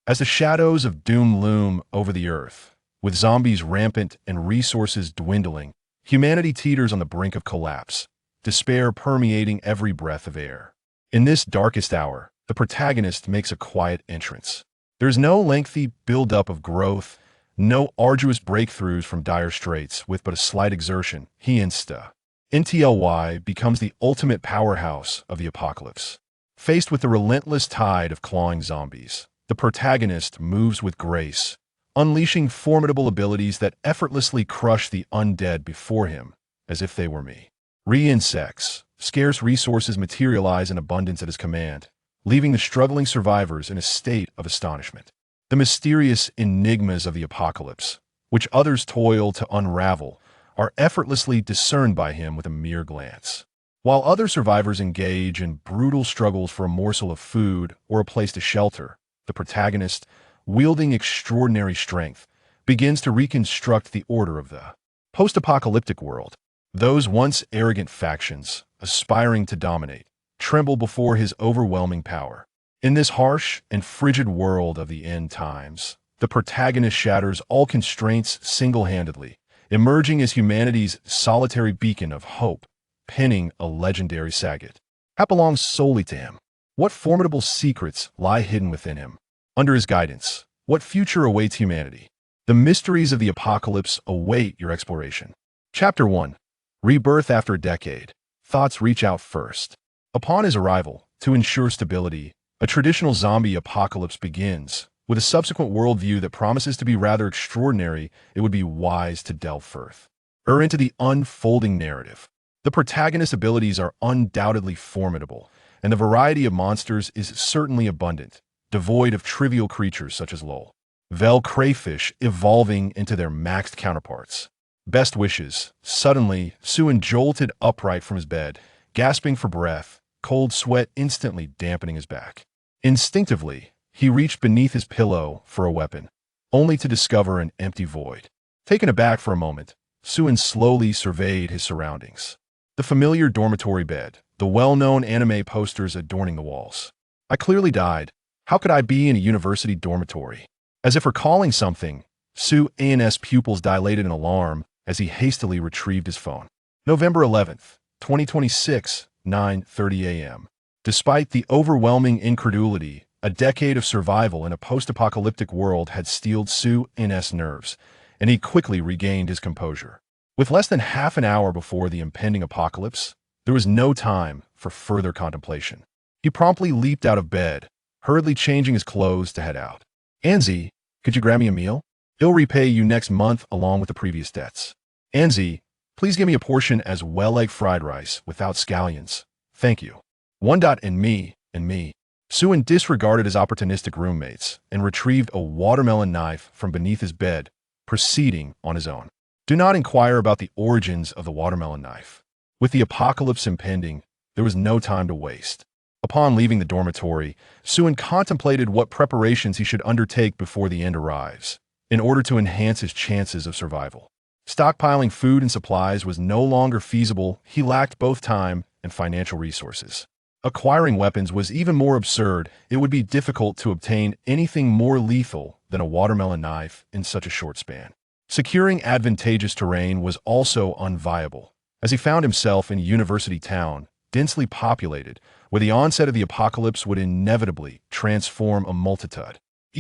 As the shadows of doom loom over the earth, with zombies rampant and resources dwindling, humanity teeters on the brink of collapse, despair permeating every breath of air. In this darkest hour, the protagonist makes a quiet entrance. There's no lengthy build-up of growth, no arduous breakthroughs from dire straits. With but a slight exertion, he NTLY becomes the ultimate powerhouse of the apocalypse. Faced with the relentless tide of clawing zombies, the protagonist moves with grace, unleashing formidable abilities that effortlessly crush the undead before him, as if they were me. Insects, scarce resources materialize in abundance at his command, leaving the struggling survivors in a state of astonishment. The mysterious enigmas of the apocalypse, which others toil to unravel, are effortlessly discerned by him with a mere glance. While other survivors engage in brutal struggles for a morsel of food or a place to shelter, the protagonist, wielding extraordinary strength, begins to reconstruct the order of the post-apocalyptic world. Those once arrogant factions, aspiring to dominate, tremble before his overwhelming power. In this harsh and frigid world of the end times, the protagonist shatters all constraints single-handedly, emerging as humanity's solitary beacon of hope, penning a legendary saga that belongs solely to him. What formidable secrets lie hidden within him? Under his guidance, what future awaits humanity? The mysteries of the apocalypse await your exploration. Chapter 1. Rebirth after a decade. Thoughts reach out first. Upon his arrival, to ensure stability, a traditional zombie apocalypse begins. With a subsequent worldview that promises to be rather extraordinary, it would be wise to delve further into the unfolding narrative. The protagonist's abilities are undoubtedly formidable, and the variety of monsters is certainly abundant, devoid of trivial creatures such as Vel crayfish evolving into their maxed counterparts. Best wishes. Suddenly, Suin jolted upright from his bed, gasping for breath, cold sweat instantly dampening his back. Instinctively, he reached beneath his pillow for a weapon, only to discover an empty void. Taken aback for a moment, Suin slowly surveyed his surroundings. The familiar dormitory bed, the well-known anime posters adorning the walls. I clearly died. How could I be in a university dormitory? As if recalling something, Suin's pupils dilated in alarm as he hastily retrieved his phone. November 11th, 2026, 9:30 a.m. Despite the overwhelming incredulity, a decade of survival in a post-apocalyptic world had steeled Suin's nerves, and he quickly regained his composure. With less than half an hour before the impending apocalypse, there was no time for further contemplation. He promptly leaped out of bed, hurriedly changing his clothes to head out. Anzi, could you grab me a meal? He'll repay you next month along with the previous debts. Anzi, please give me a portion as well egg fried rice without scallions. Thank you. And me. Suin disregarded his opportunistic roommates and retrieved a watermelon knife from beneath his bed, proceeding on his own. Do not inquire about the origins of the watermelon knife. With the apocalypse impending, there was no time to waste. Upon leaving the dormitory, Suin contemplated what preparations he should undertake before the end arrives, in order to enhance his chances of survival. Stockpiling food and supplies was no longer feasible. He lacked both time and financial resources. Acquiring weapons was even more absurd. It would be difficult to obtain anything more lethal than a watermelon knife in such a short span. Securing advantageous terrain was also unviable, as he found himself in a university town, densely populated, where the onset of the apocalypse would inevitably transform a multitude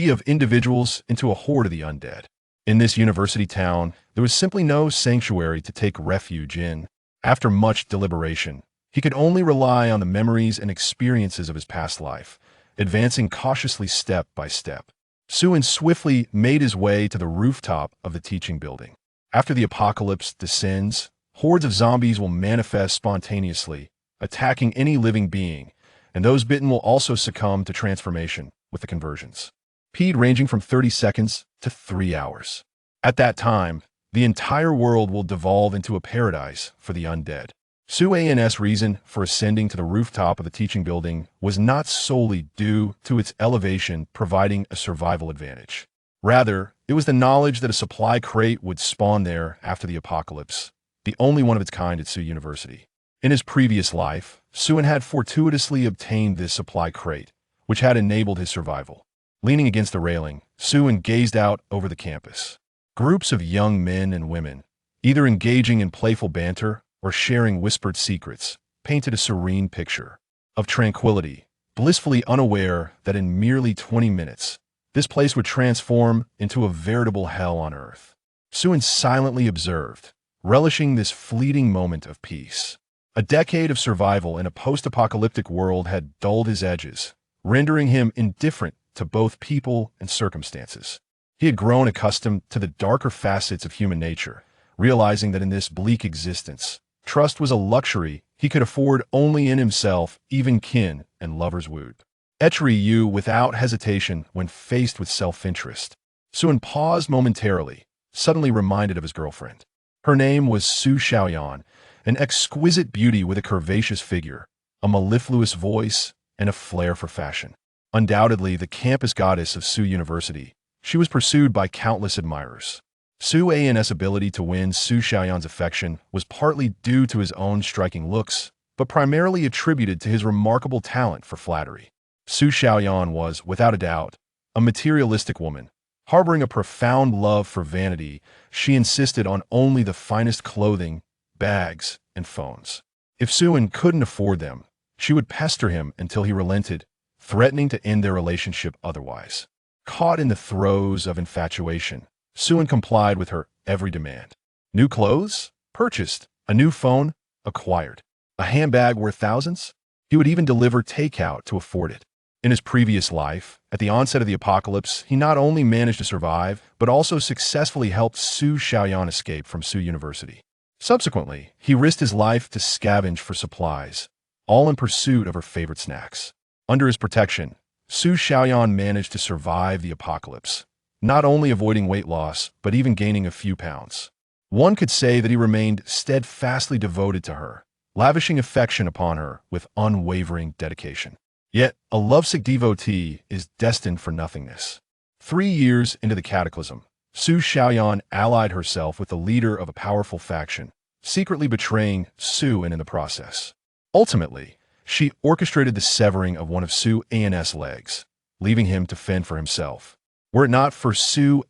of individuals into a horde of the undead. In this university town, there was simply no sanctuary to take refuge in. After much deliberation, he could only rely on the memories and experiences of his past life, advancing cautiously step by step. Suin swiftly made his way to the rooftop of the teaching building. After the apocalypse descends, hordes of zombies will manifest spontaneously, attacking any living being, and those bitten will also succumb to transformation with the conversions. Speed ranging from 30 seconds to 3 hours. At that time, the entire world will devolve into a paradise for the undead. Suin's reason for ascending to the rooftop of the teaching building was not solely due to its elevation providing a survival advantage. Rather, it was the knowledge that a supply crate would spawn there after the apocalypse, the only one of its kind at Su University. In his previous life, Suin had fortuitously obtained this supply crate, which had enabled his survival. Leaning against the railing, Sue gazed out over the campus. Groups of young men and women, either engaging in playful banter or sharing whispered secrets, painted a serene picture of tranquility, blissfully unaware that in merely 20 minutes, this place would transform into a veritable hell on earth. Sue silently observed, relishing this fleeting moment of peace. A decade of survival in a post-apocalyptic world had dulled his edges, rendering him indifferent to both people and circumstances. He had grown accustomed to the darker facets of human nature, realizing that in this bleak existence, trust was a luxury he could afford only in himself, even kin and lovers wooed. Etchery you without hesitation when faced with self-interest. Sue paused momentarily, suddenly reminded of his girlfriend. Her name was Su Xiaoyan, an exquisite beauty with a curvaceous figure, a mellifluous voice, and a flair for fashion. Undoubtedly the campus goddess of Su University, she was pursued by countless admirers. Su's ability to win Su Xiaoyan's affection was partly due to his own striking looks, but primarily attributed to his remarkable talent for flattery. Su Xiaoyan was, without a doubt, a materialistic woman. Harboring a profound love for vanity, she insisted on only the finest clothing, bags, and phones. If Sue couldn't afford them, she would pester him until he relented, threatening to end their relationship otherwise. Caught in the throes of infatuation, Sue complied with her every demand. New clothes? Purchased. A new phone? Acquired. A handbag worth thousands? He would even deliver takeout to afford it. In his previous life, at the onset of the apocalypse, he not only managed to survive, but also successfully helped Su Xiaoyan escape from Su University. Subsequently, he risked his life to scavenge for supplies, all in pursuit of her favorite snacks. Under his protection, Su Xiaoyan managed to survive the apocalypse, not only avoiding weight loss, but even gaining a few pounds. One could say that he remained steadfastly devoted to her, lavishing affection upon her with unwavering dedication. Yet, a lovesick devotee is destined for nothingness. 3 years into the cataclysm, Su Xiaoyan allied herself with the leader of a powerful faction, secretly betraying Su in the process. Ultimately, she orchestrated the severing of one of Su's legs, leaving him to fend for himself. Were it not for Su's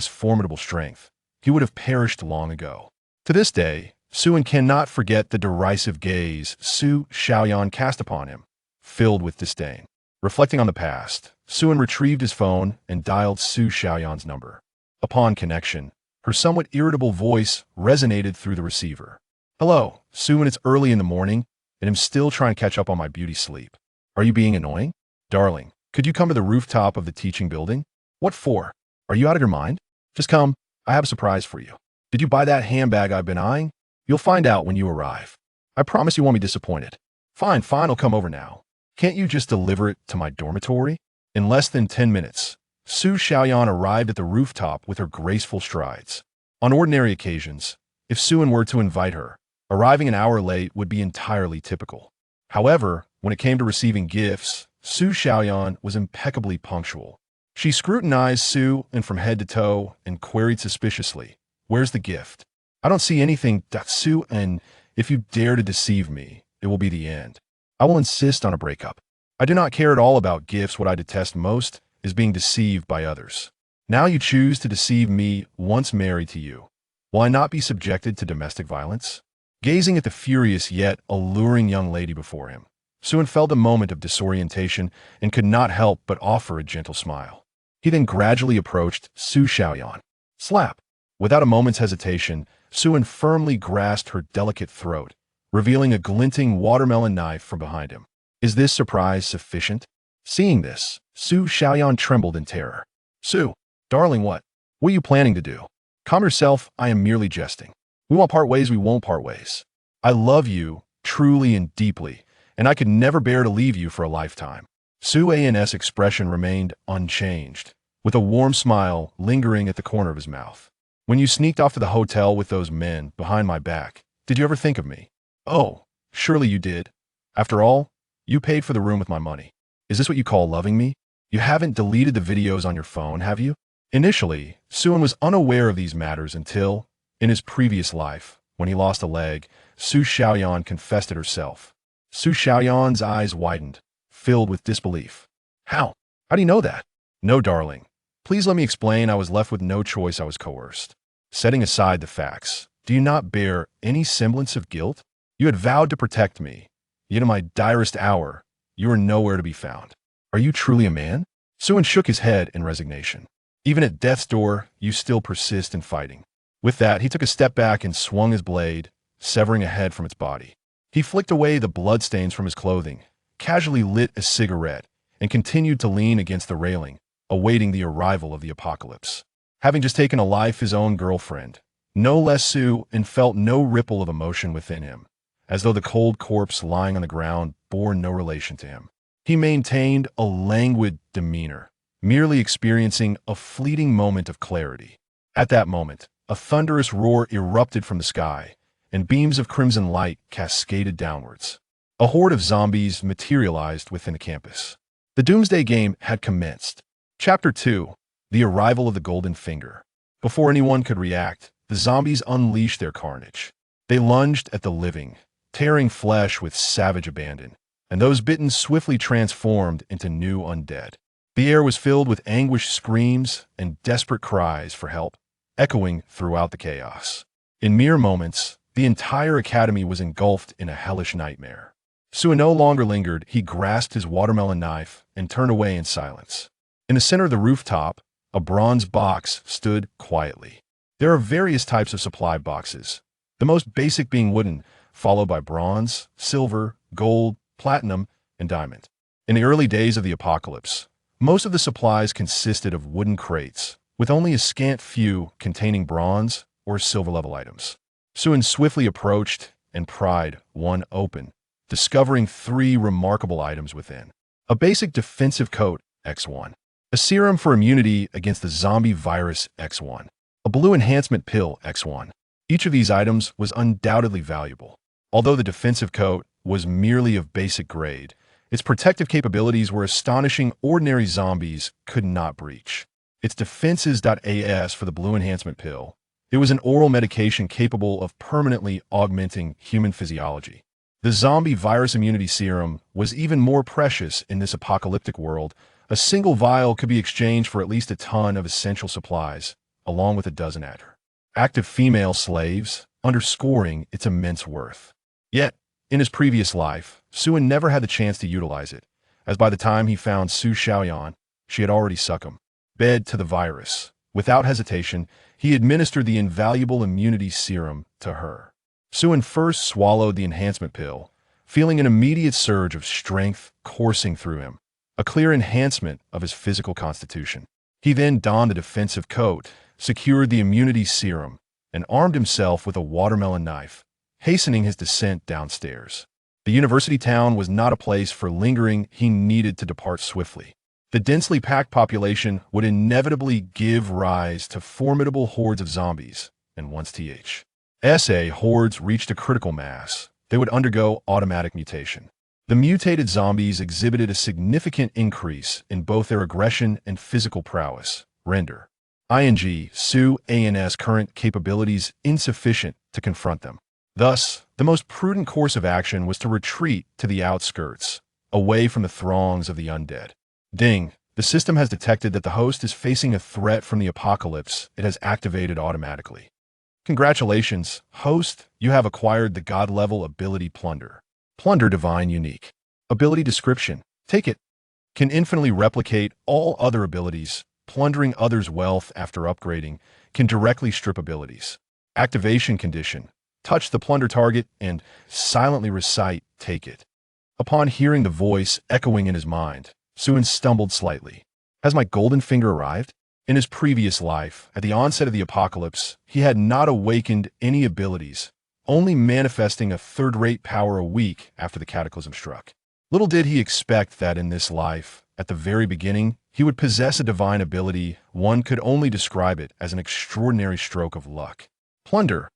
formidable strength, he would have perished long ago. To this day, Su cannot forget the derisive gaze Su Xiaoyan cast upon him, filled with disdain. Reflecting on the past, Su retrieved his phone and dialed Su Xiaoyan's number. Upon connection, her somewhat irritable voice resonated through the receiver. "Hello, Su, it's early in the morning, and I'm still trying to catch up on my beauty sleep. Are you being annoying? Darling, could you come to the rooftop of the teaching building? What for? Are you out of your mind? Just come, I have a surprise for you. Did you buy that handbag I've been eyeing? You'll find out when you arrive. I promise you won't be disappointed. Fine, I'll come over now. Can't you just deliver it to my dormitory?" In less than 10 minutes, Su Xiaoyan arrived at the rooftop with her graceful strides. On ordinary occasions, if Su were to invite her, arriving an hour late would be entirely typical. However, when it came to receiving gifts, Su Xiaoyan was impeccably punctual. She scrutinized Su from head to toe and queried suspiciously, "Where's the gift?" "I don't see anything, Su, and if you dare to deceive me, it will be the end. I will insist on a breakup. I do not care at all about gifts. What I detest most is being deceived by others. Now you choose to deceive me once married to you. Will I not be subjected to domestic violence?" Gazing at the furious yet alluring young lady before him, Su felt a moment of disorientation and could not help but offer a gentle smile. He then gradually approached Su Xiaoyan. Slap! Without a moment's hesitation, Su firmly grasped her delicate throat, revealing a glinting watermelon knife from behind him. Is this surprise sufficient? Seeing this, Su Xiaoyan trembled in terror. "Su, darling, what are you planning to do? Calm yourself, I am merely jesting. We won't part ways, we won't part ways. I love you, truly and deeply, and I could never bear to leave you for a lifetime." Su's expression remained unchanged, with a warm smile lingering at the corner of his mouth. "When you sneaked off to the hotel with those men behind my back, did you ever think of me? Oh, surely you did. After all, you paid for the room with my money. Is this what you call loving me? You haven't deleted the videos on your phone, have you?" Initially, Su was unaware of these matters until, in his previous life, when he lost a leg, Su Xiaoyan confessed it herself. Su Xiaoyan's eyes widened, filled with disbelief. How? How do you know that? No, darling. Please let me explain. I was left with no choice. I was coerced. Setting aside the facts, do you not bear any semblance of guilt? You had vowed to protect me, yet in my direst hour, you are nowhere to be found. Are you truly a man? Suin shook his head in resignation. Even at death's door, you still persist in fighting. With that, he took a step back and swung his blade, severing a head from its body. He flicked away the bloodstains from his clothing, casually lit a cigarette, and continued to lean against the railing, awaiting the arrival of the apocalypse. Having just taken a life his own girlfriend, no less Suin felt no ripple of emotion within him, as though the cold corpse lying on the ground bore no relation to him. He maintained a languid demeanor, merely experiencing a fleeting moment of clarity. At that moment, a thunderous roar erupted from the sky, and beams of crimson light cascaded downwards. A horde of zombies materialized within the campus. The Doomsday Game had commenced. Chapter 2: The Arrival of the Golden Finger. Before anyone could react, the zombies unleashed their carnage. They lunged at the living, tearing flesh with savage abandon, and those bitten swiftly transformed into new undead. The air was filled with anguished screams and desperate cries for help, echoing throughout the chaos. In mere moments, the entire academy was engulfed in a hellish nightmare. Suin no longer lingered. He grasped his watermelon knife and turned away in silence. In the center of the rooftop, a bronze box stood quietly. There are various types of supply boxes, the most basic being wooden, followed by bronze, silver, gold, platinum, and diamond. In the early days of the apocalypse, most of the supplies consisted of wooden crates, with only a scant few containing bronze or silver-level items. Suin swiftly approached and pried one open, discovering 3 remarkable items within. A basic defensive coat, X1. A serum for immunity against the zombie virus, X1. A blue enhancement pill, X1. Each of these items was undoubtedly valuable. Although the defensive coat was merely of basic grade, its protective capabilities were astonishing. Ordinary zombies could not breach. Its defenses.as for the blue enhancement pill. It was an oral medication capable of permanently augmenting human physiology. The zombie virus immunity serum was even more precious in this apocalyptic world. A single vial could be exchanged for at least a ton of essential supplies, along with a dozen active female slaves, underscoring its immense worth. Yet, in his previous life, Suin never had the chance to utilize it, as by the time he found Su Xiaoyan, she had already succumbed to the virus. Without hesitation, he administered the invaluable immunity serum to her. Suin first swallowed the enhancement pill, feeling an immediate surge of strength coursing through him, a clear enhancement of his physical constitution. He then donned the defensive coat, secured the immunity serum, and armed himself with a watermelon knife, hastening his descent downstairs. The university town was not a place for lingering. He needed to depart swiftly. The densely packed population would inevitably give rise to formidable hordes of zombies, and once hordes reached a critical mass, they would undergo automatic mutation. The mutated zombies exhibited a significant increase in both their aggression and physical prowess. Render. Su's current capabilities insufficient to confront them. Thus, the most prudent course of action was to retreat to the outskirts, away from the throngs of the undead. Ding. The system has detected that the host is facing a threat from the apocalypse. It has activated automatically. Congratulations, host. You have acquired the God-level ability Plunder. Plunder Divine Unique. Ability description. Take it. Can infinitely replicate all other abilities. Plundering others' wealth after upgrading. Can directly strip abilities. Activation condition. Touch the plunder target and silently recite, take it. Upon hearing the voice echoing in his mind, Suin stumbled slightly. Has my golden finger arrived? In his previous life, at the onset of the apocalypse, he had not awakened any abilities, only manifesting a third-rate power a week after the cataclysm struck. Little did he expect that in this life, at the very beginning, he would possess a divine ability. One could only describe it as an extraordinary stroke of luck. Plunder.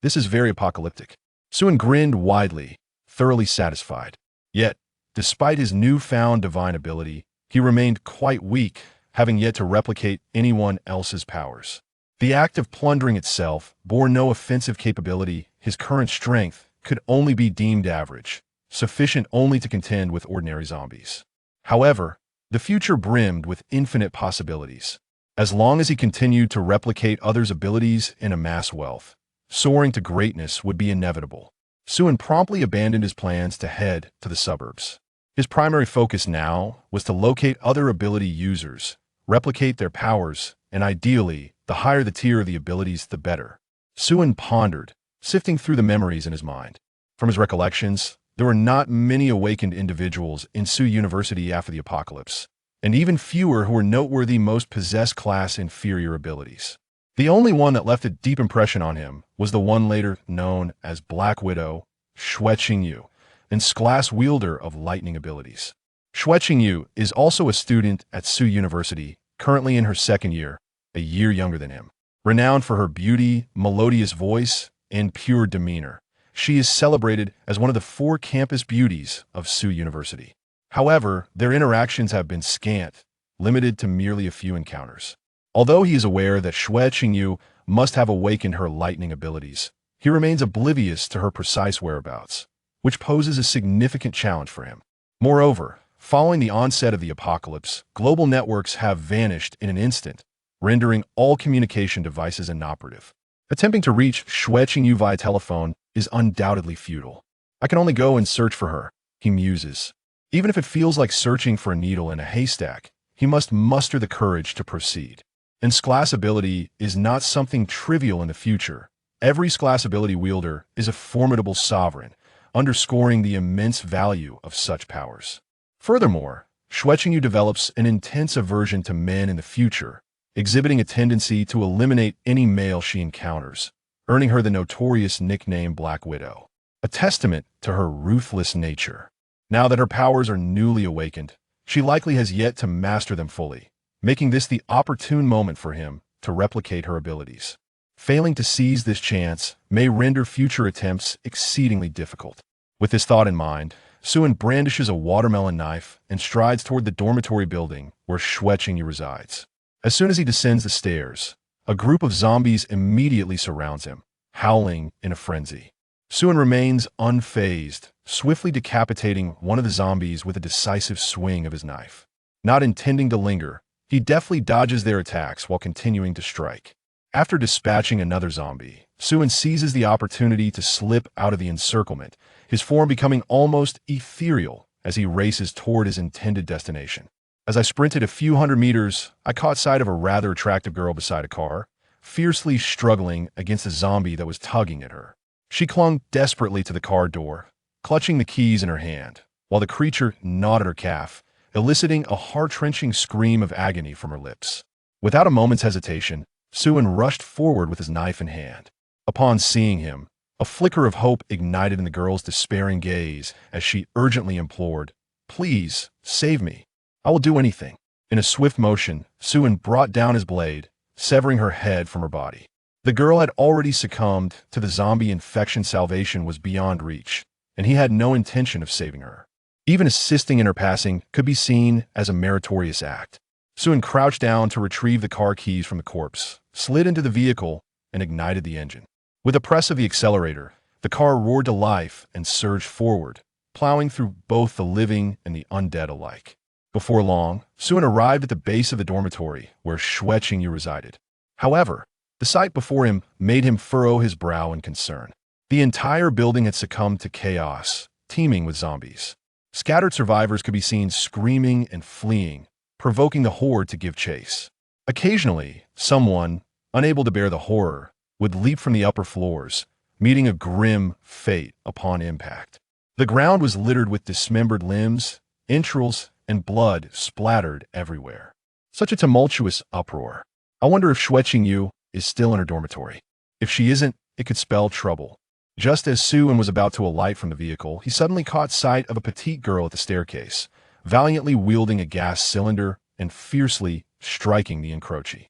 This is very apocalyptic. Suin grinned widely, thoroughly satisfied. Yet, despite his newfound divine ability, he remained quite weak, having yet to replicate anyone else's powers. The act of plundering itself bore no offensive capability. His current strength could only be deemed average, sufficient only to contend with ordinary zombies. However, The future brimmed with infinite possibilities. As long as he continued to replicate others' abilities and amass wealth, soaring to greatness would be inevitable. Suin promptly abandoned his plans to head to the suburbs. His primary focus now was to locate other ability users, replicate their powers, and ideally, the higher the tier of the abilities, the better. Suin pondered, sifting through the memories in his mind. From his recollections, there were not many awakened individuals in Su University after the apocalypse, and even fewer who were noteworthy most possessed class inferior abilities. The only one that left a deep impression on him was the one later known as Black Widow, Xue Qingyu, and class wielder of lightning abilities. Xue Qingyu is also a student at Su University, currently in her second year, a year younger than him. Renowned for her beauty, melodious voice, and pure demeanor, she is celebrated as one of the 4 campus beauties of Su University. However, their interactions have been scant, limited to merely a few encounters. Although he is aware that Xue Qingyu must have awakened her lightning abilities, he remains oblivious to her precise whereabouts, which poses a significant challenge for him. Moreover, following the onset of the apocalypse, global networks have vanished in an instant, rendering all communication devices inoperative. Attempting to reach Xue Qingyu via telephone is undoubtedly futile. I can only go and search for her, he muses. Even if it feels like searching for a needle in a haystack, he must muster the courage to proceed. And class ability is not something trivial in the future. Every class ability wielder is a formidable sovereign, underscoring the immense value of such powers. Furthermore, Xue Qingyu develops an intense aversion to men in the future, exhibiting a tendency to eliminate any male she encounters, earning her the notorious nickname Black Widow, a testament to her ruthless nature. Now that her powers are newly awakened, she likely has yet to master them fully, making this the opportune moment for him to replicate her abilities. Failing to seize this chance may render future attempts exceedingly difficult. With this thought in mind, Suin brandishes a watermelon knife and strides toward the dormitory building where Xue Qingyu resides. As soon as he descends the stairs, a group of zombies immediately surrounds him, howling in a frenzy. Suin remains unfazed, swiftly decapitating one of the zombies with a decisive swing of his knife. Not intending to linger, he deftly dodges their attacks while continuing to strike. After dispatching another zombie, Suin seizes the opportunity to slip out of the encirclement, his form becoming almost ethereal as he races toward his intended destination. As I sprinted a few hundred meters, I caught sight of a rather attractive girl beside a car, fiercely struggling against a zombie that was tugging at her. She clung desperately to the car door, clutching the keys in her hand, while the creature gnawed at her calf, eliciting a heart-wrenching scream of agony from her lips. Without a moment's hesitation, Suin rushed forward with his knife in hand. Upon seeing him, a flicker of hope ignited in the girl's despairing gaze as she urgently implored, "Please, save me. I will do anything." In a swift motion, Suin brought down his blade, severing her head from her body. The girl had already succumbed to the zombie infection. Salvation was beyond reach, and he had no intention of saving her. Even assisting in her passing could be seen as a meritorious act. Suin crouched down to retrieve the car keys from the corpse, slid into the vehicle, and ignited the engine. With a press of the accelerator, the car roared to life and surged forward, plowing through both the living and the undead alike. Before long, Suin arrived at the base of the dormitory where Xue Qingyu resided. However, the sight before him made him furrow his brow in concern. The entire building had succumbed to chaos, teeming with zombies. Scattered survivors could be seen screaming and fleeing, provoking the horde to give chase. Occasionally, someone, unable to bear the horror, would leap from the upper floors, meeting a grim fate upon impact. The ground was littered with dismembered limbs, entrails, and blood splattered everywhere. Such a tumultuous uproar. I wonder if Xue Qingyu is still in her dormitory. If she isn't, it could spell trouble. Just as Suin was about to alight from the vehicle, he suddenly caught sight of a petite girl at the staircase, valiantly wielding a gas cylinder and fiercely striking the encroaching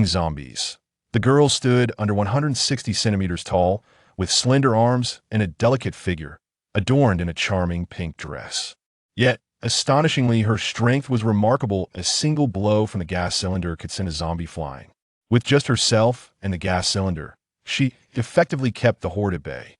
zombies. The girl stood under 160 centimeters tall, with slender arms and a delicate figure, adorned in a charming pink dress. Yet, astonishingly, her strength was remarkable. A single blow from the gas cylinder could send a zombie flying. With just herself and the gas cylinder, she effectively kept the horde at bay.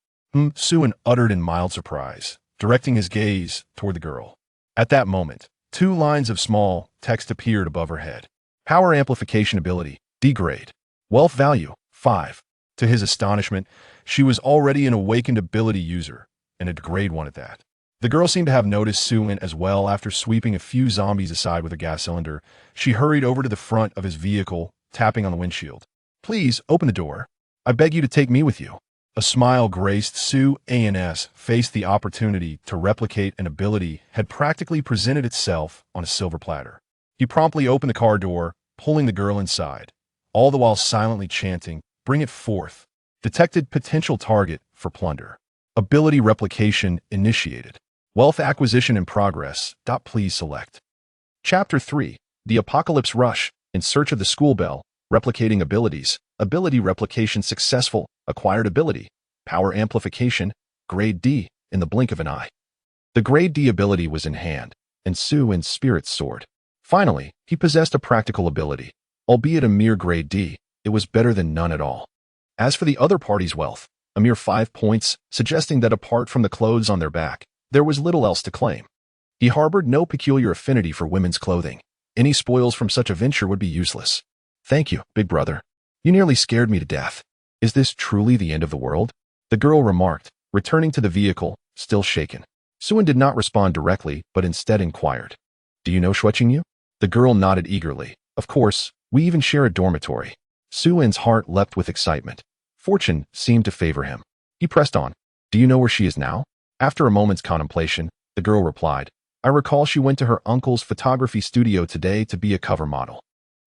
Suin uttered in mild surprise, directing his gaze toward the girl. At that moment, Two lines of small text appeared above her head. Power amplification ability, degrade. Wealth value, 5. To his astonishment, she was already an awakened ability user, and a grade 1 at that. The girl seemed to have noticed Sue-in as well. After sweeping a few zombies aside with a gas cylinder, she hurried over to the front of his vehicle, tapping on the windshield. Please, open the door. I beg you to take me with you. A smile graced Sue-in's face. The opportunity to replicate an ability had practically presented itself on a silver platter. He promptly opened the car door, pulling the girl inside, all the while silently chanting, "Bring it forth." Detected potential target for plunder. Ability replication initiated. Wealth acquisition in progress. Please select. Chapter 3. The Apocalypse Rush. In search of the school bell. Replicating abilities. Ability replication successful. Acquired ability. Power amplification. Grade D. In the blink of an eye. The Grade D ability was in hand, and Sue-in's spirits soared. Finally, he possessed a practical ability. Albeit a mere Grade D, it was better than none at all. As for the other party's wealth, a mere 5 points, suggesting that apart from the clothes on their back, there was little else to claim. He harbored no peculiar affinity for women's clothing. Any spoils from such a venture would be useless. Thank you, big brother. You nearly scared me to death. Is this truly the end of the world? The girl remarked, returning to the vehicle, still shaken. Sue-in did not respond directly, but instead inquired. Do you know Xueqingyu? The girl nodded eagerly. Of course, we even share a dormitory. Sue-in's heart leapt with excitement. Fortune seemed to favor him. He pressed on. Do you know where she is now? After a moment's contemplation, the girl replied, I recall she went to her uncle's photography studio today to be a cover model.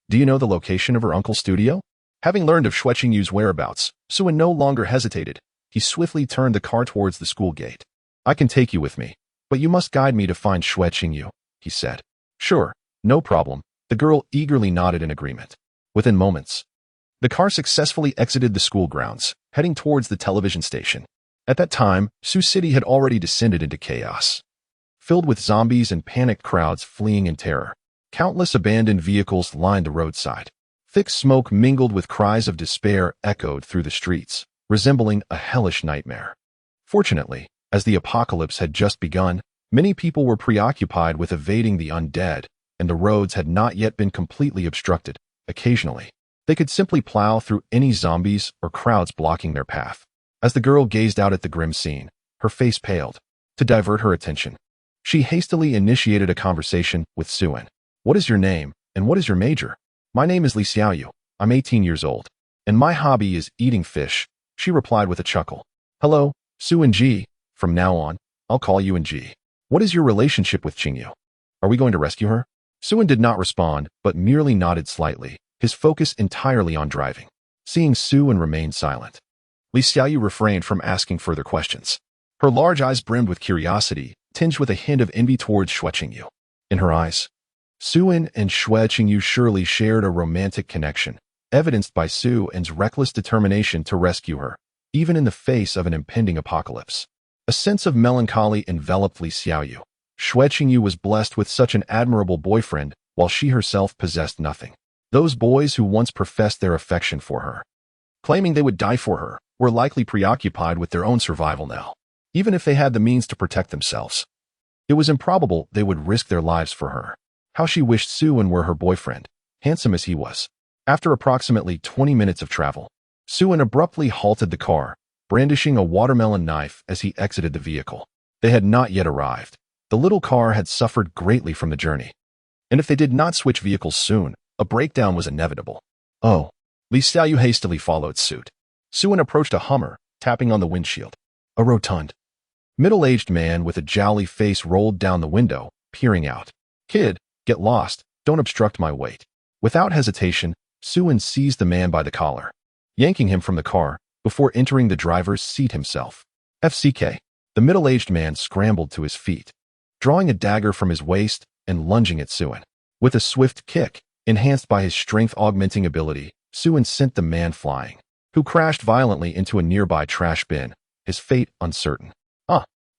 Do you know the location of her uncle's studio? Having learned of Xueqingyu's whereabouts, Sue-in no longer hesitated. He swiftly turned the car towards the school gate. I can take you with me, but you must guide me to find Xueqingyu, he said. Sure, no problem. The girl eagerly nodded in agreement. Within moments, the car successfully exited the school grounds, heading towards the television station. At that time, Sioux City had already descended into chaos. Filled with zombies and panicked crowds fleeing in terror. Countless abandoned vehicles lined the roadside. Thick smoke mingled with cries of despair echoed through the streets, resembling a hellish nightmare. Fortunately, as the apocalypse had just begun, many people were preoccupied with evading the undead, and the roads had not yet been completely obstructed. Occasionally, they could simply plow through any zombies or crowds blocking their path. As the girl gazed out at the grim scene, her face paled. To divert her attention, she hastily initiated a conversation with Sue-in. What is your name, and what is your major? My name is Li Xiaoyu. I'm 18 years old, and my hobby is eating fish, she replied with a chuckle. Hello, Sue-in Ji. From now on, I'll call you in Ji. What is your relationship with Qingyu? Are we going to rescue her? Sue-in did not respond, but merely nodded slightly, his focus entirely on driving. Seeing Sue-in remain silent, Li Xiaoyu refrained from asking further questions. Her large eyes brimmed with curiosity, tinged with a hint of envy towards Xueqingyu. In her eyes, Sue-in and Xueqingyu surely shared a romantic connection, evidenced by Sue-in's reckless determination to rescue her, even in the face of an impending apocalypse. A sense of melancholy enveloped Li Xiaoyu. Xueqingyu was blessed with such an admirable boyfriend, while she herself possessed nothing. Those boys who once professed their affection for her, claiming they would die for her, were likely preoccupied with their own survival now. Even if they had the means to protect themselves, it was improbable they would risk their lives for her. How she wished Sue-in were her boyfriend, handsome as he was. After approximately 20 minutes of travel, Sue-in abruptly halted the car, brandishing a watermelon knife as he exited the vehicle. They had not yet arrived. The little car had suffered greatly from the journey, and if they did not switch vehicles soon, a breakdown was inevitable. Oh, Li Xiaoyu hastily followed suit. Sue-in approached a Hummer, tapping on the windshield. A rotund, middle-aged man with a jowly face rolled down the window, peering out. Kid, get lost, don't obstruct my wait. Without hesitation, Sue-in seized the man by the collar, yanking him from the car, before entering the driver's seat himself. FCK. The middle-aged man scrambled to his feet, drawing a dagger from his waist and lunging at Sue-in. With a swift kick, enhanced by his strength-augmenting ability, Sue-in sent the man flying, who crashed violently into a nearby trash bin, his fate uncertain.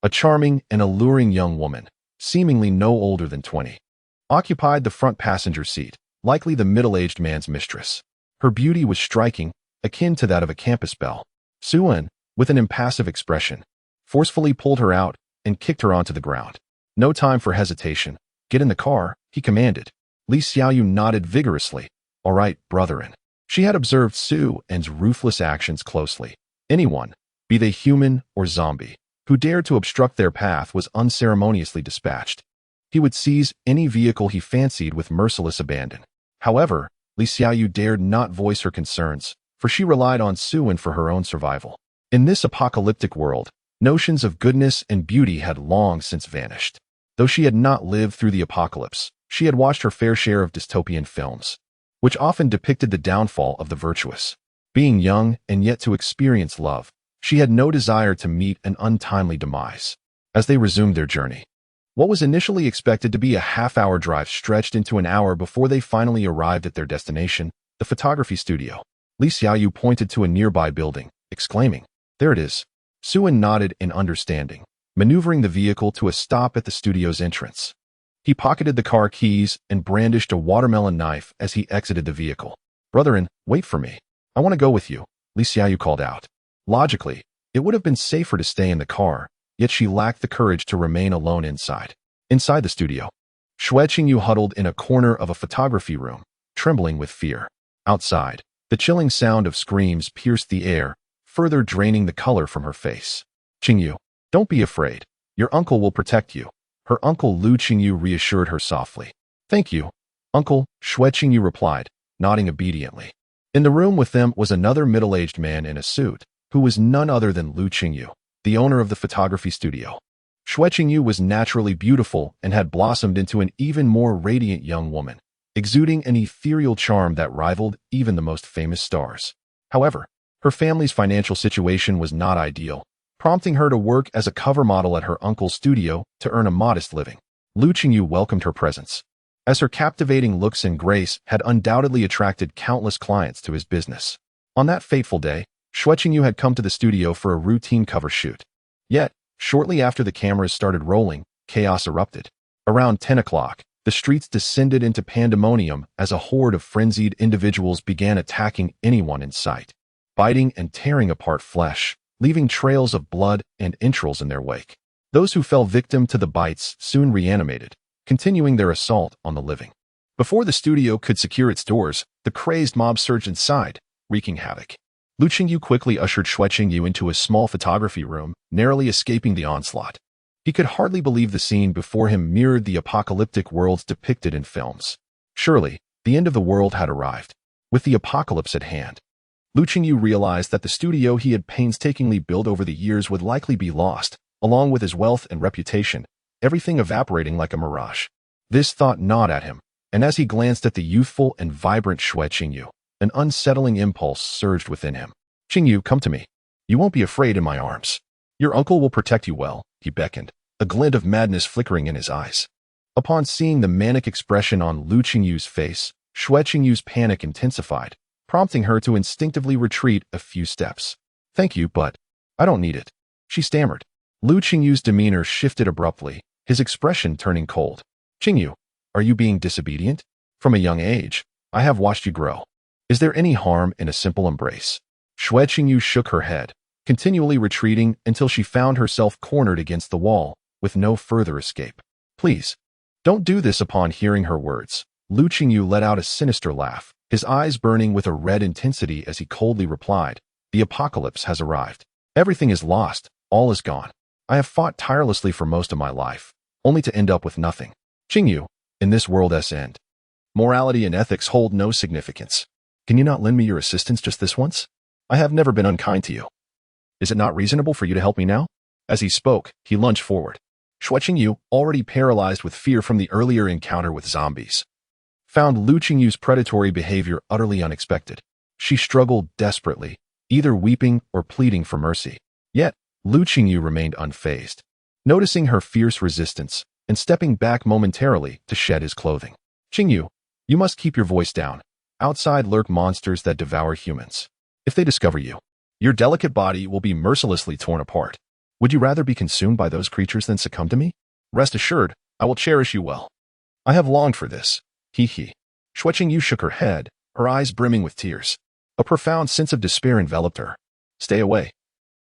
A charming and alluring young woman, seemingly no older than 20, occupied the front passenger seat, likely the middle-aged man's mistress. Her beauty was striking, akin to that of a campus belle. Sue-in, with an impassive expression, forcefully pulled her out and kicked her onto the ground. No time for hesitation. Get in the car, he commanded. Li Xiaoyu nodded vigorously. All right, brethren. She had observed Su En's ruthless actions closely. Anyone, be they human or zombie, who dared to obstruct their path was unceremoniously dispatched. He would seize any vehicle he fancied with merciless abandon. However, Li Xiaoyu dared not voice her concerns, for she relied on Su En for her own survival. In this apocalyptic world, notions of goodness and beauty had long since vanished. Though she had not lived through the apocalypse, she had watched her fair share of dystopian films, which often depicted the downfall of the virtuous. Being young and yet to experience love, she had no desire to meet an untimely demise. As they resumed their journey, what was initially expected to be a half-hour drive stretched into an hour before they finally arrived at their destination, the photography studio. Li Xiaoyu pointed to a nearby building, exclaiming, "There it is." Su En nodded in understanding, maneuvering the vehicle to a stop at the studio's entrance. He pocketed the car keys and brandished a watermelon knife as he exited the vehicle. "Brethren, wait for me. I want to go with you," Li Xiaoyu called out. Logically, it would have been safer to stay in the car, yet she lacked the courage to remain alone inside. Inside the studio, Xue Qingyu huddled in a corner of a photography room, trembling with fear. Outside, the chilling sound of screams pierced the air, further draining the color from her face. "Qingyu, don't be afraid. Your uncle will protect you," her uncle Lu Qingyu reassured her softly. "Thank you, uncle," Xue Qingyu replied, nodding obediently. In the room with them was another middle-aged man in a suit, who was none other than Lu Qingyu, the owner of the photography studio. Xue Qingyu was naturally beautiful and had blossomed into an even more radiant young woman, exuding an ethereal charm that rivaled even the most famous stars. However, her family's financial situation was not ideal, prompting her to work as a cover model at her uncle's studio to earn a modest living. Lu Qingyu welcomed her presence, as her captivating looks and grace had undoubtedly attracted countless clients to his business. On that fateful day, Xue Qingyu had come to the studio for a routine cover shoot. Yet, shortly after the cameras started rolling, chaos erupted. Around 10 o'clock, the streets descended into pandemonium as a horde of frenzied individuals began attacking anyone in sight, biting and tearing apart flesh, leaving trails of blood and entrails in their wake. Those who fell victim to the bites soon reanimated, continuing their assault on the living. Before the studio could secure its doors, the crazed mob surged inside, wreaking havoc. Lu Qingyu quickly ushered Xue Qingyu into a small photography room, narrowly escaping the onslaught. He could hardly believe the scene before him mirrored the apocalyptic worlds depicted in films. Surely, the end of the world had arrived. With the apocalypse at hand, Lu Qingyu realized that the studio he had painstakingly built over the years would likely be lost, along with his wealth and reputation, everything evaporating like a mirage. This thought gnawed at him, and as he glanced at the youthful and vibrant Xue Qingyu, an unsettling impulse surged within him. "Qingyu, come to me. You won't be afraid in my arms. Your uncle will protect you well," he beckoned, a glint of madness flickering in his eyes. Upon seeing the manic expression on Lu Qingyu's face, Xue Qingyu's panic intensified, prompting her to instinctively retreat a few steps. "Thank you, but I don't need it," she stammered. Lu Qingyu's demeanor shifted abruptly, his expression turning cold. "Qingyu, are you being disobedient? From a young age, I have watched you grow. Is there any harm in a simple embrace?" Xue Qingyu shook her head, continually retreating until she found herself cornered against the wall, with no further escape. "Please, don't do this." Upon hearing her words, Lu Qingyu let out a sinister laugh, his eyes burning with a red intensity as he coldly replied, "The apocalypse has arrived. Everything is lost, all is gone. I have fought tirelessly for most of my life, only to end up with nothing. Qingyu, in this world's end, morality and ethics hold no significance. Can you not lend me your assistance just this once? I have never been unkind to you. Is it not reasonable for you to help me now?" As he spoke, he lunged forward. Xue Qingyu, already paralyzed with fear from the earlier encounter with zombies, found Lu Qingyu's predatory behavior utterly unexpected. She struggled desperately, either weeping or pleading for mercy. Yet, Lu Qingyu remained unfazed, noticing her fierce resistance and stepping back momentarily to shed his clothing. "Qingyu, you must keep your voice down. Outside lurk monsters that devour humans. If they discover you, your delicate body will be mercilessly torn apart. Would you rather be consumed by those creatures than succumb to me? Rest assured, I will cherish you well. I have longed for this." He. Xue Qingyu shook her head, her eyes brimming with tears. A profound sense of despair enveloped her. "Stay away,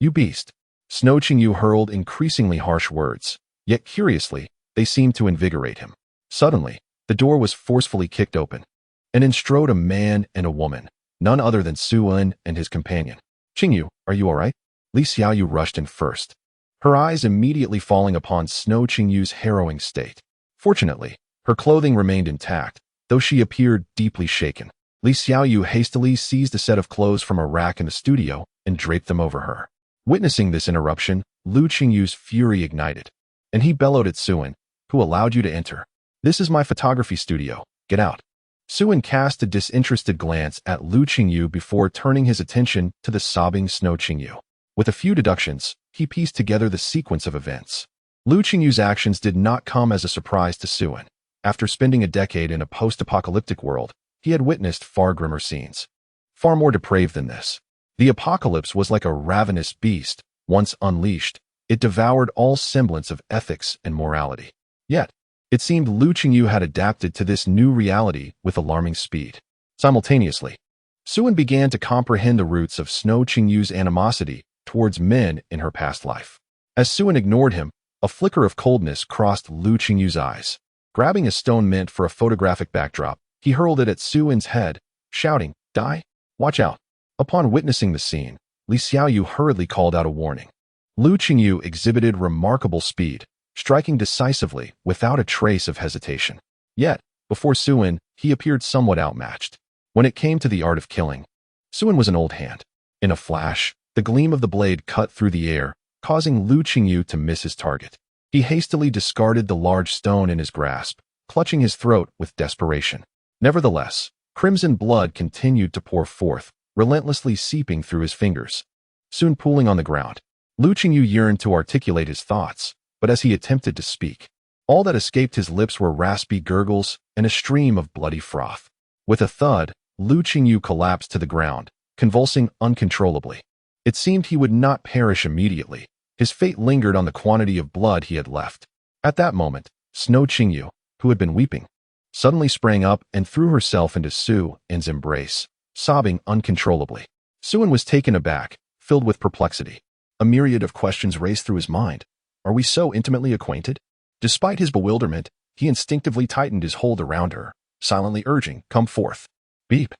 you beast." Snow Qingyu hurled increasingly harsh words, yet curiously, they seemed to invigorate him. Suddenly, the door was forcefully kicked open, and in strode a man and a woman, none other than Su-en and his companion. "Qingyu, are you all right?" Li Xiaoyu rushed in first, her eyes immediately falling upon Snow Qingyu's harrowing state. Fortunately, her clothing remained intact, though she appeared deeply shaken. Li Xiaoyu hastily seized a set of clothes from a rack in the studio and draped them over her. Witnessing this interruption, Lu Qingyu's fury ignited, and he bellowed at Su-en, "Who allowed you to enter? This is my photography studio. Get out." Su-en cast a disinterested glance at Lu Qingyu before turning his attention to the sobbing Snow Qingyu. With a few deductions, he pieced together the sequence of events. Lu Qingyu's actions did not come as a surprise to Su-en. After spending a decade in a post-apocalyptic world, he had witnessed far grimmer scenes. Far more depraved than this. The apocalypse was like a ravenous beast. Once unleashed, it devoured all semblance of ethics and morality. Yet, it seemed Lu Qingyu had adapted to this new reality with alarming speed. Simultaneously, Su-en began to comprehend the roots of Snow Qingyu's animosity towards men in her past life. As Su-en ignored him, a flicker of coldness crossed Lu Qingyu's eyes. Grabbing a stone meant for a photographic backdrop, he hurled it at Su-en's head, shouting, "Die! Watch out!" Upon witnessing the scene, Li Xiaoyu hurriedly called out a warning. Lu Qingyu exhibited remarkable speed, striking decisively without a trace of hesitation. Yet, before Su-en, he appeared somewhat outmatched. When it came to the art of killing, Su-en was an old hand. In a flash, the gleam of the blade cut through the air, causing Lu Qingyu to miss his target. He hastily discarded the large stone in his grasp, clutching his throat with desperation. Nevertheless, crimson blood continued to pour forth, relentlessly seeping through his fingers. Soon pooling on the ground, Lu Qingyu yearned to articulate his thoughts, but as he attempted to speak, all that escaped his lips were raspy gurgles and a stream of bloody froth. With a thud, Lu Qingyu collapsed to the ground, convulsing uncontrollably. It seemed he would not perish immediately. His fate lingered on the quantity of blood he had left. At that moment, Snow Qingyu, who had been weeping, suddenly sprang up and threw herself into Su-en's embrace, sobbing uncontrollably. Su-en was taken aback, filled with perplexity. A myriad of questions raced through his mind. Are we so intimately acquainted? Despite his bewilderment, he instinctively tightened his hold around her, silently urging, "Come forth." Beep.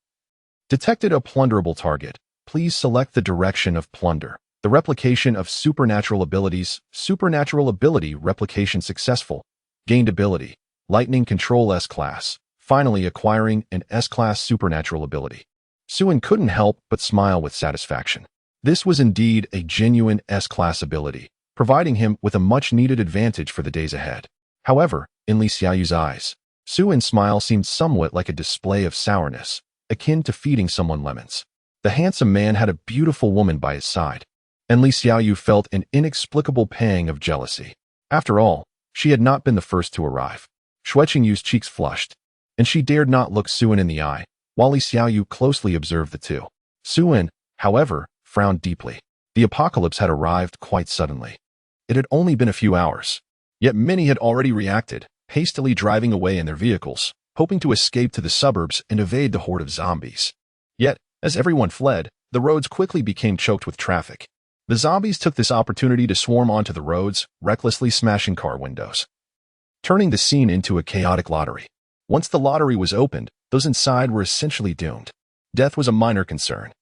Detected a plunderable target. Please select the direction of plunder. The replication of supernatural abilities. Supernatural ability replication successful. Gained ability. Lightning Control S-Class. Finally acquiring an S-Class supernatural ability. Su-en couldn't help but smile with satisfaction. This was indeed a genuine S-Class ability, providing him with a much-needed advantage for the days ahead. However, in Li Xiaoyu's eyes, Su-en's smile seemed somewhat like a display of sourness, akin to feeding someone lemons. The handsome man had a beautiful woman by his side, and Li Xiaoyu felt an inexplicable pang of jealousy. After all, she had not been the first to arrive. Shui Qingyu's cheeks flushed, and she dared not look Su-en in the eye, while Li Xiaoyu closely observed the two. Su-en, however, frowned deeply. The apocalypse had arrived quite suddenly. It had only been a few hours, yet many had already reacted, hastily driving away in their vehicles, hoping to escape to the suburbs and evade the horde of zombies. Yet, as everyone fled, the roads quickly became choked with traffic. The zombies took this opportunity to swarm onto the roads, recklessly smashing car windows, turning the scene into a chaotic lottery. Once the lottery was opened, those inside were essentially doomed. Death was a minor concern.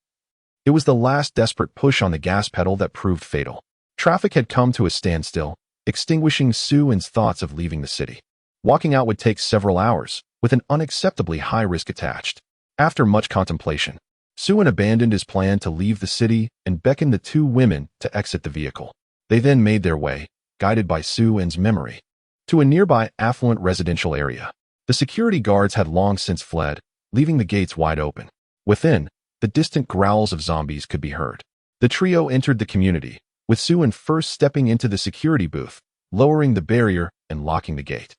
It was the last desperate push on the gas pedal that proved fatal. Traffic had come to a standstill, extinguishing Su-en's thoughts of leaving the city. Walking out would take several hours, with an unacceptably high risk attached. After much contemplation, Su-en abandoned his plan to leave the city and beckoned the two women to exit the vehicle. They then made their way, guided by Su-en's memory, to a nearby affluent residential area. The security guards had long since fled, leaving the gates wide open. Within, the distant growls of zombies could be heard. The trio entered the community, with Su-en first stepping into the security booth, lowering the barrier and locking the gate.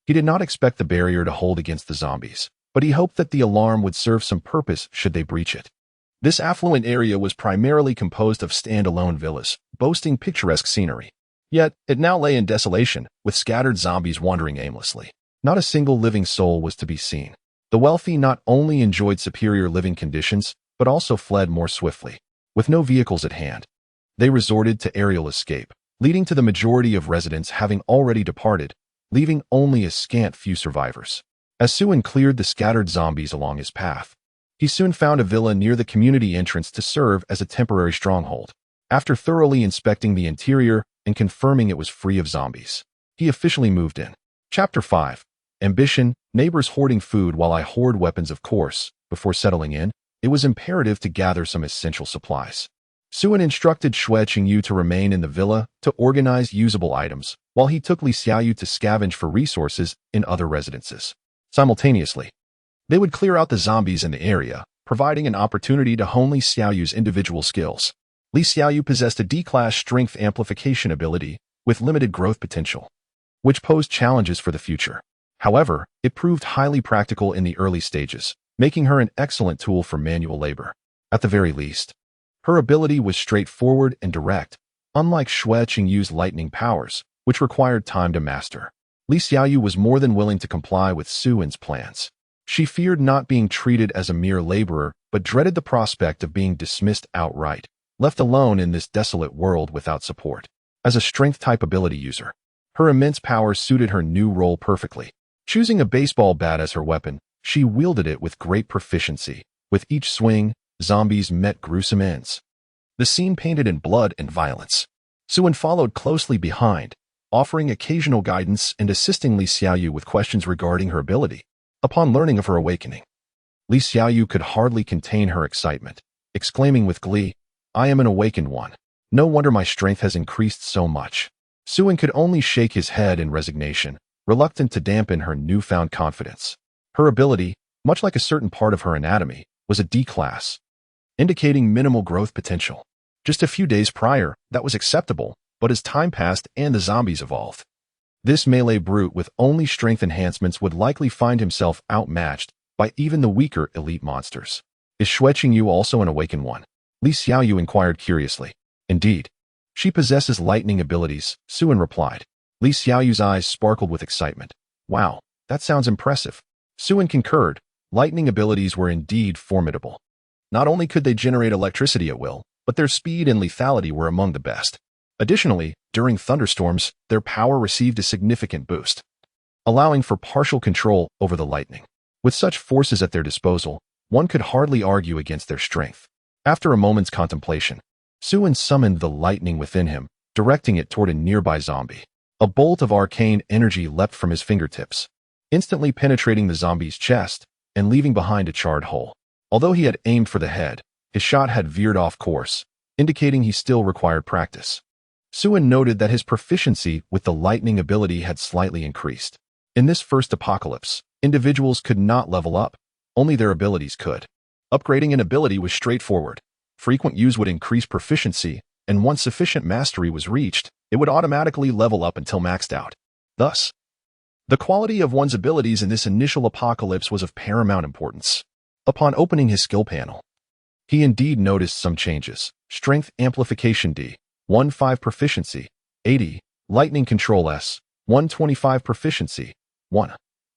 He did not expect the barrier to hold against the zombies, but he hoped that the alarm would serve some purpose should they breach it. This affluent area was primarily composed of standalone villas, boasting picturesque scenery. Yet, it now lay in desolation, with scattered zombies wandering aimlessly. Not a single living soul was to be seen. The wealthy not only enjoyed superior living conditions, but also fled more swiftly. With no vehicles at hand, they resorted to aerial escape, leading to the majority of residents having already departed, leaving only a scant few survivors. As Suin cleared the scattered zombies along his path, he soon found a villa near the community entrance to serve as a temporary stronghold. After thoroughly inspecting the interior and confirming it was free of zombies, he officially moved in. Chapter 5. Ambition. Neighbors hoarding food while I hoard weapons, of course. Before settling in, it was imperative to gather some essential supplies. Suin instructed Xue Qingyu to remain in the villa to organize usable items, while he took Li Xiaoyu to scavenge for resources in other residences. Simultaneously, they would clear out the zombies in the area, providing an opportunity to hone Li Xiaoyu's individual skills. Li Xiaoyu possessed a D-class strength amplification ability with limited growth potential, which posed challenges for the future. However, it proved highly practical in the early stages, making her an excellent tool for manual labor. At the very least, her ability was straightforward and direct, unlike Xue Qingyu's lightning powers, which required time to master. Li Xiaoyu was more than willing to comply with Suin's plans. She feared not being treated as a mere laborer, but dreaded the prospect of being dismissed outright, left alone in this desolate world without support. As a strength-type ability user, her immense power suited her new role perfectly. Choosing a baseball bat as her weapon, she wielded it with great proficiency. With each swing, zombies met gruesome ends. The scene painted in blood and violence. Suin followed closely behind, offering occasional guidance and assisting Li Xiaoyu with questions regarding her ability. Upon learning of her awakening, Li Xiaoyu could hardly contain her excitement, exclaiming with glee, "I am an awakened one. No wonder my strength has increased so much." Suin could only shake his head in resignation, reluctant to dampen her newfound confidence. Her ability, much like a certain part of her anatomy, was a D-class, indicating minimal growth potential. Just a few days prior, that was acceptable, but as time passed and the zombies evolved, this melee brute with only strength enhancements would likely find himself outmatched by even the weaker elite monsters. Is Xue Qingyu also an awakened one? Li Xiaoyu inquired curiously. Indeed, she possesses lightning abilities, Suin replied. Li Xiaoyu's eyes sparkled with excitement. Wow, that sounds impressive. Suin concurred. Lightning abilities were indeed formidable. Not only could they generate electricity at will, but their speed and lethality were among the best. Additionally, during thunderstorms, their power received a significant boost, allowing for partial control over the lightning. With such forces at their disposal, one could hardly argue against their strength. After a moment's contemplation, Suin summoned the lightning within him, directing it toward a nearby zombie. A bolt of arcane energy leapt from his fingertips, instantly penetrating the zombie's chest and leaving behind a charred hole. Although he had aimed for the head, his shot had veered off course, indicating he still required practice. Suin noted that his proficiency with the lightning ability had slightly increased. In this first apocalypse, individuals could not level up, only their abilities could. Upgrading an ability was straightforward. Frequent use would increase proficiency, and once sufficient mastery was reached, it would automatically level up until maxed out. Thus, the quality of one's abilities in this initial apocalypse was of paramount importance. Upon opening his skill panel, he indeed noticed some changes. Strength Amplification D, 1-5 Proficiency, 80, Lightning Control S, 125 Proficiency, 1.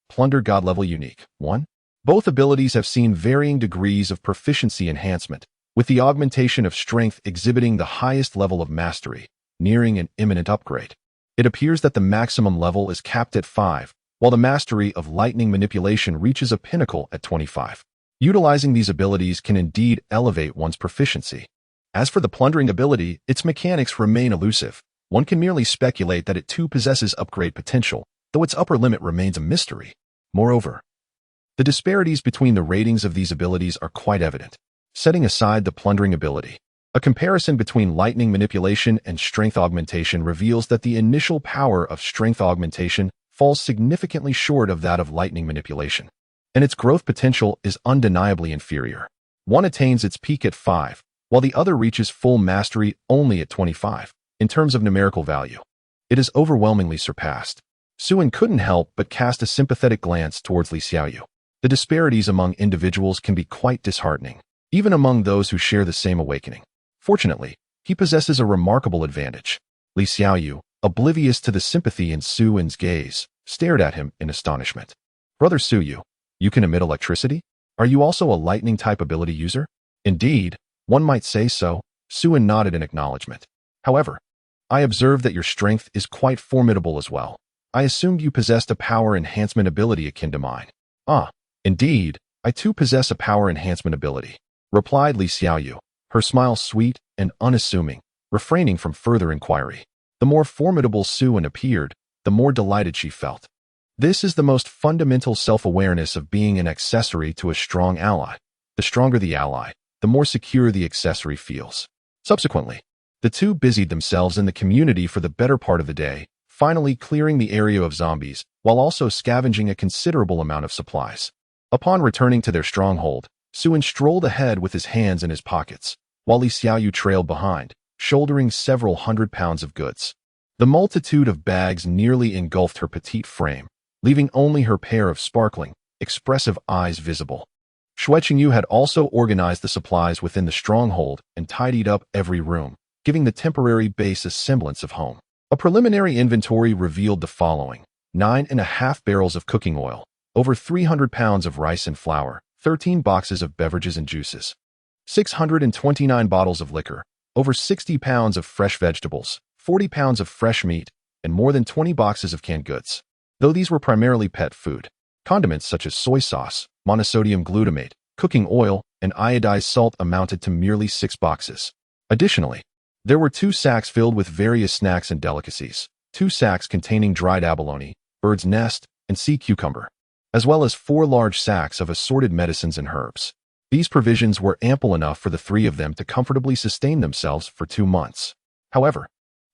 Plunder God Level Unique, 1. Both abilities have seen varying degrees of proficiency enhancement, with the augmentation of strength exhibiting the highest level of mastery, nearing an imminent upgrade. It appears that the maximum level is capped at 5, while the mastery of lightning manipulation reaches a pinnacle at 25. Utilizing these abilities can indeed elevate one's proficiency. As for the plundering ability, its mechanics remain elusive. One can merely speculate that it too possesses upgrade potential, though its upper limit remains a mystery. Moreover, the disparities between the ratings of these abilities are quite evident. Setting aside the plundering ability, a comparison between lightning manipulation and strength augmentation reveals that the initial power of strength augmentation falls significantly short of that of lightning manipulation, and its growth potential is undeniably inferior. One attains its peak at 5, while the other reaches full mastery only at 25. In terms of numerical value, it is overwhelmingly surpassed. Suin couldn't help but cast a sympathetic glance towards Li Xiaoyu. The disparities among individuals can be quite disheartening, even among those who share the same awakening. Fortunately, he possesses a remarkable advantage. Li Xiaoyu, oblivious to the sympathy in Suin's gaze, stared at him in astonishment. Brother Suyu, you can emit electricity? Are you also a lightning-type ability user? Indeed, one might say so. Suin nodded in acknowledgement. However, I observe that your strength is quite formidable as well. I assumed you possessed a power enhancement ability akin to mine. Ah, indeed, I too possess a power enhancement ability, replied Li Xiaoyu, her smile sweet and unassuming, refraining from further inquiry. The more formidable Suan appeared, the more delighted she felt. This is the most fundamental self-awareness of being an accessory to a strong ally. The stronger the ally, the more secure the accessory feels. Subsequently, the two busied themselves in the community for the better part of the day, finally clearing the area of zombies, while also scavenging a considerable amount of supplies. Upon returning to their stronghold, Suan strolled ahead with his hands in his pockets, while Li Xiaoyu trailed behind, shouldering several 100 pounds of goods. The multitude of bags nearly engulfed her petite frame, leaving only her pair of sparkling, expressive eyes visible. Xue Qingyu had also organized the supplies within the stronghold and tidied up every room, giving the temporary base a semblance of home. A preliminary inventory revealed the following: 9.5 barrels of cooking oil, over 300 pounds of rice and flour, 13 boxes of beverages and juices, 629 bottles of liquor, over 60 pounds of fresh vegetables, 40 pounds of fresh meat, and more than 20 boxes of canned goods. Though these were primarily pet food, condiments such as soy sauce, monosodium glutamate, cooking oil, and iodized salt amounted to merely 6 boxes. Additionally, there were 2 sacks filled with various snacks and delicacies, 2 sacks containing dried abalone, bird's nest, and sea cucumber, as well as 4 large sacks of assorted medicines and herbs. These provisions were ample enough for the 3 of them to comfortably sustain themselves for 2 months. However,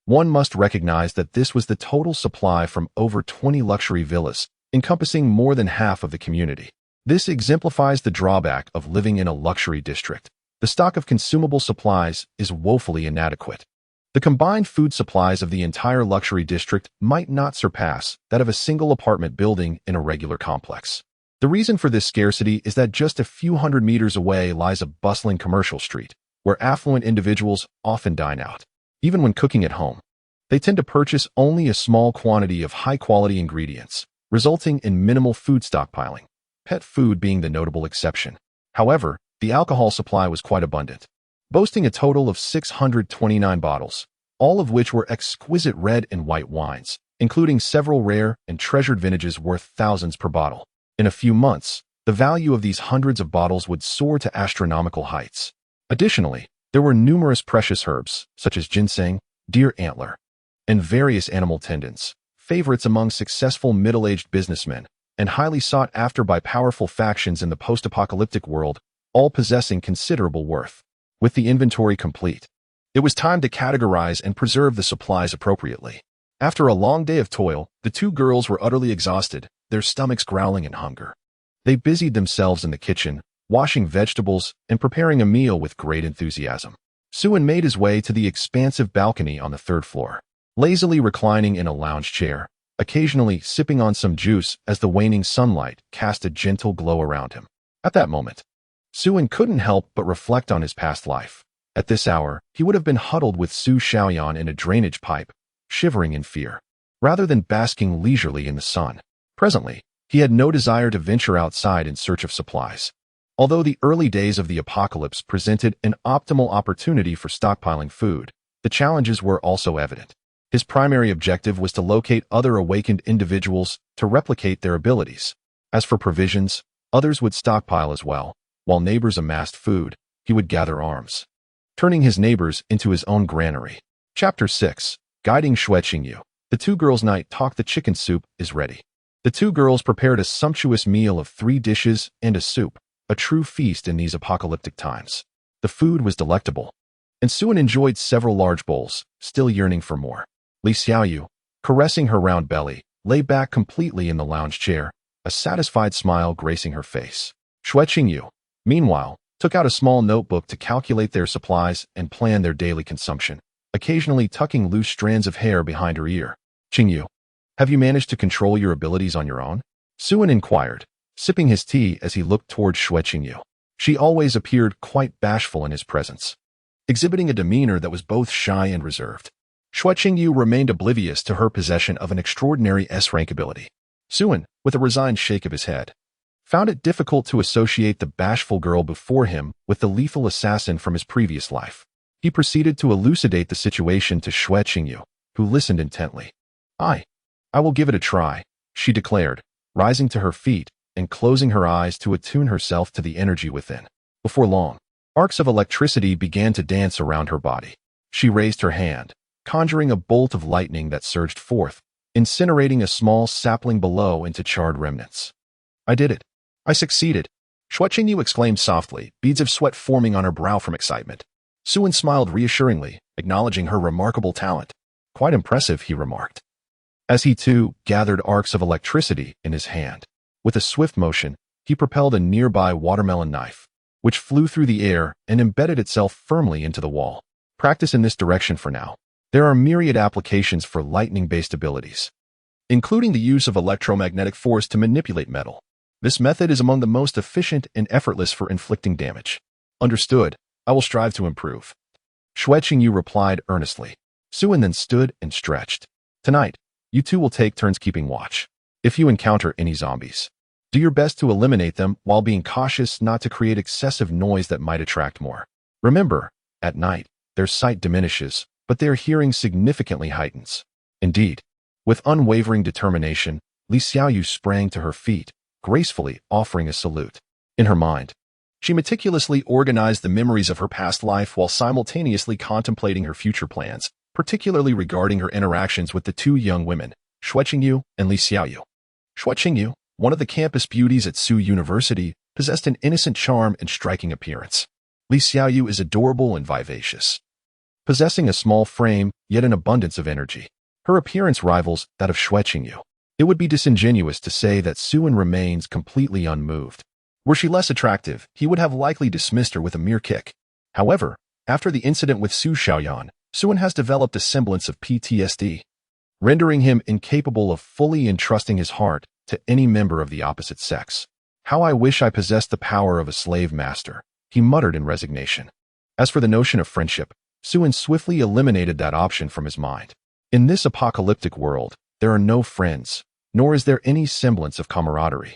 one must recognize that this was the total supply from over 20 luxury villas, encompassing more than half of the community. This exemplifies the drawback of living in a luxury district. The stock of consumable supplies is woefully inadequate. The combined food supplies of the entire luxury district might not surpass that of a single apartment building in a regular complex. The reason for this scarcity is that just a few hundred meters away lies a bustling commercial street, where affluent individuals often dine out. Even when cooking at home, they tend to purchase only a small quantity of high-quality ingredients, resulting in minimal food stockpiling, pet food being the notable exception. However, the alcohol supply was quite abundant, boasting a total of 629 bottles, all of which were exquisite red and white wines, including several rare and treasured vintages worth thousands per bottle. In a few months, the value of these hundreds of bottles would soar to astronomical heights. Additionally, there were numerous precious herbs, such as ginseng, deer antler, and various animal tendons, favorites among successful middle-aged businessmen, and highly sought after by powerful factions in the post-apocalyptic world, all possessing considerable worth. With the inventory complete, it was time to categorize and preserve the supplies appropriately. After a long day of toil, the 2 girls were utterly exhausted, their stomachs growling in hunger. They busied themselves in the kitchen, washing vegetables and preparing a meal with great enthusiasm. Suan made his way to the expansive balcony on the 3rd floor, lazily reclining in a lounge chair, occasionally sipping on some juice as the waning sunlight cast a gentle glow around him. At that moment, Suan couldn't help but reflect on his past life. At this hour, he would have been huddled with Su Xiaoyan in a drainage pipe, shivering in fear, rather than basking leisurely in the sun. Presently, he had no desire to venture outside in search of supplies. Although the early days of the apocalypse presented an optimal opportunity for stockpiling food, the challenges were also evident. His primary objective was to locate other awakened individuals to replicate their abilities. As for provisions, others would stockpile as well. While neighbors amassed food, he would gather arms, turning his neighbors into his own granary. Chapter 6. Guiding Xue Qingyu. The 2 girls' night talk. The chicken soup is ready. The 2 girls prepared a sumptuous meal of 3 dishes and a soup, a true feast in these apocalyptic times. The food was delectable, and Suan enjoyed several large bowls, still yearning for more. Li Xiaoyu, caressing her round belly, lay back completely in the lounge chair, a satisfied smile gracing her face. Xue Qingyu, meanwhile, took out a small notebook to calculate their supplies and plan their daily consumption, occasionally tucking loose strands of hair behind her ear. Qingyu, have you managed to control your abilities on your own? Suan inquired, sipping his tea as he looked toward Xue Qingyu. She always appeared quite bashful in his presence, exhibiting a demeanor that was both shy and reserved. Xue Qingyu remained oblivious to her possession of an extraordinary S-rank ability. Suan, with a resigned shake of his head, found it difficult to associate the bashful girl before him with the lethal assassin from his previous life. He proceeded to elucidate the situation to Xue Qingyu, who listened intently. I I will give it a try, she declared, rising to her feet and closing her eyes to attune herself to the energy within. Before long, arcs of electricity began to dance around her body. She raised her hand, conjuring a bolt of lightning that surged forth, incinerating a small sapling below into charred remnants. I did it. I succeeded. Xueqingyu exclaimed softly, beads of sweat forming on her brow from excitement. Suin smiled reassuringly, acknowledging her remarkable talent. Quite impressive, he remarked, as he too gathered arcs of electricity in his hand. With a swift motion, he propelled a nearby watermelon knife, which flew through the air and embedded itself firmly into the wall. Practice in this direction for now. There are myriad applications for lightning-based abilities, including the use of electromagnetic force to manipulate metal. This method is among the most efficient and effortless for inflicting damage. Understood. I will strive to improve. Xueqingyu replied earnestly. Suin then stood and stretched. Tonight, you two will take turns keeping watch. If you encounter any zombies, do your best to eliminate them while being cautious not to create excessive noise that might attract more. Remember, at night, their sight diminishes, but their hearing significantly heightens. Indeed, with unwavering determination, Li Xiaoyu sprang to her feet, gracefully offering a salute. In her mind, she meticulously organized the memories of her past life while simultaneously contemplating her future plans, particularly regarding her interactions with the two young women, Xueqingyu and Li Xiaoyu. Xueqingyu, one of the campus beauties at Su University, possessed an innocent charm and striking appearance. Li Xiaoyu is adorable and vivacious, possessing a small frame yet an abundance of energy. Her appearance rivals that of Xueqingyu. It would be disingenuous to say that Suin remains completely unmoved. Were she less attractive, he would have likely dismissed her with a mere kick. However, after the incident with Su Xiaoyan, Suin has developed a semblance of PTSD, rendering him incapable of fully entrusting his heart to any member of the opposite sex. How I wish I possessed the power of a slave master, he muttered in resignation. As for the notion of friendship, Suin swiftly eliminated that option from his mind. In this apocalyptic world, there are no friends, nor is there any semblance of camaraderie.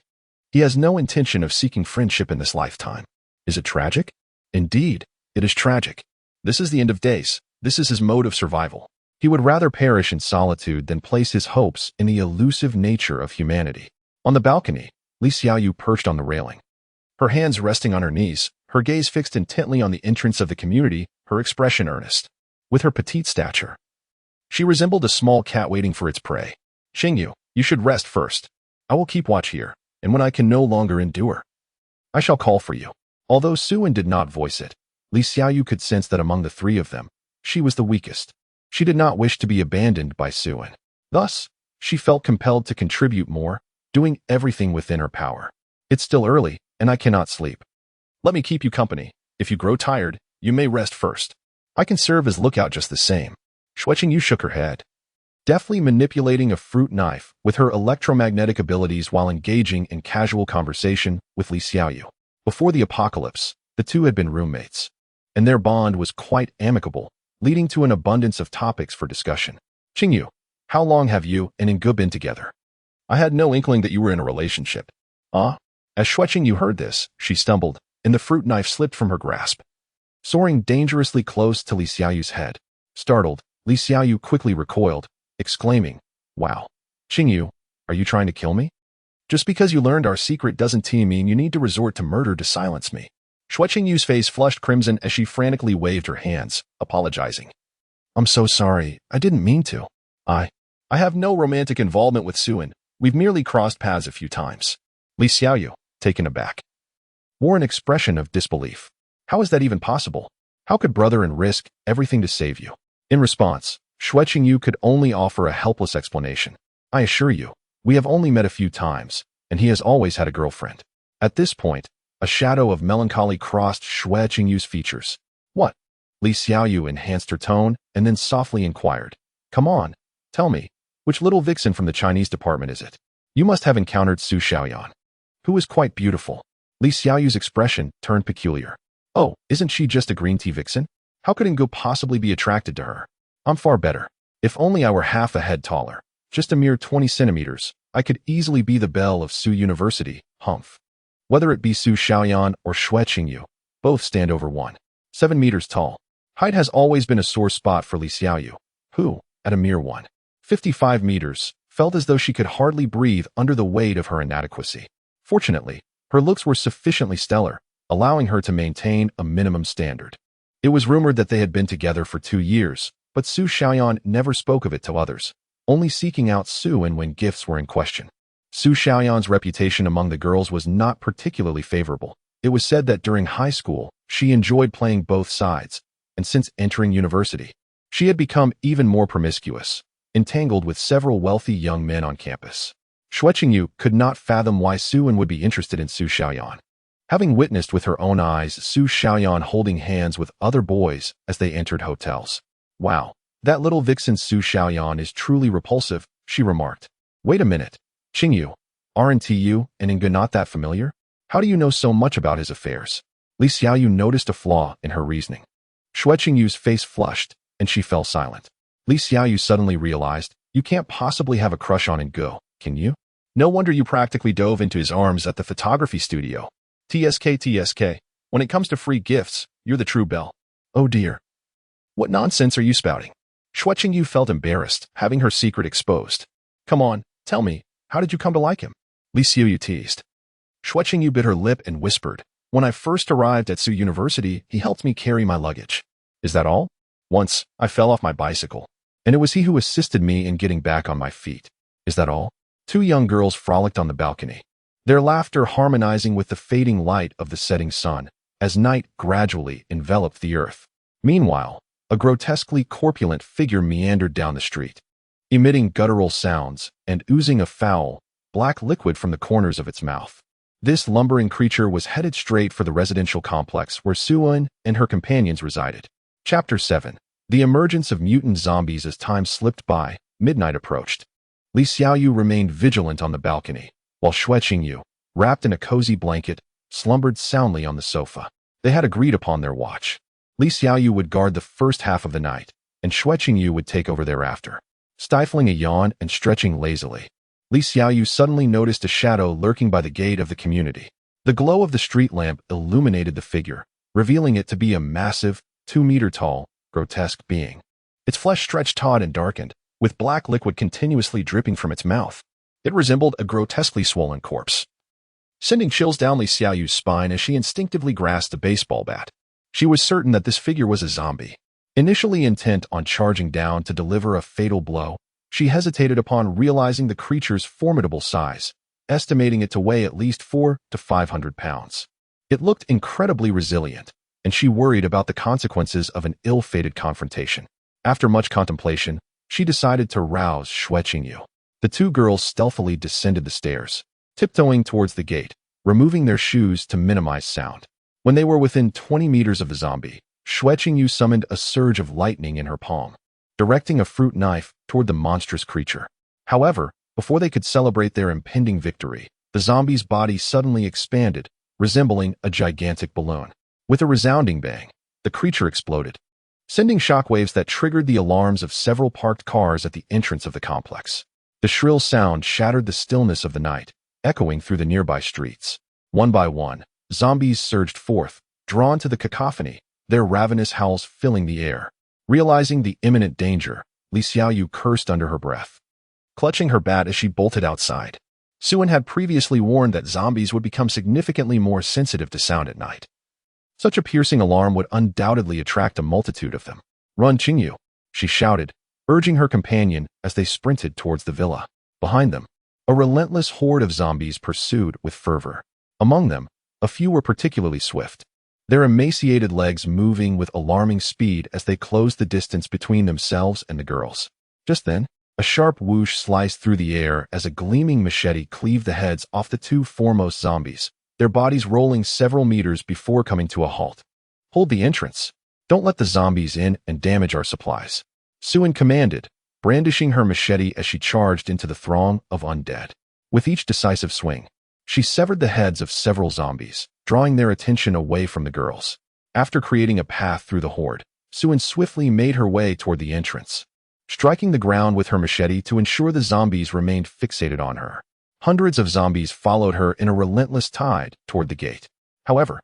He has no intention of seeking friendship in this lifetime. Is it tragic? Indeed, it is tragic. This is the end of days. This is his mode of survival. He would rather perish in solitude than place his hopes in the elusive nature of humanity. On the balcony, Li Xiaoyu perched on the railing, her hands resting on her knees, her gaze fixed intently on the entrance of the community, her expression earnest. With her petite stature, she resembled a small cat waiting for its prey. Xingyu, you should rest first. I will keep watch here, and when I can no longer endure, I shall call for you. Although Suin did not voice it, Li Xiaoyu could sense that among the three of them, she was the weakest. She did not wish to be abandoned by Suin. Thus, she felt compelled to contribute more, doing everything within her power. It's still early, and I cannot sleep. Let me keep you company. If you grow tired, you may rest first. I can serve as lookout just the same. Xueqingyu shook her head, deftly manipulating a fruit knife with her electromagnetic abilities while engaging in casual conversation with Li Xiaoyu. Before the apocalypse, the two had been roommates, and their bond was quite amicable, leading to an abundance of topics for discussion. Xingyu, how long have you and Ingu been together? I had no inkling that you were in a relationship. As Xueqingyu heard this, she stumbled, and the fruit knife slipped from her grasp, soaring dangerously close to Li Xiaoyu's head. Startled, Li Xiaoyu quickly recoiled, exclaiming, Wow, Xingyu, are you trying to kill me? Just because you learned our secret doesn't mean you need to resort to murder to silence me. Xueqingyu's face flushed crimson as she frantically waved her hands, apologizing. I'm so sorry, I didn't mean to. I have no romantic involvement with Suin. We've merely crossed paths a few times. Li Xiaoyu, taken aback, wore an expression of disbelief. How is that even possible? How could brother and risk everything to save you? In response, Xueqingyu could only offer a helpless explanation. I assure you, we have only met a few times, and he has always had a girlfriend. At this point, a shadow of melancholy crossed Xueqingyu's features. What? Li Xiaoyu enhanced her tone and then softly inquired. Come on, tell me, which little vixen from the Chinese department is it? You must have encountered Su Xiaoyan, who is quite beautiful. Li Xiaoyu's expression turned peculiar. Oh, isn't she just a green tea vixen? How could Ingu possibly be attracted to her? I'm far better. If only I were half a head taller, just a mere 20 centimeters, I could easily be the belle of Su University, humph. Whether it be Su Xiaoyan or Xueqingyu, both stand over 1.7 meters tall. Height has always been a sore spot for Li Xiaoyu, who, at a mere 1.55 meters, felt as though she could hardly breathe under the weight of her inadequacy. Fortunately, her looks were sufficiently stellar, allowing her to maintain a minimum standard. It was rumored that they had been together for 2 years, but Su Xiaoyan never spoke of it to others, only seeking out Su-in when gifts were in question. Su Xiaoyan's reputation among the girls was not particularly favorable. It was said that during high school, she enjoyed playing both sides, and since entering university, she had become even more promiscuous, entangled with several wealthy young men on campus. Xue Qingyu could not fathom why Su-in would be interested in Su Xiaoyan. Having witnessed with her own eyes Su Xiaoyan holding hands with other boys as they entered hotels. "Wow, that little vixen Su Xiaoyan is truly repulsive," she remarked. "Wait a minute, Qingyu, aren't you and Inga not that familiar? How do you know so much about his affairs?" Li Xiaoyu noticed a flaw in her reasoning. Xue Qingyu's face flushed, and she fell silent. Li Xiaoyu suddenly realized, "You can't possibly have a crush on Ingo, can you? No wonder you practically dove into his arms at the photography studio. TSK, when it comes to free gifts, you're the true belle." "Oh dear. What nonsense are you spouting?" Xue Qingyu felt embarrassed, having her secret exposed. "Come on, tell me, how did you come to like him?" Li Xiaoyu teased. Xue Qingyu bit her lip and whispered, "When I first arrived at Su University, he helped me carry my luggage." "Is that all?" "Once, I fell off my bicycle, and it was he who assisted me in getting back on my feet." "Is that all?" Two young girls frolicked on the balcony, their laughter harmonizing with the fading light of the setting sun, as night gradually enveloped the earth. Meanwhile, a grotesquely corpulent figure meandered down the street, emitting guttural sounds and oozing a foul, black liquid from the corners of its mouth. This lumbering creature was headed straight for the residential complex where Su-in and her companions resided. Chapter 7. The emergence of mutant zombies. As time slipped by, midnight approached. Li Xiaoyu remained vigilant on the balcony, while Xue Qingyu, wrapped in a cozy blanket, slumbered soundly on the sofa. They had agreed upon their watch. Li Xiaoyu would guard the first half of the night, and Xue Qingyu would take over thereafter. Stifling a yawn and stretching lazily, Li Xiaoyu suddenly noticed a shadow lurking by the gate of the community. The glow of the street lamp illuminated the figure, revealing it to be a massive, 2-meter-tall, grotesque being. Its flesh stretched taut and darkened, with black liquid continuously dripping from its mouth. It resembled a grotesquely swollen corpse, sending chills down Li Xiaoyu's spine as she instinctively grasped a baseball bat. She was certain that this figure was a zombie. Initially intent on charging down to deliver a fatal blow, she hesitated upon realizing the creature's formidable size, estimating it to weigh at least 400 to 500 pounds. It looked incredibly resilient, and she worried about the consequences of an ill-fated confrontation. After much contemplation, she decided to rouse Xue Qingyu. The two girls stealthily descended the stairs, tiptoeing towards the gate, removing their shoes to minimize sound. When they were within 20 meters of the zombie, Xue Qingyu summoned a surge of lightning in her palm, directing a fruit knife toward the monstrous creature. However, before they could celebrate their impending victory, the zombie's body suddenly expanded, resembling a gigantic balloon. With a resounding bang, the creature exploded, sending shockwaves that triggered the alarms of several parked cars at the entrance of the complex. The shrill sound shattered the stillness of the night, echoing through the nearby streets. One by one, zombies surged forth, drawn to the cacophony, their ravenous howls filling the air. Realizing the imminent danger, Li Xiaoyu cursed under her breath, clutching her bat as she bolted outside. Su-in had previously warned that zombies would become significantly more sensitive to sound at night. Such a piercing alarm would undoubtedly attract a multitude of them. "Run, Qingyu," she shouted, urging her companion as they sprinted towards the villa. Behind them, a relentless horde of zombies pursued with fervor. Among them, a few were particularly swift, their emaciated legs moving with alarming speed as they closed the distance between themselves and the girls. Just then, a sharp whoosh sliced through the air as a gleaming machete cleaved the heads off the two foremost zombies, their bodies rolling several meters before coming to a halt. "Hold the entrance. Don't let the zombies in and damage our supplies," Su-in commanded, brandishing her machete as she charged into the throng of undead. With each decisive swing, she severed the heads of several zombies, drawing their attention away from the girls. After creating a path through the horde, Su-in swiftly made her way toward the entrance, striking the ground with her machete to ensure the zombies remained fixated on her. Hundreds of zombies followed her in a relentless tide toward the gate. However,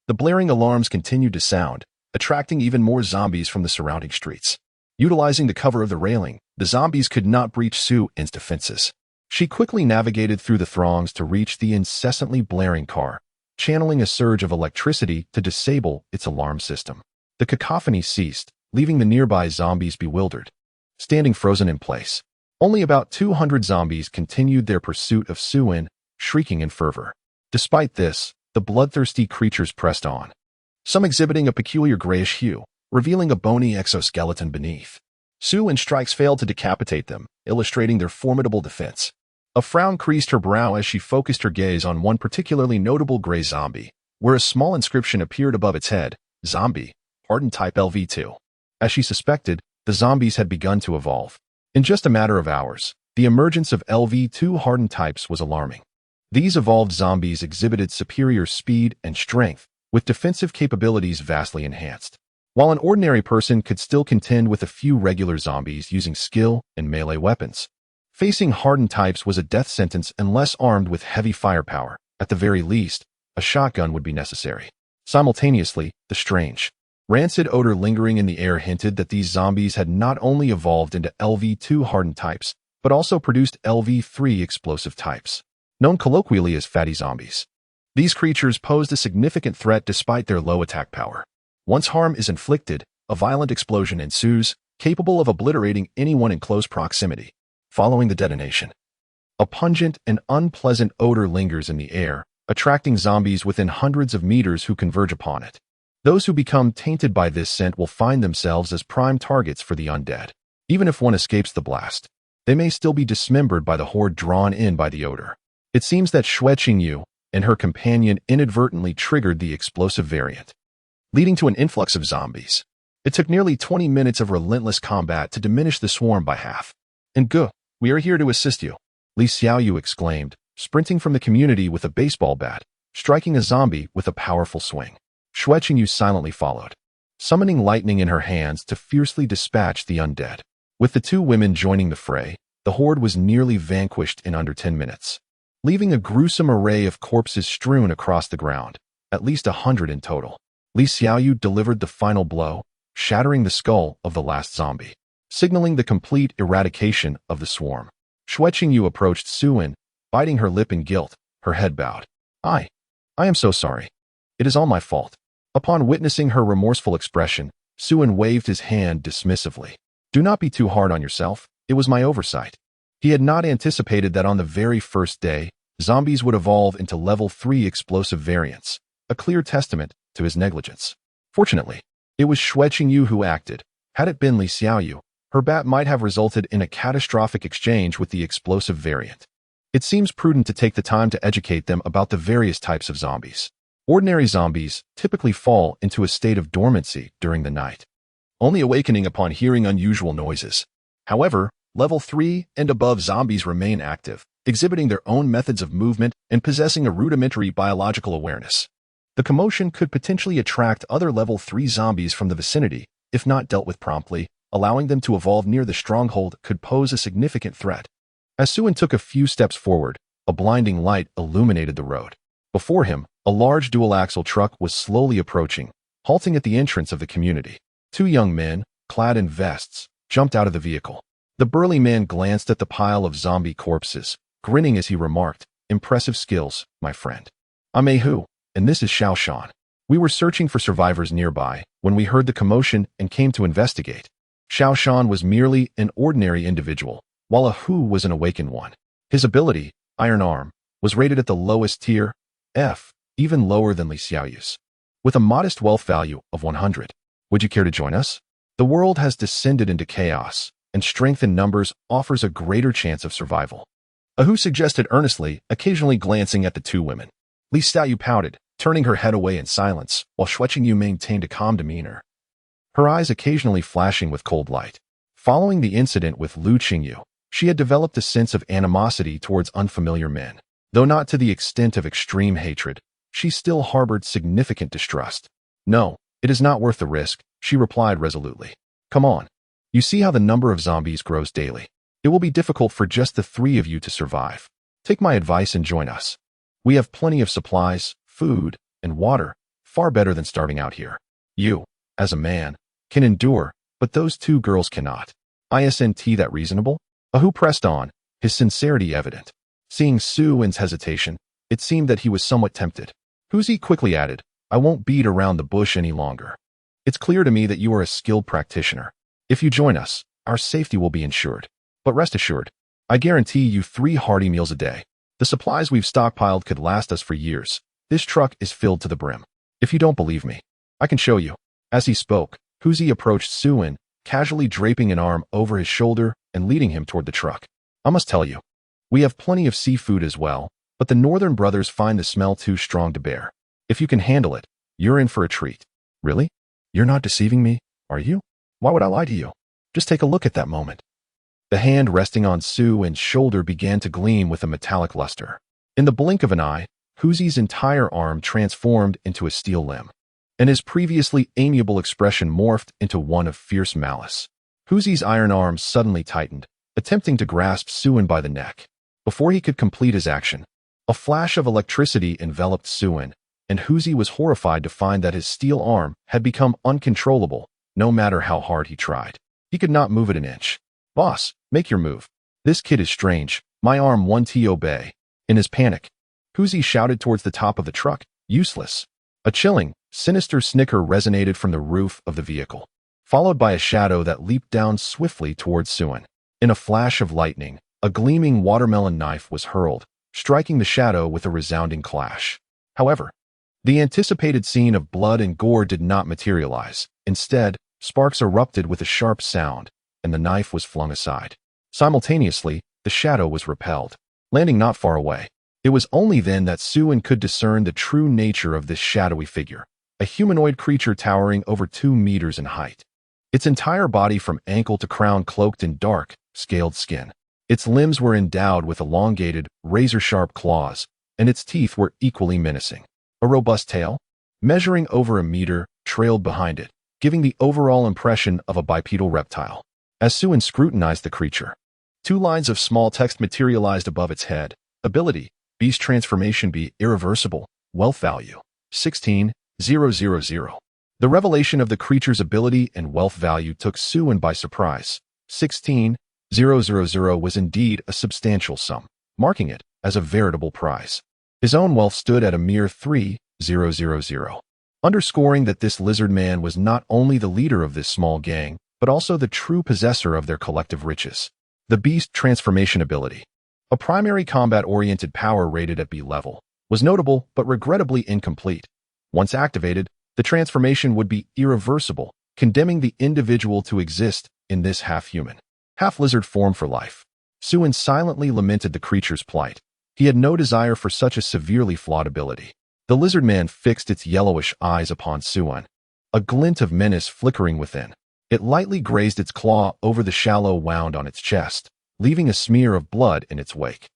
the blaring alarms continued to sound, attracting even more zombies from the surrounding streets. Utilizing the cover of the railing, The zombies could not breach Suin's defenses. She quickly navigated through the throngs to reach the incessantly blaring car, channeling a surge of electricity to disable its alarm system. The cacophony ceased, leaving the nearby zombies bewildered, standing frozen in place. Only about 200 zombies continued their pursuit of Suin, shrieking in fervor. Despite this, the bloodthirsty creatures pressed on, some exhibiting a peculiar grayish hue, revealing a bony exoskeleton beneath. Suin's strikes failed to decapitate them, illustrating their formidable defense. A frown creased her brow as she focused her gaze on one particularly notable gray zombie, where a small inscription appeared above its head, Zombie, Hardened Type LV2. As she suspected, the zombies had begun to evolve. In just a matter of hours, the emergence of LV2 hardened types was alarming. These evolved zombies exhibited superior speed and strength, with defensive capabilities vastly enhanced. While an ordinary person could still contend with a few regular zombies using skill and melee weapons, facing hardened types was a death sentence unless armed with heavy firepower. At the very least, a shotgun would be necessary. Simultaneously, the strange, rancid odor lingering in the air hinted that these zombies had not only evolved into LV2 hardened types, but also produced LV3 explosive types, known colloquially as fatty zombies. These creatures posed a significant threat despite their low attack power. Once harm is inflicted, a violent explosion ensues, capable of obliterating anyone in close proximity. Following the detonation, a pungent and unpleasant odor lingers in the air, attracting zombies within hundreds of meters who converge upon it. Those who become tainted by this scent will find themselves as prime targets for the undead. Even if one escapes the blast, they may still be dismembered by the horde drawn in by the odor. It seems that Yu and her companion inadvertently triggered the explosive variant, leading to an influx of zombies. It took nearly 20 minutes of relentless combat to diminish the swarm by half. And we are here to assist you, Li Xiaoyu exclaimed, sprinting from the community with a baseball bat, striking a zombie with a powerful swing. Yu silently followed, summoning lightning in her hands to fiercely dispatch the undead. With the two women joining the fray, the horde was nearly vanquished in under 10 minutes, leaving a gruesome array of corpses strewn across the ground, at least 100 in total. Li Xiaoyu delivered the final blow, shattering the skull of the last zombie, signaling the complete eradication of the swarm. Yu approached Suin, biting her lip in guilt, her head bowed. I am so sorry. It is all my fault. Upon witnessing her remorseful expression, Suin waved his hand dismissively. Do not be too hard on yourself. It was my oversight. He had not anticipated that on the very first day, zombies would evolve into level 3 explosive variants, a clear testament to his negligence. Fortunately, it was Yu who acted. Had it been Li Xiaoyu, her bat might have resulted in a catastrophic exchange with the explosive variant. It seems prudent to take the time to educate them about the various types of zombies. Ordinary zombies typically fall into a state of dormancy during the night, only awakening upon hearing unusual noises. However, level 3 and above zombies remain active, exhibiting their own methods of movement and possessing a rudimentary biological awareness. The commotion could potentially attract other level 3 zombies from the vicinity, if not dealt with promptly. Allowing them to evolve near the stronghold could pose a significant threat. As Suin took a few steps forward, a blinding light illuminated the road. Before him, a large dual-axle truck was slowly approaching, halting at the entrance of the community. Two young men, clad in vests, jumped out of the vehicle. The burly man glanced at the pile of zombie corpses, grinning as he remarked, "Impressive skills, my friend. I'm Hu, and this is Xiao Shan. We were searching for survivors nearby when we heard the commotion and came to investigate." Xiao Shan was merely an ordinary individual, while a Hu was an awakened one. His ability, Iron Arm, was rated at the lowest tier, F, even lower than Li Xiaoyu's, with a modest wealth value of 100. Would you care to join us? The world has descended into chaos, and strength in numbers offers a greater chance of survival. A Hu suggested earnestly, occasionally glancing at the two women. Li Xiaoyu pouted, turning her head away in silence, while Yu maintained a calm demeanor, her eyes occasionally flashing with cold light. Following the incident with Lu Qingyu, she had developed a sense of animosity towards unfamiliar men. Though not to the extent of extreme hatred, she still harbored significant distrust. No, it is not worth the risk, she replied resolutely. Come on. You see how the number of zombies grows daily. It will be difficult for just the 3 of you to survive. Take my advice and join us. We have plenty of supplies, food, and water, far better than starving out here. You, as a man, can endure, but those 2 girls cannot. Isn't that reasonable? Ahu pressed on, his sincerity evident. Seeing Suin's hesitation, it seemed that he was somewhat tempted. Huzi quickly added, I won't beat around the bush any longer. It's clear to me that you are a skilled practitioner. If you join us, our safety will be ensured. But rest assured, I guarantee you 3 hearty meals a day. The supplies we've stockpiled could last us for years. This truck is filled to the brim. If you don't believe me, I can show you. As he spoke, Huzi approached Suin, casually draping an arm over his shoulder and leading him toward the truck. I must tell you, we have plenty of seafood as well, but the northern brothers find the smell too strong to bear. If you can handle it, you're in for a treat. Really? You're not deceiving me, are you? Why would I lie to you? Just take a look at that moment. The hand resting on Suin's shoulder began to gleam with a metallic luster. In the blink of an eye, Huzi's entire arm transformed into a steel limb, and his previously amiable expression morphed into one of fierce malice. Huzi's iron arm suddenly tightened, attempting to grasp Suin by the neck. Before he could complete his action, a flash of electricity enveloped Suin, and Huzi was horrified to find that his steel arm had become uncontrollable, no matter how hard he tried. He could not move it an inch. Boss, make your move. This kid is strange. My arm won't obey. In his panic, Huzi shouted towards the top of the truck, useless. A chilling, sinister snicker resonated from the roof of the vehicle, followed by a shadow that leaped down swiftly towards Suin. In a flash of lightning, a gleaming watermelon knife was hurled, striking the shadow with a resounding clash. However, the anticipated scene of blood and gore did not materialize. Instead, sparks erupted with a sharp sound, and the knife was flung aside. Simultaneously, the shadow was repelled, landing not far away. It was only then that Suin could discern the true nature of this shadowy figure, a humanoid creature towering over 2 meters in height. Its entire body from ankle to crown cloaked in dark, scaled skin. Its limbs were endowed with elongated, razor-sharp claws, and its teeth were equally menacing. A robust tail, measuring over 1 meter, trailed behind it, giving the overall impression of a bipedal reptile. As Suin scrutinized the creature, 2 lines of small text materialized above its head. Ability, Beast Transformation be irreversible, wealth value, 16,000. The revelation of the creature's ability and wealth value took Suin by surprise. 16,000 was indeed a substantial sum, marking it as a veritable prize. His own wealth stood at a mere 3,000, underscoring that this lizard man was not only the leader of this small gang, but also the true possessor of their collective riches. The Beast Transformation ability, a primary combat-oriented power rated at B level, was notable but regrettably incomplete. Once activated, the transformation would be irreversible, condemning the individual to exist in this half-human, half-lizard form for life. Suin silently lamented the creature's plight. He had no desire for such a severely flawed ability. The lizard man fixed its yellowish eyes upon Suin, a glint of menace flickering within. It lightly grazed its claw over the shallow wound on its chest, leaving a smear of blood in its wake.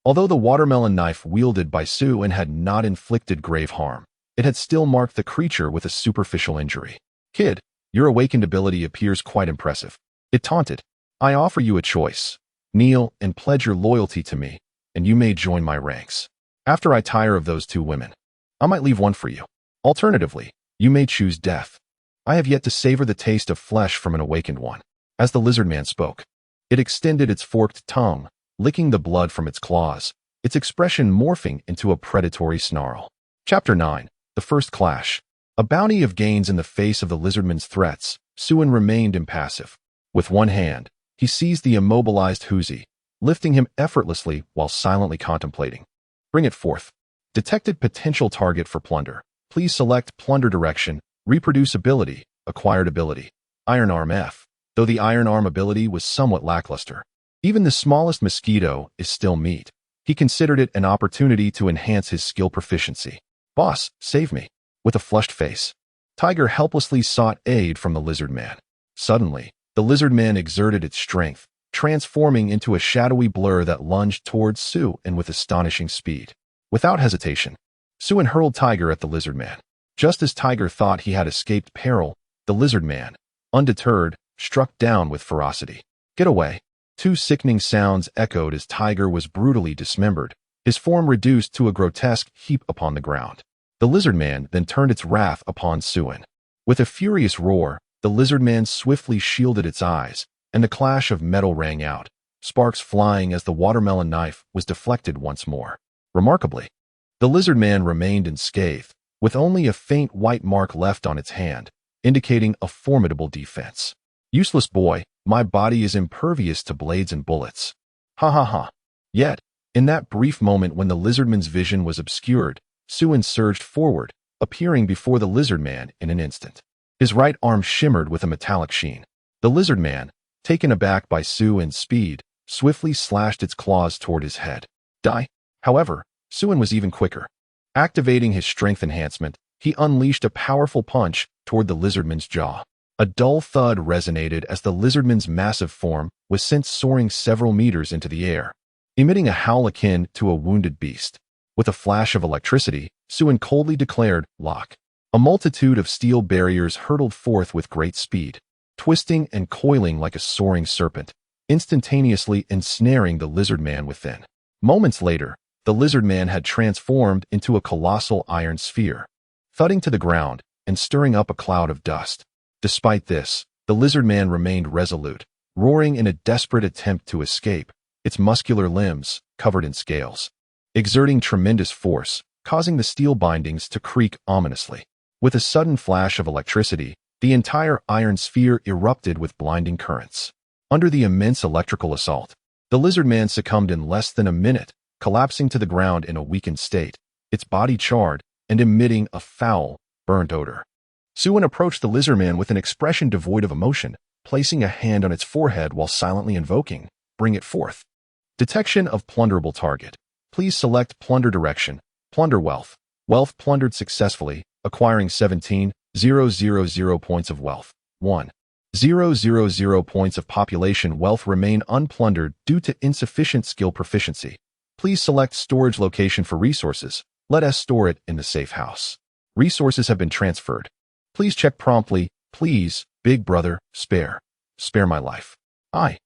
Although the watermelon knife wielded by Suin had not inflicted grave harm, it had still marked the creature with a superficial injury. Kid, your awakened ability appears quite impressive. It taunted. I offer you a choice. Kneel and pledge your loyalty to me, and you may join my ranks. After I tire of those 2 women, I might leave one for you. Alternatively, you may choose death. I have yet to savor the taste of flesh from an awakened one. As the lizard man spoke, it extended its forked tongue, licking the blood from its claws, its expression morphing into a predatory snarl. Chapter 9. The First Clash. A bounty of gains in the face of the lizardman's threats, Suin remained impassive. With one hand, he seized the immobilized Huzi, lifting him effortlessly while silently contemplating. Bring it forth. Detected potential target for plunder. Please select plunder direction, reproducibility, acquired ability, Iron Arm F. Though the Iron Arm ability was somewhat lackluster, even the smallest mosquito is still meat. He considered it an opportunity to enhance his skill proficiency. Boss, save me. With a flushed face, Tiger helplessly sought aid from the lizard man. Suddenly, the lizard man exerted its strength, transforming into a shadowy blur that lunged towards Suin with astonishing speed. Without hesitation, Suin hurled Tiger at the lizard man. Just as Tiger thought he had escaped peril, the lizard man, undeterred, struck down with ferocity. Get away. 2 sickening sounds echoed as Tiger was brutally dismembered, his form reduced to a grotesque heap upon the ground. The lizard man then turned its wrath upon Suin. With a furious roar, the lizard man swiftly shielded its eyes, and the clash of metal rang out, sparks flying as the watermelon knife was deflected once more. Remarkably, the lizard man remained unscathed, with only a faint white mark left on its hand, indicating a formidable defense. Useless boy, my body is impervious to blades and bullets. Ha ha ha. Yet, in that brief moment when the lizardman's vision was obscured, Suin surged forward, appearing before the lizard man in an instant. His right arm shimmered with a metallic sheen. The lizard man, taken aback by Suin's speed, swiftly slashed its claws toward his head. Die. However, Suin was even quicker. Activating his strength enhancement, he unleashed a powerful punch toward the lizardman's jaw. A dull thud resonated as the lizardman's massive form was sent soaring several meters into the air, emitting a howl akin to a wounded beast. With a flash of electricity, Suin coldly declared, "Lock." A multitude of steel barriers hurtled forth with great speed, twisting and coiling like a soaring serpent, instantaneously ensnaring the lizard man within. Moments later, the lizard man had transformed into a colossal iron sphere, thudding to the ground and stirring up a cloud of dust. Despite this, the lizard man remained resolute, roaring in a desperate attempt to escape, its muscular limbs covered in scales, exerting tremendous force, causing the steel bindings to creak ominously. With a sudden flash of electricity, the entire iron sphere erupted with blinding currents. Under the immense electrical assault, the lizard man succumbed in less than a minute, collapsing to the ground in a weakened state, its body charred and emitting a foul, burnt odor. Suin approached the lizard man with an expression devoid of emotion, placing a hand on its forehead while silently invoking, "Bring it forth." Detection of plunderable target. Please select plunder direction, plunder wealth. Wealth plundered successfully, acquiring 17,000 points of wealth. 1,000 points of population wealth remain unplundered due to insufficient skill proficiency. Please select storage location for resources. Let us store it in the safe house. Resources have been transferred. Please check promptly. Please, big brother, spare my life. I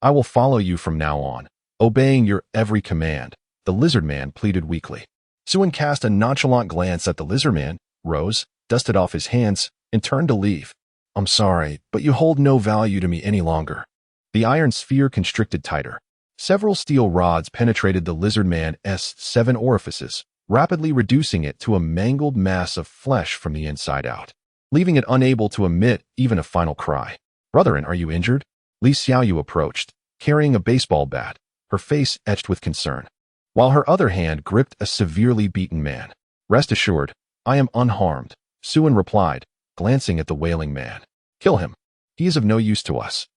will follow you from now on, obeying your every command, the lizard man pleaded weakly. Suin cast a nonchalant glance at the lizard man, rose, dusted off his hands, and turned to leave. "I'm sorry, but you hold no value to me any longer." The iron sphere constricted tighter. Several steel rods penetrated the lizard man's 7 orifices, rapidly reducing it to a mangled mass of flesh from the inside out, leaving it unable to emit even a final cry. "Brethren, are you injured?" Li Xiaoyu approached, carrying a baseball bat, her face etched with concern, while her other hand gripped a severely beaten man. "Rest assured, I am unharmed," Suin replied, glancing at the wailing man. "Kill him. He is of no use to us."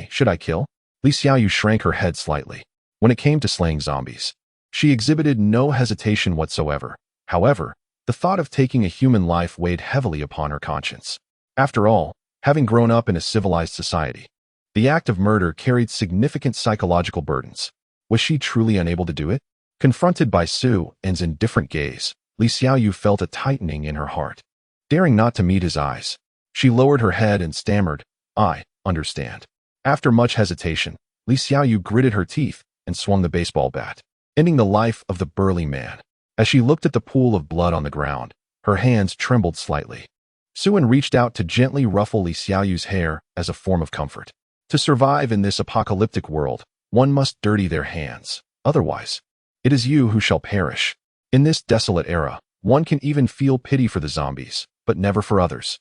Should I kill?" Li Xiaoyu shrank her head slightly. When it came to slaying zombies, she exhibited no hesitation whatsoever. However, the thought of taking a human life weighed heavily upon her conscience. After all, having grown up in a civilized society, the act of murder carried significant psychological burdens. Was she truly unable to do it? Confronted by Suin's indifferent gaze, Li Xiaoyu felt a tightening in her heart. Daring not to meet his eyes, she lowered her head and stammered, "I understand." After much hesitation, Li Xiaoyu gritted her teeth and swung the baseball bat, ending the life of the burly man. As she looked at the pool of blood on the ground, her hands trembled slightly. Suin reached out to gently ruffle Li Xiaoyu's hair as a form of comfort. To survive in this apocalyptic world, one must dirty their hands. Otherwise, it is you who shall perish. In this desolate era, one can even feel pity for the zombies, but never for others.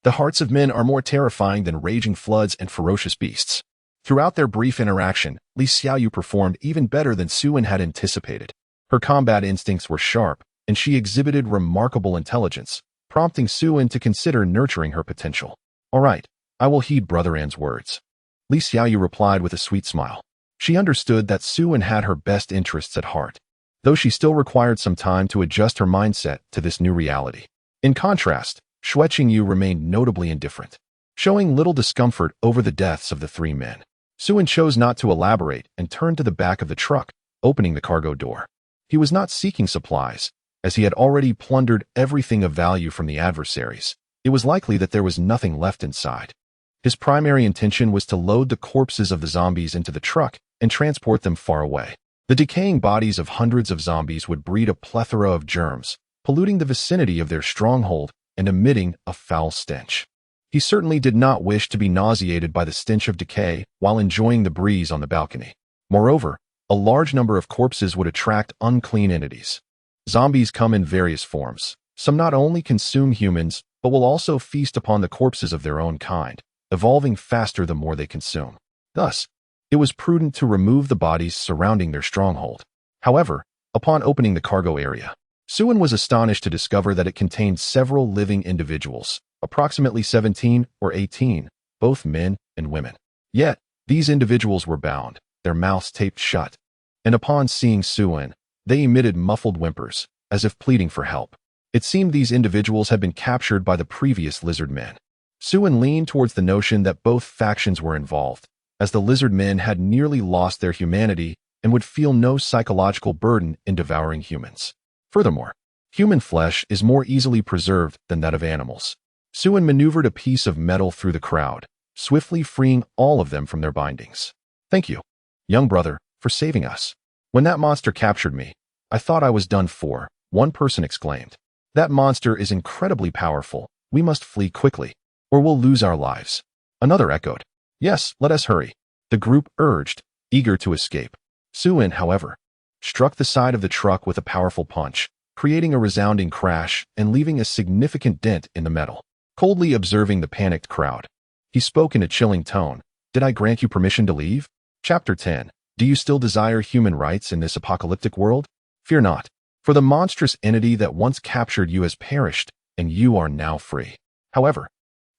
The hearts of men are more terrifying than raging floods and ferocious beasts. Throughout their brief interaction, Li Xiaoyu performed even better than Suin had anticipated. Her combat instincts were sharp, and she exhibited remarkable intelligence, prompting Suin to consider nurturing her potential. "All right, I will heed Brother An's words." Li Xiaoyu replied with a sweet smile. She understood that Suin had her best interests at heart, though she still required some time to adjust her mindset to this new reality. In contrast, Xue Qingyu remained notably indifferent, showing little discomfort over the deaths of the 3 men. Suin chose not to elaborate and turned to the back of the truck, opening the cargo door. He was not seeking supplies, as he had already plundered everything of value from the adversaries. It was likely that there was nothing left inside. His primary intention was to load the corpses of the zombies into the truck and transport them far away. The decaying bodies of hundreds of zombies would breed a plethora of germs, polluting the vicinity of their stronghold and emitting a foul stench. He certainly did not wish to be nauseated by the stench of decay while enjoying the breeze on the balcony. Moreover, a large number of corpses would attract unclean entities. Zombies come in various forms. Some not only consume humans, but will also feast upon the corpses of their own kind, evolving faster the more they consume. Thus, it was prudent to remove the bodies surrounding their stronghold. However, upon opening the cargo area, Suen was astonished to discover that it contained several living individuals, approximately 17 or 18, both men and women. Yet, these individuals were bound, their mouths taped shut, and upon seeing Suen, they emitted muffled whimpers, as if pleading for help. It seemed these individuals had been captured by the previous lizard men. Suen leaned towards the notion that both factions were involved, as the lizard men had nearly lost their humanity and would feel no psychological burden in devouring humans. Furthermore, human flesh is more easily preserved than that of animals. Suen maneuvered a piece of metal through the crowd, swiftly freeing all of them from their bindings. "Thank you, young brother, for saving us. When that monster captured me, I thought I was done for," one person exclaimed. "That monster is incredibly powerful. We must flee quickly, or we'll lose our lives." Another echoed, "Yes, let us hurry," the group urged, eager to escape. Suen, however, struck the side of the truck with a powerful punch, creating a resounding crash and leaving a significant dent in the metal. Coldly observing the panicked crowd, he spoke in a chilling tone, "Did I grant you permission to leave?" Chapter 10. Do you still desire human rights in this apocalyptic world? Fear not, for the monstrous entity that once captured you has perished, and you are now free. However,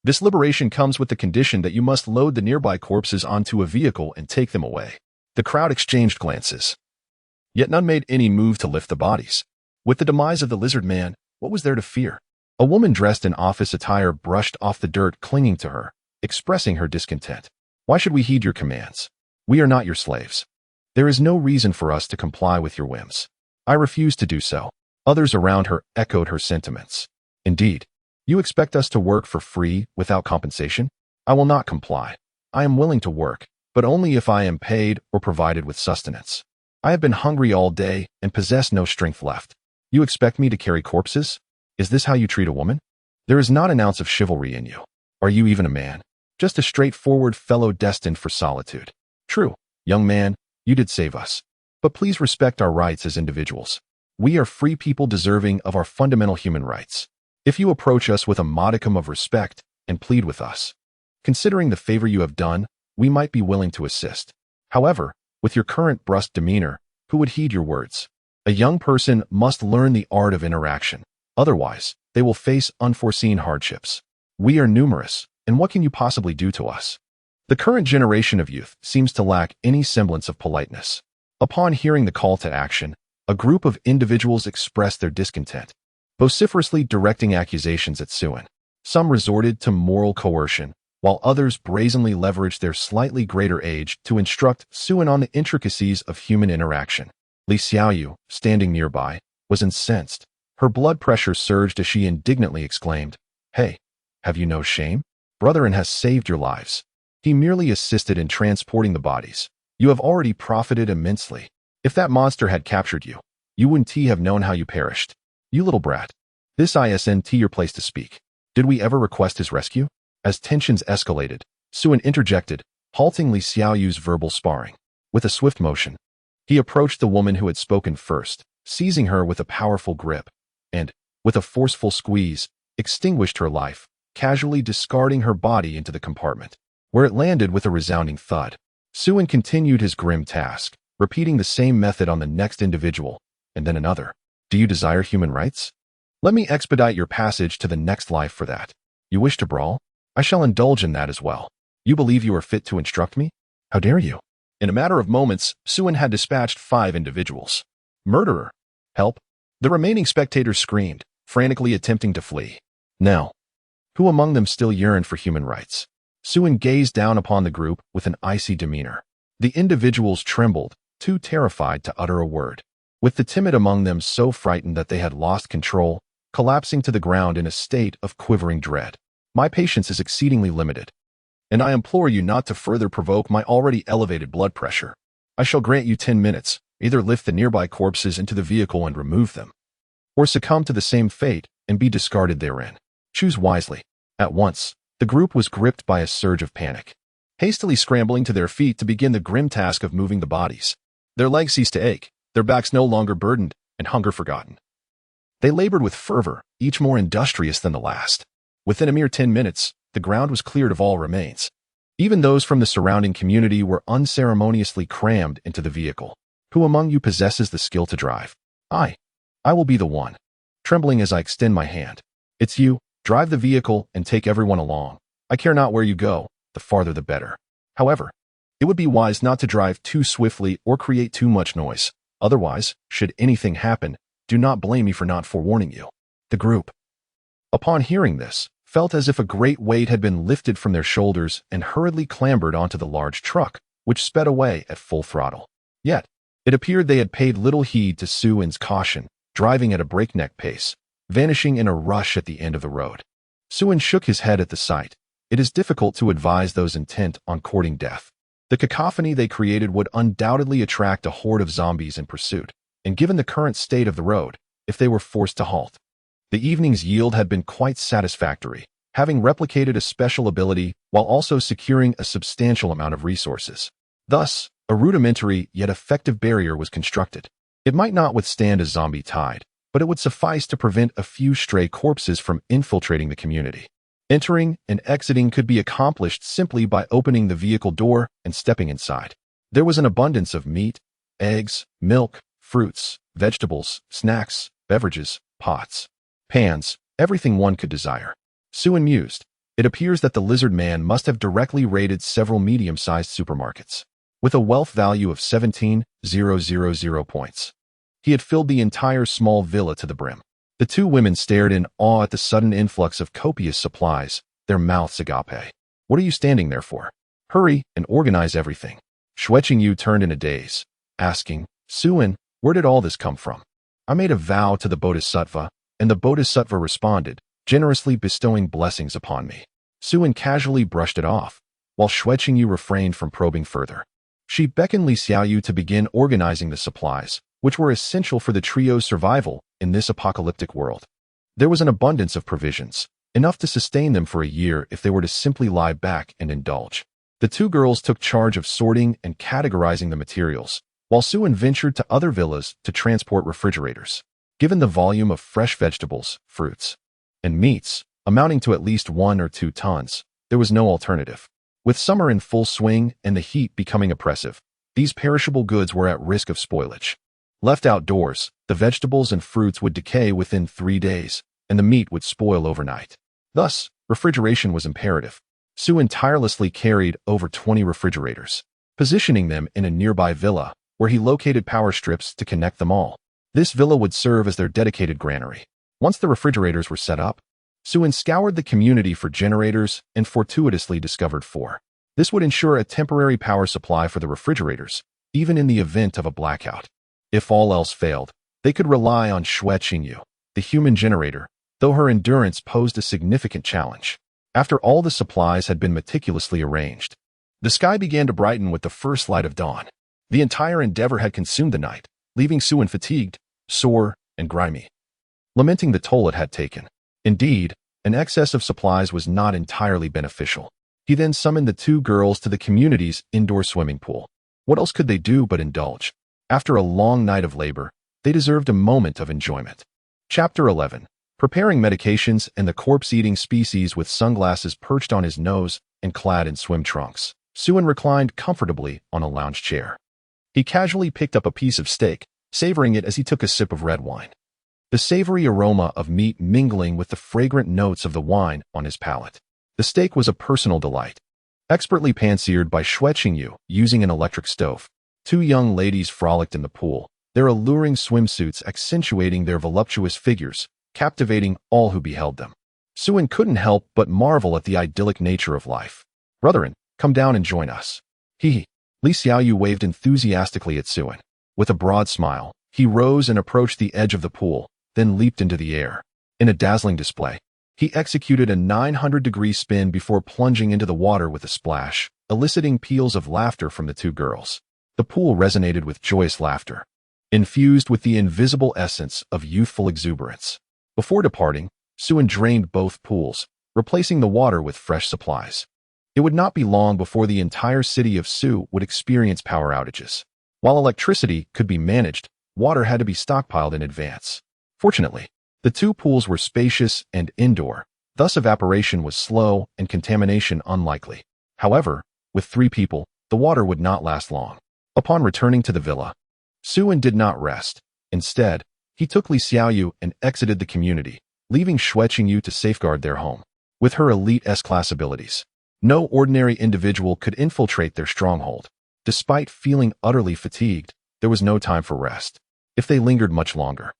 this liberation comes with the condition that you must load the nearby corpses onto a vehicle and take them away. The crowd exchanged glances, yet none made any move to lift the bodies. With the demise of the lizard man, what was there to fear? A woman dressed in office attire brushed off the dirt clinging to her, expressing her discontent. "Why should we heed your commands? We are not your slaves. There is no reason for us to comply with your whims." "I refuse to do so." Others around her echoed her sentiments. "Indeed, you expect us to work for free without compensation? I will not comply. I am willing to work, but only if I am paid or provided with sustenance. I have been hungry all day and possess no strength left. You expect me to carry corpses? Is this how you treat a woman? There is not an ounce of chivalry in you. Are you even a man? Just a straightforward fellow destined for solitude. True, young man, you did save us. But please respect our rights as individuals. We are free people deserving of our fundamental human rights. If you approach us with a modicum of respect and plead with us, considering the favor you have done, we might be willing to assist. However, with your current brusque demeanor, who would heed your words? A young person must learn the art of interaction. Otherwise, they will face unforeseen hardships. We are numerous, and what can you possibly do to us? The current generation of youth seems to lack any semblance of politeness. Upon hearing the call to action, a group of individuals expressed their discontent, vociferously directing accusations at Suen. Some resorted to moral coercion, while others brazenly leveraged their slightly greater age to instruct Suen on the intricacies of human interaction. Li Xiaoyu, standing nearby, was incensed. Her blood pressure surged as she indignantly exclaimed, "Hey, have you no shame? Brethren has saved your lives. He merely assisted in transporting the bodies. You have already profited immensely. If that monster had captured you, you wouldn't have known how you perished. You little brat. This isn't your place to speak. Did we ever request his rescue?" As tensions escalated, Suen interjected, halting Li Xiaoyu's verbal sparring. With a swift motion, he approached the woman who had spoken first, seizing her with a powerful grip, and, with a forceful squeeze, extinguished her life, casually discarding her body into the compartment, where it landed with a resounding thud. Suen continued his grim task, repeating the same method on the next individual, and then another. "Do you desire human rights? Let me expedite your passage to the next life for that. You wish to brawl? I shall indulge in that as well. You believe you are fit to instruct me? How dare you?" In a matter of moments, Suen had dispatched 5 individuals. "Murderer! Help!" The remaining spectators screamed, frantically attempting to flee. Now, who among them still yearned for human rights? Suen gazed down upon the group with an icy demeanor. The individuals trembled, too terrified to utter a word, with the timid among them so frightened that they had lost control, collapsing to the ground in a state of quivering dread. "My patience is exceedingly limited, and I implore you not to further provoke my already elevated blood pressure. I shall grant you 10 minutes. Either lift the nearby corpses into the vehicle and remove them, or succumb to the same fate and be discarded therein. Choose wisely." At once, The group was gripped by a surge of panic, hastily scrambling to their feet to begin the grim task of moving the bodies. Their legs ceased to ache, their backs no longer burdened, and hunger forgotten. They labored with fervor, each more industrious than the last. Within a mere 10 minutes, the ground was cleared of all remains. Even those from the surrounding community were unceremoniously crammed into the vehicle. Who among you possesses the skill to drive? I will be the one. Trembling as I extend my hand. It's you. Drive the vehicle and take everyone along. I care not where you go, the farther the better. However, it would be wise not to drive too swiftly or create too much noise. Otherwise, should anything happen, do not blame me for not forewarning you. The group, upon hearing this, felt as if a great weight had been lifted from their shoulders and hurriedly clambered onto the large truck, which sped away at full throttle. Yet, it appeared they had paid little heed to Suin's caution, driving at a breakneck pace, vanishing in a rush at the end of the road. Suin shook his head at the sight. It is difficult to advise those intent on courting death. The cacophony they created would undoubtedly attract a horde of zombies in pursuit, and given the current state of the road, if they were forced to halt. The evening's yield had been quite satisfactory, having replicated a special ability while also securing a substantial amount of resources. Thus, a rudimentary yet effective barrier was constructed. It might not withstand a zombie tide, but it would suffice to prevent a few stray corpses from infiltrating the community. Entering and exiting could be accomplished simply by opening the vehicle door and stepping inside. There was an abundance of meat, eggs, milk, fruits, vegetables, snacks, beverages, pots, pans, everything one could desire. Suin mused. It appears that the lizard man must have directly raided several medium-sized supermarkets. With a wealth value of 17,000 points. He had filled the entire small villa to the brim. The two women stared in awe at the sudden influx of copious supplies, their mouths agape. What are you standing there for? Hurry and organize everything. Yu turned in a daze, asking, Suin, where did all this come from? I made a vow to the Bodhisattva, and the Bodhisattva responded, generously bestowing blessings upon me. Suin casually brushed it off, while Yu refrained from probing further. She beckoned Yu to begin organizing the supplies, which were essential for the trio's survival in this apocalyptic world. There was an abundance of provisions, enough to sustain them for a year if they were to simply lie back and indulge. The two girls took charge of sorting and categorizing the materials, while Suin ventured to other villas to transport refrigerators. Given the volume of fresh vegetables, fruits, and meats, amounting to at least 1 or 2 tons, there was no alternative. With summer in full swing and the heat becoming oppressive, these perishable goods were at risk of spoilage. Left outdoors, the vegetables and fruits would decay within 3 days, and the meat would spoil overnight. Thus, refrigeration was imperative. Suin tirelessly carried over 20 refrigerators, positioning them in a nearby villa, where he located power strips to connect them all. This villa would serve as their dedicated granary. Once the refrigerators were set up, Suin scoured the community for generators and fortuitously discovered 4. This would ensure a temporary power supply for the refrigerators, even in the event of a blackout. If all else failed, they could rely on Yu, the human generator, though her endurance posed a significant challenge. After all the supplies had been meticulously arranged, the sky began to brighten with the first light of dawn. The entire endeavor had consumed the night, leaving Suin fatigued, sore, and grimy, lamenting the toll it had taken. Indeed, an excess of supplies was not entirely beneficial. He then summoned the two girls to the community's indoor swimming pool. What else could they do but indulge? After a long night of labor, they deserved a moment of enjoyment. Chapter 11. Preparing medications and the corpse-eating species with sunglasses perched on his nose and clad in swim trunks. Suin reclined comfortably on a lounge chair. He casually picked up a piece of steak, savoring it as he took a sip of red wine. The savory aroma of meat mingling with the fragrant notes of the wine on his palate. The steak was a personal delight. Expertly pan-seared by Yu using an electric stove. 2 young ladies frolicked in the pool, their alluring swimsuits accentuating their voluptuous figures, captivating all who beheld them. Suin couldn't help but marvel at the idyllic nature of life. Brethren, come down and join us. Hee. Yu waved enthusiastically at Suin. With a broad smile, he rose and approached the edge of the pool, then leaped into the air. In a dazzling display, he executed a 900-degree spin before plunging into the water with a splash, eliciting peals of laughter from the 2 girls. The pool resonated with joyous laughter, infused with the invisible essence of youthful exuberance. Before departing, Suin drained both pools, replacing the water with fresh supplies. It would not be long before the entire city of Su would experience power outages. While electricity could be managed, water had to be stockpiled in advance. Fortunately, the two pools were spacious and indoor, thus evaporation was slow and contamination unlikely. However, with 3 people, the water would not last long. Upon returning to the villa, Suan did not rest. Instead, he took Li Xiaoyu and exited the community, leaving Xue Qingyu to safeguard their home. With her elite S-class abilities, no ordinary individual could infiltrate their stronghold. Despite feeling utterly fatigued, there was no time for rest. If they lingered much longer,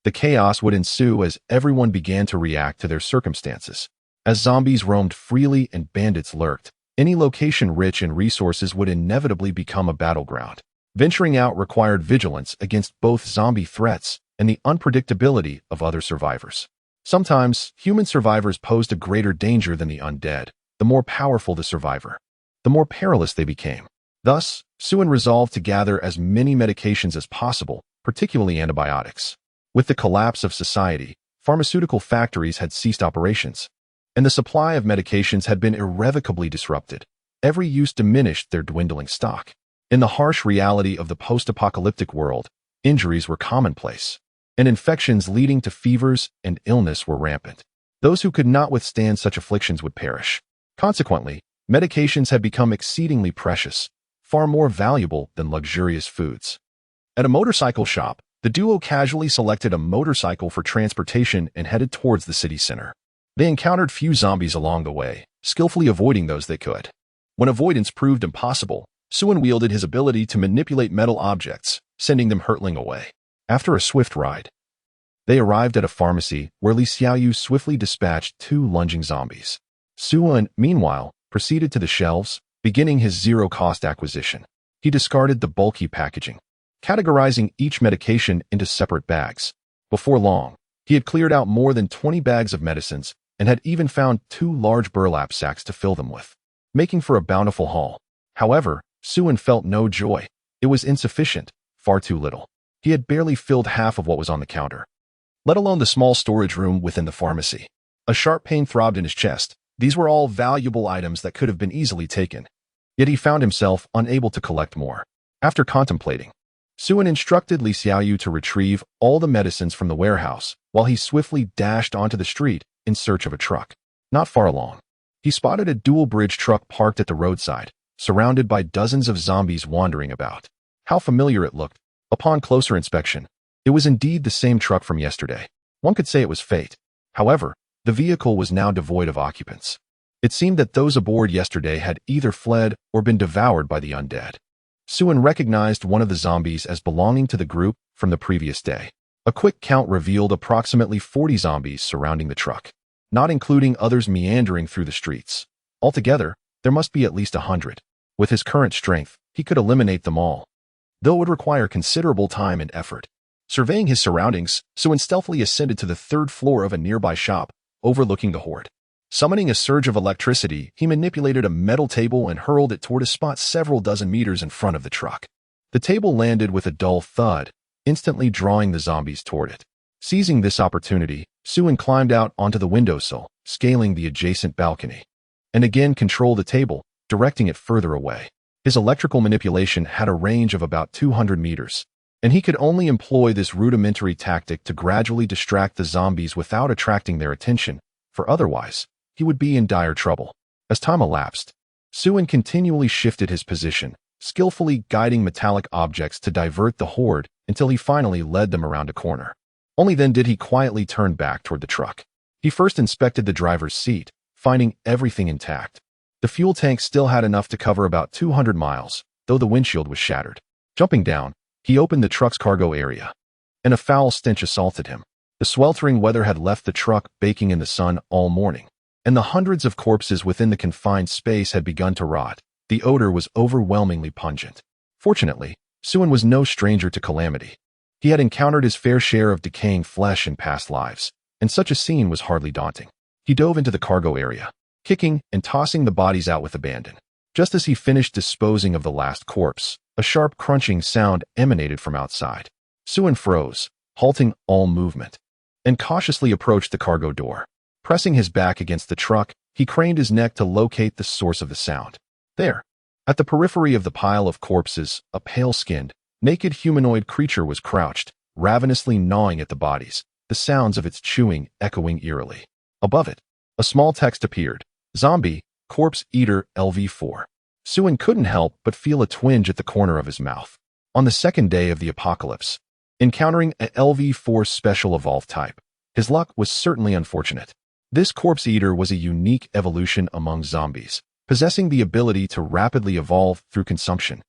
the chaos would ensue as everyone began to react to their circumstances. As zombies roamed freely and bandits lurked, any location rich in resources would inevitably become a battleground. Venturing out required vigilance against both zombie threats and the unpredictability of other survivors. Sometimes, human survivors posed a greater danger than the undead. The more powerful the survivor, the more perilous they became. Thus, Suan resolved to gather as many medications as possible, particularly antibiotics. With the collapse of society, pharmaceutical factories had ceased operations, and the supply of medications had been irrevocably disrupted. Every use diminished their dwindling stock. In the harsh reality of the post-apocalyptic world, injuries were commonplace, and infections leading to fevers and illness were rampant. Those who could not withstand such afflictions would perish. Consequently, medications had become exceedingly precious, far more valuable than luxurious foods. At a motorcycle shop, the duo casually selected a motorcycle for transportation and headed towards the city center. They encountered few zombies along the way, skillfully avoiding those they could. When avoidance proved impossible, Suan wielded his ability to manipulate metal objects, sending them hurtling away. After a swift ride, they arrived at a pharmacy where Li Xiaoyu swiftly dispatched 2 lunging zombies. Suan, meanwhile, proceeded to the shelves, beginning his zero-cost acquisition. He discarded the bulky packaging, categorizing each medication into separate bags. Before long, he had cleared out more than 20 bags of medicines and had even found 2 large burlap sacks to fill them with, making for a bountiful haul. However, Suan felt no joy. It was insufficient, far too little. He had barely filled half of what was on the counter, let alone the small storage room within the pharmacy. A sharp pain throbbed in his chest. These were all valuable items that could have been easily taken, yet he found himself unable to collect more. After contemplating, Suan instructed Li Xiaoyu to retrieve all the medicines from the warehouse while he swiftly dashed onto the street in search of a truck. Not far along, he spotted a dual-bridge truck parked at the roadside, surrounded by dozens of zombies wandering about. How familiar it looked. Upon closer inspection, it was indeed the same truck from yesterday. One could say it was fate. However, the vehicle was now devoid of occupants. It seemed that those aboard yesterday had either fled or been devoured by the undead. Suan recognized one of the zombies as belonging to the group from the previous day. A quick count revealed approximately 40 zombies surrounding the truck, not including others meandering through the streets. Altogether, there must be at least 100. With his current strength, he could eliminate them all, though it would require considerable time and effort. Surveying his surroundings, Suan stealthily ascended to the 3rd floor of a nearby shop, overlooking the horde. Summoning a surge of electricity, he manipulated a metal table and hurled it toward a spot several dozen meters in front of the truck. The table landed with a dull thud, instantly drawing the zombies toward it. Seizing this opportunity, Suan climbed out onto the windowsill, scaling the adjacent balcony, and again controlled the table, directing it further away. His electrical manipulation had a range of about 200 meters, and he could only employ this rudimentary tactic to gradually distract the zombies without attracting their attention, for otherwise, he would be in dire trouble. As time elapsed, Suan continually shifted his position, skillfully guiding metallic objects to divert the horde until he finally led them around a corner. Only then did he quietly turn back toward the truck. He first inspected the driver's seat, finding everything intact. The fuel tank still had enough to cover about 200 miles, though the windshield was shattered. Jumping down, he opened the truck's cargo area, and a foul stench assaulted him. The sweltering weather had left the truck baking in the sun all morning, and the hundreds of corpses within the confined space had begun to rot. The odor was overwhelmingly pungent. Fortunately, Suan was no stranger to calamity. He had encountered his fair share of decaying flesh in past lives, and such a scene was hardly daunting. He dove into the cargo area, kicking and tossing the bodies out with abandon. Just as he finished disposing of the last corpse, a sharp crunching sound emanated from outside. Suan froze, halting all movement, and cautiously approached the cargo door. Pressing his back against the truck, he craned his neck to locate the source of the sound. There, at the periphery of the pile of corpses, a pale-skinned, naked humanoid creature was crouched, ravenously gnawing at the bodies, the sounds of its chewing echoing eerily. Above it, a small text appeared. Zombie, Corpse Eater LV4. Suen couldn't help but feel a twinge at the corner of his mouth. On the second day of the apocalypse, encountering a LV4 special evolved type, his luck was certainly unfortunate. This corpse eater was a unique evolution among zombies, possessing the ability to rapidly evolve through consumption,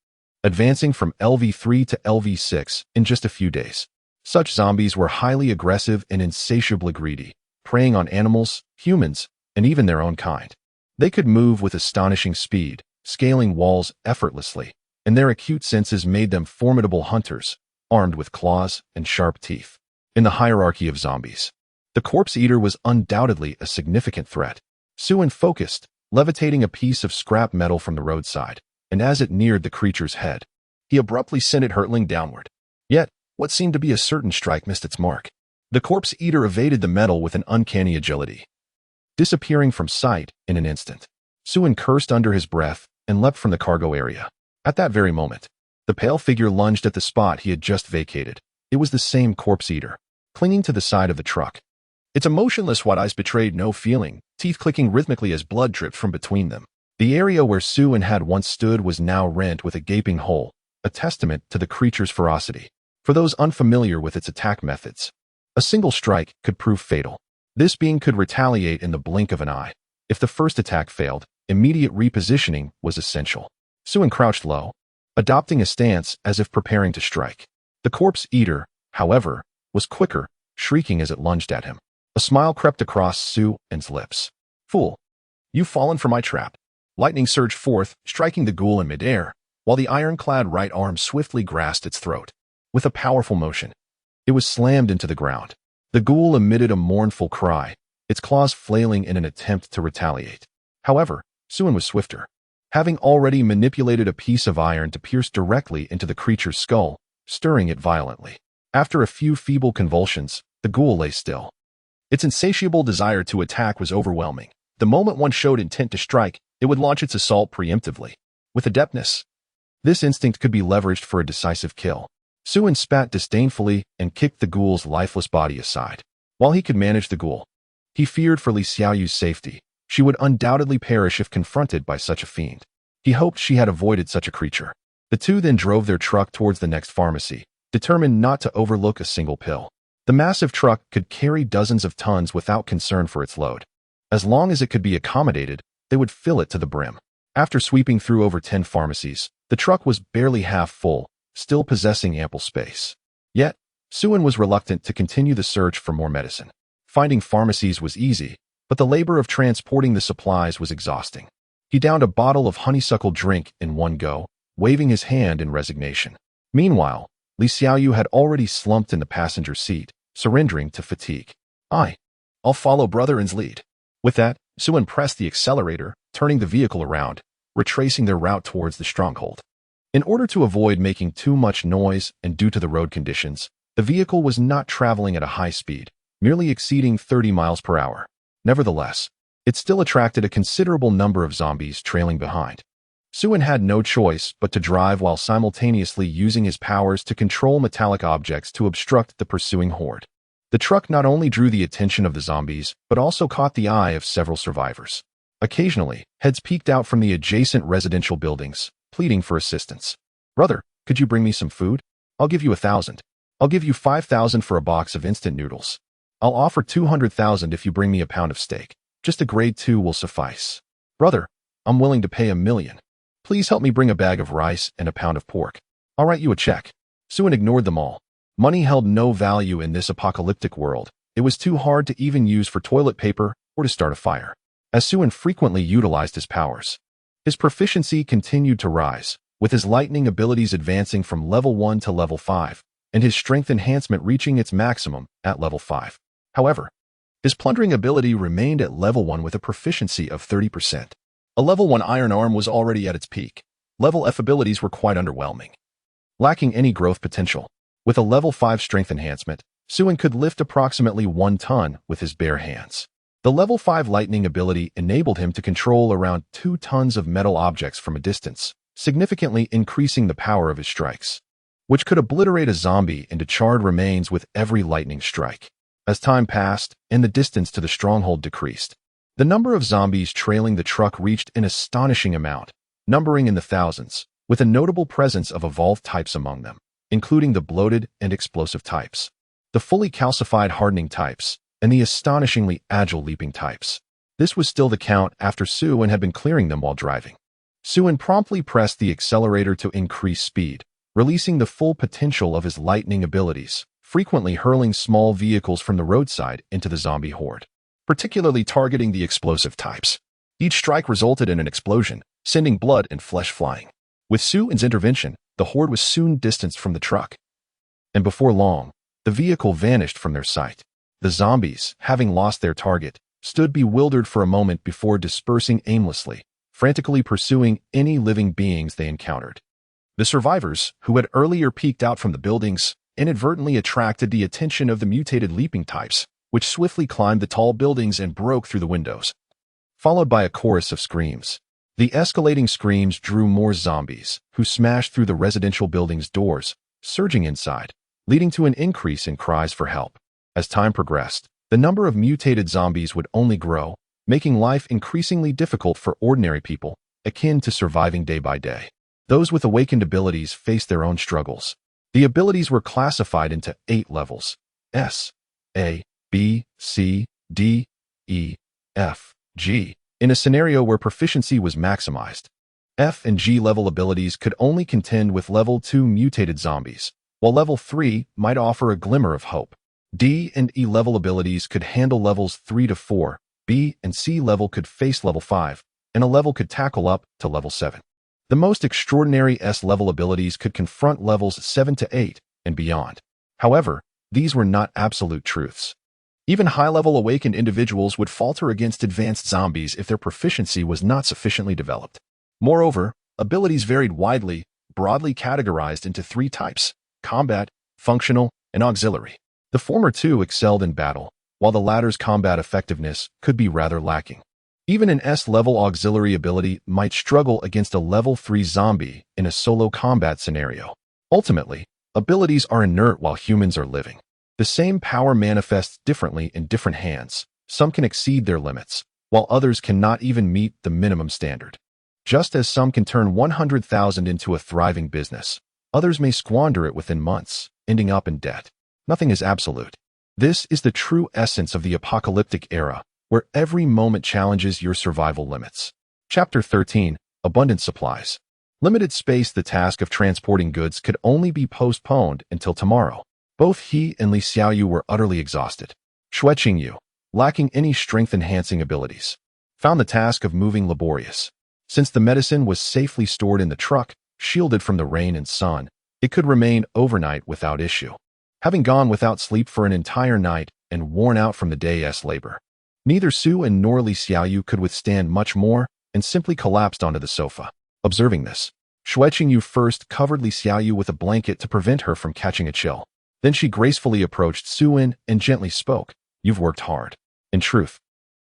advancing from LV3 to LV6 in just a few days. Such zombies were highly aggressive and insatiably greedy, preying on animals, humans, and even their own kind. They could move with astonishing speed, scaling walls effortlessly, and their acute senses made them formidable hunters, armed with claws and sharp teeth. In the hierarchy of zombies, the corpse eater was undoubtedly a significant threat. Suen focused, levitating a piece of scrap metal from the roadside, and as it neared the creature's head, he abruptly sent it hurtling downward. Yet, what seemed to be a certain strike missed its mark. The corpse eater evaded the metal with an uncanny agility, disappearing from sight in an instant. Suen cursed under his breath and leapt from the cargo area. At that very moment, the pale figure lunged at the spot he had just vacated. It was the same corpse eater, clinging to the side of the truck. Its emotionless white eyes betrayed no feeling, teeth clicking rhythmically as blood dripped from between them. The area where Suen had once stood was now rent with a gaping hole, a testament to the creature's ferocity. For those unfamiliar with its attack methods, a single strike could prove fatal. This being could retaliate in the blink of an eye. If the first attack failed, immediate repositioning was essential. Suen crouched low, adopting a stance as if preparing to strike. The corpse eater, however, was quicker, shrieking as it lunged at him. A smile crept across Suen's lips. Fool, you've fallen for my trap. Lightning surged forth, striking the ghoul in midair, while the ironclad right arm swiftly grasped its throat. With a powerful motion, it was slammed into the ground. The ghoul emitted a mournful cry, its claws flailing in an attempt to retaliate. However, Suen was swifter. Having already manipulated a piece of iron to pierce directly into the creature's skull, stirring it violently. After a few feeble convulsions, the ghoul lay still. Its insatiable desire to attack was overwhelming. The moment one showed intent to strike, it would launch its assault preemptively. With adeptness, this instinct could be leveraged for a decisive kill. Suen spat disdainfully and kicked the ghoul's lifeless body aside. While he could manage the ghoul, he feared for Li Xiaoyu's safety. She would undoubtedly perish if confronted by such a fiend. He hoped she had avoided such a creature. The two then drove their truck towards the next pharmacy, determined not to overlook a single pill. The massive truck could carry dozens of tons without concern for its load. As long as it could be accommodated, they would fill it to the brim. After sweeping through over 10 pharmacies, the truck was barely half full, still possessing ample space. Yet, Suen was reluctant to continue the search for more medicine. Finding pharmacies was easy, but the labor of transporting the supplies was exhausting. He downed a bottle of honeysuckle drink in one go, waving his hand in resignation. Meanwhile, Li Xiaoyu had already slumped in the passenger seat, surrendering to fatigue. I'll follow Brother N's lead. With that, Suen pressed the accelerator, turning the vehicle around, retracing their route towards the stronghold. In order to avoid making too much noise and due to the road conditions, the vehicle was not traveling at a high speed, merely exceeding 30 miles per hour. Nevertheless, it still attracted a considerable number of zombies trailing behind. Suen had no choice but to drive while simultaneously using his powers to control metallic objects to obstruct the pursuing horde. The truck not only drew the attention of the zombies, but also caught the eye of several survivors. Occasionally, heads peeked out from the adjacent residential buildings, pleading for assistance. Brother, could you bring me some food? I'll give you 1,000. I'll give you 5,000 for a box of instant noodles. I'll offer 200,000 if you bring me a pound of steak. Just a grade 2 will suffice. Brother, I'm willing to pay 1,000,000. Please help me bring a bag of rice and a pound of pork. I'll write you a check. Suen ignored them all. Money held no value in this apocalyptic world. It was too hard to even use for toilet paper or to start a fire. As Suen frequently utilized his powers, his proficiency continued to rise, with his lightning abilities advancing from level 1 to level 5, and his strength enhancement reaching its maximum at level 5. However, his plundering ability remained at level 1 with a proficiency of 30%. A level 1 iron arm was already at its peak. Level F abilities were quite underwhelming, lacking any growth potential. With a level 5 strength enhancement, Suen could lift approximately 1 ton with his bare hands. The level 5 lightning ability enabled him to control around 2 tons of metal objects from a distance, significantly increasing the power of his strikes, which could obliterate a zombie into charred remains with every lightning strike. As time passed and the distance to the stronghold decreased, the number of zombies trailing the truck reached an astonishing amount, numbering in the thousands, with a notable presence of evolved types among them, including the bloated and explosive types, the fully calcified hardening types, and the astonishingly agile leaping types. This was still the count after Suin had been clearing them while driving. Suin promptly pressed the accelerator to increase speed, releasing the full potential of his lightning abilities, frequently hurling small vehicles from the roadside into the zombie horde, particularly targeting the explosive types. Each strike resulted in an explosion, sending blood and flesh flying. With Suin's intervention, the horde was soon distanced from the truck, and before long, the vehicle vanished from their sight. The zombies, having lost their target, stood bewildered for a moment before dispersing aimlessly, frantically pursuing any living beings they encountered. The survivors, who had earlier peeked out from the buildings, inadvertently attracted the attention of the mutated leaping types, which swiftly climbed the tall buildings and broke through the windows, followed by a chorus of screams. The escalating screams drew more zombies, who smashed through the residential building's doors, surging inside, leading to an increase in cries for help. As time progressed, the number of mutated zombies would only grow, making life increasingly difficult for ordinary people, akin to surviving day by day. Those with awakened abilities faced their own struggles. The abilities were classified into 8 levels: S, A, B, C, D, E, F, G, in a scenario where proficiency was maximized. F and G level abilities could only contend with level 2 mutated zombies, while level 3 might offer a glimmer of hope. D and E level abilities could handle levels 3 to 4, B and C level could face level 5, and a level could tackle up to level 7. The most extraordinary S-level abilities could confront levels 7 to 8 and beyond. However, these were not absolute truths. Even high-level awakened individuals would falter against advanced zombies if their proficiency was not sufficiently developed. Moreover, abilities varied widely, broadly categorized into 3 types: combat, functional, and auxiliary. The former 2 excelled in battle, while the latter's combat effectiveness could be rather lacking. Even an S-level auxiliary ability might struggle against a level 3 zombie in a solo combat scenario. Ultimately, abilities are inert while humans are living. The same power manifests differently in different hands. Some can exceed their limits, while others cannot even meet the minimum standard. Just as some can turn 100,000 into a thriving business, others may squander it within months, ending up in debt. Nothing is absolute. This is the true essence of the apocalyptic era, where every moment challenges your survival limits. Chapter 13, Abundant Supplies. Limited space. The task of transporting goods could only be postponed until tomorrow. Both he and Li Xiaoyu were utterly exhausted. Xue Qingyu, lacking any strength-enhancing abilities, found the task of moving laborious. Since the medicine was safely stored in the truck, shielded from the rain and sun, it could remain overnight without issue. Having gone without sleep for an entire night and worn out from the day's labor, neither Su and nor Li Xiaoyu could withstand much more and simply collapsed onto the sofa. Observing this, Xue Qingyu first covered Li Xiaoyu with a blanket to prevent her from catching a chill. Then she gracefully approached Suin and gently spoke, "You've worked hard." In truth,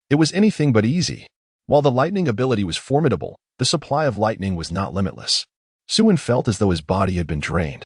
it was anything but easy. While the lightning ability was formidable, the supply of lightning was not limitless. Suin felt as though his body had been drained,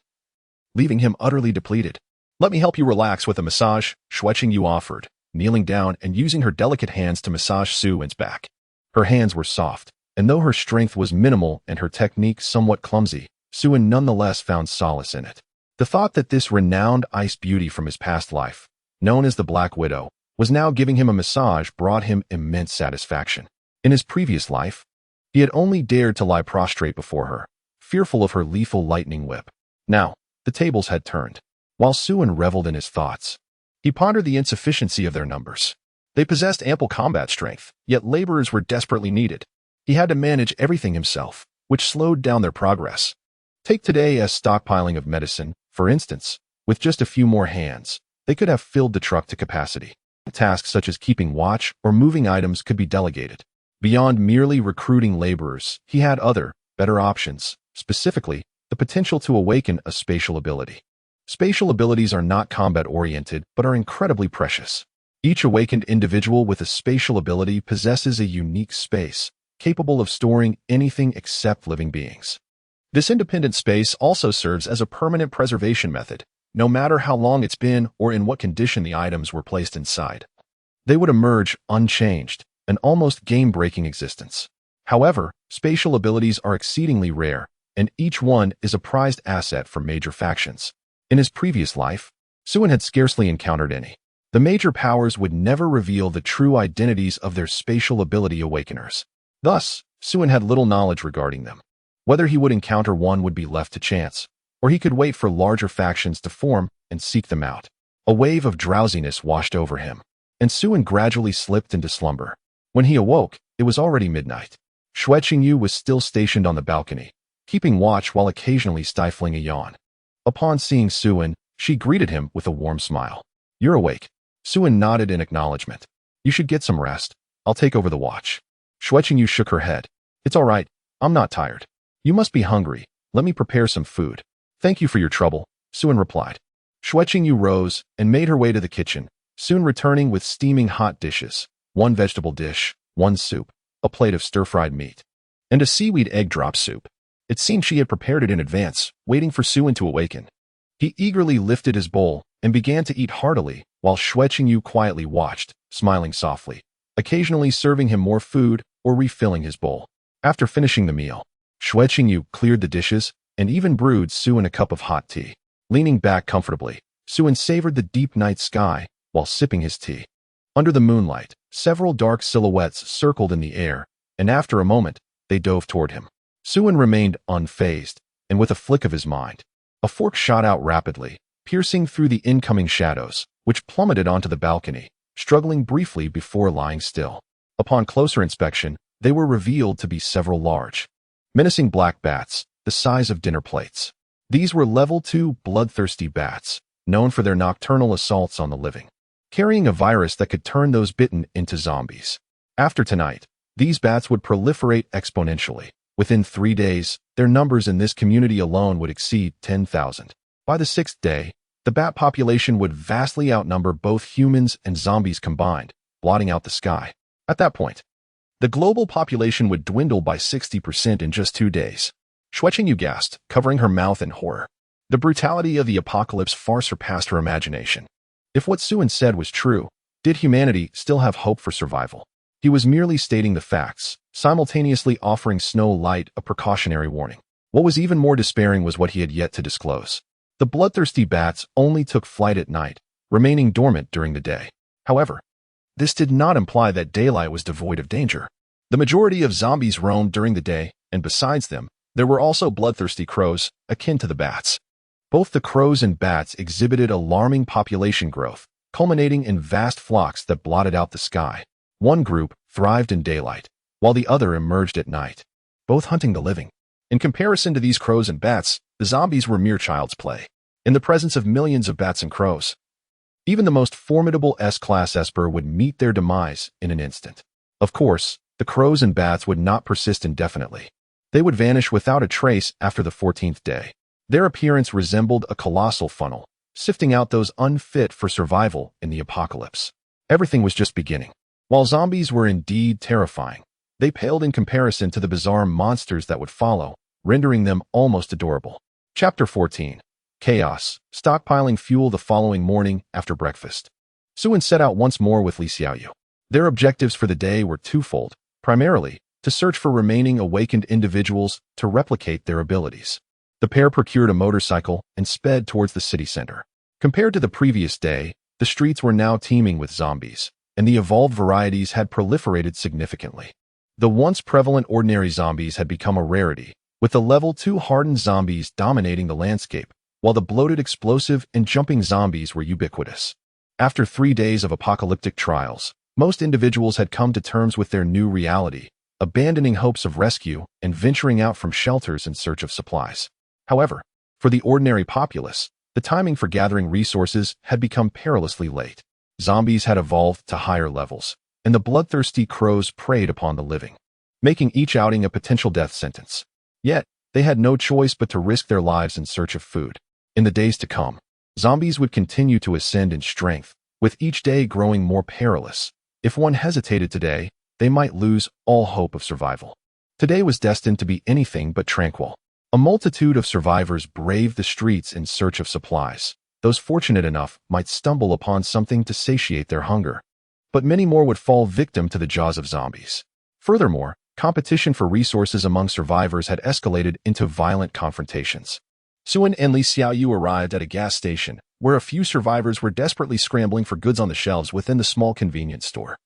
leaving him utterly depleted. "Let me help you relax with a massage," Xue Qingyu offered, kneeling down and using her delicate hands to massage Suin's back. Her hands were soft, and though her strength was minimal and her technique somewhat clumsy, Suin nonetheless found solace in it. The thought that this renowned ice beauty from his past life, known as the Black Widow, was now giving him a massage brought him immense satisfaction. In his previous life, he had only dared to lie prostrate before her, fearful of her lethal lightning whip. Now, the tables had turned. While Suin reveled in his thoughts, he pondered the insufficiency of their numbers. They possessed ample combat strength, yet laborers were desperately needed. He had to manage everything himself, which slowed down their progress. Take today's stockpiling of medicine, for instance. With just a few more hands, they could have filled the truck to capacity. Tasks such as keeping watch or moving items could be delegated. Beyond merely recruiting laborers, he had other, better options, specifically, the potential to awaken a spatial ability. Spatial abilities are not combat-oriented, but are incredibly precious. Each awakened individual with a spatial ability possesses a unique space, capable of storing anything except living beings. This independent space also serves as a permanent preservation method, no matter how long it's been or in what condition the items were placed inside. They would emerge unchanged, an almost game-breaking existence. However, spatial abilities are exceedingly rare, and each one is a prized asset for major factions. In his previous life, Suin had scarcely encountered any. The major powers would never reveal the true identities of their spatial ability awakeners. Thus, Suin had little knowledge regarding them. Whether he would encounter one would be left to chance, or he could wait for larger factions to form and seek them out. A wave of drowsiness washed over him, and Suin gradually slipped into slumber. When he awoke, it was already midnight. Xue Qingyu was still stationed on the balcony, keeping watch while occasionally stifling a yawn. Upon seeing Suin, she greeted him with a warm smile. "You're awake." Suin nodded in acknowledgement. "You should get some rest. I'll take over the watch." Xue Qingyu shook her head. "It's all right. I'm not tired. You must be hungry. Let me prepare some food." "Thank you for your trouble," Suin replied. Xue Qingyu rose and made her way to the kitchen, soon returning with steaming hot dishes, one vegetable dish, one soup, a plate of stir-fried meat, and a seaweed egg drop soup. It seemed she had prepared it in advance, waiting for Suin to awaken. He eagerly lifted his bowl and began to eat heartily, while Xue Qingyu quietly watched, smiling softly, occasionally serving him more food or refilling his bowl. After finishing the meal, Xue Qingyu cleared the dishes and even brewed Suin a cup of hot tea. Leaning back comfortably, Suin savored the deep night sky while sipping his tea. Under the moonlight, several dark silhouettes circled in the air, and after a moment, they dove toward him. Suin remained unfazed, and with a flick of his mind, a fork shot out rapidly, piercing through the incoming shadows, which plummeted onto the balcony, struggling briefly before lying still. Upon closer inspection, they were revealed to be several large, menacing black bats, the size of dinner plates. These were level 2 bloodthirsty bats, known for their nocturnal assaults on the living, carrying a virus that could turn those bitten into zombies. After tonight, these bats would proliferate exponentially. Within 3 days, their numbers in this community alone would exceed 10,000. By the 6th day, the bat population would vastly outnumber both humans and zombies combined, blotting out the sky. At that point, the global population would dwindle by 60% in just 2 days. Xue Qingyu gasped, covering her mouth in horror. The brutality of the apocalypse far surpassed her imagination. If what Suin said was true, did humanity still have hope for survival? He was merely stating the facts, simultaneously offering Snow Light a precautionary warning. What was even more despairing was what he had yet to disclose. The bloodthirsty bats only took flight at night, remaining dormant during the day. However, this did not imply that daylight was devoid of danger. The majority of zombies roamed during the day, and besides them, there were also bloodthirsty crows, akin to the bats. Both the crows and bats exhibited alarming population growth, culminating in vast flocks that blotted out the sky. One group thrived in daylight, while the other emerged at night, both hunting the living. In comparison to these crows and bats, the zombies were mere child's play. In the presence of millions of bats and crows, even the most formidable S-class Esper would meet their demise in an instant. Of course, the crows and bats would not persist indefinitely. They would vanish without a trace after the 14th day. Their appearance resembled a colossal funnel, sifting out those unfit for survival in the apocalypse. Everything was just beginning. While zombies were indeed terrifying, they paled in comparison to the bizarre monsters that would follow, rendering them almost adorable. Chapter 14. Chaos, stockpiling fuel the following morning after breakfast. Suin set out once more with Li Xiaoyu. Their objectives for the day were twofold, primarily, to search for remaining awakened individuals to replicate their abilities. The pair procured a motorcycle and sped towards the city center. Compared to the previous day, the streets were now teeming with zombies, and the evolved varieties had proliferated significantly. The once prevalent ordinary zombies had become a rarity, with the level 2 hardened zombies dominating the landscape, while the bloated explosive and jumping zombies were ubiquitous. After 3 days of apocalyptic trials, most individuals had come to terms with their new reality, abandoning hopes of rescue and venturing out from shelters in search of supplies. However, for the ordinary populace, the timing for gathering resources had become perilously late. Zombies had evolved to higher levels, and the bloodthirsty crows preyed upon the living, making each outing a potential death sentence. Yet, they had no choice but to risk their lives in search of food. In the days to come, zombies would continue to ascend in strength, with each day growing more perilous. If one hesitated today, they might lose all hope of survival. Today was destined to be anything but tranquil. A multitude of survivors braved the streets in search of supplies. Those fortunate enough might stumble upon something to satiate their hunger, but many more would fall victim to the jaws of zombies. Furthermore, competition for resources among survivors had escalated into violent confrontations. Suan and Li Xiaoyu arrived at a gas station, where a few survivors were desperately scrambling for goods on the shelves within the small convenience store.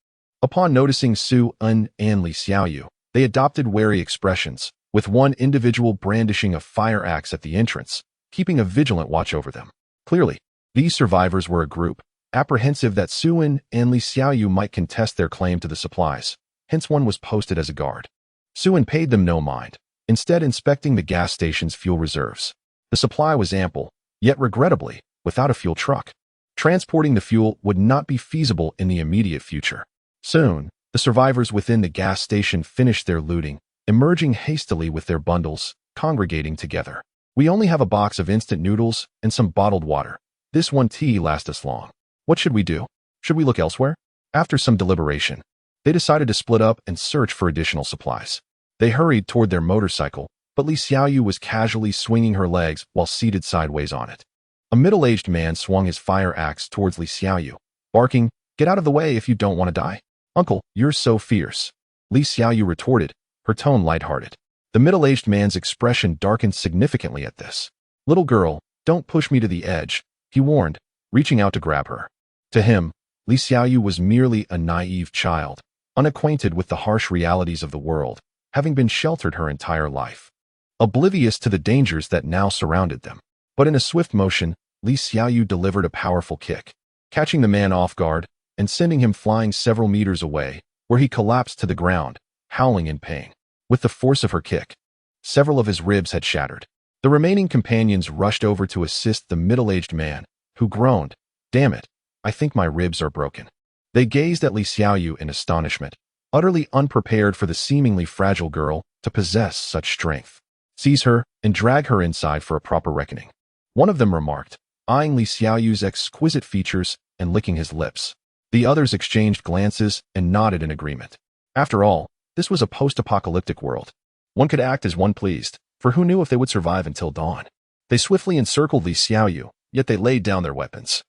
Upon noticing Suan and Li Xiaoyu, they adopted wary expressions, with one individual brandishing a fire axe at the entrance, keeping a vigilant watch over them. Clearly, these survivors were a group, apprehensive that Suan and Li Xiaoyu might contest their claim to the supplies, hence one was posted as a guard. Suan paid them no mind, instead inspecting the gas station's fuel reserves. The supply was ample, yet regrettably, without a fuel truck. Transporting the fuel would not be feasible in the immediate future. Soon, the survivors within the gas station finished their looting, emerging hastily with their bundles, congregating together. We only have a box of instant noodles and some bottled water. This one tea lasts us long. What should we do? Should we look elsewhere? After some deliberation, they decided to split up and search for additional supplies. They hurried toward their motorcycle, but Li Xiaoyu was casually swinging her legs while seated sideways on it. A middle-aged man swung his fire axe towards Li Xiaoyu, barking, "Get out of the way if you don't want to die." "Uncle, you're so fierce," Li Xiaoyu retorted, her tone lighthearted. The middle-aged man's expression darkened significantly at this. "Little girl, don't push me to the edge," he warned, reaching out to grab her. To him, Li Xiaoyu was merely a naive child, unacquainted with the harsh realities of the world, having been sheltered her entire life, oblivious to the dangers that now surrounded them. But in a swift motion, Li Xiaoyu delivered a powerful kick, catching the man off guard and sending him flying several meters away, where he collapsed to the ground, howling in pain. With the force of her kick, several of his ribs had shattered. The remaining companions rushed over to assist the middle-aged man, who groaned, "Damn it, I think my ribs are broken." They gazed at Li Xiaoyu in astonishment, utterly unprepared for the seemingly fragile girl to possess such strength. "Seize her and drag her inside for a proper reckoning," one of them remarked, eyeing Li Xiaoyu's exquisite features and licking his lips. The others exchanged glances and nodded in agreement. After all, this was a post-apocalyptic world. One could act as one pleased, for who knew if they would survive until dawn. They swiftly encircled Li Xiaoyu, yet they laid down their weapons,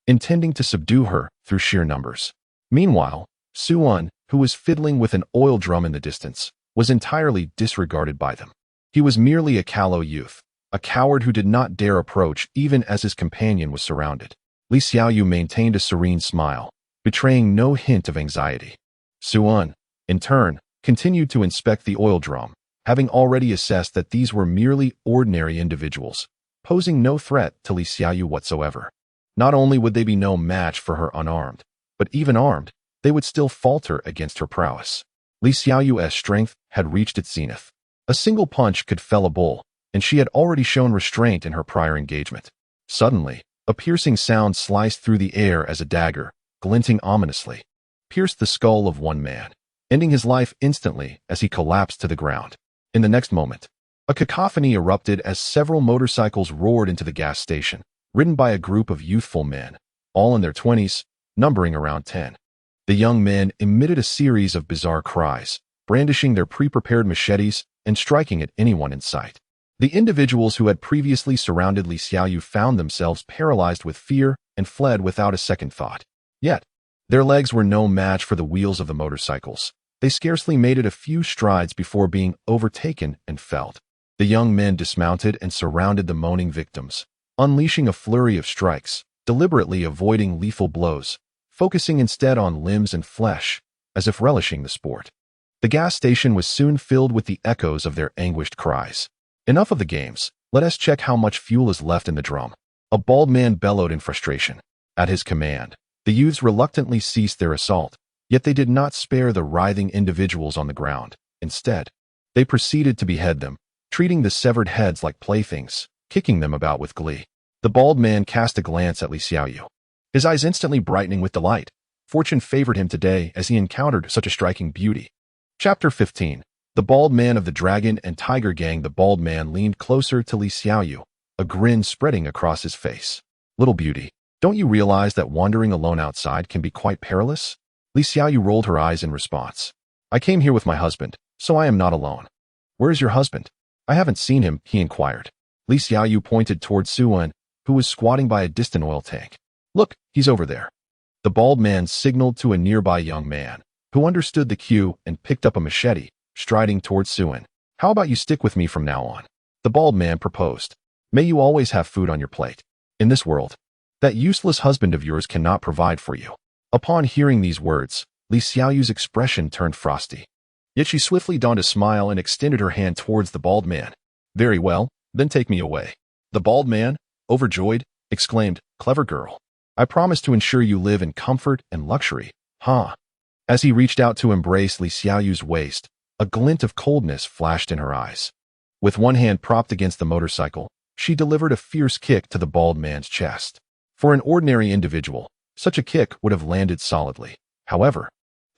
intending to subdue her through sheer numbers. Meanwhile, Suan, who was fiddling with an oil drum in the distance, was entirely disregarded by them. He was merely a callow youth, a coward who did not dare approach even as his companion was surrounded. Li Xiaoyu maintained a serene smile, betraying no hint of anxiety. Suan, in turn, continued to inspect the oil drum, having already assessed that these were merely ordinary individuals, posing no threat to Li Xiaoyu whatsoever. Not only would they be no match for her unarmed, but even armed, they would still falter against her prowess. Li Xiaoyu's strength had reached its zenith. A single punch could fell a bull, and she had already shown restraint in her prior engagement. Suddenly, a piercing sound sliced through the air as a dagger, glinting ominously, pierced the skull of one man, ending his life instantly as he collapsed to the ground. In the next moment, a cacophony erupted as several motorcycles roared into the gas station, ridden by a group of youthful men, all in their 20s, numbering around 10. The young men emitted a series of bizarre cries, brandishing their pre-prepared machetes and striking at anyone in sight. The individuals who had previously surrounded Li Xiaoyu found themselves paralyzed with fear and fled without a second thought. Yet, their legs were no match for the wheels of the motorcycles. They scarcely made it a few strides before being overtaken and felled. The young men dismounted and surrounded the moaning victims, unleashing a flurry of strikes, deliberately avoiding lethal blows, focusing instead on limbs and flesh, as if relishing the sport. The gas station was soon filled with the echoes of their anguished cries. "Enough of the games, let us check how much fuel is left in the drum," a bald man bellowed in frustration. At his command, the youths reluctantly ceased their assault, yet they did not spare the writhing individuals on the ground. Instead, they proceeded to behead them, treating the severed heads like playthings, kicking them about with glee. The bald man cast a glance at Li Xiaoyu, his eyes instantly brightening with delight. Fortune favored him today as he encountered such a striking beauty. Chapter 15. The Bald Man of the Dragon and Tiger Gang. The bald man leaned closer to Li Xiaoyu, a grin spreading across his face. "Little beauty, Don't you realize that wandering alone outside can be quite perilous? Li Xiaoyu rolled her eyes in response. I came here with my husband, so I am not alone. Where is your husband? I haven't seen him, he inquired. Li Xiaoyu pointed toward Suan, who was squatting by a distant oil tank. Look, he's over there. The bald man signaled to a nearby young man, who understood the cue and picked up a machete, striding towards Suan. How about you stick with me from now on? The bald man proposed. May you always have food on your plate. In this world, that useless husband of yours cannot provide for you. Upon hearing these words, Li Xiaoyu's expression turned frosty. Yet she swiftly donned a smile and extended her hand towards the bald man. Very well, then take me away. The bald man, overjoyed, exclaimed, Clever girl. I promise to ensure you live in comfort and luxury, huh? As he reached out to embrace Li Xiaoyu's waist, a glint of coldness flashed in her eyes. With one hand propped against the motorcycle, she delivered a fierce kick to the bald man's chest. For an ordinary individual, such a kick would have landed solidly. However,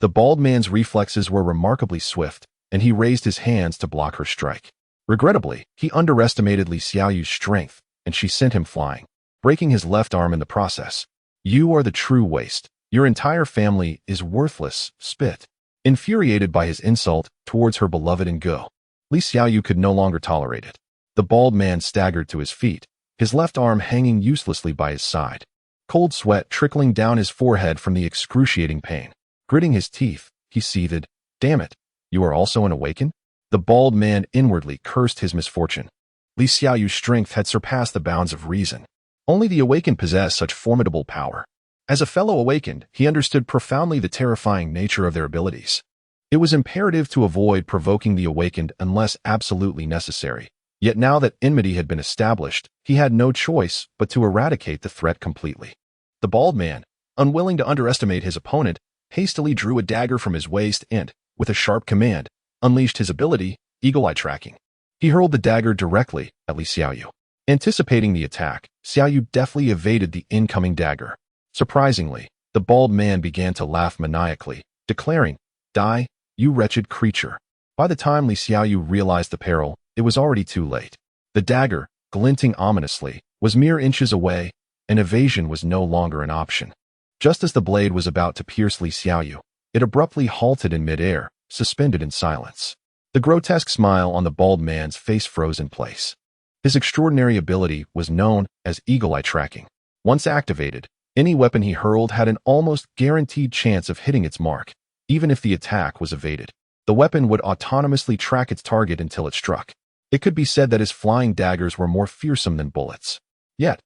the bald man's reflexes were remarkably swift, and he raised his hands to block her strike. Regrettably, he underestimated Li Xiaoyu's strength, and she sent him flying, breaking his left arm in the process. You are the true waste. Your entire family is worthless, spit. Infuriated by his insult towards her beloved and girl, Li Xiaoyu could no longer tolerate it. The bald man staggered to his feet, his left arm hanging uselessly by his side. Cold sweat trickling down his forehead from the excruciating pain. Gritting his teeth, he seethed, Damn it, you are also an awakened? The bald man inwardly cursed his misfortune. Li Xiaoyu's strength had surpassed the bounds of reason. Only the awakened possessed such formidable power. As a fellow awakened, he understood profoundly the terrifying nature of their abilities. It was imperative to avoid provoking the awakened unless absolutely necessary. Yet now that enmity had been established, he had no choice but to eradicate the threat completely. The bald man, unwilling to underestimate his opponent, hastily drew a dagger from his waist and, with a sharp command, unleashed his ability, eagle-eye tracking. He hurled the dagger directly at Li Xiaoyu. Anticipating the attack, Xiaoyu deftly evaded the incoming dagger. Surprisingly, the bald man began to laugh maniacally, declaring, Die, you wretched creature. By the time Li Xiaoyu realized the peril, it was already too late. The dagger, glinting ominously, was mere inches away, and evasion was no longer an option. Just as the blade was about to pierce Li Xiaoyu, it abruptly halted in midair, suspended in silence. The grotesque smile on the bald man's face froze in place. His extraordinary ability was known as eagle-eye tracking. Once activated, any weapon he hurled had an almost guaranteed chance of hitting its mark, even if the attack was evaded. The weapon would autonomously track its target until it struck. It could be said that his flying daggers were more fearsome than bullets. Yet,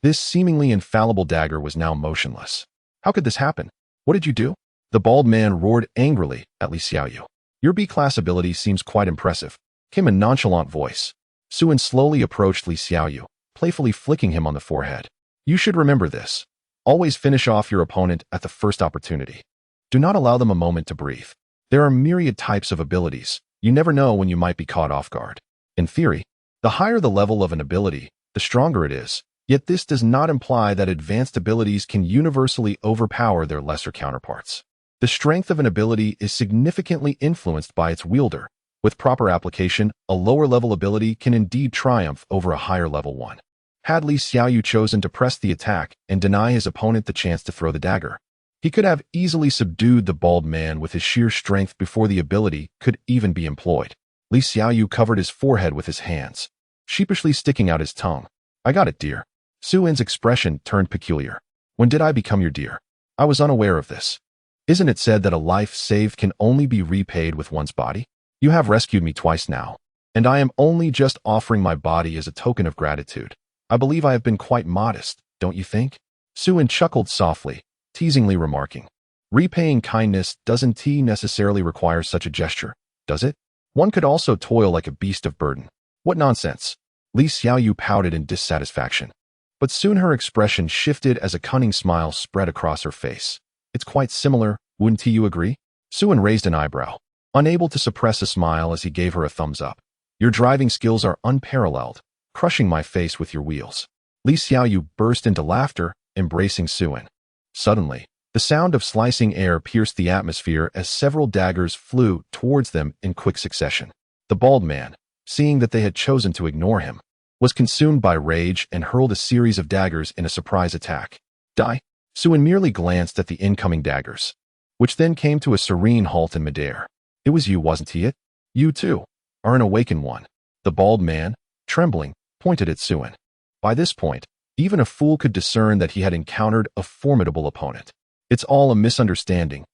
this seemingly infallible dagger was now motionless. How could this happen? What did you do? The bald man roared angrily at Li Xiaoyu. Your B-class ability seems quite impressive, came a nonchalant voice. Suan slowly approached Li Xiaoyu, playfully flicking him on the forehead. You should remember this. Always finish off your opponent at the first opportunity. Do not allow them a moment to breathe. There are myriad types of abilities. You never know when you might be caught off guard. In theory, the higher the level of an ability, the stronger it is. Yet this does not imply that advanced abilities can universally overpower their lesser counterparts. The strength of an ability is significantly influenced by its wielder. With proper application, a lower-level ability can indeed triumph over a higher-level one. Had Li Xiaoyu chosen to press the attack and deny his opponent the chance to throw the dagger, he could have easily subdued the bald man with his sheer strength before the ability could even be employed. Li Xiaoyu covered his forehead with his hands, sheepishly sticking out his tongue. I got it, dear. Suan's expression turned peculiar. When did I become your dear? I was unaware of this. Isn't it said that a life saved can only be repaid with one's body? You have rescued me twice now, and I am only just offering my body as a token of gratitude. I believe I have been quite modest, don't you think? Suan chuckled softly, teasingly remarking, repaying kindness doesn't necessarily require such a gesture, does it? One could also toil like a beast of burden. What nonsense! Li Xiaoyu pouted in dissatisfaction. But soon her expression shifted as a cunning smile spread across her face. It's quite similar, wouldn't you agree? Suan raised an eyebrow, unable to suppress a smile as he gave her a thumbs up. Your driving skills are unparalleled, crushing my face with your wheels. Li Xiaoyu burst into laughter, embracing Suan. Suddenly, the sound of slicing air pierced the atmosphere as several daggers flew towards them in quick succession. The bald man, seeing that they had chosen to ignore him, was consumed by rage and hurled a series of daggers in a surprise attack. Die. Suin merely glanced at the incoming daggers, which then came to a serene halt in midair. It was you, wasn't it? You, too, are an awakened one. The bald man, trembling, pointed at Suin. By this point, even a fool could discern that he had encountered a formidable opponent. It's all a misunderstanding,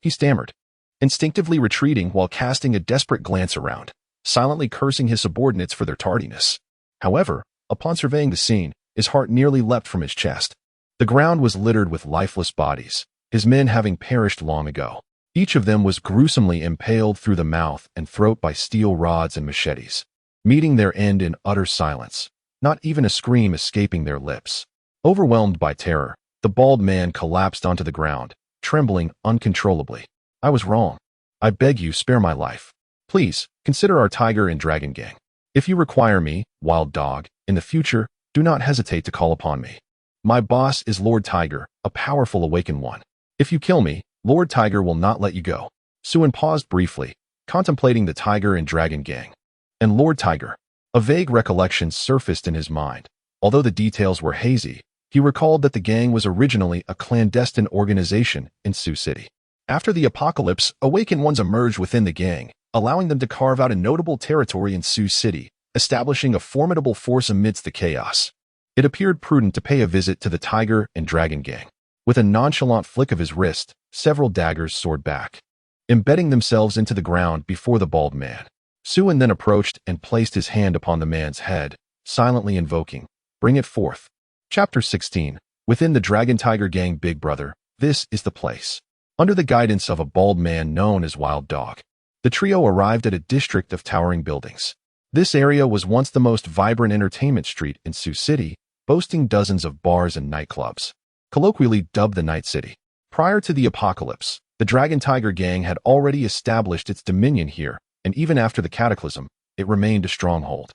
he stammered, instinctively retreating while casting a desperate glance around, silently cursing his subordinates for their tardiness. However, upon surveying the scene, his heart nearly leapt from his chest. The ground was littered with lifeless bodies, his men having perished long ago. Each of them was gruesomely impaled through the mouth and throat by steel rods and machetes, meeting their end in utter silence, not even a scream escaping their lips. Overwhelmed by terror, the bald man collapsed onto the ground, trembling uncontrollably. I was wrong. I beg you, spare my life. Please, consider our tiger and dragon gang. If you require me, wild dog, in the future, do not hesitate to call upon me. My boss is Lord Tiger, a powerful awakened one. If you kill me, Lord Tiger will not let you go. Suin paused briefly, contemplating the tiger and dragon gang. And Lord Tiger. A vague recollection surfaced in his mind. Although the details were hazy, he recalled that the gang was originally a clandestine organization in Sioux City. After the apocalypse, awakened ones emerged within the gang, allowing them to carve out a notable territory in Sioux City, establishing a formidable force amidst the chaos. It appeared prudent to pay a visit to the tiger and dragon gang. With a nonchalant flick of his wrist, several daggers soared back, embedding themselves into the ground before the bald man. Suin then approached and placed his hand upon the man's head, silently invoking, "Bring it forth." Chapter 16. Within the Dragon Tiger Gang Big Brother, this is the place. Under the guidance of a bald man known as Wild Dog, the trio arrived at a district of towering buildings. This area was once the most vibrant entertainment street in Sioux City, boasting dozens of bars and nightclubs, colloquially dubbed the Night City. Prior to the apocalypse, the Dragon Tiger Gang had already established its dominion here, and even after the cataclysm, it remained a stronghold.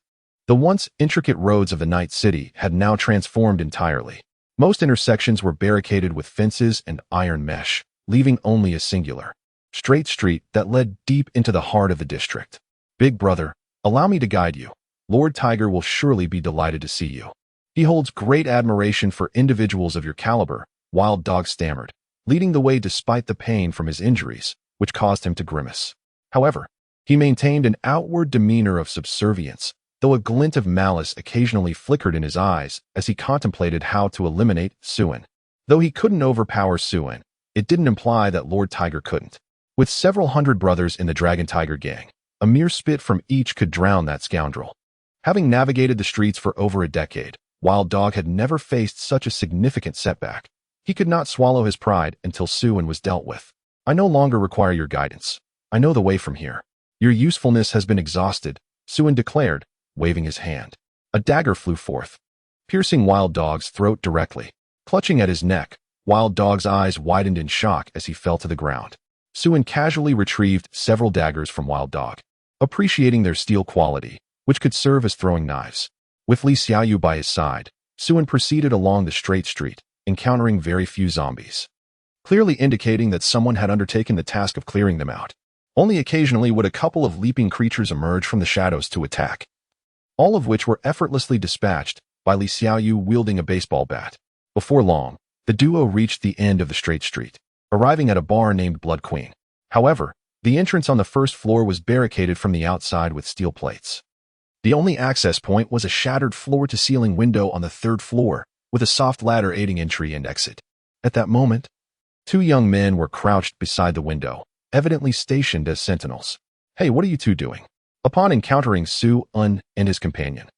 The once intricate roads of the Night City had now transformed entirely. Most intersections were barricaded with fences and iron mesh, leaving only a singular, straight street that led deep into the heart of the district. Big Brother, allow me to guide you. Lord Tiger will surely be delighted to see you. He holds great admiration for individuals of your caliber, Wild Dog stammered, leading the way despite the pain from his injuries, which caused him to grimace. However, he maintained an outward demeanor of subservience, though a glint of malice occasionally flickered in his eyes as he contemplated how to eliminate Suin. Though he couldn't overpower Suin, it didn't imply that Lord Tiger couldn't. With several hundred brothers in the Dragon Tiger Gang, a mere spit from each could drown that scoundrel. Having navigated the streets for over a decade, Wild Dog had never faced such a significant setback. He could not swallow his pride until Suin was dealt with. I no longer require your guidance. I know the way from here. Your usefulness has been exhausted, Suin declared, waving his hand. A dagger flew forth, piercing Wild Dog's throat directly. Clutching at his neck, Wild Dog's eyes widened in shock as he fell to the ground. Suin casually retrieved several daggers from Wild Dog, appreciating their steel quality, which could serve as throwing knives. With Li Xiaoyu by his side, Suin proceeded along the straight street, encountering very few zombies, clearly indicating that someone had undertaken the task of clearing them out. Only occasionally would a couple of leaping creatures emerge from the shadows to attack, all of which were effortlessly dispatched by Li Xiaoyu wielding a baseball bat. Before long, the duo reached the end of the straight street, arriving at a bar named Blood Queen. However, the entrance on the first floor was barricaded from the outside with steel plates. The only access point was a shattered floor-to-ceiling window on the third floor, with a soft ladder aiding entry and exit. At that moment, two young men were crouched beside the window, evidently stationed as sentinels. "Hey, what are you two doing?" Upon encountering Suin and his companion,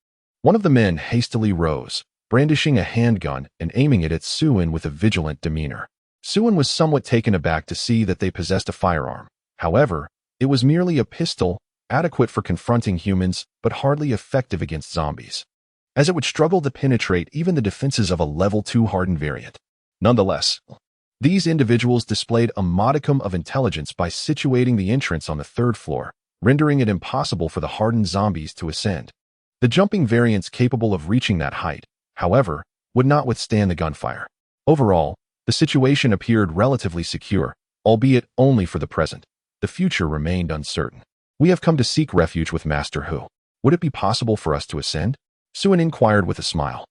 one of the men hastily rose, brandishing a handgun and aiming it at Suin with a vigilant demeanor. Suin was somewhat taken aback to see that they possessed a firearm. However, it was merely a pistol, adequate for confronting humans but hardly effective against zombies, as it would struggle to penetrate even the defenses of a level 2 hardened variant. Nonetheless, these individuals displayed a modicum of intelligence by situating the entrance on the third floor, rendering it impossible for the hardened zombies to ascend. The jumping variants capable of reaching that height, however, would not withstand the gunfire. Overall, the situation appeared relatively secure, albeit only for the present. The future remained uncertain. "We have come to seek refuge with Master Hu. Would it be possible for us to ascend?" Suin inquired with a smile.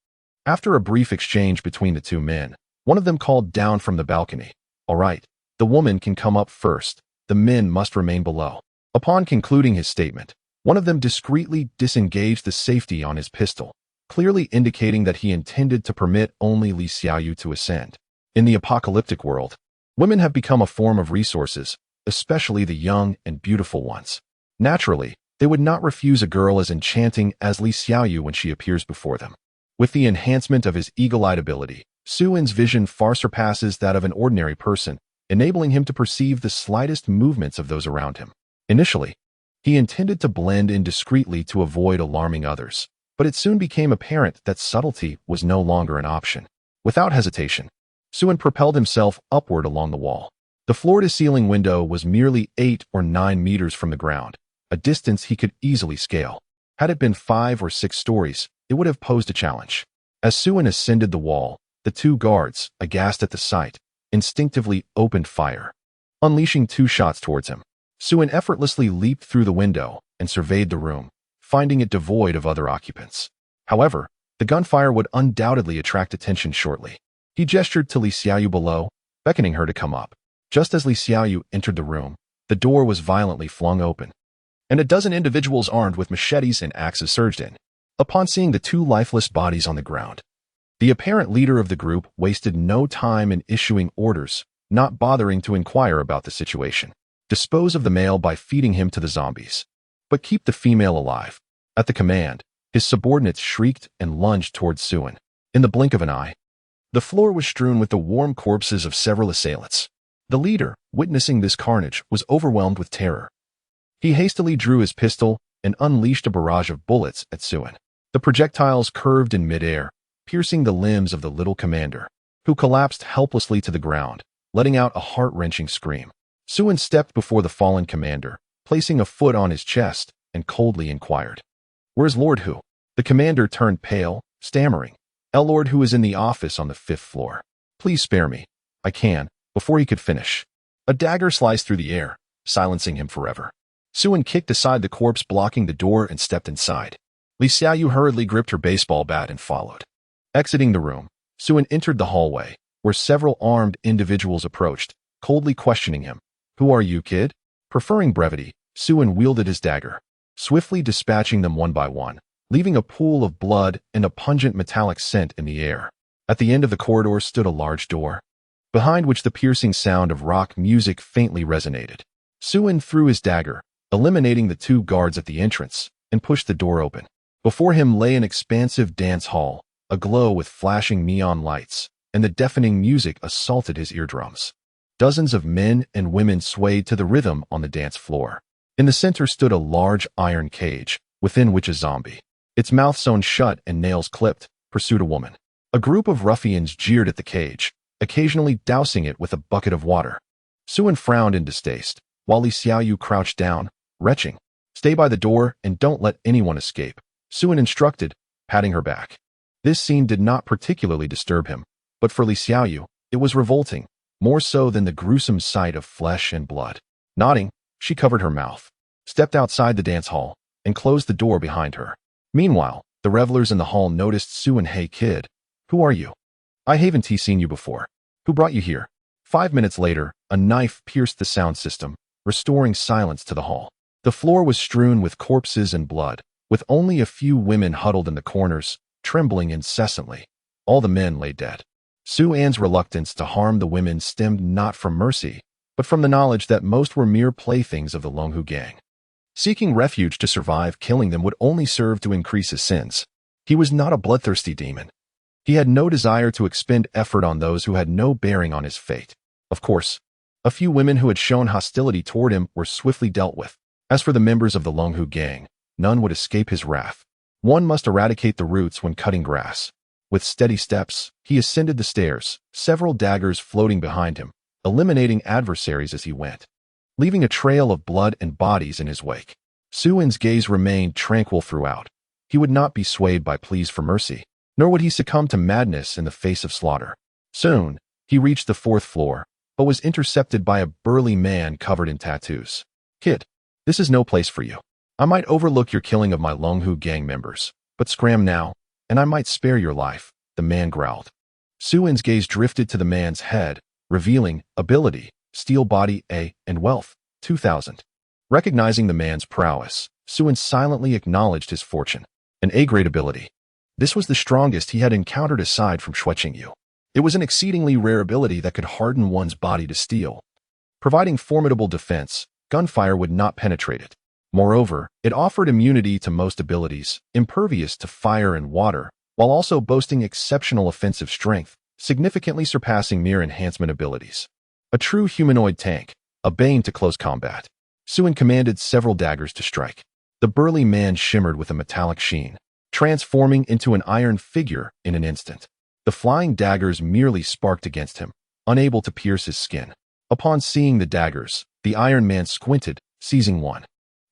After a brief exchange between the two men, one of them called down from the balcony, "All right, the woman can come up first. The men must remain below." Upon concluding his statement, one of them discreetly disengaged the safety on his pistol, clearly indicating that he intended to permit only Li Xiaoyu to ascend. In the apocalyptic world, women have become a form of resources, especially the young and beautiful ones. Naturally, they would not refuse a girl as enchanting as Li Xiaoyu when she appears before them. With the enhancement of his eagle-eyed ability, Su-in's vision far surpasses that of an ordinary person, enabling him to perceive the slightest movements of those around him. Initially, he intended to blend in discreetly to avoid alarming others, but it soon became apparent that subtlety was no longer an option. Without hesitation, Su-in propelled himself upward along the wall. The floor-to-ceiling window was merely 8 or 9 meters from the ground, a distance he could easily scale. Had it been 5 or 6 stories, it would have posed a challenge. As Su-in ascended the wall, the two guards, aghast at the sight, instinctively opened fire. Unleashing 2 shots towards him, Su-in effortlessly leaped through the window and surveyed the room, finding it devoid of other occupants. However, the gunfire would undoubtedly attract attention shortly. He gestured to Li Xiaoyu below, beckoning her to come up. Just as Li Xiaoyu entered the room, the door was violently flung open, and a dozen individuals armed with machetes and axes surged in. Upon seeing the 2 lifeless bodies on the ground, the apparent leader of the group wasted no time in issuing orders, not bothering to inquire about the situation. Dispose of the male by feeding him to the zombies, but keep the female alive. At the command, his subordinates shrieked and lunged towards Su-in. In the blink of an eye, the floor was strewn with the warm corpses of several assailants. The leader, witnessing this carnage, was overwhelmed with terror. He hastily drew his pistol and unleashed a barrage of bullets at Su-in. The projectiles curved in midair, piercing the limbs of the little commander, who collapsed helplessly to the ground, letting out a heart-wrenching scream. Su-in stepped before the fallen commander, placing a foot on his chest, and coldly inquired, "Where's Lord Hu?" The commander turned pale, stammering, "Lord Hu is in the office on the 5th floor. Please spare me. I can." Before he could finish, a dagger sliced through the air, silencing him forever. Su-in kicked aside the corpse blocking the door and stepped inside. Li Xiaoyu hurriedly gripped her baseball bat and followed. Exiting the room, Su-in entered the hallway, where several armed individuals approached, coldly questioning him. "Who are you, kid?" Preferring brevity, Su-in wielded his dagger, swiftly dispatching them one by one, leaving a pool of blood and a pungent metallic scent in the air. At the end of the corridor stood a large door, behind which the piercing sound of rock music faintly resonated. Su-in threw his dagger, eliminating the 2 guards at the entrance, and pushed the door open. Before him lay an expansive dance hall, aglow with flashing neon lights, and the deafening music assaulted his eardrums. Dozens of men and women swayed to the rhythm on the dance floor. In the center stood a large iron cage, within which a zombie, its mouth sewn shut and nails clipped, pursued a woman. A group of ruffians jeered at the cage, occasionally dousing it with a bucket of water. Su-in frowned in distaste, while Li Xiaoyu crouched down, retching. "Stay by the door and don't let anyone escape," Su-in instructed, patting her back. This scene did not particularly disturb him, but for Li Xiaoyu, it was revolting, more so than the gruesome sight of flesh and blood. Nodding, she covered her mouth, stepped outside the dance hall, and closed the door behind her. Meanwhile, the revelers in the hall noticed Su-in. "Hey kid, who are you? I haven't seen you before. Who brought you here?" 5 minutes later, a knife pierced the sound system, restoring silence to the hall. The floor was strewn with corpses and blood, with only a few women huddled in the corners, trembling incessantly. All the men lay dead. Su-in's reluctance to harm the women stemmed not from mercy, but from the knowledge that most were mere playthings of the Long Hu gang. Seeking refuge to survive, killing them would only serve to increase his sins. He was not a bloodthirsty demon. He had no desire to expend effort on those who had no bearing on his fate. Of course, a few women who had shown hostility toward him were swiftly dealt with. As for the members of the Long Hu gang, none would escape his wrath. One must eradicate the roots when cutting grass. With steady steps, he ascended the stairs, several daggers floating behind him, eliminating adversaries as he went, leaving a trail of blood and bodies in his wake. Su-in's gaze remained tranquil throughout. He would not be swayed by pleas for mercy, nor would he succumb to madness in the face of slaughter. Soon, he reached the 4th floor, but was intercepted by a burly man covered in tattoos. "Kid, this is no place for you. I might overlook your killing of my Long Hu gang members, but scram now, and I might spare your life." the man growled. Suin's gaze drifted to the man's head, revealing ability, steel body A, and wealth, 2,000. Recognizing the man's prowess, Suin silently acknowledged his fortune. An A-grade ability. This was the strongest he had encountered aside from Yu. It was an exceedingly rare ability that could harden one's body to steel. Providing formidable defense, gunfire would not penetrate it. Moreover, it offered immunity to most abilities, impervious to fire and water, while also boasting exceptional offensive strength, significantly surpassing mere enhancement abilities. A true humanoid tank, a bane to close combat. Suin commanded several daggers to strike. The burly man shimmered with a metallic sheen, transforming into an iron figure in an instant. The flying daggers merely sparked against him, unable to pierce his skin. Upon seeing the daggers, the Iron Man squinted, seizing one.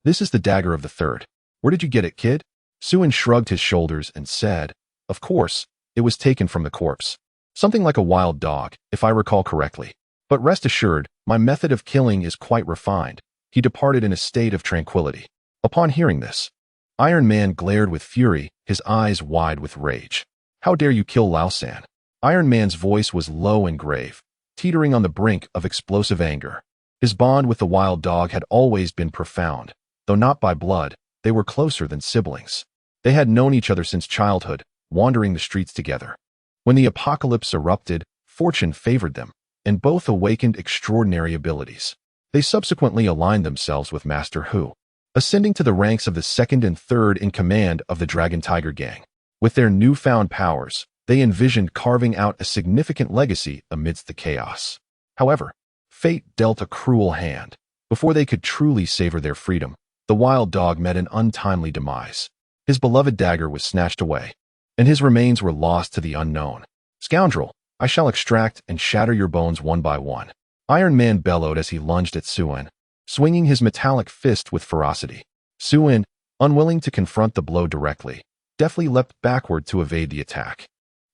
This is the dagger of the third. Where did you get it, kid? Suin shrugged his shoulders and said, of course, it was taken from the corpse. Something like a wild dog, if I recall correctly. But rest assured, my method of killing is quite refined. He departed in a state of tranquility. Upon hearing this, Iron Man glared with fury, his eyes wide with rage. How dare you kill Lao San? Iron Man's voice was low and grave, teetering on the brink of explosive anger. His bond with the wild dog had always been profound. Though not by blood, they were closer than siblings. They had known each other since childhood, wandering the streets together. When the apocalypse erupted, fortune favored them, and both awakened extraordinary abilities. They subsequently aligned themselves with Master Hu, ascending to the ranks of the second and third in command of the Dragon Tiger Gang. With their newfound powers, they envisioned carving out a significant legacy amidst the chaos. However, fate dealt a cruel hand. Before they could truly savor their freedom, the wild dog met an untimely demise. His beloved dagger was snatched away, and his remains were lost to the unknown. Scoundrel, I shall extract and shatter your bones one by one. Iron Man bellowed as he lunged at Suin, swinging his metallic fist with ferocity. Suin, unwilling to confront the blow directly, deftly leapt backward to evade the attack.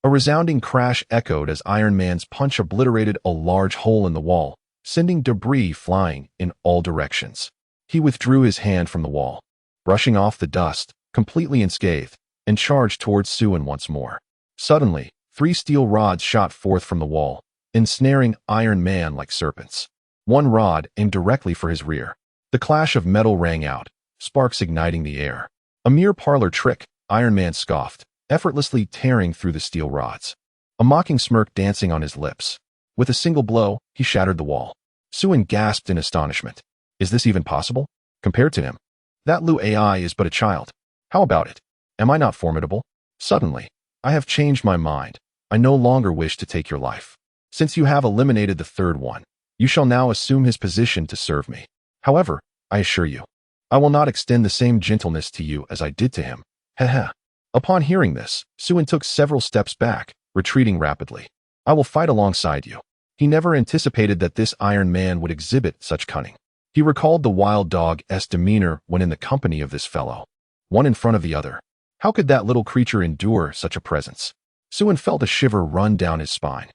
A resounding crash echoed as Iron Man's punch obliterated a large hole in the wall, sending debris flying in all directions. He withdrew his hand from the wall, brushing off the dust, completely unscathed, and charged towards Suin once more. Suddenly, 3 steel rods shot forth from the wall, ensnaring Iron Man like serpents. One rod aimed directly for his rear. The clash of metal rang out, sparks igniting the air. A mere parlor trick, Iron Man scoffed, effortlessly tearing through the steel rods, a mocking smirk dancing on his lips. With a single blow, he shattered the wall. Suin gasped in astonishment. Is this even possible? Compared to him, that Lu AI is but a child. How about it? Am I not formidable? Suddenly, I have changed my mind. I no longer wish to take your life. Since you have eliminated the third one, you shall now assume his position to serve me. However, I assure you, I will not extend the same gentleness to you as I did to him. Heh. Upon hearing this, Suin took several steps back, retreating rapidly. I will fight alongside you. He never anticipated that this Iron Man would exhibit such cunning. He recalled the wild dog's demeanor when in the company of this fellow, one in front of the other. How could that little creature endure such a presence? Suin felt a shiver run down his spine.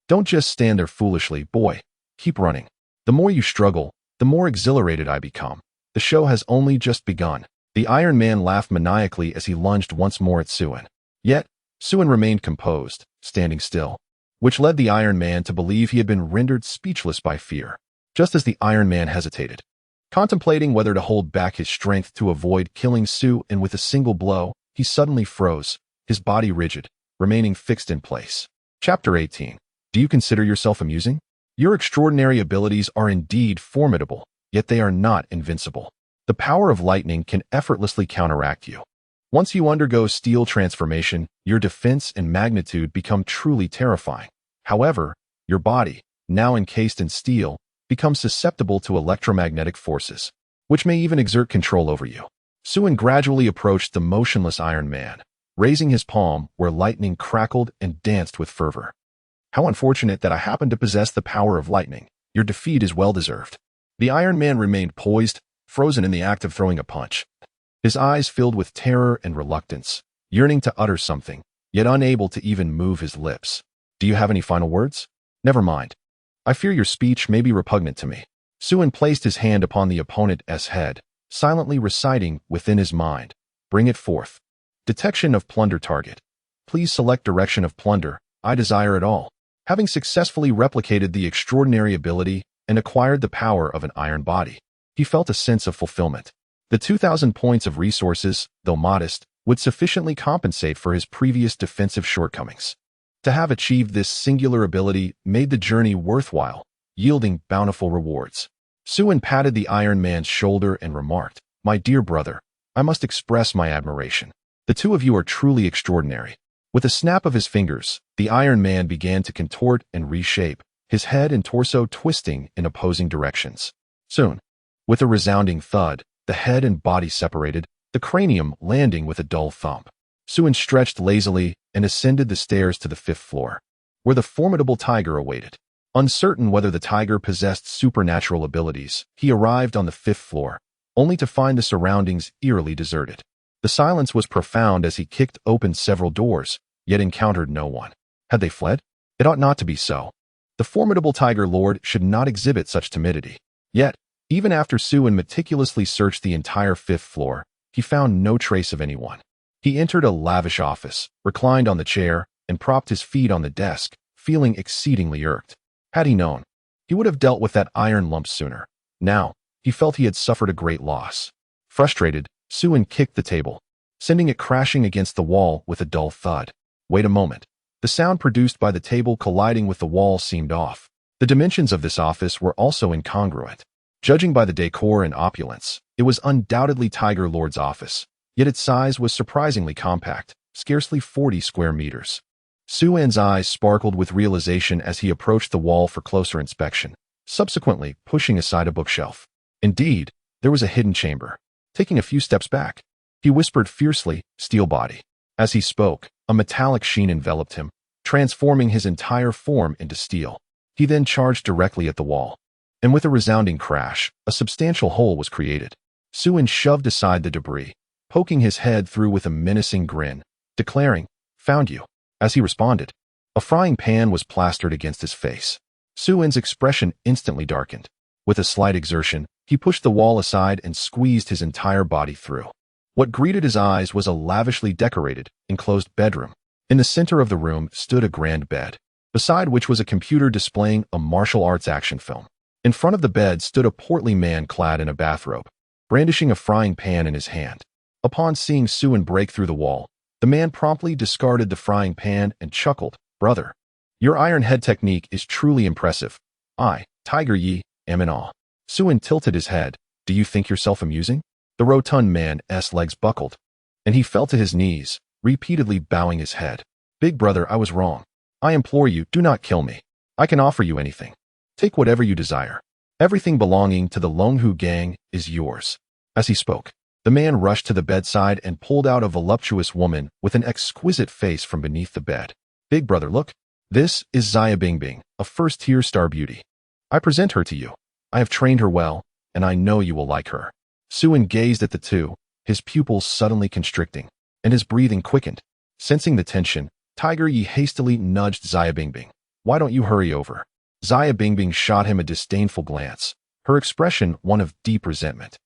Don't just stand there foolishly, boy. Keep running. The more you struggle, the more exhilarated I become. The show has only just begun. The Iron Man laughed maniacally as he lunged once more at Suin. Yet, Suin remained composed, standing still, which led the Iron Man to believe he had been rendered speechless by fear. Just as the Iron Man hesitated, contemplating whether to hold back his strength to avoid killing Suin with a single blow, he suddenly froze, his body rigid, remaining fixed in place. Chapter 18. Do you consider yourself amusing? Your extraordinary abilities are indeed formidable, yet they are not invincible. The power of lightning can effortlessly counteract you. Once you undergo steel transformation, your defense and magnitude become truly terrifying. However, your body, now encased in steel, becomes susceptible to electromagnetic forces, which may even exert control over you. Suin gradually approached the motionless Iron Man, raising his palm where lightning crackled and danced with fervor. How unfortunate that I happen to possess the power of lightning. Your defeat is well-deserved. The Iron Man remained poised, frozen in the act of throwing a punch. His eyes filled with terror and reluctance, yearning to utter something, yet unable to even move his lips. Do you have any final words? Never mind. I fear your speech may be repugnant to me. Suin placed his hand upon the opponent's head, silently reciting within his mind, Bring it forth. Detection of plunder target. Please select direction of plunder. I desire it all. Having successfully replicated the extraordinary ability and acquired the power of an iron body, he felt a sense of fulfillment. The 2,000 points of resources, though modest, would sufficiently compensate for his previous defensive shortcomings. To have achieved this singular ability made the journey worthwhile, yielding bountiful rewards. Suen patted the Iron Man's shoulder and remarked, "My dear brother, I must express my admiration. The two of you are truly extraordinary." With a snap of his fingers, the Iron Man began to contort and reshape, his head and torso twisting in opposing directions. Soon, with a resounding thud, the head and body separated, the cranium landing with a dull thump. Suen stretched lazily and ascended the stairs to the 5th floor, where the formidable tiger awaited. Uncertain whether the tiger possessed supernatural abilities, he arrived on the 5th floor, only to find the surroundings eerily deserted. The silence was profound as he kicked open several doors, yet encountered no one. Had they fled? It ought not to be so. The formidable Tiger Lord should not exhibit such timidity. Yet, even after Suen meticulously searched the entire 5th floor, he found no trace of anyone. He entered a lavish office, reclined on the chair, and propped his feet on the desk, feeling exceedingly irked. Had he known, he would have dealt with that iron lump sooner. Now, he felt he had suffered a great loss. Frustrated, Suen kicked the table, sending it crashing against the wall with a dull thud. Wait a moment. The sound produced by the table colliding with the wall seemed off. The dimensions of this office were also incongruent. Judging by the decor and opulence, it was undoubtedly Tiger Lord's office, yet its size was surprisingly compact, scarcely 40 square meters. Suen's eyes sparkled with realization as he approached the wall for closer inspection, subsequently pushing aside a bookshelf. Indeed, there was a hidden chamber. Taking a few steps back, he whispered fiercely, "Steel body." As he spoke, a metallic sheen enveloped him, transforming his entire form into steel. He then charged directly at the wall, and with a resounding crash, a substantial hole was created. Suen shoved aside the debris, poking his head through with a menacing grin, declaring, "Found you." As he responded, a frying pan was plastered against his face. Suen's expression instantly darkened. With a slight exertion, he pushed the wall aside and squeezed his entire body through. What greeted his eyes was a lavishly decorated, enclosed bedroom. In the center of the room stood a grand bed, beside which was a computer displaying a martial arts action film. In front of the bed stood a portly man clad in a bathrobe, brandishing a frying pan in his hand. Upon seeing Suen break through the wall, the man promptly discarded the frying pan and chuckled, "Brother, your iron head technique is truly impressive. I, Tiger Yi, am in awe." Suen tilted his head. "Do you think yourself amusing?" The rotund man's legs buckled, and he fell to his knees, repeatedly bowing his head. "Big brother, I was wrong. I implore you, do not kill me. I can offer you anything. Take whatever you desire. Everything belonging to the Long Hu gang is yours." As he spoke, the man rushed to the bedside and pulled out a voluptuous woman with an exquisite face from beneath the bed. "Big brother, look. This is Xia Bingbing, a first-tier star beauty. I present her to you. I have trained her well, and I know you will like her." Suen gazed at the two, his pupils suddenly constricting, and his breathing quickened. Sensing the tension, Tiger Yi hastily nudged Xia Bingbing. "Why don't you hurry over?" Xia Bingbing shot him a disdainful glance, her expression one of deep resentment.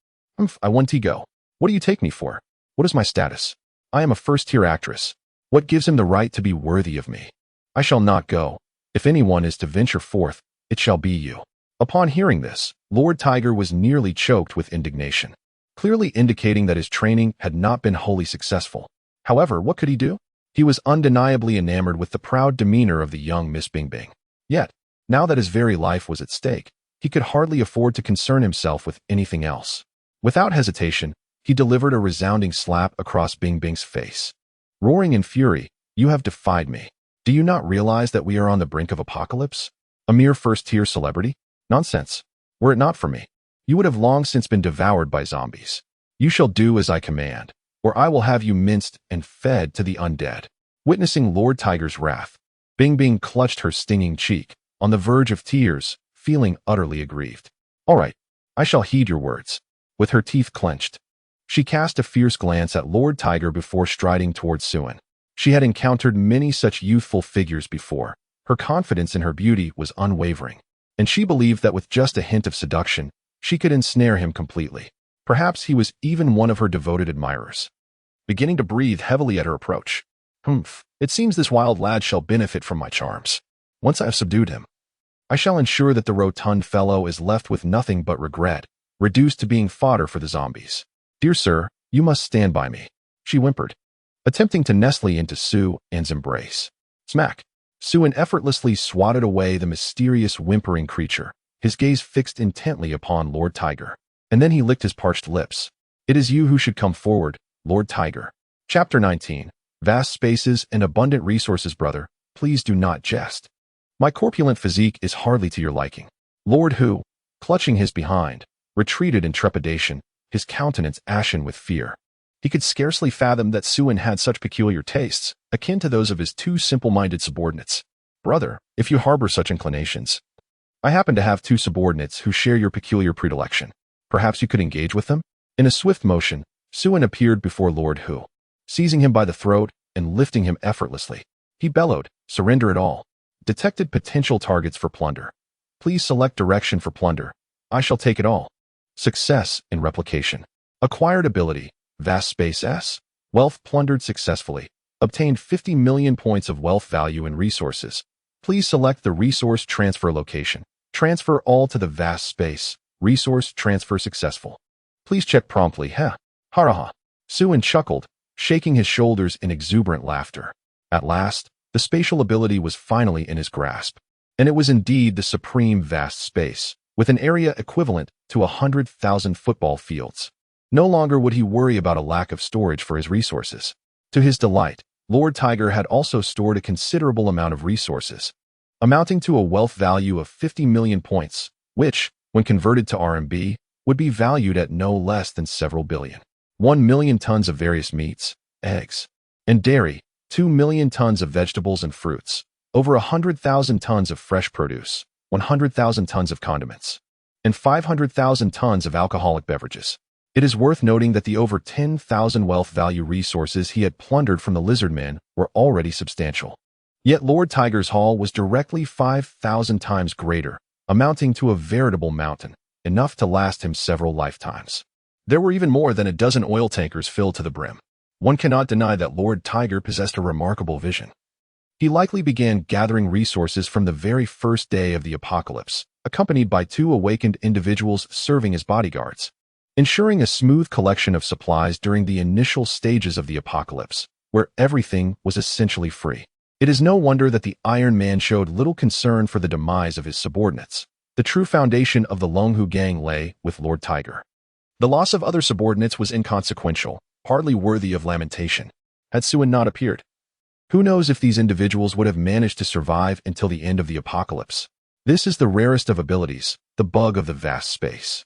I want to go. What do you take me for? What is my status? I am a first-tier actress. What gives him the right to be worthy of me? I shall not go. If anyone is to venture forth, it shall be you." Upon hearing this, Lord Tiger was nearly choked with indignation, clearly indicating that his training had not been wholly successful. However, what could he do? He was undeniably enamored with the proud demeanor of the young Miss Bingbing. Yet, now that his very life was at stake, he could hardly afford to concern himself with anything else. Without hesitation, he delivered a resounding slap across Bingbing's face. Roaring in fury, "You have defied me. Do you not realize that we are on the brink of apocalypse? A mere first-tier celebrity? Nonsense. Were it not for me, you would have long since been devoured by zombies. You shall do as I command, or I will have you minced and fed to the undead." Witnessing Lord Tiger's wrath, Bingbing clutched her stinging cheek, on the verge of tears, feeling utterly aggrieved. "All right, I shall heed your words." With her teeth clenched, she cast a fierce glance at Lord Tiger before striding towards Suen. She had encountered many such youthful figures before. Her confidence in her beauty was unwavering, and she believed that with just a hint of seduction, she could ensnare him completely. Perhaps he was even one of her devoted admirers. Beginning to breathe heavily at her approach, Humph. It seems this wild lad shall benefit from my charms. Once I have subdued him, I shall ensure that the rotund fellow is left with nothing but regret, reduced to being fodder for the zombies. Dear sir, you must stand by me, she whimpered, attempting to nestle into Sue Ann's embrace. Smack! Sue Ann effortlessly swatted away the mysterious whimpering creature, his gaze fixed intently upon Lord Tiger. And then he licked his parched lips. It is you who should come forward, Lord Tiger. Chapter 19. Vast spaces and abundant resources, brother. Please do not jest. My corpulent physique is hardly to your liking. Lord Who, clutching his behind, retreated in trepidation, his countenance ashen with fear. He could scarcely fathom that Sue Ann had such peculiar tastes, akin to those of his two simple-minded subordinates. Brother, if you harbor such inclinations, I happen to have two subordinates who share your peculiar predilection. Perhaps you could engage with them? In a swift motion, Sue Ann appeared before Lord Who, seizing him by the throat and lifting him effortlessly. He bellowed, surrender it all. Detected potential targets for plunder. Please select direction for plunder. I shall take it all. Success in replication. Acquired ability. Vast space S. Wealth plundered successfully. Obtained 50 million points of wealth value and resources. Please select the resource transfer location. Transfer all to the vast space. Resource transfer successful. Please check promptly. Ha ha ha. Sue Ann chuckled, shaking his shoulders in exuberant laughter. At last, the spatial ability was finally in his grasp. And it was indeed the supreme vast space, with an area equivalent to 100,000 football fields. No longer would he worry about a lack of storage for his resources. To his delight, Lord Tiger had also stored a considerable amount of resources, amounting to a wealth value of 50 million points, which, when converted to RMB, would be valued at no less than several billion. 1 million tons of various meats, eggs, and dairy, 2 million tons of vegetables and fruits, over 100,000 tons of fresh produce, 100,000 tons of condiments, and 500,000 tons of alcoholic beverages. It is worth noting that the over 10,000 wealth value resources he had plundered from the lizardmen were already substantial. Yet Lord Tiger's haul was directly 5,000 times greater, amounting to a veritable mountain, enough to last him several lifetimes. There were even more than a dozen oil tankers filled to the brim. One cannot deny that Lord Tiger possessed a remarkable vision. He likely began gathering resources from the very first day of the apocalypse, accompanied by two awakened individuals serving as bodyguards, ensuring a smooth collection of supplies during the initial stages of the apocalypse, where everything was essentially free. It is no wonder that the Iron Man showed little concern for the demise of his subordinates. The true foundation of the Long Hu gang lay with Lord Tiger. The loss of other subordinates was inconsequential, hardly worthy of lamentation, had Sue Ann not appeared. Who knows if these individuals would have managed to survive until the end of the apocalypse? This is the rarest of abilities, the bug of the vast space.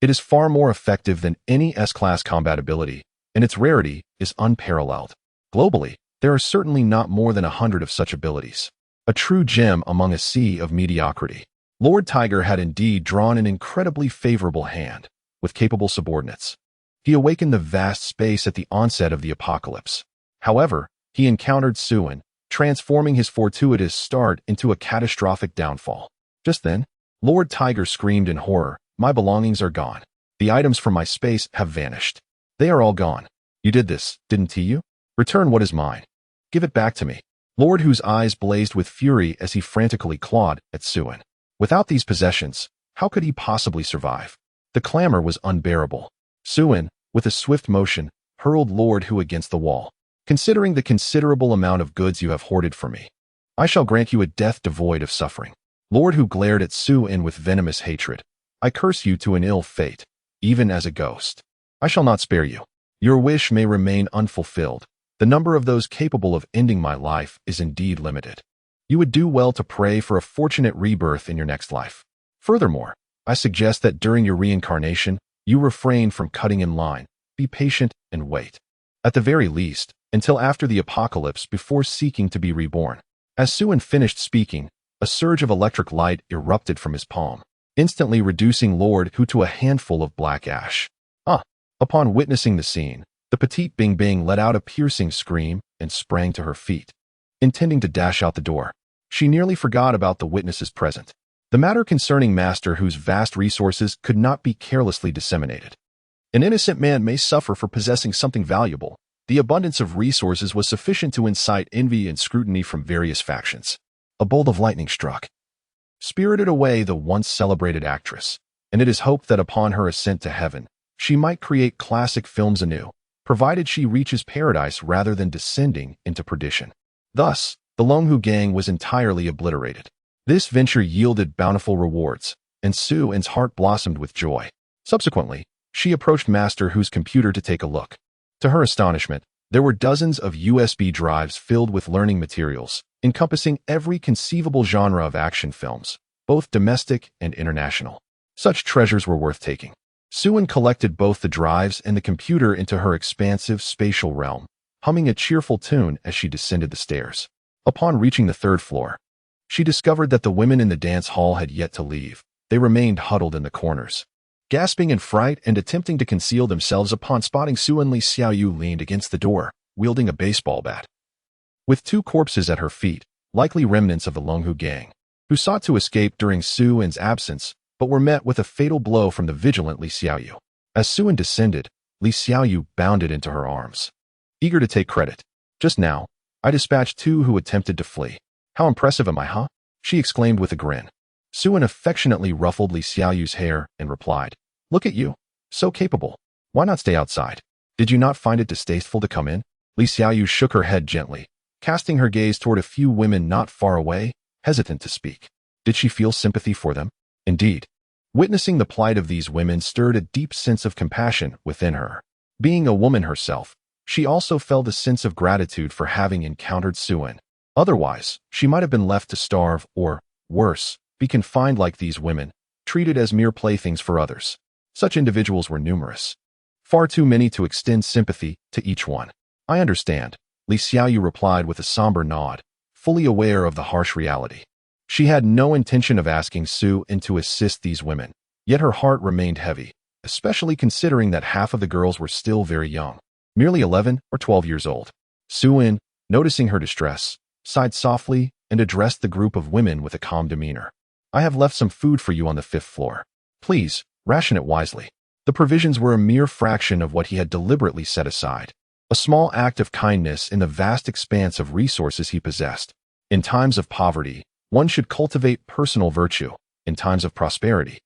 It is far more effective than any S-class combat ability, and its rarity is unparalleled. Globally, there are certainly not more than 100 of such abilities. A true gem among a sea of mediocrity. Lord Tiger had indeed drawn an incredibly favorable hand, with capable subordinates. He awakened the vast space at the onset of the apocalypse. However, he encountered Sue Ann, transforming his fortuitous start into a catastrophic downfall. Just then, Lord Tiger screamed in horror, "My belongings are gone. The items from my space have vanished. They are all gone. You did this, didn't you? Return what is mine. Give it back to me." Lord Who's eyes blazed with fury as he frantically clawed at Sue Ann. Without these possessions, how could he possibly survive? The clamor was unbearable. Sue Ann, with a swift motion, hurled Lord Who against the wall. "Considering the considerable amount of goods you have hoarded for me, I shall grant you a death devoid of suffering." Lord Who glared at Sue Ann with venomous hatred. "I curse you to an ill fate, even as a ghost. I shall not spare you. Your wish may remain unfulfilled. The number of those capable of ending my life is indeed limited. You would do well to pray for a fortunate rebirth in your next life. Furthermore, I suggest that during your reincarnation, you refrain from cutting in line, be patient, and wait. At the very least, until after the apocalypse before seeking to be reborn." As Sue Ann finished speaking, a surge of electric light erupted from his palm, instantly reducing Lord Who to a handful of black ash. Upon witnessing the scene, the petite Bing Bing let out a piercing scream and sprang to her feet, intending to dash out the door. She nearly forgot about the witnesses present. The matter concerning Master Who's vast resources could not be carelessly disseminated. An innocent man may suffer for possessing something valuable, The abundance of resources was sufficient to incite envy and scrutiny from various factions. A bolt of lightning struck, spirited away the once celebrated actress, and it is hoped that upon her ascent to heaven, she might create classic films anew, provided she reaches paradise rather than descending into perdition. Thus, the Long Hu gang was entirely obliterated. This venture yielded bountiful rewards, and Su-En's heart blossomed with joy. Subsequently, she approached Master Hu's computer to take a look. To her astonishment, there were dozens of USB drives filled with learning materials, encompassing every conceivable genre of action films, both domestic and international. Such treasures were worth taking. Su-En collected both the drives and the computer into her expansive spatial realm, humming a cheerful tune as she descended the stairs. Upon reaching the third floor, she discovered that the women in the dance hall had yet to leave. They remained huddled in the corners, gasping in fright and attempting to conceal themselves. Upon spotting Su-En, Li Xiaoyu leaned against the door, wielding a baseball bat. With two corpses at her feet, likely remnants of the Long Hu gang, who sought to escape during Su-En's absence, but were met with a fatal blow from the vigilant Li Xiaoyu. As Su-En descended, Li Xiaoyu bounded into her arms, eager to take credit. "Just now, I dispatched two who attempted to flee. How impressive am I, huh?" she exclaimed with a grin. Su-En affectionately ruffled Li Xiaoyu's hair and replied, "Look at you, so capable. Why not stay outside? Did you not find it distasteful to come in?" Li Xiaoyu shook her head gently, casting her gaze toward a few women not far away, hesitant to speak. Did she feel sympathy for them? Indeed, witnessing the plight of these women stirred a deep sense of compassion within her. Being a woman herself, she also felt a sense of gratitude for having encountered Su-En. Otherwise, she might have been left to starve or, worse, be confined like these women, treated as mere playthings for others. Such individuals were numerous. Far too many to extend sympathy to each one. "I understand," Li Xiaoyu replied with a somber nod, fully aware of the harsh reality. She had no intention of asking Su-En to assist these women, yet her heart remained heavy, especially considering that half of the girls were still very young, merely 11 or 12 years old. Su-En, noticing her distress, sighed softly and addressed the group of women with a calm demeanor. "I have left some food for you on the 5th floor. Please, ration it wisely." The provisions were a mere fraction of what he had deliberately set aside, a small act of kindness in the vast expanse of resources he possessed. In times of poverty, one should cultivate personal virtue. In times of prosperity,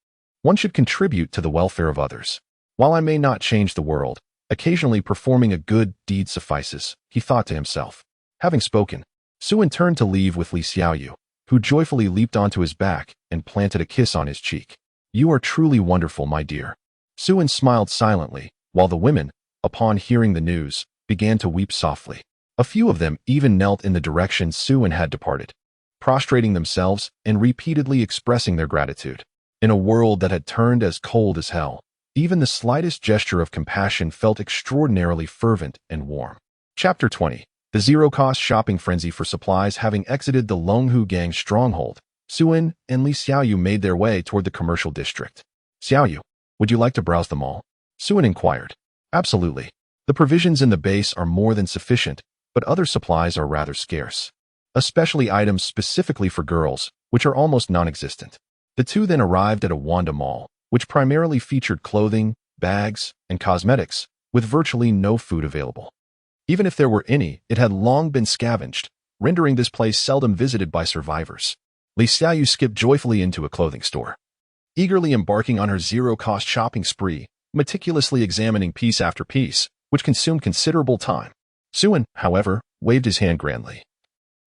one should contribute to the welfare of others. While I may not change the world, occasionally performing a good deed suffices, he thought to himself. Having spoken, Su-En turned to leave with Li Xiaoyu, who joyfully leaped onto his back and planted a kiss on his cheek. "You are truly wonderful, my dear." Su-En smiled silently, while the women, upon hearing the news, began to weep softly. A few of them even knelt in the direction Su-En had departed, prostrating themselves and repeatedly expressing their gratitude. In a world that had turned as cold as hell, even the slightest gesture of compassion felt extraordinarily fervent and warm. Chapter 20. The zero-cost shopping frenzy for supplies. Having exited the Long Hu gang's stronghold, Su-En and Li Xiaoyu made their way toward the commercial district. "Xiaoyu, would you like to browse the mall?" Su-En inquired. "Absolutely. The provisions in the base are more than sufficient, but other supplies are rather scarce, especially items specifically for girls, which are almost non-existent." The two then arrived at a Wanda mall, which primarily featured clothing, bags, and cosmetics, with virtually no food available. Even if there were any, it had long been scavenged, rendering this place seldom visited by survivors. Li Xiaoyu skipped joyfully into a clothing store, eagerly embarking on her zero-cost shopping spree, meticulously examining piece after piece, which consumed considerable time. Su-En, however, waved his hand grandly,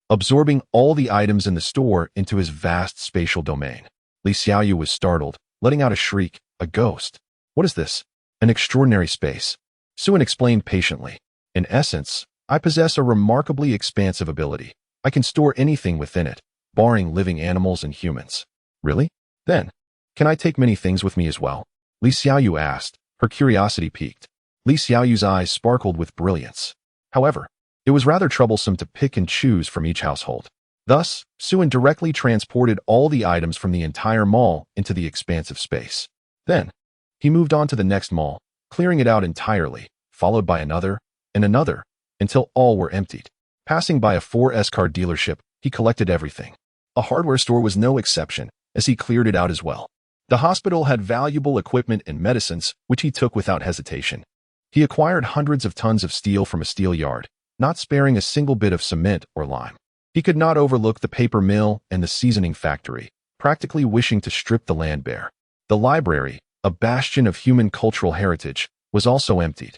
absorbing all the items in the store into his vast spatial domain. Li Xiaoyu was startled, letting out a shriek. "A ghost? What is this?" "An extraordinary space," Su-En explained patiently. "In essence, I possess a remarkably expansive ability. I can store anything within it, barring living animals and humans." "Really? Then, can I take many things with me as well?" Li Xiaoyu asked, her curiosity piqued. Li Xiaoyu's eyes sparkled with brilliance. However, it was rather troublesome to pick and choose from each household. Thus, Su-En directly transported all the items from the entire mall into the expansive space. Then, he moved on to the next mall, clearing it out entirely, followed by another and another, until all were emptied. Passing by a 4S car dealership, he collected everything. A hardware store was no exception, as he cleared it out as well. The hospital had valuable equipment and medicines, which he took without hesitation. He acquired hundreds of tons of steel from a steel yard, not sparing a single bit of cement or lime. He could not overlook the paper mill and the seasoning factory, practically wishing to strip the land bare. The library, a bastion of human cultural heritage, was also emptied.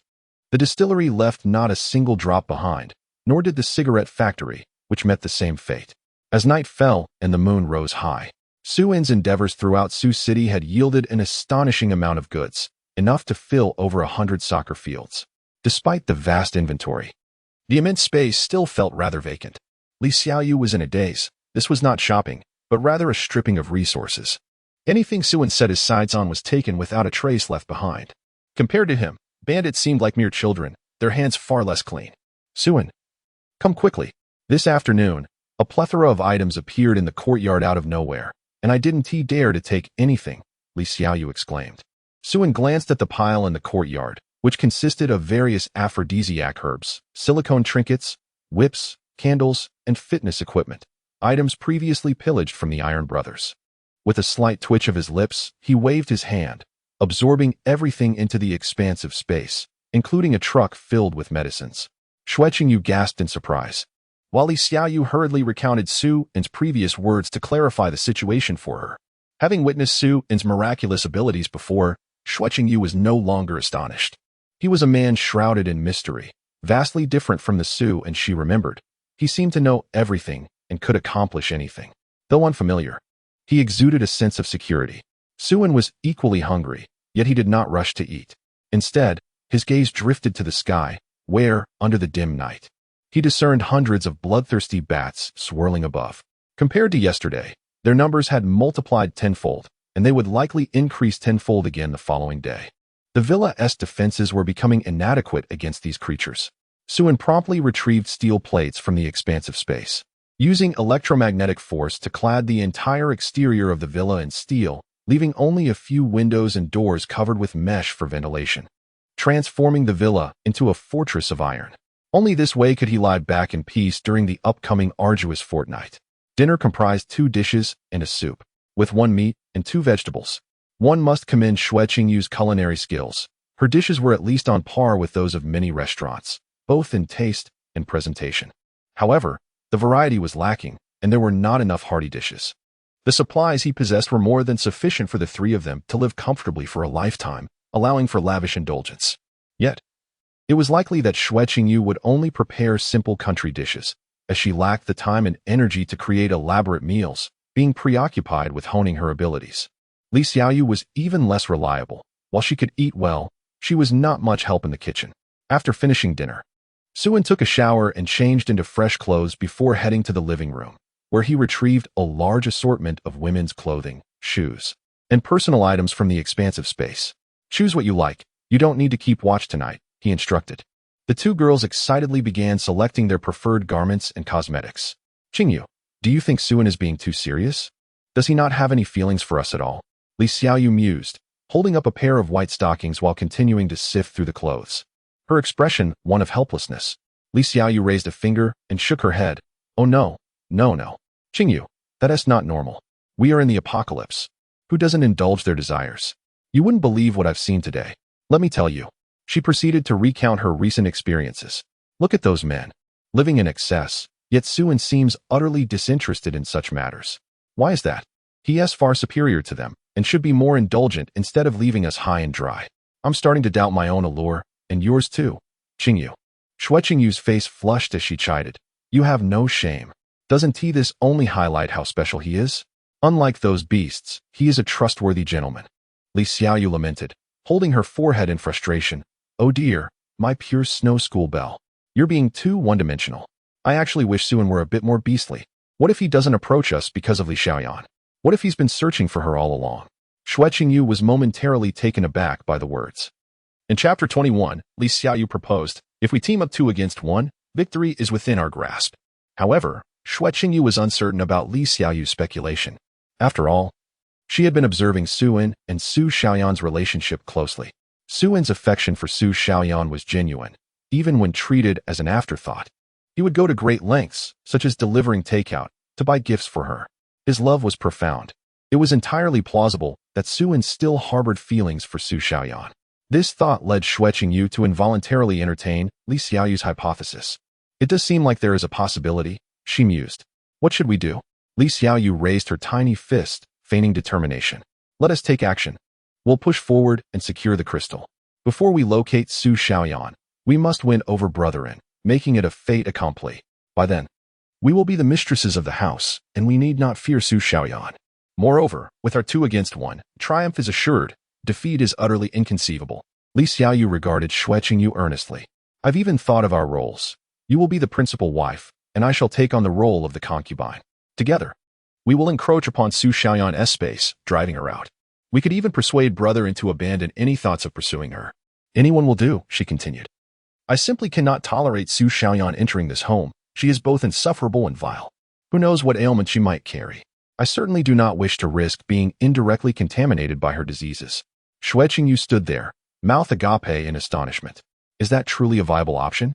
The distillery left not a single drop behind, nor did the cigarette factory, which met the same fate. As night fell and the moon rose high, Suin's endeavors throughout Sioux City had yielded an astonishing amount of goods, enough to fill over 100 soccer fields. Despite the vast inventory, the immense space still felt rather vacant. Li Xiaoyu was in a daze. This was not shopping, but rather a stripping of resources. Anything Suin set his sights on was taken without a trace left behind. Compared to him, bandits seemed like mere children, their hands far less clean. Suin, come quickly. This afternoon, a plethora of items appeared in the courtyard out of nowhere, and I didn't dare to take anything, Li Xiaoyu exclaimed. Suin glanced at the pile in the courtyard, which consisted of various aphrodisiac herbs, silicone trinkets, whips, candles, and fitness equipment, items previously pillaged from the Iron Brothers. With a slight twitch of his lips, he waved his hand, absorbing everything into the expansive space, including a truck filled with medicines. Xue Qingyu gasped in surprise. While Li Xiaoyu hurriedly recounted Su In's previous words to clarify the situation for her. Having witnessed Su In's miraculous abilities before, Xue Qingyu was no longer astonished. He was a man shrouded in mystery, vastly different from the Su In she remembered. He seemed to know everything and could accomplish anything. Though unfamiliar, he exuded a sense of security. Su In was equally hungry, yet he did not rush to eat. Instead, his gaze drifted to the sky, where, under the dim night, he discerned hundreds of bloodthirsty bats swirling above. Compared to yesterday, their numbers had multiplied tenfold, and they would likely increase tenfold again the following day. The villa's defenses were becoming inadequate against these creatures. Su In promptly retrieved steel plates from the expansive space. Using electromagnetic force to clad the entire exterior of the villa in steel, leaving only a few windows and doors covered with mesh for ventilation, transforming the villa into a fortress of iron. Only this way could he lie back in peace during the upcoming arduous fortnight. Dinner comprised 2 dishes and a soup, with 1 meat and 2 vegetables. One must commend Xue Qingyu's culinary skills. Her dishes were at least on par with those of many restaurants, both in taste and presentation. However, the variety was lacking, and there were not enough hearty dishes. The supplies he possessed were more than sufficient for the 3 of them to live comfortably for a lifetime, allowing for lavish indulgence. Yet, it was likely that Xue Qingyu would only prepare simple country dishes, as she lacked the time and energy to create elaborate meals, being preoccupied with honing her abilities. Li Xiaoyu was even less reliable. While she could eat well, she was not much help in the kitchen. After finishing dinner, Su In took a shower and changed into fresh clothes before heading to the living room, where he retrieved a large assortment of women's clothing, shoes, and personal items from the expansive space. Choose what you like. You don't need to keep watch tonight, he instructed. The 2 girls excitedly began selecting their preferred garments and cosmetics. Qingyu, do you think Su In is being too serious? Does he not have any feelings for us at all? Li Xiaoyu mused, holding up a pair of white stockings while continuing to sift through the clothes. Her expression, one of helplessness. Li Xiaoyu raised a finger and shook her head. Oh no. Qingyu, that is not normal. We are in the apocalypse. Who doesn't indulge their desires? You wouldn't believe what I've seen today. Let me tell you. She proceeded to recount her recent experiences. Look at those men. Living in excess, yet Su In seems utterly disinterested in such matters. Why is that? He is far superior to them, and should be more indulgent instead of leaving us high and dry. I'm starting to doubt my own allure, and yours too, Qingyu. Xue Qingyu's face flushed as she chided. You have no shame. Doesn't this only highlight how special he is? Unlike those beasts, he is a trustworthy gentleman. Li Xiaoyu lamented, holding her forehead in frustration. Oh dear, my pure snow school belle. You're being too one-dimensional. I actually wish Su In were a bit more beastly. What if he doesn't approach us because of Li Xiaoyan? What if he's been searching for her all along? Xue Qingyu was momentarily taken aback by the words. In Chapter 21, Li Xiaoyu proposed, if we team up 2 against 1, victory is within our grasp. However, Xue Qingyu was uncertain about Li Xiaoyu's speculation. After all, she had been observing Su In and Su Xiaoyan's relationship closely. Su In's affection for Su Xiaoyan was genuine, even when treated as an afterthought. He would go to great lengths, such as delivering takeout, to buy gifts for her. His love was profound. It was entirely plausible that Su In still harbored feelings for Su Xiaoyan. This thought led Xue Qingyu to involuntarily entertain Li Xiaoyu's hypothesis. It does seem like there is a possibility, she mused. What should we do? Li Xiaoyu raised her tiny fist, feigning determination. Let us take action. We'll push forward and secure the crystal. Before we locate Su Xiaoyan, we must win over Brotherin, making it a fait accompli. By then, we will be the mistresses of the house, and we need not fear Su Xiaoyan. Moreover, with our 2 against 1, triumph is assured. Defeat is utterly inconceivable. Li Xiaoyu regarded Xue Qingyu earnestly. I've even thought of our roles. You will be the principal wife, and I shall take on the role of the concubine. Together, we will encroach upon Su Xiaoyan's space, driving her out. We could even persuade Brotherin to abandon any thoughts of pursuing her. Anyone will do, she continued. I simply cannot tolerate Su Xiaoyan entering this home. She is both insufferable and vile. Who knows what ailment she might carry? I certainly do not wish to risk being indirectly contaminated by her diseases. Xue Qingyu stood there, mouth agape in astonishment. Is that truly a viable option?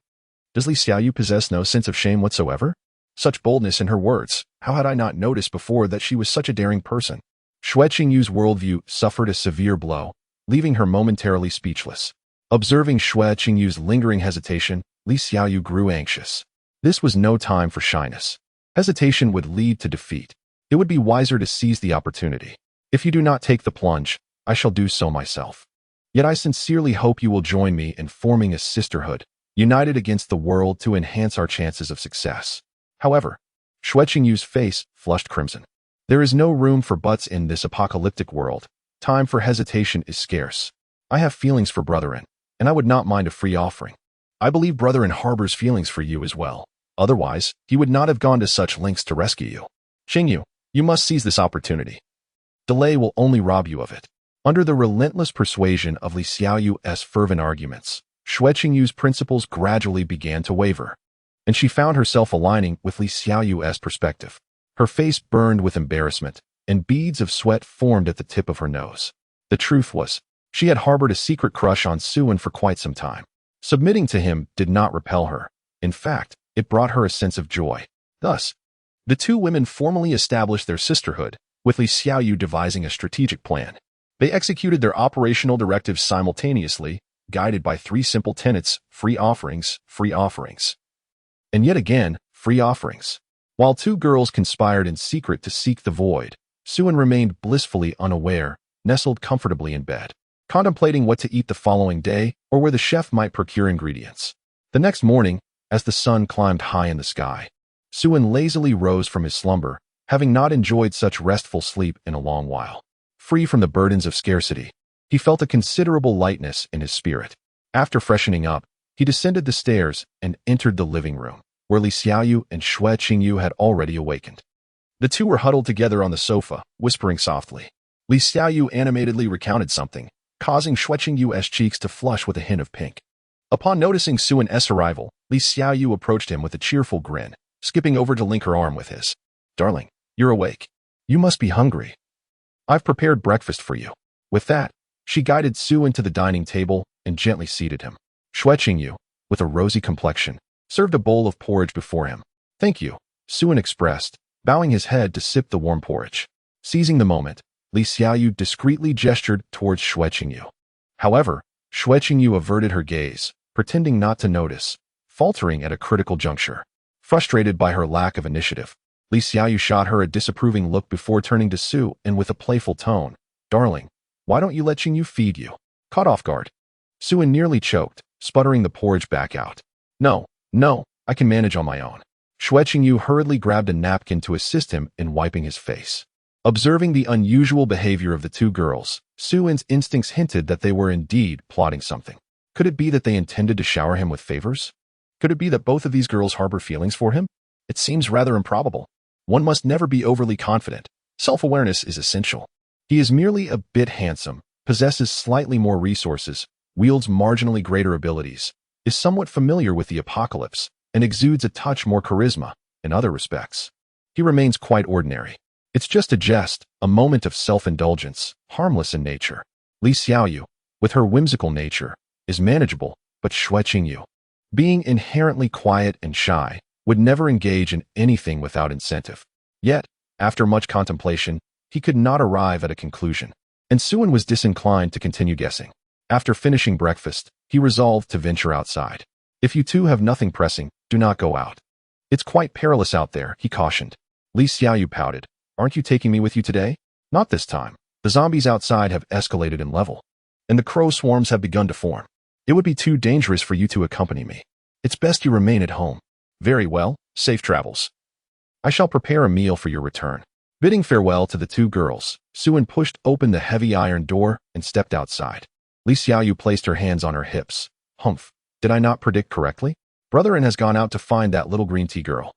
Does Li Xiaoyu possess no sense of shame whatsoever? Such boldness in her words. How had I not noticed before that she was such a daring person? Xue Qingyu's worldview suffered a severe blow, leaving her momentarily speechless. Observing Xue Qingyu's lingering hesitation, Li Xiaoyu grew anxious. This was no time for shyness. Hesitation would lead to defeat. It would be wiser to seize the opportunity. If you do not take the plunge, I shall do so myself. Yet I sincerely hope you will join me in forming a sisterhood, united against the world to enhance our chances of success. However, Xue Qingyu's face flushed crimson. There is no room for buts in this apocalyptic world. Time for hesitation is scarce. I have feelings for Brotherin, and I would not mind a free offering. I believe Brotherin harbors feelings for you as well. Otherwise, he would not have gone to such lengths to rescue you. Qingyu, you must seize this opportunity. Delay will only rob you of it. Under the relentless persuasion of Li Xiaoyu's fervent arguments, Xue Qingyu's principles gradually began to waver, and she found herself aligning with Li Xiaoyu's perspective. Her face burned with embarrassment, and beads of sweat formed at the tip of her nose. The truth was, she had harbored a secret crush on Suan for quite some time. Submitting to him did not repel her. In fact, it brought her a sense of joy. Thus, the 2 women formally established their sisterhood, with Li Xiaoyu devising a strategic plan. They executed their operational directives simultaneously, guided by 3 simple tenets: free offerings, and yet again, free offerings. While 2 girls conspired in secret to seek the void, Suan remained blissfully unaware, nestled comfortably in bed, contemplating what to eat the following day or where the chef might procure ingredients. The next morning, as the sun climbed high in the sky, Suan lazily rose from his slumber, having not enjoyed such restful sleep in a long while. Free from the burdens of scarcity, he felt a considerable lightness in his spirit. After freshening up, he descended the stairs and entered the living room, where Li Xiaoyu and Xue Qingyu had already awakened. The 2 were huddled together on the sofa, whispering softly. Li Xiaoyu animatedly recounted something, causing Xue Qingyu's cheeks to flush with a hint of pink. Upon noticing Suan's arrival, Li Xiaoyu approached him with a cheerful grin, skipping over to link her arm with his. Darling, you're awake. You must be hungry. I've prepared breakfast for you. With that, she guided Suan to the dining table and gently seated him. Xue Qingyu, with a rosy complexion, served a bowl of porridge before him. Thank you, Suan expressed, bowing his head to sip the warm porridge. Seizing the moment, Li Xiaoyu discreetly gestured towards Xue Qingyu. However, Xue Qingyu averted her gaze, pretending not to notice, faltering at a critical juncture. Frustrated by her lack of initiative, Li Xiaoyu shot her a disapproving look before turning to Su and with a playful tone, Darling, why don't you let Qingyu feed you? Caught off guard, Suan nearly choked, sputtering the porridge back out. No, I can manage on my own. Xue Qingyu hurriedly grabbed a napkin to assist him in wiping his face. Observing the unusual behavior of the 2 girls, Suan's instincts hinted that they were indeed plotting something. Could it be that they intended to shower him with favors? Could it be that both of these girls harbor feelings for him? It seems rather improbable. One must never be overly confident. Self-awareness is essential. He is merely a bit handsome, possesses slightly more resources, wields marginally greater abilities, is somewhat familiar with the apocalypse, and exudes a touch more charisma. In other respects, he remains quite ordinary. It's just a jest, a moment of self-indulgence, harmless in nature. Li Xiaoyu, with her whimsical nature, is manageable, but Xue Qingyu, being inherently quiet and shy, would never engage in anything without incentive. Yet, after much contemplation, he could not arrive at a conclusion, and Suan was disinclined to continue guessing. After finishing breakfast, he resolved to venture outside. If you two have nothing pressing, do not go out. It's quite perilous out there, he cautioned. Li Xiaoyu pouted. Aren't you taking me with you today? Not this time. The zombies outside have escalated in level, and the crow swarms have begun to form. It would be too dangerous for you to accompany me. It's best you remain at home. Very well, safe travels. I shall prepare a meal for your return. Bidding farewell to the two girls, Suan pushed open the heavy iron door and stepped outside. Li Xiaoyu placed her hands on her hips. Humph, did I not predict correctly? Brother N has gone out to find that little green tea girl.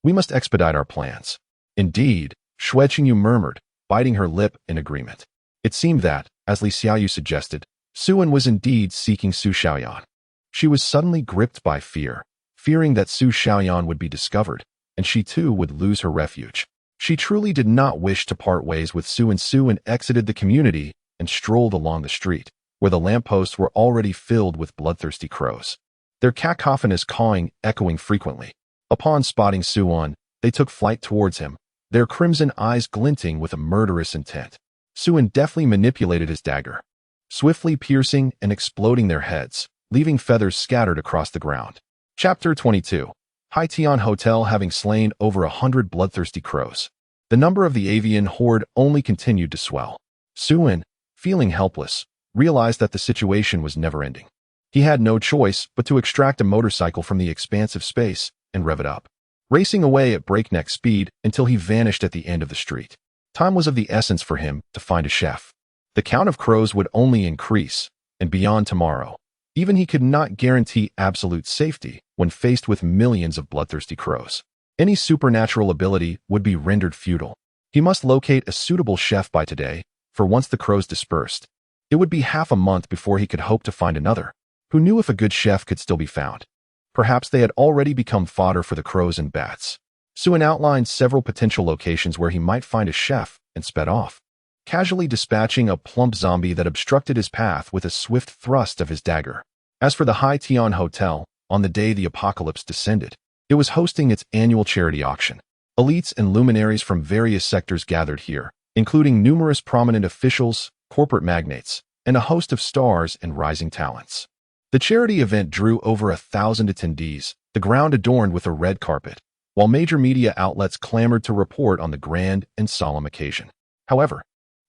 We must expedite our plans. Indeed, Xue Qingyu murmured, biting her lip in agreement. It seemed that, as Li Xiaoyu suggested, Suan was indeed seeking Su Xiaoyan. She was suddenly gripped by fear, fearing that Su Xiaoyan would be discovered, and she too would lose her refuge. She truly did not wish to part ways with Suan. Suan exited the community and strolled along the street, where the lampposts were already filled with bloodthirsty crows, their cacophonous cawing echoing frequently. Upon spotting Suan, they took flight towards him, their crimson eyes glinting with a murderous intent. Suan deftly manipulated his dagger, swiftly piercing and exploding their heads, leaving feathers scattered across the ground. Chapter 22. Haitian Hotel having slain over 100 bloodthirsty crows. The number of the avian horde only continued to swell. Suan, feeling helpless, realized that the situation was never-ending. He had no choice but to extract a motorcycle from the expansive space and rev it up, racing away at breakneck speed until he vanished at the end of the street. Time was of the essence for him to find a chef. The count of crows would only increase, and beyond tomorrow, even he could not guarantee absolute safety when faced with millions of bloodthirsty crows. Any supernatural ability would be rendered futile. He must locate a suitable chef by today, for once the crows dispersed, it would be half a month before he could hope to find another. Who knew if a good chef could still be found? Perhaps they had already become fodder for the crows and bats. Suan outlined several potential locations where he might find a chef and sped off, casually dispatching a plump zombie that obstructed his path with a swift thrust of his dagger. As for the Haitian Hotel, on the day the apocalypse descended, it was hosting its annual charity auction. Elites and luminaries from various sectors gathered here, including numerous prominent officials, corporate magnates, and a host of stars and rising talents. The charity event drew over 1,000 attendees, the ground adorned with a red carpet, while major media outlets clamored to report on the grand and solemn occasion. However,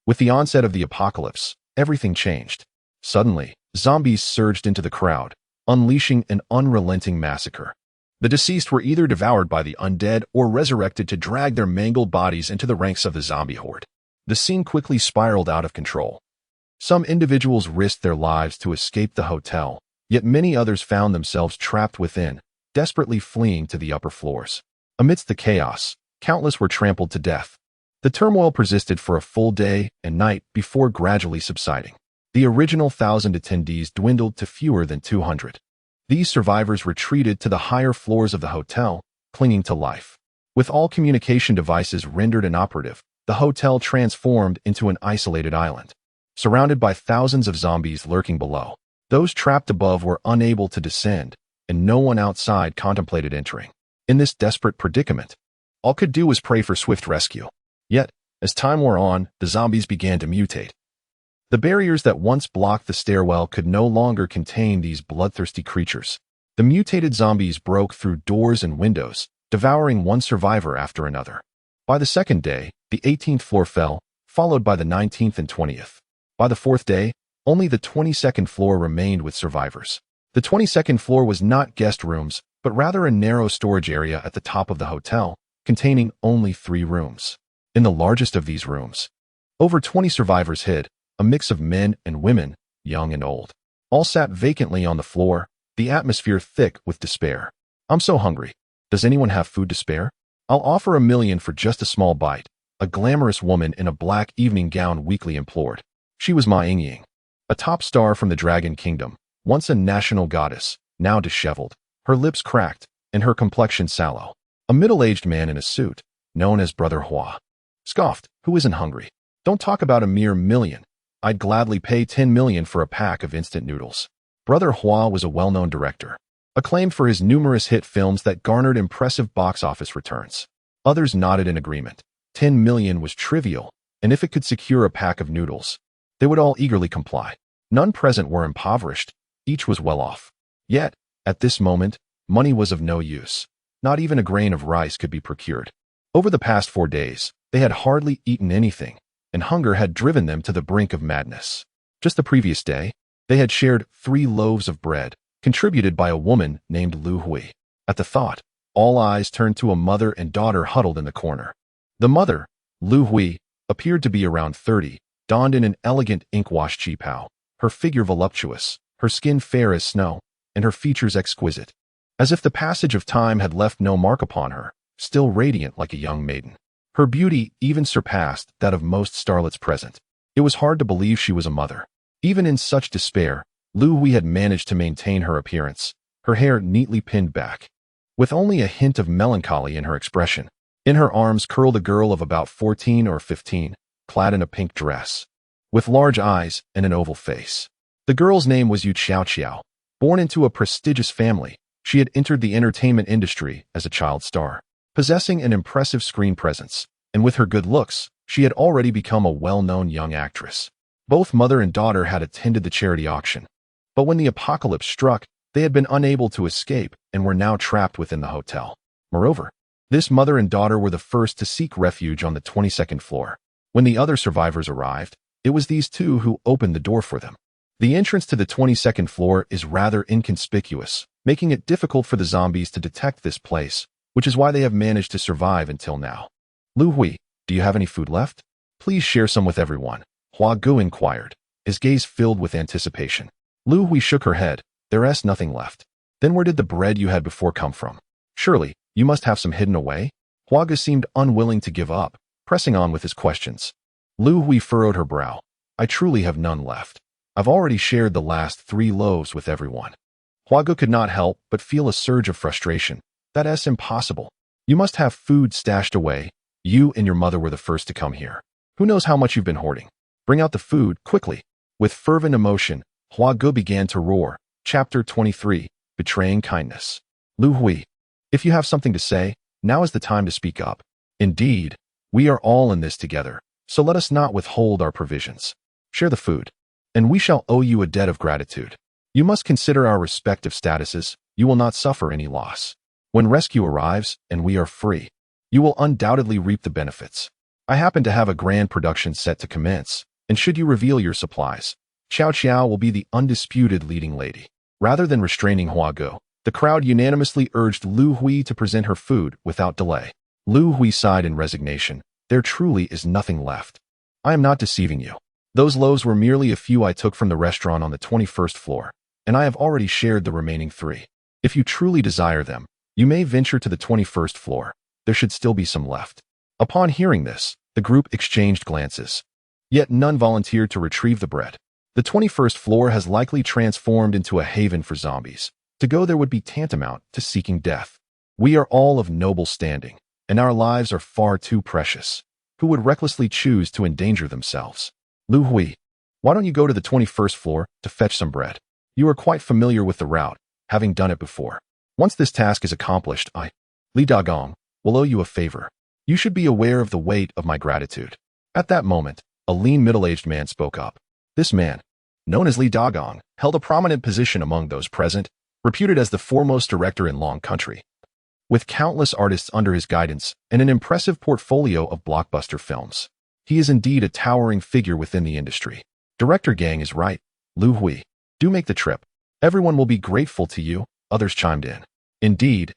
with the onset of the apocalypse, everything changed. Suddenly, zombies surged into the crowd, unleashing an unrelenting massacre. The deceased were either devoured by the undead or resurrected to drag their mangled bodies into the ranks of the zombie horde. The scene quickly spiraled out of control. Some individuals risked their lives to escape the hotel, yet many others found themselves trapped within, desperately fleeing to the upper floors. Amidst the chaos, countless were trampled to death. The turmoil persisted for a full day and night before gradually subsiding. The original 1,000 attendees dwindled to fewer than 200. These survivors retreated to the higher floors of the hotel, clinging to life. With all communication devices rendered inoperative, the hotel transformed into an isolated island, surrounded by thousands of zombies lurking below. Those trapped above were unable to descend, and no one outside contemplated entering. In this desperate predicament, all could do was pray for swift rescue. Yet, as time wore on, the zombies began to mutate. The barriers that once blocked the stairwell could no longer contain these bloodthirsty creatures. The mutated zombies broke through doors and windows, devouring one survivor after another. By the second day, the 18th floor fell, followed by the 19th and 20th. By the fourth day, only the 22nd floor remained with survivors. The 22nd floor was not guest rooms, but rather a narrow storage area at the top of the hotel, containing only 3 rooms. In the largest of these rooms, over 20 survivors hid, a mix of men and women, young and old. All sat vacantly on the floor, the atmosphere thick with despair. I'm so hungry. Does anyone have food to spare? I'll offer $1 million for just a small bite, a glamorous woman in a black evening gown weakly implored. She was Ma Yingying, a top star from the Dragon Kingdom, once a national goddess, now disheveled, her lips cracked, and her complexion sallow. A middle-aged man in a suit, known as Brother Hua, scoffed, who isn't hungry? Don't talk about a mere $1 million. I'd gladly pay $10 million for a pack of instant noodles. Brother Hua was a well-known director, acclaimed for his numerous hit films that garnered impressive box office returns. Others nodded in agreement. $10 million was trivial, and if it could secure a pack of noodles, they would all eagerly comply. None present were impoverished, each was well off. Yet, at this moment, money was of no use. Not even a grain of rice could be procured. Over the past 4 days, they had hardly eaten anything, and hunger had driven them to the brink of madness. Just the previous day, they had shared 3 loaves of bread, contributed by a woman named Lu Hui. At the thought, all eyes turned to a mother and daughter huddled in the corner. The mother, Lu Hui, appeared to be around 30, donned in an elegant ink-washed qipao, her figure voluptuous, her skin fair as snow, and her features exquisite. As if the passage of time had left no mark upon her, still radiant like a young maiden. Her beauty even surpassed that of most starlets present. It was hard to believe she was a mother. Even in such despair, Lu Hui had managed to maintain her appearance, her hair neatly pinned back, with only a hint of melancholy in her expression. In her arms curled a girl of about 14 or 15, clad in a pink dress, with large eyes and an oval face. The girl's name was Yu Xiao. Born into a prestigious family, she had entered the entertainment industry as a child star. Possessing an impressive screen presence, and with her good looks, she had already become a well-known young actress. Both mother and daughter had attended the charity auction. But when the apocalypse struck, they had been unable to escape and were now trapped within the hotel. Moreover, this mother and daughter were the first to seek refuge on the 22nd floor. When the other survivors arrived, it was these two who opened the door for them. The entrance to the 22nd floor is rather inconspicuous, making it difficult for the zombies to detect this place, which is why they have managed to survive until now. Lu Hui, do you have any food left? Please share some with everyone, Hua Gu inquired, his gaze filled with anticipation. Lu Hui shook her head. There's nothing left. Then where did the bread you had before come from? Surely, you must have some hidden away? Hua Gu seemed unwilling to give up, pressing on with his questions. Lu Hui furrowed her brow. I truly have none left. I've already shared the last 3 loaves with everyone. Hua Gu could not help but feel a surge of frustration. That's impossible. You must have food stashed away. You and your mother were the first to come here. Who knows how much you've been hoarding? Bring out the food, quickly. With fervent emotion, Hua Gu began to roar. Chapter 23, Betraying Kindness. Lu Hui, if you have something to say, now is the time to speak up. Indeed, we are all in this together, so let us not withhold our provisions. Share the food, and we shall owe you a debt of gratitude. You must consider our respective statuses. You will not suffer any loss. When rescue arrives and we are free, you will undoubtedly reap the benefits. I happen to have a grand production set to commence, and should you reveal your supplies, Xiao Xiao will be the undisputed leading lady. Rather than restraining Hua Gu, the crowd unanimously urged Lu Hui to present her food without delay. Lu Hui sighed in resignation. There truly is nothing left. I am not deceiving you. Those loaves were merely a few I took from the restaurant on the 21st floor, and I have already shared the remaining 3. If you truly desire them, you may venture to the 21st floor. There should still be some left. Upon hearing this, the group exchanged glances. Yet none volunteered to retrieve the bread. The 21st floor has likely transformed into a haven for zombies. To go there would be tantamount to seeking death. We are all of noble standing, and our lives are far too precious. Who would recklessly choose to endanger themselves? Lu Hui, why don't you go to the 21st floor to fetch some bread? You are quite familiar with the route, having done it before. Once this task is accomplished, Li Dagong, will owe you a favor. You should be aware of the weight of my gratitude. At that moment, a lean middle-aged man spoke up. This man, known as Li Dagong, held a prominent position among those present, reputed as the foremost director in Long Country. With countless artists under his guidance and an impressive portfolio of blockbuster films, he is indeed a towering figure within the industry. Director Gang is right. Lu Hui, do make the trip. Everyone will be grateful to you, others chimed in. Indeed,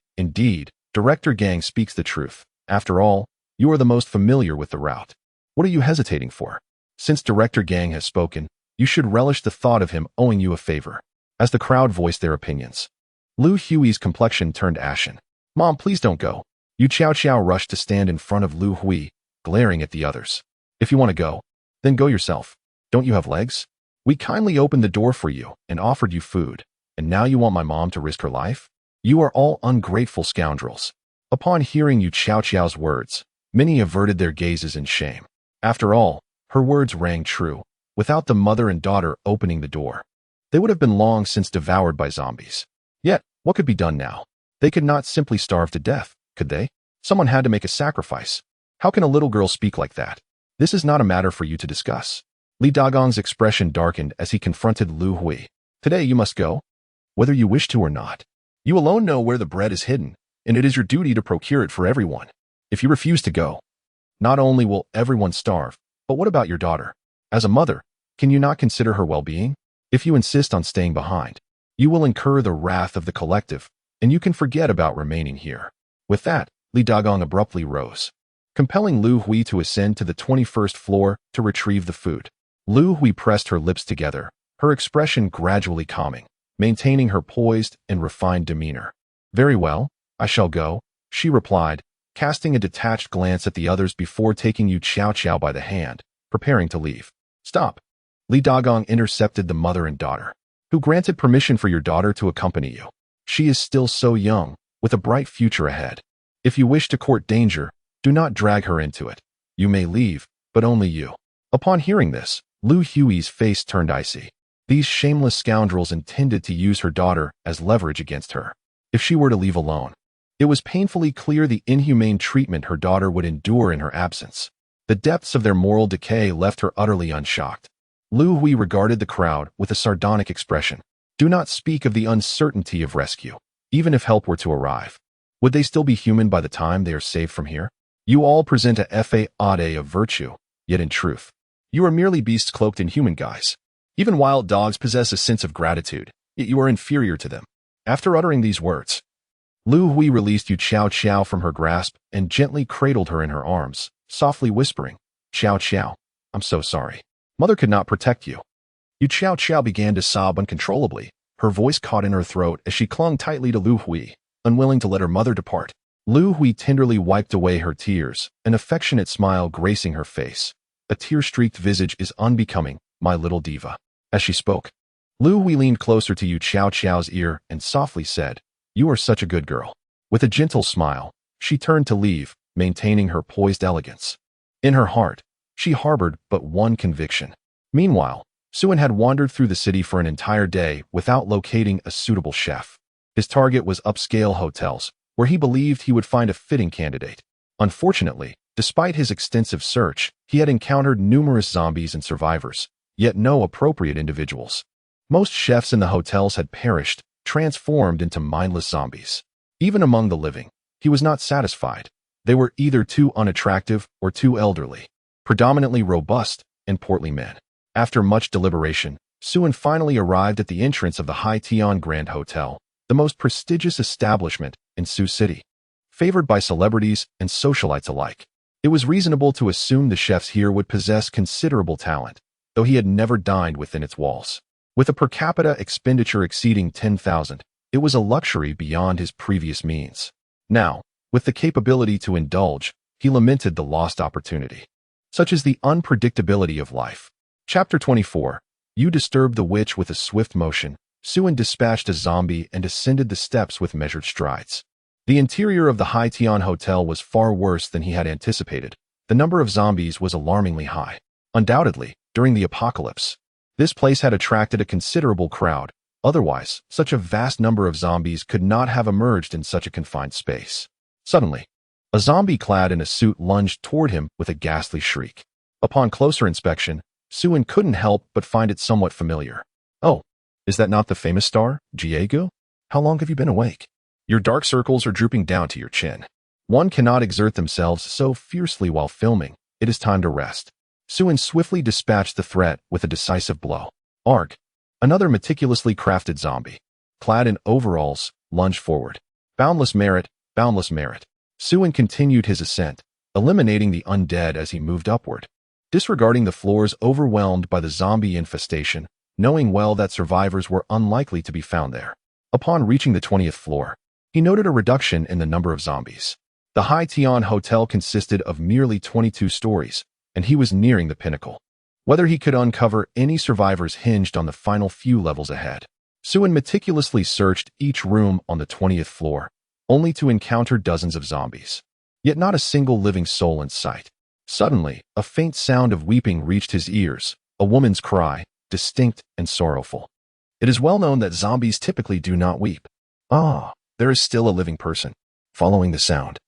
Director Gang speaks the truth. After all, you are the most familiar with the route. What are you hesitating for? Since Director Gang has spoken, you should relish the thought of him owing you a favor. As the crowd voiced their opinions, Lu Hui's complexion turned ashen. Mom, please don't go. Yu Xiao rushed to stand in front of Lu Hui, glaring at the others. If you want to go, then go yourself. Don't you have legs? We kindly opened the door for you and offered you food, and now you want my mom to risk her life? You are all ungrateful scoundrels. Upon hearing Yu Xiao's words, many averted their gazes in shame. After all, her words rang true. Without the mother and daughter opening the door, they would have been long since devoured by zombies. Yet, what could be done now? They could not simply starve to death, could they? Someone had to make a sacrifice. How can a little girl speak like that? This is not a matter for you to discuss. Li Dagong's expression darkened as he confronted Lu Hui. Today you must go, whether you wish to or not. You alone know where the bread is hidden, and it is your duty to procure it for everyone. If you refuse to go, not only will everyone starve, but what about your daughter? As a mother, can you not consider her well-being? If you insist on staying behind, you will incur the wrath of the collective, and you can forget about remaining here. With that, Li Dagong abruptly rose, compelling Lu Hui to ascend to the 21st floor to retrieve the food. Lu Hui pressed her lips together, her expression gradually calming, maintaining her poised and refined demeanor. Very well, I shall go, she replied, casting a detached glance at the others before taking Yu Qiao by the hand, preparing to leave. Stop. Li Dagong intercepted the mother and daughter. Who granted permission for your daughter to accompany you? She is still so young, with a bright future ahead. If you wish to court danger, do not drag her into it. You may leave, but only you. Upon hearing this, Lu Hui's face turned icy. These shameless scoundrels intended to use her daughter as leverage against her. If she were to leave alone, it was painfully clear the inhumane treatment her daughter would endure in her absence. The depths of their moral decay left her utterly unshocked. Lu Hui regarded the crowd with a sardonic expression. Do not speak of the uncertainty of rescue, even if help were to arrive. Would they still be human by the time they are saved from here? You all present a facade of virtue, yet in truth, you are merely beasts cloaked in human guise. Even wild dogs possess a sense of gratitude, yet you are inferior to them. After uttering these words, Lu Hui released Yu Qiao from her grasp and gently cradled her in her arms, softly whispering, Qiao, I'm so sorry. Mother could not protect you. Yu Qiao began to sob uncontrollably, her voice caught in her throat as she clung tightly to Lu Hui, unwilling to let her mother depart. Lu Hui tenderly wiped away her tears, an affectionate smile gracing her face. A tear-streaked visage is unbecoming, my little diva. As she spoke, Lu Hui leaned closer to Yu Qiao's ear and softly said, You are such a good girl. With a gentle smile, she turned to leave, maintaining her poised elegance. In her heart, she harbored but one conviction. Meanwhile, Suen had wandered through the city for an entire day without locating a suitable chef. His target was upscale hotels, where he believed he would find a fitting candidate. Unfortunately, despite his extensive search, he had encountered numerous zombies and survivors, yet no appropriate individuals. Most chefs in the hotels had perished, transformed into mindless zombies. Even among the living, he was not satisfied. They were either too unattractive or too elderly, predominantly robust and portly men. After much deliberation, Suen finally arrived at the entrance of the Hai Tian Grand Hotel, the most prestigious establishment in Sioux City. Favored by celebrities and socialites alike, it was reasonable to assume the chefs here would possess considerable talent, though he had never dined within its walls. With a per capita expenditure exceeding 10,000, it was a luxury beyond his previous means. Now, with the capability to indulge, he lamented the lost opportunity. Such is the unpredictability of life. Chapter 24. You disturbed the witch with a swift motion. Suen dispatched a zombie and ascended the steps with measured strides. The interior of the Hai Tian Hotel was far worse than he had anticipated. The number of zombies was alarmingly high. Undoubtedly, during the apocalypse, this place had attracted a considerable crowd. Otherwise, such a vast number of zombies could not have emerged in such a confined space. Suddenly, a zombie clad in a suit lunged toward him with a ghastly shriek. Upon closer inspection, Suen couldn't help but find it somewhat familiar. Oh, is that not the famous star, Jiegu? How long have you been awake? Your dark circles are drooping down to your chin. One cannot exert themselves so fiercely while filming. It is time to rest. Suen swiftly dispatched the threat with a decisive blow. Arg! Another meticulously crafted zombie, clad in overalls, lunged forward. Boundless merit, boundless merit. Suen continued his ascent, eliminating the undead as he moved upward. Disregarding the floors overwhelmed by the zombie infestation, knowing well that survivors were unlikely to be found there. Upon reaching the 20th floor, he noted a reduction in the number of zombies. The Hai Tian Hotel consisted of merely 22 stories, and he was nearing the pinnacle. Whether he could uncover any survivors hinged on the final few levels ahead. Suen meticulously searched each room on the 20th floor, only to encounter dozens of zombies. Yet not a single living soul in sight. Suddenly, a faint sound of weeping reached his ears, a woman's cry, distinct and sorrowful. It is well known that zombies typically do not weep. Ah, there is still a living person. Following the sound,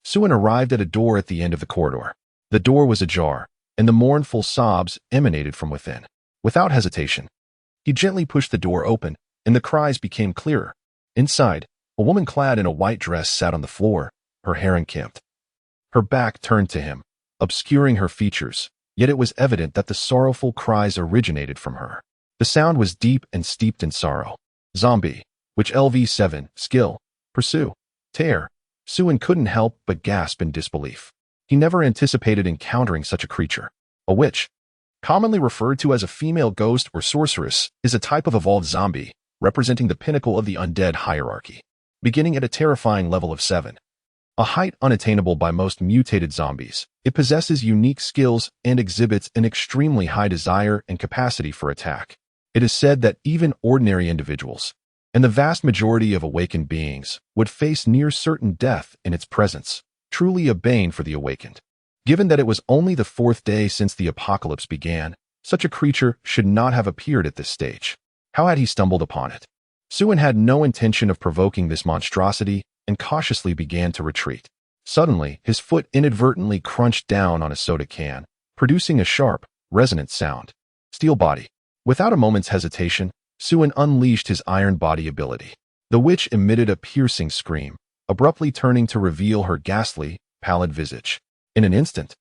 Suen arrived at a door at the end of the corridor. The door was ajar, and the mournful sobs emanated from within. Without hesitation, he gently pushed the door open, and the cries became clearer. Inside, a woman clad in a white dress sat on the floor, her hair unkempt. Her back turned to him, obscuring her features, yet it was evident that the sorrowful cries originated from her. The sound was deep and steeped in sorrow. Zombie, which LV7, skill, pursue, tear. Suen couldn't help but gasp in disbelief. He never anticipated encountering such a creature. A witch, commonly referred to as a female ghost or sorceress, is a type of evolved zombie, representing the pinnacle of the undead hierarchy. Beginning at a terrifying level of 7, a height unattainable by most mutated zombies, it possesses unique skills and exhibits an extremely high desire and capacity for attack. It is said that even ordinary individuals, and the vast majority of awakened beings, would face near certain death in its presence, truly a bane for the awakened. Given that it was only the 4th day since the apocalypse began, such a creature should not have appeared at this stage. How had he stumbled upon it? Suen had no intention of provoking this monstrosity and cautiously began to retreat. Suddenly, his foot inadvertently crunched down on a soda can, producing a sharp, resonant sound. Steel body. Without a moment's hesitation, Suen unleashed his iron body ability. The witch emitted a piercing scream, abruptly turning to reveal her ghastly, pallid visage. In an instant,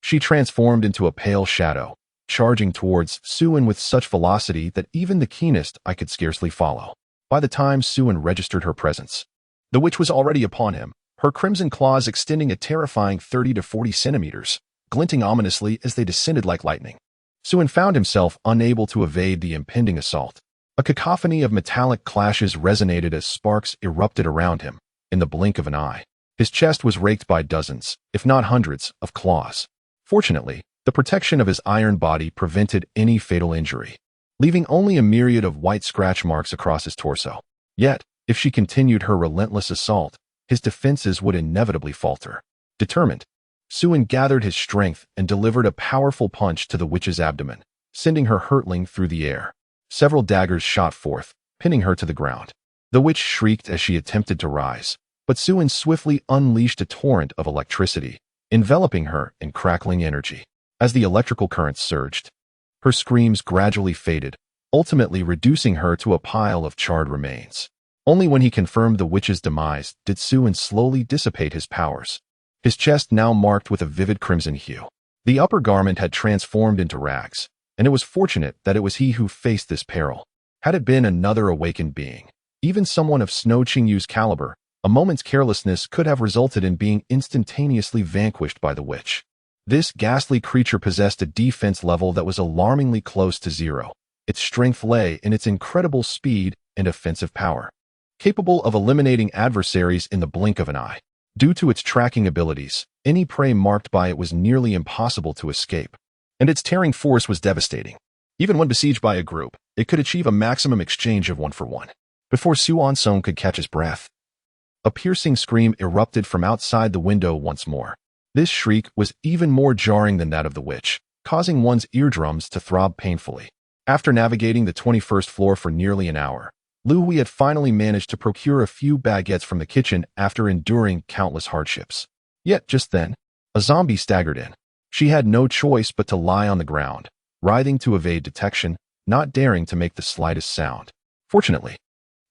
she transformed into a pale shadow, charging towards Suen with such velocity that even the keenest eye could scarcely follow. By the time Suen registered her presence, the witch was already upon him, her crimson claws extending a terrifying 30 to 40 centimeters, glinting ominously as they descended like lightning. Suen found himself unable to evade the impending assault. A cacophony of metallic clashes resonated as sparks erupted around him. In the blink of an eye, his chest was raked by dozens, if not hundreds, of claws. Fortunately, the protection of his iron body prevented any fatal injury, leaving only a myriad of white scratch marks across his torso. Yet, if she continued her relentless assault, his defenses would inevitably falter. Determined, Suen gathered his strength and delivered a powerful punch to the witch's abdomen, sending her hurtling through the air. Several daggers shot forth, pinning her to the ground. The witch shrieked as she attempted to rise, but Suen swiftly unleashed a torrent of electricity, enveloping her in crackling energy. As the electrical currents surged, her screams gradually faded, ultimately reducing her to a pile of charred remains. Only when he confirmed the witch's demise did Suen slowly dissipate his powers, his chest now marked with a vivid crimson hue. The upper garment had transformed into rags, and it was fortunate that it was he who faced this peril. Had it been another awakened being, even someone of Snow Qingyu's caliber, a moment's carelessness could have resulted in being instantaneously vanquished by the witch. This ghastly creature possessed a defense level that was alarmingly close to 0. Its strength lay in its incredible speed and offensive power, capable of eliminating adversaries in the blink of an eye. Due to its tracking abilities, any prey marked by it was nearly impossible to escape, and its tearing force was devastating. Even when besieged by a group, it could achieve a maximum exchange of 1-for-1. Before Suan Song could catch his breath, a piercing scream erupted from outside the window once more. This shriek was even more jarring than that of the witch, causing one's eardrums to throb painfully. After navigating the 21st floor for nearly an hour, Lu Hui had finally managed to procure a few baguettes from the kitchen after enduring countless hardships. Yet just then, a zombie staggered in. She had no choice but to lie on the ground, writhing to evade detection, not daring to make the slightest sound. Fortunately,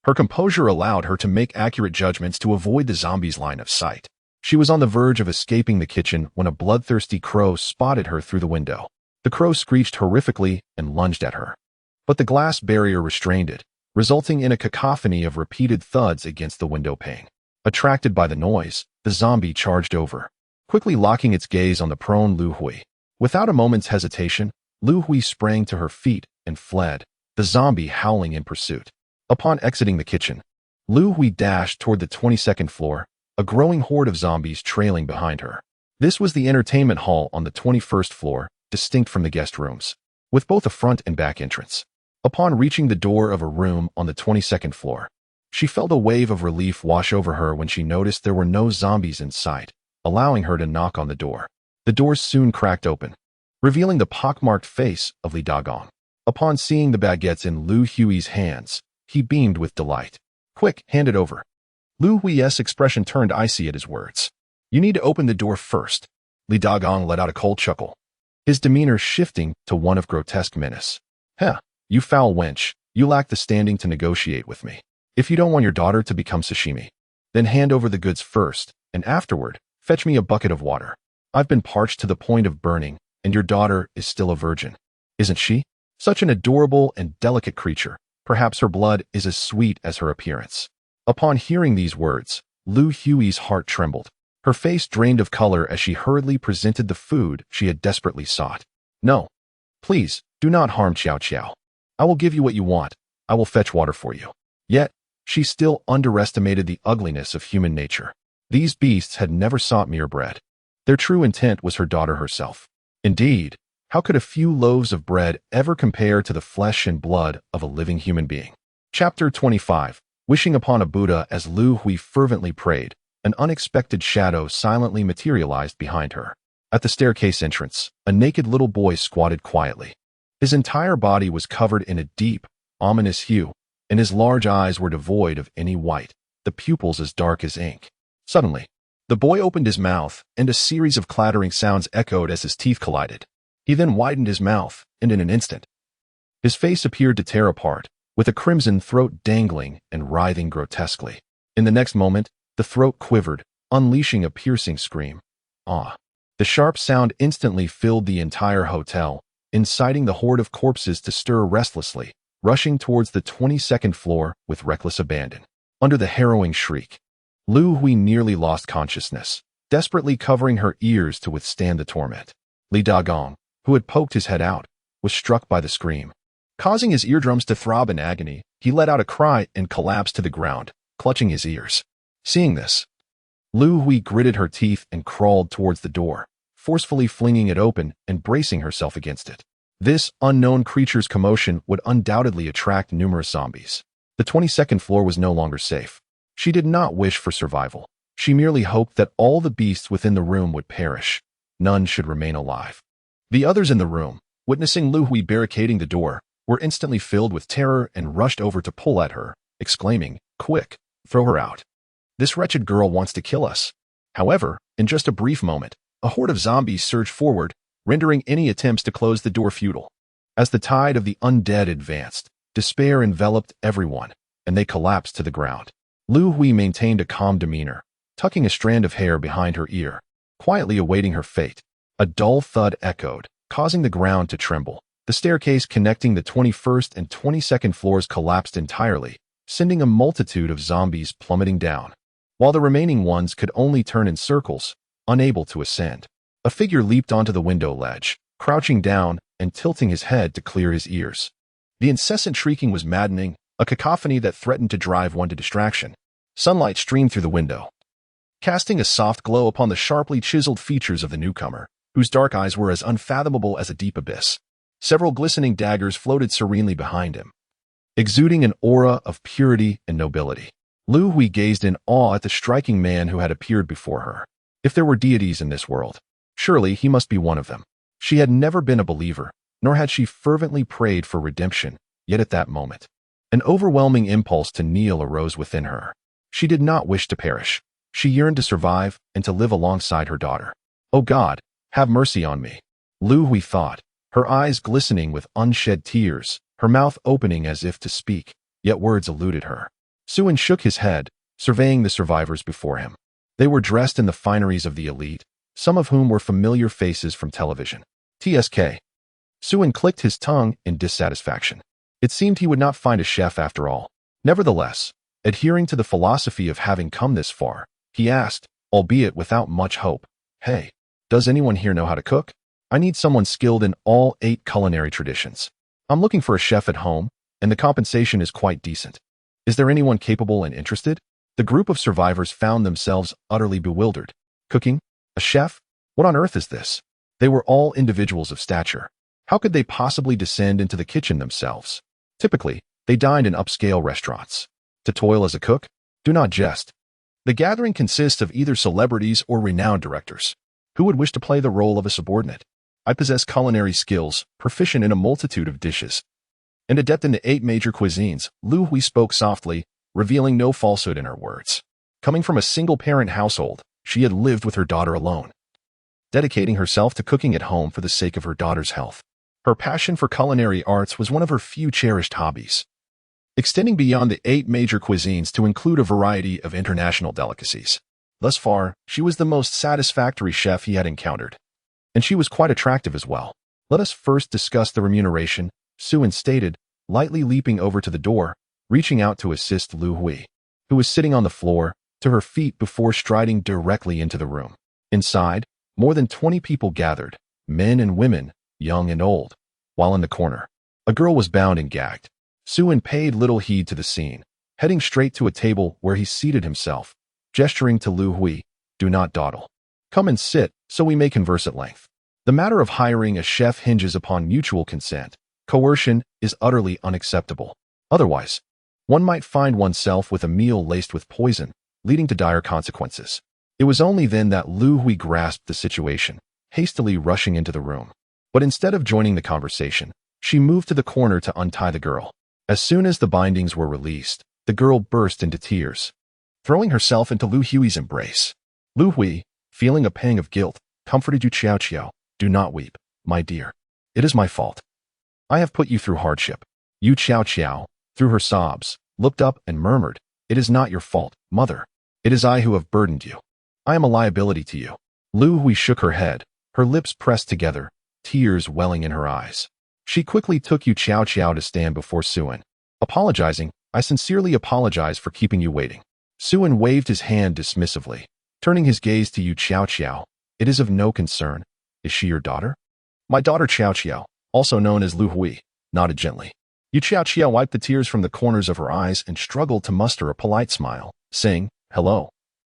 her composure allowed her to make accurate judgments to avoid the zombie's line of sight. She was on the verge of escaping the kitchen when a bloodthirsty crow spotted her through the window. The crow screeched horrifically and lunged at her, but the glass barrier restrained it, resulting in a cacophony of repeated thuds against the window pane. Attracted by the noise, the zombie charged over, quickly locking its gaze on the prone Lu Hui. Without a moment's hesitation, Lu Hui sprang to her feet and fled, the zombie howling in pursuit. Upon exiting the kitchen, Lu Hui dashed toward the 22nd floor, a growing horde of zombies trailing behind her. This was the entertainment hall on the 21st floor, distinct from the guest rooms, with both a front and back entrance. Upon reaching the door of a room on the 22nd floor, she felt a wave of relief wash over her when she noticed there were no zombies in sight, allowing her to knock on the door. The door soon cracked open, revealing the pockmarked face of Li Dagong. Upon seeing the baguettes in Lu Hui's hands, he beamed with delight. "Quick, hand it over." Lu Hui's expression turned icy at his words. "You need to open the door first." Li Dagong let out a cold chuckle. his demeanor shifting to one of grotesque menace. "Heh, you foul wench, you lack the standing to negotiate with me. If you don't want your daughter to become sashimi, then hand over the goods first, and afterward, fetch me a bucket of water. I've been parched to the point of burning, and your daughter is still a virgin. Isn't she? Such an adorable and delicate creature. Perhaps her blood is as sweet as her appearance." Upon hearing these words, Lu Hui's heart trembled. Her face drained of color as she hurriedly presented the food she had desperately sought. "No. Please, do not harm Qiao Qiao. I will give you what you want. I will fetch water for you." Yet, she still underestimated the ugliness of human nature. These beasts had never sought mere bread. Their true intent was her daughter herself. Indeed, how could a few loaves of bread ever compare to the flesh and blood of a living human being? Chapter 25. Wishing upon a Buddha. As Lu Hui fervently prayed, an unexpected shadow silently materialized behind her. At the staircase entrance, a naked little boy squatted quietly. His entire body was covered in a deep, ominous hue, and his large eyes were devoid of any white, the pupils as dark as ink. Suddenly, the boy opened his mouth, and a series of clattering sounds echoed as his teeth collided. He then widened his mouth, and in an instant, his face appeared to tear apart, with a crimson throat dangling and writhing grotesquely. In the next moment, the throat quivered, unleashing a piercing scream. Ah! The sharp sound instantly filled the entire hotel, inciting the horde of corpses to stir restlessly, rushing towards the 22nd floor with reckless abandon. Under the harrowing shriek, Lu Hui nearly lost consciousness, desperately covering her ears to withstand the torment. Li Dagong, who had poked his head out, was struck by the scream. Causing his eardrums to throb in agony, he let out a cry and collapsed to the ground, clutching his ears. Seeing this, Lu Hui gritted her teeth and crawled towards the door, forcefully flinging it open and bracing herself against it. This unknown creature's commotion would undoubtedly attract numerous zombies. The 22nd floor was no longer safe. She did not wish for survival. She merely hoped that all the beasts within the room would perish. None should remain alive. The others in the room, witnessing Lu Hui barricading the door, were instantly filled with terror and rushed over to pull at her, exclaiming, "Quick, throw her out. This wretched girl wants to kill us." However, in just a brief moment, a horde of zombies surged forward, rendering any attempts to close the door futile. As the tide of the undead advanced, despair enveloped everyone, and they collapsed to the ground. Lu Hui maintained a calm demeanor, tucking a strand of hair behind her ear, quietly awaiting her fate. A dull thud echoed, causing the ground to tremble. The staircase connecting the 21st and 22nd floors collapsed entirely, sending a multitude of zombies plummeting down, while the remaining ones could only turn in circles, unable to ascend. A figure leaped onto the window ledge, crouching down and tilting his head to clear his ears. The incessant shrieking was maddening, a cacophony that threatened to drive one to distraction. Sunlight streamed through the window, casting a soft glow upon the sharply chiseled features of the newcomer, whose dark eyes were as unfathomable as a deep abyss. Several glistening daggers floated serenely behind him, exuding an aura of purity and nobility. Lu Hui gazed in awe at the striking man who had appeared before her. If there were deities in this world, surely he must be one of them. She had never been a believer, nor had she fervently prayed for redemption, yet at that moment, an overwhelming impulse to kneel arose within her. She did not wish to perish. She yearned to survive and to live alongside her daughter. "Oh God, have mercy on me," Lu Hui thought, her eyes glistening with unshed tears, her mouth opening as if to speak, yet words eluded her. Suin shook his head, surveying the survivors before him. They were dressed in the fineries of the elite, some of whom were familiar faces from television. TSK. Suin clicked his tongue in dissatisfaction. It seemed he would not find a chef after all. Nevertheless, adhering to the philosophy of having come this far, he asked, albeit without much hope, "Hey, does anyone here know how to cook? I need someone skilled in all 8 culinary traditions. I'm looking for a chef at home, and the compensation is quite decent. Is there anyone capable and interested?" The group of survivors found themselves utterly bewildered. Cooking? A chef? What on earth is this? They were all individuals of stature. How could they possibly descend into the kitchen themselves? Typically, they dined in upscale restaurants. To toil as a cook? Do not jest. The gathering consists of either celebrities or renowned directors. Who would wish to play the role of a subordinate? I possess culinary skills, proficient in a multitude of dishes, and adept in the 8 major cuisines. Lu Hui spoke softly, revealing no falsehood in her words. Coming from a single-parent household, she had lived with her daughter alone. dedicating herself to cooking at home for the sake of her daughter's health. Her passion for culinary arts was one of her few cherished hobbies, extending beyond the 8 major cuisines to include a variety of international delicacies. Thus far, she was the most satisfactory chef he had encountered, and she was quite attractive as well. Let us first discuss the remuneration, Suen stated, lightly leaping over to the door, reaching out to assist Lu Hui, who was sitting on the floor, to her feet before striding directly into the room. Inside, more than 20 people gathered, men and women, young and old, while in the corner, a girl was bound and gagged. Suen paid little heed to the scene, heading straight to a table where he seated himself, gesturing to Lu Hui, "Do not dawdle. Come and sit so we may converse at length." The matter of hiring a chef hinges upon mutual consent. Coercion is utterly unacceptable. Otherwise, one might find oneself with a meal laced with poison, leading to dire consequences. It was only then that Lu Hui grasped the situation, hastily rushing into the room. But instead of joining the conversation, she moved to the corner to untie the girl. As soon as the bindings were released, the girl burst into tears, throwing herself into Lu Hui's embrace. Lu Hui, feeling a pang of guilt, comforted Yu Qiao. "Do not weep, my dear. It is my fault. I have put you through hardship." Yu Qiao, through her sobs, looked up and murmured, "It is not your fault, mother. It is I who have burdened you. I am a liability to you." Lu Hui shook her head, her lips pressed together, tears welling in her eyes. She quickly took Yu Qiao to stand before Suen. Apologizing, "I sincerely apologize for keeping you waiting." Suen waved his hand dismissively, turning his gaze to Yu Qiao. "It is of no concern. Is she your daughter?" "My daughter Qiao, also known as Lu Hui," nodded gently. Yu Qiao wiped the tears from the corners of her eyes and struggled to muster a polite smile, saying, "Hello,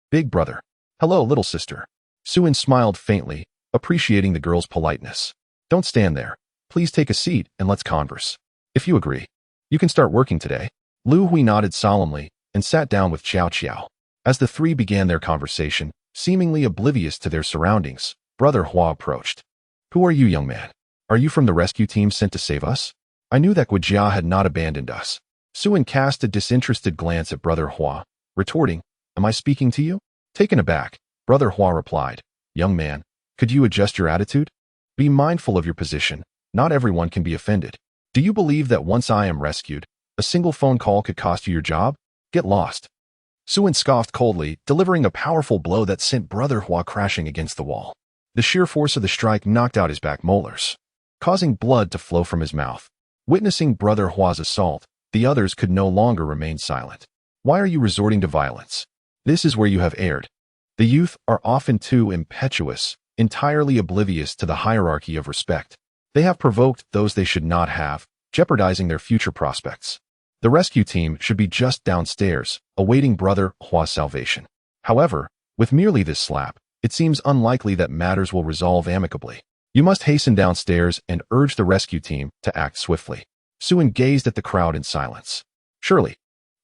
big brother." "Hello, little sister." Suen smiled faintly, appreciating the girl's politeness. "Don't stand there. Please take a seat and let's converse. If you agree, you can start working today." Lu Hui nodded solemnly and sat down with Qiao. As the three began their conversation, seemingly oblivious to their surroundings, Brother Hua approached. "Who are you, young man? Are you from the rescue team sent to save us? I knew that Guijia had not abandoned us." Suen cast a disinterested glance at Brother Hua, retorting, "Am I speaking to you?" Taken aback, Brother Hua replied, "Young man, could you adjust your attitude? Be mindful of your position. Not everyone can be offended. Do you believe that once I am rescued, a single phone call could cost you your job? Get lost." Suen scoffed coldly, delivering a powerful blow that sent Brother Hua crashing against the wall. The sheer force of the strike knocked out his back molars, causing blood to flow from his mouth. Witnessing Brother Hua's assault, the others could no longer remain silent. "Why are you resorting to violence? This is where you have erred." The youth are often too impetuous, entirely oblivious to the hierarchy of respect. They have provoked those they should not have, jeopardizing their future prospects. The rescue team should be just downstairs, awaiting Brother Hua's salvation. However, with merely this slap, it seems unlikely that matters will resolve amicably. You must hasten downstairs and urge the rescue team to act swiftly. Suen gazed at the crowd in silence. "Surely,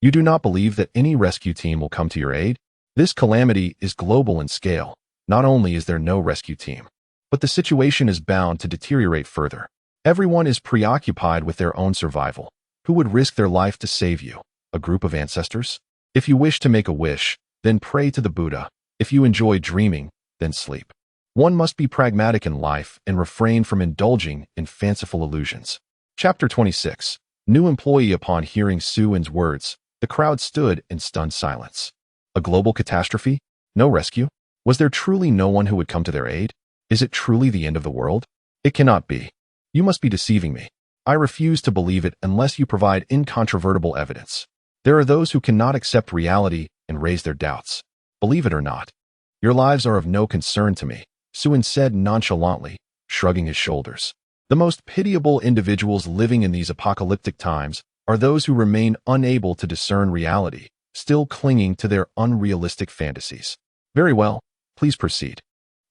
you do not believe that any rescue team will come to your aid? This calamity is global in scale. Not only is there no rescue team, but the situation is bound to deteriorate further. Everyone is preoccupied with their own survival. Who would risk their life to save you? A group of ancestors? If you wish to make a wish, then pray to the Buddha. If you enjoy dreaming, then sleep. One must be pragmatic in life and refrain from indulging in fanciful illusions." Chapter 26. New employee. Upon hearing Suen's words, the crowd stood in stunned silence. A global catastrophe? No rescue? Was there truly no one who would come to their aid? Is it truly the end of the world? It cannot be. You must be deceiving me. I refuse to believe it unless you provide incontrovertible evidence. There are those who cannot accept reality and raise their doubts. Believe it or not, your lives are of no concern to me, Suen said nonchalantly, shrugging his shoulders. The most pitiable individuals living in these apocalyptic times are those who remain unable to discern reality, still clinging to their unrealistic fantasies. Very well, please proceed.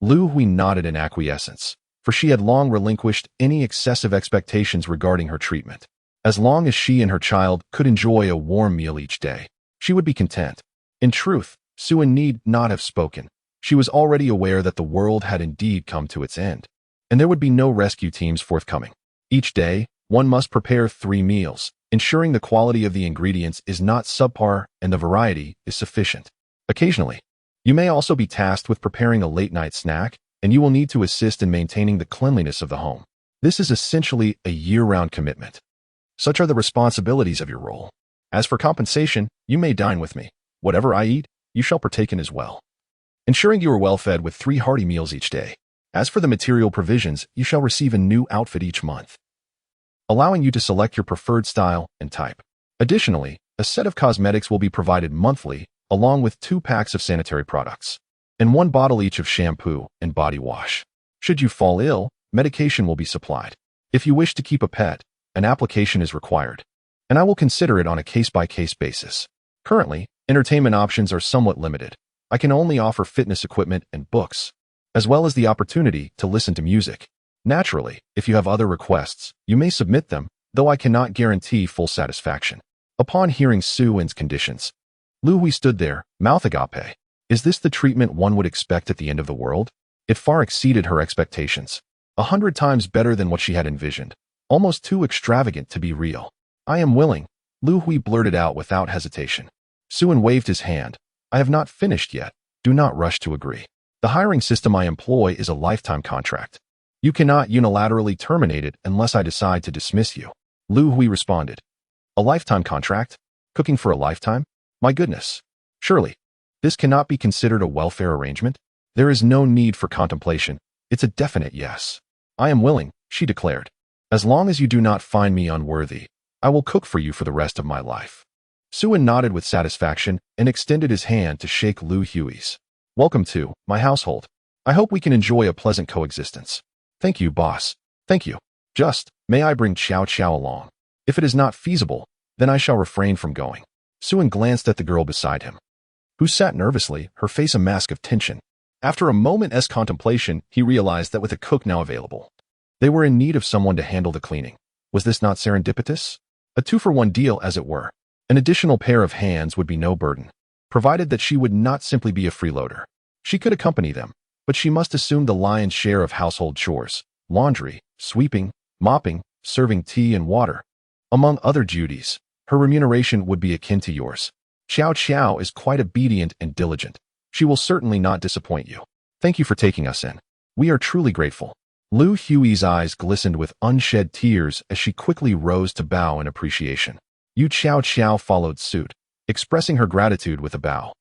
Lu Hui nodded in acquiescence, for she had long relinquished any excessive expectations regarding her treatment. As long as she and her child could enjoy a warm meal each day, she would be content. In truth, Suen need not have spoken. She was already aware that the world had indeed come to its end, and there would be no rescue teams forthcoming. Each day, one must prepare 3 meals, ensuring the quality of the ingredients is not subpar and the variety is sufficient. Occasionally, you may also be tasked with preparing a late-night snack, and you will need to assist in maintaining the cleanliness of the home. This is essentially a year-round commitment. Such are the responsibilities of your role. As for compensation, you may dine with me. Whatever I eat, you shall partake in as well, ensuring you are well fed with 3 hearty meals each day. As for the material provisions, you shall receive a new outfit each month, allowing you to select your preferred style and type. Additionally, a set of cosmetics will be provided monthly, along with 2 packs of sanitary products, and 1 bottle each of shampoo and body wash. Should you fall ill, medication will be supplied. If you wish to keep a pet, an application is required, and I will consider it on a case-by-case basis. Currently, entertainment options are somewhat limited. I can only offer fitness equipment and books, as well as the opportunity to listen to music. Naturally, if you have other requests, you may submit them, though I cannot guarantee full satisfaction. Upon hearing Su-En's conditions, Lu Hui stood there, mouth agape. Is this the treatment one would expect at the end of the world? It far exceeded her expectations. 100 times better than what she had envisioned. Almost too extravagant to be real. I am willing, Lu Hui blurted out without hesitation. Su-En waved his hand. I have not finished yet. Do not rush to agree. The hiring system I employ is a lifetime contract. You cannot unilaterally terminate it unless I decide to dismiss you. Lu Hui responded. A lifetime contract? Cooking for a lifetime? My goodness. Surely, this cannot be considered a welfare arrangement? There is no need for contemplation. It's a definite yes. I am willing, she declared. As long as you do not find me unworthy, I will cook for you for the rest of my life. Su-En nodded with satisfaction and extended his hand to shake Lu Hui's. Welcome to my household. I hope we can enjoy a pleasant coexistence. Thank you, boss. Thank you. Just, may I bring Chow Chow along? If it is not feasible, then I shall refrain from going. Su-En glanced at the girl beside him, who sat nervously, her face a mask of tension. After a moment's contemplation, he realized that with a cook now available, they were in need of someone to handle the cleaning. Was this not serendipitous? A 2-for-1 deal, as it were. An additional pair of hands would be no burden, provided that she would not simply be a freeloader. She could accompany them, but she must assume the lion's share of household chores, laundry, sweeping, mopping, serving tea and water. Among other duties, her remuneration would be akin to yours. Chow Chow is quite obedient and diligent. She will certainly not disappoint you. Thank you for taking us in. We are truly grateful. Lu Hui's eyes glistened with unshed tears as she quickly rose to bow in appreciation. Yu Chow Chow followed suit, expressing her gratitude with a bow.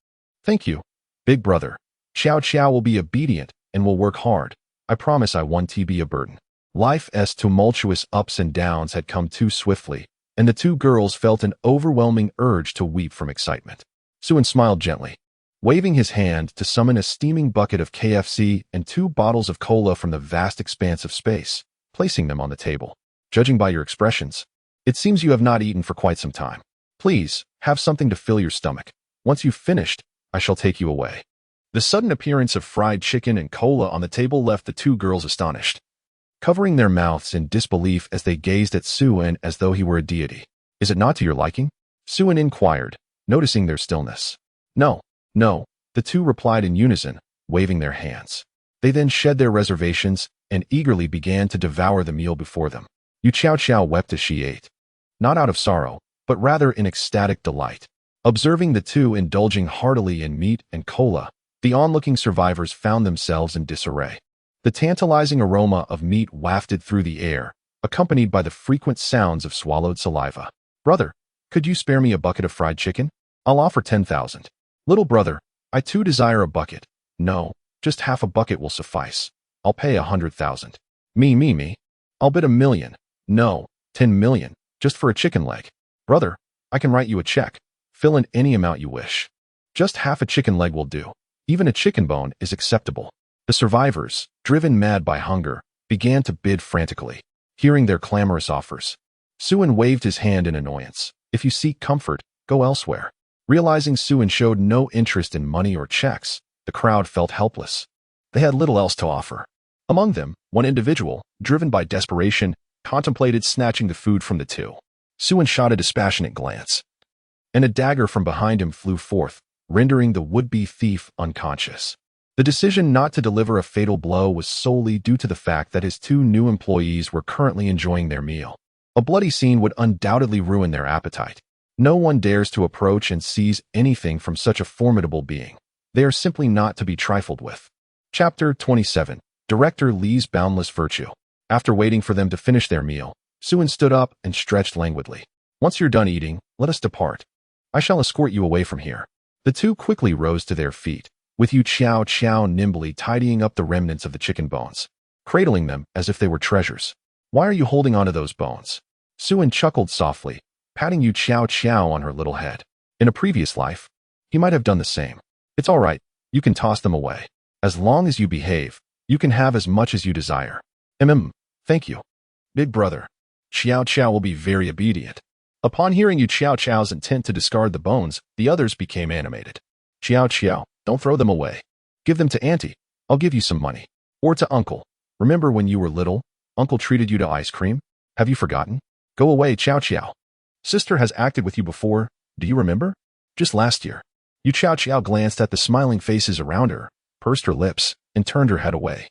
Thank you, big brother. Chow Chow will be obedient and will work hard. I promise I won't be a burden. Life's tumultuous ups and downs had come too swiftly, and the 2 girls felt an overwhelming urge to weep from excitement. Su-En smiled gently, waving his hand to summon a steaming bucket of KFC and 2 bottles of cola from the vast expanse of space, placing them on the table. Judging by your expressions, it seems you have not eaten for quite some time. Please, have something to fill your stomach. Once you've finished, I shall take you away. The sudden appearance of fried chicken and cola on the table left the 2 girls astonished, covering their mouths in disbelief as they gazed at Su-En as though he were a deity. Is it not to your liking? Su-En inquired, noticing their stillness. No, no, the 2 replied in unison, waving their hands. They then shed their reservations and eagerly began to devour the meal before them. Yu Chow Chow wept as she ate, not out of sorrow, but rather in ecstatic delight. Observing the 2 indulging heartily in meat and cola, the onlooking survivors found themselves in disarray. The tantalizing aroma of meat wafted through the air, accompanied by the frequent sounds of swallowed saliva. Brother, could you spare me a bucket of fried chicken? I'll offer 10,000. Little brother, I too desire a bucket. No, just half a bucket will suffice. I'll pay 100,000. Me. I'll bid 1,000,000. No, 10 million, just for a chicken leg. Brother, I can write you a check. Fill in any amount you wish. Just half a chicken leg will do. Even a chicken bone is acceptable. The survivors, driven mad by hunger, began to bid frantically. Hearing their clamorous offers, Su-En waved his hand in annoyance. If you seek comfort, go elsewhere. Realizing Su-En showed no interest in money or checks, the crowd felt helpless. They had little else to offer. Among them, one individual, driven by desperation, contemplated snatching the food from the 2. Su-En shot a dispassionate glance, and a dagger from behind him flew forth, rendering the would-be thief unconscious. The decision not to deliver a fatal blow was solely due to the fact that his 2 new employees were currently enjoying their meal. A bloody scene would undoubtedly ruin their appetite. No one dares to approach and seize anything from such a formidable being. They are simply not to be trifled with. Chapter 27. Director Lee's boundless virtue. After waiting for them to finish their meal, Suen stood up and stretched languidly. Once you're done eating, let us depart. I shall escort you away from here. The two quickly rose to their feet, with Yu Chao Chao nimbly tidying up the remnants of the chicken bones, cradling them as if they were treasures. Why are you holding onto those bones? Suen chuckled softly, patting Yu Chao Chao on her little head. In a previous life, he might have done the same. It's all right, you can toss them away. As long as you behave, you can have as much as you desire. Thank you. Big brother. Xiao Chao will be very obedient. Upon hearing Yu Chao Chao's intent to discard the bones, the others became animated. Xiao Chao, don't throw them away. Give them to Auntie. I'll give you some money. Or to Uncle. Remember when you were little, Uncle treated you to ice cream? Have you forgotten? Go away, Xiao Chao. Sister has acted with you before, do you remember? Just last year. Yu Chao Chao glanced at the smiling faces around her, pursed her lips, and turned her head away.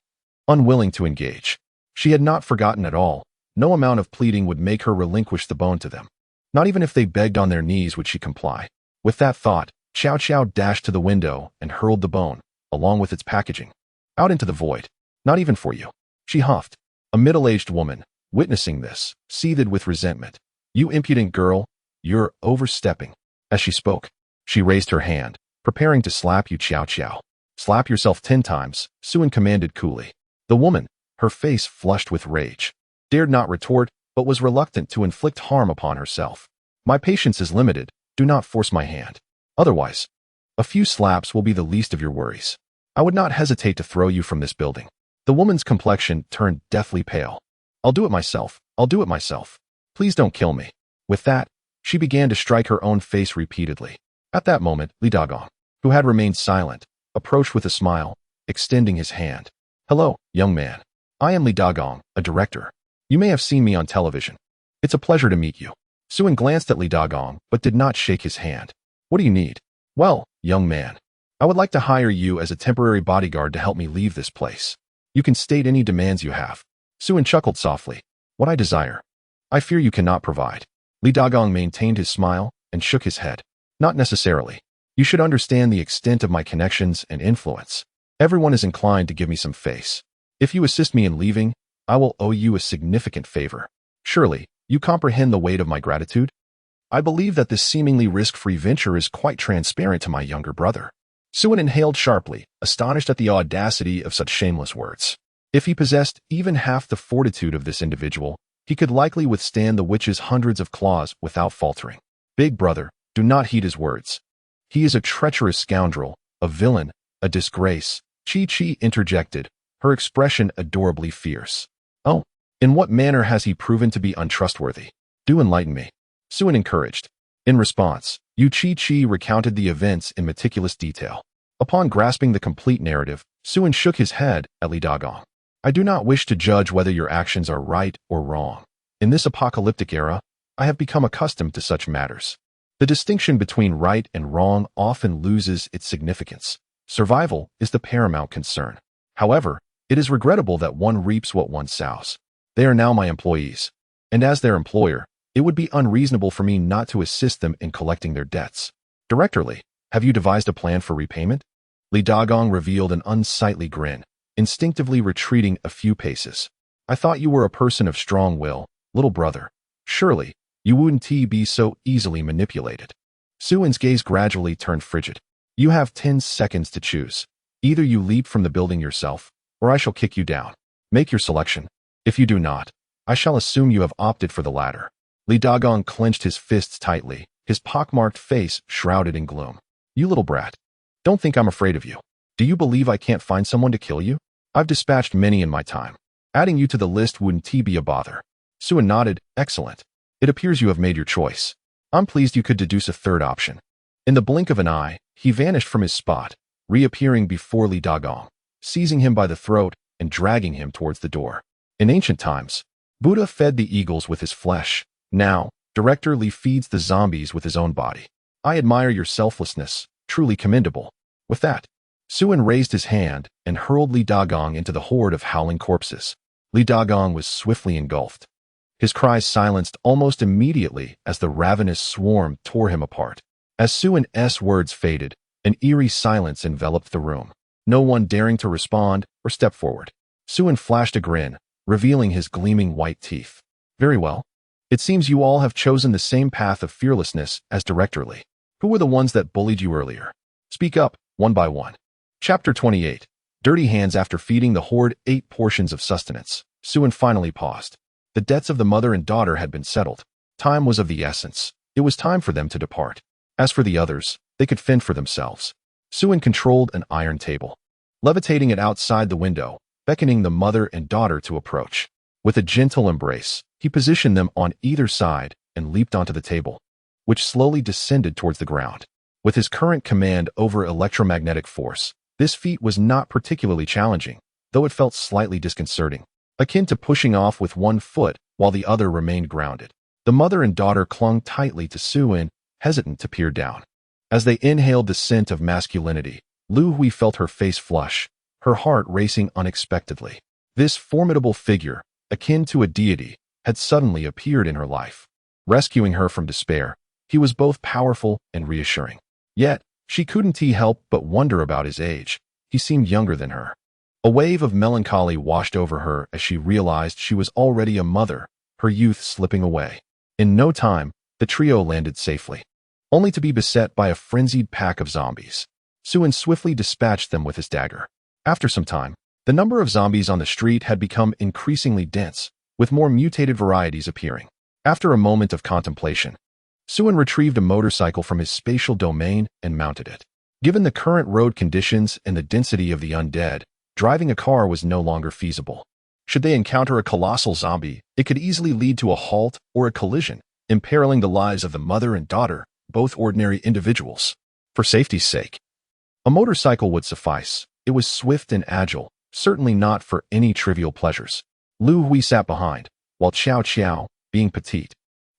Unwilling to engage. She had not forgotten at all. No amount of pleading would make her relinquish the bone to them. Not even if they begged on their knees would she comply. With that thought, Xiao Chao dashed to the window and hurled the bone, along with its packaging, out into the void. Not even for you. She huffed. A middle-aged woman, witnessing this, seethed with resentment. You impudent girl, you're overstepping. As she spoke, she raised her hand, preparing to slap Yu Chao Chao. Slap yourself 10 times, Suen commanded coolly. The woman, her face flushed with rage, dared not retort, but was reluctant to inflict harm upon herself. My patience is limited, do not force my hand. Otherwise, a few slaps will be the least of your worries. I would not hesitate to throw you from this building. The woman's complexion turned deathly pale. I'll do it myself, I'll do it myself. Please don't kill me. With that, she began to strike her own face repeatedly. At that moment, Li Dagong, who had remained silent, approached with a smile, extending his hand. Hello, young man. I am Li Dagong, a director. You may have seen me on television. It's a pleasure to meet you. Suen glanced at Li Dagong, but did not shake his hand. What do you need? Well, young man, I would like to hire you as a temporary bodyguard to help me leave this place. You can state any demands you have. Suen chuckled softly. What I desire. I fear you cannot provide. Li Dagong maintained his smile and shook his head. Not necessarily. You should understand the extent of my connections and influence. Everyone is inclined to give me some face. If you assist me in leaving, I will owe you a significant favor. Surely, you comprehend the weight of my gratitude? I believe that this seemingly risk-free venture is quite transparent to my younger brother. Suen inhaled sharply, astonished at the audacity of such shameless words. If he possessed even half the fortitude of this individual, he could likely withstand the witch's hundreds of claws without faltering. Big brother, do not heed his words. He is a treacherous scoundrel, a villain, a disgrace. Chi interjected, her expression adorably fierce. Oh, in what manner has he proven to be untrustworthy? Do enlighten me. Suen encouraged. In response, Yu Chi recounted the events in meticulous detail. Upon grasping the complete narrative, Suen shook his head at Li Dagong. I do not wish to judge whether your actions are right or wrong. In this apocalyptic era, I have become accustomed to such matters. The distinction between right and wrong often loses its significance. Survival is the paramount concern. However, it is regrettable that one reaps what one sows. They are now my employees, and as their employer, it would be unreasonable for me not to assist them in collecting their debts. Director Li, have you devised a plan for repayment? Li Dagong revealed an unsightly grin, instinctively retreating a few paces. I thought you were a person of strong will, little brother. Surely, you wouldn't be so easily manipulated. Suen's gaze gradually turned frigid. You have 10 seconds to choose. Either you leap from the building yourself, or I shall kick you down. Make your selection. If you do not, I shall assume you have opted for the latter. Li Dagong clenched his fists tightly, his pockmarked face shrouded in gloom. You little brat. Don't think I'm afraid of you. Do you believe I can't find someone to kill you? I've dispatched many in my time. Adding you to the list wouldn't be a bother. Suen nodded. Excellent. It appears you have made your choice. I'm pleased you could deduce a third option. In the blink of an eye, he vanished from his spot, reappearing before Li Dagong, seizing him by the throat and dragging him towards the door. In ancient times, Buddha fed the eagles with his flesh. Now, Director Li feeds the zombies with his own body. I admire your selflessness, truly commendable. With that, Suen raised his hand and hurled Li Dagong into the horde of howling corpses. Li Dagong was swiftly engulfed. His cries silenced almost immediately as the ravenous swarm tore him apart. As Suen's words faded, an eerie silence enveloped the room, no one daring to respond or step forward. Suin flashed a grin, revealing his gleaming white teeth. Very well. It seems you all have chosen the same path of fearlessness as directorly. Who were the ones that bullied you earlier? Speak up, one by one. Chapter 28. Dirty hands. After feeding the horde 8 portions of sustenance, Suin finally paused. The debts of the mother and daughter had been settled. Time was of the essence. It was time for them to depart. As for the others, they could fend for themselves. Suin controlled an iron table, levitating it outside the window, beckoning the mother and daughter to approach. With a gentle embrace, he positioned them on either side and leaped onto the table, which slowly descended towards the ground. With his current command over electromagnetic force, this feat was not particularly challenging, though it felt slightly disconcerting, akin to pushing off with one foot while the other remained grounded. The mother and daughter clung tightly to Suin, hesitant to peer down. As they inhaled the scent of masculinity, Lu Hui felt her face flush, her heart racing unexpectedly. This formidable figure, akin to a deity, had suddenly appeared in her life. Rescuing her from despair, he was both powerful and reassuring. Yet, she couldn't help but wonder about his age. He seemed younger than her. A wave of melancholy washed over her as she realized she was already a mother, her youth slipping away. In no time, the trio landed safely, only to be beset by a frenzied pack of zombies. Suin swiftly dispatched them with his dagger. After some time, the number of zombies on the street had become increasingly dense, with more mutated varieties appearing. After a moment of contemplation, Suin retrieved a motorcycle from his spatial domain and mounted it. Given the current road conditions and the density of the undead, driving a car was no longer feasible. Should they encounter a colossal zombie, it could easily lead to a halt or a collision, imperiling the lives of the mother and daughter, both ordinary individuals. For safety's sake, a motorcycle would suffice. It was swift and agile, certainly not for any trivial pleasures. Lu Hui sat behind, while Qiao Qiao, being petite,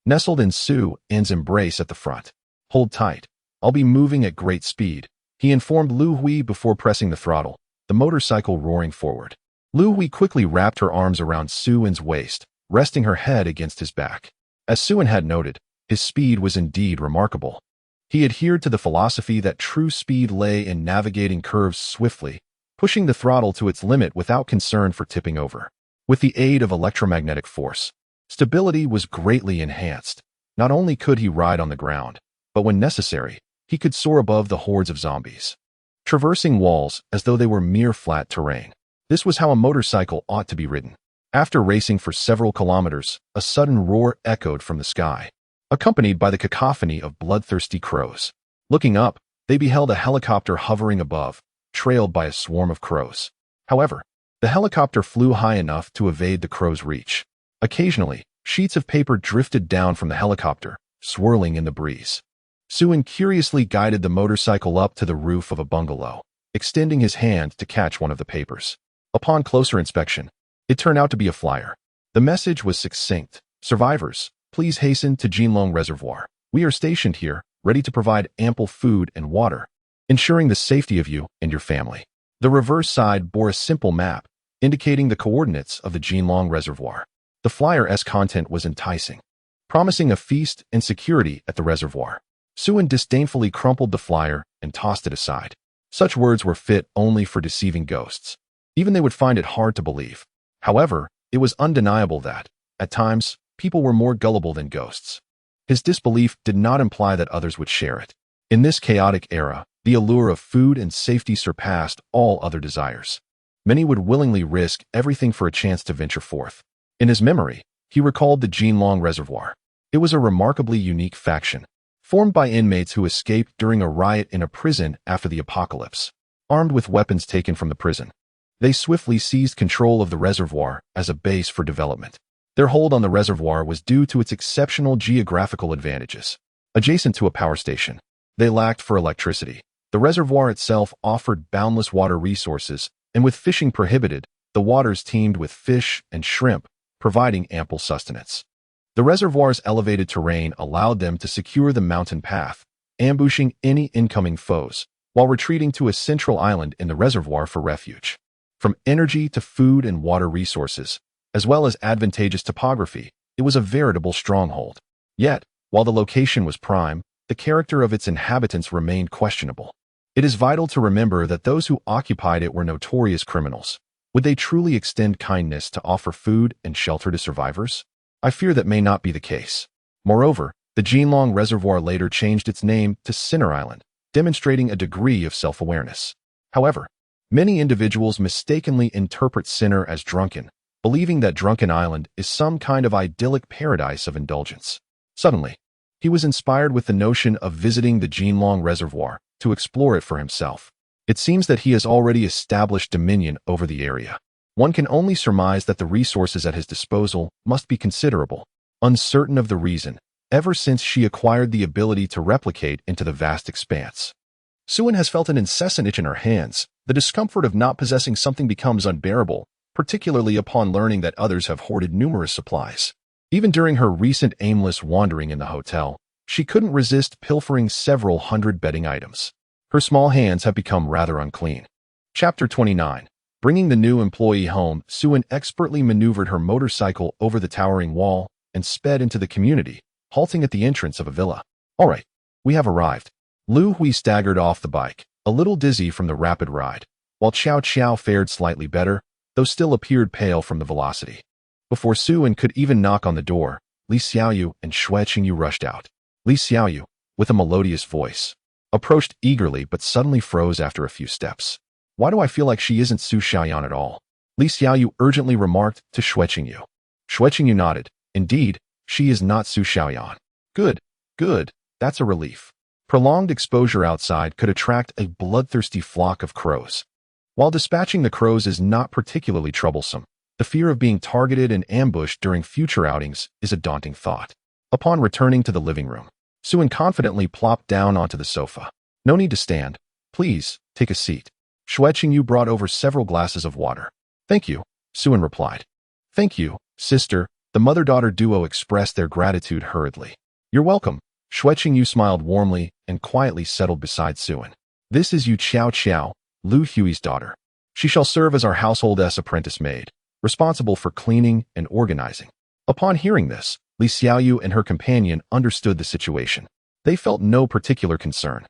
nestled in Suin's embrace at the front. Hold tight. I'll be moving at great speed, he informed Lu Hui before pressing the throttle, the motorcycle roaring forward. Lu Hui quickly wrapped her arms around Suin's waist, resting her head against his back. As Suin had noted, his speed was indeed remarkable. He adhered to the philosophy that true speed lay in navigating curves swiftly, pushing the throttle to its limit without concern for tipping over. With the aid of electromagnetic force, stability was greatly enhanced. Not only could he ride on the ground, but when necessary, he could soar above the hordes of zombies, traversing walls as though they were mere flat terrain. This was how a motorcycle ought to be ridden. After racing for several kilometers, a sudden roar echoed from the sky, accompanied by the cacophony of bloodthirsty crows. Looking up, they beheld a helicopter hovering above, trailed by a swarm of crows. However, the helicopter flew high enough to evade the crows' reach. Occasionally, sheets of paper drifted down from the helicopter, swirling in the breeze. Suin curiously guided the motorcycle up to the roof of a bungalow, extending his hand to catch one of the papers. Upon closer inspection, it turned out to be a flyer. The message was succinct. Survivors, please hasten to Jinlong Reservoir. We are stationed here, ready to provide ample food and water, ensuring the safety of you and your family. The reverse side bore a simple map, indicating the coordinates of the Jinlong Reservoir. The flyer's content was enticing, promising a feast and security at the reservoir. Suin disdainfully crumpled the flyer and tossed it aside. Such words were fit only for deceiving ghosts. Even they would find it hard to believe. However, it was undeniable that, at times, people were more gullible than ghosts. His disbelief did not imply that others would share it. In this chaotic era, the allure of food and safety surpassed all other desires. Many would willingly risk everything for a chance to venture forth. In his memory, he recalled the Jinlong Reservoir. It was a remarkably unique faction, formed by inmates who escaped during a riot in a prison after the apocalypse. Armed with weapons taken from the prison, they swiftly seized control of the reservoir as a base for development. Their hold on the reservoir was due to its exceptional geographical advantages. Adjacent to a power station, they lacked for electricity. The reservoir itself offered boundless water resources, and with fishing prohibited, the waters teemed with fish and shrimp, providing ample sustenance. The reservoir's elevated terrain allowed them to secure the mountain path, ambushing any incoming foes, while retreating to a central island in the reservoir for refuge. From energy to food and water resources, as well as advantageous topography, it was a veritable stronghold. Yet, while the location was prime, the character of its inhabitants remained questionable. It is vital to remember that those who occupied it were notorious criminals. Would they truly extend kindness to offer food and shelter to survivors? I fear that may not be the case. Moreover, the Jinlong Reservoir later changed its name to Sinner Island, demonstrating a degree of self-awareness. However, many individuals mistakenly interpret Sinner as drunken, believing that Drunken Island is some kind of idyllic paradise of indulgence. Suddenly, he was inspired with the notion of visiting the Jinlong Reservoir to explore it for himself. It seems that he has already established dominion over the area. One can only surmise that the resources at his disposal must be considerable. Uncertain of the reason, ever since she acquired the ability to replicate into the vast expanse. Suin has felt an incessant itch in her hands. The discomfort of not possessing something becomes unbearable, particularly upon learning that others have hoarded numerous supplies. Even during her recent aimless wandering in the hotel, she couldn't resist pilfering several hundred bedding items. Her small hands have become rather unclean. Chapter 29. Bringing the new employee home, Suin expertly maneuvered her motorcycle over the towering wall and sped into the community, halting at the entrance of a villa. All right, we have arrived. Lu Hui staggered off the bike, a little dizzy from the rapid ride, while Qiao Qiao fared slightly better, though still appeared pale from the velocity. Before Suin could even knock on the door, Li Xiaoyu and Xue Qingyu rushed out. Li Xiaoyu, with a melodious voice, approached eagerly but suddenly froze after a few steps. Why do I feel like she isn't Su Xiaoyan at all? Li Xiaoyu urgently remarked to Xue Qingyu. Xue Qingyu nodded. Indeed, she is not Su Xiaoyan. Good, good, that's a relief. Prolonged exposure outside could attract a bloodthirsty flock of crows. While dispatching the crows is not particularly troublesome, the fear of being targeted and ambushed during future outings is a daunting thought. Upon returning to the living room, Suin confidently plopped down onto the sofa. No need to stand. Please, take a seat. Xue Qingyu brought over several glasses of water. Thank you, Suin replied. Thank you, sister. The mother-daughter duo expressed their gratitude hurriedly. You're welcome. Xue Qingyu smiled warmly and quietly settled beside Suin. This is Yu Qiao Qiao, Lu Hui's daughter. She shall serve as our household's apprentice maid, responsible for cleaning and organizing. Upon hearing this, Li Xiaoyu and her companion understood the situation. They felt no particular concern.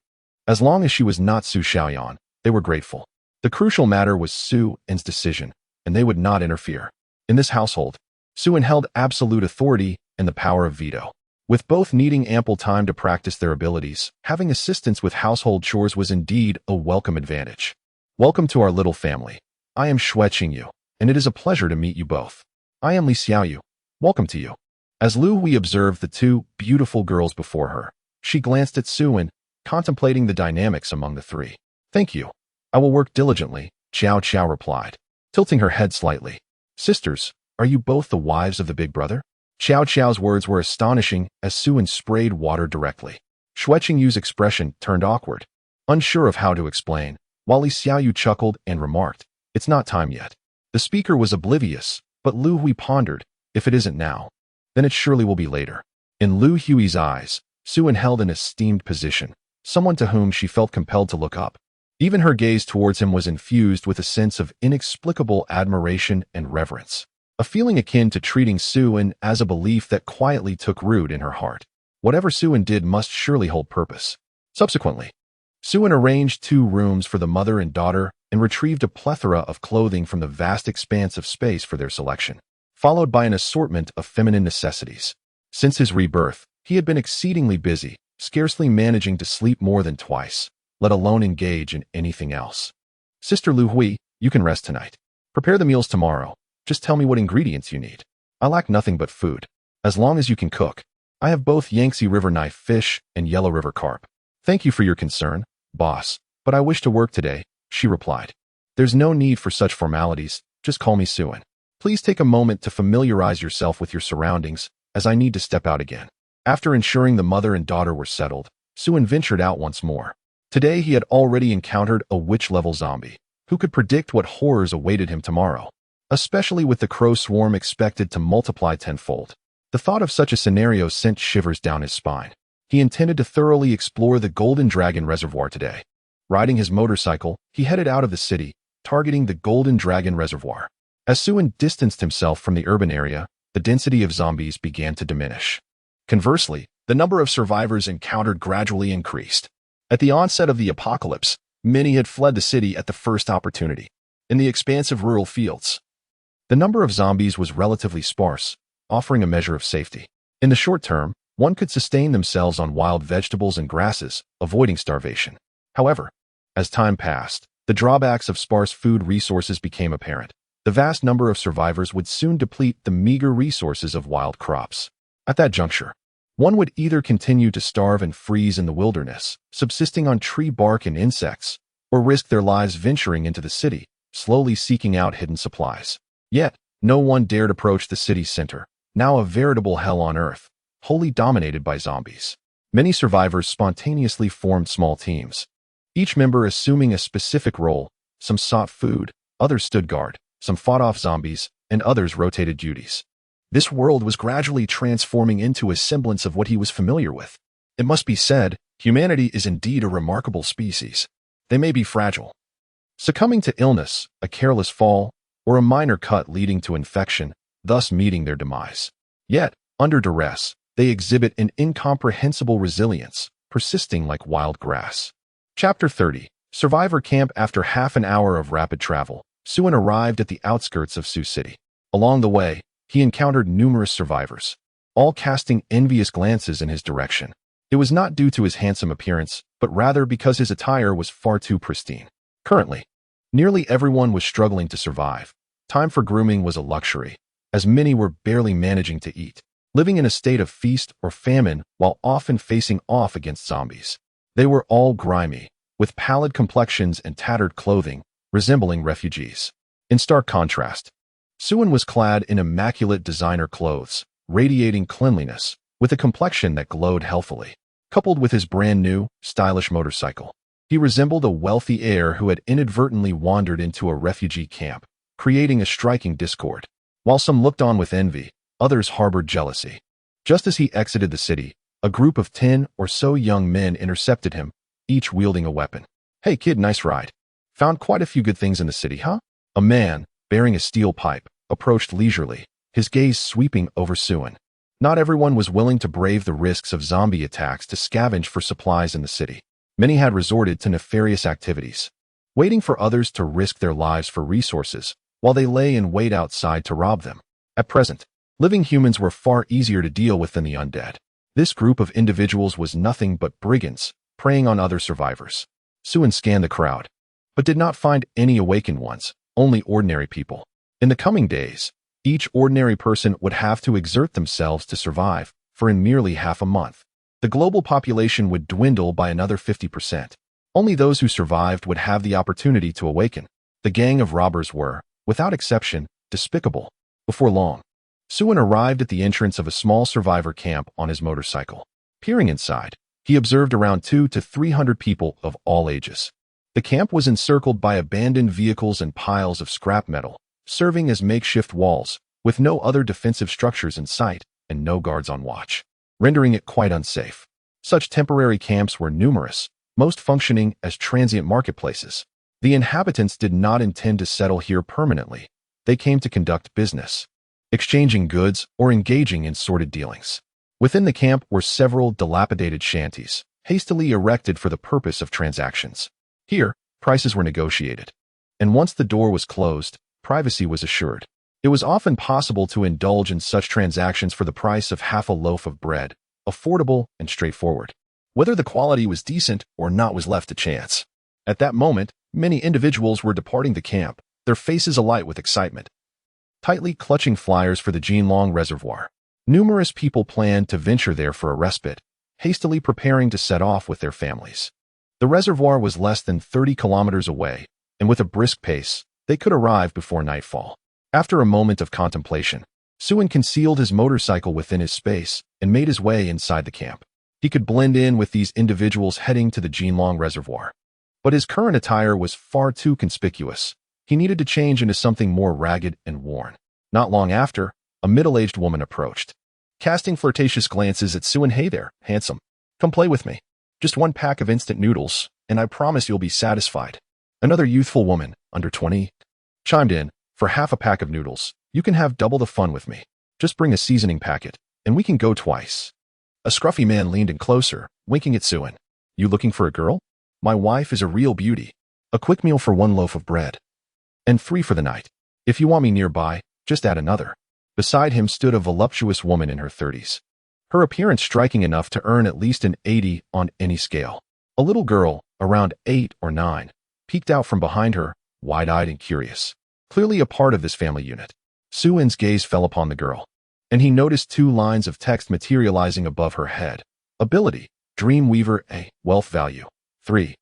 As long as she was not Su Xiaoyan, they were grateful. The crucial matter was Suin's decision, and they would not interfere. In this household, Suin held absolute authority and the power of veto. With both needing ample time to practice their abilities, having assistance with household chores was indeed a welcome advantage. Welcome to our little family. I am Xue Qingyu, and it is a pleasure to meet you both. I am Li Xiaoyu. Welcome to you. As Lu Hui observed the two beautiful girls before her, she glanced at Suin, contemplating the dynamics among the three. Thank you. I will work diligently, Qiao Qiao replied, tilting her head slightly. Sisters, are you both the wives of the big brother? Qiao Qiao's words were astonishing as Suin sprayed water directly. Xue Qingyu's expression turned awkward, unsure of how to explain, while Li Xiaoyu chuckled and remarked, It's not time yet. The speaker was oblivious, but Lu Hui pondered, if it isn't now, then it surely will be later. In Lu Hui's eyes, Suin held an esteemed position, someone to whom she felt compelled to look up. Even her gaze towards him was infused with a sense of inexplicable admiration and reverence, a feeling akin to treating Suin as a belief that quietly took root in her heart. Whatever Suin did must surely hold purpose. Subsequently, Suin arranged 2 rooms for the mother and daughter and retrieved a plethora of clothing from the vast expanse of space for their selection, followed by an assortment of feminine necessities. Since his rebirth, he had been exceedingly busy, scarcely managing to sleep more than twice, let alone engage in anything else. Sister Lu Hui, you can rest tonight. Prepare the meals tomorrow. Just tell me what ingredients you need. I lack nothing but food, as long as you can cook. I have both Yangtze River knife fish and Yellow River carp. Thank you for your concern, boss, but I wish to work today, she replied. There's no need for such formalities, just call me Suin. Please take a moment to familiarize yourself with your surroundings, as I need to step out again. After ensuring the mother and daughter were settled, Suin ventured out once more. Today he had already encountered a witch-level zombie, who could predict what horrors awaited him tomorrow, especially with the crow swarm expected to multiply tenfold. The thought of such a scenario sent shivers down his spine. He intended to thoroughly explore the Golden Dragon Reservoir today. Riding his motorcycle, he headed out of the city, targeting the Golden Dragon Reservoir. As Suin distanced himself from the urban area, the density of zombies began to diminish. Conversely, the number of survivors encountered gradually increased. At the onset of the apocalypse, many had fled the city at the first opportunity. in the expansive rural fields. The number of zombies was relatively sparse, offering a measure of safety. In the short term, one could sustain themselves on wild vegetables and grasses, avoiding starvation. However, as time passed, the drawbacks of sparse food resources became apparent. The vast number of survivors would soon deplete the meager resources of wild crops. At that juncture, one would either continue to starve and freeze in the wilderness, subsisting on tree bark and insects, or risk their lives venturing into the city, slowly seeking out hidden supplies. Yet, no one dared approach the city's center, now a veritable hell on earth, wholly dominated by zombies. Many survivors spontaneously formed small teams, each member assuming a specific role. Some sought food, others stood guard, some fought off zombies, and others rotated duties. This world was gradually transforming into a semblance of what he was familiar with. It must be said, humanity is indeed a remarkable species. They may be fragile, succumbing to illness, a careless fall, or a minor cut leading to infection, thus meeting their demise. Yet, under duress, they exhibit an incomprehensible resilience, persisting like wild grass. Chapter 30. Survivor Camp. After half an hour of rapid travel, Suen arrived at the outskirts of Sioux City. Along the way, he encountered numerous survivors, all casting envious glances in his direction. It was not due to his handsome appearance, but rather because his attire was far too pristine. Currently, nearly everyone was struggling to survive. Time for grooming was a luxury, as many were barely managing to eat, living in a state of feast or famine while often facing off against zombies. They were all grimy, with pallid complexions and tattered clothing, resembling refugees. In stark contrast, Suen was clad in immaculate designer clothes, radiating cleanliness, with a complexion that glowed healthily. Coupled with his brand-new, stylish motorcycle, he resembled a wealthy heir who had inadvertently wandered into a refugee camp, creating a striking discord. While some looked on with envy, others harbored jealousy. Just as he exited the city, a group of 10 or so young men intercepted him, each wielding a weapon. "Hey kid, nice ride. Found quite a few good things in the city, huh?" A man, bearing a steel pipe, approached leisurely, his gaze sweeping over Suen. Not everyone was willing to brave the risks of zombie attacks to scavenge for supplies in the city. Many had resorted to nefarious activities, waiting for others to risk their lives for resources, while they lay in wait outside to rob them. At present, living humans were far easier to deal with than the undead. This group of individuals was nothing but brigands, preying on other survivors. Suen scanned the crowd, but did not find any awakened ones, only ordinary people. In the coming days, each ordinary person would have to exert themselves to survive, for in merely half a month, the global population would dwindle by another 50%. Only those who survived would have the opportunity to awaken. The gang of robbers were, without exception, despicable. Before long, Suen arrived at the entrance of a small survivor camp on his motorcycle. Peering inside, he observed around 200 to 300 people of all ages. The camp was encircled by abandoned vehicles and piles of scrap metal, serving as makeshift walls, with no other defensive structures in sight and no guards on watch, rendering it quite unsafe. Such temporary camps were numerous, most functioning as transient marketplaces. The inhabitants did not intend to settle here permanently. They came to conduct business, exchanging goods or engaging in sordid dealings. Within the camp were several dilapidated shanties, hastily erected for the purpose of transactions. Here, prices were negotiated, and once the door was closed, privacy was assured. It was often possible to indulge in such transactions for the price of half a loaf of bread, affordable and straightforward. Whether the quality was decent or not was left to chance. At that moment, many individuals were departing the camp, their faces alight with excitement, tightly clutching flyers for the Jinlong Reservoir. Numerous people planned to venture there for a respite, hastily preparing to set off with their families. The reservoir was less than 30 kilometers away, and with a brisk pace, they could arrive before nightfall. After a moment of contemplation, Suen concealed his motorcycle within his space and made his way inside the camp. He could blend in with these individuals heading to the Jinlong Reservoir. But his current attire was far too conspicuous. He needed to change into something more ragged and worn. Not long after, a middle-aged woman approached, casting flirtatious glances at Suen. "Hey there, handsome. Come play with me. Just one pack of instant noodles, and I promise you'll be satisfied." Another youthful woman, under 20, chimed in, "For half a pack of noodles, you can have double the fun with me. Just bring a seasoning packet, and we can go twice." A scruffy man leaned in closer, winking at Suen. "You looking for a girl? My wife is a real beauty. A quick meal for one loaf of bread." and 3 for the night. If you want me nearby, just add another. Beside him stood a voluptuous woman in her 30s. Her appearance striking enough to earn at least an 80 on any scale. A little girl, around 8 or 9, peeked out from behind her, wide-eyed and curious. Clearly a part of this family unit. Suin's gaze fell upon the girl, and he noticed 2 lines of text materializing above her head. Ability, Dreamweaver A, wealth value, 3.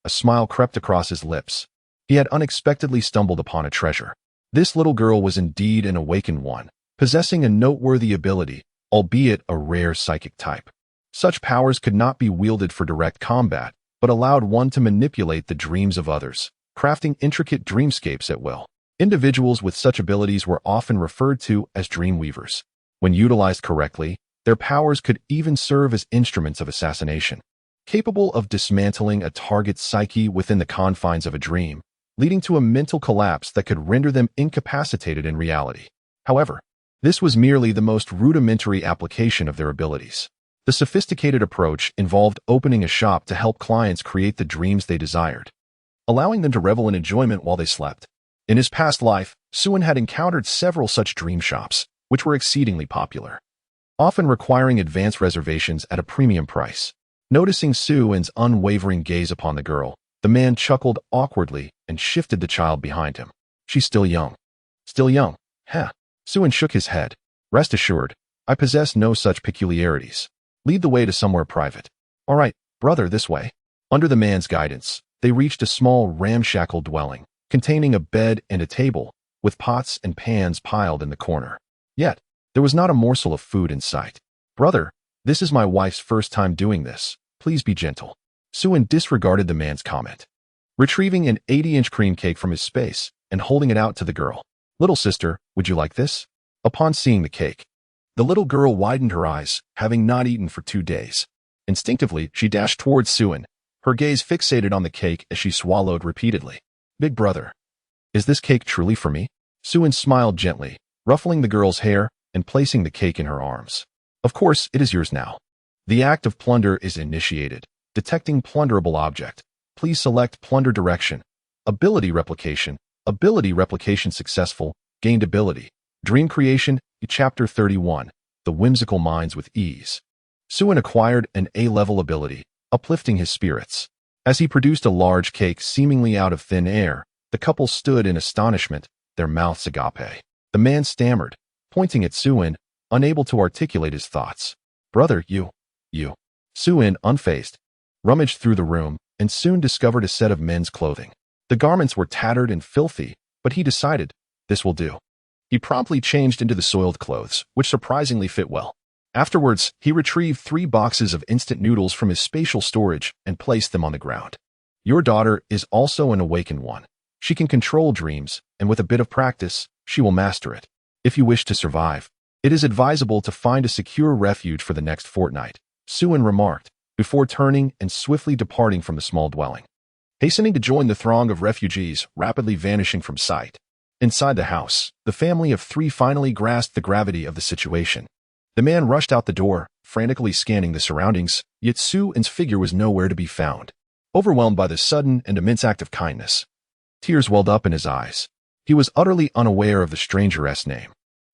A smile crept across his lips. He had unexpectedly stumbled upon a treasure. This little girl was indeed an awakened one, possessing a noteworthy ability, albeit a rare psychic type. Such powers could not be wielded for direct combat, but allowed one to manipulate the dreams of others, crafting intricate dreamscapes at will. Individuals with such abilities were often referred to as dreamweavers. When utilized correctly, their powers could even serve as instruments of assassination, capable of dismantling a target's psyche within the confines of a dream, leading to a mental collapse that could render them incapacitated in reality. However, this was merely the most rudimentary application of their abilities. The sophisticated approach involved opening a shop to help clients create the dreams they desired, allowing them to revel in enjoyment while they slept. In his past life, Suin had encountered several such dream shops, which were exceedingly popular, often requiring advance reservations at a premium price. Noticing Suin's unwavering gaze upon the girl, the man chuckled awkwardly and shifted the child behind him. She's still young. Still young, huh? Suin shook his head. Rest assured, I possess no such peculiarities. Lead the way to somewhere private. All right, brother, this way. Under the man's guidance, they reached a small ramshackle dwelling, containing a bed and a table, with pots and pans piled in the corner. Yet, there was not a morsel of food in sight. Brother, this is my wife's first time doing this. Please be gentle. Suin disregarded the man's comment, retrieving an 80-inch cream cake from his space and holding it out to the girl. Little sister, would you like this? Upon seeing the cake, the little girl widened her eyes, having not eaten for 2 days. Instinctively, she dashed towards Suin, her gaze fixated on the cake as she swallowed repeatedly. Big brother, is this cake truly for me? Suin smiled gently, ruffling the girl's hair and placing the cake in her arms. Of course, it is yours now. The act of plunder is initiated. Detecting plunderable object. Please select plunder direction. Ability replication successful. Gained ability. Dream creation, chapter 31. The whimsical minds with ease. Suin acquired an A-level ability, uplifting his spirits. As he produced a large cake seemingly out of thin air, the couple stood in astonishment, their mouths agape. The man stammered, pointing at Suin, unable to articulate his thoughts. Brother, you. Suin, unfazed, rummaged through the room and soon discovered a set of men's clothing. The garments were tattered and filthy, but he decided, this will do. He promptly changed into the soiled clothes, which surprisingly fit well. Afterwards, he retrieved 3 boxes of instant noodles from his spatial storage and placed them on the ground. Your daughter is also an awakened one. She can control dreams, and with a bit of practice, she will master it. If you wish to survive, it is advisable to find a secure refuge for the next fortnight, Suin remarked, before turning and swiftly departing from the small dwelling, hastening to join the throng of refugees rapidly vanishing from sight. Inside the house, the family of 3 finally grasped the gravity of the situation. The man rushed out the door, frantically scanning the surroundings, yet Suin's figure was nowhere to be found. Overwhelmed by this sudden and immense act of kindness, tears welled up in his eyes. He was utterly unaware of the stranger's name.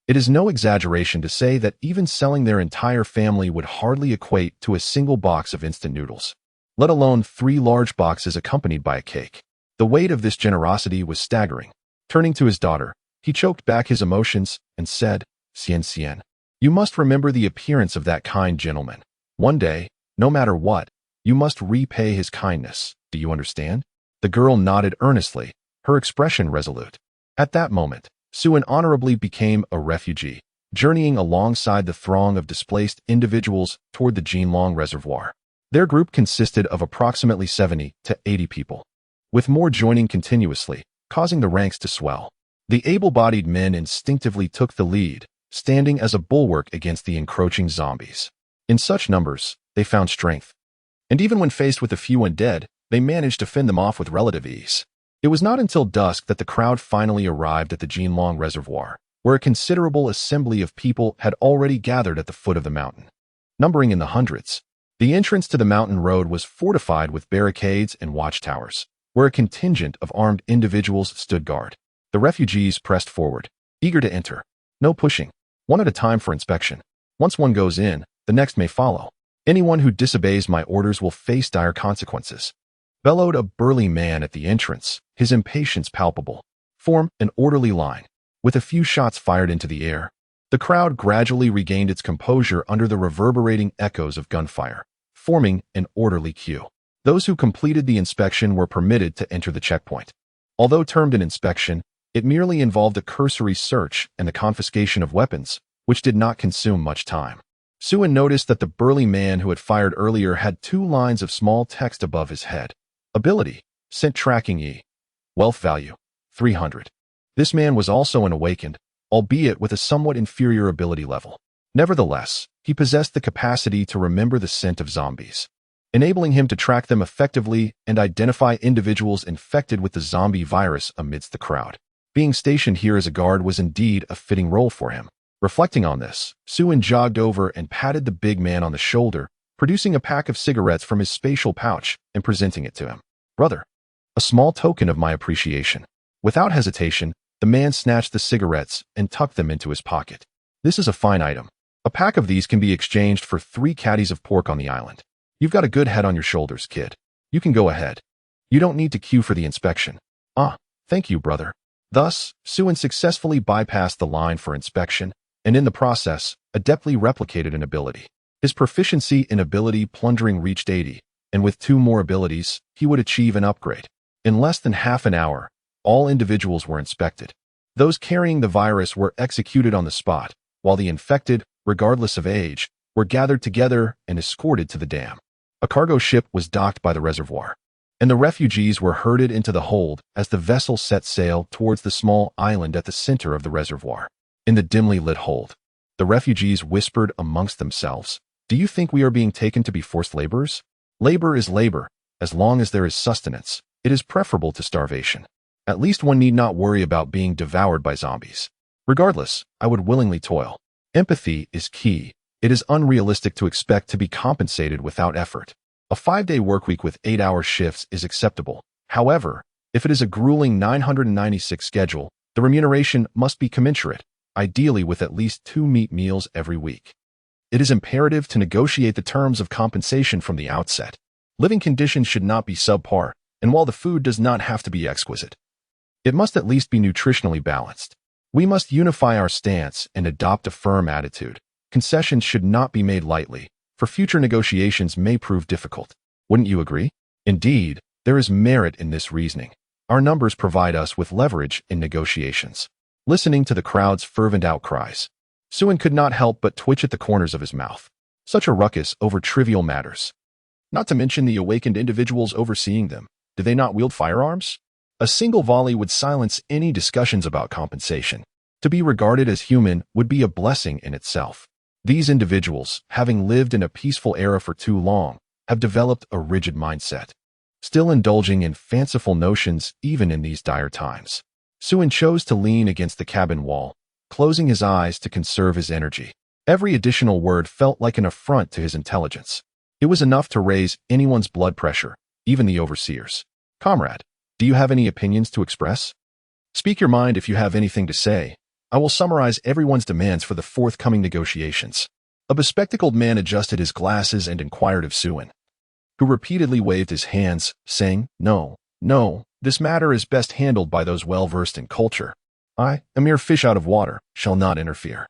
It is no exaggeration to say that even selling their entire family would hardly equate to a single box of instant noodles, let alone 3 large boxes accompanied by a cake. The weight of this generosity was staggering. Turning to his daughter, he choked back his emotions and said, Cien, you must remember the appearance of that kind gentleman. One day, no matter what, you must repay his kindness. Do you understand? The girl nodded earnestly, her expression resolute. At that moment, Suin honorably became a refugee, journeying alongside the throng of displaced individuals toward the Jinlong Reservoir. Their group consisted of approximately 70 to 80 people, with more joining continuously, causing the ranks to swell. The able-bodied men instinctively took the lead, standing as a bulwark against the encroaching zombies. In such numbers, they found strength. And even when faced with a few undead, they managed to fend them off with relative ease. It was not until dusk that the crowd finally arrived at the Jinlong Reservoir, where a considerable assembly of people had already gathered at the foot of the mountain. Numbering in the hundreds, the entrance to the mountain road was fortified with barricades and watchtowers, where a contingent of armed individuals stood guard. The refugees pressed forward, eager to enter. No pushing. One at a time for inspection. Once one goes in, the next may follow. Anyone who disobeys my orders will face dire consequences. Bellowed a burly man at the entrance, his impatience palpable. Form an orderly line. With a few shots fired into the air, the crowd gradually regained its composure under the reverberating echoes of gunfire, forming an orderly queue. Those who completed the inspection were permitted to enter the checkpoint. Although termed an inspection, it merely involved a cursory search and the confiscation of weapons, which did not consume much time. Suen noticed that the burly man who had fired earlier had 2 lines of small text above his head. Ability, Scent Tracking E. Wealth value, 300. This man was also an awakened, albeit with a somewhat inferior ability level. Nevertheless, he possessed the capacity to remember the scent of zombies, enabling him to track them effectively and identify individuals infected with the zombie virus amidst the crowd. Being stationed here as a guard was indeed a fitting role for him. Reflecting on this, Suen jogged over and patted the big man on the shoulder, producing a pack of cigarettes from his spatial pouch and presenting it to him. Brother, a small token of my appreciation. Without hesitation, the man snatched the cigarettes and tucked them into his pocket. This is a fine item. A pack of these can be exchanged for 3 caddies of pork on the island. You've got a good head on your shoulders, kid. You can go ahead. You don't need to queue for the inspection. Ah, thank you, brother. Thus, Suen successfully bypassed the line for inspection, and in the process, adeptly replicated an ability. His proficiency in ability plundering reached 80, and with 2 more abilities, he would achieve an upgrade. In less than half an hour, all individuals were inspected. Those carrying the virus were executed on the spot, while the infected, regardless of age, were gathered together and escorted to the dam. A cargo ship was docked by the reservoir, and the refugees were herded into the hold as the vessel set sail towards the small island at the center of the reservoir. In the dimly lit hold, the refugees whispered amongst themselves, "Do you think we are being taken to be forced laborers? Labor is labor. As long as there is sustenance, it is preferable to starvation. At least one need not worry about being devoured by zombies. Regardless, I would willingly toil. Empathy is key. It is unrealistic to expect to be compensated without effort. A 5-day workweek with 8-hour shifts is acceptable. However, if it is a grueling 996 schedule, the remuneration must be commensurate, ideally with at least 2 meat meals every week. It is imperative to negotiate the terms of compensation from the outset. Living conditions should not be subpar, and while the food does not have to be exquisite, it must at least be nutritionally balanced. We must unify our stance and adopt a firm attitude. Concessions should not be made lightly, for future negotiations may prove difficult. Wouldn't you agree? Indeed, there is merit in this reasoning. Our numbers provide us with leverage in negotiations. Listening to the crowd's fervent outcries, Suen could not help but twitch at the corners of his mouth. Such a ruckus over trivial matters. Not to mention the awakened individuals overseeing them. Do they not wield firearms? A single volley would silence any discussions about compensation. To be regarded as human would be a blessing in itself. These individuals, having lived in a peaceful era for too long, have developed a rigid mindset, still indulging in fanciful notions even in these dire times. Suen chose to lean against the cabin wall, closing his eyes to conserve his energy. Every additional word felt like an affront to his intelligence. It was enough to raise anyone's blood pressure, even the overseer's. Comrade, do you have any opinions to express? Speak your mind if you have anything to say. I will summarize everyone's demands for the forthcoming negotiations. A bespectacled man adjusted his glasses and inquired of Suen, who repeatedly waved his hands, saying, "No, no, this matter is best handled by those well-versed in culture. I, a mere fish out of water, shall not interfere."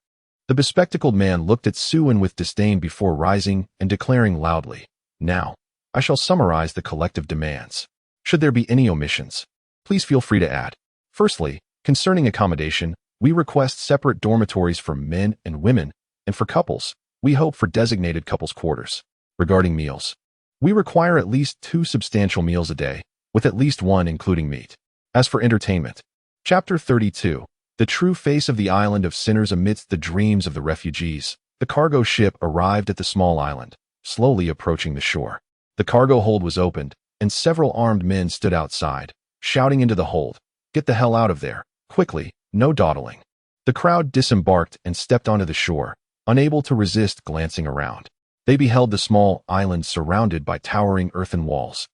The bespectacled man looked at Suen with disdain before rising and declaring loudly, "Now, I shall summarize the collective demands. Should there be any omissions, please feel free to add. Firstly, concerning accommodation, we request separate dormitories for men and women, and for couples, we hope for designated couples' quarters. Regarding meals, we require at least 2 substantial meals a day, with at least 1 including meat. As for entertainment, Chapter 32, the true face of the island of sinners amidst the dreams of the refugees, the cargo ship arrived at the small island, slowly approaching the shore. The cargo hold was opened, and several armed men stood outside, shouting into the hold, "Get the hell out of there, quickly, no dawdling." The crowd disembarked and stepped onto the shore, unable to resist glancing around. They beheld the small island surrounded by towering earthen walls,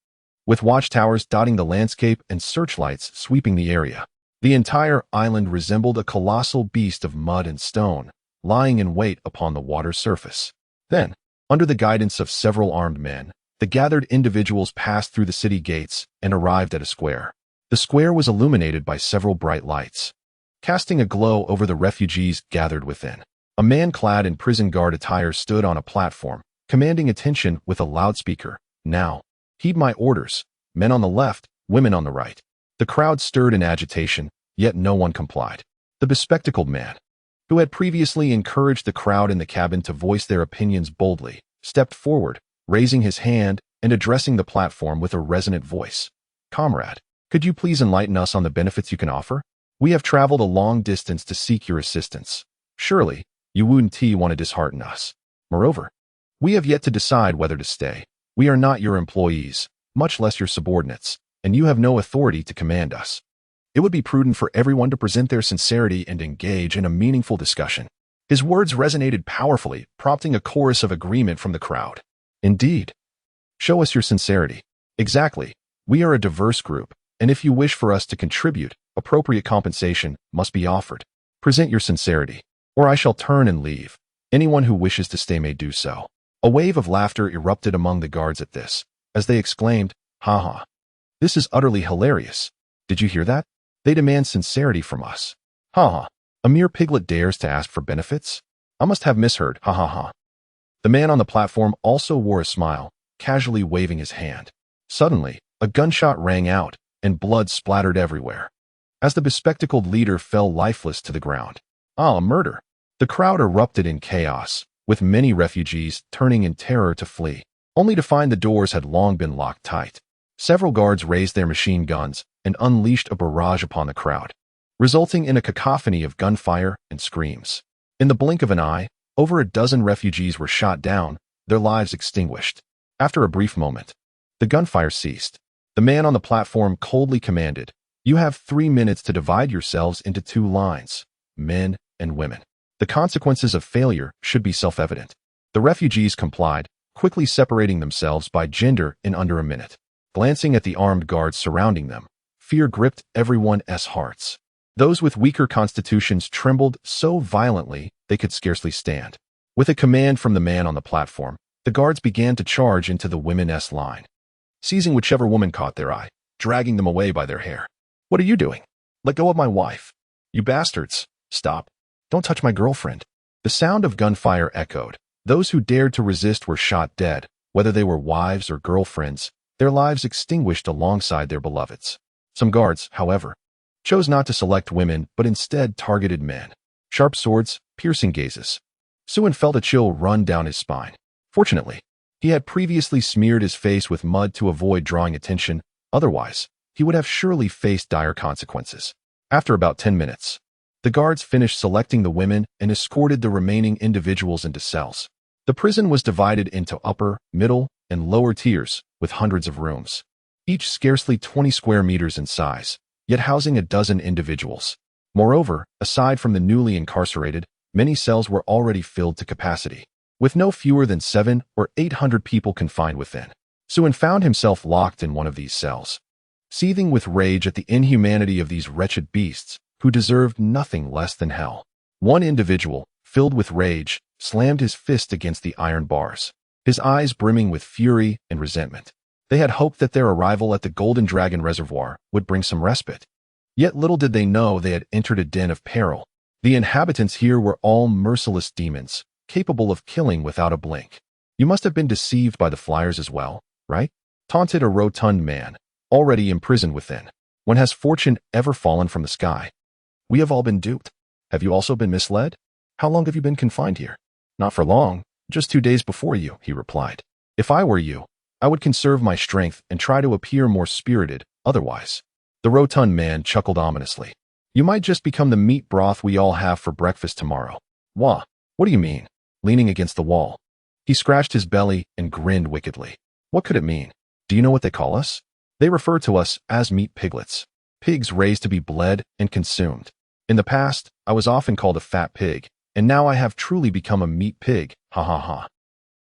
with watchtowers dotting the landscape and searchlights sweeping the area. The entire island resembled a colossal beast of mud and stone, lying in wait upon the water's surface. Then, under the guidance of several armed men, the gathered individuals passed through the city gates and arrived at a square. The square was illuminated by several bright lights, casting a glow over the refugees gathered within. A man clad in prison guard attire stood on a platform, commanding attention with a loudspeaker. "Now, heed my orders, men on the left, women on the right." The crowd stirred in agitation, yet no one complied. The bespectacled man, who had previously encouraged the crowd in the cabin to voice their opinions boldly, stepped forward, raising his hand and addressing the platform with a resonant voice. "Comrade, could you please enlighten us on the benefits you can offer? We have traveled a long distance to seek your assistance. Surely, you wouldn't want to dishearten us. Moreover, we have yet to decide whether to stay. We are not your employees, much less your subordinates, and you have no authority to command us." It would be prudent for everyone to present their sincerity and engage in a meaningful discussion. His words resonated powerfully, prompting a chorus of agreement from the crowd. "Indeed. Show us your sincerity." "Exactly. We are a diverse group, and if you wish for us to contribute, appropriate compensation must be offered. Present your sincerity, or I shall turn and leave. Anyone who wishes to stay may do so." A wave of laughter erupted among the guards at this, as they exclaimed, "Ha ha. This is utterly hilarious. Did you hear that? They demand sincerity from us. Ha ha. A mere piglet dares to ask for benefits? I must have misheard. Ha ha ha." The man on the platform also wore a smile, casually waving his hand. Suddenly, a gunshot rang out, and blood splattered everywhere, as the bespectacled leader fell lifeless to the ground. A murder! The crowd erupted in chaos, with many refugees turning in terror to flee, only to find the doors had long been locked tight. Several guards raised their machine guns and unleashed a barrage upon the crowd, resulting in a cacophony of gunfire and screams. In the blink of an eye, over a dozen refugees were shot down, their lives extinguished. After a brief moment, the gunfire ceased. The man on the platform coldly commanded, "You have 3 minutes to divide yourselves into 2 lines, men and women. The consequences of failure should be self-evident." The refugees complied, quickly separating themselves by gender in under a minute. Glancing at the armed guards surrounding them, fear gripped everyone's hearts. Those with weaker constitutions trembled so violently they could scarcely stand. With a command from the man on the platform, the guards began to charge into the women's line, seizing whichever woman caught their eye, dragging them away by their hair. "What are you doing? Let go of my wife. You bastards. Stop. Don't touch my girlfriend." The sound of gunfire echoed. Those who dared to resist were shot dead, whether they were wives or girlfriends, their lives extinguished alongside their beloveds. Some guards, however, chose not to select women but instead targeted men. Sharp swords, piercing gazes. Suen felt a chill run down his spine. Fortunately, he had previously smeared his face with mud to avoid drawing attention, otherwise, he would have surely faced dire consequences. After about 10 minutes, the guards finished selecting the women and escorted the remaining individuals into cells. The prison was divided into upper, middle, and lower tiers, with hundreds of rooms, each scarcely 20 square meters in size, yet housing a dozen individuals. Moreover, aside from the newly incarcerated, many cells were already filled to capacity, with no fewer than 700 or 800 people confined within. Suen found himself locked in one of these cells, seething with rage at the inhumanity of these wretched beasts, who deserved nothing less than hell. One individual, filled with rage, slammed his fist against the iron bars, his eyes brimming with fury and resentment. They had hoped that their arrival at the Golden Dragon Reservoir would bring some respite. Yet little did they know they had entered a den of peril. The inhabitants here were all merciless demons, capable of killing without a blink. "You must have been deceived by the flyers as well, right?" taunted a rotund man, already imprisoned within. "When has fortune ever fallen from the sky? We have all been duped. Have you also been misled? How long have you been confined here?" "Not for long, just 2 days before you," he replied. "If I were you, I would conserve my strength and try to appear more spirited, otherwise." The rotund man chuckled ominously. "You might just become the meat broth we all have for breakfast tomorrow." "Wah, what do you mean?" Leaning against the wall, he scratched his belly and grinned wickedly. "What could it mean? Do you know what they call us? They refer to us as meat piglets, pigs raised to be bled and consumed. In the past, I was often called a fat pig, and now I have truly become a meat pig, ha ha ha."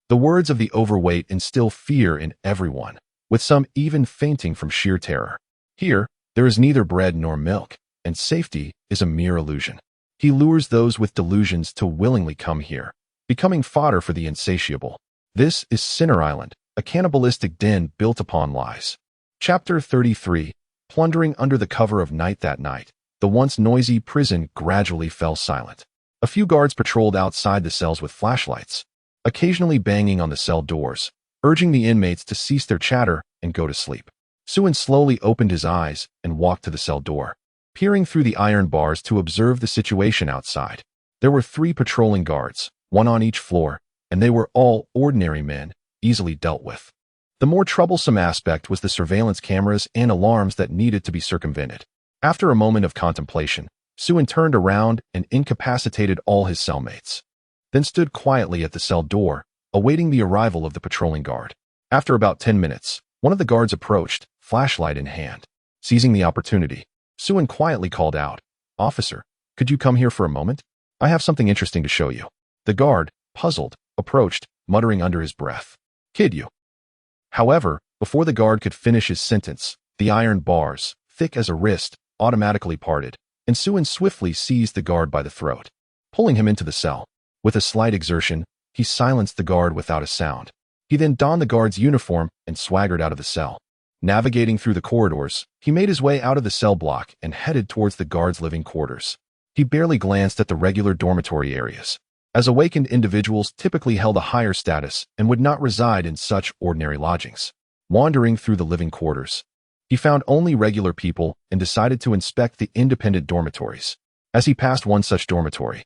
The words of the overweight instill fear in everyone, with some even fainting from sheer terror. Here, there is neither bread nor milk, and safety is a mere illusion. He lures those with delusions to willingly come here, becoming fodder for the insatiable. This is Sinner Island, a cannibalistic den built upon lies. Chapter 33. Plundering under the cover of night. That night, the once noisy prison gradually fell silent. A few guards patrolled outside the cells with flashlights, occasionally banging on the cell doors, urging the inmates to cease their chatter and go to sleep. Suin slowly opened his eyes and walked to the cell door, peering through the iron bars to observe the situation outside. There were 3 patrolling guards, 1 on each floor, and they were all ordinary men, easily dealt with. The more troublesome aspect was the surveillance cameras and alarms that needed to be circumvented. After a moment of contemplation, Suin turned around and incapacitated all his cellmates, then stood quietly at the cell door, awaiting the arrival of the patrolling guard. After about 10 minutes, one of the guards approached, flashlight in hand. Seizing the opportunity, Suin quietly called out, "Officer, could you come here for a moment? I have something interesting to show you." The guard, puzzled, approached, muttering under his breath, "Kid you." However, before the guard could finish his sentence, the iron bars, thick as a wrist, automatically parted, and Suin swiftly seized the guard by the throat, pulling him into the cell. With a slight exertion, he silenced the guard without a sound. He then donned the guard's uniform and swaggered out of the cell. Navigating through the corridors, he made his way out of the cell block and headed towards the guard's living quarters. He barely glanced at the regular dormitory areas, as awakened individuals typically held a higher status and would not reside in such ordinary lodgings. Wandering through the living quarters, he found only regular people and decided to inspect the independent dormitories. As he passed one such dormitory,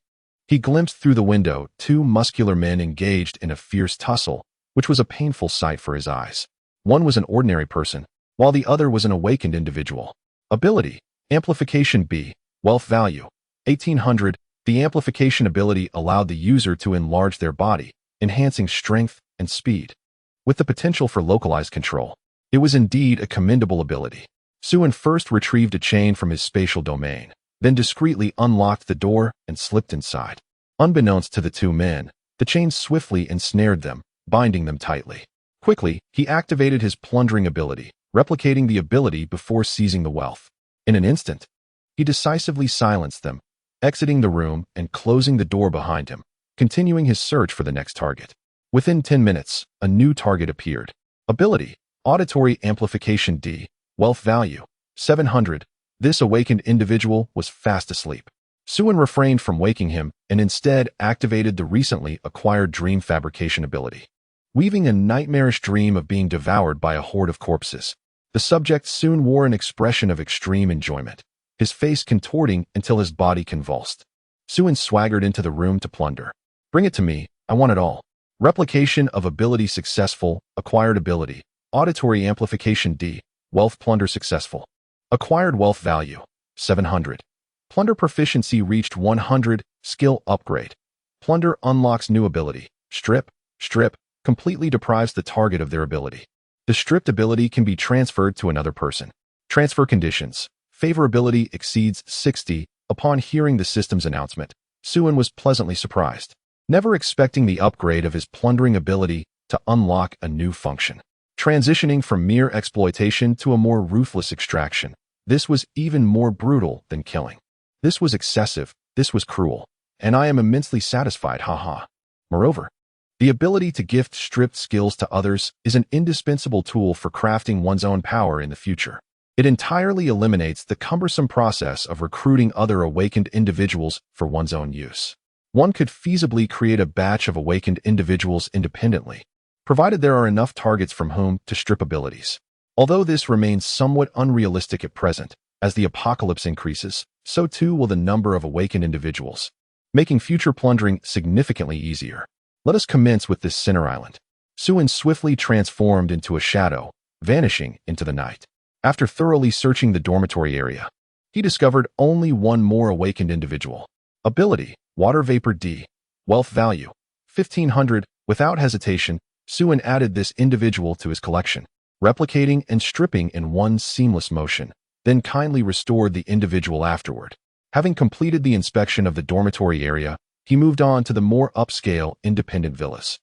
he glimpsed through the window 2 muscular men engaged in a fierce tussle, which was a painful sight for his eyes. One was an ordinary person, while the other was an awakened individual. Ability: Amplification B. Wealth value: 1800. The amplification ability allowed the user to enlarge their body, enhancing strength and speed, with the potential for localized control. It was indeed a commendable ability. Suin first retrieved a chain from his spatial domain, then discreetly unlocked the door and slipped inside. Unbeknownst to the 2 men, the chain swiftly ensnared them, binding them tightly. Quickly, he activated his plundering ability, replicating the ability before seizing the wealth. In an instant, he decisively silenced them, exiting the room and closing the door behind him, continuing his search for the next target. Within 10 minutes, a new target appeared. Ability: Auditory Amplification D. Wealth value: 700. This awakened individual was fast asleep. Suin refrained from waking him and instead activated the recently acquired dream fabrication ability. Weaving a nightmarish dream of being devoured by a horde of corpses, the subject soon wore an expression of extreme enjoyment, his face contorting until his body convulsed. Suin swaggered into the room to plunder. "Bring it to me, I want it all." Replication of ability successful. Acquired ability: Auditory Amplification D. Wealth plunder successful. Acquired wealth value: 700. Plunder proficiency reached 100. Skill upgrade: Plunder unlocks new ability. Strip. Strip completely deprives the target of their ability. The stripped ability can be transferred to another person. Transfer conditions: Favorability exceeds 60. Upon hearing the system's announcement, Suin was pleasantly surprised, never expecting the upgrade of his plundering ability to unlock a new function. Transitioning from mere exploitation to a more ruthless extraction, this was even more brutal than killing. This was excessive, this was cruel, and I am immensely satisfied, haha. Moreover, the ability to gift stripped skills to others is an indispensable tool for crafting one's own power in the future. It entirely eliminates the cumbersome process of recruiting other awakened individuals for one's own use. One could feasibly create a batch of awakened individuals independently, provided there are enough targets from whom to strip abilities. Although this remains somewhat unrealistic at present, as the apocalypse increases, so too will the number of awakened individuals, making future plundering significantly easier. Let us commence with this Sinner Island. Suin swiftly transformed into a shadow, vanishing into the night. After thoroughly searching the dormitory area, he discovered only one more awakened individual. Ability: Water Vapor D. Wealth value: 1500. Without hesitation, Suin added this individual to his collection, replicating and stripping in one seamless motion, then kindly restored the individual afterward. Having completed the inspection of the dormitory area, he moved on to the more upscale, independent villas.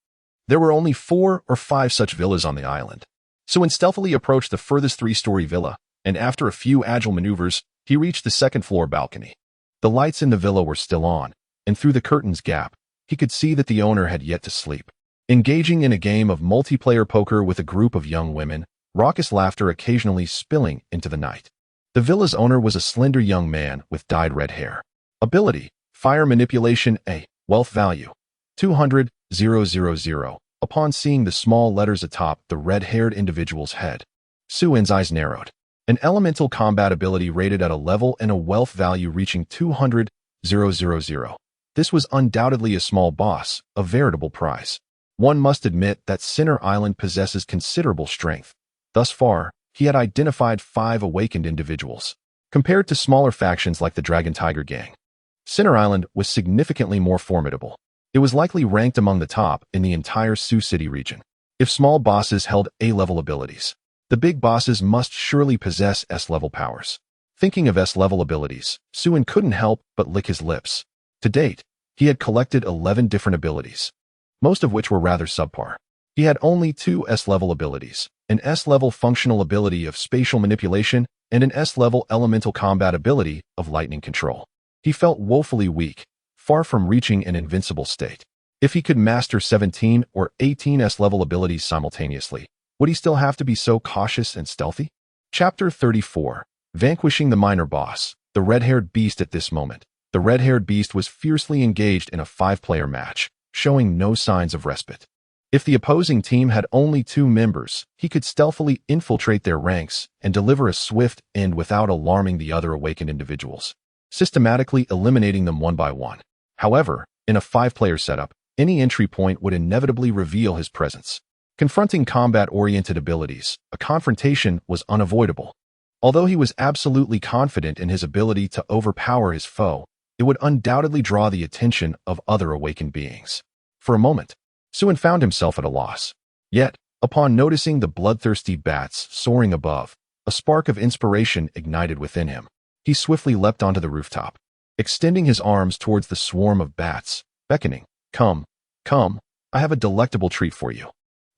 There were only 4 or 5 such villas on the island. Suin stealthily approached the furthest 3-story villa, and after a few agile maneuvers, He reached the second-floor balcony. The lights in the villa were still on, and through the curtain's gap, he could see that the owner had yet to sleep. Engaging in a game of multiplayer poker with a group of young women, raucous laughter occasionally spilling into the night. The villa's owner was a slender young man with dyed red hair. Ability: Fire Manipulation A. Wealth Value: 200,000. Upon seeing the small letters atop the red-haired individual's head, Suin's eyes narrowed. An elemental combat ability rated at a level and a wealth value reaching 200,000. This was undoubtedly a small boss, a veritable prize. One must admit that Sinner Island possesses considerable strength. Thus far, he had identified 5 awakened individuals. Compared to smaller factions like the Dragon Tiger Gang, Sinner Island was significantly more formidable. It was likely ranked among the top in the entire Sioux City region. If small bosses held A-level abilities, the big bosses must surely possess S-level powers. Thinking of S-level abilities, Suin couldn't help but lick his lips. To date, he had collected 11 different abilities, most of which were rather subpar. He had only 2 S-level abilities, an S-level functional ability of spatial manipulation and an S-level elemental combat ability of lightning control. He felt woefully weak, far from reaching an invincible state. If he could master 17 or 18 S-level abilities simultaneously, would he still have to be so cautious and stealthy? Chapter 34. Vanquishing the Minor Boss, the Red-Haired Beast. At this moment, the Red-Haired Beast was fiercely engaged in a 5-player match, showing no signs of respite. If the opposing team had only 2 members, he could stealthily infiltrate their ranks and deliver a swift end without alarming the other awakened individuals, systematically eliminating them one by one. However, in a 5-player setup, any entry point would inevitably reveal his presence. Confronting combat-oriented abilities, a confrontation was unavoidable. Although he was absolutely confident in his ability to overpower his foe, it would undoubtedly draw the attention of other awakened beings. For a moment, Suin found himself at a loss. Yet, upon noticing the bloodthirsty bats soaring above, a spark of inspiration ignited within him. He swiftly leapt onto the rooftop, extending his arms towards the swarm of bats, beckoning, "Come, come, I have a delectable treat for you."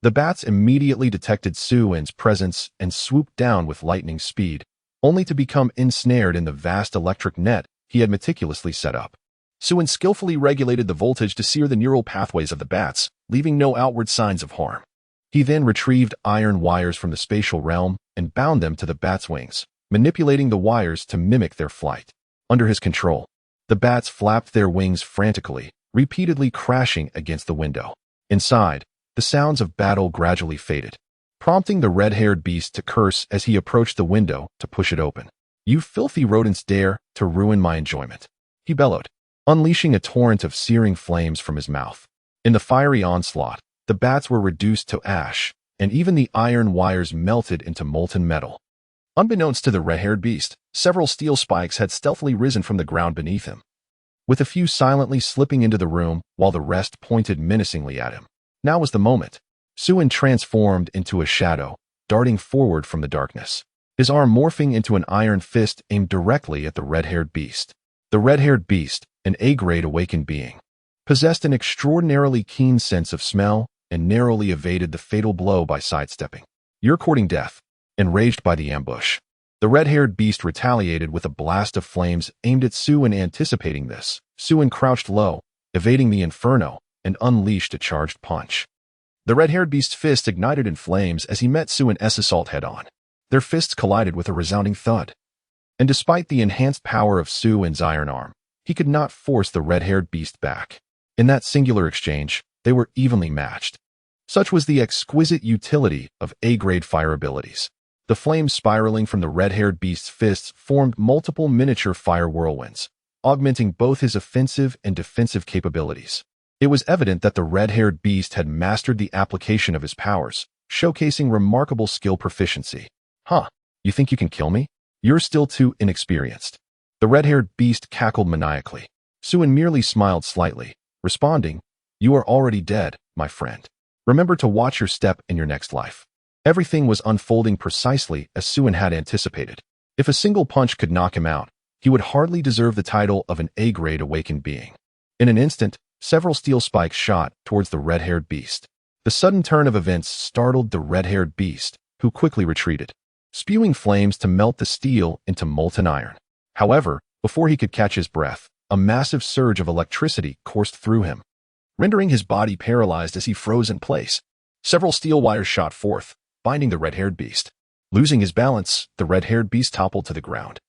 The bats immediately detected Suin's presence and swooped down with lightning speed, only to become ensnared in the vast electric net he had meticulously set up. Suin skillfully regulated the voltage to sear the neural pathways of the bats, leaving no outward signs of harm. He then retrieved iron wires from the spatial realm and bound them to the bats' wings, manipulating the wires to mimic their flight. Under his control, the bats flapped their wings frantically, repeatedly crashing against the window. Inside, the sounds of battle gradually faded, prompting the red-haired beast to curse as he approached the window to push it open. "You filthy rodents dare to ruin my enjoyment," he bellowed, unleashing a torrent of searing flames from his mouth. In the fiery onslaught, the bats were reduced to ash, and even the iron wires melted into molten metal. Unbeknownst to the red-haired beast, several steel spikes had stealthily risen from the ground beneath him, with a few silently slipping into the room while the rest pointed menacingly at him. Now was the moment. Suin transformed into a shadow, darting forward from the darkness, his arm morphing into an iron fist aimed directly at the red-haired beast. The red-haired beast, an A-grade awakened being, possessed an extraordinarily keen sense of smell and narrowly evaded the fatal blow by sidestepping. "You're courting death." Enraged by the ambush, the red-haired beast retaliated with a blast of flames aimed at Suin. Anticipating this, Suin crouched low, evading the inferno, and unleashed a charged punch. The red-haired beast's fist ignited in flames as he met Suin's assault head-on. Their fists collided with a resounding thud. And despite the enhanced power of Suin's iron arm, he could not force the red-haired beast back. In that singular exchange, they were evenly matched. Such was the exquisite utility of A-grade fire abilities. The flames spiraling from the red-haired beast's fists formed multiple miniature fire whirlwinds, augmenting both his offensive and defensive capabilities. It was evident that the red-haired beast had mastered the application of his powers, showcasing remarkable skill proficiency. "Huh, you think you can kill me? You're still too inexperienced." The red-haired beast cackled maniacally. Suin merely smiled slightly, responding, "You are already dead, my friend. Remember to watch your step in your next life." Everything was unfolding precisely as Suin had anticipated. If a single punch could knock him out, he would hardly deserve the title of an A-grade awakened being. In an instant, several steel spikes shot towards the red-haired beast. The sudden turn of events startled the red-haired beast, who quickly retreated, spewing flames to melt the steel into molten iron. However, before he could catch his breath, a massive surge of electricity coursed through him, rendering his body paralyzed as he froze in place. Several steel wires shot forth, binding the red-haired beast. Losing his balance, the red-haired beast toppled to the ground,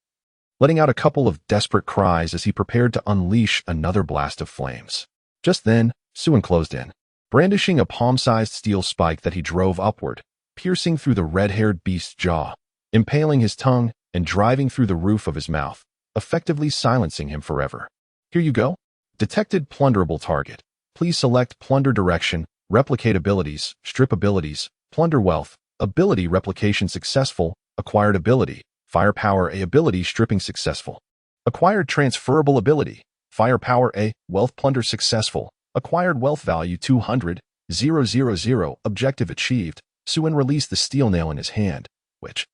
letting out a couple of desperate cries as he prepared to unleash another blast of flames. Just then, Suen closed in, brandishing a palm-sized steel spike that he drove upward, piercing through the red-haired beast's jaw, impaling his tongue and driving through the roof of his mouth, effectively silencing him forever. Here you go. Detected plunderable target. Please select plunder direction, replicate abilities, strip abilities, plunder wealth, ability replication successful, acquired ability, firepower A ability stripping successful. Acquired transferable ability, firepower A, wealth plunder successful, acquired wealth value 200,000, objective achieved. Suen released the steel nail in his hand, which,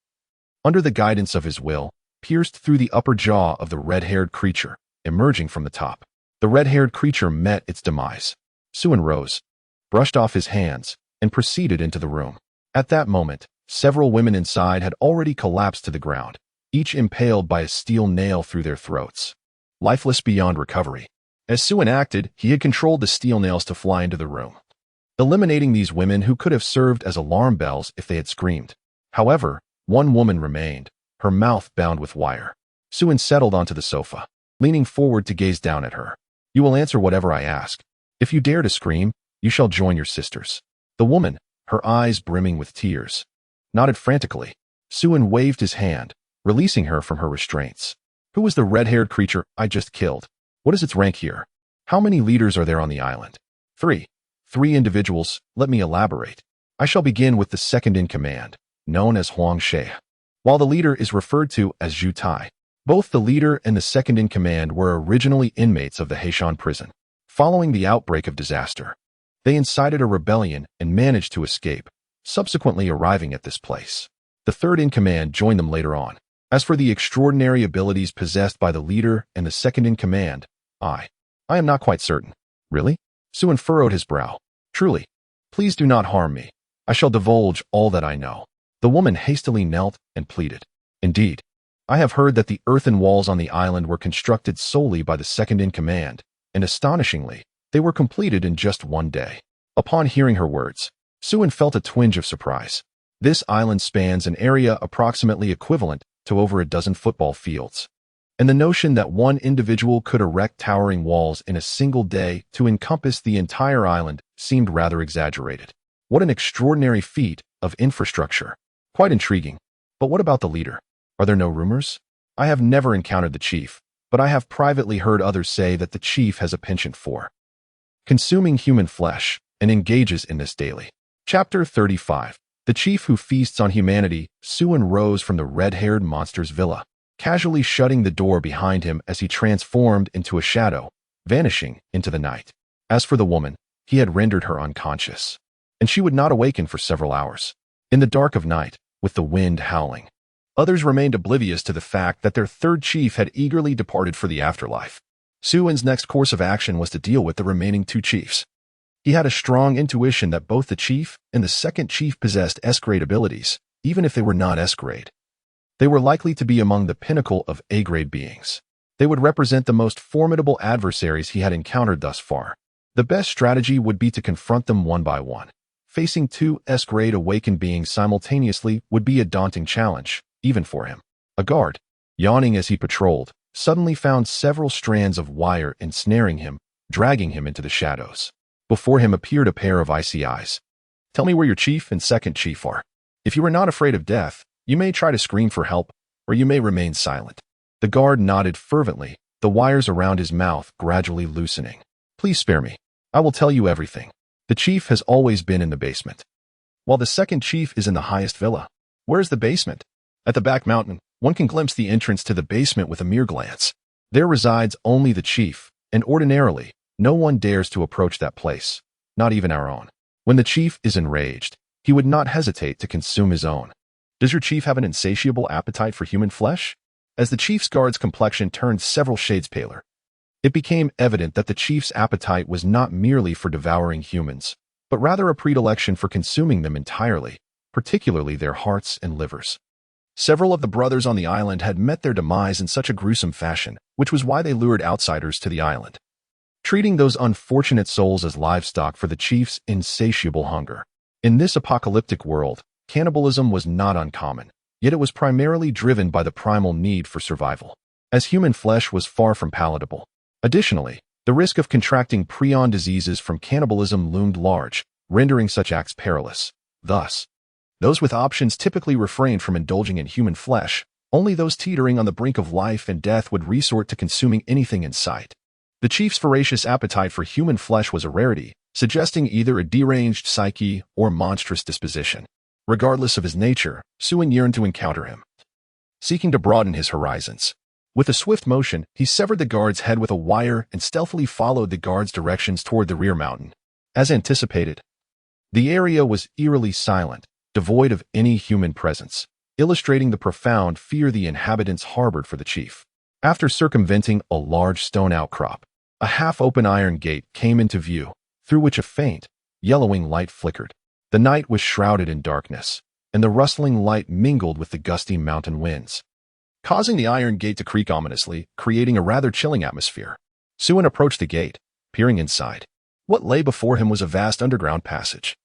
under the guidance of his will, pierced through the upper jaw of the red-haired creature, emerging from the top. The red-haired creature met its demise. Suen rose, brushed off his hands, and proceeded into the room. At that moment, several women inside had already collapsed to the ground, each impaled by a steel nail through their throats, lifeless beyond recovery. As Suen acted, he had controlled the steel nails to fly into the room, eliminating these women who could have served as alarm bells if they had screamed. However, one woman remained, her mouth bound with wire. Suen settled onto the sofa, leaning forward to gaze down at her. You will answer whatever I ask. If you dare to scream, you shall join your sisters. The woman, her eyes brimming with tears, nodded frantically. Suen waved his hand, releasing her from her restraints. Who was the red-haired creature I just killed? What is its rank here? How many leaders are there on the island? 3. 3 individuals. Let me elaborate. I shall begin with the second in command, known as Huang She, while the leader is referred to as Zhu Tai. Both the leader and the second in command were originally inmates of the Heishan prison. Following the outbreak of disaster, they incited a rebellion and managed to escape, subsequently arriving at this place. The third in command joined them later on. As for the extraordinary abilities possessed by the leader and the second in command, I am not quite certain. Really? Suen furrowed his brow. Truly. Please do not harm me. I shall divulge all that I know. The woman hastily knelt and pleaded. Indeed, I have heard that the earthen walls on the island were constructed solely by the second in command, and astonishingly, they were completed in just one day. Upon hearing her words, Suen felt a twinge of surprise. This island spans an area approximately equivalent to over a dozen football fields, and the notion that one individual could erect towering walls in a single day to encompass the entire island seemed rather exaggerated. What an extraordinary feat of infrastructure. Quite intriguing. But what about the leader? Are there no rumors? I have never encountered the chief, but I have privately heard others say that the chief has a penchant for consuming human flesh and engages in this daily. Chapter 35. The chief who feasts on humanity. Suen rose from the red-haired monster's villa, casually shutting the door behind him as he transformed into a shadow, vanishing into the night. As for the woman, he had rendered her unconscious, and she would not awaken for several hours. In the dark of night, with the wind howling, others remained oblivious to the fact that their third chief had eagerly departed for the afterlife. Suen's next course of action was to deal with the remaining 2 chiefs. He had a strong intuition that both the chief and the second chief possessed S-grade abilities, even if they were not S-grade. They were likely to be among the pinnacle of A-grade beings. They would represent the most formidable adversaries he had encountered thus far. The best strategy would be to confront them one by one. Facing 2 S-grade awakened beings simultaneously would be a daunting challenge, even for him. A guard, yawning as he patrolled, suddenly found several strands of wire ensnaring him, dragging him into the shadows. Before him appeared a pair of icy eyes. Tell me where your chief and second chief are. If you are not afraid of death, you may try to scream for help, or you may remain silent. The guard nodded fervently, the wires around his mouth gradually loosening. Please spare me. I will tell you everything. The chief has always been in the basement, while the second chief is in the highest villa. Where is the basement? At the back mountain, one can glimpse the entrance to the basement with a mere glance. There resides only the chief, and ordinarily, no one dares to approach that place, not even our own. When the chief is enraged, he would not hesitate to consume his own. Does your chief have an insatiable appetite for human flesh? As the chief's guard's complexion turned several shades paler, it became evident that the chief's appetite was not merely for devouring humans, but rather a predilection for consuming them entirely, particularly their hearts and livers. Several of the brothers on the island had met their demise in such a gruesome fashion, which was why they lured outsiders to the island, treating those unfortunate souls as livestock for the chief's insatiable hunger. In this apocalyptic world, cannibalism was not uncommon, yet it was primarily driven by the primal need for survival, as human flesh was far from palatable. Additionally, the risk of contracting prion diseases from cannibalism loomed large, rendering such acts perilous. Thus, those with options typically refrained from indulging in human flesh. Only those teetering on the brink of life and death would resort to consuming anything in sight. The chief's voracious appetite for human flesh was a rarity, suggesting either a deranged psyche or monstrous disposition. Regardless of his nature, Suen yearned to encounter him, seeking to broaden his horizons. With a swift motion, he severed the guard's head with a wire and stealthily followed the guard's directions toward the rear mountain. As anticipated, the area was eerily silent, devoid of any human presence, illustrating the profound fear the inhabitants harbored for the chief. After circumventing a large stone outcrop, a half-open iron gate came into view, through which a faint, yellowing light flickered. The night was shrouded in darkness, and the rustling light mingled with the gusty mountain winds, causing the iron gate to creak ominously, creating a rather chilling atmosphere. Suen approached the gate, peering inside. What lay before him was a vast underground passage,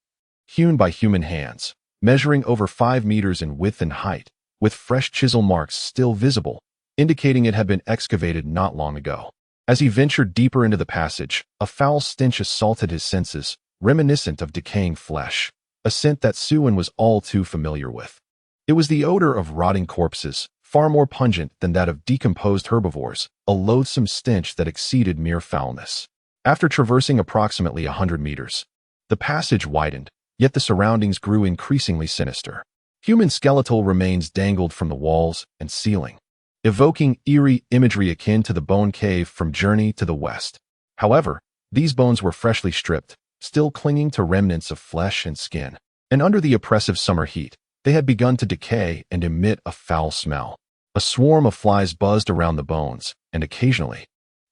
hewn by human hands, measuring over 5 meters in width and height, with fresh chisel marks still visible, indicating it had been excavated not long ago. As he ventured deeper into the passage, a foul stench assaulted his senses, reminiscent of decaying flesh, a scent that Suen was all too familiar with. It was the odor of rotting corpses, far more pungent than that of decomposed herbivores, a loathsome stench that exceeded mere foulness. After traversing approximately 100 meters, the passage widened, yet the surroundings grew increasingly sinister. Human skeletal remains dangled from the walls and ceiling, evoking eerie imagery akin to the bone cave from Journey to the West. However, these bones were freshly stripped, still clinging to remnants of flesh and skin, and under the oppressive summer heat, they had begun to decay and emit a foul smell. A swarm of flies buzzed around the bones, and occasionally,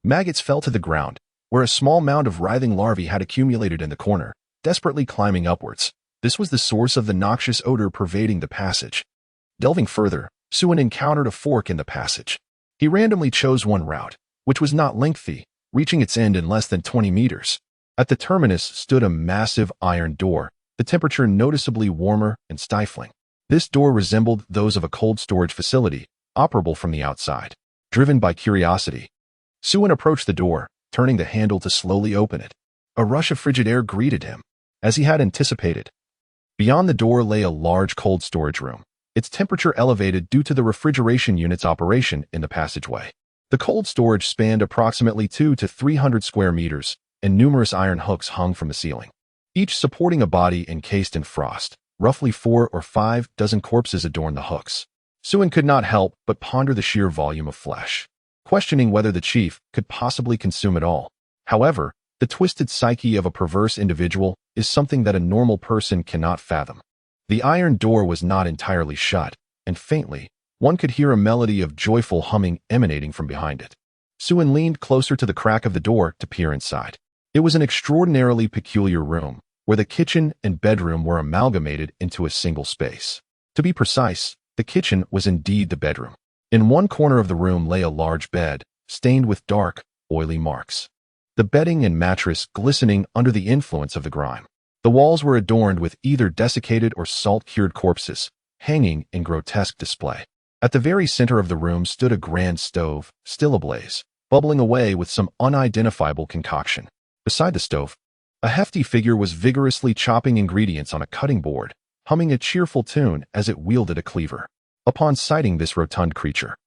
maggots fell to the ground, where a small mound of writhing larvae had accumulated in the corner, desperately climbing upwards. This was the source of the noxious odor pervading the passage. Delving further, Suen encountered a fork in the passage. He randomly chose one route, which was not lengthy, reaching its end in less than 20 meters. At the terminus stood a massive iron door, the temperature noticeably warmer and stifling. This door resembled those of a cold storage facility, operable from the outside. Driven by curiosity, Suen approached the door, turning the handle to slowly open it. A rush of frigid air greeted him, as he had anticipated. Beyond the door lay a large cold storage room, its temperature elevated due to the refrigeration unit's operation in the passageway. The cold storage spanned approximately 200 to 300 square meters, and numerous iron hooks hung from the ceiling, each supporting a body encased in frost. Roughly 4 or 5 dozen corpses adorned the hooks. Suen could not help but ponder the sheer volume of flesh, questioning whether the chief could possibly consume it all. However, the twisted psyche of a perverse individual is something that a normal person cannot fathom. The iron door was not entirely shut, and faintly, one could hear a melody of joyful humming emanating from behind it. Suen leaned closer to the crack of the door to peer inside. It was an extraordinarily peculiar room, where the kitchen and bedroom were amalgamated into a single space. To be precise, the kitchen was indeed the bedroom. In one corner of the room lay a large bed, stained with dark, oily marks, the bedding and mattress glistening under the influence of the grime. The walls were adorned with either desiccated or salt-cured corpses, hanging in grotesque display. At the very center of the room stood a grand stove, still ablaze, bubbling away with some unidentifiable concoction. Beside the stove, a hefty figure was vigorously chopping ingredients on a cutting board, humming a cheerful tune as it wielded a cleaver. Upon sighting this rotund creature,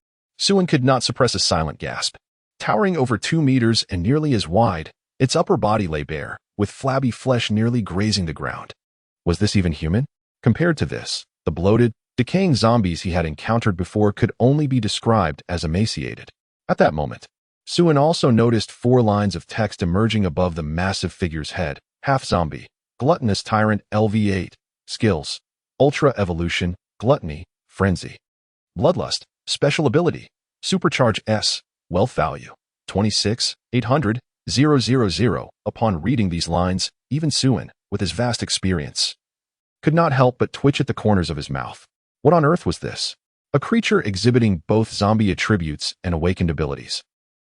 Suen could not suppress a silent gasp. Towering over 2 meters and nearly as wide, its upper body lay bare, with flabby flesh nearly grazing the ground. Was this even human? Compared to this, the bloated, decaying zombies he had encountered before could only be described as emaciated. At that moment, Suen also noticed 4 lines of text emerging above the massive figure's head. Half-zombie, gluttonous tyrant LV8, skills, ultra evolution, gluttony, frenzy, bloodlust, special ability, supercharge S, wealth value, 26,800,000. Upon reading these lines, even Suen, with his vast experience, could not help but twitch at the corners of his mouth. What on earth was this? a creature exhibiting both zombie attributes and awakened abilities.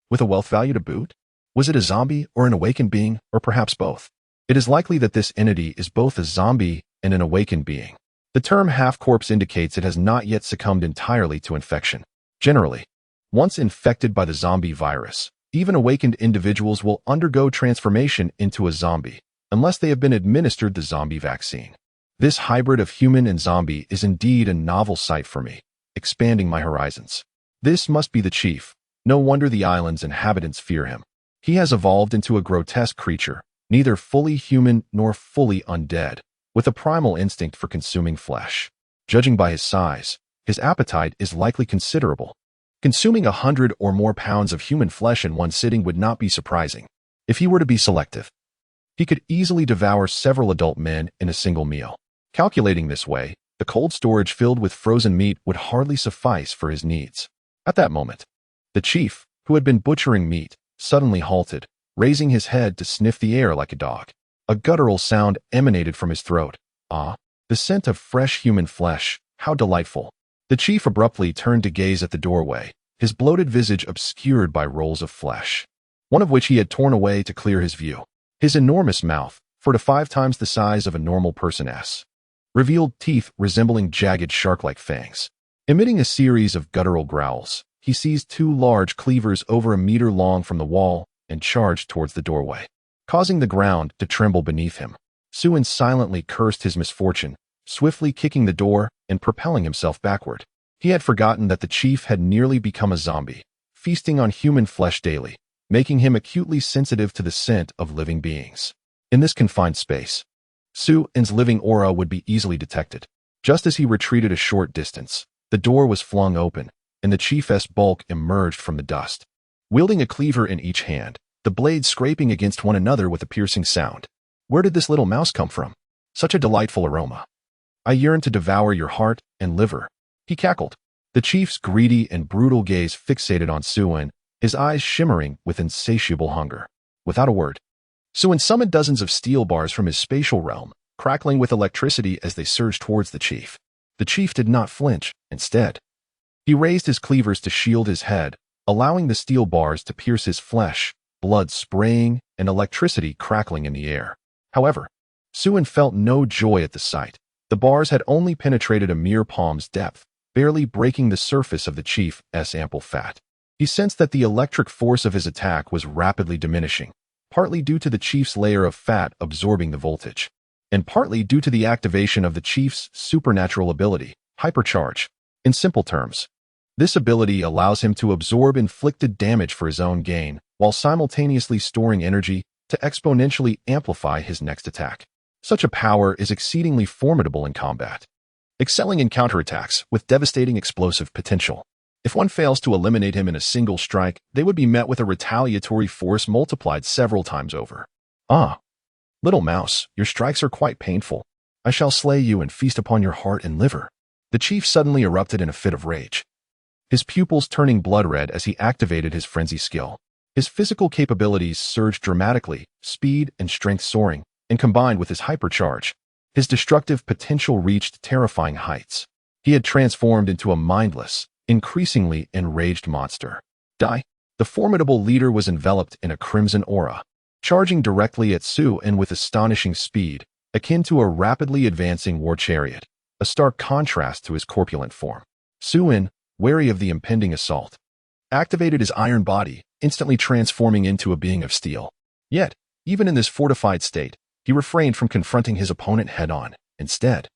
With a wealth value to boot? Was it a zombie or an awakened being, or perhaps both? It is likely that this entity is both a zombie and an awakened being. The term half-corpse indicates it has not yet succumbed entirely to infection. Generally, once infected by the zombie virus, even awakened individuals will undergo transformation into a zombie, unless they have been administered the zombie vaccine. This hybrid of human and zombie is indeed a novel sight for me, expanding my horizons. This must be the chief. No wonder the island's inhabitants fear him. He has evolved into a grotesque creature, neither fully human nor fully undead, with a primal instinct for consuming flesh. Judging by his size, his appetite is likely considerable. Consuming 100 or more pounds of human flesh in one sitting would not be surprising. If he were to be selective, he could easily devour several adult men in a single meal. Calculating this way, the cold storage filled with frozen meat would hardly suffice for his needs. At that moment, the chief, who had been butchering meat, suddenly halted, raising his head to sniff the air like a dog. A guttural sound emanated from his throat. Ah, the scent of fresh human flesh, how delightful. The chief abruptly turned to gaze at the doorway, his bloated visage obscured by rolls of flesh, one of which he had torn away to clear his view. His enormous mouth, 4 to 5 times the size of a normal person's, revealed teeth resembling jagged shark-like fangs. Emitting a series of guttural growls, he seized 2 large cleavers over a meter long from the wall and charged towards the doorway, causing the ground to tremble beneath him. Suin silently cursed his misfortune, swiftly kicking the door and propelling himself backward. He had forgotten that the chief had nearly become a zombie, feasting on human flesh daily, making him acutely sensitive to the scent of living beings. In this confined space, Suin's living aura would be easily detected. Just as he retreated a short distance, the door was flung open, and the chief's bulk emerged from the dust. Wielding a cleaver in each hand, the blades scraping against one another with a piercing sound. Where did this little mouse come from? Such a delightful aroma. I yearn to devour your heart and liver. He cackled. The chief's greedy and brutal gaze fixated on Suin, his eyes shimmering with insatiable hunger. Without a word, Suin summoned dozens of steel bars from his spatial realm, crackling with electricity as they surged towards the chief. The chief did not flinch. Instead, he raised his cleavers to shield his head, allowing the steel bars to pierce his flesh, blood spraying and electricity crackling in the air. However, Suin felt no joy at the sight. The bars had only penetrated a mere palm's depth, barely breaking the surface of the chief's ample fat. He sensed that the electric force of his attack was rapidly diminishing, partly due to the chief's layer of fat absorbing the voltage, and partly due to the activation of the chief's supernatural ability, hypercharge. In simple terms, this ability allows him to absorb inflicted damage for his own gain, while simultaneously storing energy to exponentially amplify his next attack. Such a power is exceedingly formidable in combat, excelling in counterattacks with devastating explosive potential. If one fails to eliminate him in a single strike, they would be met with a retaliatory force multiplied several times over. Ah, little mouse, your strikes are quite painful. I shall slay you and feast upon your heart and liver. The chief suddenly erupted in a fit of rage, his pupils turning blood red as he activated his frenzy skill. His physical capabilities surged dramatically, speed and strength soaring, and combined with his hypercharge, his destructive potential reached terrifying heights. He had transformed into a mindless, increasingly enraged monster. Die! The formidable leader was enveloped in a crimson aura, charging directly at Suin with astonishing speed, akin to a rapidly advancing war chariot, a stark contrast to his corpulent form. Suin, wary of the impending assault, activated his iron body, instantly transforming into a being of steel. Yet, even in this fortified state, he refrained from confronting his opponent head-on. Instead,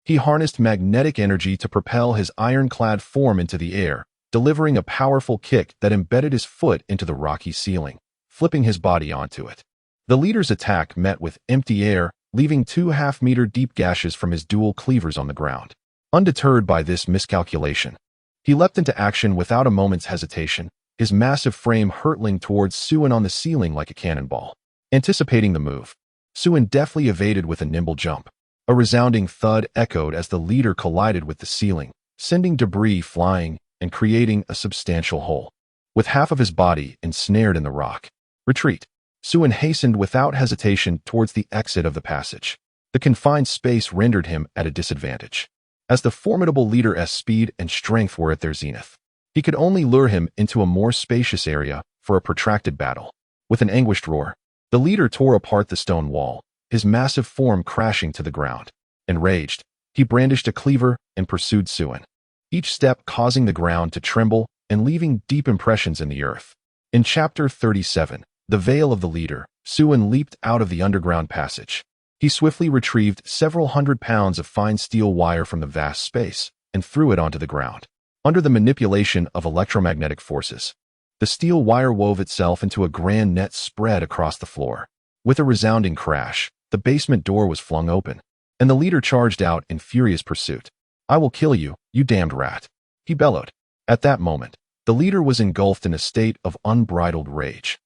he harnessed magnetic energy to propel his ironclad form into the air, delivering a powerful kick that embedded his foot into the rocky ceiling, flipping his body onto it. The leader's attack met with empty air, leaving 2 half-meter deep gashes from his dual cleavers on the ground. Undeterred by this miscalculation, he leapt into action without a moment's hesitation, his massive frame hurtling towards Suin on the ceiling like a cannonball. Anticipating the move, Suin deftly evaded with a nimble jump. A resounding thud echoed as the leader collided with the ceiling, sending debris flying and creating a substantial hole. With half of his body ensnared in the rock, retreat, Suin hastened without hesitation towards the exit of the passage. The confined space rendered him at a disadvantage. as the formidable leader's speed and strength were at their zenith. He could only lure him into a more spacious area for a protracted battle. With an anguished roar, the leader tore apart the stone wall, his massive form crashing to the ground. Enraged, he brandished a cleaver and pursued Suen, each step causing the ground to tremble and leaving deep impressions in the earth. In Chapter 37, The Veil of the Leader, Suen leaped out of the underground passage. He swiftly retrieved several hundred pounds of fine steel wire from the vast space and threw it onto the ground. Under the manipulation of electromagnetic forces, the steel wire wove itself into a grand net spread across the floor. With a resounding crash, the basement door was flung open, and the leader charged out in furious pursuit. "I will kill you, you damned rat," he bellowed. At that moment, the leader was engulfed in a state of unbridled rage,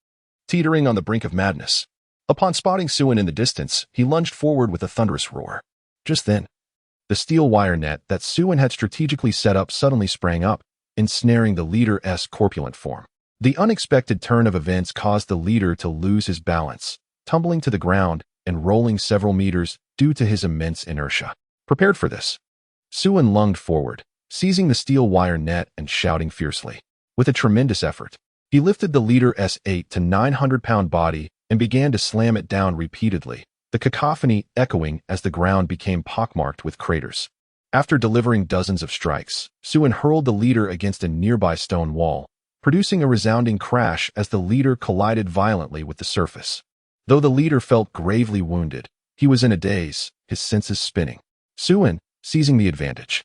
teetering on the brink of madness. Upon spotting Suen in the distance, he lunged forward with a thunderous roar. Just then, the steel wire net that Suen had strategically set up suddenly sprang up, ensnaring the leader's corpulent form. The unexpected turn of events caused the leader to lose his balance, tumbling to the ground and rolling several meters due to his immense inertia. Prepared for this, Suen lunged forward, seizing the steel wire net and shouting fiercely. With a tremendous effort, he lifted the leader's 8 to 900-pound body and began to slam it down repeatedly, the cacophony echoing as the ground became pockmarked with craters. After delivering dozens of strikes, Suen hurled the leader against a nearby stone wall, producing a resounding crash as the leader collided violently with the surface. Though the leader felt gravely wounded, he was in a daze, his senses spinning. Suen, seizing the advantage,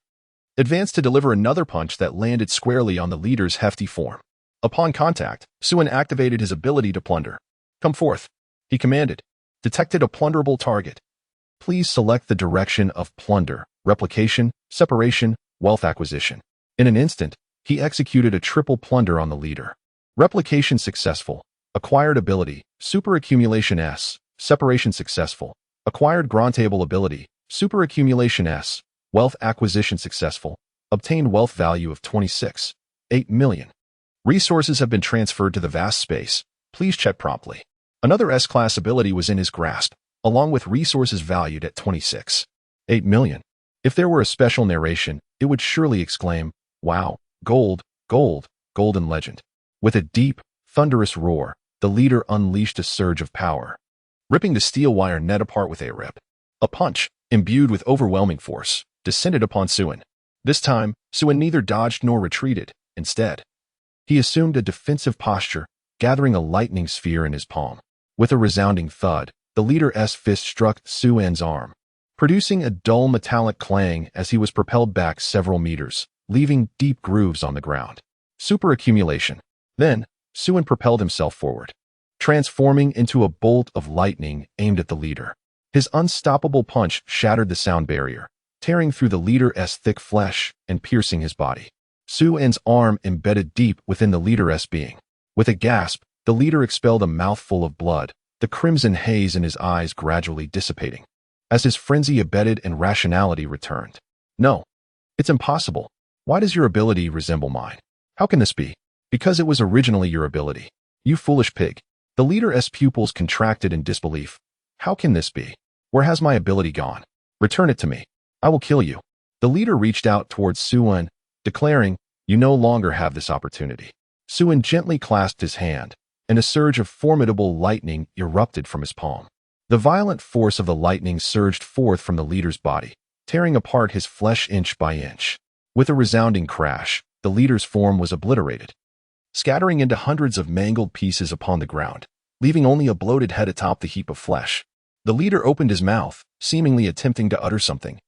advanced to deliver another punch that landed squarely on the leader's hefty form. Upon contact, Suen activated his ability to plunder. "Come forth," he commanded. Detected a plunderable target. Please select the direction of plunder, replication, separation, wealth acquisition. In an instant, he executed a triple plunder on the leader. Replication successful. Acquired ability, super accumulation S. Separation successful. Acquired ground table ability, super accumulation S. Wealth acquisition successful. Obtained wealth value of 26.8 million. Resources have been transferred to the vast space. Please check promptly. Another S-class ability was in his grasp, along with resources valued at 26.8 million. If there were a special narration, it would surely exclaim, "Wow, gold, gold, golden legend." With a deep, thunderous roar, the leader unleashed a surge of power, ripping the steel wire net apart with a rip. A punch, imbued with overwhelming force, descended upon Suen. This time, Suen neither dodged nor retreated. Instead, he assumed a defensive posture, gathering a lightning sphere in his palm. With a resounding thud, the leader's fist struck Suen's arm, producing a dull metallic clang as he was propelled back several meters, leaving deep grooves on the ground. Super accumulation. Then, Suen propelled himself forward, transforming into a bolt of lightning aimed at the leader. His unstoppable punch shattered the sound barrier, tearing through the leader's thick flesh and piercing his body. Suen's arm embedded deep within the leader's being. With a gasp, the leader expelled a mouthful of blood, the crimson haze in his eyes gradually dissipating, as his frenzy abated and rationality returned. "No, it's impossible. Why does your ability resemble mine? How can this be?" "Because it was originally your ability. You foolish pig." The leader's pupils contracted in disbelief. "How can this be? Where has my ability gone? Return it to me. I will kill you." The leader reached out towards Suen, declaring, "You no longer have this opportunity." Suen gently clasped his hand, and a surge of formidable lightning erupted from his palm. The violent force of the lightning surged forth from the leader's body, tearing apart his flesh inch by inch. With a resounding crash, the leader's form was obliterated, scattering into hundreds of mangled pieces upon the ground, leaving only a bloated head atop the heap of flesh. The leader opened his mouth, seemingly attempting to utter something,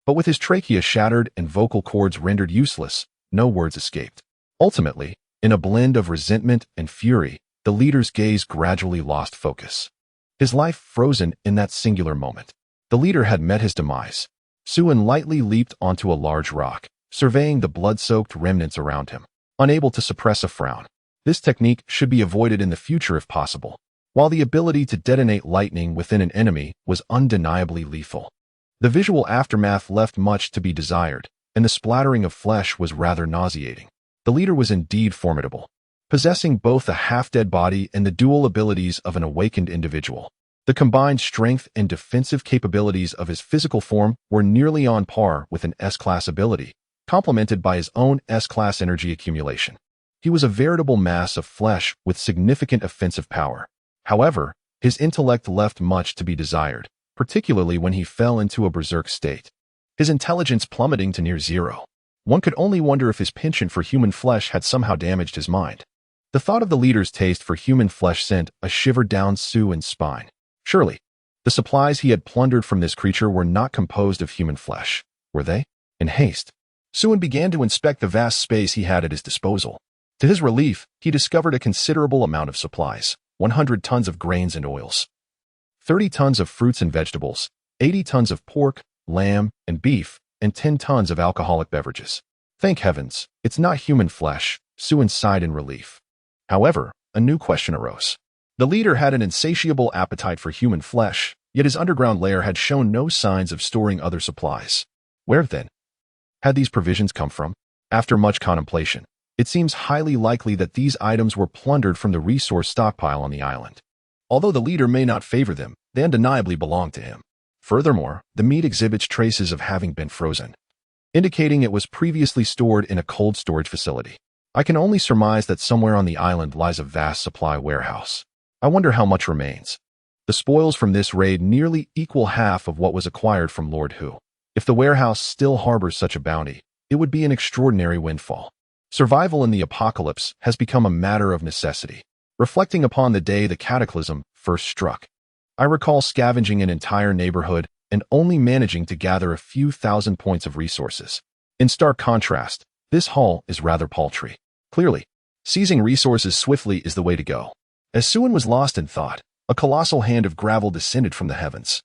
but with his trachea shattered and vocal cords rendered useless, no words escaped. Ultimately, in a blend of resentment and fury, the leader's gaze gradually lost focus, his life frozen in that singular moment. The leader had met his demise. Suen lightly leaped onto a large rock, surveying the blood-soaked remnants around him, unable to suppress a frown. This technique should be avoided in the future if possible. While the ability to detonate lightning within an enemy was undeniably lethal, the visual aftermath left much to be desired, and the splattering of flesh was rather nauseating. The leader was indeed formidable, possessing both a half-dead body and the dual abilities of an awakened individual. The combined strength and defensive capabilities of his physical form were nearly on par with an S-class ability, complemented by his own S-class energy accumulation. He was a veritable mass of flesh with significant offensive power. However, his intellect left much to be desired, particularly when he fell into a berserk state, his intelligence plummeting to near zero. One could only wonder if his penchant for human flesh had somehow damaged his mind. The thought of the leader's taste for human flesh sent a shiver down Suin's spine. Surely, the supplies he had plundered from this creature were not composed of human flesh, were they? In haste, Suin began to inspect the vast space he had at his disposal. To his relief, he discovered a considerable amount of supplies: 100 tons of grains and oils, 30 tons of fruits and vegetables, 80 tons of pork, lamb, and beef, and 10 tons of alcoholic beverages. Thank heavens, it's not human flesh, Suin sighed in relief. However, a new question arose. The leader had an insatiable appetite for human flesh, yet his underground lair had shown no signs of storing other supplies. Where, then, had these provisions come from? After much contemplation, it seems highly likely that these items were plundered from the resource stockpile on the island. Although the leader may not favor them, they undeniably belong to him. Furthermore, the meat exhibits traces of having been frozen, indicating it was previously stored in a cold storage facility. I can only surmise that somewhere on the island lies a vast supply warehouse. I wonder how much remains. The spoils from this raid nearly equal half of what was acquired from Lord Hu. If the warehouse still harbors such a bounty, it would be an extraordinary windfall. Survival in the apocalypse has become a matter of necessity. Reflecting upon the day the cataclysm first struck, I recall scavenging an entire neighborhood and only managing to gather a few thousand points of resources. In stark contrast, this haul is rather paltry. Clearly, seizing resources swiftly is the way to go. As Suin was lost in thought, a colossal hand of gravel descended from the heavens,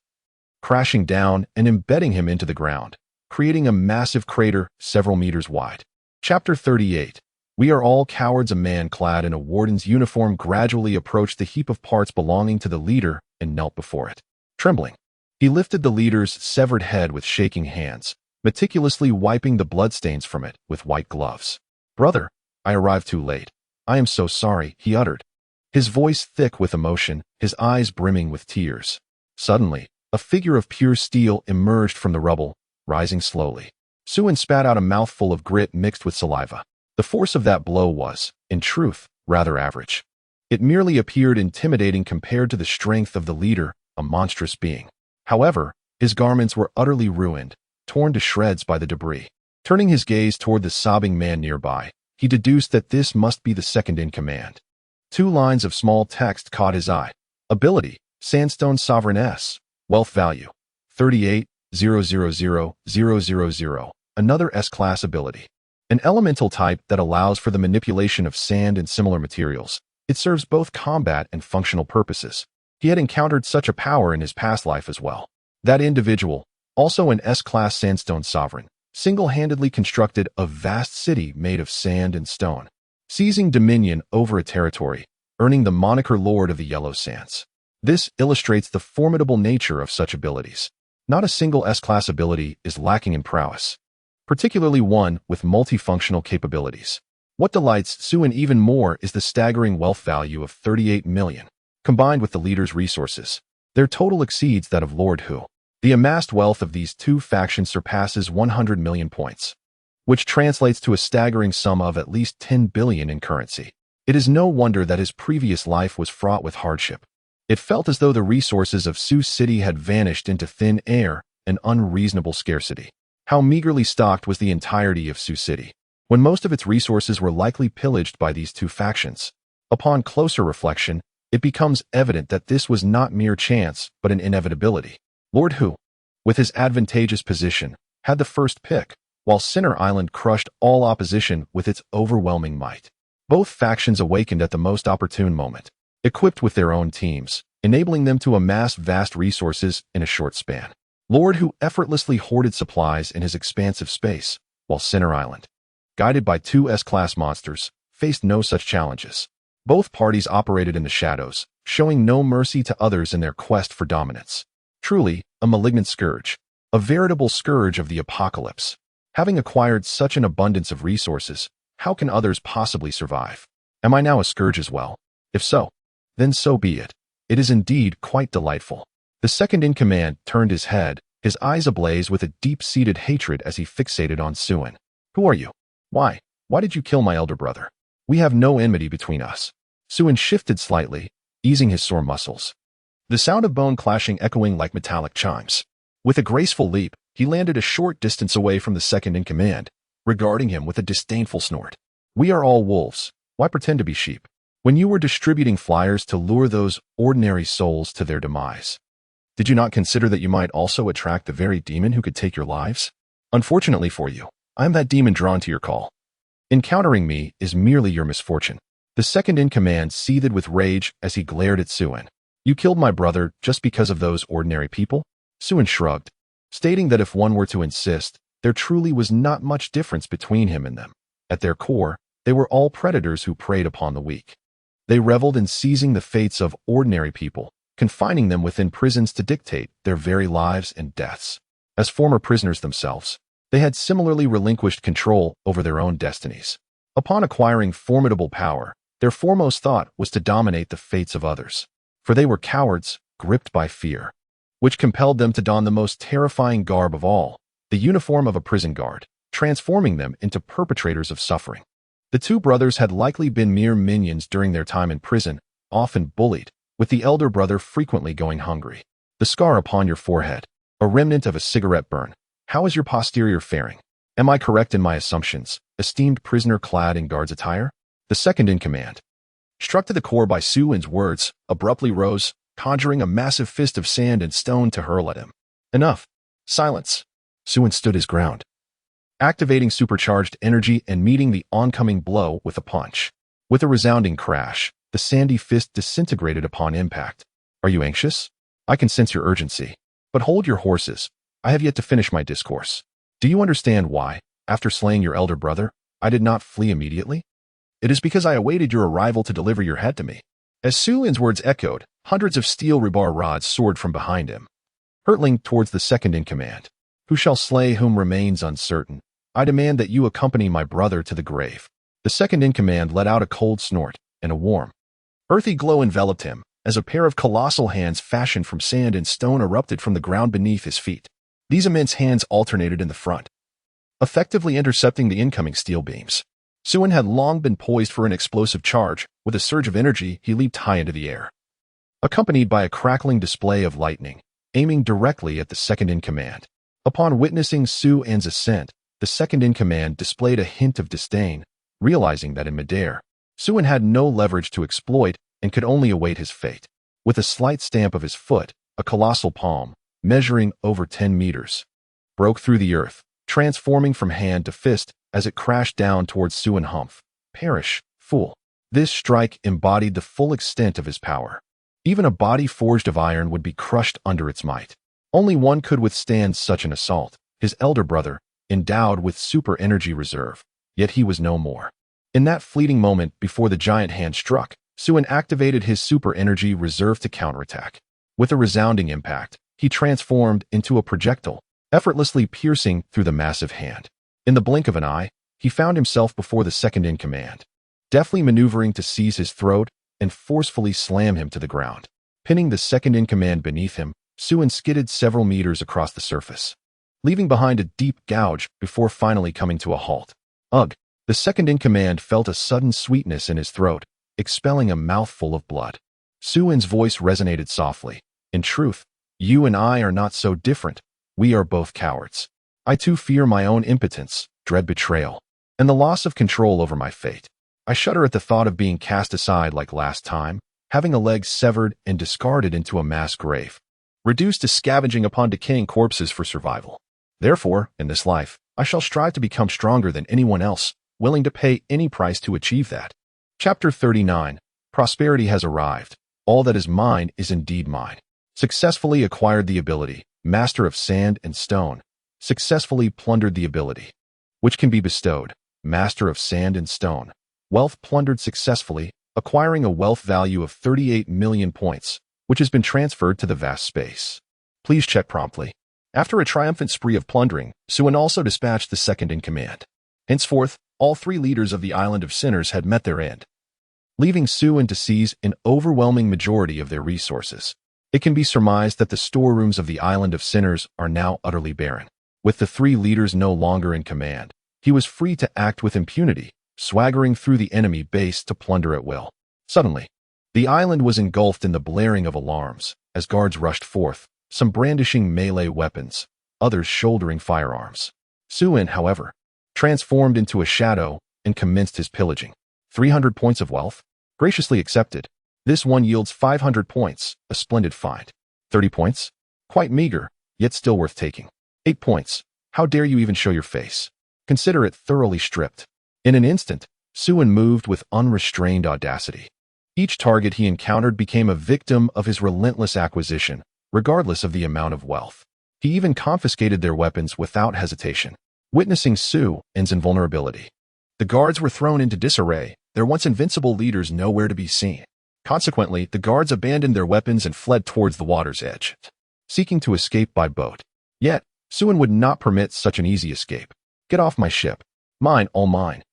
crashing down and embedding him into the ground, creating a massive crater several meters wide. Chapter 38. We are all cowards. A man clad in a warden's uniform gradually approached the heap of parts belonging to the leader and knelt before it. Trembling, he lifted the leader's severed head with shaking hands, meticulously wiping the bloodstains from it with white gloves. "Brother, I arrived too late. I am so sorry," he uttered, his voice thick with emotion, his eyes brimming with tears. Suddenly, a figure of pure steel emerged from the rubble, rising slowly. Suin spat out a mouthful of grit mixed with saliva. The force of that blow was, in truth, rather average. It merely appeared intimidating compared to the strength of the leader, a monstrous being. However, his garments were utterly ruined, torn to shreds by the debris. Turning his gaze toward the sobbing man nearby, he deduced that this must be the second in command. 2 lines of small text caught his eye. Ability: Sandstone Sovereign S. Wealth value: 38,000,000. Another S-class ability. An elemental type that allows for the manipulation of sand and similar materials. It serves both combat and functional purposes. He had encountered such a power in his past life as well. That individual, also an S-class Sandstone Sovereign, single-handedly constructed a vast city made of sand and stone, seizing dominion over a territory, earning the moniker Lord of the Yellow Sands. This illustrates the formidable nature of such abilities. Not a single S-class ability is lacking in prowess, particularly one with multifunctional capabilities. What delights Suin even more is the staggering wealth value of 38 million. Combined with the leader's resources, their total exceeds that of Lord Hu. The amassed wealth of these 2 factions surpasses 100 million points, which translates to a staggering sum of at least 10 billion in currency. It is no wonder that his previous life was fraught with hardship. It felt as though the resources of Sioux City had vanished into thin air, an unreasonable scarcity. How meagerly stocked was the entirety of Sioux City, when most of its resources were likely pillaged by these 2 factions. Upon closer reflection, it becomes evident that this was not mere chance, but an inevitability. Lord Hu, with his advantageous position, had the first pick, while Sinner Island crushed all opposition with its overwhelming might. Both factions awakened at the most opportune moment, equipped with their own teams, enabling them to amass vast resources in a short span. Lord Hu effortlessly hoarded supplies in his expansive space, while Sinner Island, guided by 2 S-class monsters, faced no such challenges. Both parties operated in the shadows, showing no mercy to others in their quest for dominance. Truly, a malignant scourge, a veritable scourge of the apocalypse. Having acquired such an abundance of resources, how can others possibly survive? Am I now a scourge as well? If so, then so be it. It is indeed quite delightful. The second-in-command turned his head, his eyes ablaze with a deep-seated hatred as he fixated on Suin. Who are you? Why? Why did you kill my elder brother? We have no enmity between us. Suin shifted slightly, easing his sore muscles. The sound of bone clashing echoing like metallic chimes. With a graceful leap, he landed a short distance away from the second-in-command, regarding him with a disdainful snort. We are all wolves. Why pretend to be sheep? When you were distributing flyers to lure those ordinary souls to their demise, did you not consider that you might also attract the very demon who could take your lives? Unfortunately for you, I am that demon drawn to your call. Encountering me is merely your misfortune. The second-in-command seethed with rage as he glared at Suin. You killed my brother just because of those ordinary people? Suin shrugged, stating that if one were to insist, there truly was not much difference between him and them. At their core, they were all predators who preyed upon the weak. They reveled in seizing the fates of ordinary people, confining them within prisons to dictate their very lives and deaths. As former prisoners themselves, they had similarly relinquished control over their own destinies. Upon acquiring formidable power, their foremost thought was to dominate the fates of others. For they were cowards, gripped by fear, which compelled them to don the most terrifying garb of all, the uniform of a prison guard, transforming them into perpetrators of suffering. The two brothers had likely been mere minions during their time in prison, often bullied, with the elder brother frequently going hungry. The scar upon your forehead, a remnant of a cigarette burn. How is your posterior faring? Am I correct in my assumptions, esteemed prisoner clad in guard's attire? The second-in-command, struck to the core by Suin's words, abruptly rose, conjuring a massive fist of sand and stone to hurl at him. Enough. Silence. Suin stood his ground, activating supercharged energy and meeting the oncoming blow with a punch. With a resounding crash, the sandy fist disintegrated upon impact. Are you anxious? I can sense your urgency. But hold your horses. I have yet to finish my discourse. Do you understand why, after slaying your elder brother, I did not flee immediately? It is because I awaited your arrival to deliver your head to me. As Suin's words echoed, hundreds of steel rebar rods soared from behind him, hurtling towards the second-in-command. Who shall slay whom remains uncertain. I demand that you accompany my brother to the grave. The second-in-command let out a cold snort, and a warm, earthy glow enveloped him, as a pair of colossal hands fashioned from sand and stone erupted from the ground beneath his feet. These immense hands alternated in the front, effectively intercepting the incoming steel beams. Suin had long been poised for an explosive charge. With a surge of energy, he leaped high into the air, accompanied by a crackling display of lightning, aiming directly at the second-in-command. Upon witnessing Suin's ascent, the second-in-command displayed a hint of disdain, realizing that in midair, Suin had no leverage to exploit and could only await his fate. With a slight stamp of his foot, a colossal palm, measuring over 10 meters, broke through the earth, transforming from hand to fist as it crashed down towards Suin Humph. Perish, fool. This strike embodied the full extent of his power. Even a body forged of iron would be crushed under its might. Only one could withstand such an assault, his elder brother, endowed with super energy reserve. Yet he was no more. In that fleeting moment before the giant hand struck, Suin activated his super energy reserve to counterattack. With a resounding impact, he transformed into a projectile, effortlessly piercing through the massive hand. In the blink of an eye, he found himself before the second-in-command, deftly maneuvering to seize his throat and forcefully slam him to the ground. Pinning the second-in-command beneath him, Suin skidded several meters across the surface, leaving behind a deep gouge before finally coming to a halt. Ugh! The second-in-command felt a sudden sweetness in his throat, expelling a mouthful of blood. Suin's voice resonated softly. In truth, you and I are not so different. We are both cowards. I too fear my own impotence, dread betrayal, and the loss of control over my fate. I shudder at the thought of being cast aside like last time, having a leg severed and discarded into a mass grave, reduced to scavenging upon decaying corpses for survival. Therefore, in this life, I shall strive to become stronger than anyone else, willing to pay any price to achieve that. Chapter 39. Prosperity has arrived. All that is mine is indeed mine. Successfully acquired the ability, master of sand and stone. Successfully plundered the ability, which can be bestowed, master of sand and stone. Wealth plundered successfully, acquiring a wealth value of 38 million points, which has been transferred to the vast space. Please check promptly. After a triumphant spree of plundering, Suin also dispatched the second-in-command. Henceforth, all three leaders of the Island of Sinners had met their end. leaving Suin to seize an overwhelming majority of their resources. It can be surmised that the storerooms of the Island of Sinners are now utterly barren. With the three leaders no longer in command, he was free to act with impunity, swaggering through the enemy base to plunder at will. Suddenly, the island was engulfed in the blaring of alarms as guards rushed forth, some brandishing melee weapons, others shouldering firearms. Suin, however, transformed into a shadow and commenced his pillaging. 300 points of wealth? Graciously accepted. This one yields 500 points, a splendid find. 30 points? Quite meager, yet still worth taking. 8 points. How dare you even show your face? Consider it thoroughly stripped. In an instant, Suin moved with unrestrained audacity. Each target he encountered became a victim of his relentless acquisition, regardless of the amount of wealth. He even confiscated their weapons without hesitation. Witnessing Suin's invulnerability, the guards were thrown into disarray, their once invincible leaders nowhere to be seen. Consequently, the guards abandoned their weapons and fled towards the water's edge, seeking to escape by boat. Yet, Suin would not permit such an easy escape. "Get off my ship. Mine, all mine."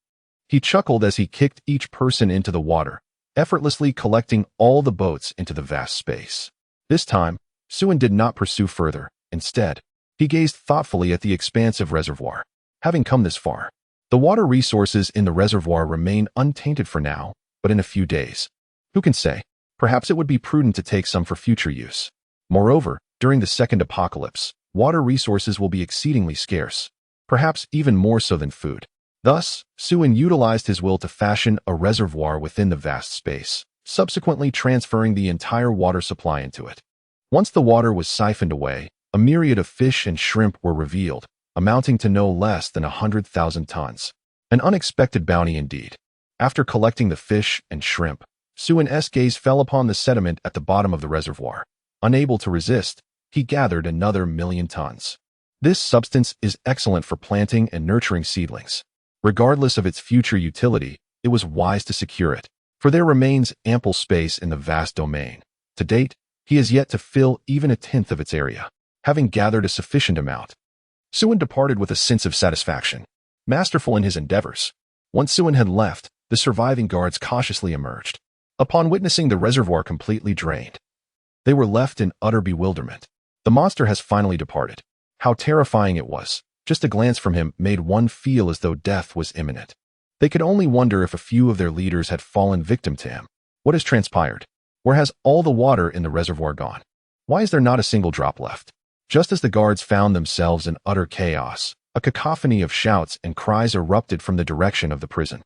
He chuckled as he kicked each person into the water, effortlessly collecting all the boats into the vast space. This time, Suin did not pursue further. Instead, he gazed thoughtfully at the expansive reservoir. Having come this far, the water resources in the reservoir remain untainted for now, but in a few days, who can say? Perhaps it would be prudent to take some for future use. Moreover, during the second apocalypse, water resources will be exceedingly scarce, perhaps even more so than food. Thus, Suin utilized his will to fashion a reservoir within the vast space, subsequently transferring the entire water supply into it. Once the water was siphoned away, a myriad of fish and shrimp were revealed, amounting to no less than 100,000 tons. An unexpected bounty indeed. After collecting the fish and shrimp, Suin's gaze fell upon the sediment at the bottom of the reservoir. Unable to resist, he gathered another 1,000,000 tons. This substance is excellent for planting and nurturing seedlings. Regardless of its future utility, it was wise to secure it, for there remains ample space in the vast domain. To date, he has yet to fill even a tenth of its area. Having gathered a sufficient amount, Suin departed with a sense of satisfaction, masterful in his endeavors. Once Suin had left, the surviving guards cautiously emerged. Upon witnessing the reservoir completely drained, they were left in utter bewilderment. The monster has finally departed. How terrifying it was. Just a glance from him made one feel as though death was imminent. They could only wonder if a few of their leaders had fallen victim to him. What has transpired? Where has all the water in the reservoir gone? Why is there not a single drop left? Just as the guards found themselves in utter chaos, a cacophony of shouts and cries erupted from the direction of the prison.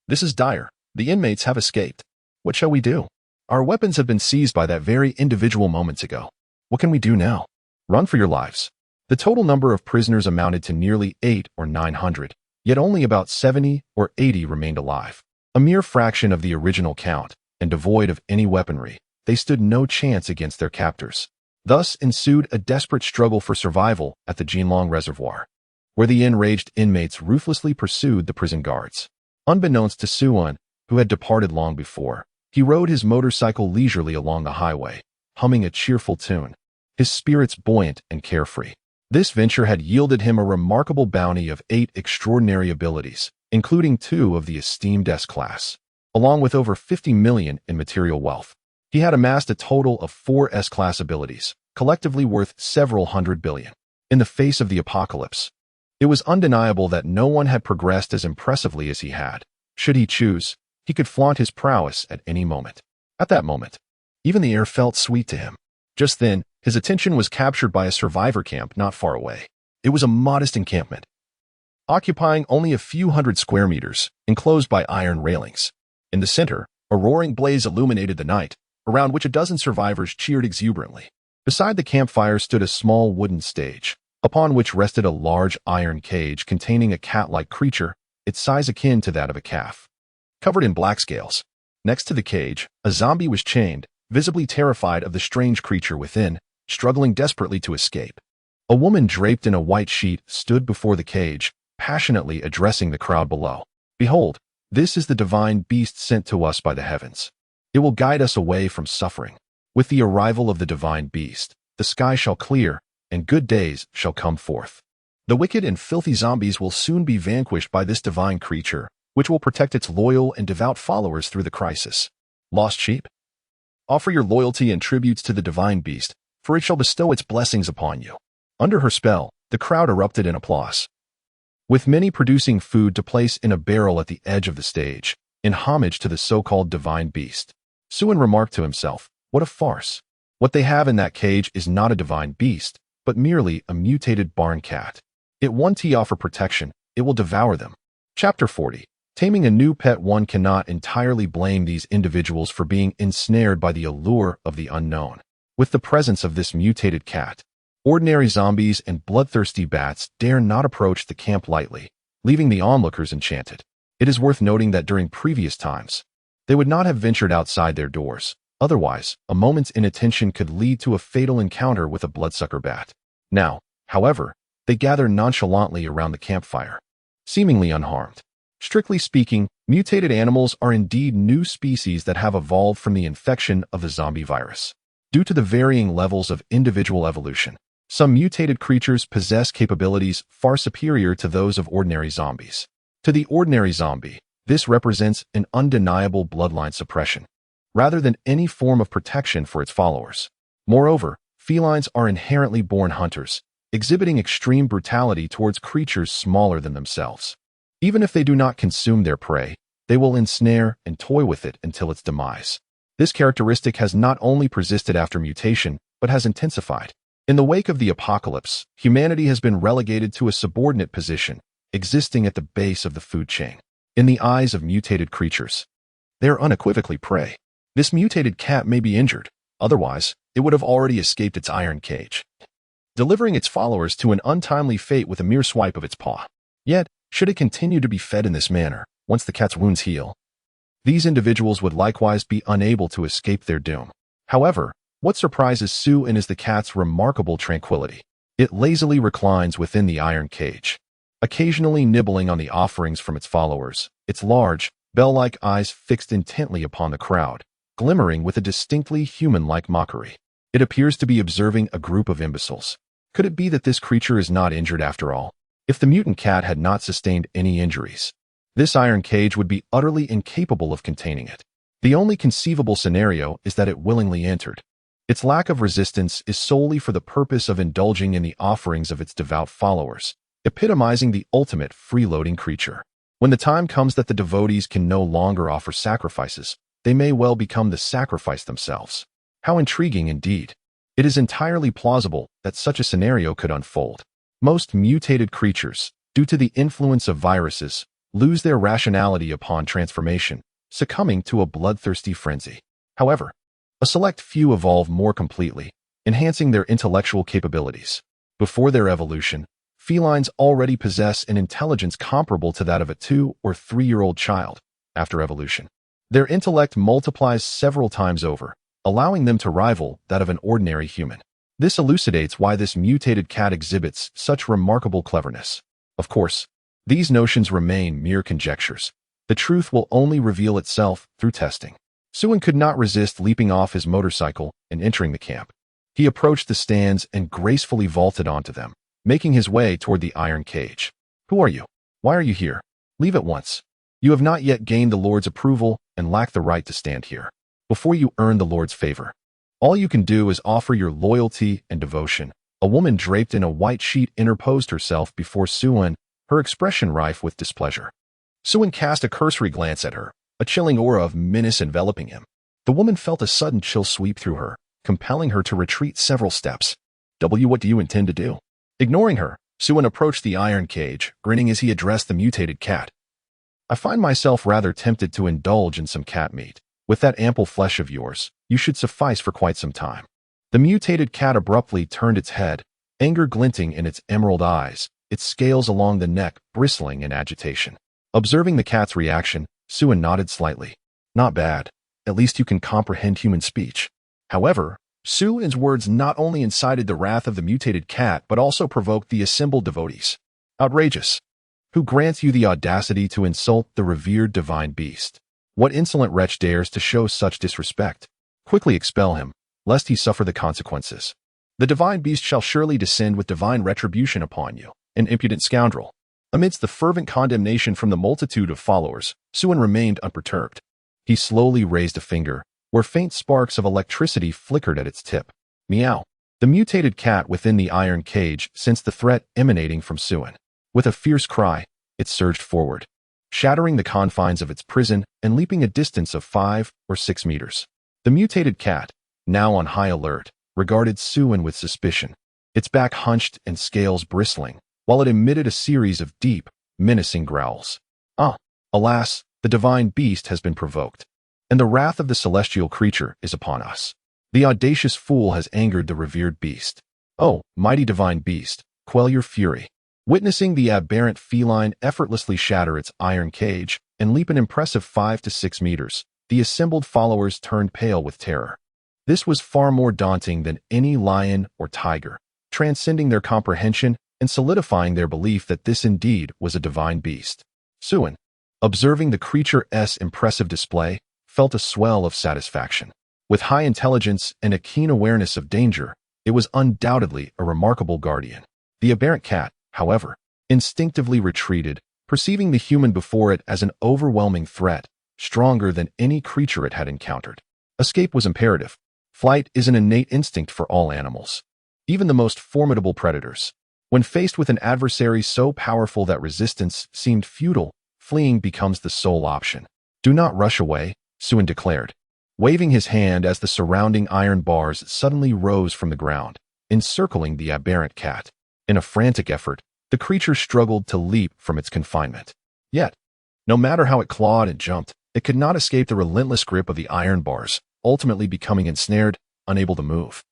"This is dire. The inmates have escaped. What shall we do? Our weapons have been seized by that very individual moments ago. What can we do now? Run for your lives." The total number of prisoners amounted to nearly 800 or 900, yet only about 70 or 80 remained alive. A mere fraction of the original count, and devoid of any weaponry, they stood no chance against their captors. Thus ensued a desperate struggle for survival at the Jinlong Reservoir, where the enraged inmates ruthlessly pursued the prison guards. Unbeknownst to Suin, who had departed long before, he rode his motorcycle leisurely along the highway, humming a cheerful tune, his spirits buoyant and carefree. This venture had yielded him a remarkable bounty of 8 extraordinary abilities, including 2 of the esteemed S-class, along with over 50 million in material wealth. He had amassed a total of 4 S-class abilities, collectively worth several hundred billion. In the face of the apocalypse, it was undeniable that no one had progressed as impressively as he had. Should he choose, he could flaunt his prowess at any moment. At that moment, even the air felt sweet to him. Just then, his attention was captured by a survivor camp not far away. It was a modest encampment, occupying only a few hundred square meters, enclosed by iron railings. In the center, a roaring blaze illuminated the night, around which a dozen survivors cheered exuberantly. Beside the campfire stood a small wooden stage, upon which rested a large iron cage containing a cat-like creature, its size akin to that of a calf, covered in black scales. Next to the cage, a zombie was chained, visibly terrified of the strange creature within, struggling desperately to escape. A woman draped in a white sheet stood before the cage, passionately addressing the crowd below. "Behold, this is the divine beast sent to us by the heavens. It will guide us away from suffering. With the arrival of the divine beast, the sky shall clear, and good days shall come forth. The wicked and filthy zombies will soon be vanquished by this divine creature, which will protect its loyal and devout followers through the crisis. Lost sheep? Offer your loyalty and tributes to the divine beast, for it shall bestow its blessings upon you. Under her spell, the crowd erupted in applause, with many producing food to place in a barrel at the edge of the stage, in homage to the so-called divine beast. Suin remarked to himself, what a farce. What they have in that cage is not a divine beast, but merely a mutated barn cat. It won't offer protection, it will devour them. Chapter 40. Taming a new pet. One cannot entirely blame these individuals for being ensnared by the allure of the unknown. With the presence of this mutated cat, ordinary zombies and bloodthirsty bats dare not approach the camp lightly, leaving the onlookers enchanted. It is worth noting that during previous times, they would not have ventured outside their doors. Otherwise, a moment's inattention could lead to a fatal encounter with a bloodsucker bat. Now, however, they gather nonchalantly around the campfire, seemingly unharmed. Strictly speaking, mutated animals are indeed new species that have evolved from the infection of the zombie virus. Due to the varying levels of individual evolution, some mutated creatures possess capabilities far superior to those of ordinary zombies. To the ordinary zombie, this represents an undeniable bloodline suppression, rather than any form of protection for its followers. Moreover, felines are inherently born hunters, exhibiting extreme brutality towards creatures smaller than themselves. Even if they do not consume their prey, they will ensnare and toy with it until its demise. This characteristic has not only persisted after mutation, but has intensified. In the wake of the apocalypse, humanity has been relegated to a subordinate position, existing at the base of the food chain. In the eyes of mutated creatures, they are unequivocally prey. This mutated cat may be injured, otherwise, it would have already escaped its iron cage, delivering its followers to an untimely fate with a mere swipe of its paw. Yet, should it continue to be fed in this manner, once the cat's wounds heal, these individuals would likewise be unable to escape their doom. However, what surprises Suin is the cat's remarkable tranquility. It lazily reclines within the iron cage, occasionally nibbling on the offerings from its followers, its large, bell-like eyes fixed intently upon the crowd, glimmering with a distinctly human-like mockery. It appears to be observing a group of imbeciles. Could it be that this creature is not injured after all? If the mutant cat had not sustained any injuries, this iron cage would be utterly incapable of containing it. The only conceivable scenario is that it willingly entered. Its lack of resistance is solely for the purpose of indulging in the offerings of its devout followers, epitomizing the ultimate freeloading creature. When the time comes that the devotees can no longer offer sacrifices, they may well become the sacrifice themselves. How intriguing indeed. It is entirely plausible that such a scenario could unfold. Most mutated creatures, due to the influence of viruses, lose their rationality upon transformation, succumbing to a bloodthirsty frenzy. However, a select few evolve more completely, enhancing their intellectual capabilities. Before their evolution, felines already possess an intelligence comparable to that of a 2- or 3-year-old child. After evolution, their intellect multiplies several times over, allowing them to rival that of an ordinary human. This elucidates why this mutated cat exhibits such remarkable cleverness. Of course, these notions remain mere conjectures. The truth will only reveal itself through testing. Suin could not resist leaping off his motorcycle and entering the camp. He approached the stands and gracefully vaulted onto them, making his way toward the iron cage. Who are you? Why are you here? Leave at once. You have not yet gained the Lord's approval and lack the right to stand here. Before you earn the Lord's favor, all you can do is offer your loyalty and devotion. A woman draped in a white sheet interposed herself before Suin, her expression rife with displeasure. Suin cast a cursory glance at her, a chilling aura of menace enveloping him. The woman felt a sudden chill sweep through her, compelling her to retreat several steps. What do you intend to do? Ignoring her, Suin approached the iron cage, grinning as he addressed the mutated cat. I find myself rather tempted to indulge in some cat meat. With that ample flesh of yours, you should suffice for quite some time. The mutated cat abruptly turned its head, anger glinting in its emerald eyes, its scales along the neck bristling in agitation. Observing the cat's reaction, Suin nodded slightly. Not bad. At least you can comprehend human speech. However, Suin's words not only incited the wrath of the mutated cat but also provoked the assembled devotees. Outrageous! Who grants you the audacity to insult the revered divine beast? What insolent wretch dares to show such disrespect? Quickly expel him, lest he suffer the consequences. The divine beast shall surely descend with divine retribution upon you, an impudent scoundrel. Amidst the fervent condemnation from the multitude of followers, Suin remained unperturbed. He slowly raised a finger, where faint sparks of electricity flickered at its tip. Meow. The mutated cat within the iron cage sensed the threat emanating from Suin. With a fierce cry, it surged forward, shattering the confines of its prison and leaping a distance of 5 or 6 meters. The mutated cat, now on high alert, regarded Suin with suspicion, its back hunched and scales bristling, while it emitted a series of deep, menacing growls. Alas, the divine beast has been provoked, and the wrath of the celestial creature is upon us. The audacious fool has angered the revered beast. Oh, mighty divine beast, quell your fury. Witnessing the aberrant feline effortlessly shatter its iron cage and leap an impressive 5 to 6 meters, the assembled followers turned pale with terror. This was far more daunting than any lion or tiger, transcending their comprehension and solidifying their belief that this indeed was a divine beast. Suin, observing the creature's impressive display, felt a swell of satisfaction. With high intelligence and a keen awareness of danger, it was undoubtedly a remarkable guardian. The aberrant cat, however, instinctively retreated, perceiving the human before it as an overwhelming threat, stronger than any creature it had encountered. Escape was imperative. Flight is an innate instinct for all animals, even the most formidable predators. When faced with an adversary so powerful that resistance seemed futile, fleeing becomes the sole option. Do not rush away, Suin declared, waving his hand as the surrounding iron bars suddenly rose from the ground, encircling the aberrant cat. In a frantic effort, the creature struggled to leap from its confinement. Yet, no matter how it clawed and jumped, it could not escape the relentless grip of the iron bars, ultimately becoming ensnared, unable to move,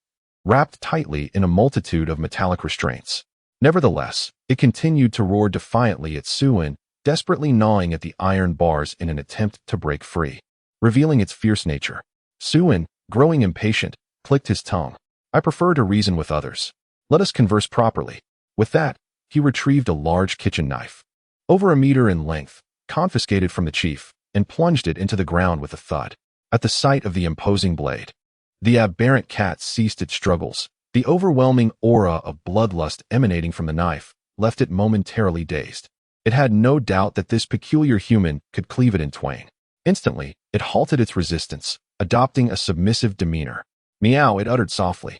wrapped tightly in a multitude of metallic restraints. Nevertheless, it continued to roar defiantly at Suin, desperately gnawing at the iron bars in an attempt to break free, revealing its fierce nature. Suin, growing impatient, clicked his tongue. I prefer to reason with others. Let us converse properly. With that, he retrieved a large kitchen knife, over a meter in length, confiscated from the chief, and plunged it into the ground with a thud. At the sight of the imposing blade, the aberrant cat ceased its struggles. The overwhelming aura of bloodlust emanating from the knife left it momentarily dazed. It had no doubt that this peculiar human could cleave it in twain. Instantly, it halted its resistance, adopting a submissive demeanor. Meow, it uttered softly,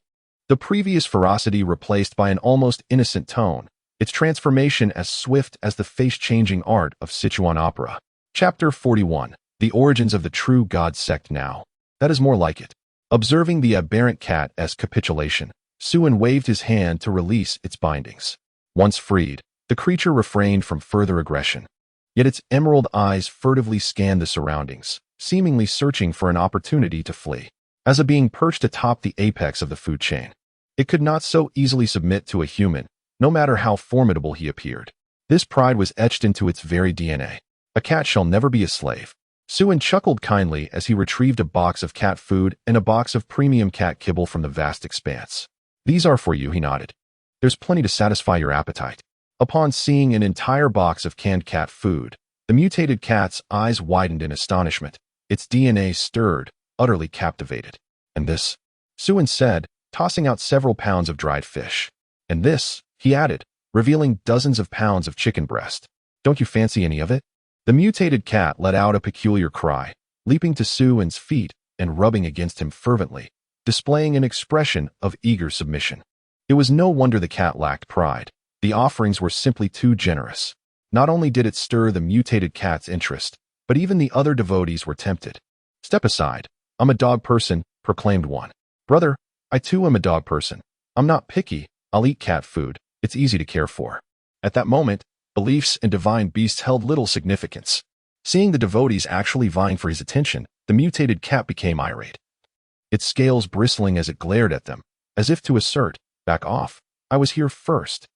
the previous ferocity replaced by an almost innocent tone, its transformation as swift as the face-changing art of Sichuan opera. Chapter 41. The Origins of the True God Sect. Now, that is more like it. Observing the aberrant cat's capitulation, Suin waved his hand to release its bindings. Once freed, the creature refrained from further aggression. Yet its emerald eyes furtively scanned the surroundings, seemingly searching for an opportunity to flee. As a being perched atop the apex of the food chain, it could not so easily submit to a human, no matter how formidable he appeared. This pride was etched into its very DNA. A cat shall never be a slave. Suin chuckled kindly as he retrieved a box of cat food and a box of premium cat kibble from the vast expanse. These are for you, he nodded. There's plenty to satisfy your appetite. Upon seeing an entire box of canned cat food, the mutated cat's eyes widened in astonishment. Its DNA stirred, utterly captivated. And this? Suin said, tossing out several pounds of dried fish. And this, he added, revealing dozens of pounds of chicken breast. Don't you fancy any of it? The mutated cat let out a peculiar cry, leaping to Suin's feet and rubbing against him fervently, displaying an expression of eager submission. It was no wonder the cat lacked pride. The offerings were simply too generous. Not only did it stir the mutated cat's interest, but even the other devotees were tempted. Step aside. I'm a dog person, proclaimed one. Brother, I too am a dog person. I'm not picky. I'll eat cat food. It's easy to care for. At that moment, beliefs and divine beasts held little significance. Seeing the devotees actually vying for his attention, the mutated cat became irate, its scales bristling as it glared at them, as if to assert, back off, I was here first.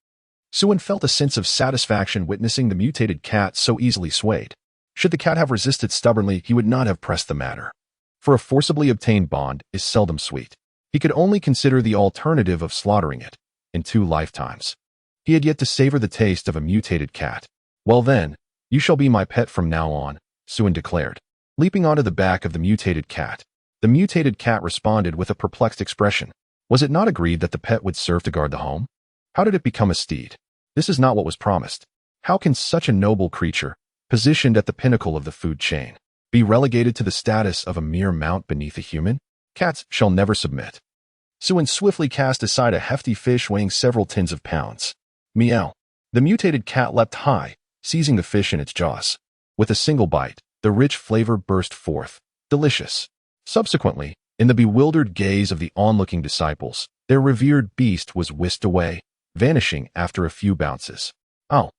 Suin felt a sense of satisfaction witnessing the mutated cat so easily swayed. Should the cat have resisted stubbornly, he would not have pressed the matter. For a forcibly obtained bond is seldom sweet. He could only consider the alternative of slaughtering it, in 2 lifetimes. He had yet to savor the taste of a mutated cat. Well then, you shall be my pet from now on, Suin declared, leaping onto the back of the mutated cat. The mutated cat responded with a perplexed expression. Was it not agreed that the pet would serve to guard the home? How did it become a steed? This is not what was promised. How can such a noble creature, positioned at the pinnacle of the food chain, be relegated to the status of a mere mount beneath a human? Cats shall never submit. Suen swiftly cast aside a hefty fish weighing several tens of pounds. Meow. The mutated cat leapt high, seizing the fish in its jaws. With a single bite, the rich flavor burst forth. Delicious. Subsequently, in the bewildered gaze of the onlooking disciples, their revered beast was whisked away, vanishing after a few bounces. Oh,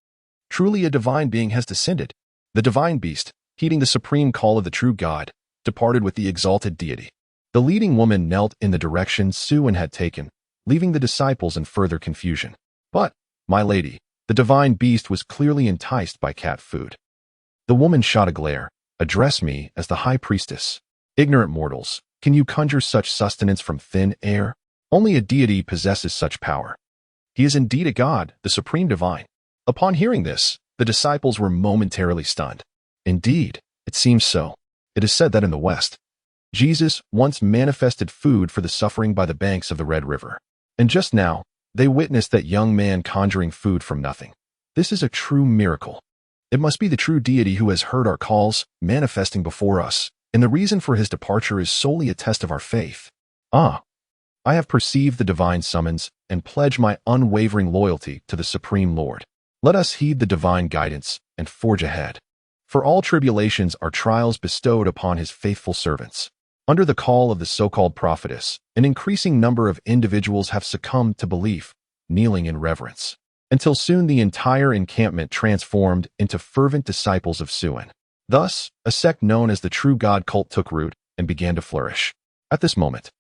truly a divine being has descended. The divine beast, heeding the supreme call of the true God, departed with the exalted deity. The leading woman knelt in the direction Suen had taken, leaving the disciples in further confusion. But, my lady, the divine beast was clearly enticed by cat food. The woman shot a glare. Address me as the high priestess. Ignorant mortals, can you conjure such sustenance from thin air? Only a deity possesses such power. He is indeed a god, the supreme divine. Upon hearing this, the disciples were momentarily stunned. Indeed, it seems so. It is said that in the West, Jesus once manifested food for the suffering by the banks of the Red River. And just now, they witnessed that young man conjuring food from nothing. This is a true miracle. It must be the true deity who has heard our calls, manifesting before us, and the reason for his departure is solely a test of our faith. Ah, I have perceived the divine summons and pledge my unwavering loyalty to the Supreme Lord. Let us heed the divine guidance and forge ahead. For all tribulations are trials bestowed upon his faithful servants. Under the call of the so-called prophetess, an increasing number of individuals have succumbed to belief, kneeling in reverence, until soon the entire encampment transformed into fervent disciples of Suen. Thus, a sect known as the True God cult took root and began to flourish. At this moment,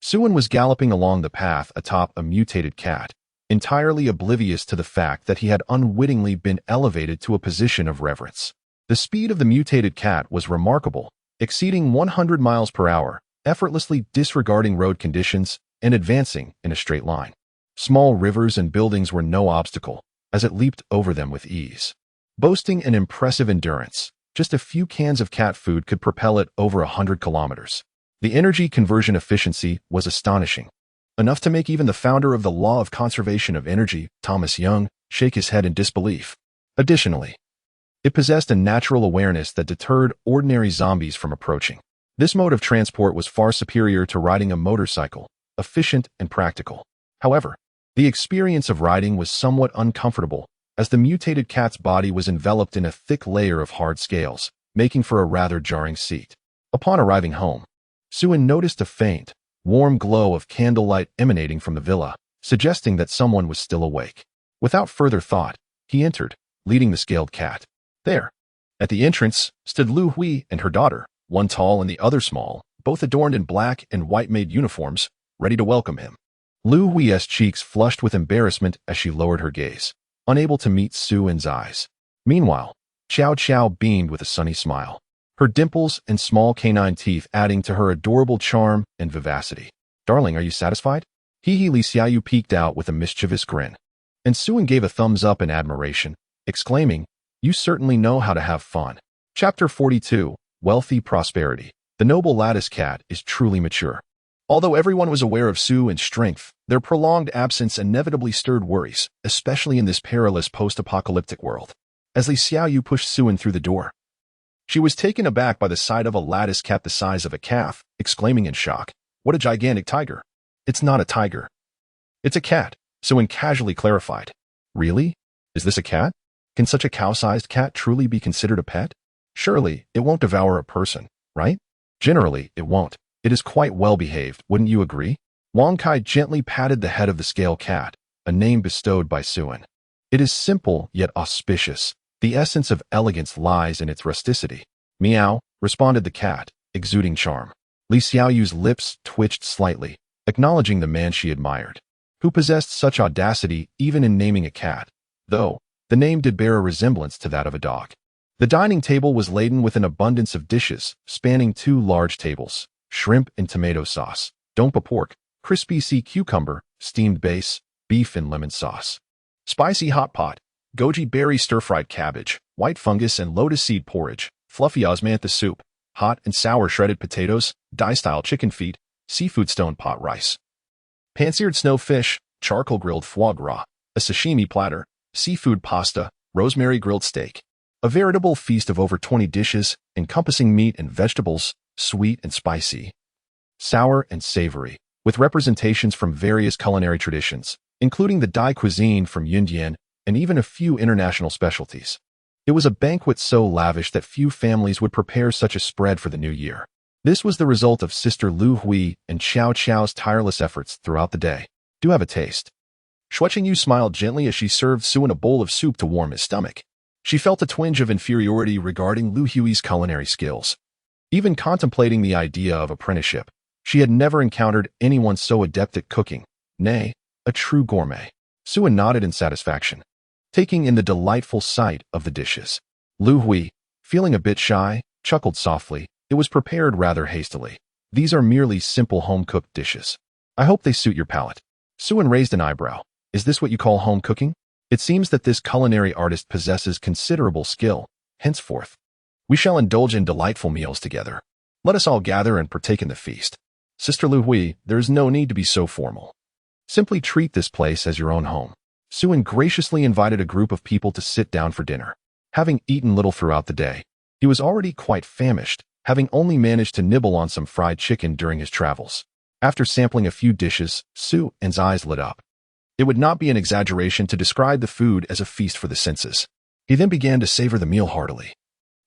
Suen was galloping along the path atop a mutated cat, entirely oblivious to the fact that he had unwittingly been elevated to a position of reverence. The speed of the mutated cat was remarkable, exceeding 100 miles per hour, effortlessly disregarding road conditions and advancing in a straight line. Small rivers and buildings were no obstacle, as it leaped over them with ease. Boasting an impressive endurance, just a few cans of cat food could propel it over 100 kilometers. The energy conversion efficiency was astonishing, enough to make even the founder of the Law of Conservation of Energy, Thomas Young, shake his head in disbelief. Additionally, it possessed a natural awareness that deterred ordinary zombies from approaching. This mode of transport was far superior to riding a motorcycle, efficient and practical. However, the experience of riding was somewhat uncomfortable, as the mutated cat's body was enveloped in a thick layer of hard scales, making for a rather jarring seat. Upon arriving home, Suen noticed a faint, warm glow of candlelight emanating from the villa, suggesting that someone was still awake. Without further thought, he entered, leading the scaled cat. There, at the entrance, stood Lu Hui and her daughter, one tall and the other small, both adorned in black and white-made uniforms, ready to welcome him. Lu Hui's cheeks flushed with embarrassment as she lowered her gaze, unable to meet Suen's eyes. Meanwhile, Xiao Xiao beamed with a sunny smile, her dimples and small canine teeth adding to her adorable charm and vivacity. Darling, are you satisfied? Li Xiaoyu peeked out with a mischievous grin, and Suen gave a thumbs up in admiration, exclaiming, "You certainly know how to have fun." Chapter 42, Wealthy Prosperity. The noble lattice cat is truly mature. Although everyone was aware of Suen's strength, their prolonged absence inevitably stirred worries, especially in this perilous post-apocalyptic world. As Li Xiaoyu pushed Suen through the door, she was taken aback by the sight of a lattice cat the size of a calf, exclaiming in shock, "What a gigantic tiger!" "It's not a tiger. It's a cat," Suen casually clarified. "Really? Is this a cat? Can such a cow-sized cat truly be considered a pet? Surely, it won't devour a person, right?" "Generally, it won't. It is quite well-behaved, wouldn't you agree?" Wang Kai gently patted the head of the scale cat, a name bestowed by Suen. "It is simple yet auspicious. The essence of elegance lies in its rusticity." "Meow," responded the cat, exuding charm. Li Xiaoyu's lips twitched slightly, acknowledging the man she admired, who possessed such audacity even in naming a cat, though the name did bear a resemblance to that of a dog. The dining table was laden with an abundance of dishes, spanning 2 large tables: shrimp and tomato sauce, dompa pork, crispy sea cucumber, steamed base, beef and lemon sauce, spicy hot pot, goji berry stir-fried cabbage, white fungus and lotus seed porridge, fluffy osmantha soup, hot and sour shredded potatoes, Dai-style chicken feet, seafood stone pot rice, pan-seared snow fish, charcoal grilled foie gras, a sashimi platter, seafood pasta, rosemary grilled steak. A veritable feast of over 20 dishes, encompassing meat and vegetables, sweet and spicy, sour and savory, with representations from various culinary traditions, including the Thai cuisine from Yunnan and even a few international specialties. It was a banquet so lavish that few families would prepare such a spread for the new year. This was the result of Sister Lu Hui and Xiao Qiao's tireless efforts throughout the day. Do have a taste. Yu smiled gently as she served Suin a bowl of soup to warm his stomach. She felt a twinge of inferiority regarding Lu Hui's culinary skills. Even contemplating the idea of apprenticeship, she had never encountered anyone so adept at cooking, nay, a true gourmet. Suin nodded in satisfaction, taking in the delightful sight of the dishes. Lu Hui, feeling a bit shy, chuckled softly. It was prepared rather hastily. These are merely simple home-cooked dishes. I hope they suit your palate. Suin raised an eyebrow. Is this what you call home cooking? It seems that this culinary artist possesses considerable skill. Henceforth, we shall indulge in delightful meals together. Let us all gather and partake in the feast. Sister Lu Hui, there is no need to be so formal. Simply treat this place as your own home. Suin graciously invited a group of people to sit down for dinner. Having eaten little throughout the day, he was already quite famished, having only managed to nibble on some fried chicken during his travels. After sampling a few dishes, Suin's eyes lit up. It would not be an exaggeration to describe the food as a feast for the senses. He then began to savor the meal heartily,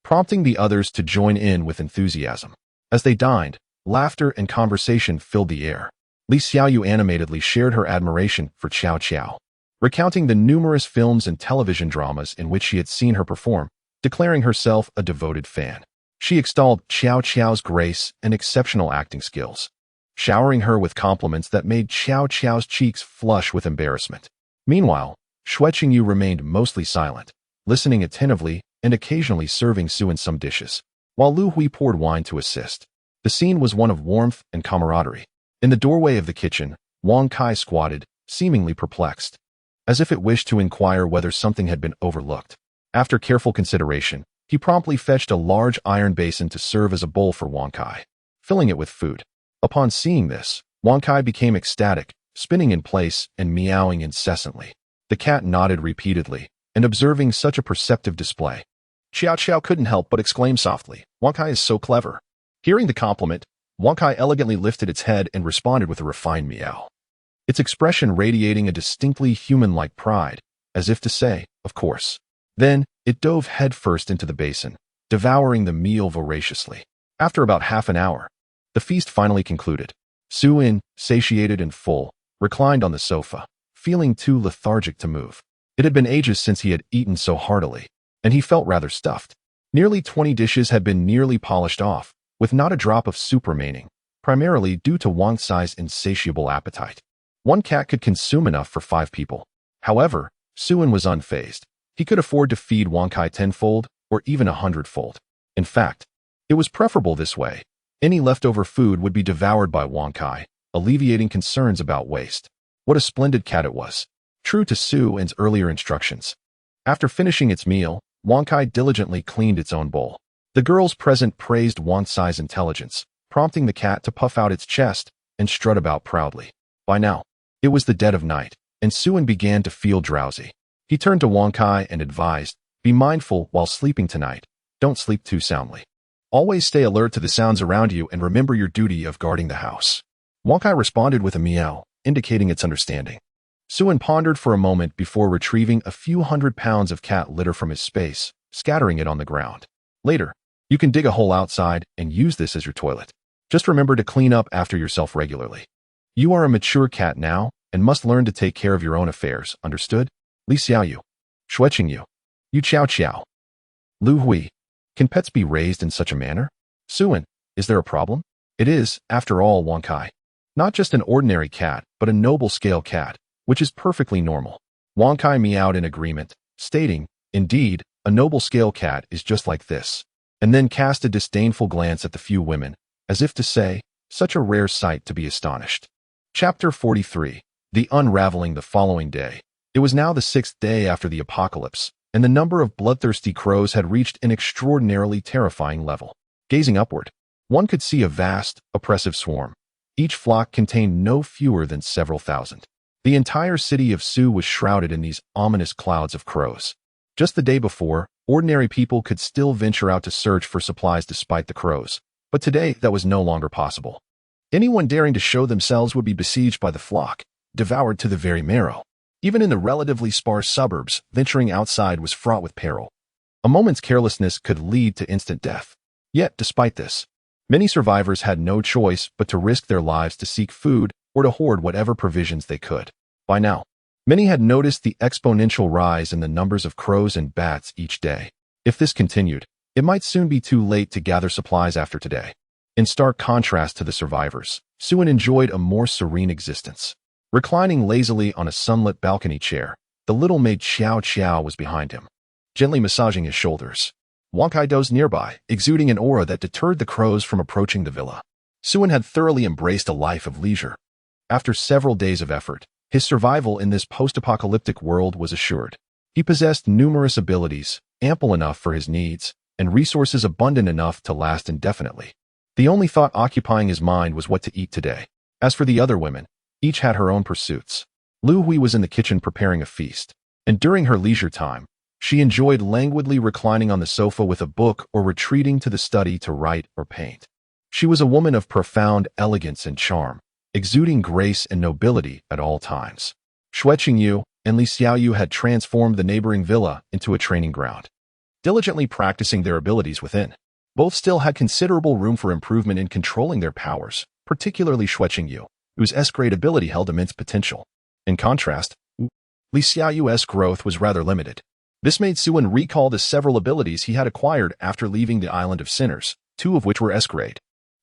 prompting the others to join in with enthusiasm. As they dined, laughter and conversation filled the air. Li Xiaoyu animatedly shared her admiration for Qiao Qiao, recounting the numerous films and television dramas in which she had seen her perform, declaring herself a devoted fan. She extolled Qiao Qiao's grace and exceptional acting skills, showering her with compliments that made Qiao Qiao's cheeks flush with embarrassment. Meanwhile, Yu remained mostly silent, listening attentively and occasionally serving Suin some dishes, while Lu Hui poured wine to assist. The scene was one of warmth and camaraderie. In the doorway of the kitchen, Wang Kai squatted, seemingly perplexed, as if it wished to inquire whether something had been overlooked. After careful consideration, he promptly fetched a large iron basin to serve as a bowl for Wang Kai, filling it with food. Upon seeing this, Wang Kai became ecstatic, spinning in place and meowing incessantly. The cat nodded repeatedly, and observing such a perceptive display, Qiao Qiao couldn't help but exclaim softly, "Wang Kai is so clever." Hearing the compliment, Wang Kai elegantly lifted its head and responded with a refined meow, its expression radiating a distinctly human-like pride, as if to say, "Of course." Then, it dove headfirst into the basin, devouring the meal voraciously. After about half an hour, the feast finally concluded. Suin, satiated and full, reclined on the sofa, feeling too lethargic to move. It had been ages since he had eaten so heartily, and he felt rather stuffed. Nearly 20 dishes had been nearly polished off, with not a drop of soup remaining, primarily due to Wang Cai's insatiable appetite. One cat could consume enough for 5 people. However, Suin was unfazed. He could afford to feed Wang Kai tenfold or even 100-fold. In fact, it was preferable this way. Any leftover food would be devoured by Wang Kai, alleviating concerns about waste. What a splendid cat it was, true to Suin's earlier instructions. After finishing its meal, Wang Kai diligently cleaned its own bowl. The girls present praised Wang Cai's intelligence, prompting the cat to puff out its chest and strut about proudly. By now, it was the dead of night, and Suin began to feel drowsy. He turned to Wang Kai and advised, "Be mindful while sleeping tonight. Don't sleep too soundly. Always stay alert to the sounds around you and remember your duty of guarding the house." Wang Kai responded with a meow, indicating its understanding. Suin pondered for a moment before retrieving a few 100 pounds of cat litter from his space, scattering it on the ground. "Later, you can dig a hole outside and use this as your toilet. Just remember to clean up after yourself regularly. You are a mature cat now and must learn to take care of your own affairs, understood? Li Xiaoyu. Yu. Yu Qiao Qiao. Lu Hui. Can pets be raised in such a manner? Suin, is there a problem?" It is, after all, Wang Kai. Not just an ordinary cat, but a noble scale cat, which is perfectly normal. Wang Kai meowed in agreement, stating, "Indeed, a noble scale cat is just like this," and then cast a disdainful glance at the few women, as if to say, "Such a rare sight to be astonished." Chapter 43. The Unraveling. The following day. It was now the 6th day after the apocalypse, and the number of bloodthirsty crows had reached an extraordinarily terrifying level. Gazing upward, one could see a vast, oppressive swarm. Each flock contained no fewer than several thousand. The entire city of Su was shrouded in these ominous clouds of crows. Just the day before, ordinary people could still venture out to search for supplies despite the crows. But today, that was no longer possible. Anyone daring to show themselves would be besieged by the flock, devoured to the very marrow. Even in the relatively sparse suburbs, venturing outside was fraught with peril. A moment's carelessness could lead to instant death. Yet, despite this, many survivors had no choice but to risk their lives to seek food or to hoard whatever provisions they could. By now, many had noticed the exponential rise in the numbers of crows and bats each day. If this continued, it might soon be too late to gather supplies after today. In stark contrast to the survivors, Suen enjoyed a more serene existence. Reclining lazily on a sunlit balcony chair, the little maid Xiao Xiao was behind him, gently massaging his shoulders. Wang Kai dozed nearby, exuding an aura that deterred the crows from approaching the villa. Suen had thoroughly embraced a life of leisure. After several days of effort, his survival in this post-apocalyptic world was assured. He possessed numerous abilities, ample enough for his needs, and resources abundant enough to last indefinitely. The only thought occupying his mind was what to eat today. As for the other women, each had her own pursuits. Lu Hui was in the kitchen preparing a feast, and during her leisure time, she enjoyed languidly reclining on the sofa with a book or retreating to the study to write or paint. She was a woman of profound elegance and charm, exuding grace and nobility at all times. Xue Qingyu and Li Xiaoyu had transformed the neighboring villa into a training ground, diligently practicing their abilities within. Both still had considerable room for improvement in controlling their powers, particularly Xue Qingyu, whose S-grade ability held immense potential. In contrast, Li Xiaoyu's growth was rather limited. This made Suen recall the several abilities he had acquired after leaving the Island of Sinners, 2 of which were S-grade.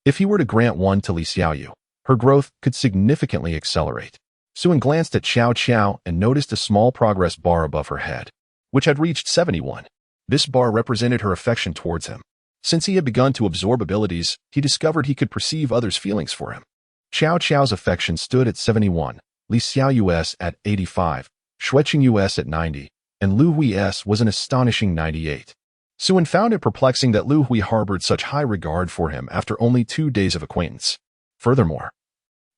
If he were to grant one to Li Xiaoyu, her growth could significantly accelerate. Suen glanced at Xiao Xiao and noticed a small progress bar above her head, which had reached 71. This bar represented her affection towards him. Since he had begun to absorb abilities, he discovered he could perceive others' feelings for him. Xiao Xiao's affection stood at 71, Li Xiaoyu's at 85, Xue Qingyu's at 90, and Lu Hui's was an astonishing 98. Suen found it perplexing that Lu Hui harbored such high regard for him after only 2 days of acquaintance. Furthermore,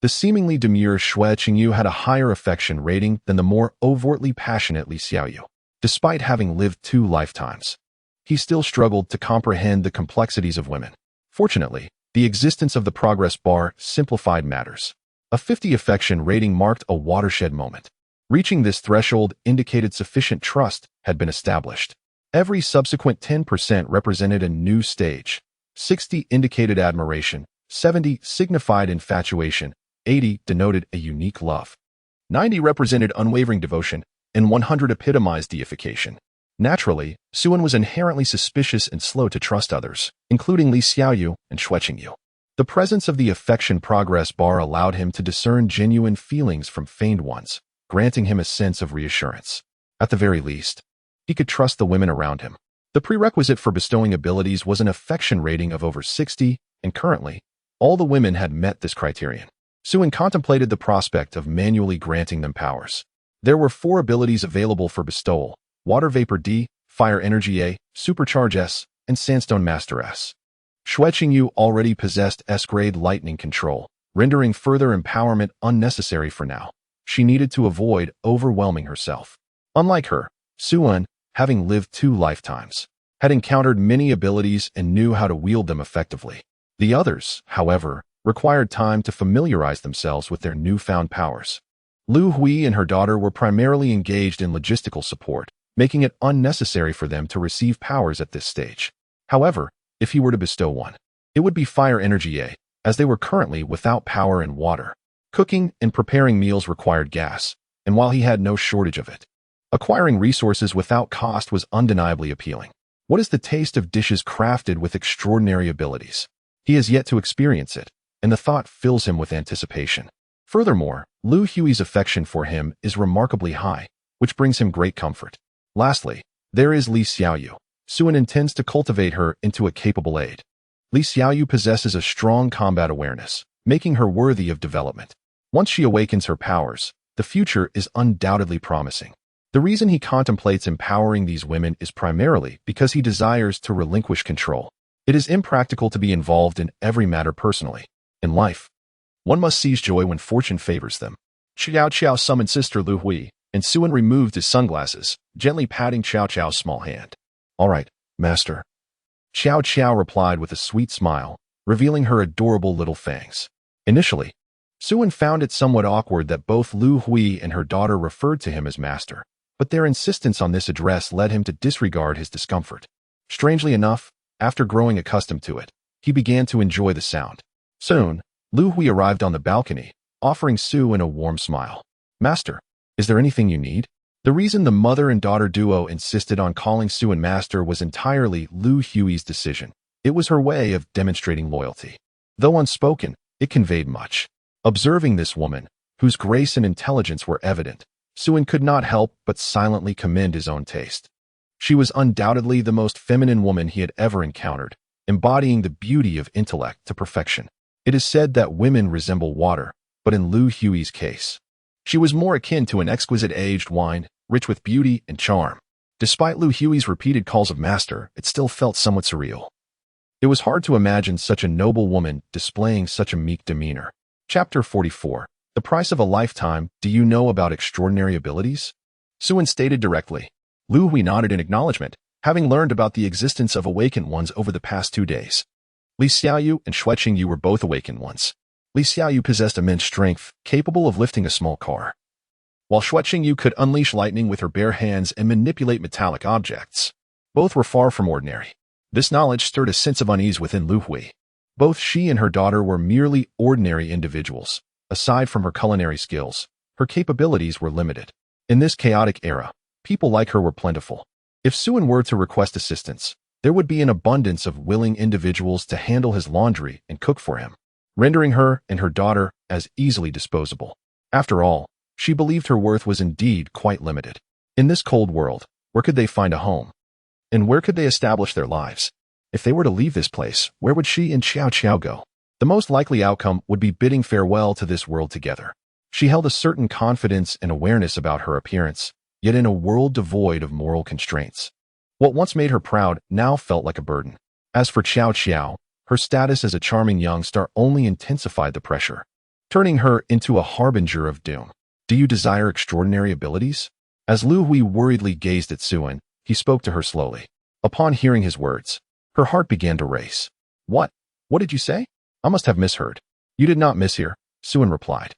the seemingly demure Xue Qingyu had a higher affection rating than the more overtly passionate Li Xiaoyu. Despite having lived 2 lifetimes, he still struggled to comprehend the complexities of women. Fortunately, the existence of the progress bar simplified matters. A 50 affection rating marked a watershed moment. Reaching this threshold indicated sufficient trust had been established. Every subsequent 10% represented a new stage. 60 indicated admiration, 70 signified infatuation, 80 denoted a unique love. 90 represented unwavering devotion, and 100 epitomized deification. Naturally, Suen was inherently suspicious and slow to trust others, including Li Xiaoyu and Xue Qingyu. The presence of the affection progress bar allowed him to discern genuine feelings from feigned ones, granting him a sense of reassurance. At the very least, he could trust the women around him. The prerequisite for bestowing abilities was an affection rating of over 60, and currently, all the women had met this criterion. Suen contemplated the prospect of manually granting them powers. There were 4 abilities available for bestowal: Water Vapor D, Fire Energy A, Supercharge S, and Sandstone Master S. Xue Qingyu already possessed S-grade lightning control, rendering further empowerment unnecessary for now. She needed to avoid overwhelming herself. Unlike her, Suen, having lived 2 lifetimes, had encountered many abilities and knew how to wield them effectively. The others, however, required time to familiarize themselves with their newfound powers. Lu Hui and her daughter were primarily engaged in logistical support, making it unnecessary for them to receive powers at this stage. However, if he were to bestow one, it would be Fire Energy A, as they were currently without power and water. Cooking and preparing meals required gas, and while he had no shortage of it, acquiring resources without cost was undeniably appealing. What is the taste of dishes crafted with extraordinary abilities? He has yet to experience it, and the thought fills him with anticipation. Furthermore, Lu Hui's affection for him is remarkably high, which brings him great comfort. Lastly, there is Li Xiaoyu. Suen intends to cultivate her into a capable aide. Li Xiaoyu possesses a strong combat awareness, making her worthy of development. Once she awakens her powers, the future is undoubtedly promising. The reason he contemplates empowering these women is primarily because he desires to relinquish control. It is impractical to be involved in every matter personally. In life, one must seize joy when fortune favors them. Xiao Xiao summoned Sister Lu Hui, and Suin removed his sunglasses, gently patting Qiao Qiao's small hand. "All right, master." Qiao Qiao replied with a sweet smile, revealing her adorable little fangs. Initially, Suin found it somewhat awkward that both Lu Hui and her daughter referred to him as master, but their insistence on this address led him to disregard his discomfort. Strangely enough, after growing accustomed to it, he began to enjoy the sound. Soon, Lu Hui arrived on the balcony, offering Suin a warm smile. "Master, is there anything you need?" The reason the mother and daughter duo insisted on calling Suin master was entirely Lu Hui's decision. It was her way of demonstrating loyalty. Though unspoken, it conveyed much. Observing this woman, whose grace and intelligence were evident, Suin could not help but silently commend his own taste. She was undoubtedly the most feminine woman he had ever encountered, embodying the beauty of intellect to perfection. It is said that women resemble water, but in Lu Hui's case, she was more akin to an exquisite aged wine, rich with beauty and charm. Despite Lu Hui's repeated calls of master, it still felt somewhat surreal. It was hard to imagine such a noble woman displaying such a meek demeanor. Chapter 44. The price of a lifetime. Do you know about extraordinary abilities? Suin stated directly. Lu Hui nodded in acknowledgement, having learned about the existence of awakened ones over the past 2 days. Li Xiaoyu and Xue Qingyu were both awakened ones. Li Xiaoyu possessed immense strength, capable of lifting a small car, while Xue Qingyu could unleash lightning with her bare hands and manipulate metallic objects. Both were far from ordinary. This knowledge stirred a sense of unease within Lu Hui. Both she and her daughter were merely ordinary individuals. Aside from her culinary skills, her capabilities were limited. In this chaotic era, people like her were plentiful. If Suin were to request assistance, there would be an abundance of willing individuals to handle his laundry and cook for him, rendering her and her daughter as easily disposable. After all, she believed her worth was indeed quite limited. In this cold world, where could they find a home? And where could they establish their lives? If they were to leave this place, where would she and Qiao Qiao go? The most likely outcome would be bidding farewell to this world together. She held a certain confidence and awareness about her appearance, yet in a world devoid of moral constraints. What once made her proud now felt like a burden. As for Qiao Qiao, her status as a charming young star only intensified the pressure, turning her into a harbinger of doom. Do you desire extraordinary abilities? As Lu Hui worriedly gazed at Suin, he spoke to her slowly. Upon hearing his words, her heart began to race. What did you say? I must have misheard. You did not mishear, Suin replied.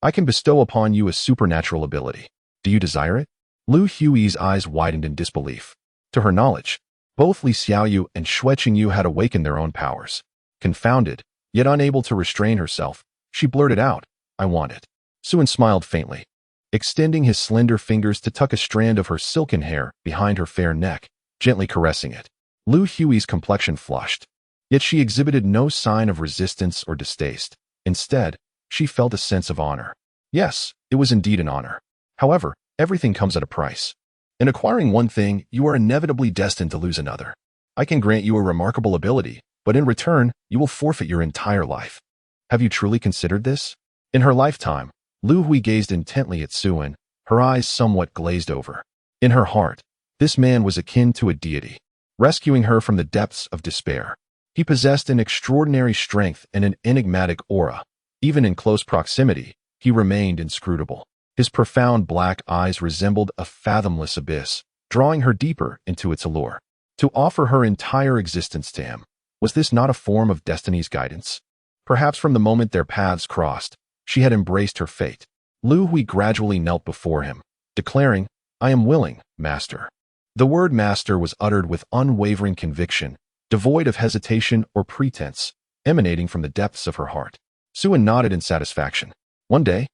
I can bestow upon you a supernatural ability. Do you desire it? Lu Hui's eyes widened in disbelief. To her knowledge, both Li Xiaoyu and Xue Qingyu had awakened their own powers. Confounded, yet unable to restrain herself, she blurted out, I want it. Suin smiled faintly, extending his slender fingers to tuck a strand of her silken hair behind her fair neck, gently caressing it. Lu Hui's complexion flushed, yet she exhibited no sign of resistance or distaste. Instead, she felt a sense of honor. Yes, it was indeed an honor. However, everything comes at a price. In acquiring one thing, you are inevitably destined to lose another. I can grant you a remarkable ability, but in return, you will forfeit your entire life. Have you truly considered this? In her lifetime, Lu Hui gazed intently at Suin, her eyes somewhat glazed over. In her heart, this man was akin to a deity, rescuing her from the depths of despair. He possessed an extraordinary strength and an enigmatic aura. Even in close proximity, he remained inscrutable. His profound black eyes resembled a fathomless abyss, drawing her deeper into its allure. To offer her entire existence to him, was this not a form of destiny's guidance? Perhaps from the moment their paths crossed, she had embraced her fate. Lu Hui gradually knelt before him, declaring, I am willing, master. The word master was uttered with unwavering conviction, devoid of hesitation or pretense, emanating from the depths of her heart. Suin nodded in satisfaction. One day,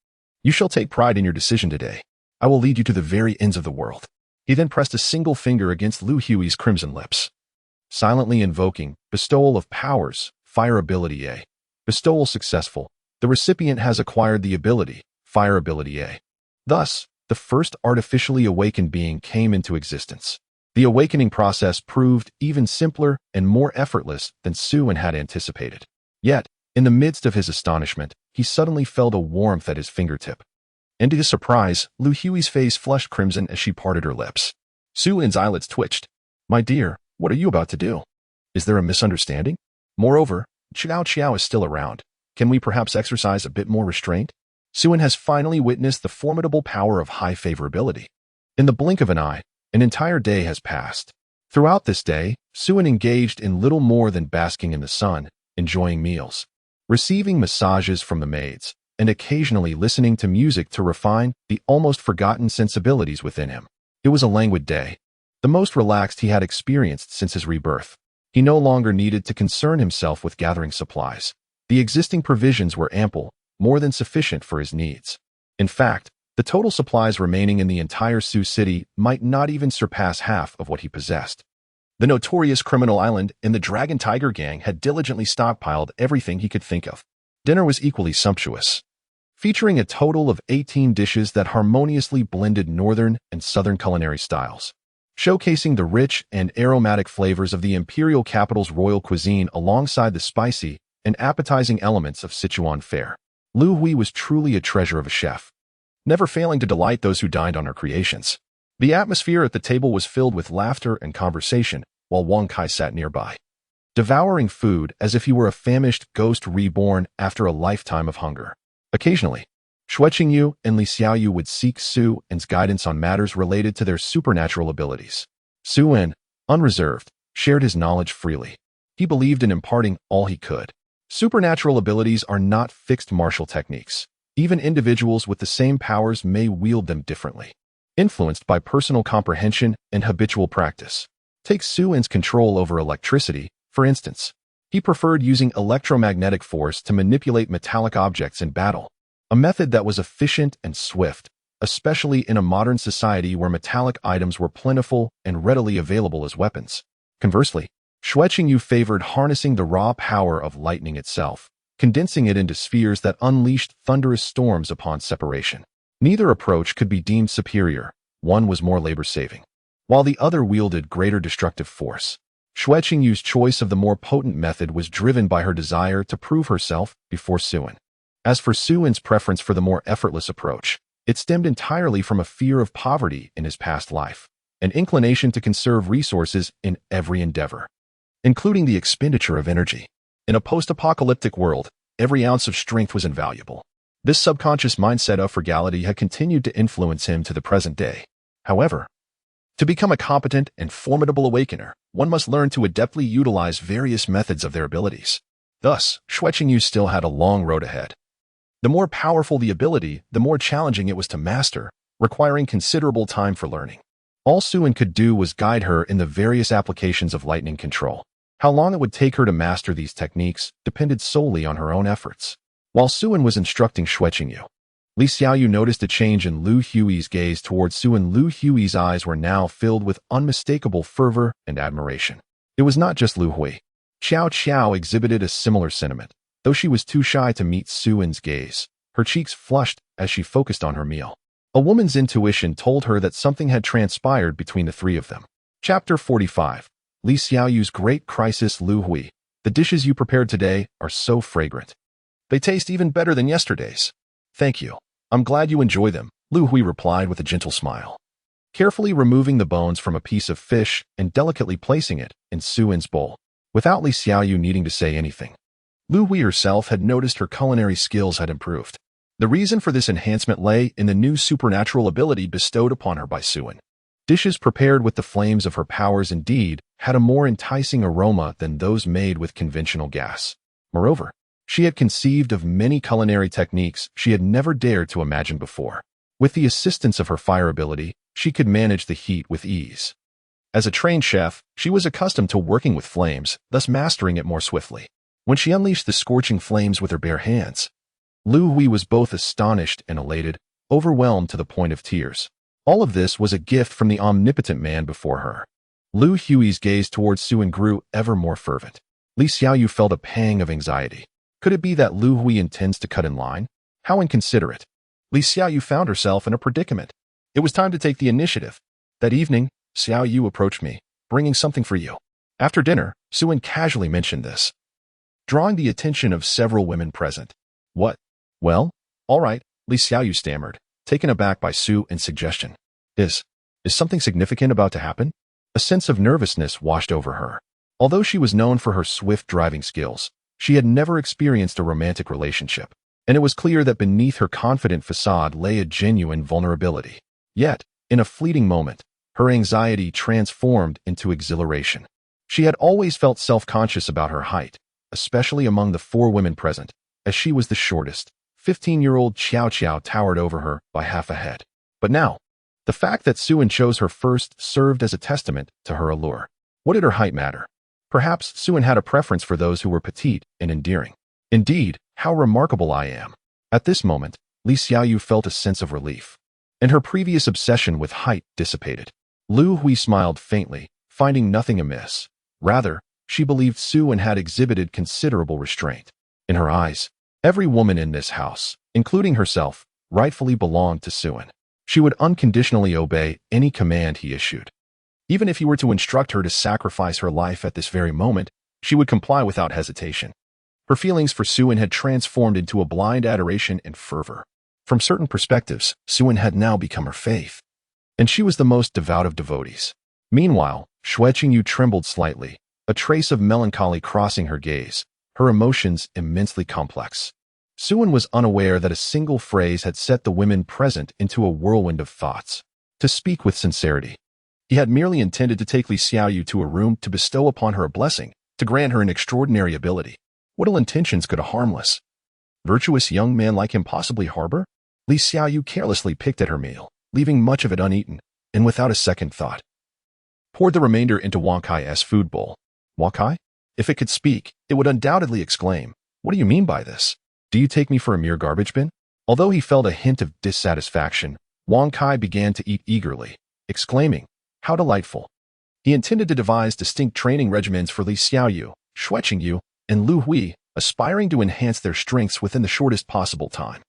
you shall take pride in your decision today. I will lead you to the very ends of the world. He then pressed a single finger against Lu Hui's crimson lips, silently invoking, bestowal of powers, fire ability A. Bestowal successful. The recipient has acquired the ability, fire ability A. Thus, the first artificially awakened being came into existence. The awakening process proved even simpler and more effortless than Suin had anticipated. Yet, in the midst of his astonishment, he suddenly felt a warmth at his fingertip. And to his surprise, Lu Hui's face flushed crimson as she parted her lips. Suin's eyelids twitched. My dear, what are you about to do? Is there a misunderstanding? Moreover, Qiao Qiao is still around. Can we perhaps exercise a bit more restraint? Suin has finally witnessed the formidable power of high favorability. In the blink of an eye, an entire day has passed. Throughout this day, Suin engaged in little more than basking in the sun, enjoying meals, receiving massages from the maids, and occasionally listening to music to refine the almost forgotten sensibilities within him. It was a languid day, the most relaxed he had experienced since his rebirth. He no longer needed to concern himself with gathering supplies. The existing provisions were ample, more than sufficient for his needs. In fact, the total supplies remaining in the entire Sioux City might not even surpass half of what he possessed. The notorious criminal island and the Dragon Tiger gang had diligently stockpiled everything he could think of. Dinner was equally sumptuous, featuring a total of 18 dishes that harmoniously blended northern and southern culinary styles, showcasing the rich and aromatic flavors of the imperial capital's royal cuisine alongside the spicy and appetizing elements of Sichuan fare. Lu Hui was truly a treasure of a chef, never failing to delight those who dined on her creations. The atmosphere at the table was filled with laughter and conversation, while Wang Kai sat nearby, devouring food as if he were a famished ghost reborn after a lifetime of hunger. Occasionally, Xue Qingyu and Li Xiaoyu would seek Su En's guidance on matters related to their supernatural abilities. Su En, unreserved, shared his knowledge freely. He believed in imparting all he could. Supernatural abilities are not fixed martial techniques. Even individuals with the same powers may wield them differently, influenced by personal comprehension and habitual practice. Take Su En's control over electricity, for instance. He preferred using electromagnetic force to manipulate metallic objects in battle, a method that was efficient and swift, especially in a modern society where metallic items were plentiful and readily available as weapons. Conversely, Xue Qingyu favored harnessing the raw power of lightning itself, condensing it into spheres that unleashed thunderous storms upon separation. Neither approach could be deemed superior. One was more labor-saving, while the other wielded greater destructive force. Xue Qingyu's choice of the more potent method was driven by her desire to prove herself before Su En. As for Su En's preference for the more effortless approach, it stemmed entirely from a fear of poverty in his past life, an inclination to conserve resources in every endeavor, including the expenditure of energy. In a post-apocalyptic world, every ounce of strength was invaluable. This subconscious mindset of frugality had continued to influence him to the present day. However, to become a competent and formidable awakener, one must learn to adeptly utilize various methods of their abilities. Thus, Xue Qingyu still had a long road ahead. The more powerful the ability, the more challenging it was to master, requiring considerable time for learning. All Su En could do was guide her in the various applications of lightning control. How long it would take her to master these techniques depended solely on her own efforts. While Su En was instructing Xue Qingyu, Li Xiaoyu noticed a change in Lu Hui's gaze towards Su En. Lu Hui's eyes were now filled with unmistakable fervor and admiration. It was not just Lu Hui. Xiao Qiao exhibited a similar sentiment, though she was too shy to meet Su En's gaze. Her cheeks flushed as she focused on her meal. A woman's intuition told her that something had transpired between the three of them. Chapter 45. Li Xiaoyu's Great Crisis. Lu Hui, the dishes you prepared today are so fragrant. They taste even better than yesterday's. Thank you. I'm glad you enjoy them, Lu Hui replied with a gentle smile, carefully removing the bones from a piece of fish and delicately placing it in Su En's bowl, without Li Xiaoyu needing to say anything. Lu Hui herself had noticed her culinary skills had improved. The reason for this enhancement lay in the new supernatural ability bestowed upon her by Su En. Dishes prepared with the flames of her powers indeed had a more enticing aroma than those made with conventional gas. Moreover, she had conceived of many culinary techniques she had never dared to imagine before. With the assistance of her fire ability, she could manage the heat with ease. As a trained chef, she was accustomed to working with flames, thus mastering it more swiftly. When she unleashed the scorching flames with her bare hands, Lu Hui was both astonished and elated, overwhelmed to the point of tears. All of this was a gift from the omnipotent man before her. Lu Hui's gaze towards Su En grew ever more fervent. Li Xiaoyu felt a pang of anxiety. Could it be that Lu Hui intends to cut in line? How inconsiderate. Li Xiaoyu found herself in a predicament. It was time to take the initiative. That evening, Xiaoyu approached me, bringing something for you. After dinner, Su En casually mentioned this, drawing the attention of several women present. What? Well, all right, Li Xiaoyu stammered, taken aback by Su En's suggestion. Is something significant about to happen? A sense of nervousness washed over her. Although she was known for her swift driving skills, she had never experienced a romantic relationship. and it was clear that beneath her confident facade lay a genuine vulnerability. Yet, in a fleeting moment, her anxiety transformed into exhilaration. She had always felt self-conscious about her height, especially among the 4 women present, as she was the shortest. 15-year-old Xiao Qiao towered over her by half a head. But now, the fact that Suan chose her first served as a testament to her allure. What did her height matter? Perhaps Suan had a preference for those who were petite and endearing. Indeed, how remarkable I am. At this moment, Li Xiaoyu felt a sense of relief, and her previous obsession with height dissipated. Lu Hui smiled faintly, finding nothing amiss. Rather, she believed Suan had exhibited considerable restraint. In her eyes, every woman in this house, including herself, rightfully belonged to Suan. She would unconditionally obey any command he issued. Even if he were to instruct her to sacrifice her life at this very moment, she would comply without hesitation. Her feelings for Suan had transformed into a blind adoration and fervor. From certain perspectives, Suan had now become her faith, and she was the most devout of devotees. Meanwhile, Xue Qingyu trembled slightly, a trace of melancholy crossing her gaze, her emotions immensely complex. Suan was unaware that a single phrase had set the women present into a whirlwind of thoughts. To speak with sincerity, he had merely intended to take Li Xiaoyu to a room to bestow upon her a blessing, to grant her an extraordinary ability. What ill intentions could a harmless, virtuous young man like him possibly harbor? Li Xiaoyu carelessly picked at her meal, leaving much of it uneaten, and without a second thought, poured the remainder into Wang Kai's food bowl. Wang Kai? If it could speak, it would undoubtedly exclaim, "What do you mean by this? Do you take me for a mere garbage bin?" Although he felt a hint of dissatisfaction, Wang Kai began to eat eagerly, exclaiming, "How delightful!" He intended to devise distinct training regimens for Li Xiaoyu, Xue Qingyu, and Lu Hui, aspiring to enhance their strengths within the shortest possible time.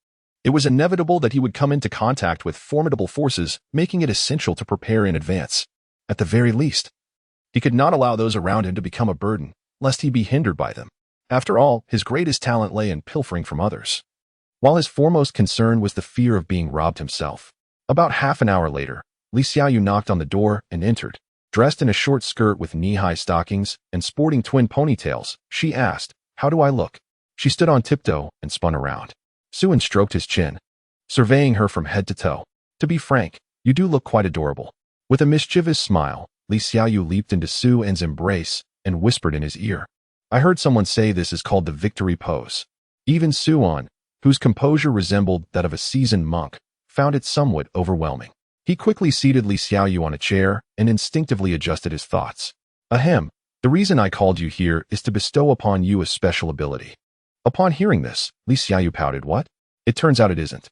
It was inevitable that he would come into contact with formidable forces, making it essential to prepare in advance. At the very least, he could not allow those around him to become a burden, lest he be hindered by them. After all, his greatest talent lay in pilfering from others, while his foremost concern was the fear of being robbed himself. About half an hour later, Li Xiaoyu knocked on the door and entered. Dressed in a short skirt with knee-high stockings and sporting twin ponytails, she asked, "How do I look?" She stood on tiptoe and spun around. Suan stroked his chin, surveying her from head to toe. "To be frank, you do look quite adorable." With a mischievous smile, Li Xiaoyu leaped into Suan's embrace and whispered in his ear, "I heard someone say this is called the victory pose." Even Suan, whose composure resembled that of a seasoned monk, found it somewhat overwhelming. He quickly seated Li Xiaoyu on a chair and instinctively adjusted his thoughts. "Ahem, the reason I called you here is to bestow upon you a special ability." Upon hearing this, Li Xiaoyu pouted. "What? It turns out it isn't."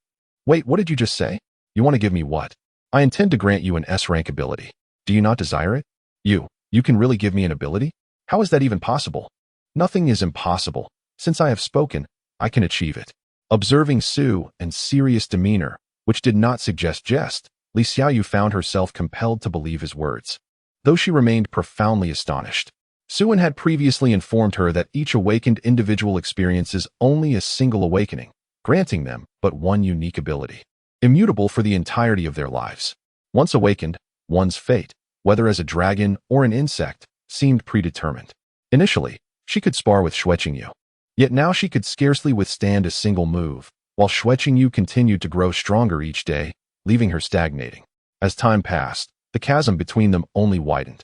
"Wait, what did you just say? You want to give me what?" "I intend to grant you an S-rank ability. Do you not desire it?" You can really give me an ability? How is that even possible?" "Nothing is impossible. Since I have spoken, I can achieve it." Observing Suan's serious demeanor, which did not suggest jest, Li Xiaoyu found herself compelled to believe his words, though she remained profoundly astonished. Suan had previously informed her that each awakened individual experiences only a single awakening, granting them but one unique ability, immutable for the entirety of their lives. Once awakened, one's fate, whether as a dragon or an insect, seemed predetermined. Initially, she could spar with Xue Qingyu, yet now she could scarcely withstand a single move, while Xue Qingyu continued to grow stronger each day, leaving her stagnating. As time passed, the chasm between them only widened.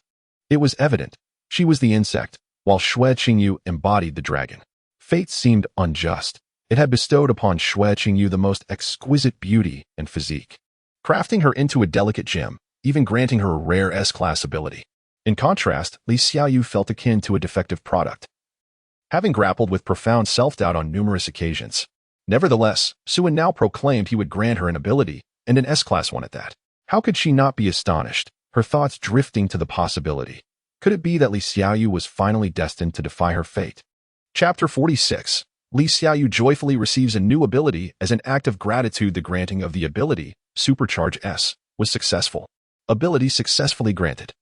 It was evident she was the insect, while Xue Qingyu embodied the dragon. Fate seemed unjust. It had bestowed upon Xue Qingyu the most exquisite beauty and physique, crafting her into a delicate gem, even granting her a rare S-class ability. In contrast, Li Xiaoyu felt akin to a defective product, having grappled with profound self-doubt on numerous occasions. Nevertheless, Suan now proclaimed he would grant her an ability, and an S-class one at that. How could she not be astonished, her thoughts drifting to the possibility? Could it be that Li Xiaoyu was finally destined to defy her fate? Chapter 46. Li Xiaoyu joyfully receives a new ability as an act of gratitude. The granting of the ability, Supercharge S, was successful. Ability successfully granted.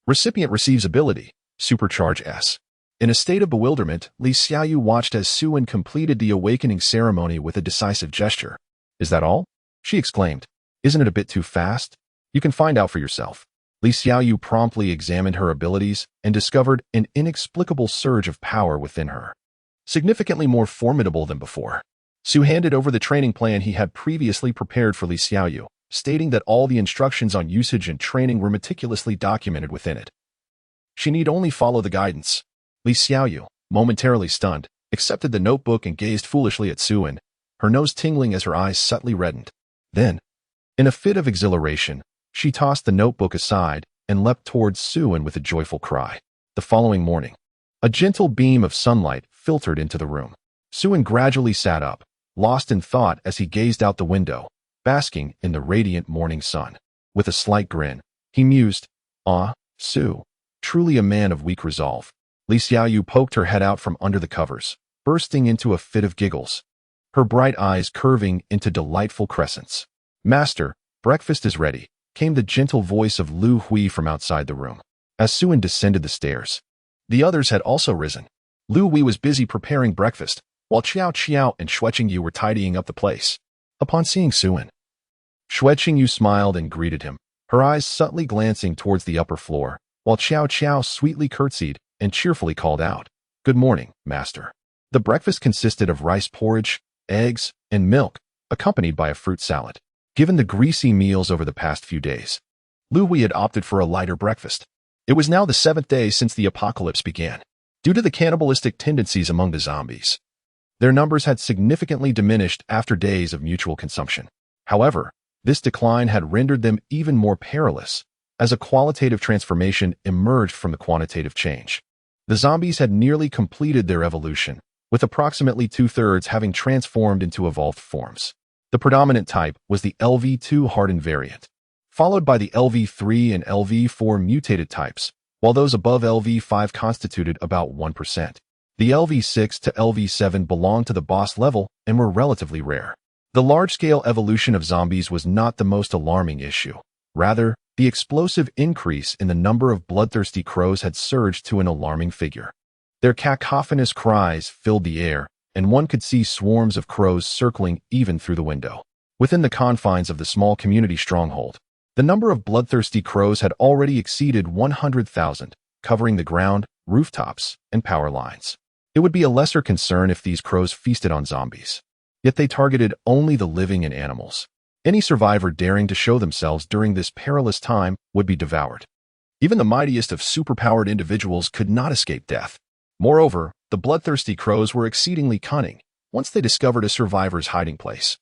Recipient receives ability, Supercharge S. In a state of bewilderment, Li Xiaoyu watched as Suan completed the awakening ceremony with a decisive gesture. "Is that all?" she exclaimed. "Isn't it a bit too fast?" "You can find out for yourself." Li Xiaoyu promptly examined her abilities and discovered an inexplicable surge of power within her, significantly more formidable than before. Su handed over the training plan he had previously prepared for Li Xiaoyu, stating that all the instructions on usage and training were meticulously documented within it. She need only follow the guidance. Li Xiaoyu, momentarily stunned, accepted the notebook and gazed foolishly at Suin, her nose tingling as her eyes subtly reddened. Then, in a fit of exhilaration, she tossed the notebook aside and leapt towards Suin with a joyful cry. The following morning, a gentle beam of sunlight filtered into the room. Suin gradually sat up, lost in thought as he gazed out the window, basking in the radiant morning sun. With a slight grin, he mused, "Ah, Su, truly a man of weak resolve." Li Xiaoyu poked her head out from under the covers, bursting into a fit of giggles, her bright eyes curving into delightful crescents. "Master, breakfast is ready," came the gentle voice of Lu Hui from outside the room. As Suin descended the stairs, the others had also risen. Lu Hui was busy preparing breakfast, while Qiao Qiao and Xueqingyu were tidying up the place. Upon seeing Suin, Xueqingyu smiled and greeted him, her eyes subtly glancing towards the upper floor, while Qiao Qiao sweetly curtsied and cheerfully called out, "Good morning, master." The breakfast consisted of rice porridge, eggs, and milk, accompanied by a fruit salad. Given the greasy meals over the past few days, Lu Hui had opted for a lighter breakfast. It was now the 7th day since the apocalypse began. Due to the cannibalistic tendencies among the zombies, their numbers had significantly diminished after days of mutual consumption. However, this decline had rendered them even more perilous, as a qualitative transformation emerged from the quantitative change. The zombies had nearly completed their evolution, with approximately 2/3 having transformed into evolved forms. The predominant type was the LV2 hardened variant, followed by the LV3 and LV4 mutated types, while those above LV5 constituted about 1%. The LV6 to LV7 belonged to the boss level and were relatively rare. The large-scale evolution of zombies was not the most alarming issue. Rather, the explosive increase in the number of bloodthirsty crows had surged to an alarming figure. Their cacophonous cries filled the air, and one could see swarms of crows circling even through the window. Within the confines of the small community stronghold, the number of bloodthirsty crows had already exceeded 100,000, covering the ground, rooftops, and power lines. It would be a lesser concern if these crows feasted on zombies. Yet they targeted only the living and animals. Any survivor daring to show themselves during this perilous time would be devoured. Even the mightiest of superpowered individuals could not escape death. Moreover, the bloodthirsty crows were exceedingly cunning. Once they discovered a survivor's hiding place,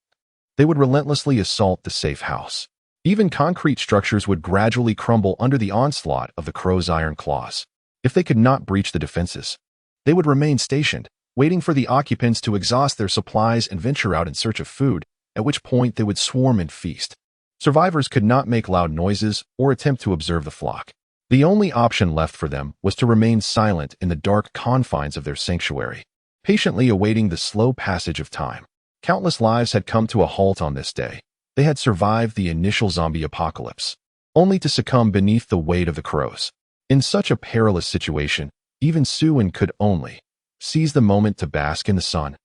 they would relentlessly assault the safe house. Even concrete structures would gradually crumble under the onslaught of the crow's iron claws. If they could not breach the defenses, they would remain stationed, waiting for the occupants to exhaust their supplies and venture out in search of food, at which point they would swarm and feast. Survivors could not make loud noises or attempt to observe the flock. The only option left for them was to remain silent in the dark confines of their sanctuary, patiently awaiting the slow passage of time. Countless lives had come to a halt on this day. They had survived the initial zombie apocalypse, only to succumb beneath the weight of the crows. In such a perilous situation, even Suin could only seize the moment to bask in the sun.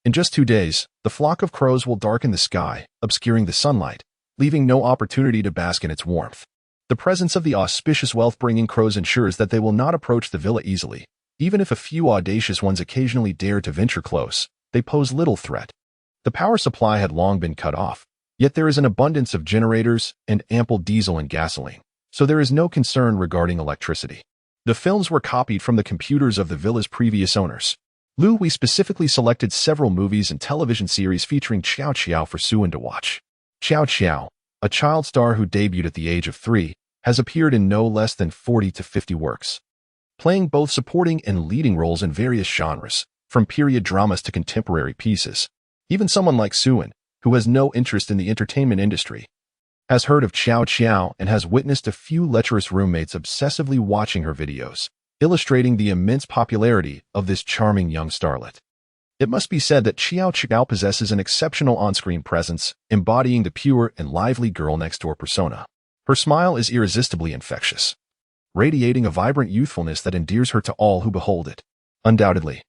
In just 2 days, the flock of crows will darken the sky, obscuring the sunlight, leaving no opportunity to bask in its warmth. The presence of the auspicious wealth-bringing crows ensures that they will not approach the villa easily. Even if a few audacious ones occasionally dare to venture close, they pose little threat. The power supply had long been cut off, yet there is an abundance of generators and ample diesel and gasoline, so there is no concern regarding electricity. The films were copied from the computers of the villa's previous owners. Lu Hui specifically selected several movies and television series featuring Qiao Qiao for Suin to watch. Qiao Qiao, a child star who debuted at the age of 3, has appeared in no less than 40 to 50 works, playing both supporting and leading roles in various genres, from period dramas to contemporary pieces. Even someone like Suin, who has no interest in the entertainment industry, has heard of Qiao Qiao and has witnessed a few lecherous roommates obsessively watching her videos, illustrating the immense popularity of this charming young starlet. It must be said that Qiao Qiao possesses an exceptional on-screen presence, embodying the pure and lively girl-next-door persona. Her smile is irresistibly infectious, radiating a vibrant youthfulness that endears her to all who behold it. Undoubtedly,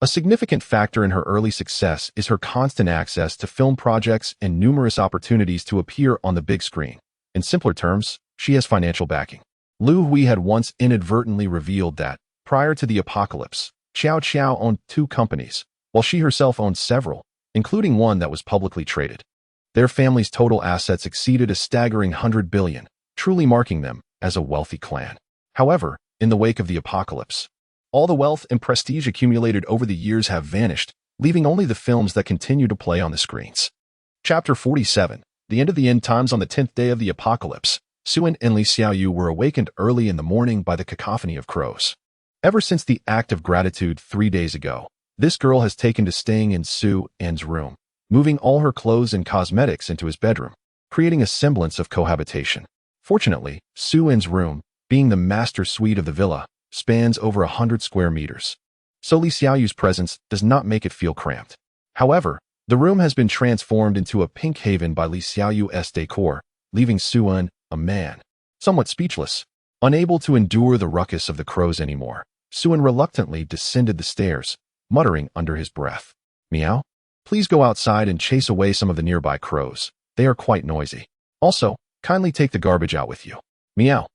a significant factor in her early success is her constant access to film projects and numerous opportunities to appear on the big screen. In simpler terms, she has financial backing. Lu Hui had once inadvertently revealed that, prior to the apocalypse, Qiao Qiao owned 2 companies, while she herself owned several, including one that was publicly traded. Their family's total assets exceeded a staggering 100 billion, truly marking them as a wealthy clan. However, in the wake of the apocalypse, all the wealth and prestige accumulated over the years have vanished, leaving only the films that continue to play on the screens. Chapter 47. The End of the End Times. On the 10th day of the apocalypse, Suen and Li Xiaoyu were awakened early in the morning by the cacophony of crows. Ever since the act of gratitude 3 days ago, this girl has taken to staying in Suen's room, moving all her clothes and cosmetics into his bedroom, creating a semblance of cohabitation. Fortunately, Suen's room, being the master suite of the villa, spans over 100 square meters. So Li Xiaoyu's presence does not make it feel cramped. However, the room has been transformed into a pink haven by Li Xiaoyu's decor, leaving Suen, a man, somewhat speechless. Unable to endure the ruckus of the crows anymore, Suen reluctantly descended the stairs, muttering under his breath, "Meow? Please go outside and chase away some of the nearby crows. They are quite noisy. Also, kindly take the garbage out with you. Meow."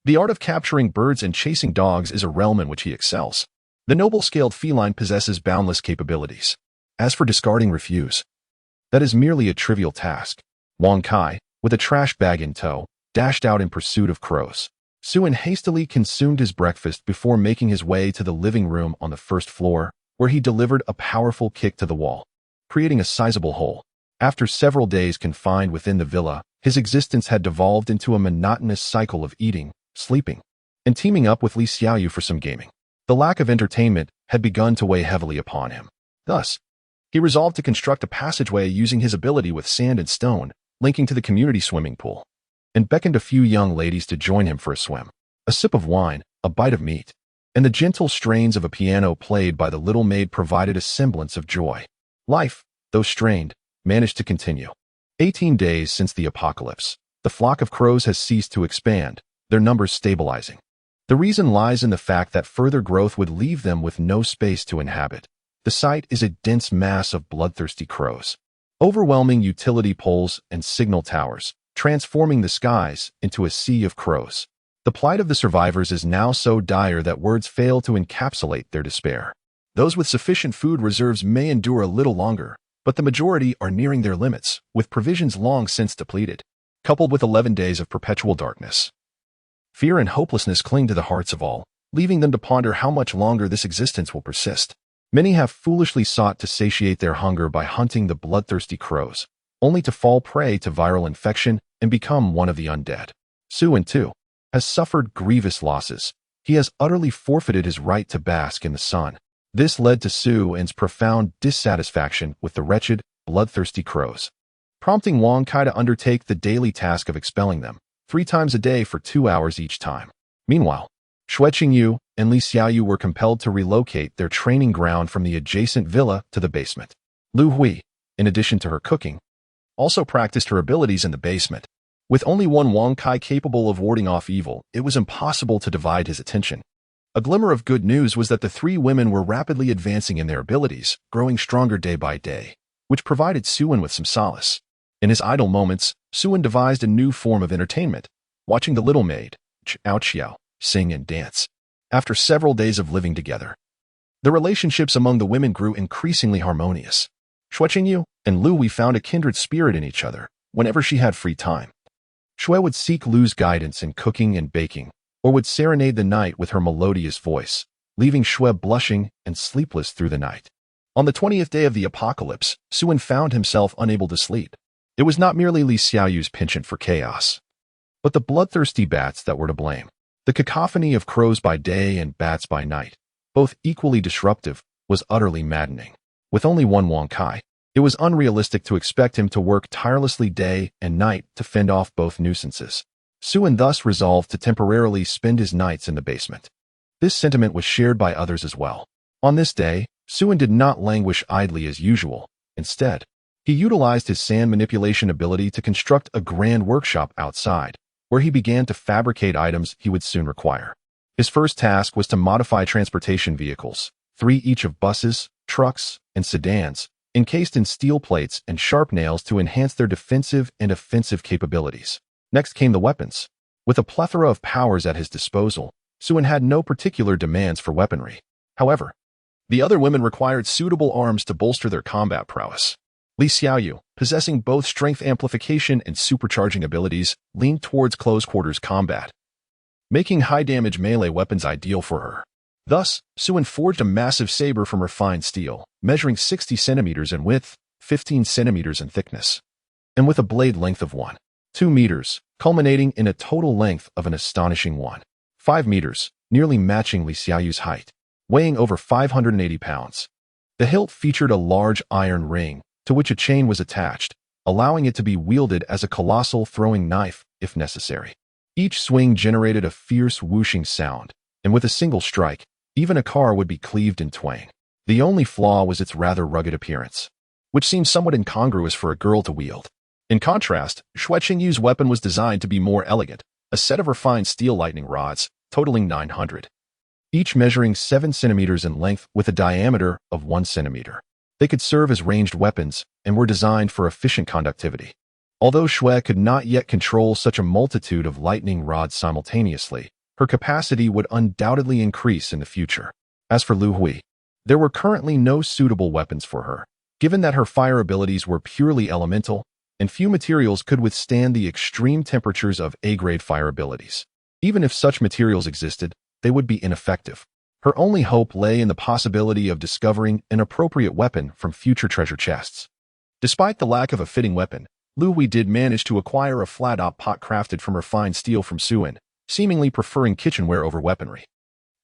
The art of capturing birds and chasing dogs is a realm in which he excels. The noble-scaled feline possesses boundless capabilities. As for discarding refuse, that is merely a trivial task. Wang Kai, with a trash bag in tow, dashed out in pursuit of crows. Suen hastily consumed his breakfast before making his way to the living room on the first floor, where he delivered a powerful kick to the wall, creating a sizable hole. After several days confined within the villa, his existence had devolved into a monotonous cycle of eating, sleeping, and teaming up with Li Xiaoyu for some gaming. The lack of entertainment had begun to weigh heavily upon him. Thus, he resolved to construct a passageway using his ability with sand and stone, linking to the community swimming pool, and beckoned a few young ladies to join him for a swim. A sip of wine, a bite of meat, and the gentle strains of a piano played by the little maid provided a semblance of joy. Life, though strained, managed to continue. 18 days since the apocalypse, the flock of crows has ceased to expand, their numbers stabilizing. The reason lies in the fact that further growth would leave them with no space to inhabit. The site is a dense mass of bloodthirsty crows, overwhelming utility poles and signal towers, transforming the skies into a sea of crows. The plight of the survivors is now so dire that words fail to encapsulate their despair. Those with sufficient food reserves may endure a little longer, but the majority are nearing their limits, with provisions long since depleted. Coupled with 11 days of perpetual darkness, fear and hopelessness cling to the hearts of all, leaving them to ponder how much longer this existence will persist. Many have foolishly sought to satiate their hunger by hunting the bloodthirsty crows, only to fall prey to viral infection and become one of the undead. Suen, too, has suffered grievous losses. He has utterly forfeited his right to bask in the sun. This led to Suen's profound dissatisfaction with the wretched, bloodthirsty crows, prompting Wang Kai to undertake the daily task of expelling them, 3 times a day for 2 hours each time. Meanwhile, Xue Qingyu and Li Xiaoyu were compelled to relocate their training ground from the adjacent villa to the basement. Lu Hui, in addition to her cooking, also practiced her abilities in the basement. With only one Wang Kai capable of warding off evil, it was impossible to divide his attention. A glimmer of good news was that the 3 women were rapidly advancing in their abilities, growing stronger day by day, which provided Suen with some solace. In his idle moments, Suen devised a new form of entertainment, watching the little maid, Chao Qiao, sing and dance. After several days of living together, the relationships among the women grew increasingly harmonious. Xue Qingyu and Lu Hui found a kindred spirit in each other whenever she had free time. Xue would seek Lu's guidance in cooking and baking, or would serenade the night with her melodious voice, leaving Xue blushing and sleepless through the night. On the 20th day of the apocalypse, Suen found himself unable to sleep. It was not merely Li Xiaoyu's penchant for chaos, but the bloodthirsty bats that were to blame. The cacophony of crows by day and bats by night, both equally disruptive, was utterly maddening. With only one Wang Kai, it was unrealistic to expect him to work tirelessly day and night to fend off both nuisances. Suen thus resolved to temporarily spend his nights in the basement. This sentiment was shared by others as well. On this day, Suen did not languish idly as usual. Instead, he utilized his sand manipulation ability to construct a grand workshop outside, where he began to fabricate items he would soon require. His first task was to modify transportation vehicles, 3 each of buses, trucks, and sedans, encased in steel plates and sharp nails to enhance their defensive and offensive capabilities. Next came the weapons. With a plethora of powers at his disposal, Suen had no particular demands for weaponry. However, the other women required suitable arms to bolster their combat prowess. Li Xiaoyu, possessing both strength amplification and supercharging abilities, leaned towards close-quarters combat, making high-damage melee weapons ideal for her. Thus, Suin forged a massive saber from refined steel, measuring 60 centimeters in width, 15 centimeters in thickness, and with a blade length of 1.2 meters, culminating in a total length of an astonishing 1.5 meters, nearly matching Li Xiaoyu's height, weighing over 580 pounds. The hilt featured a large iron ring, to which a chain was attached, allowing it to be wielded as a colossal throwing knife, if necessary. Each swing generated a fierce whooshing sound, and with a single strike, even a car would be cleaved in twain. The only flaw was its rather rugged appearance, which seemed somewhat incongruous for a girl to wield. In contrast, Xue Qingyu's weapon was designed to be more elegant, a set of refined steel lightning rods, totaling 900, each measuring 7 centimeters in length with a diameter of 1 centimeter. They could serve as ranged weapons and were designed for efficient conductivity. Although Xue could not yet control such a multitude of lightning rods simultaneously, her capacity would undoubtedly increase in the future. As for Lu Hui, there were currently no suitable weapons for her, given that her fire abilities were purely elemental, and few materials could withstand the extreme temperatures of A-grade fire abilities. Even if such materials existed, they would be ineffective. Her only hope lay in the possibility of discovering an appropriate weapon from future treasure chests. Despite the lack of a fitting weapon, Lu Hui did manage to acquire a flat-top pot crafted from refined steel from Suin, seemingly preferring kitchenware over weaponry.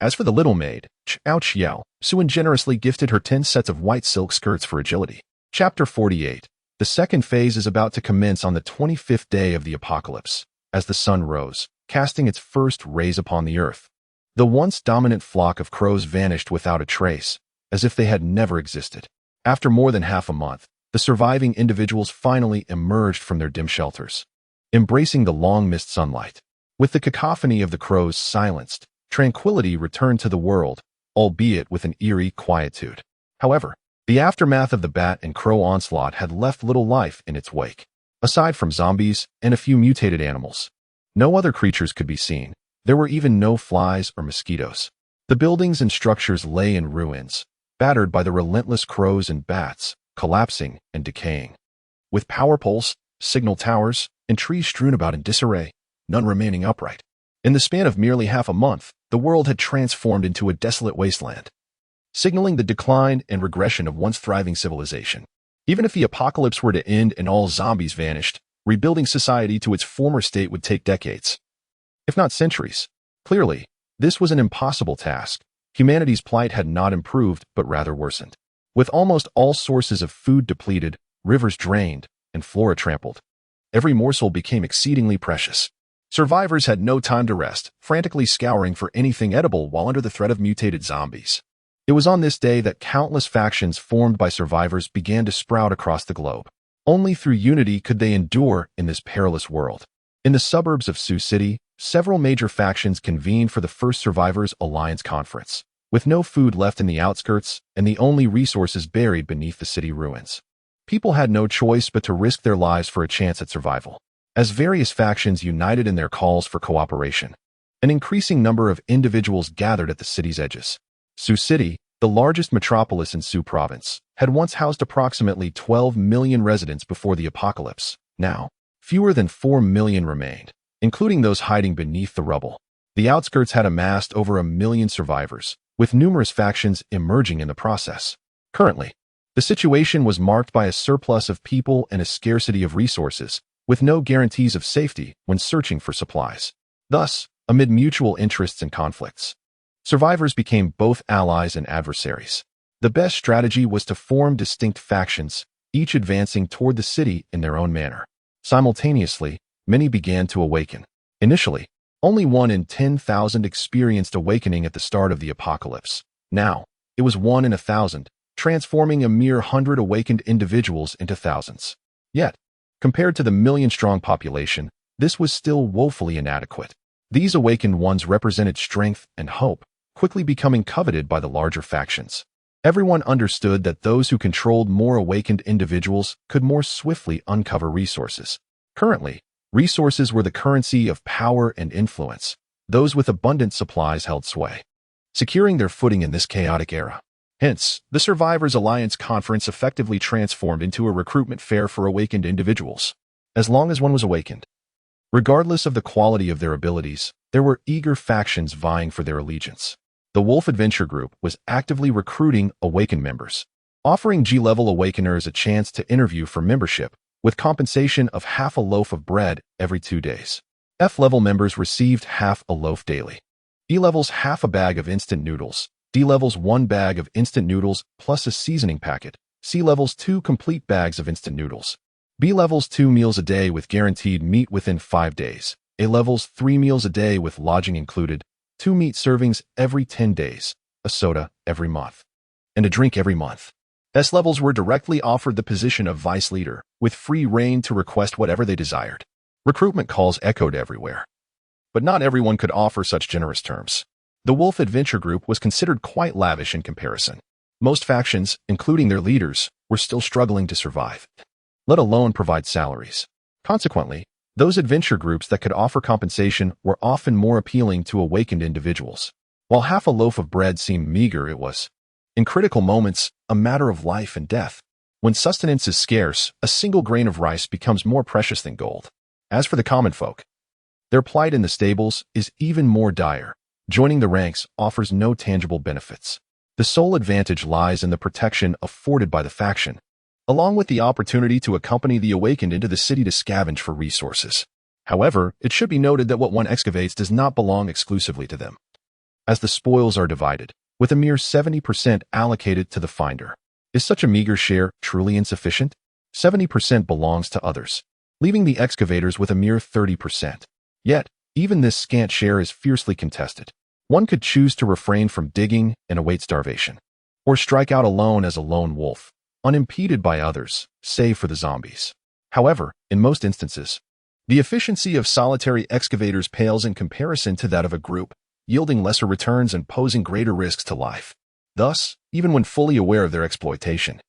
As for the little maid, Chao Qiao, Suin generously gifted her 10 sets of white silk skirts for agility. Chapter 48. The second phase is about to commence on the 25th day of the apocalypse, as the sun rose, casting its first rays upon the earth. The once dominant flock of crows vanished without a trace, as if they had never existed. After more than half a month, the surviving individuals finally emerged from their dim shelters, embracing the long-missed sunlight. With the cacophony of the crows silenced, tranquility returned to the world, albeit with an eerie quietude. However, the aftermath of the bat and crow onslaught had left little life in its wake. Aside from zombies and a few mutated animals, no other creatures could be seen. There were even no flies or mosquitoes. The buildings and structures lay in ruins, battered by the relentless crows and bats, collapsing and decaying. With power poles, signal towers, and trees strewn about in disarray, none remaining upright. In the span of merely half a month, the world had transformed into a desolate wasteland, signaling the decline and regression of once thriving civilization. Even if the apocalypse were to end and all zombies vanished, rebuilding society to its former state would take decades, if not centuries. Clearly, this was an impossible task. Humanity's plight had not improved, but rather worsened. With almost all sources of food depleted, rivers drained, and flora trampled, every morsel became exceedingly precious. Survivors had no time to rest, frantically scouring for anything edible while under the threat of mutated zombies. It was on this day that countless factions formed by survivors began to sprout across the globe. Only through unity could they endure in this perilous world. In the suburbs of Sioux City, several major factions convened for the First Survivors Alliance Conference, with no food left in the outskirts and the only resources buried beneath the city ruins. People had no choice but to risk their lives for a chance at survival. As various factions united in their calls for cooperation, an increasing number of individuals gathered at the city's edges. Sioux City, the largest metropolis in Sioux Province, had once housed approximately 12 million residents before the apocalypse. Now, fewer than 4 million remained, including those hiding beneath the rubble. The outskirts had amassed over 1 million survivors, with numerous factions emerging in the process. Currently, the situation was marked by a surplus of people and a scarcity of resources, with no guarantees of safety when searching for supplies. Thus, amid mutual interests and conflicts, survivors became both allies and adversaries. The best strategy was to form distinct factions, each advancing toward the city in their own manner. Simultaneously, many began to awaken. Initially, only 1 in 10,000 experienced awakening at the start of the apocalypse. Now, it was 1 in 1,000, transforming a mere 100 awakened individuals into thousands. Yet, compared to the million-strong population, this was still woefully inadequate. These awakened ones represented strength and hope, quickly becoming coveted by the larger factions. Everyone understood that those who controlled more awakened individuals could more swiftly uncover resources. Currently, resources were the currency of power and influence. Those with abundant supplies held sway, securing their footing in this chaotic era. Hence, the Survivors Alliance Conference effectively transformed into a recruitment fair for awakened individuals. As long as one was awakened, regardless of the quality of their abilities, there were eager factions vying for their allegiance. The Wolf Adventure Group was actively recruiting awakened members, offering G-level awakeners a chance to interview for membership, with compensation of half a loaf of bread every 2 days. F-level members received half a loaf daily. E-levels half a bag of instant noodles. D-levels 1 bag of instant noodles plus a seasoning packet. C-levels 2 complete bags of instant noodles. B-levels 2 meals a day with guaranteed meat within 5 days. A-levels 3 meals a day with lodging included. 2 meat servings every 10 days. A soda every month. And a drink every month. S-levels were directly offered the position of vice leader, with free reign to request whatever they desired. Recruitment calls echoed everywhere. But not everyone could offer such generous terms. The Wolf Adventure Group was considered quite lavish in comparison. Most factions, including their leaders, were still struggling to survive, let alone provide salaries. Consequently, those adventure groups that could offer compensation were often more appealing to awakened individuals. While half a loaf of bread seemed meager, it was, in critical moments, a matter of life and death. When sustenance is scarce, a single grain of rice becomes more precious than gold. As for the common folk, their plight in the stables is even more dire. Joining the ranks offers no tangible benefits. The sole advantage lies in the protection afforded by the faction, along with the opportunity to accompany the awakened into the city to scavenge for resources. However, it should be noted that what one excavates does not belong exclusively to them, as the spoils are divided, with a mere 70% allocated to the finder. Is such a meager share truly insufficient? 70% belongs to others, leaving the excavators with a mere 30%. Yet, even this scant share is fiercely contested. One could choose to refrain from digging and await starvation, or strike out alone as a lone wolf, unimpeded by others, save for the zombies. However, in most instances, the efficiency of solitary excavators pales in comparison to that of a group, yielding lesser returns and posing greater risks to life. Thus, even when fully aware of their exploitation,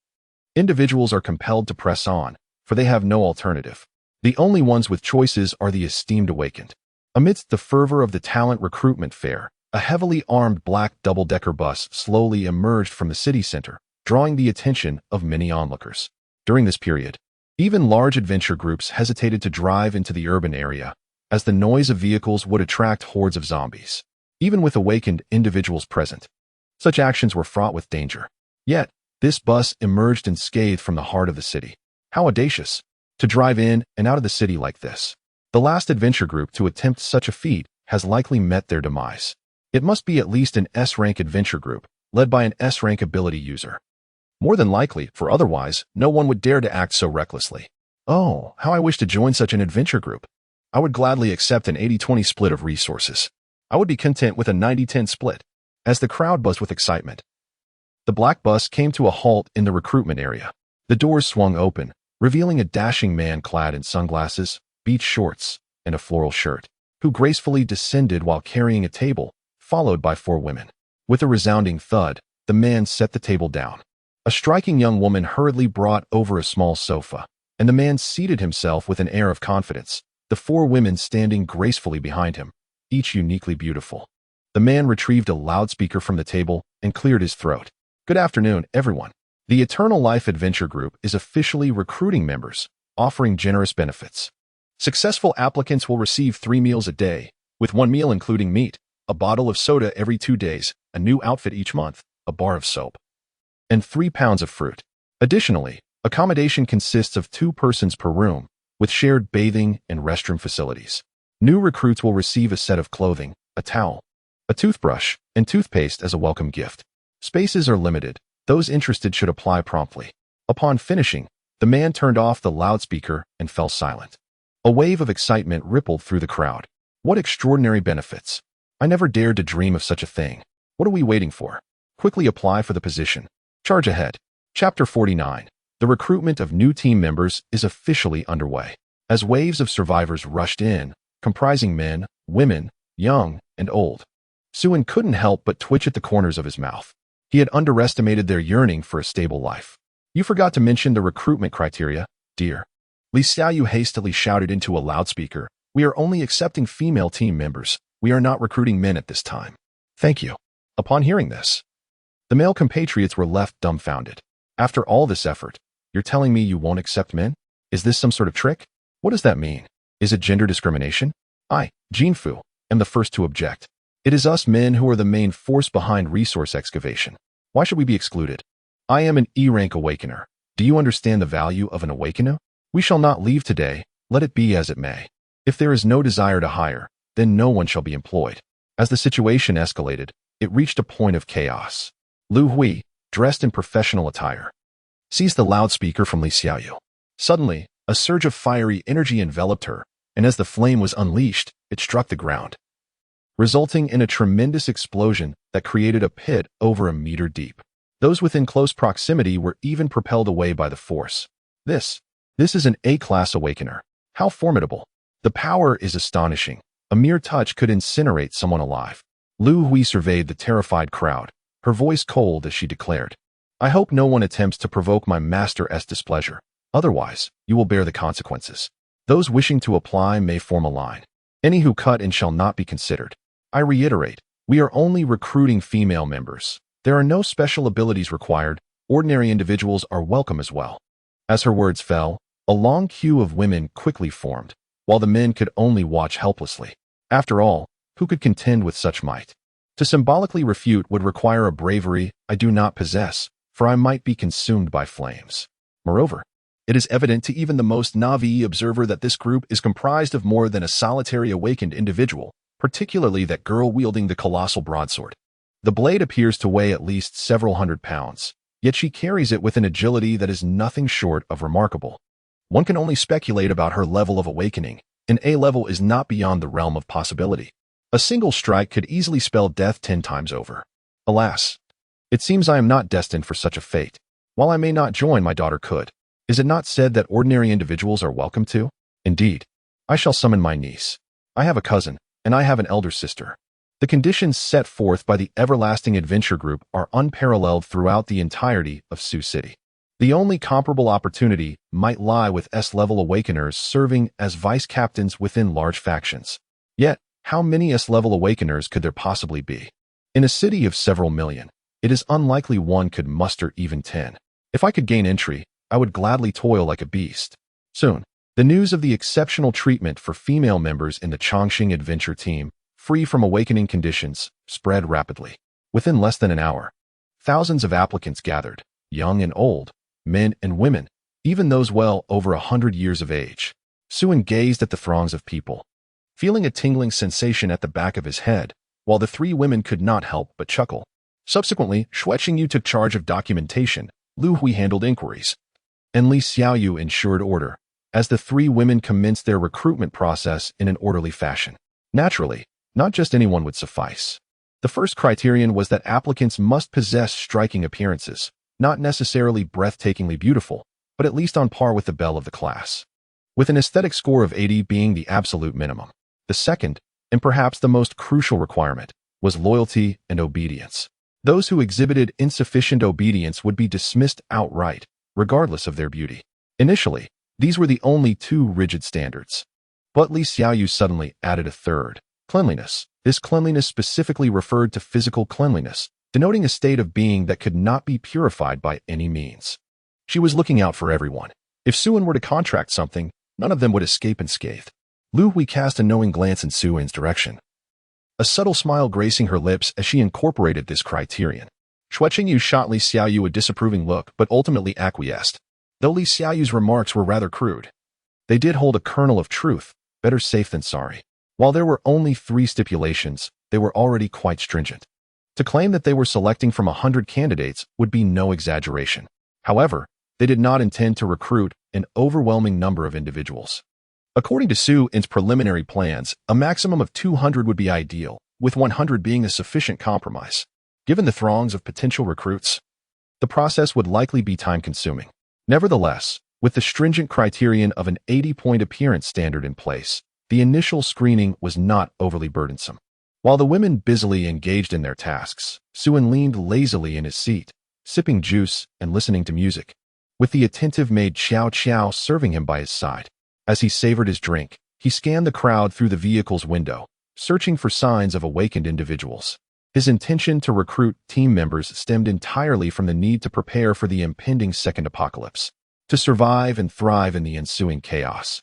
individuals are compelled to press on, for they have no alternative. The only ones with choices are the esteemed awakened. Amidst the fervor of the talent recruitment fair, a heavily armed black double-decker bus slowly emerged from the city center, drawing the attention of many onlookers. During this period, even large adventure groups hesitated to drive into the urban area, as the noise of vehicles would attract hordes of zombies. Even with awakened individuals present, such actions were fraught with danger. Yet, this bus emerged unscathed from the heart of the city. How audacious, to drive in and out of the city like this. The last adventure group to attempt such a feat has likely met their demise. It must be at least an S-rank adventure group, led by an S-rank ability user. More than likely, for otherwise, no one would dare to act so recklessly. Oh, how I wish to join such an adventure group. I would gladly accept an 80-20 split of resources. I would be content with a 90-10 split. As the crowd buzzed with excitement, the black bus came to a halt in the recruitment area. The doors swung open, revealing a dashing man clad in sunglasses, beach shorts, and a floral shirt, who gracefully descended while carrying a table, followed by 4 women. With a resounding thud, the man set the table down. A striking young woman hurriedly brought over a small sofa, and the man seated himself with an air of confidence, the 4 women standing gracefully behind him, each uniquely beautiful. The man retrieved a loudspeaker from the table and cleared his throat. Good afternoon, everyone. The Eternal Life Adventure Group is officially recruiting members, offering generous benefits. Successful applicants will receive 3 meals a day, with 1 meal including meat, a bottle of soda every 2 days, a new outfit each month, a bar of soap, and 3 pounds of fruit. Additionally, accommodation consists of 2 persons per room, with shared bathing and restroom facilities. New recruits will receive a set of clothing, a towel, a toothbrush, and toothpaste as a welcome gift. Spaces are limited. Those interested should apply promptly. Upon finishing, the man turned off the loudspeaker and fell silent. A wave of excitement rippled through the crowd. What extraordinary benefits! I never dared to dream of such a thing. What are we waiting for? Quickly apply for the position. Charge ahead. Chapter 49. The recruitment of new team members is officially underway. As waves of survivors rushed in, comprising men, women, young, and old, Suin couldn't help but twitch at the corners of his mouth. He had underestimated their yearning for a stable life. You forgot to mention the recruitment criteria, dear. Li Xiaoyu hastily shouted into a loudspeaker. We are only accepting female team members. We are not recruiting men at this time. Thank you. Upon hearing this, The male compatriots were left dumbfounded. After all this effort, you're telling me you won't accept men? Is this some sort of trick? What does that mean? Is it gender discrimination? I, Jinfu, am the first to object. It is us men who are the main force behind resource excavation. Why should we be excluded? I am an E-rank awakener. Do you understand the value of an awakener? We shall not leave today, let it be as it may. If there is no desire to hire, then no one shall be employed. As the situation escalated, it reached a point of chaos. Lu Hui, dressed in professional attire, seized the loudspeaker from Li Xiaoyu. Suddenly, a surge of fiery energy enveloped her, and as the flame was unleashed, it struck the ground, resulting in a tremendous explosion that created a pit over a meter deep. Those within close proximity were even propelled away by the force. This is an A-class awakener. How formidable. The power is astonishing. A mere touch could incinerate someone alive. Lu Hui surveyed the terrified crowd, her voice cold as she declared, I hope no one attempts to provoke my master's displeasure. Otherwise, you will bear the consequences. Those wishing to apply may form a line. Any who cut in shall not be considered. I reiterate, we are only recruiting female members. There are no special abilities required. Ordinary individuals are welcome as well. As her words fell, a long queue of women quickly formed, while the men could only watch helplessly. After all, who could contend with such might? To symbolically refute would require a bravery I do not possess, for I might be consumed by flames. Moreover, it is evident to even the most naive observer that this group is comprised of more than a solitary awakened individual, particularly that girl wielding the colossal broadsword. The blade appears to weigh at least several hundred pounds, yet she carries it with an agility that is nothing short of remarkable. One can only speculate about her level of awakening. An A level is not beyond the realm of possibility. A single strike could easily spell death 10 times over. Alas, it seems I am not destined for such a fate. While I may not join, my daughter could. Is it not said that ordinary individuals are welcome to? Indeed, I shall summon my niece. I have a cousin, and I have an elder sister. The conditions set forth by the Everlasting Adventure Group are unparalleled throughout the entirety of Sioux City. The only comparable opportunity might lie with S-level awakeners serving as vice captains within large factions. Yet, how many S-level awakeners could there possibly be? In a city of several million, it is unlikely one could muster even 10. If I could gain entry, I would gladly toil like a beast. Soon, the news of the exceptional treatment for female members in the Chongqing Adventure Team, free from awakening conditions, spread rapidly. Within less than an hour, thousands of applicants gathered, young and old, men and women, even those well over 100 years of age. Suen gazed at the throngs of people, feeling a tingling sensation at the back of his head, while the three women could not help but chuckle. Subsequently, Xue Qingyu took charge of documentation, Lu Hui handled inquiries, and Li Xiaoyu ensured order, as the three women commenced their recruitment process in an orderly fashion. Naturally, not just anyone would suffice. The first criterion was that applicants must possess striking appearances, not necessarily breathtakingly beautiful, but at least on par with the belle of the class, with an aesthetic score of 80 being the absolute minimum. The second, and perhaps the most crucial requirement, was loyalty and obedience. Those who exhibited insufficient obedience would be dismissed outright, regardless of their beauty. Initially, these were the only two rigid standards. But Li Xiaoyu suddenly added a third: cleanliness. This cleanliness specifically referred to physical cleanliness, denoting a state of being that could not be purified by any means. She was looking out for everyone. If Suen were to contract something, none of them would escape unscathed. Lu Hui cast a knowing glance in Suen's direction, a subtle smile gracing her lips as she incorporated this criterion. Xue Qingyu shot Li Xiaoyu a disapproving look but ultimately acquiesced. Though Li Xiaoyu's remarks were rather crude, they did hold a kernel of truth, better safe than sorry. While there were only 3 stipulations, they were already quite stringent. To claim that they were selecting from 100 candidates would be no exaggeration. However, they did not intend to recruit an overwhelming number of individuals. According to Suen's preliminary plans, a maximum of 200 would be ideal, with 100 being a sufficient compromise. Given the throngs of potential recruits, the process would likely be time-consuming. Nevertheless, with the stringent criterion of an 80-point appearance standard in place, the initial screening was not overly burdensome. While the women busily engaged in their tasks, Suen leaned lazily in his seat, sipping juice and listening to music, with the attentive maid Xiao Qiao serving him by his side. As he savored his drink, he scanned the crowd through the vehicle's window, searching for signs of awakened individuals. His intention to recruit team members stemmed entirely from the need to prepare for the impending second apocalypse, to survive and thrive in the ensuing chaos.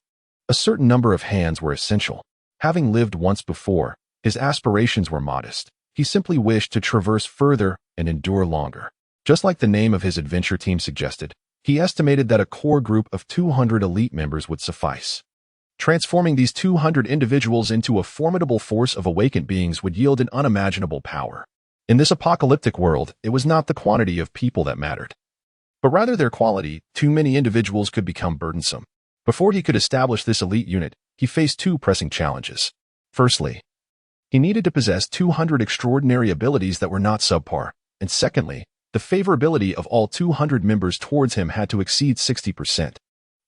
A certain number of hands were essential. Having lived once before, his aspirations were modest. He simply wished to traverse further and endure longer. Just like the name of his adventure team suggested, he estimated that a core group of 200 elite members would suffice. Transforming these 200 individuals into a formidable force of awakened beings would yield an unimaginable power. In this apocalyptic world, it was not the quantity of people that mattered, but rather their quality. Too many individuals could become burdensome. Before he could establish this elite unit, he faced two pressing challenges. Firstly, he needed to possess 200 extraordinary abilities that were not subpar, and secondly, the favorability of all 200 members towards him had to exceed 60%.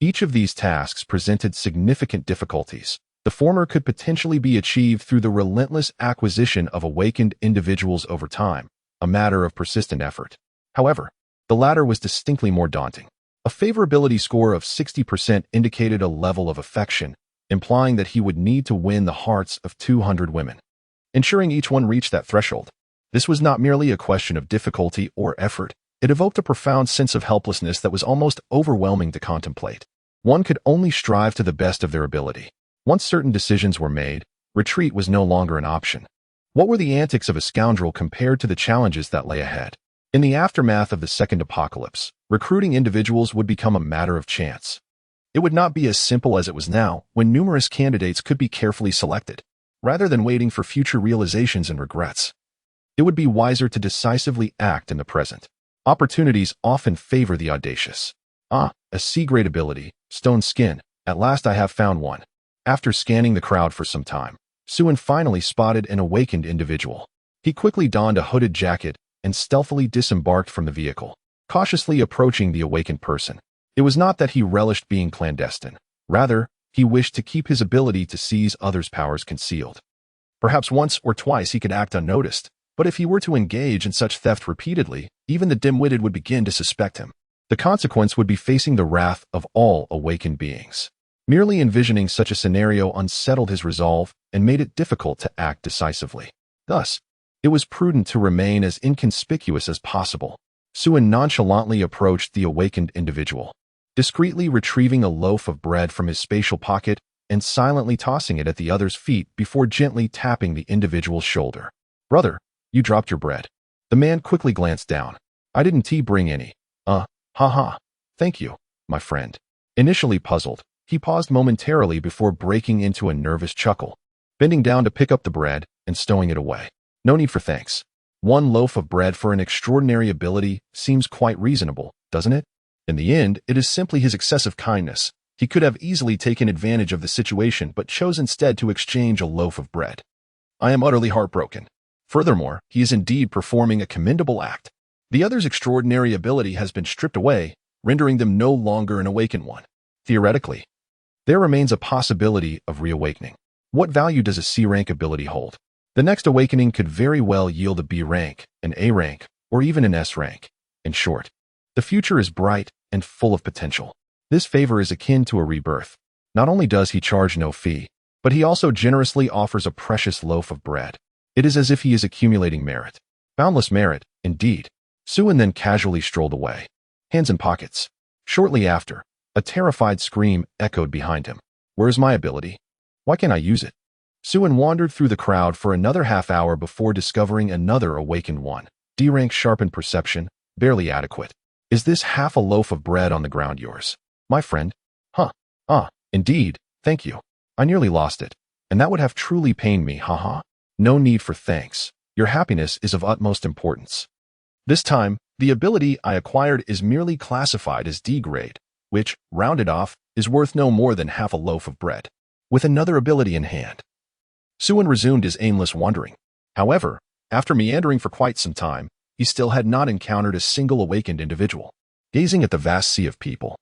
Each of these tasks presented significant difficulties. The former could potentially be achieved through the relentless acquisition of awakened individuals over time, a matter of persistent effort. However, the latter was distinctly more daunting. A favorability score of 60% indicated a level of affection, implying that he would need to win the hearts of 200 women, ensuring each one reached that threshold. This was not merely a question of difficulty or effort. It evoked a profound sense of helplessness that was almost overwhelming to contemplate. One could only strive to the best of their ability. Once certain decisions were made, retreat was no longer an option. What were the antics of a scoundrel compared to the challenges that lay ahead? In the aftermath of the second apocalypse, recruiting individuals would become a matter of chance. It would not be as simple as it was now, when numerous candidates could be carefully selected, rather than waiting for future realizations and regrets. It would be wiser to decisively act in the present. Opportunities often favor the audacious. A C-grade ability, stone skin. At last I have found one. After scanning the crowd for some time, Suin finally spotted an awakened individual. He quickly donned a hooded jacket and stealthily disembarked from the vehicle, cautiously approaching the awakened person. It was not that he relished being clandestine. Rather, he wished to keep his ability to seize others' powers concealed. Perhaps once or twice he could act unnoticed, but if he were to engage in such theft repeatedly, even the dim-witted would begin to suspect him. The consequence would be facing the wrath of all awakened beings. Merely envisioning such a scenario unsettled his resolve and made it difficult to act decisively. Thus, it was prudent to remain as inconspicuous as possible. Suin nonchalantly approached the awakened individual, discreetly retrieving a loaf of bread from his spatial pocket and silently tossing it at the other's feet before gently tapping the individual's shoulder. "Brother, you dropped your bread." The man quickly glanced down. "I didn't bring any." Haha. Thank you, my friend." Initially puzzled, he paused momentarily before breaking into a nervous chuckle, bending down to pick up the bread and stowing it away. "No need for thanks. One loaf of bread for an extraordinary ability seems quite reasonable, doesn't it? In the end, it is simply his excessive kindness. He could have easily taken advantage of the situation but chose instead to exchange a loaf of bread. I am utterly heartbroken. Furthermore, he is indeed performing a commendable act. The other's extraordinary ability has been stripped away, rendering them no longer an awakened one. Theoretically, there remains a possibility of reawakening. What value does a C-rank ability hold? The next awakening could very well yield a B rank, an A rank, or even an S rank. In short, the future is bright and full of potential. This favor is akin to a rebirth. Not only does he charge no fee, but he also generously offers a precious loaf of bread. It is as if he is accumulating merit. Boundless merit, indeed. Suin then casually strolled away, hands in pockets. Shortly after, a terrified scream echoed behind him. "Where's my ability? Why can't I use it?" Suin wandered through the crowd for another half hour before discovering another awakened one. D-rank sharpened perception, barely adequate. "Is this half a loaf of bread on the ground yours, my friend?" Indeed, thank you. I nearly lost it, and that would have truly pained me, haha. "No need for thanks. Your happiness is of utmost importance. This time, the ability I acquired is merely classified as D-grade, which, rounded off, is worth no more than half a loaf of bread." With another ability in hand, Suin resumed his aimless wandering. However, after meandering for quite some time, he still had not encountered a single awakened individual. Gazing at the vast sea of people,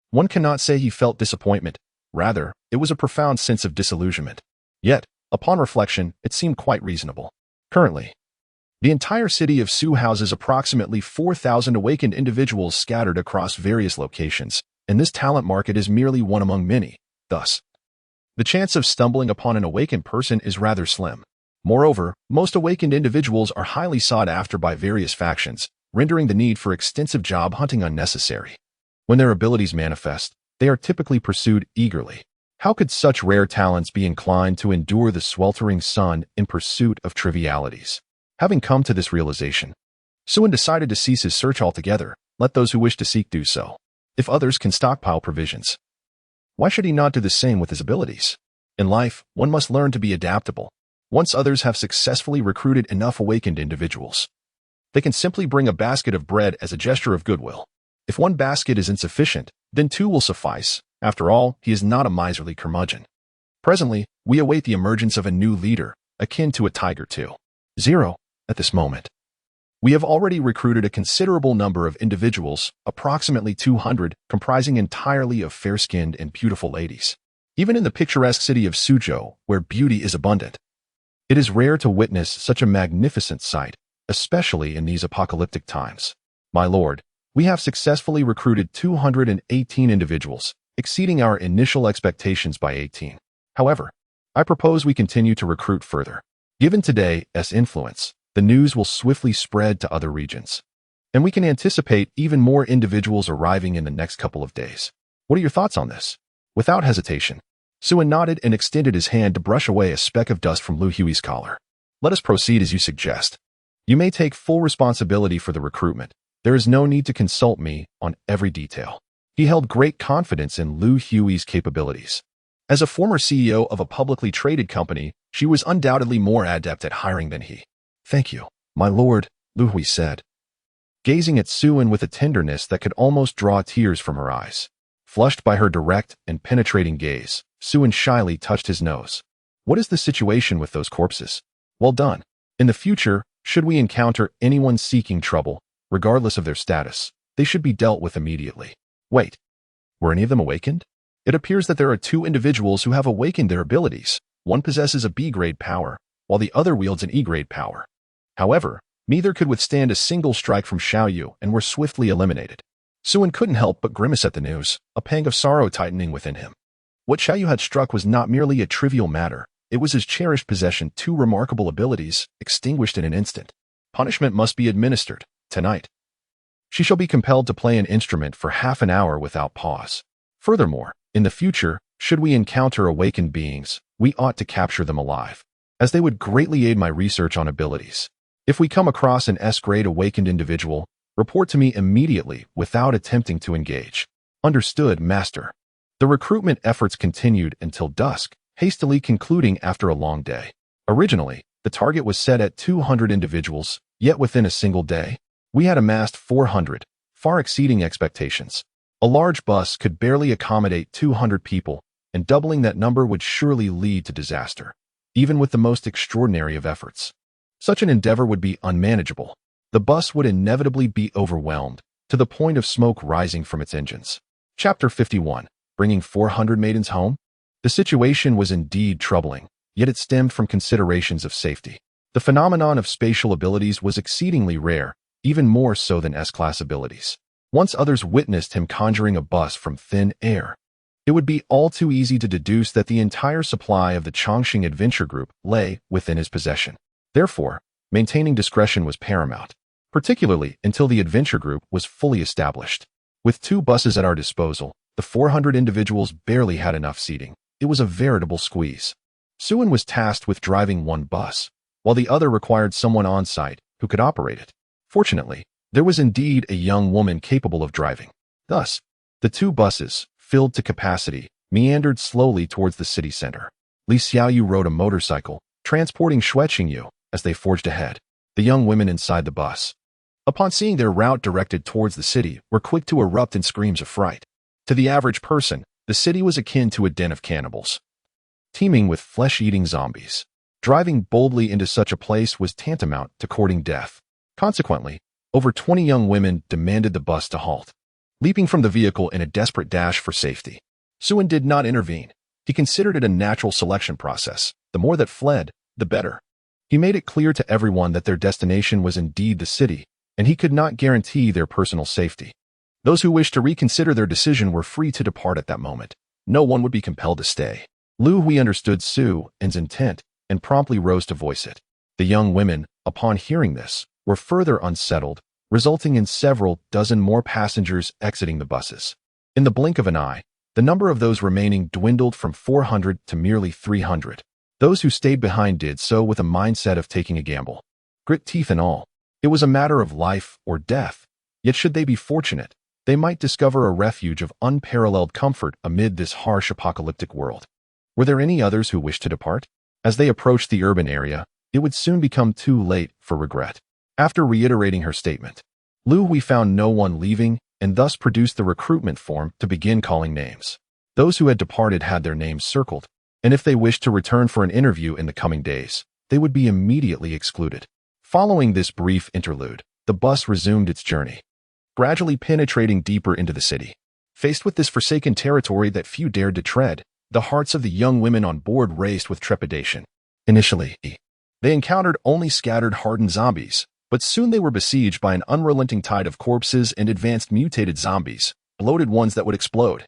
one cannot say he felt disappointment. Rather, it was a profound sense of disillusionment. Yet, upon reflection, it seemed quite reasonable. Currently, the entire city of Su houses approximately 4,000 awakened individuals scattered across various locations, and this talent market is merely one among many. Thus, the chance of stumbling upon an awakened person is rather slim. Moreover, most awakened individuals are highly sought after by various factions, rendering the need for extensive job hunting unnecessary. When their abilities manifest, they are typically pursued eagerly. How could such rare talents be inclined to endure the sweltering sun in pursuit of trivialities? Having come to this realization, Suin decided to cease his search altogether. Let those who wish to seek do so. If others can stockpile provisions, why should he not do the same with his abilities? In life, one must learn to be adaptable. Once others have successfully recruited enough awakened individuals, they can simply bring a basket of bread as a gesture of goodwill. If one basket is insufficient, then two will suffice. After all, he is not a miserly curmudgeon. Presently, we await the emergence of a new leader, akin to a tiger 2.0. At this moment, we have already recruited a considerable number of individuals, approximately 200, comprising entirely of fair-skinned and beautiful ladies. Even in the picturesque city of Suzhou, where beauty is abundant, it is rare to witness such a magnificent sight, especially in these apocalyptic times. My lord, we have successfully recruited 218 individuals, exceeding our initial expectations by 18. However, I propose we continue to recruit further. Given today's influence, the news will swiftly spread to other regions, and we can anticipate even more individuals arriving in the next couple of days. What are your thoughts on this? Without hesitation, Suin nodded and extended his hand to brush away a speck of dust from Lu Hui's collar. Let us proceed as you suggest. You may take full responsibility for the recruitment. There is no need to consult me on every detail. He held great confidence in Lu Hui's capabilities. As a former CEO of a publicly traded company, she was undoubtedly more adept at hiring than he. Thank you, my lord, Lu Hui said, gazing at Suin with a tenderness that could almost draw tears from her eyes. Flushed by her direct and penetrating gaze, Suin shyly touched his nose. What is the situation with those corpses? Well done. In the future, should we encounter anyone seeking trouble, regardless of their status, they should be dealt with immediately. Wait, were any of them awakened? It appears that there are two individuals who have awakened their abilities. One possesses a B-grade power, while the other wields an E-grade power. However, neither could withstand a single strike from Xiaoyu and were swiftly eliminated. Suin couldn't help but grimace at the news, a pang of sorrow tightening within him. What Xiaoyu had struck was not merely a trivial matter, it was his cherished possession, two remarkable abilities, extinguished in an instant. Punishment must be administered, tonight. She shall be compelled to play an instrument for half an hour without pause. Furthermore, in the future, should we encounter awakened beings, we ought to capture them alive, as they would greatly aid my research on abilities. If we come across an S-grade awakened individual, report to me immediately without attempting to engage. Understood, master. The recruitment efforts continued until dusk, hastily concluding after a long day. Originally, the target was set at 200 individuals, yet within a single day, we had amassed 400, far exceeding expectations. A large bus could barely accommodate 200 people, and doubling that number would surely lead to disaster, even with the most extraordinary of efforts. Such an endeavor would be unmanageable. The bus would inevitably be overwhelmed, to the point of smoke rising from its engines. Chapter 51. Bringing 400 maidens home? The situation was indeed troubling, yet it stemmed from considerations of safety. The phenomenon of spatial abilities was exceedingly rare, even more so than S-class abilities. Once others witnessed him conjuring a bus from thin air, it would be all too easy to deduce that the entire supply of the Chongqing Adventure Group lay within his possession. Therefore, maintaining discretion was paramount, particularly until the Adventure Group was fully established. With two buses at our disposal, the 400 individuals barely had enough seating. It was a veritable squeeze. Suin was tasked with driving one bus, while the other required someone on site who could operate it. Fortunately, there was indeed a young woman capable of driving. Thus, the two buses, filled to capacity, meandered slowly towards the city center. Li Xiaoyu rode a motorcycle, transporting Xueqingyu, as they forged ahead. The young women inside the bus, upon seeing their route directed towards the city, were quick to erupt in screams of fright. To the average person, the city was akin to a den of cannibals, teeming with flesh-eating zombies. Driving boldly into such a place was tantamount to courting death. Consequently, over 20 young women demanded the bus to halt, leaping from the vehicle in a desperate dash for safety. Suin did not intervene. He considered it a natural selection process. The more that fled, the better. He made it clear to everyone that their destination was indeed the city, and he could not guarantee their personal safety. Those who wished to reconsider their decision were free to depart at that moment. No one would be compelled to stay. Lu Hui understood Suin's intent, and promptly rose to voice it. The young women, upon hearing this, were further unsettled, resulting in several dozen more passengers exiting the buses. In the blink of an eye, the number of those remaining dwindled from 400 to merely 300. Those who stayed behind did so with a mindset of taking a gamble. Grit teeth and all. It was a matter of life or death. Yet should they be fortunate, they might discover a refuge of unparalleled comfort amid this harsh apocalyptic world. Were there any others who wished to depart? As they approached the urban area, it would soon become too late for regret. After reiterating her statement, we found no one leaving and thus produced the recruitment form to begin calling names. Those who had departed had their names circled, and if they wished to return for an interview in the coming days, they would be immediately excluded. Following this brief interlude, the bus resumed its journey, gradually penetrating deeper into the city. Faced with this forsaken territory that few dared to tread, the hearts of the young women on board raced with trepidation. Initially, they encountered only scattered hardened zombies, but soon they were besieged by an unrelenting tide of corpses and advanced mutated zombies, bloated ones that would explode.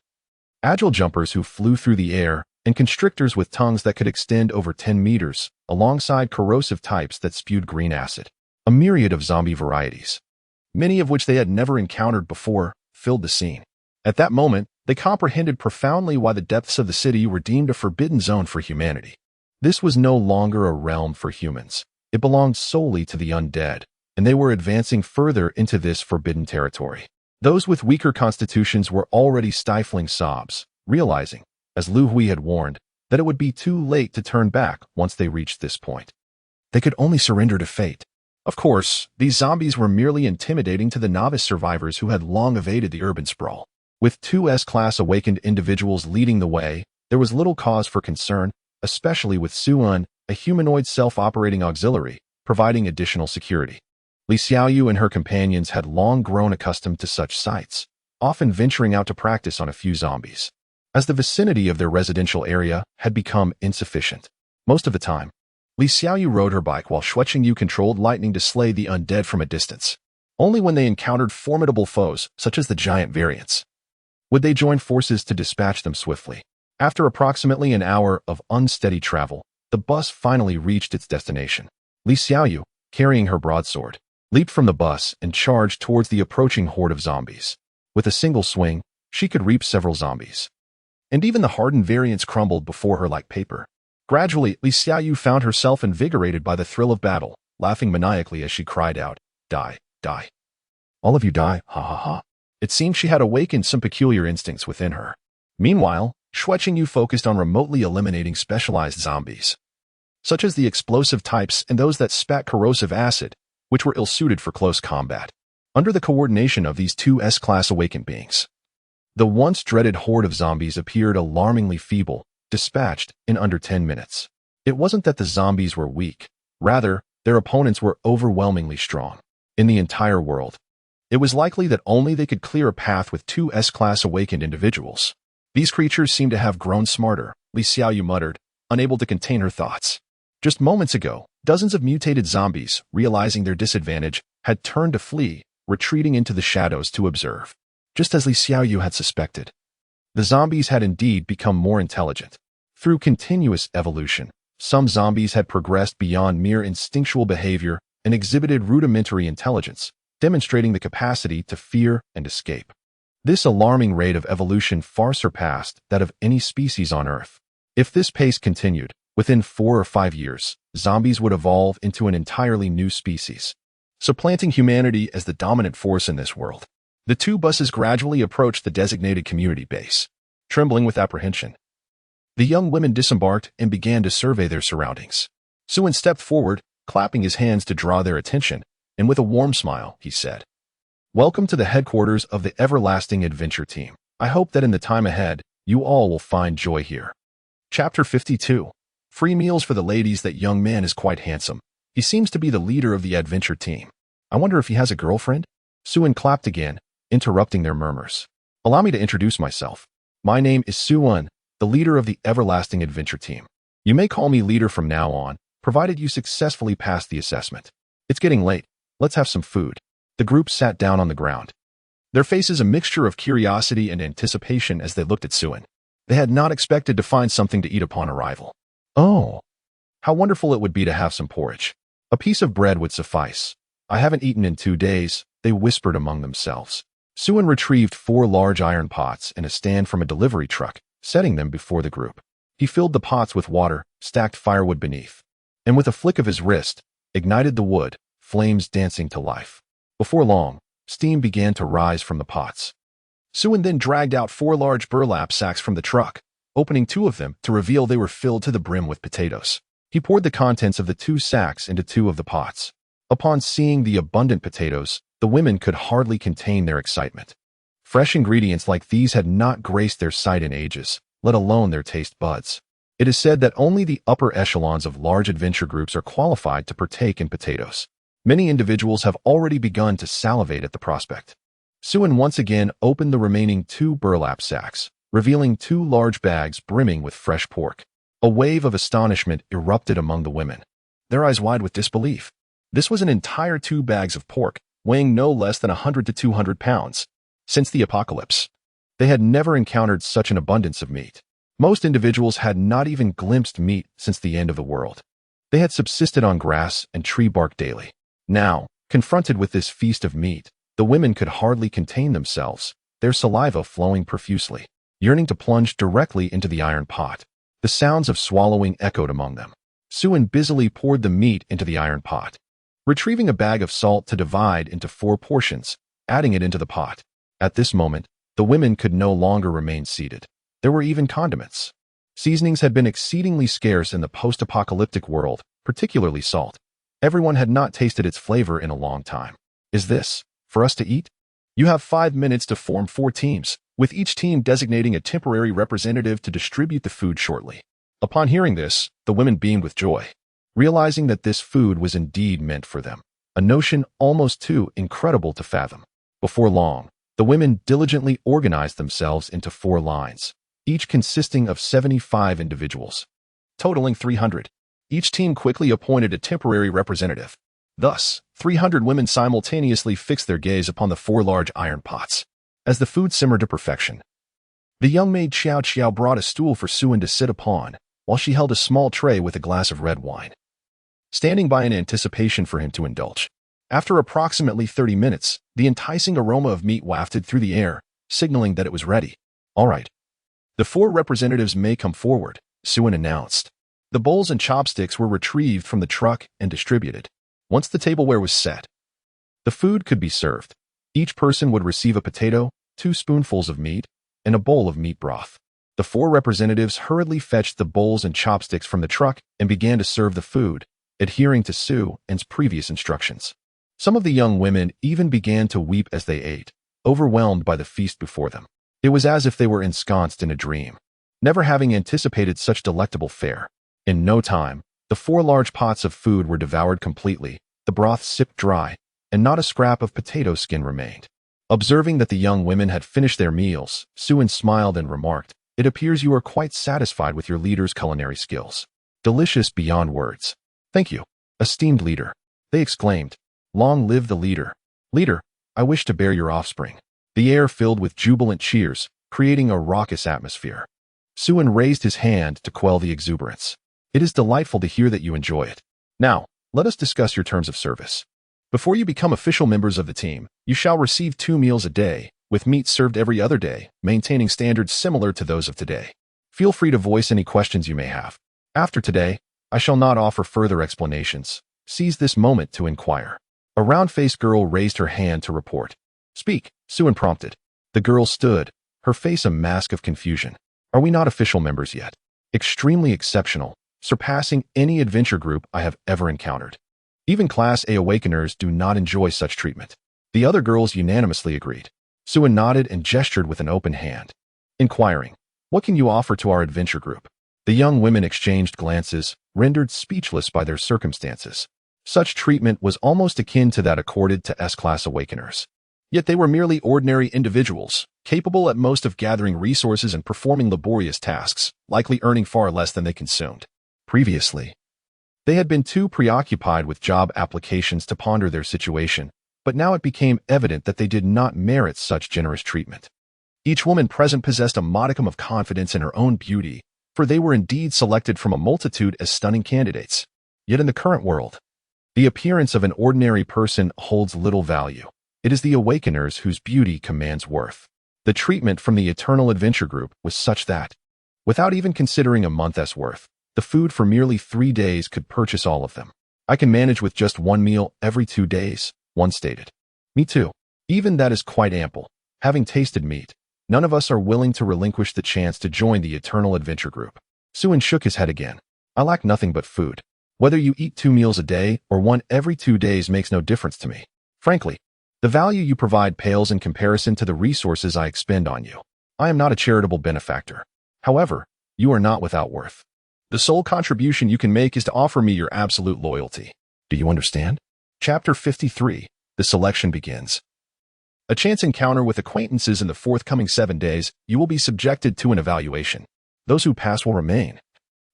Agile jumpers who flew through the air, and constrictors with tongues that could extend over 10 meters, alongside corrosive types that spewed green acid. A myriad of zombie varieties, many of which they had never encountered before, filled the scene. At that moment, they comprehended profoundly why the depths of the city were deemed a forbidden zone for humanity. This was no longer a realm for humans. It belonged solely to the undead, and they were advancing further into this forbidden territory. Those with weaker constitutions were already stifling sobs, realizing, as Hui had warned, that it would be too late to turn back once they reached this point. They could only surrender to fate. Of course, these zombies were merely intimidating to the novice survivors who had long evaded the urban sprawl. With two S-class awakened individuals leading the way, there was little cause for concern, especially with Suan, a humanoid self-operating auxiliary, providing additional security. Li Xiaoyu and her companions had long grown accustomed to such sights, often venturing out to practice on a few zombies, as the vicinity of their residential area had become insufficient. Most of the time, Li Xiaoyu rode her bike while Xueqingyu controlled lightning to slay the undead from a distance. Only when they encountered formidable foes, such as the giant variants, would they join forces to dispatch them swiftly. After approximately an hour of unsteady travel, the bus finally reached its destination. Li Xiaoyu, carrying her broadsword, leaped from the bus and charged towards the approaching horde of zombies. With a single swing, she could reap several zombies, and even the hardened variants crumbled before her like paper. Gradually, Li Xiaoyu found herself invigorated by the thrill of battle, laughing maniacally as she cried out, "Die, die. All of you die, ha ha ha." It seemed she had awakened some peculiar instincts within her. Meanwhile, Xueqingyu focused on remotely eliminating specialized zombies, such as the explosive types and those that spat corrosive acid, which were ill-suited for close combat. Under the coordination of these two S-class awakened beings, the once dreaded horde of zombies appeared alarmingly feeble, dispatched in under 10 minutes. It wasn't that the zombies were weak, rather, their opponents were overwhelmingly strong. In the entire world, it was likely that only they could clear a path with two S-class awakened individuals. These creatures seemed to have grown smarter, Li Xiaoyu muttered, unable to contain her thoughts. Just moments ago, dozens of mutated zombies, realizing their disadvantage, had turned to flee, retreating into the shadows to observe. Just as Li Xiaoyu had suspected, the zombies had indeed become more intelligent. Through continuous evolution, some zombies had progressed beyond mere instinctual behavior and exhibited rudimentary intelligence, demonstrating the capacity to fear and escape. This alarming rate of evolution far surpassed that of any species on Earth. If this pace continued, within 4 or 5 years, zombies would evolve into an entirely new species, supplanting humanity as the dominant force in this world. The two buses gradually approached the designated community base. Trembling with apprehension, the young women disembarked and began to survey their surroundings. Suan stepped forward, clapping his hands to draw their attention, and with a warm smile, he said, "Welcome to the headquarters of the Everlasting Adventure Team. I hope that in the time ahead, you all will find joy here." Chapter 52. Free meals for the ladies. That young man is quite handsome. He seems to be the leader of the adventure team. I wonder if he has a girlfriend? Suan clapped again, interrupting their murmurs. "Allow me to introduce myself. My name is Suan, the leader of the Everlasting Adventure Team. You may call me leader from now on, provided you successfully pass the assessment. It's getting late. Let's have some food." The group sat down on the ground, their faces a mixture of curiosity and anticipation as they looked at Suan. They had not expected to find something to eat upon arrival. "Oh, How wonderful it would be to have some porridge. A piece of bread would suffice. I haven't eaten in 2 days, they whispered among themselves. Suin retrieved 4 large iron pots and a stand from a delivery truck, setting them before the group. He filled the pots with water, stacked firewood beneath, and with a flick of his wrist, ignited the wood, flames dancing to life. Before long, steam began to rise from the pots. Suin then dragged out 4 large burlap sacks from the truck, opening 2 of them to reveal they were filled to the brim with potatoes. He poured the contents of the 2 sacks into 2 of the pots. Upon seeing the abundant potatoes, the women could hardly contain their excitement. Fresh ingredients like these had not graced their sight in ages, let alone their taste buds. It is said that only the upper echelons of large adventure groups are qualified to partake in potatoes. Many individuals have already begun to salivate at the prospect. Suin once again opened the remaining 2 burlap sacks, revealing 2 large bags brimming with fresh pork. A wave of astonishment erupted among the women, their eyes wide with disbelief. This was an entire 2 bags of pork, weighing no less than 100 to 200 pounds. Since the apocalypse, they had never encountered such an abundance of meat. Most individuals had not even glimpsed meat since the end of the world. They had subsisted on grass and tree bark daily. Now, confronted with this feast of meat, the women could hardly contain themselves, their saliva flowing profusely, yearning to plunge directly into the iron pot. The sounds of swallowing echoed among them. Suin busily poured the meat into the iron pot, retrieving a bag of salt to divide into 4 portions, adding it into the pot. At this moment, the women could no longer remain seated. There were even condiments. Seasonings had been exceedingly scarce in the post-apocalyptic world, particularly salt. Everyone had not tasted its flavor in a long time. Is this for us to eat? You have 5 minutes to form 4 teams, with each team designating a temporary representative to distribute the food shortly. Upon hearing this, the women beamed with joy, realizing that this food was indeed meant for them, a notion almost too incredible to fathom. Before long, the women diligently organized themselves into 4 lines, each consisting of 75 individuals, totaling 300. Each team quickly appointed a temporary representative. Thus, 300 women simultaneously fixed their gaze upon the 4 large iron pots. As the food simmered to perfection, the young maid Xiao Xiao brought a stool for Suin to sit upon, while she held a small tray with a glass of red wine, standing by in anticipation for him to indulge. After approximately 30 minutes, the enticing aroma of meat wafted through the air, signaling that it was ready. All right. The 4 representatives may come forward, Suin announced. The bowls and chopsticks were retrieved from the truck and distributed. Once the tableware was set, the food could be served. Each person would receive a potato, 2 spoonfuls of meat, and a bowl of meat broth. The 4 representatives hurriedly fetched the bowls and chopsticks from the truck and began to serve the food, adhering to Suin's previous instructions. Some of the young women even began to weep as they ate, overwhelmed by the feast before them. It was as if they were ensconced in a dream, never having anticipated such delectable fare. In no time, the 4 large pots of food were devoured completely, the broth sipped dry, and not a scrap of potato skin remained. Observing that the young women had finished their meals, Suin smiled and remarked, "It appears you are quite satisfied with your leader's culinary skills. Delicious beyond words." "Thank you, esteemed leader," they exclaimed. "Long live the leader. Leader, I wish to bear your offspring." The air filled with jubilant cheers, creating a raucous atmosphere. Suin raised his hand to quell the exuberance. "It is delightful to hear that you enjoy it. Now, let us discuss your terms of service. Before you become official members of the team, you shall receive 2 meals a day, with meat served every other day, maintaining standards similar to those of today. Feel free to voice any questions you may have. After today, I shall not offer further explanations. Seize this moment to inquire." A round-faced girl raised her hand to report. "Speak," Suin prompted. The girl stood, her face a mask of confusion. "Are we not official members yet?" "Extremely exceptional, surpassing any adventure group I have ever encountered. Even Class A Awakeners do not enjoy such treatment." The other girls unanimously agreed. Suin nodded and gestured with an open hand, inquiring, "What can you offer to our adventure group?" The young women exchanged glances, rendered speechless by their circumstances. Such treatment was almost akin to that accorded to S-Class Awakeners. Yet they were merely ordinary individuals, capable at most of gathering resources and performing laborious tasks, likely earning far less than they consumed. Previously, they had been too preoccupied with job applications to ponder their situation, but now it became evident that they did not merit such generous treatment. Each woman present possessed a modicum of confidence in her own beauty, for they were indeed selected from a multitude as stunning candidates. Yet in the current world, the appearance of an ordinary person holds little value. It is the awakeners whose beauty commands worth. The treatment from the Eternal Adventure Group was such that, without even considering a month's worth, the food for merely 3 days could purchase all of them. I can manage with just 1 meal every 2 days, one stated. Me too. Even that is quite ample. Having tasted meat, none of us are willing to relinquish the chance to join the Eternal Adventure Group. Suin shook his head again. I lack nothing but food. Whether you eat 2 meals a day or 1 every 2 days makes no difference to me. Frankly, the value you provide pales in comparison to the resources I expend on you. I am not a charitable benefactor. However, you are not without worth. The sole contribution you can make is to offer me your absolute loyalty. Do you understand? Chapter 53. The selection begins. A chance encounter with acquaintances in the forthcoming 7 days, you will be subjected to an evaluation. Those who pass will remain,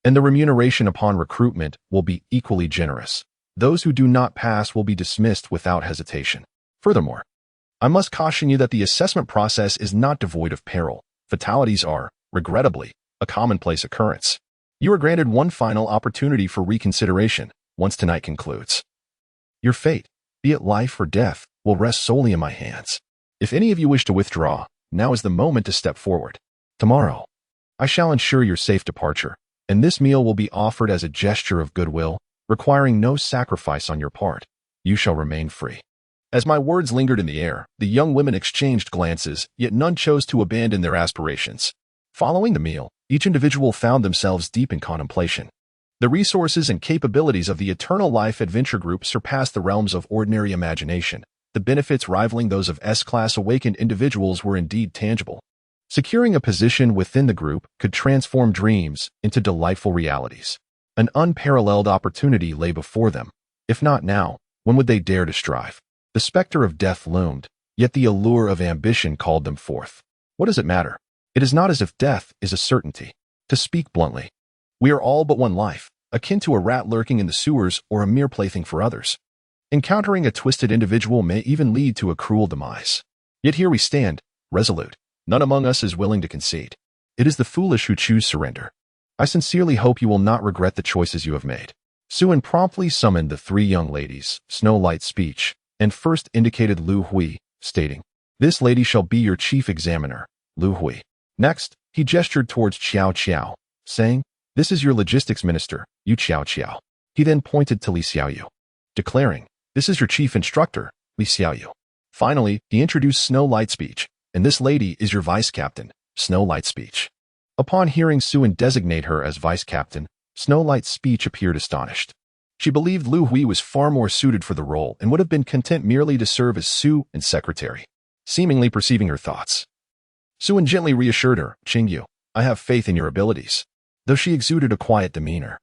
and the remuneration upon recruitment will be equally generous. Those who do not pass will be dismissed without hesitation. Furthermore, I must caution you that the assessment process is not devoid of peril. Fatalities are, regrettably, a commonplace occurrence. You are granted one final opportunity for reconsideration once tonight concludes. Your fate, be it life or death, will rest solely in my hands. If any of you wish to withdraw, now is the moment to step forward. Tomorrow, I shall ensure your safe departure, and this meal will be offered as a gesture of goodwill, requiring no sacrifice on your part. You shall remain free. As my words lingered in the air, the young women exchanged glances, yet none chose to abandon their aspirations. Following the meal, each individual found themselves deep in contemplation. The resources and capabilities of the Eternal Life Adventure Group surpassed the realms of ordinary imagination. The benefits rivaling those of S-class awakened individuals were indeed tangible. Securing a position within the group could transform dreams into delightful realities. An unparalleled opportunity lay before them. If not now, when would they dare to strive? The specter of death loomed, yet the allure of ambition called them forth. What does it matter? It is not as if death is a certainty. To speak bluntly, we are all but one life, akin to a rat lurking in the sewers or a mere plaything for others. Encountering a twisted individual may even lead to a cruel demise. Yet here we stand, resolute. None among us is willing to concede. It is the foolish who choose surrender. I sincerely hope you will not regret the choices you have made. Suin promptly summoned the 3 young ladies, Snow Light's speech, and first indicated Lu Hui, stating, "This lady shall be your chief examiner, Lu Hui." Next, he gestured towards Qiao Qiao, saying, "This is your logistics minister, Yu Qiao Qiao." He then pointed to Li Xiaoyu, declaring, "This is your chief instructor, Li Xiaoyu." Finally, he introduced Snow Light's speech, "And this lady is your vice captain, Snow Light's speech." Upon hearing Suin designate her as vice captain, Snow Light's speech appeared astonished. She believed Lu Hui was far more suited for the role and would have been content merely to serve as Su and secretary. Seemingly perceiving her thoughts, Suin gently reassured her, "Qingyu, I have faith in your abilities," though she exuded a quiet demeanor.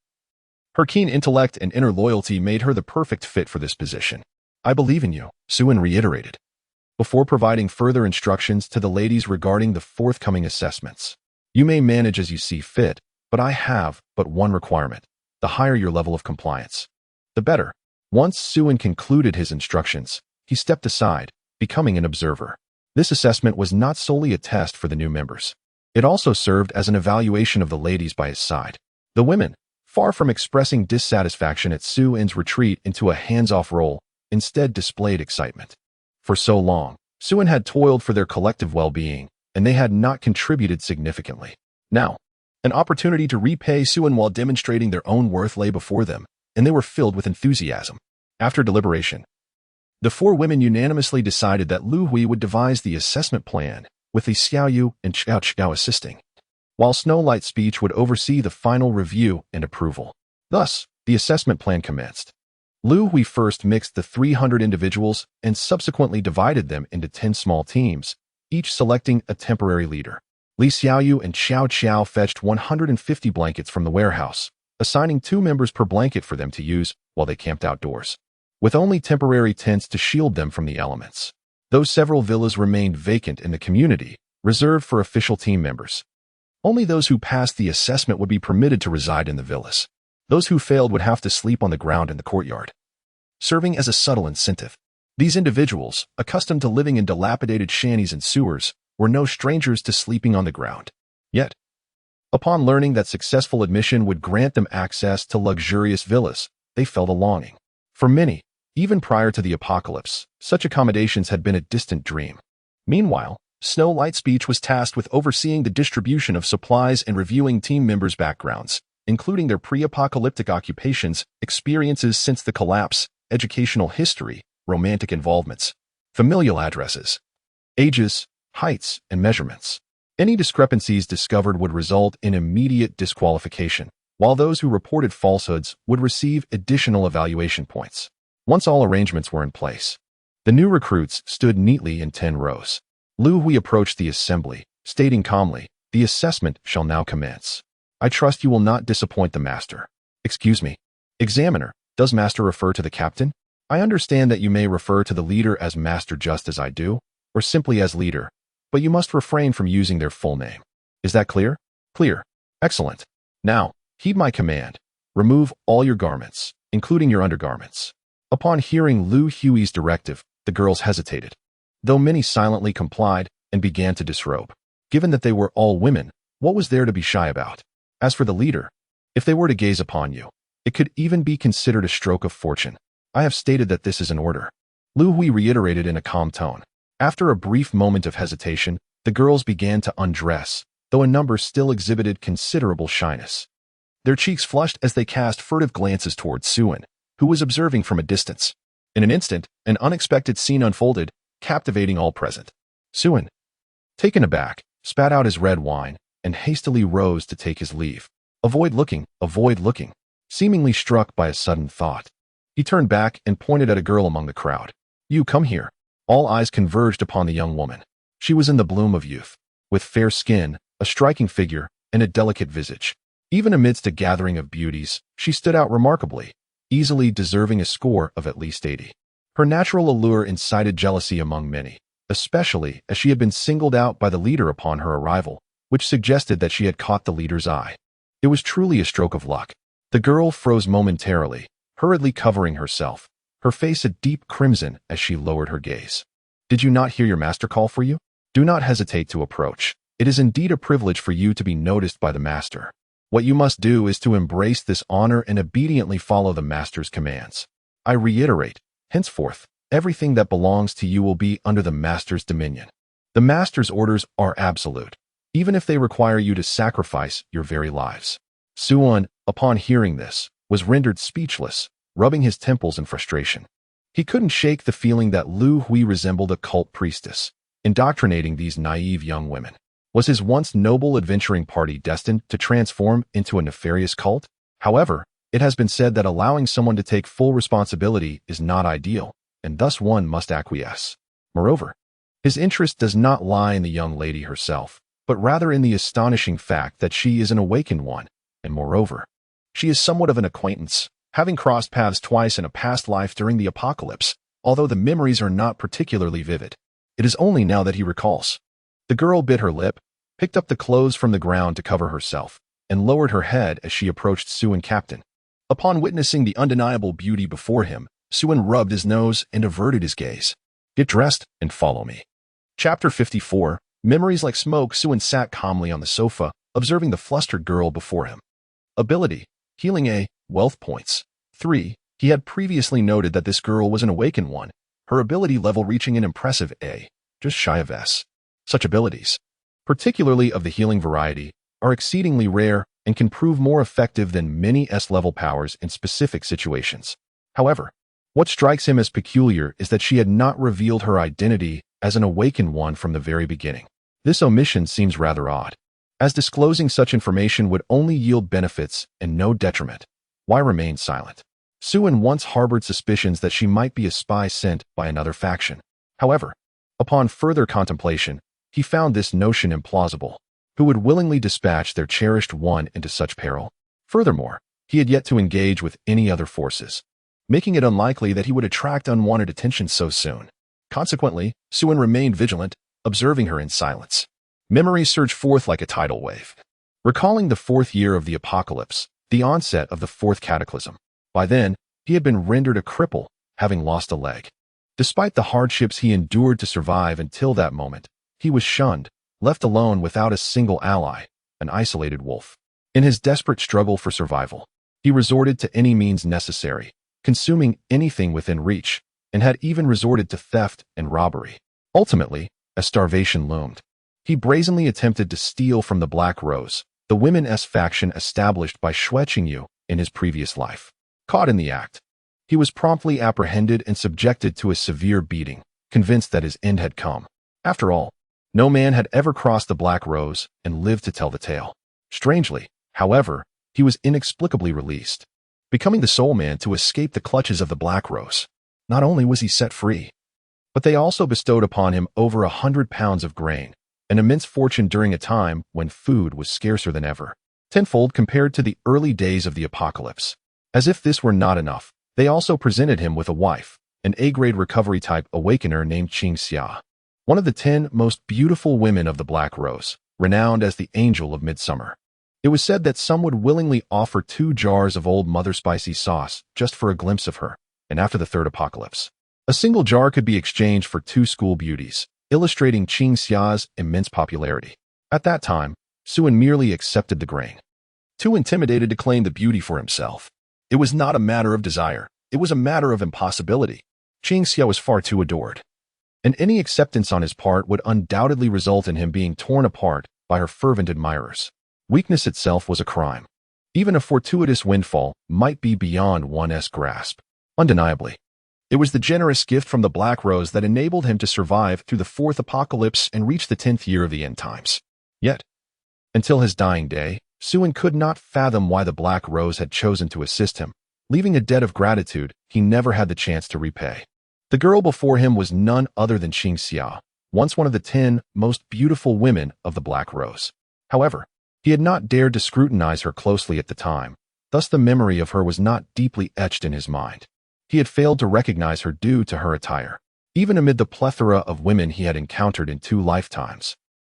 Her keen intellect and inner loyalty made her the perfect fit for this position. "I believe in you," Suin reiterated, before providing further instructions to the ladies regarding the forthcoming assessments. "You may manage as you see fit, but I have but one requirement. The higher your level of compliance, the better." Once Suin concluded his instructions, he stepped aside, becoming an observer. This assessment was not solely a test for the new members. It also served as an evaluation of the ladies by his side. The women, far from expressing dissatisfaction at Suin's retreat into a hands-off role, instead displayed excitement. For so long, Suin had toiled for their collective well-being, and they had not contributed significantly. Now, an opportunity to repay Suin while demonstrating their own worth lay before them, and they were filled with enthusiasm. After deliberation, the 4 women unanimously decided that Lu Hui would devise the assessment plan, with Li Xiaoyu and Qiao Qiao assisting, while Snow Light's speech would oversee the final review and approval. Thus, the assessment plan commenced. Lu Hui first mixed the 300 individuals and subsequently divided them into 10 small teams, each selecting a temporary leader. Li Xiaoyu and Qiao Qiao fetched 150 blankets from the warehouse, assigning 2 members per blanket for them to use while they camped outdoors, with only temporary tents to shield them from the elements. Though several villas remained vacant in the community, reserved for official team members, only those who passed the assessment would be permitted to reside in the villas. Those who failed would have to sleep on the ground in the courtyard, serving as a subtle incentive. These individuals, accustomed to living in dilapidated shanties and sewers, were no strangers to sleeping on the ground. Yet, Upon learning that successful admission would grant them access to luxurious villas, they felt a longing. For many, even prior to the apocalypse, such accommodations had been a distant dream. Meanwhile, Snow Lightspeech was tasked with overseeing the distribution of supplies and reviewing team members' backgrounds, including their pre-apocalyptic occupations, experiences since the collapse, educational history, romantic involvements, familial addresses, ages, heights, and measurements. Any discrepancies discovered would result in immediate disqualification, while those who reported falsehoods would receive additional evaluation points. Once all arrangements were in place, the new recruits stood neatly in 10 rows. Lu Hui approached the assembly, stating calmly, "The assessment shall now commence. I trust you will not disappoint the master." "Excuse me. Examiner, does master refer to the captain? I understand that you may refer to the leader as master just as I do, or simply as leader, but you must refrain from using their full name. Is that clear?" "Clear. Excellent. Now, heed my command. Remove all your garments, including your undergarments." Upon hearing Lu Hui's directive, the girls hesitated, though many silently complied and began to disrobe. Given that they were all women, what was there to be shy about? As for the leader, if they were to gaze upon you, it could even be considered a stroke of fortune. "I have stated that this is an order," Lu Hui reiterated in a calm tone. After a brief moment of hesitation, the girls began to undress, though a number still exhibited considerable shyness. Their cheeks flushed as they cast furtive glances towards Suin, who was observing from a distance. In an instant, an unexpected scene unfolded, captivating all present. Suin, taken aback, spat out his red wine and hastily rose to take his leave. Avoid looking, seemingly struck by a sudden thought. He turned back and pointed at a girl among the crowd. "You come here." All eyes converged upon the young woman. She was in the bloom of youth, with fair skin, a striking figure, and a delicate visage. Even amidst a gathering of beauties, she stood out remarkably, easily deserving a score of at least 80. Her natural allure incited jealousy among many, especially as she had been singled out by the leader upon her arrival, which suggested that she had caught the leader's eye. It was truly a stroke of luck. The girl froze momentarily, hurriedly covering herself, her face a deep crimson as she lowered her gaze. "Did you not hear your master call for you? Do not hesitate to approach. It is indeed a privilege for you to be noticed by the master. What you must do is to embrace this honor and obediently follow the master's commands. I reiterate, henceforth, everything that belongs to you will be under the master's dominion. The master's orders are absolute, even if they require you to sacrifice your very lives." Suwon, upon hearing this, was rendered speechless, rubbing his temples in frustration. He couldn't shake the feeling that Lu Hui resembled a cult priestess, indoctrinating these naive young women. Was his once noble adventuring party destined to transform into a nefarious cult? However, it has been said that allowing someone to take full responsibility is not ideal, and thus one must acquiesce. Moreover, his interest does not lie in the young lady herself, but rather in the astonishing fact that she is an awakened one, and moreover, she is somewhat of an acquaintance, having crossed paths twice in a past life during the apocalypse, although the memories are not particularly vivid. It is only now that he recalls. The girl bit her lip, picked up the clothes from the ground to cover herself, and lowered her head as she approached Suin Captain. Upon witnessing the undeniable beauty before him, Suin rubbed his nose and averted his gaze. "Get dressed and follow me." Chapter 54. Memories like smoke. Suin sat calmly on the sofa, observing the flustered girl before him. Ability: Healing A, Wealth Points. 3. He had previously noted that this girl was an awakened one, her ability level reaching an impressive A, just shy of S. Such abilities, particularly of the healing variety, are exceedingly rare and can prove more effective than many S-level powers in specific situations. However, what strikes him as peculiar is that she had not revealed her identity as an awakened one from the very beginning. This omission seems rather odd, as disclosing such information would only yield benefits and no detriment. Why remain silent? Suin once harbored suspicions that she might be a spy sent by another faction. However, upon further contemplation, he found this notion implausible. Who would willingly dispatch their cherished one into such peril? Furthermore, he had yet to engage with any other forces, making it unlikely that he would attract unwanted attention so soon. Consequently, Suin remained vigilant, observing her in silence. Memories surged forth like a tidal wave, recalling the 4th year of the apocalypse, the onset of the 4th cataclysm. By then, he had been rendered a cripple, having lost a leg. Despite the hardships he endured to survive until that moment, he was shunned, left alone without a single ally, an isolated wolf. In his desperate struggle for survival, he resorted to any means necessary, consuming anything within reach, and had even resorted to theft and robbery. Ultimately, as starvation loomed, he brazenly attempted to steal from the Black Rose, the women's faction established by Yu in his previous life. Caught in the act, he was promptly apprehended and subjected to a severe beating, convinced that his end had come. After all, no man had ever crossed the Black Rose and lived to tell the tale. Strangely, however, he was inexplicably released, becoming the sole man to escape the clutches of the Black Rose. Not only was he set free, but they also bestowed upon him over 100 pounds of grain, an immense fortune during a time when food was scarcer than ever, tenfold compared to the early days of the apocalypse. As if this were not enough, they also presented him with a wife, an A-grade recovery-type awakener named Xia, one of the 10 most beautiful women of the Black Rose, renowned as the Angel of Midsummer. It was said that some would willingly offer 2 jars of old Mother Spicy sauce just for a glimpse of her, and after the third apocalypse, a single jar could be exchanged for 2 school beauties, illustrating Xia's immense popularity. At that time, Suen merely accepted the grain, too intimidated to claim the beauty for himself. It was not a matter of desire, it was a matter of impossibility. Xia was far too adored, and any acceptance on his part would undoubtedly result in him being torn apart by her fervent admirers. Weakness itself was a crime. Even a fortuitous windfall might be beyond one's grasp. Undeniably, it was the generous gift from the Black Rose that enabled him to survive through the 4th apocalypse and reach the 10th year of the end times. Yet, until his dying day, Suen could not fathom why the Black Rose had chosen to assist him, leaving a debt of gratitude he never had the chance to repay. The girl before him was none other than Xia, once one of the 10 most beautiful women of the Black Rose. However, he had not dared to scrutinize her closely at the time, thus the memory of her was not deeply etched in his mind. He had failed to recognize her due to her attire, even amid the plethora of women he had encountered in 2 lifetimes.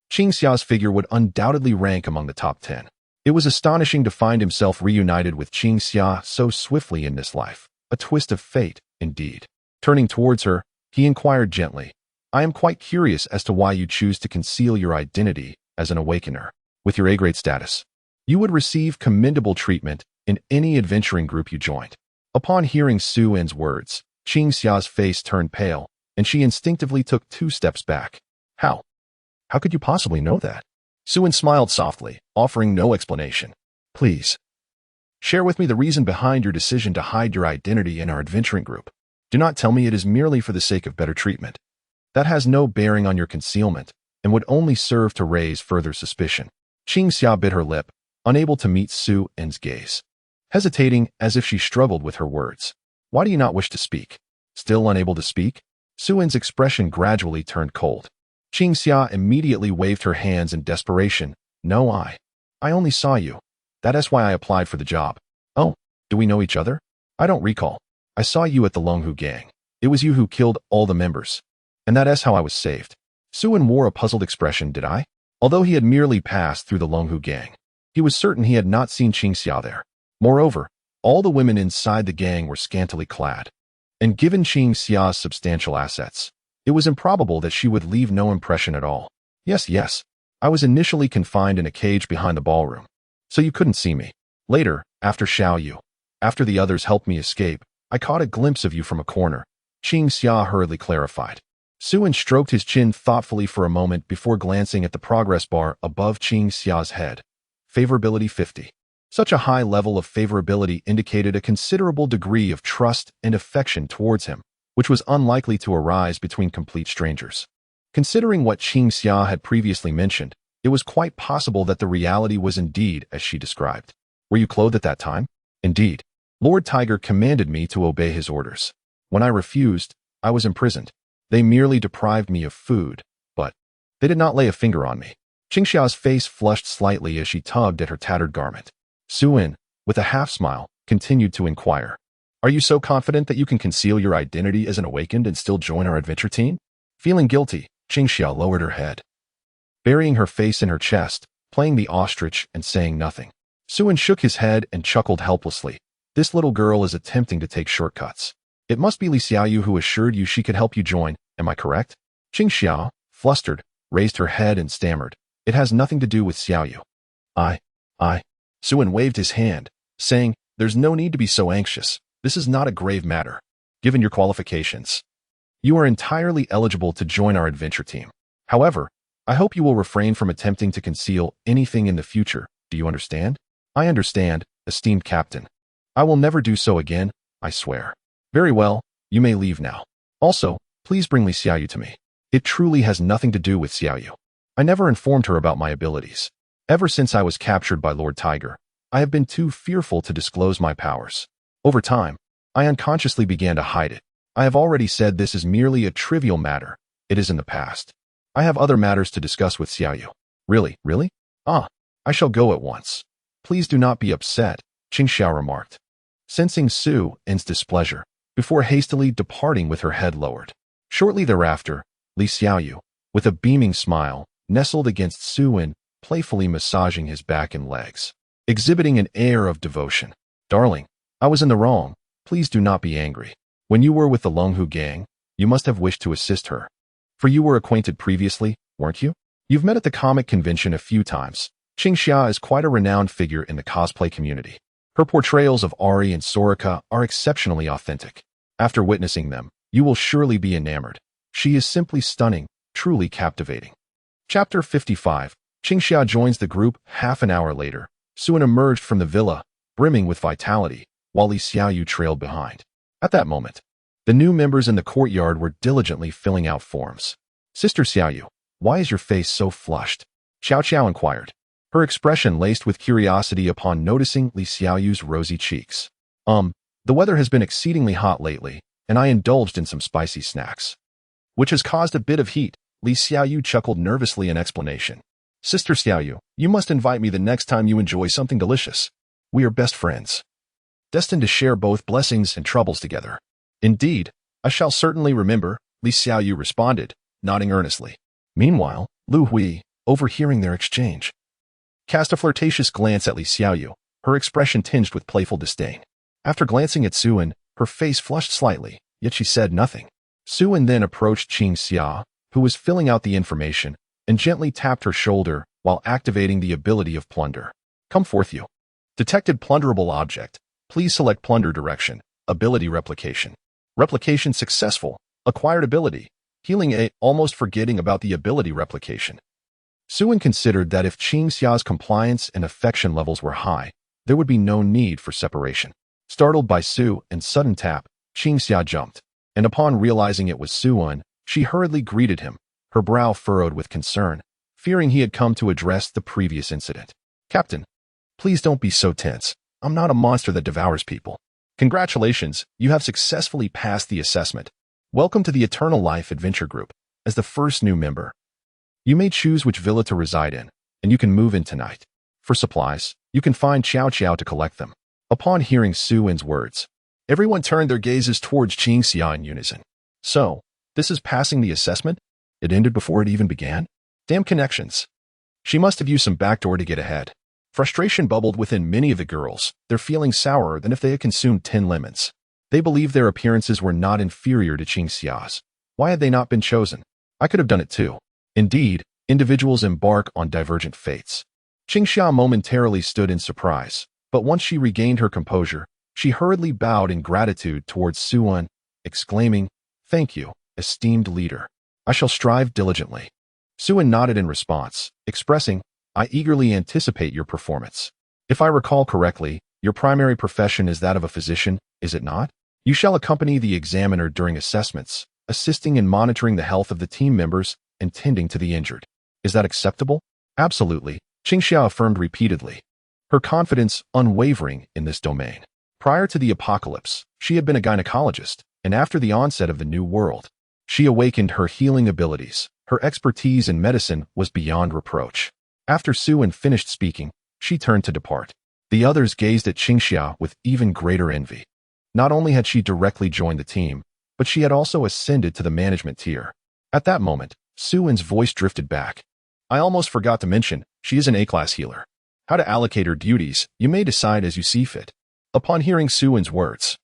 Xia's figure would undoubtedly rank among the top 10. It was astonishing to find himself reunited with Xia so swiftly in this life, a twist of fate, indeed. Turning towards her, he inquired gently, "I am quite curious as to why you choose to conceal your identity as an awakener. With your A-grade status, you would receive commendable treatment in any adventuring group you joined." Upon hearing Suen's words, Xia's face turned pale, and she instinctively took 2 steps back. How? How could you possibly know that? Suen smiled softly, offering no explanation. "Please, share with me the reason behind your decision to hide your identity in our adventuring group. Do not tell me it is merely for the sake of better treatment. That has no bearing on your concealment and would only serve to raise further suspicion." Xia bit her lip, unable to meet Suen's gaze, hesitating as if she struggled with her words. "Why do you not wish to speak?" Still unable to speak, Suen's expression gradually turned cold. Xia immediately waved her hands in desperation. "No, I only saw you. That is why I applied for the job." "Oh, do we know each other?" "I don't recall. I saw you at the Long Hu gang. It was you who killed all the members. And that is how I was saved." Suen wore a puzzled expression. Did I? Although he had merely passed through the Long Hu gang, he was certain he had not seen Xia there. Moreover, all the women inside the gang were scantily clad, and given Xia's substantial assets, it was improbable that she would leave no impression at all. Yes, I was initially confined in a cage behind the ballroom, so you couldn't see me. Later, after after the others helped me escape, I caught a glimpse of you from a corner," Xia hurriedly clarified. Suen stroked his chin thoughtfully for a moment before glancing at the progress bar above Xia's head. Favorability 50. Such a high level of favorability indicated a considerable degree of trust and affection towards him, which was unlikely to arise between complete strangers. Considering what Xia had previously mentioned, it was quite possible that the reality was indeed as she described. "Were you clothed at that time?" "Indeed. Lord Tiger commanded me to obey his orders. When I refused, I was imprisoned. They merely deprived me of food, but they did not lay a finger on me." Xia's face flushed slightly as she tugged at her tattered garment. Suen, with a half-smile, continued to inquire, "Are you so confident that you can conceal your identity as an awakened and still join our adventure team?" Feeling guilty, Xia lowered her head, burying her face in her chest, playing the ostrich and saying nothing. Suen shook his head and chuckled helplessly. "This little girl is attempting to take shortcuts. It must be Li Xiaoyu who assured you she could help you join, am I correct?" Xia, flustered, raised her head and stammered, "It has nothing to do with Xiaoyu." I, I. Suin waved his hand, saying, "There's no need to be so anxious. This is not a grave matter. Given your qualifications, you are entirely eligible to join our adventure team. However, I hope you will refrain from attempting to conceal anything in the future. Do you understand?" "I understand, esteemed captain. I will never do so again, I swear." "Very well, you may leave now. Also, please bring Li Xiaoyu to me. It truly has nothing to do with Xiaoyu. I never informed her about my abilities. Ever since I was captured by Lord Tiger, I have been too fearful to disclose my powers. Over time, I unconsciously began to hide it. I have already said this is merely a trivial matter. It is in the past. I have other matters to discuss with Xiaoyu." Really? Ah, I shall go at once. Please do not be upset, Qingxiao remarked, sensing Su En's displeasure, before hastily departing with her head lowered. Shortly thereafter, Li Xiaoyu, with a beaming smile, nestled against Su En, playfully massaging his back and legs, exhibiting an air of devotion. "Darling, I was in the wrong. Please do not be angry. When you were with the Long Hu gang, you must have wished to assist her. For you were acquainted previously, weren't you? You've met at the comic convention a few times. Qingxia is quite a renowned figure in the cosplay community. Her portrayals of Ari and Soraka are exceptionally authentic. After witnessing them, you will surely be enamored. She is simply stunning, truly captivating." Chapter 55. Qingxia joins the group. Half an hour later, Suin emerged from the villa, brimming with vitality, while Li Xiaoyu trailed behind. At that moment, the new members in the courtyard were diligently filling out forms. "Sister Xiaoyu, why is your face so flushed?" Xiao Xiao inquired, her expression laced with curiosity upon noticing Li Xiaoyu's rosy cheeks. The weather has been exceedingly hot lately, and I indulged in some spicy snacks, which has caused a bit of heat." Li Xiaoyu chuckled nervously in explanation. "Sister Xiaoyu, you must invite me the next time you enjoy something delicious. We are best friends, destined to share both blessings and troubles together." "Indeed, I shall certainly remember," Li Xiaoyu responded, nodding earnestly. Meanwhile, Lu Hui, overhearing their exchange, cast a flirtatious glance at Li Xiaoyu, her expression tinged with playful disdain. After glancing at Su En, her face flushed slightly, yet she said nothing. Su En then approached Qingxia, who was filling out the information, and gently tapped her shoulder while activating the ability of plunder. "Come forth, you." Detected plunderable object. Please select plunder direction. Ability replication. Replication successful. Acquired ability. Healing A. Almost forgetting about the ability replication. Su En considered that if Qingxia's compliance and affection levels were high, there would be no need for separation. Startled by Su En's sudden tap, Qingxia jumped, and upon realizing it was Su En, she hurriedly greeted him, her brow furrowed with concern, fearing he had come to address the previous incident. "Captain, please don't be so tense. I'm not a monster that devours people. Congratulations, you have successfully passed the assessment. Welcome to the Eternal Life Adventure Group. As the first new member, you may choose which villa to reside in, and you can move in tonight. For supplies, you can find Xiao Xiao to collect them." Upon hearing Su En's words, everyone turned their gazes towards Qingxia in unison. "So, this is passing the assessment? It ended before it even began? Damn connections. She must have used some backdoor to get ahead." Frustration bubbled within many of the girls, their feelings sourer than if they had consumed 10 lemons. They believed their appearances were not inferior to Qingxia's. Why had they not been chosen? I could have done it too. Indeed, individuals embark on divergent fates. Qingxia momentarily stood in surprise, but once she regained her composure, she hurriedly bowed in gratitude towards Su En, exclaiming, "Thank you, esteemed leader. I shall strive diligently." Su En nodded in response, expressing, "I eagerly anticipate your performance. If I recall correctly, your primary profession is that of a physician, is it not? You shall accompany the examiner during assessments, assisting in monitoring the health of the team members and tending to the injured. Is that acceptable?" "Absolutely," Qingxia affirmed repeatedly, her confidence unwavering in this domain. Prior to the apocalypse, she had been a gynecologist, and after the onset of the New World, she awakened her healing abilities. Her expertise in medicine was beyond reproach. After Su En finished speaking, she turned to depart. The others gazed at Qingxia with even greater envy. Not only had she directly joined the team, but she had also ascended to the management tier. At that moment, Su En's voice drifted back. "I almost forgot to mention, she is an A-class healer. How to allocate her duties, you may decide as you see fit." Upon hearing Su En's words,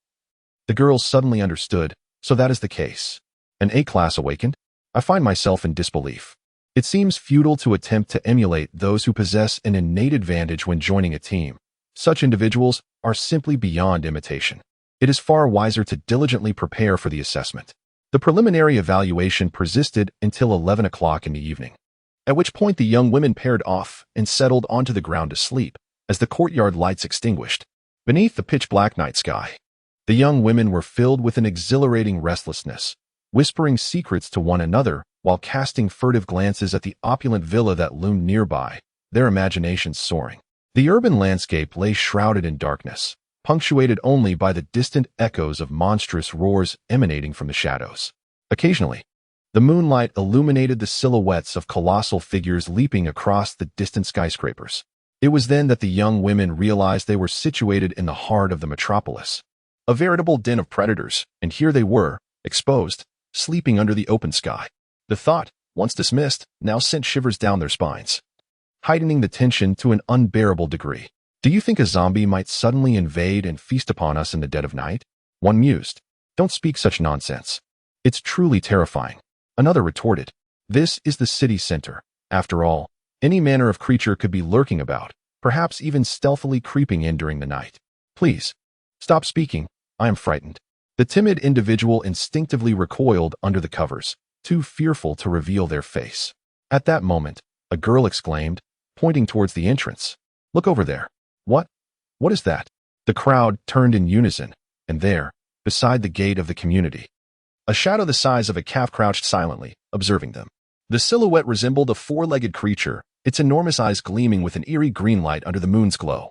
the girls suddenly understood, so that is the case. An A-class awakened? I find myself in disbelief. It seems futile to attempt to emulate those who possess an innate advantage when joining a team. Such individuals are simply beyond imitation. It is far wiser to diligently prepare for the assessment. The preliminary evaluation persisted until 11 o'clock in the evening, at which point the young women paired off and settled onto the ground to sleep as the courtyard lights extinguished. Beneath the pitch-black night sky, the young women were filled with an exhilarating restlessness, whispering secrets to one another while casting furtive glances at the opulent villa that loomed nearby, their imaginations soaring. The urban landscape lay shrouded in darkness, punctuated only by the distant echoes of monstrous roars emanating from the shadows. Occasionally, the moonlight illuminated the silhouettes of colossal figures leaping across the distant skyscrapers. It was then that the young women realized they were situated in the heart of the metropolis, a veritable den of predators, and here they were, exposed, sleeping under the open sky. The thought, once dismissed, now sent shivers down their spines, heightening the tension to an unbearable degree. Do you think a zombie might suddenly invade and feast upon us in the dead of night? One mused. Don't speak such nonsense. It's truly terrifying. Another retorted. This is the city center. After all, any manner of creature could be lurking about, perhaps even stealthily creeping in during the night. Please, stop speaking. I am frightened. The timid individual instinctively recoiled under the covers, too fearful to reveal their face. At that moment, a girl exclaimed, pointing towards the entrance. Look over there. What? What is that? The crowd turned in unison, and there, beside the gate of the community, a shadow the size of a calf crouched silently, observing them. The silhouette resembled a four-legged creature, its enormous eyes gleaming with an eerie green light under the moon's glow,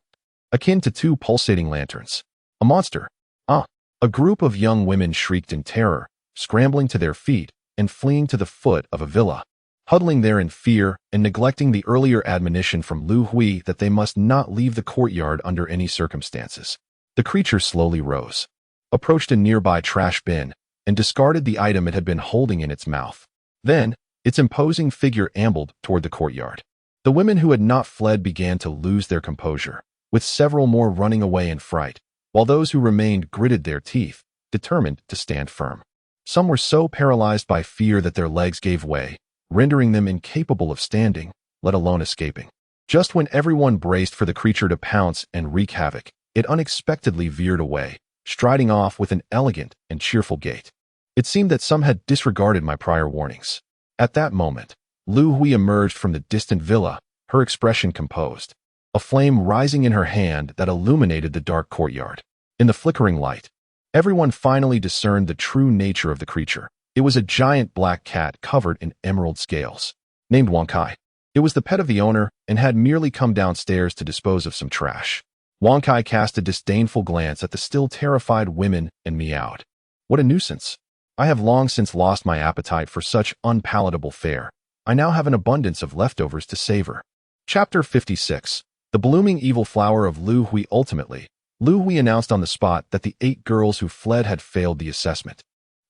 akin to two pulsating lanterns. A monster. Ah! A group of young women shrieked in terror, scrambling to their feet and fleeing to the foot of a villa, huddling there in fear and neglecting the earlier admonition from Lu Hui that they must not leave the courtyard under any circumstances. The creature slowly rose, approached a nearby trash bin, and discarded the item it had been holding in its mouth. Then, its imposing figure ambled toward the courtyard. The women who had not fled began to lose their composure, with several more running away in fright, while those who remained gritted their teeth, determined to stand firm. Some were so paralyzed by fear that their legs gave way, rendering them incapable of standing, let alone escaping. Just when everyone braced for the creature to pounce and wreak havoc, it unexpectedly veered away, striding off with an elegant and cheerful gait. It seemed that some had disregarded my prior warnings. At that moment, Lu Hui emerged from the distant villa, her expression composed, a flame rising in her hand that illuminated the dark courtyard. In the flickering light, everyone finally discerned the true nature of the creature. It was a giant black cat covered in emerald scales, named Wang Kai. It was the pet of the owner and had merely come downstairs to dispose of some trash. Wang Kai cast a disdainful glance at the still terrified women and meowed. What a nuisance. I have long since lost my appetite for such unpalatable fare. I now have an abundance of leftovers to savor. Chapter 56. The blooming evil flower of Lu Hui. Ultimately, Lu Hui announced on the spot that the 8 girls who fled had failed the assessment,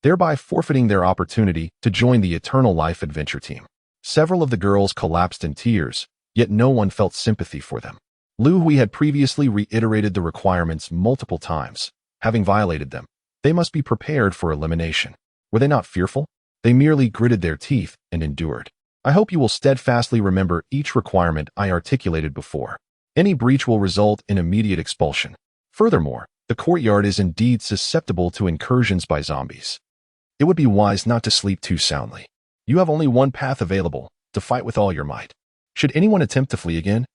thereby forfeiting their opportunity to join the Eternal Life Adventure team. Several of the girls collapsed in tears, yet no one felt sympathy for them. Lu Hui had previously reiterated the requirements multiple times. Having violated them, they must be prepared for elimination. Were they not fearful? They merely gritted their teeth and endured. I hope you will steadfastly remember each requirement I articulated before. Any breach will result in immediate expulsion. Furthermore, the courtyard is indeed susceptible to incursions by zombies. It would be wise not to sleep too soundly. You have only one path available, to fight with all your might. Should anyone attempt to flee again,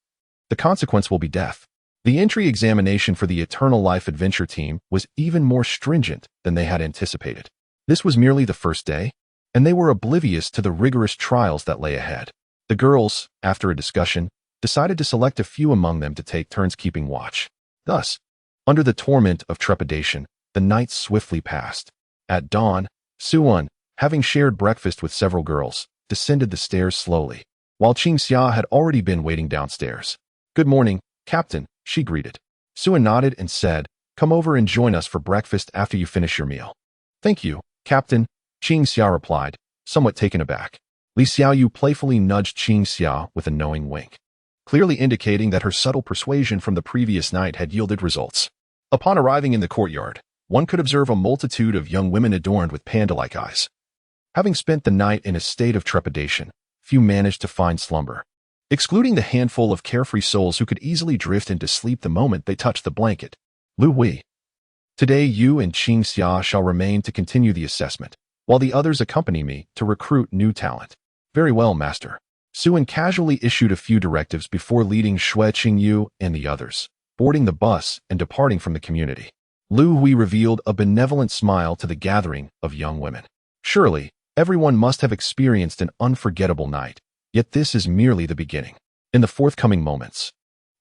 the consequence will be death. The entry examination for the Eternal Life Adventure team was even more stringent than they had anticipated. This was merely the first day, and they were oblivious to the rigorous trials that lay ahead. The girls, after a discussion, decided to select a few among them to take turns keeping watch. Thus, under the torment of trepidation, the night swiftly passed. At dawn, Suwon, having shared breakfast with several girls, descended the stairs slowly, while Qing Xia had already been waiting downstairs. Good morning, Captain, she greeted. Suwon nodded and said, come over and join us for breakfast after you finish your meal. Thank you, Captain, Qing Xia replied, somewhat taken aback. Li Xiaoyu playfully nudged Qing Xia with a knowing wink, clearly indicating that her subtle persuasion from the previous night had yielded results. Upon arriving in the courtyard, one could observe a multitude of young women adorned with panda-like eyes. Having spent the night in a state of trepidation, few managed to find slumber, excluding the handful of carefree souls who could easily drift into sleep the moment they touched the blanket. Lu Hui. Today you and Qing Xia shall remain to continue the assessment, while the others accompany me to recruit new talent. Very well, master. Suan casually issued a few directives before leading Xue Qingyu and the others, boarding the bus and departing from the community. Lu Hui revealed a benevolent smile to the gathering of young women. Surely, everyone must have experienced an unforgettable night, yet this is merely the beginning. In the forthcoming moments,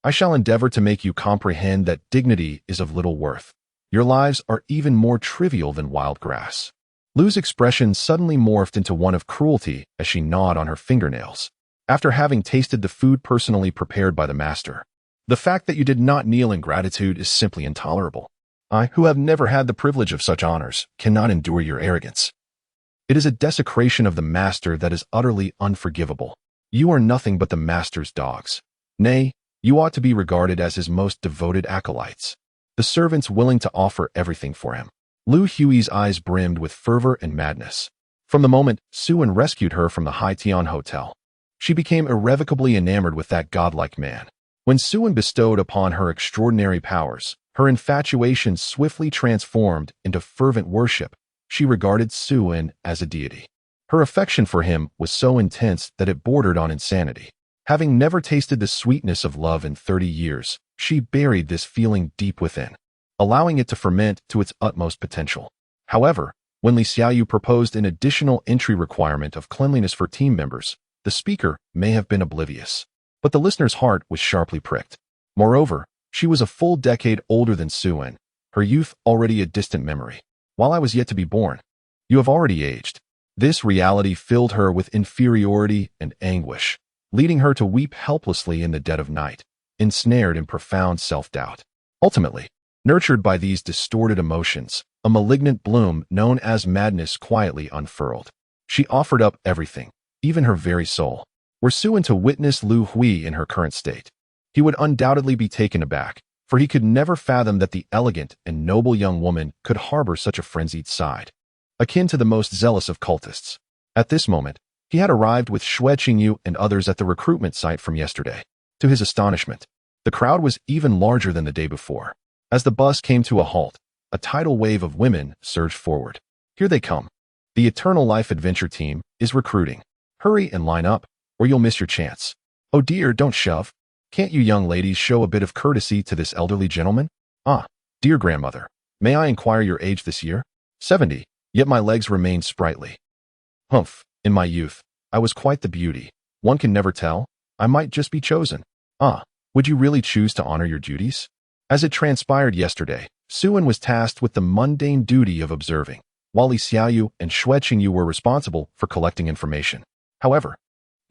I shall endeavor to make you comprehend that dignity is of little worth. Your lives are even more trivial than wild grass. Lu's expression suddenly morphed into one of cruelty as she gnawed on her fingernails. After having tasted the food personally prepared by the master, the fact that you did not kneel in gratitude is simply intolerable. I, who have never had the privilege of such honors, cannot endure your arrogance. It is a desecration of the master that is utterly unforgivable. You are nothing but the master's dogs. Nay, you ought to be regarded as his most devoted acolytes, the servants willing to offer everything for him. Lu Hui's eyes brimmed with fervor and madness. From the moment Suan rescued her from the Haitian Hotel, she became irrevocably enamored with that godlike man. When Suan bestowed upon her extraordinary powers, her infatuation swiftly transformed into fervent worship. She regarded Suan as a deity. Her affection for him was so intense that it bordered on insanity. Having never tasted the sweetness of love in 30 years, she buried this feeling deep within, allowing it to ferment to its utmost potential. However, when Li Xiaoyu proposed an additional entry requirement of cleanliness for team members, the speaker may have been oblivious, but the listener's heart was sharply pricked. Moreover, she was a full decade older than Suan, her youth already a distant memory. While I was yet to be born, you have already aged. This reality filled her with inferiority and anguish, leading her to weep helplessly in the dead of night, ensnared in profound self-doubt. Ultimately, nurtured by these distorted emotions, a malignant bloom known as madness quietly unfurled. She offered up everything, even her very soul. Were Suan to witness Lu Hui in her current state, he would undoubtedly be taken aback, for he could never fathom that the elegant and noble young woman could harbor such a frenzied side, akin to the most zealous of cultists. At this moment, he had arrived with Xue Qingyu and others at the recruitment site from yesterday. To his astonishment, the crowd was even larger than the day before. As the bus came to a halt, a tidal wave of women surged forward. Here they come. The Eternal Life Adventure team is recruiting. Hurry and line up, or you'll miss your chance. Oh dear, don't shove. Can't you young ladies show a bit of courtesy to this elderly gentleman? Ah, dear grandmother, may I inquire your age this year? 70, yet my legs remain sprightly. Humph, in my youth, I was quite the beauty. One can never tell. I might just be chosen. Ah, would you really choose to honor your duties? As it transpired yesterday, Suan was tasked with the mundane duty of observing, while Li Xiaoyu and Xue Qingyu were responsible for collecting information. However,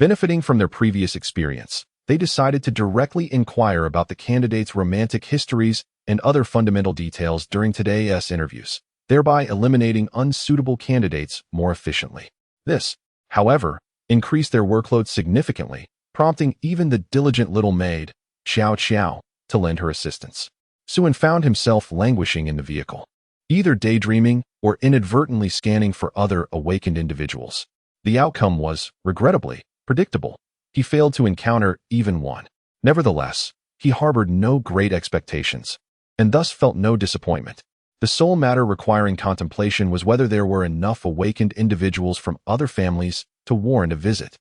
benefiting from their previous experience, they decided to directly inquire about the candidates' romantic histories and other fundamental details during today's interviews, thereby eliminating unsuitable candidates more efficiently. This, however, increased their workload significantly, prompting even the diligent little maid, Xiao Xiao, to lend her assistance. Suan found himself languishing in the vehicle, either daydreaming or inadvertently scanning for other awakened individuals. The outcome was, regrettably, predictable. He failed to encounter even one. Nevertheless, he harbored no great expectations, and thus felt no disappointment. The sole matter requiring contemplation was whether there were enough awakened individuals from other families to warrant a visit.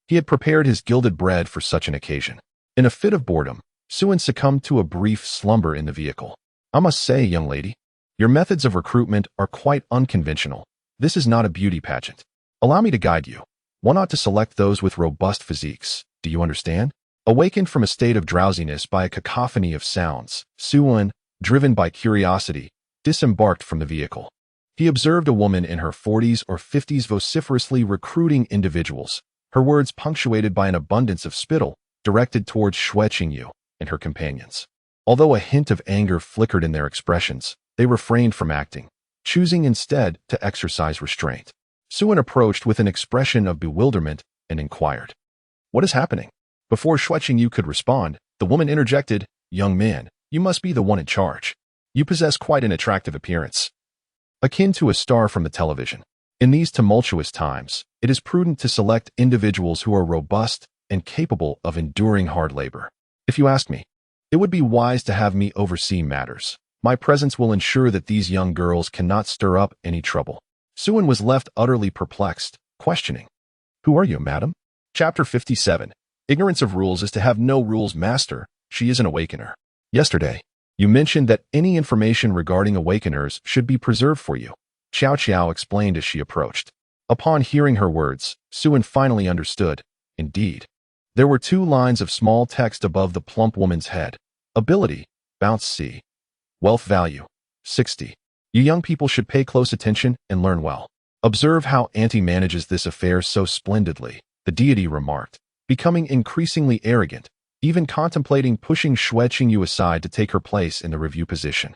He had prepared his gilded bread for such an occasion. In a fit of boredom, Suan succumbed to a brief slumber in the vehicle. I must say, young lady, your methods of recruitment are quite unconventional. This is not a beauty pageant. Allow me to guide you. One ought to select those with robust physiques. Do you understand? Awakened from a state of drowsiness by a cacophony of sounds, Suan, driven by curiosity, disembarked from the vehicle. He observed a woman in her 40s or 50s vociferously recruiting individuals, her words punctuated by an abundance of spittle directed towards Xue Qingyu and her companions. Although a hint of anger flickered in their expressions, they refrained from acting, choosing instead to exercise restraint. Suan approached with an expression of bewilderment and inquired, "What is happening?" Before Xue Qingyu could respond, the woman interjected, "Young man, you must be the one in charge. You possess quite an attractive appearance, akin to a star from the television." In these tumultuous times, it is prudent to select individuals who are robust and capable of enduring hard labor. If you ask me, it would be wise to have me oversee matters. My presence will ensure that these young girls cannot stir up any trouble. Suin was left utterly perplexed, questioning, "Who are you, madam?" Chapter 57. Ignorance of rules is to have no rules, master. She is an awakener. Yesterday, you mentioned that any information regarding awakeners should be preserved for you, Xiao Qiao explained as she approached. Upon hearing her words, Suin finally understood. Indeed, there were 2 lines of small text above the plump woman's head. Ability, bounce C. Wealth value, 60. You young people should pay close attention and learn well. Observe how Auntie manages this affair so splendidly, the deity remarked, becoming increasingly arrogant, even contemplating pushing Xue Qingyu aside to take her place in the review position.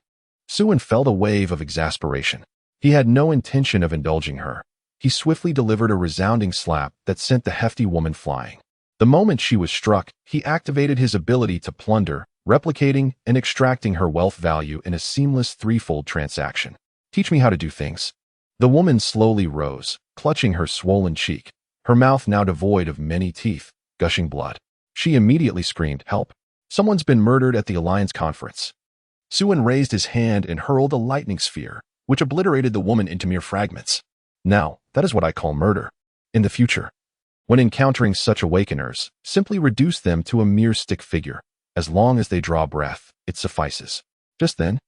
Suin felt a wave of exasperation. He had no intention of indulging her. He swiftly delivered a resounding slap that sent the hefty woman flying. The moment she was struck, he activated his ability to plunder, replicating and extracting her wealth value in a seamless threefold transaction. Teach me how to do things. The woman slowly rose, clutching her swollen cheek, her mouth now devoid of many teeth, gushing blood. She immediately screamed, "Help! Someone's been murdered at the Alliance conference." Suin raised his hand and hurled a lightning sphere, which obliterated the woman into mere fragments. Now, that is what I call murder. In the future, when encountering such awakeners, simply reduce them to a mere stick figure. As long as they draw breath, it suffices. Just then,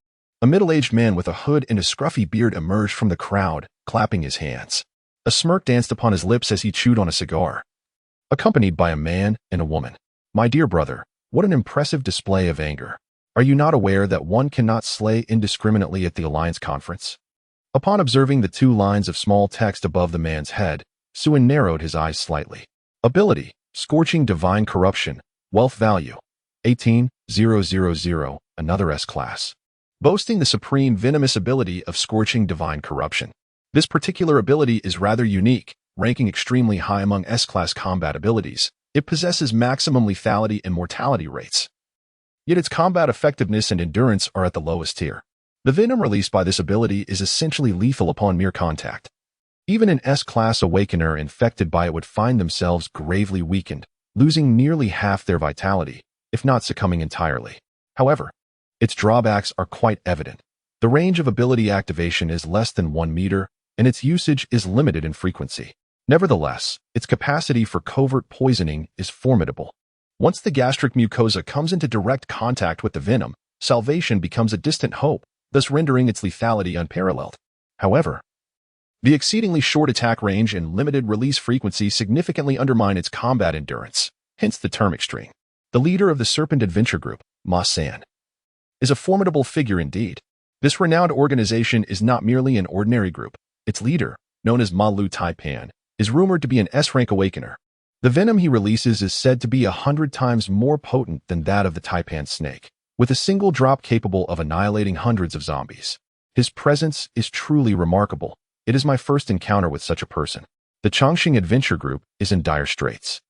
a middle-aged man with a hood and a scruffy beard emerged from the crowd, clapping his hands. A smirk danced upon his lips as he chewed on a cigar, accompanied by a man and a woman. "My dear brother, what an impressive display of anger. Are you not aware that one cannot slay indiscriminately at the Alliance conference?" Upon observing the 2 lines of small text above the man's head, Suin narrowed his eyes slightly. Ability, scorching divine corruption, wealth value, 18,000, another S-class. Boasting the supreme venomous ability of scorching divine corruption. This particular ability is rather unique, ranking extremely high among S-class combat abilities. It possesses maximum lethality and mortality rates. Yet its combat effectiveness and endurance are at the lowest tier. The venom released by this ability is essentially lethal upon mere contact. Even an S-class awakener infected by it would find themselves gravely weakened, losing nearly half their vitality, if not succumbing entirely. However, its drawbacks are quite evident. The range of ability activation is less than 1 meter, and its usage is limited in frequency. Nevertheless, its capacity for covert poisoning is formidable. Once the gastric mucosa comes into direct contact with the venom, salvation becomes a distant hope, thus rendering its lethality unparalleled. However, the exceedingly short attack range and limited release frequency significantly undermine its combat endurance, hence the term extreme. The leader of the Serpent Adventure Group, Ma San, is a formidable figure indeed. This renowned organization is not merely an ordinary group. Its leader, known as Ma Lu Taipan, is rumored to be an S-rank awakener. The venom he releases is said to be 100 times more potent than that of the Taipan snake, with a single drop capable of annihilating hundreds of zombies. His presence is truly remarkable. It is my first encounter with such a person. The Chongqing Adventure Group is in dire straits.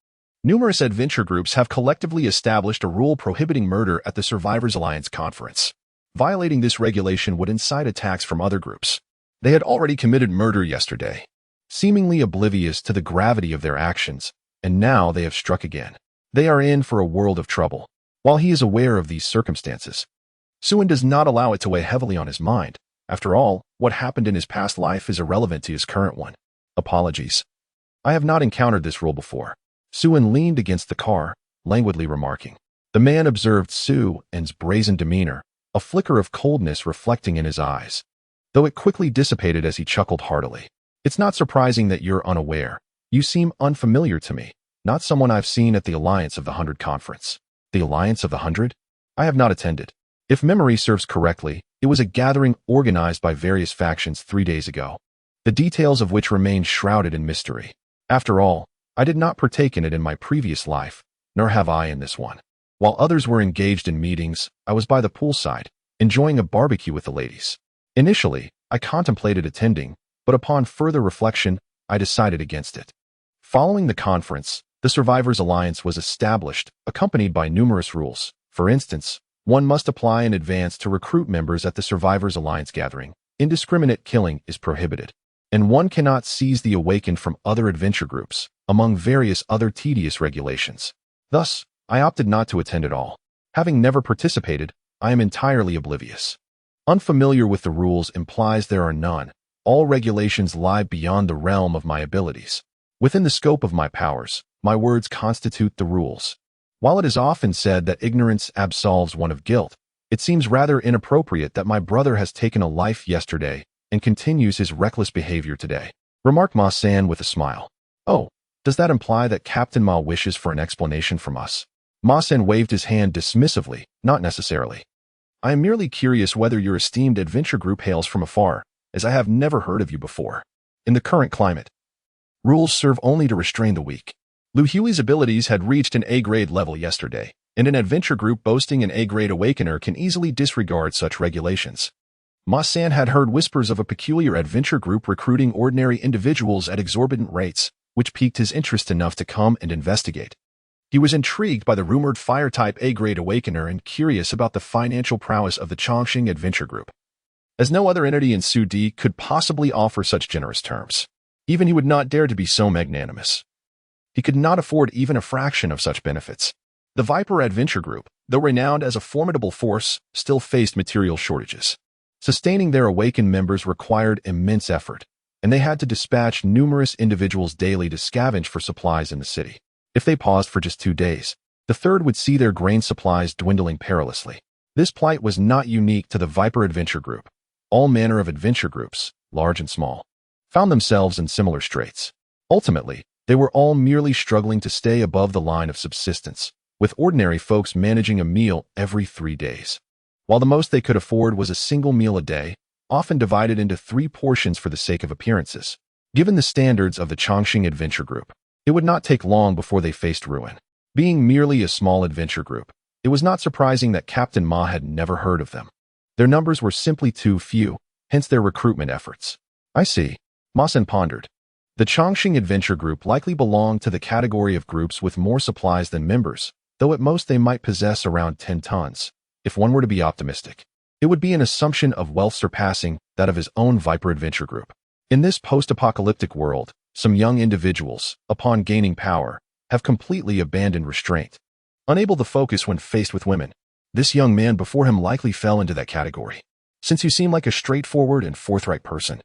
Numerous adventure groups have collectively established a rule prohibiting murder at the Survivors Alliance conference. Violating this regulation would incite attacks from other groups. They had already committed murder yesterday, seemingly oblivious to the gravity of their actions, and now they have struck again. They are in for a world of trouble. While he is aware of these circumstances, Suin does not allow it to weigh heavily on his mind. After all, what happened in his past life is irrelevant to his current one. Apologies. I have not encountered this rule before. Suin leaned against the car, languidly remarking. The man observed Suin's brazen demeanor, a flicker of coldness reflecting in his eyes, though it quickly dissipated as he chuckled heartily. It's not surprising that you're unaware. You seem unfamiliar to me, not someone I've seen at the Alliance of the 100 conference. The Alliance of the 100? I have not attended. If memory serves correctly, it was a gathering organized by various factions 3 days ago, the details of which remain shrouded in mystery. After all, I did not partake in it in my previous life, nor have I in this one. While others were engaged in meetings, I was by the poolside, enjoying a barbecue with the ladies. Initially, I contemplated attending, but upon further reflection, I decided against it. Following the conference, the Survivors Alliance was established, accompanied by numerous rules. For instance, one must apply in advance to recruit members at the Survivors Alliance gathering. Indiscriminate killing is prohibited. and one cannot seize the awakened from other adventure groups, among various other tedious regulations. Thus, I opted not to attend at all. Having never participated, I am entirely oblivious. Unfamiliar with the rules implies there are none. All regulations lie beyond the realm of my abilities. Within the scope of my powers, my words constitute the rules. While it is often said that ignorance absolves one of guilt, it seems rather inappropriate that my brother has taken a life yesterday and continues his reckless behavior today, remarked Ma San with a smile. Oh, does that imply that Captain Ma wishes for an explanation from us? Ma San waved his hand dismissively, not necessarily. I am merely curious whether your esteemed adventure group hails from afar, as I have never heard of you before. In the current climate, rules serve only to restrain the weak. Lu Hui's abilities had reached an A-grade level yesterday, and an adventure group boasting an A-grade awakener can easily disregard such regulations. Ma San had heard whispers of a peculiar adventure group recruiting ordinary individuals at exorbitant rates, which piqued his interest enough to come and investigate. He was intrigued by the rumored fire-type A-grade awakener and curious about the financial prowess of the Chongqing adventure group. As no other entity in Sudi could possibly offer such generous terms, even he would not dare to be so magnanimous. He could not afford even a fraction of such benefits. The Viper Adventure Group, though renowned as a formidable force, still faced material shortages. Sustaining their awakened members required immense effort, and they had to dispatch numerous individuals daily to scavenge for supplies in the city. If they paused for just 2 days, the third would see their grain supplies dwindling perilously. This plight was not unique to the Viper Adventure Group. All manner of adventure groups, large and small, found themselves in similar straits. Ultimately, they were all merely struggling to stay above the line of subsistence, with ordinary folks managing a meal every 3 days. While the most they could afford was a single meal a day, often divided into 3 portions for the sake of appearances. Given the standards of the Chongqing Adventure Group, it would not take long before they faced ruin. Being merely a small adventure group, it was not surprising that Captain Ma had never heard of them. Their numbers were simply too few, hence their recruitment efforts. I see, Ma San pondered. The Chongqing Adventure Group likely belonged to the category of groups with more supplies than members, though at most they might possess around 10 tons. If one were to be optimistic, it would be an assumption of wealth surpassing that of his own Viper Adventure Group. In this post-apocalyptic world, some young individuals, upon gaining power, have completely abandoned restraint. Unable to focus when faced with women, this young man before him likely fell into that category. Since you seem like a straightforward and forthright person,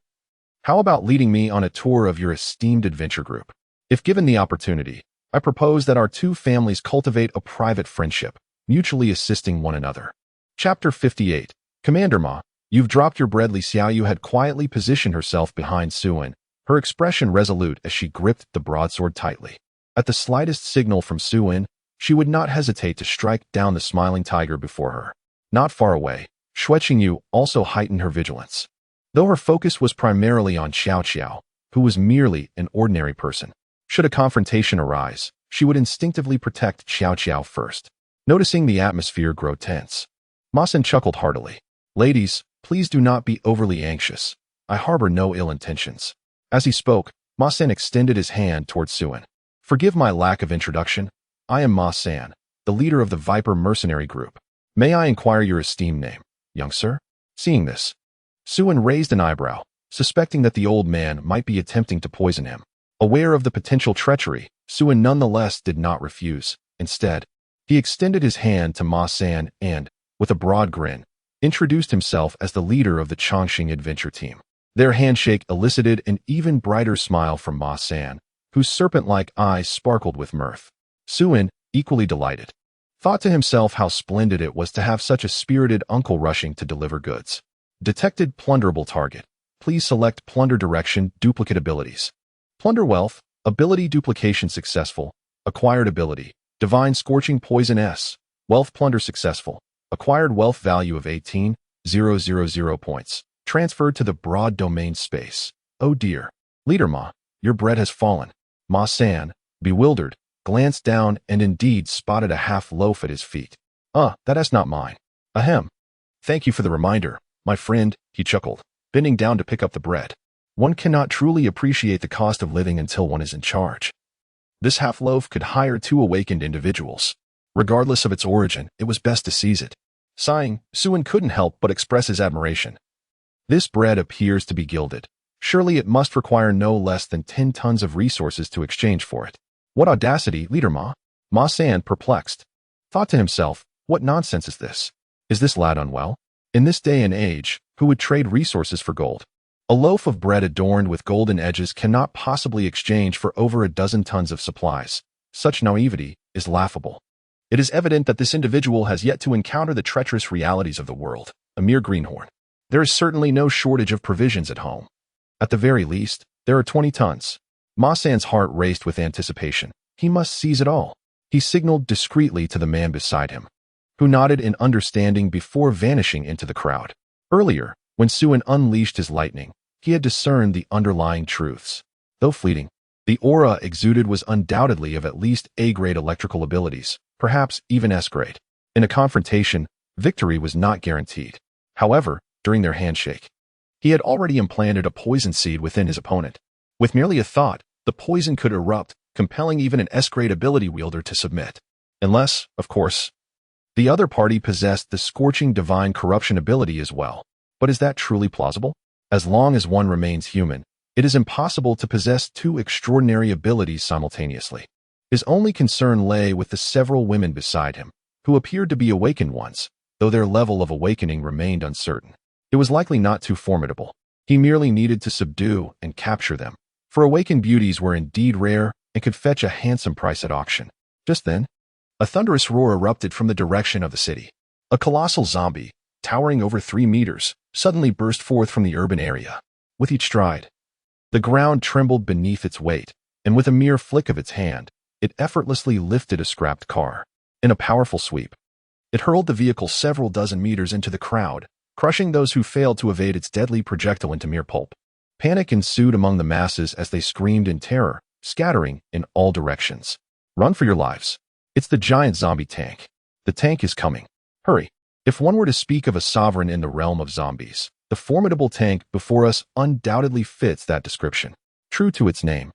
how about leading me on a tour of your esteemed adventure group? If given the opportunity, I propose that our 2 families cultivate a private friendship, mutually assisting one another. Chapter 58. Commander Ma, you've dropped your bread. Li Xiaoyu had quietly positioned herself behind Suin, her expression resolute as she gripped the broadsword tightly. At the slightest signal from Suin, she would not hesitate to strike down the smiling tiger before her. Not far away, Xue Qingyu also heightened her vigilance. Though her focus was primarily on Xiao Qiao, who was merely an ordinary person, should a confrontation arise, she would instinctively protect Xiao Qiao first. Noticing the atmosphere grow tense, Ma San chuckled heartily. Ladies, please do not be overly anxious. I harbor no ill intentions. As he spoke, Ma San extended his hand towards Suin. Forgive my lack of introduction. I am Ma San, the leader of the Viper Mercenary Group. May I inquire your esteemed name, young sir? Seeing this, Suin raised an eyebrow, suspecting that the old man might be attempting to poison him. Aware of the potential treachery, Suin nonetheless did not refuse. Instead, he extended his hand to Ma San and, with a broad grin, introduced himself as the leader of the Chongqing adventure team. Their handshake elicited an even brighter smile from Ma San, whose serpent-like eyes sparkled with mirth. Suin, equally delighted, thought to himself how splendid it was to have such a spirited uncle rushing to deliver goods. Detected plunderable target. Please select plunder direction, duplicate abilities. Plunder wealth, ability duplication successful, acquired ability, divine scorching poison S, wealth plunder successful, acquired wealth value of 18,000 points, transferred to the broad domain space. Oh dear. Leader Ma, your bread has fallen. Ma San, bewildered, glanced down and indeed spotted a half loaf at his feet. That is not mine. Ahem. Thank you for the reminder, my friend, he chuckled, bending down to pick up the bread. One cannot truly appreciate the cost of living until one is in charge. This half loaf could hire 2 awakened individuals. Regardless of its origin, it was best to seize it. Sighing, Suin couldn't help but express his admiration. This bread appears to be gilded. Surely it must require no less than 10 tons of resources to exchange for it. What audacity, leader Ma? Ma San, perplexed, thought to himself, what nonsense is this? Is this lad unwell? In this day and age, who would trade resources for gold? A loaf of bread adorned with golden edges cannot possibly exchange for over a dozen tons of supplies. Such naivety is laughable. It is evident that this individual has yet to encounter the treacherous realities of the world, a mere greenhorn. There is certainly no shortage of provisions at home. At the very least, there are 20 tons. Ma San's heart raced with anticipation. He must seize it all. He signaled discreetly to the man beside him, who nodded in understanding before vanishing into the crowd. Earlier, when Suin unleashed his lightning, he had discerned the underlying truths. Though fleeting, the aura exuded was undoubtedly of at least A-grade electrical abilities, perhaps even S-grade. In a confrontation, victory was not guaranteed. However, during their handshake, he had already implanted a poison seed within his opponent. With merely a thought, the poison could erupt, compelling even an S-grade ability wielder to submit. Unless, of course, the other party possessed the scorching divine corruption ability as well. But is that truly plausible? As long as one remains human, it is impossible to possess two extraordinary abilities simultaneously. His only concern lay with the several women beside him, who appeared to be awakened ones, though their level of awakening remained uncertain. It was likely not too formidable. He merely needed to subdue and capture them, for awakened beauties were indeed rare and could fetch a handsome price at auction. Just then, a thunderous roar erupted from the direction of the city. A colossal zombie, towering over 3 meters, suddenly burst forth from the urban area. With each stride, the ground trembled beneath its weight, and with a mere flick of its hand, it effortlessly lifted a scrapped car. In a powerful sweep, it hurled the vehicle several dozen meters into the crowd, crushing those who failed to evade its deadly projectile into mere pulp. Panic ensued among the masses as they screamed in terror, scattering in all directions. Run for your lives. It's the giant zombie tank. The tank is coming. Hurry. If one were to speak of a sovereign in the realm of zombies, the formidable tank before us undoubtedly fits that description. True to its name,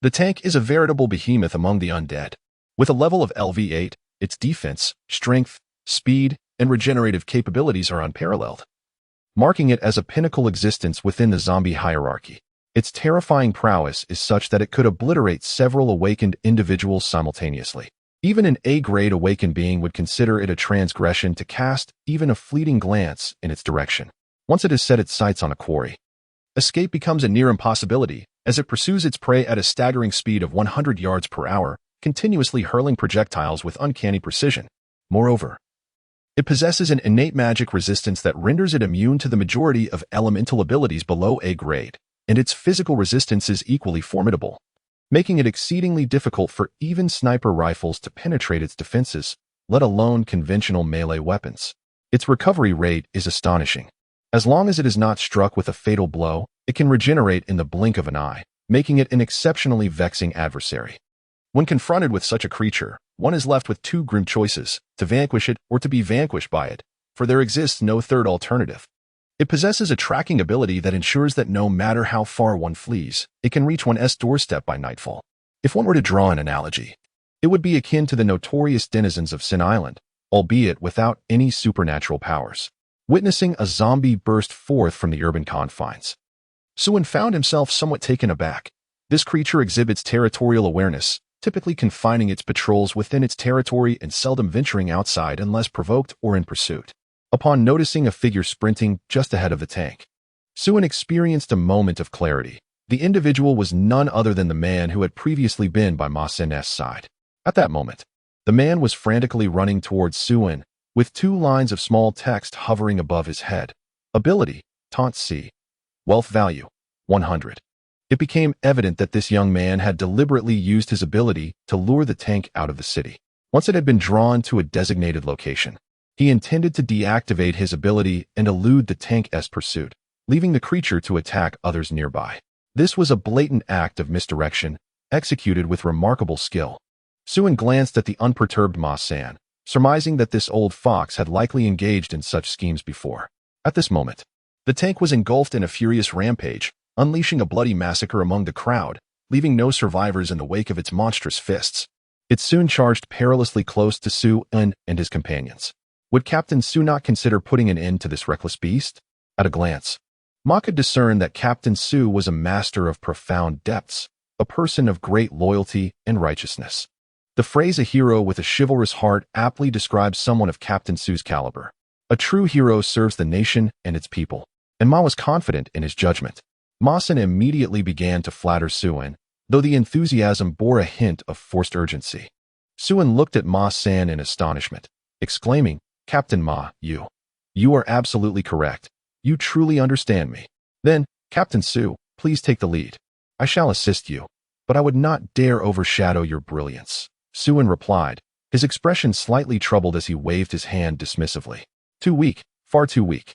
the tank is a veritable behemoth among the undead. With a level of LV8, its defense, strength, speed, and regenerative capabilities are unparalleled, marking it as a pinnacle existence within the zombie hierarchy. Its terrifying prowess is such that it could obliterate several awakened individuals simultaneously. Even an A-grade awakened being would consider it a transgression to cast even a fleeting glance in its direction. Once it has set its sights on a quarry, escape becomes a near impossibility as it pursues its prey at a staggering speed of 100 yards per hour, continuously hurling projectiles with uncanny precision. Moreover, it possesses an innate magic resistance that renders it immune to the majority of elemental abilities below A-grade, and its physical resistance is equally formidable, making it exceedingly difficult for even sniper rifles to penetrate its defenses, let alone conventional melee weapons. Its recovery rate is astonishing. As long as it is not struck with a fatal blow, it can regenerate in the blink of an eye, making it an exceptionally vexing adversary. When confronted with such a creature, one is left with two grim choices, to vanquish it or to be vanquished by it, for there exists no third alternative. It possesses a tracking ability that ensures that no matter how far one flees, it can reach one's doorstep by nightfall. If one were to draw an analogy, it would be akin to the notorious denizens of Sin Island, albeit without any supernatural powers. Witnessing a zombie burst forth from the urban confines, Suin found himself somewhat taken aback. This creature exhibits territorial awareness, typically confining its patrols within its territory and seldom venturing outside unless provoked or in pursuit. Upon noticing a figure sprinting just ahead of the tank, Suin experienced a moment of clarity. The individual was none other than the man who had previously been by Ma Sen's side. At that moment, the man was frantically running towards Suin, with 2 lines of small text hovering above his head. Ability, Taunt C. Wealth value, 100. It became evident that this young man had deliberately used his ability to lure the tank out of the city. Once it had been drawn to a designated location, he intended to deactivate his ability and elude the tank's pursuit, leaving the creature to attack others nearby. This was a blatant act of misdirection, executed with remarkable skill. Suin glanced at the unperturbed Ma San, surmising that this old fox had likely engaged in such schemes before. At this moment, the tank was engulfed in a furious rampage, unleashing a bloody massacre among the crowd, leaving no survivors in the wake of its monstrous fists. It soon charged perilously close to Suin and his companions. Would Captain Su not consider putting an end to this reckless beast? At a glance, Ma could discern that Captain Su was a master of profound depths, a person of great loyalty and righteousness. The phrase "a hero with a chivalrous heart" aptly describes someone of Captain Su's caliber. A true hero serves the nation and its people, and Ma was confident in his judgment. Ma-san immediately began to flatter Suen, though the enthusiasm bore a hint of forced urgency. Suen looked at Ma-san in astonishment, exclaiming, "Captain Ma, you are absolutely correct. You truly understand me. Then, Captain Su, please take the lead. I shall assist you, but I would not dare overshadow your brilliance." Suen replied, his expression slightly troubled as he waved his hand dismissively. "Too weak, far too weak.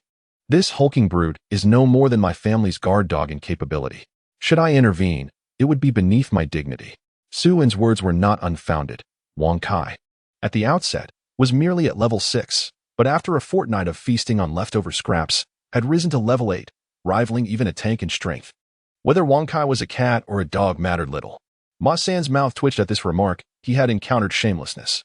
This hulking brute is no more than my family's guard dog in capability. Should I intervene, it would be beneath my dignity." Suen's words were not unfounded. Wang Kai, at the outset, was merely at level 6, but after a fortnight of feasting on leftover scraps, had risen to level 8, rivaling even a tank in strength. Whether Wang Kai was a cat or a dog mattered little. Ma-san's mouth twitched at this remark. He had encountered shamelessness.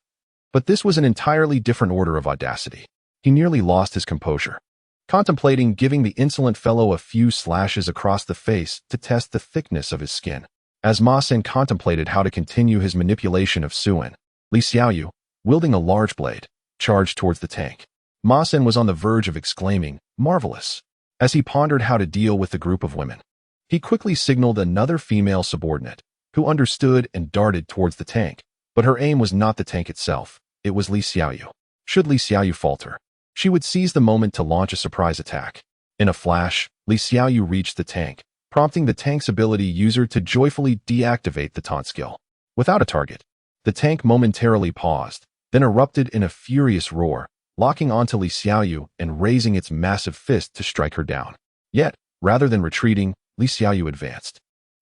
But this was an entirely different order of audacity. He nearly lost his composure, contemplating giving the insolent fellow a few slashes across the face to test the thickness of his skin. As Ma-san contemplated how to continue his manipulation of Suen, Li Xiaoyu, wielding a large blade, charged towards the tank. Ma-san was on the verge of exclaiming, "Marvelous!" as he pondered how to deal with the group of women. He quickly signaled another female subordinate, who understood and darted towards the tank, but her aim was not the tank itself, it was Li Xiaoyu. Should Li Xiaoyu falter, she would seize the moment to launch a surprise attack. In a flash, Li Xiaoyu reached the tank, prompting the tank's ability user to joyfully deactivate the taunt skill. Without a target, the tank momentarily paused, then erupted in a furious roar, locking onto Li Xiaoyu and raising its massive fist to strike her down. Yet, rather than retreating, Li Xiaoyu advanced,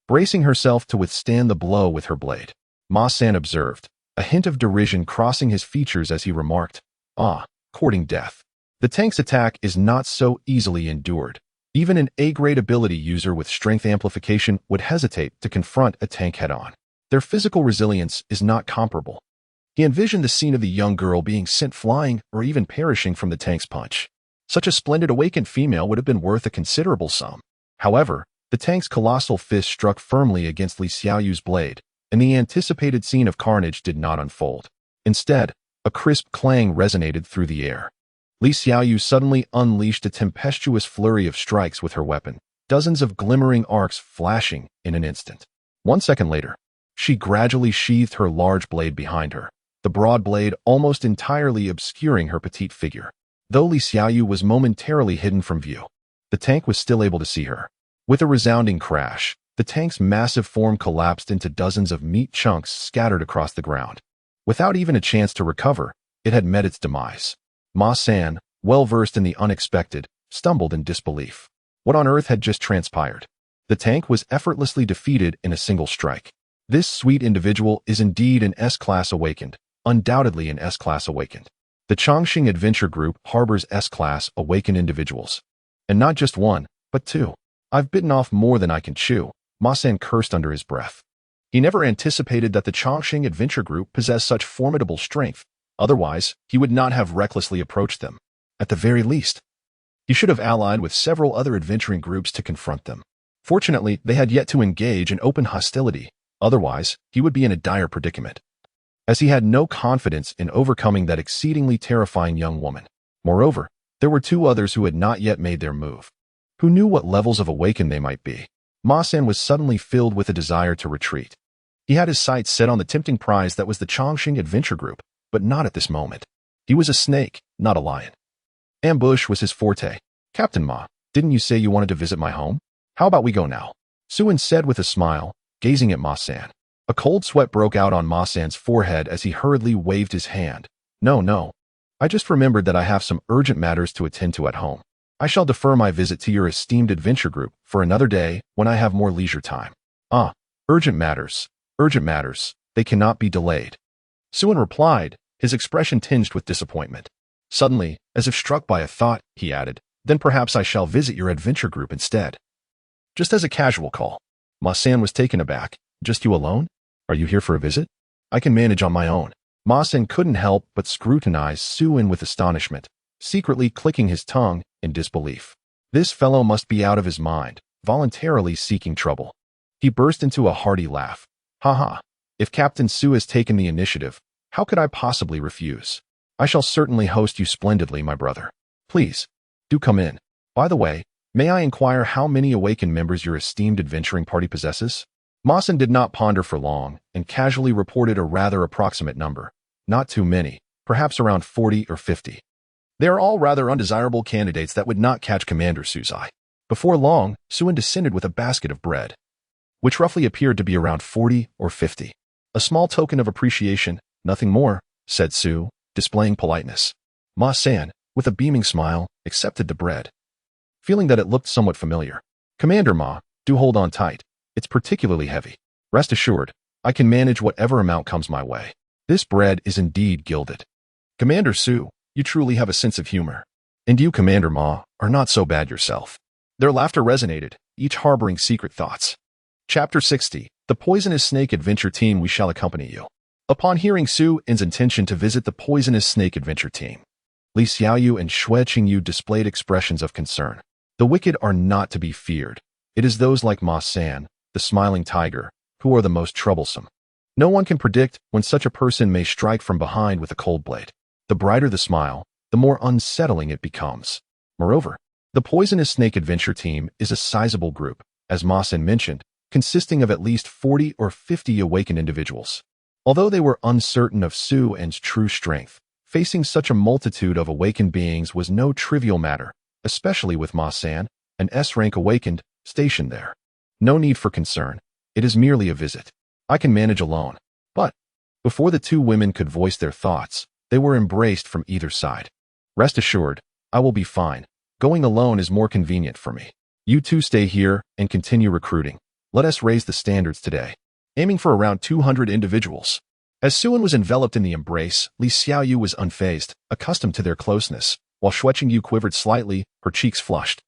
bracing herself to withstand the blow with her blade. Ma-san observed, a hint of derision crossing his features as he remarked, "Ah, courting death. The tank's attack is not so easily endured. Even an A-grade ability user with strength amplification would hesitate to confront a tank head-on. Their physical resilience is not comparable." He envisioned the scene of the young girl being sent flying or even perishing from the tank's punch. Such a splendid awakened female would have been worth a considerable sum. However, the tank's colossal fist struck firmly against Li Xiaoyu's blade, and the anticipated scene of carnage did not unfold. Instead, a crisp clang resonated through the air. Li Xiaoyu suddenly unleashed a tempestuous flurry of strikes with her weapon, dozens of glimmering arcs flashing in an instant. 1 second later, she gradually sheathed her large blade behind her, the broad blade almost entirely obscuring her petite figure. Though Li Xiaoyu was momentarily hidden from view, the tank was still able to see her. With a resounding crash, the tank's massive form collapsed into dozens of meat chunks scattered across the ground. Without even a chance to recover, it had met its demise. Ma-san, well-versed in the unexpected, stumbled in disbelief. What on earth had just transpired? The tank was effortlessly defeated in a single strike. This sweet individual is indeed an S-Class Awakened, undoubtedly an S-Class Awakened. The Chongqing Adventure Group harbors S-Class Awakened individuals. And not just one, but two. I've bitten off more than I can chew, Ma-san cursed under his breath. He never anticipated that the Chongqing Adventure Group possessed such formidable strength. Otherwise, he would not have recklessly approached them. At the very least, he should have allied with several other adventuring groups to confront them. Fortunately, they had yet to engage in open hostility. Otherwise, he would be in a dire predicament, as he had no confidence in overcoming that exceedingly terrifying young woman. Moreover, there were two others who had not yet made their move. Who knew what levels of awakened they might be? Ma-san was suddenly filled with a desire to retreat. He had his sights set on the tempting prize that was the Chongqing Adventure Group, but not at this moment. He was a snake, not a lion. Ambush was his forte. "Captain Ma, didn't you say you wanted to visit my home? How about we go now?" Suen said with a smile, gazing at Ma-san. A cold sweat broke out on Ma-san's forehead as he hurriedly waved his hand. No. I just remembered that I have some urgent matters to attend to at home. I shall defer my visit to your esteemed adventure group for another day when I have more leisure time." "Ah, urgent matters. They cannot be delayed." Suen replied, his expression tinged with disappointment. Suddenly, as if struck by a thought, he added, "Then perhaps I shall visit your adventure group instead." Just as a casual call. Ma-san was taken aback. "Just you alone? Are you here for a visit? I can manage on my own." Ma-san couldn't help but scrutinize Suen with astonishment, secretly clicking his tongue in disbelief. This fellow must be out of his mind, voluntarily seeking trouble. He burst into a hearty laugh. Ha! If Captain Su has taken the initiative, how could I possibly refuse? I shall certainly host you splendidly, my brother. Please, do come in. By the way, may I inquire how many awakened members your esteemed adventuring party possesses? Mawson did not ponder for long and casually reported a rather approximate number. Not too many, perhaps around 40 or 50. They are all rather undesirable candidates that would not catch Commander Su's eye. Before long, Suin descended with a basket of bread, which roughly appeared to be around 40 or 50. A small token of appreciation, nothing more, said Su, displaying politeness. Ma-san, with a beaming smile, accepted the bread, feeling that it looked somewhat familiar. Commander Ma, do hold on tight. It's particularly heavy. Rest assured, I can manage whatever amount comes my way. This bread is indeed gilded. Commander Su, you truly have a sense of humor. And you, Commander Ma, are not so bad yourself. Their laughter resonated, each harboring secret thoughts. Chapter 60. The Poisonous Snake Adventure Team. We shall accompany you. Upon hearing Su-in's intention to visit the Poisonous Snake Adventure Team, Li Xiaoyu and Xue Qingyu displayed expressions of concern. The wicked are not to be feared. It is those like Ma-san, the smiling tiger, who are the most troublesome. No one can predict when such a person may strike from behind with a cold blade. The brighter the smile, the more unsettling it becomes. Moreover, the Poisonous Snake Adventure Team is a sizable group, as Ma-san mentioned, consisting of at least 40 or 50 awakened individuals. Although they were uncertain of Su-in's true strength, facing such a multitude of awakened beings was no trivial matter, especially with Ma-san, an S-rank awakened, stationed there. No need for concern. It is merely a visit. I can manage alone. But, before the two women could voice their thoughts, they were embraced from either side. Rest assured, I will be fine. Going alone is more convenient for me. You two stay here and continue recruiting. Let us raise the standards today, aiming for around 200 individuals. As Suin was enveloped in the embrace, Li Xiaoyu was unfazed, accustomed to their closeness, while Xue Qingyu quivered slightly, her cheeks flushed,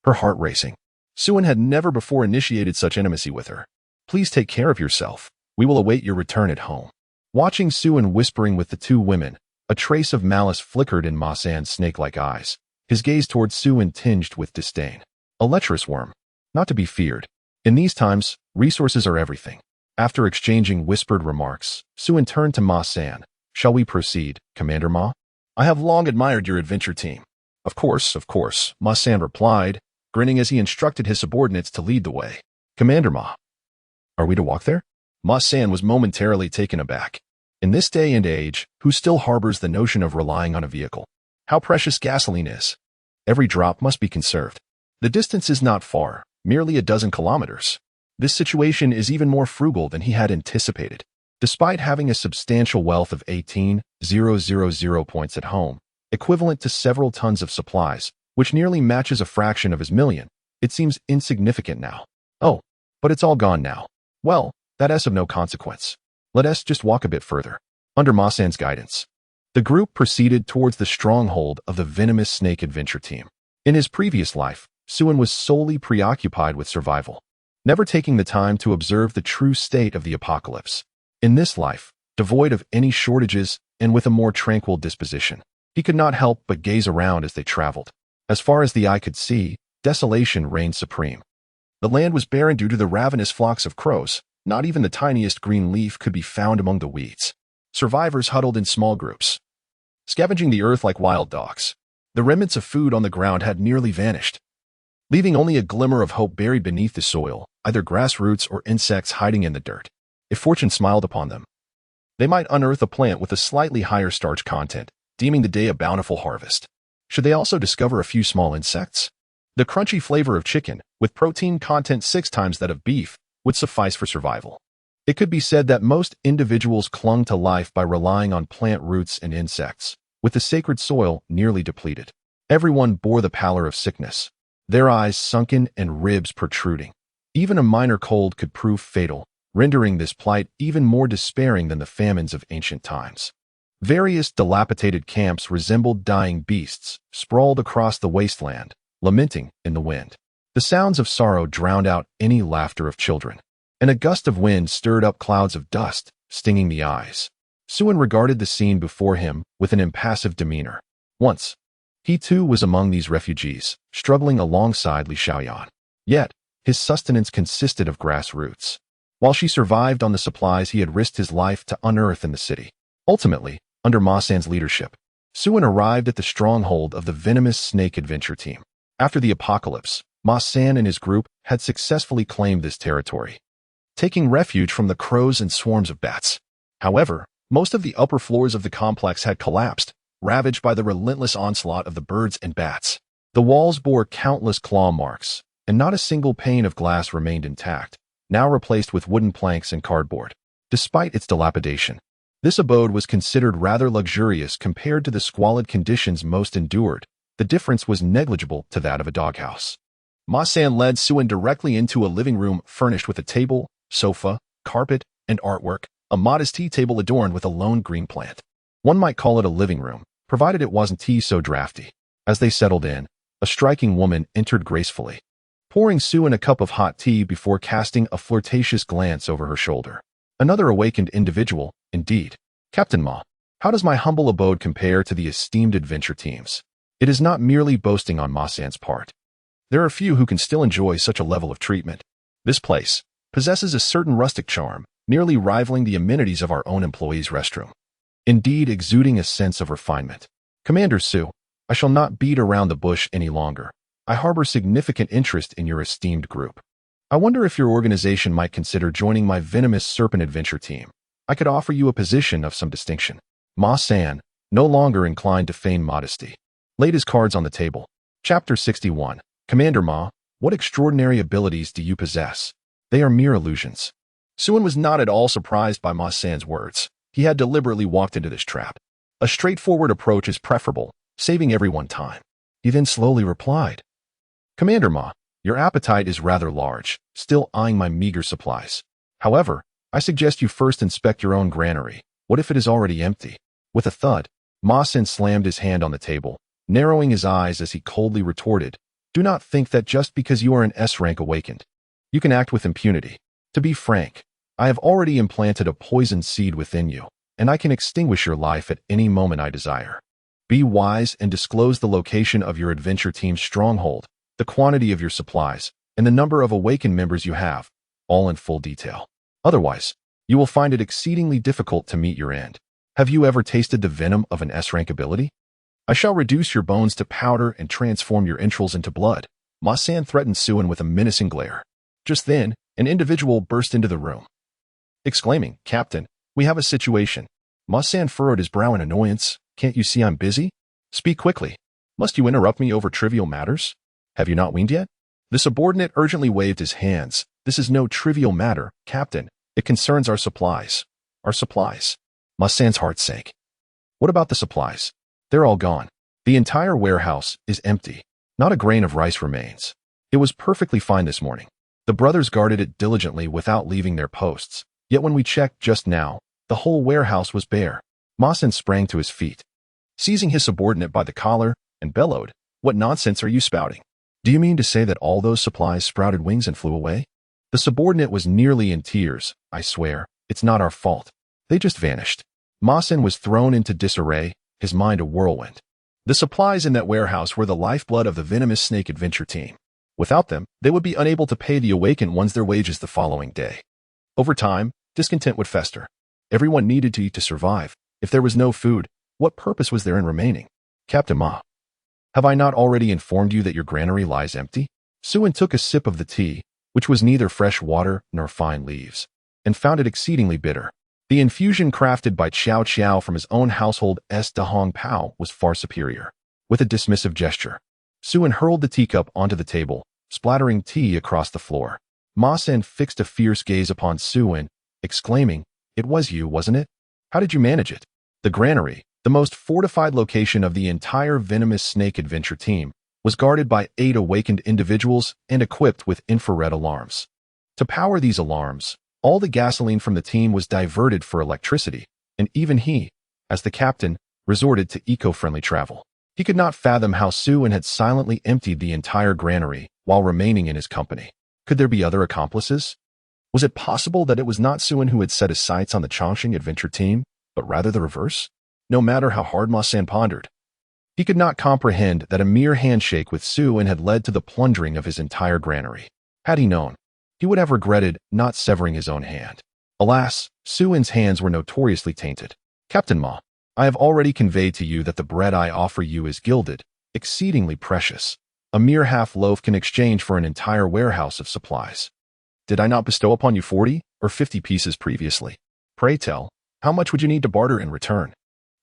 her heart racing. Suin had never before initiated such intimacy with her. Please take care of yourself. We will await your return at home. Watching Suin whispering with the two women, a trace of malice flickered in Ma-san's snake-like eyes, his gaze towards Suin tinged with disdain. A lecherous worm, not to be feared. In these times, resources are everything. After exchanging whispered remarks, Suin turned to Ma-san. Shall we proceed, Commander Ma? I have long admired your adventure team. Of course, Ma-san replied, grinning as he instructed his subordinates to lead the way. Commander Ma, are we to walk there? Ma-san was momentarily taken aback. In this day and age, who still harbors the notion of relying on a vehicle? How precious gasoline is. Every drop must be conserved. The distance is not far, merely a dozen kilometers. This situation is even more frugal than he had anticipated. Despite having a substantial wealth of 18,000 points at home, equivalent to several tons of supplies, which nearly matches a fraction of his million, it seems insignificant now. Oh, but it's all gone now. Well, that's of no consequence. Let us just walk a bit further. Under Ma-san's guidance, the group proceeded towards the stronghold of the Venomous Snake Adventure Team. In his previous life, Suin was solely preoccupied with survival, never taking the time to observe the true state of the apocalypse. In this life, devoid of any shortages and with a more tranquil disposition, he could not help but gaze around as they traveled. As far as the eye could see, desolation reigned supreme. The land was barren due to the ravenous flocks of crows. Not even the tiniest green leaf could be found among the weeds. Survivors huddled in small groups, scavenging the earth like wild dogs. The remnants of food on the ground had nearly vanished, leaving only a glimmer of hope buried beneath the soil, either grass roots or insects hiding in the dirt. If fortune smiled upon them, they might unearth a plant with a slightly higher starch content, deeming the day a bountiful harvest. Should they also discover a few small insects? The crunchy flavor of chicken, with protein content 6 times that of beef, would suffice for survival. It could be said that most individuals clung to life by relying on plant roots and insects, with the sacred soil nearly depleted. Everyone bore the pallor of sickness, their eyes sunken and ribs protruding. Even a minor cold could prove fatal, rendering this plight even more despairing than the famines of ancient times. Various dilapidated camps resembled dying beasts, sprawled across the wasteland, lamenting in the wind. The sounds of sorrow drowned out any laughter of children, and a gust of wind stirred up clouds of dust, stinging the eyes. Suin regarded the scene before him with an impassive demeanor. Once, He too was among these refugees, struggling alongside Li Xiaoyan. Yet, his sustenance consisted of grass roots. While she survived on the supplies he had risked his life to unearth in the city. Ultimately, under Ma San's leadership, Suin arrived at the stronghold of the venomous snake adventure team. After the apocalypse, Ma San and his group had successfully claimed this territory, taking refuge from the crows and swarms of bats. However, most of the upper floors of the complex had collapsed, ravaged by the relentless onslaught of the birds and bats. The walls bore countless claw marks, and not a single pane of glass remained intact, now replaced with wooden planks and cardboard. Despite its dilapidation, this abode was considered rather luxurious compared to the squalid conditions most endured. The difference was negligible to that of a doghouse. Ma San led Suin directly into a living room furnished with a table, sofa, carpet, and artwork, a modest tea table adorned with a lone green plant. One might call it a living room, provided it wasn't tea so drafty. As they settled in, a striking woman entered gracefully, pouring Suin a cup of hot tea before casting a flirtatious glance over her shoulder. Another awakened individual, indeed. Captain Ma, how does my humble abode compare to the esteemed adventure teams? It is not merely boasting on Ma San's part. There are few who can still enjoy such a level of treatment. This place possesses a certain rustic charm, nearly rivaling the amenities of our own employees' restroom. Indeed, exuding a sense of refinement. Commander Su, I shall not beat around the bush any longer. I harbor significant interest in your esteemed group. I wonder if your organization might consider joining my venomous serpent adventure team. I could offer you a position of some distinction. Ma San, no longer inclined to feign modesty, laid his cards on the table. Chapter 61. Commander Ma, what extraordinary abilities do you possess? They are mere illusions. Suin was not at all surprised by Ma San's words. He had deliberately walked into this trap. A straightforward approach is preferable, saving everyone time. He then slowly replied, Commander Ma, your appetite is rather large, still eyeing my meager supplies. However, I suggest you first inspect your own granary. What if it is already empty? With a thud, Ma San slammed his hand on the table, narrowing his eyes as he coldly retorted, Do not think that just because you are an S-rank awakened, you can act with impunity. To be frank, I have already implanted a poisoned seed within you, and I can extinguish your life at any moment I desire. Be wise and disclose the location of your adventure team's stronghold, the quantity of your supplies, and the number of awakened members you have, all in full detail. Otherwise, you will find it exceedingly difficult to meet your end. Have you ever tasted the venom of an S-rank ability? I shall reduce your bones to powder and transform your entrails into blood. Ma San threatened Suin with a menacing glare. Just then, an individual burst into the room, exclaiming, Captain, we have a situation. Ma San furrowed his brow in annoyance. Can't you see I'm busy? Speak quickly. Must you interrupt me over trivial matters? Have you not weaned yet? The subordinate urgently waved his hands. This is no trivial matter, Captain. It concerns our supplies. Our supplies. Ma San's heart sank. What about the supplies? They're all gone. The entire warehouse is empty. Not a grain of rice remains. It was perfectly fine this morning. The brothers guarded it diligently without leaving their posts. Yet when we checked just now, the whole warehouse was bare. Ma San sprang to his feet, seizing his subordinate by the collar, and bellowed, What nonsense are you spouting? Do you mean to say that all those supplies sprouted wings and flew away? The subordinate was nearly in tears. I swear, it's not our fault. They just vanished. Ma San was thrown into disarray, his mind a whirlwind. The supplies in that warehouse were the lifeblood of the venomous snake adventure team. Without them, they would be unable to pay the awakened ones their wages the following day. Over time, discontent would fester. Everyone needed to eat to survive. If there was no food, what purpose was there in remaining? Captain Ma, have I not already informed you that your granary lies empty? Suin took a sip of the tea, which was neither fresh water nor fine leaves, and found it exceedingly bitter. The infusion crafted by Qiao Qiao from his own household de Hong Pao was far superior. With a dismissive gesture, Suin hurled the teacup onto the table, splattering tea across the floor. Ma San fixed a fierce gaze upon Suin, exclaiming, It was you, wasn't it? How did you manage it? The granary, the most fortified location of the entire venomous snake adventure team, was guarded by 8 awakened individuals and equipped with infrared alarms. To power these alarms, all the gasoline from the team was diverted for electricity, and even he, as the captain, resorted to eco-friendly travel. He could not fathom how Suin had silently emptied the entire granary while remaining in his company. Could there be other accomplices? Was it possible that it was not Suin who had set his sights on the Chongqing adventure team, but rather the reverse? No matter how hard Ma San pondered, He could not comprehend that a mere handshake with Suin had led to the plundering of his entire granary. Had he known, he would have regretted not severing his own hand. Alas, Suin's hands were notoriously tainted. Captain Ma, I have already conveyed to you that the bread I offer you is gilded, exceedingly precious. A mere half loaf can exchange for an entire warehouse of supplies. Did I not bestow upon you 40 or 50 pieces previously? Pray tell, how much would you need to barter in return?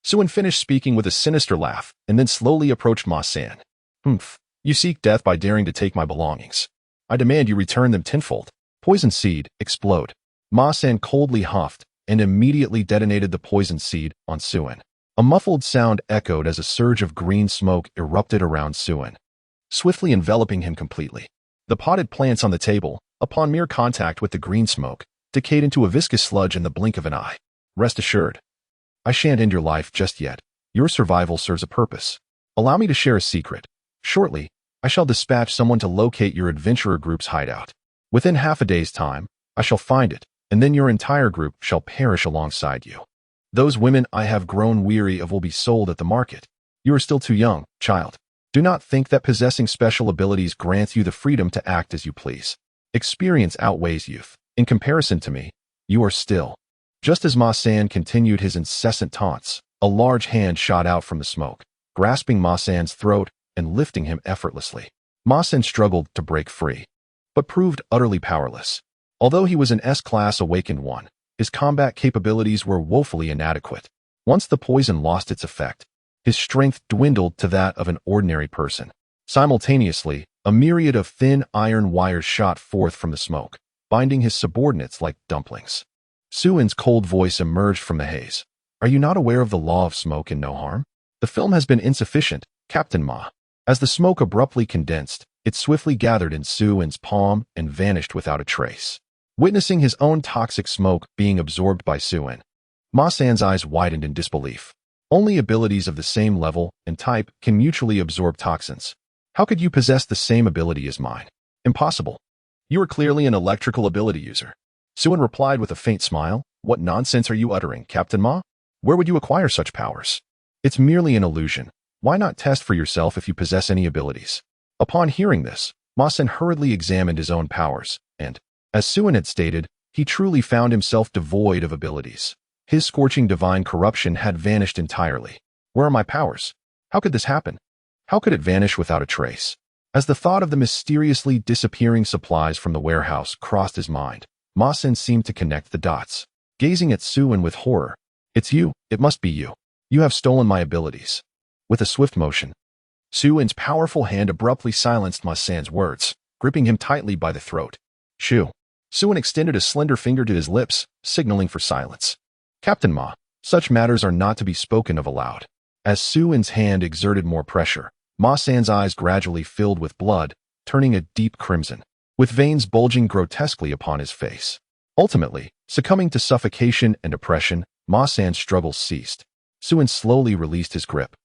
Suin finished speaking with a sinister laugh and then slowly approached Ma San. Humph, you seek death by daring to take my belongings. I demand you return them tenfold. Poison seed, explode. Ma San coldly huffed and immediately detonated the poison seed on Suin. A muffled sound echoed as a surge of green smoke erupted around Suin, swiftly enveloping him completely. The potted plants on the table, upon mere contact with the green smoke, decayed into a viscous sludge in the blink of an eye. Rest assured, I shan't end your life just yet. Your survival serves a purpose. Allow me to share a secret. Shortly, I shall dispatch someone to locate your adventurer group's hideout. Within half a day's time, I shall find it, and then your entire group shall perish alongside you. Those women I have grown weary of will be sold at the market. You are still too young, child. Do not think that possessing special abilities grants you the freedom to act as you please. Experience outweighs youth. In comparison to me, you are still. Just as Ma San continued his incessant taunts, a large hand shot out from the smoke, grasping Ma San's throat and lifting him effortlessly. Ma San struggled to break free, but proved utterly powerless. Although he was an S-class awakened one, his combat capabilities were woefully inadequate. Once the poison lost its effect, his strength dwindled to that of an ordinary person. Simultaneously, a myriad of thin iron wires shot forth from the smoke, binding his subordinates like dumplings. Suin's cold voice emerged from the haze. Are you not aware of the law of smoke and no harm? The film has been insufficient, Captain Ma. As the smoke abruptly condensed, it swiftly gathered in Suin's palm and vanished without a trace. Witnessing his own toxic smoke being absorbed by Suin, Ma San's eyes widened in disbelief. Only abilities of the same level and type can mutually absorb toxins. How could you possess the same ability as mine? Impossible. You are clearly an electrical ability user. Suin replied with a faint smile. What nonsense are you uttering, Captain Ma? Where would you acquire such powers? It's merely an illusion. Why not test for yourself if you possess any abilities? Upon hearing this, Ma San hurriedly examined his own powers, and, as Suin had stated, he truly found himself devoid of abilities. His scorching divine corruption had vanished entirely. Where are my powers? How could this happen? How could it vanish without a trace? As the thought of the mysteriously disappearing supplies from the warehouse crossed his mind, Ma San seemed to connect the dots. Gazing at Suin with horror, it's you, it must be you. You have stolen my abilities. With a swift motion, Suin's powerful hand abruptly silenced Ma San's words, gripping him tightly by the throat. Shoo. Suin extended a slender finger to his lips, signaling for silence. Captain Ma, such matters are not to be spoken of aloud. As Suin's hand exerted more pressure, Ma San's eyes gradually filled with blood, turning a deep crimson, with veins bulging grotesquely upon his face. Ultimately, succumbing to suffocation and oppression, Ma San's struggles ceased. Suin slowly released his grip,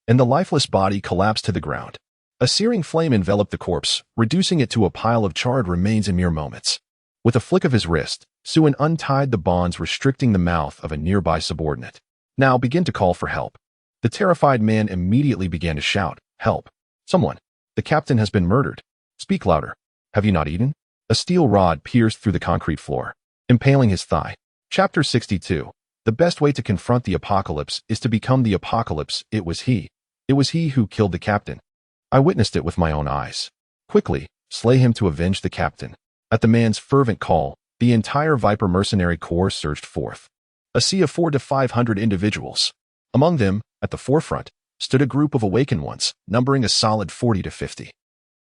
and the lifeless body collapsed to the ground. A searing flame enveloped the corpse, reducing it to a pile of charred remains in mere moments. With a flick of his wrist, Suin untied the bonds restricting the mouth of a nearby subordinate. Now begin to call for help. The terrified man immediately began to shout, Help! Someone! The captain has been murdered. Speak louder. Have you not eaten? A steel rod pierced through the concrete floor, impaling his thigh. Chapter 62. The best way to confront the apocalypse is to become the apocalypse. It was he who killed the captain. I witnessed it with my own eyes. Quickly, slay him to avenge the captain. At the man's fervent call, the entire Viper mercenary corps surged forth. A sea of 400 to 500 individuals. Among them, at the forefront, stood a group of awakened ones, numbering a solid 40 to 50.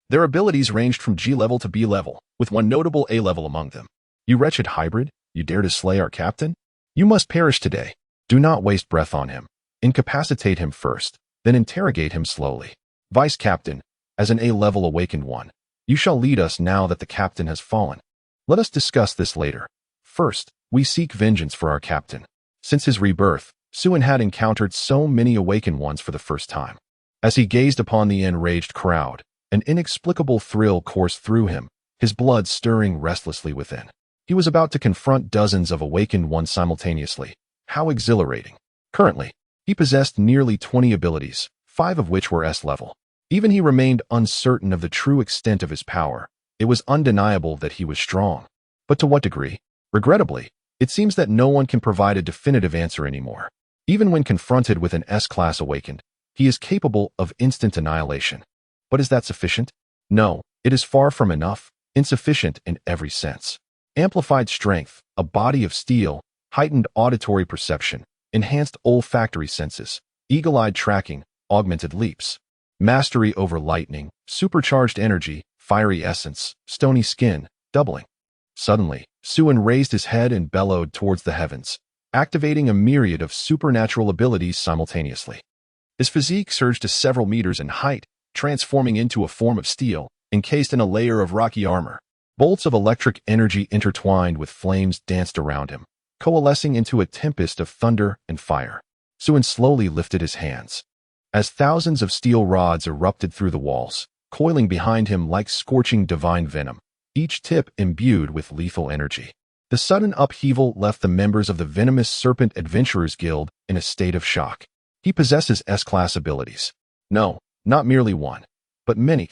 Their abilities ranged from G level to B level, with one notable A level among them. You wretched hybrid, you dare to slay our captain? You must perish today. Do not waste breath on him. Incapacitate him first, then interrogate him slowly. Vice Captain, as an A-level awakened one, you shall lead us now that the captain has fallen. Let us discuss this later. First, we seek vengeance for our captain. Since his rebirth, Suin had encountered so many awakened ones for the first time. As he gazed upon the enraged crowd, an inexplicable thrill coursed through him, his blood stirring restlessly within. He was about to confront dozens of awakened ones simultaneously. How exhilarating. Currently, he possessed nearly 20 abilities, 5 of which were S-level. Even he remained uncertain of the true extent of his power. It was undeniable that he was strong. But to what degree? Regrettably, it seems that no one can provide a definitive answer anymore. Even when confronted with an S-class awakened, he is capable of instant annihilation. But is that sufficient? No, it is far from enough, insufficient in every sense. Amplified strength, a body of steel, heightened auditory perception, enhanced olfactory senses, eagle-eyed tracking, augmented leaps, mastery over lightning, supercharged energy, fiery essence, stony skin, doubling. Suddenly, Suin raised his head and bellowed towards the heavens, activating a myriad of supernatural abilities simultaneously. His physique surged to several meters in height, transforming into a form of steel, encased in a layer of rocky armor. Bolts of electric energy intertwined with flames danced around him, coalescing into a tempest of thunder and fire. Suin slowly lifted his hands. As thousands of steel rods erupted through the walls, coiling behind him like scorching divine venom, each tip imbued with lethal energy. The sudden upheaval left the members of the Venomous Serpent Adventurers Guild in a state of shock. He possesses S-class abilities. No, not merely one, but many.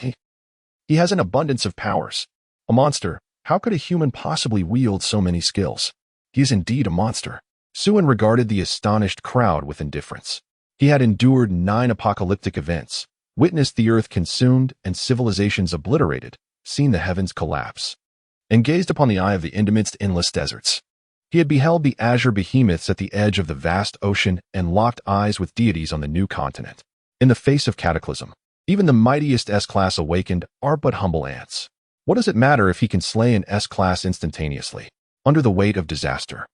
He has an abundance of powers. A monster. How could a human possibly wield so many skills? He is indeed a monster. Suin regarded the astonished crowd with indifference. He had endured 9 apocalyptic events, witnessed the earth consumed and civilizations obliterated, seen the heavens collapse, and gazed upon the eye of the amidst endless deserts. He had beheld the azure behemoths at the edge of the vast ocean and locked eyes with deities on the new continent. In the face of cataclysm, even the mightiest S-class awakened are but humble ants. What does it matter if he can slay an S-class instantaneously, under the weight of disaster?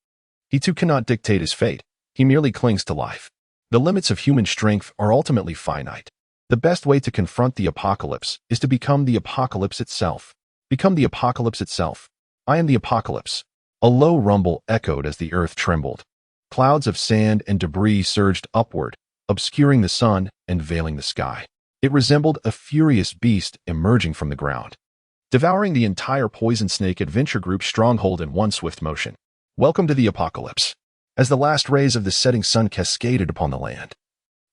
He too cannot dictate his fate. He merely clings to life. The limits of human strength are ultimately finite. The best way to confront the apocalypse is to become the apocalypse itself. Become the apocalypse itself. I am the apocalypse. A low rumble echoed as the earth trembled. Clouds of sand and debris surged upward, obscuring the sun and veiling the sky. It resembled a furious beast emerging from the ground, devouring the entire Poison Snake Adventure Group stronghold in one swift motion. Welcome to the apocalypse. As the last rays of the setting sun cascaded upon the land,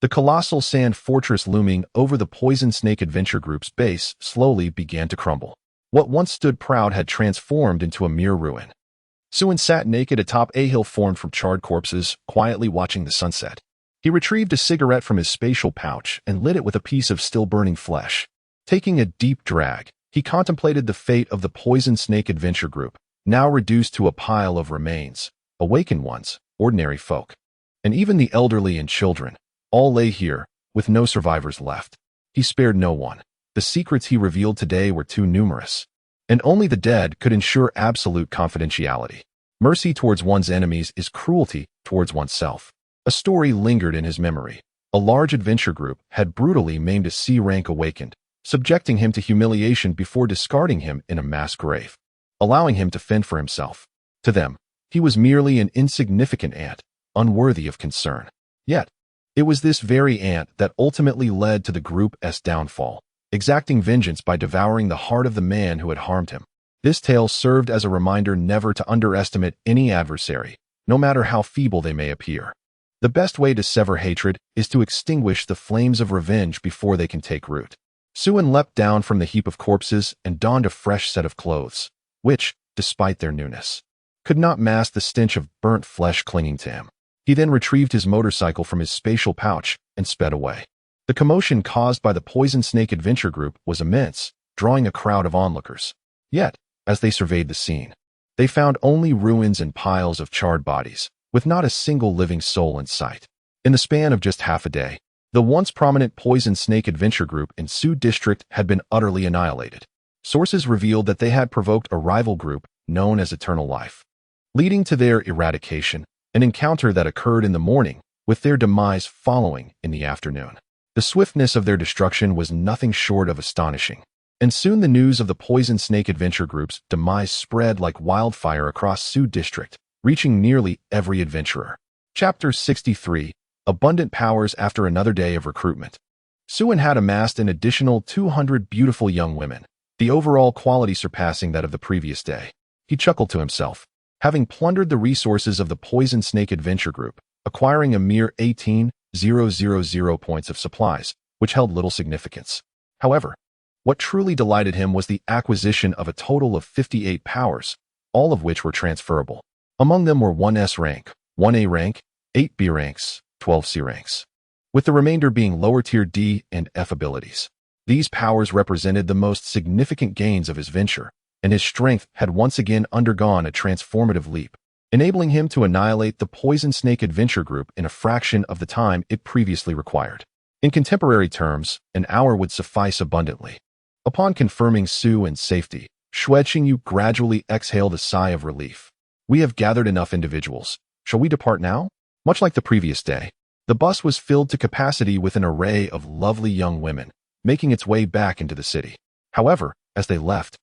the colossal sand fortress looming over the Poison Snake Adventure Group's base slowly began to crumble. What once stood proud had transformed into a mere ruin. Suin sat naked atop a hill formed from charred corpses, quietly watching the sunset. He retrieved a cigarette from his spatial pouch and lit it with a piece of still-burning flesh. Taking a deep drag, he contemplated the fate of the Poison Snake Adventure Group, now reduced to a pile of remains, awakened ones, ordinary folk. And even the elderly and children, all lay here, with no survivors left. He spared no one. The secrets he revealed today were too numerous, and only the dead could ensure absolute confidentiality. Mercy towards one's enemies is cruelty towards oneself. A story lingered in his memory. A large adventure group had brutally maimed a C-rank awakened, subjecting him to humiliation before discarding him in a mass grave, allowing him to fend for himself. To them, he was merely an insignificant ant, unworthy of concern. Yet, it was this very ant that ultimately led to the group's downfall, exacting vengeance by devouring the heart of the man who had harmed him. This tale served as a reminder never to underestimate any adversary, no matter how feeble they may appear. The best way to sever hatred is to extinguish the flames of revenge before they can take root. Suin leapt down from the heap of corpses and donned a fresh set of clothes, which, despite their newness, could not mask the stench of burnt flesh clinging to him. He then retrieved his motorcycle from his spatial pouch and sped away. The commotion caused by the Poison Snake Adventure Group was immense, drawing a crowd of onlookers. Yet, as they surveyed the scene, they found only ruins and piles of charred bodies, with not a single living soul in sight. In the span of just half a day, the once prominent Poison Snake Adventure Group in Sioux District had been utterly annihilated. Sources revealed that they had provoked a rival group known as Eternal Life, leading to their eradication, an encounter that occurred in the morning, with their demise following in the afternoon. The swiftness of their destruction was nothing short of astonishing, and soon the news of the Poison Snake Adventure Group's demise spread like wildfire across Sioux District, reaching nearly every adventurer. Chapter 63: Abundant Powers After Another Day of Recruitment. Suin had amassed an additional 200 beautiful young women, the overall quality surpassing that of the previous day. He chuckled to himself. Having plundered the resources of the Poison Snake Adventure Group, acquiring a mere 18,000 points of supplies, which held little significance. However, what truly delighted him was the acquisition of a total of 58 powers, all of which were transferable. Among them were 1S rank, 1A rank, 8 B ranks, 12 C ranks, with the remainder being lower-tier D and F abilities. These powers represented the most significant gains of his venture, and his strength had once again undergone a transformative leap, enabling him to annihilate the Poison Snake adventure group in a fraction of the time it previously required. In contemporary terms, an hour would suffice abundantly. Upon confirming Suin's safety, Xueqingyu gradually exhaled a sigh of relief. We have gathered enough individuals. Shall we depart now? Much like the previous day, the bus was filled to capacity with an array of lovely young women, making its way back into the city. However, as they left,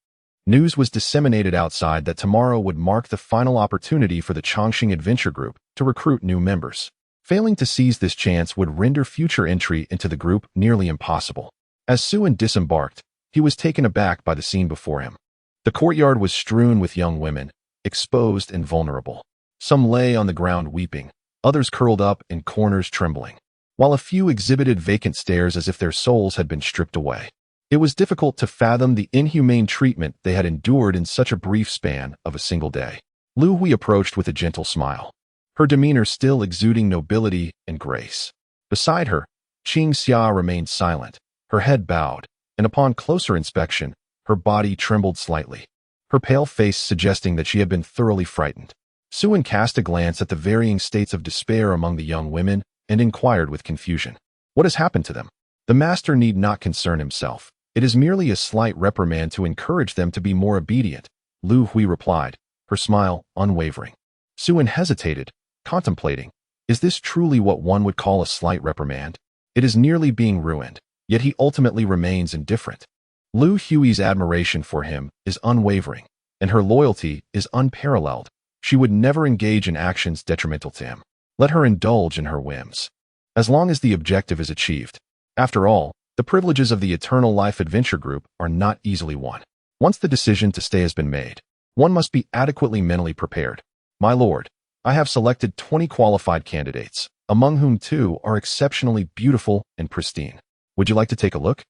news was disseminated outside that tomorrow would mark the final opportunity for the Chongqing Adventure Group to recruit new members. Failing to seize this chance would render future entry into the group nearly impossible. As Suin disembarked, he was taken aback by the scene before him. The courtyard was strewn with young women, exposed and vulnerable. Some lay on the ground weeping, others curled up in corners trembling, while a few exhibited vacant stares as if their souls had been stripped away. It was difficult to fathom the inhumane treatment they had endured in such a brief span of a single day. Lu Hui approached with a gentle smile, her demeanor still exuding nobility and grace. Beside her, Qing Xia remained silent, her head bowed, and upon closer inspection, her body trembled slightly, her pale face suggesting that she had been thoroughly frightened. Suin cast a glance at the varying states of despair among the young women and inquired with confusion, "What has happened to them?" The master need not concern himself. It is merely a slight reprimand to encourage them to be more obedient, Lu Hui replied, her smile unwavering. Suin hesitated, contemplating, is this truly what one would call a slight reprimand? It is nearly being ruined, yet he ultimately remains indifferent. Lu Hui's admiration for him is unwavering, and her loyalty is unparalleled. She would never engage in actions detrimental to him. Let her indulge in her whims, as long as the objective is achieved. After all, the privileges of the Eternal Life Adventure Group are not easily won. Once the decision to stay has been made, one must be adequately mentally prepared. My lord, I have selected 20 qualified candidates, among whom 2 are exceptionally beautiful and pristine. Would you like to take a look?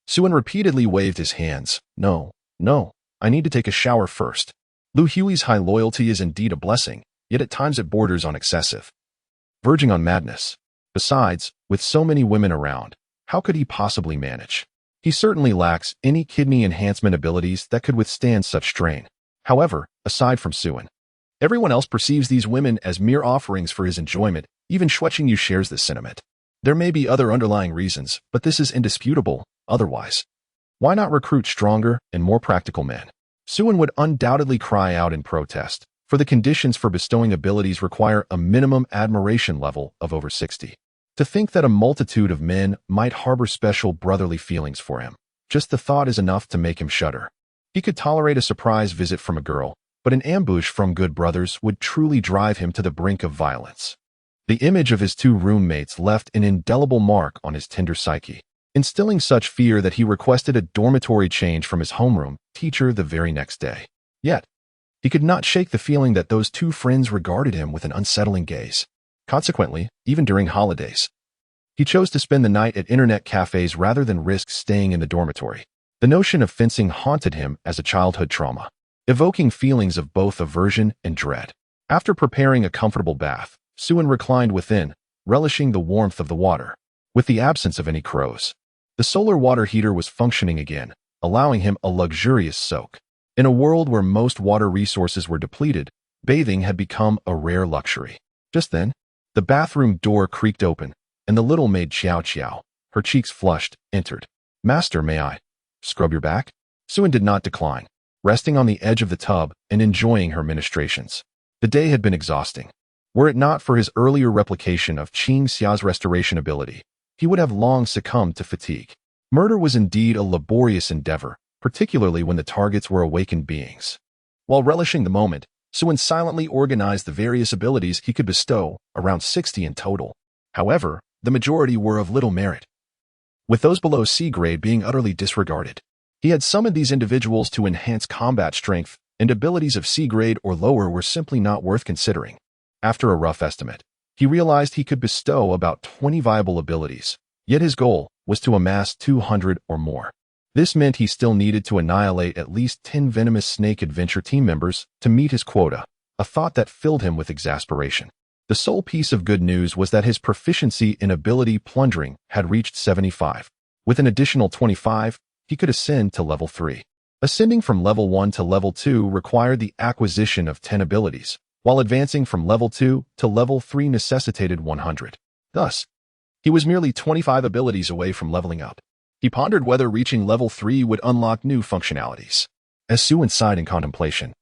Suin repeatedly waved his hands. No, I need to take a shower first. Lu Hui's high loyalty is indeed a blessing, yet at times it borders on excessive, verging on madness. Besides, with so many women around, how could he possibly manage? He certainly lacks any kidney enhancement abilities that could withstand such strain. However, aside from Suin, everyone else perceives these women as mere offerings for his enjoyment. Even Xueqingyu shares this sentiment. There may be other underlying reasons, but this is indisputable. Otherwise, why not recruit stronger and more practical men? Suin would undoubtedly cry out in protest, for the conditions for bestowing abilities require a minimum admiration level of over 60. To think that a multitude of men might harbor special brotherly feelings for him, just the thought is enough to make him shudder. He could tolerate a surprise visit from a girl, but an ambush from good brothers would truly drive him to the brink of violence. The image of his 2 roommates left an indelible mark on his tender psyche, instilling such fear that he requested a dormitory change from his homeroom teacher the very next day. Yet, he could not shake the feeling that those 2 friends regarded him with an unsettling gaze. Consequently, even during holidays, he chose to spend the night at internet cafes rather than risk staying in the dormitory. The notion of fencing haunted him as a childhood trauma, evoking feelings of both aversion and dread. After preparing a comfortable bath, Suin reclined within, relishing the warmth of the water, with the absence of any crows. The solar water heater was functioning again, allowing him a luxurious soak. In a world where most water resources were depleted, bathing had become a rare luxury. Just then, the bathroom door creaked open, and the little maid Qiao Qiao, her cheeks flushed, entered. "Master, may I scrub your back?" Suin did not decline, resting on the edge of the tub and enjoying her ministrations. The day had been exhausting. Were it not for his earlier replication of Qing Xia's restoration ability, he would have long succumbed to fatigue. Murder was indeed a laborious endeavor, particularly when the targets were awakened beings. While relishing the moment, Suin silently organized the various abilities he could bestow, around 60 in total. However, the majority were of little merit, with those below C grade being utterly disregarded. He had summoned these individuals to enhance combat strength, and abilities of C grade or lower were simply not worth considering. After a rough estimate, he realized he could bestow about 20 viable abilities, yet his goal, was to amass 200 or more. This meant he still needed to annihilate at least 10 venomous snake adventure team members to meet his quota, a thought that filled him with exasperation. The sole piece of good news was that his proficiency in ability plundering had reached 75. With an additional 25, he could ascend to level 3. Ascending from level 1 to level 2 required the acquisition of 10 abilities, while advancing from level 2 to level 3 necessitated 100. Thus, he was merely 25 abilities away from leveling up. He pondered whether reaching level 3 would unlock new functionalities. As Sue sighed in contemplation,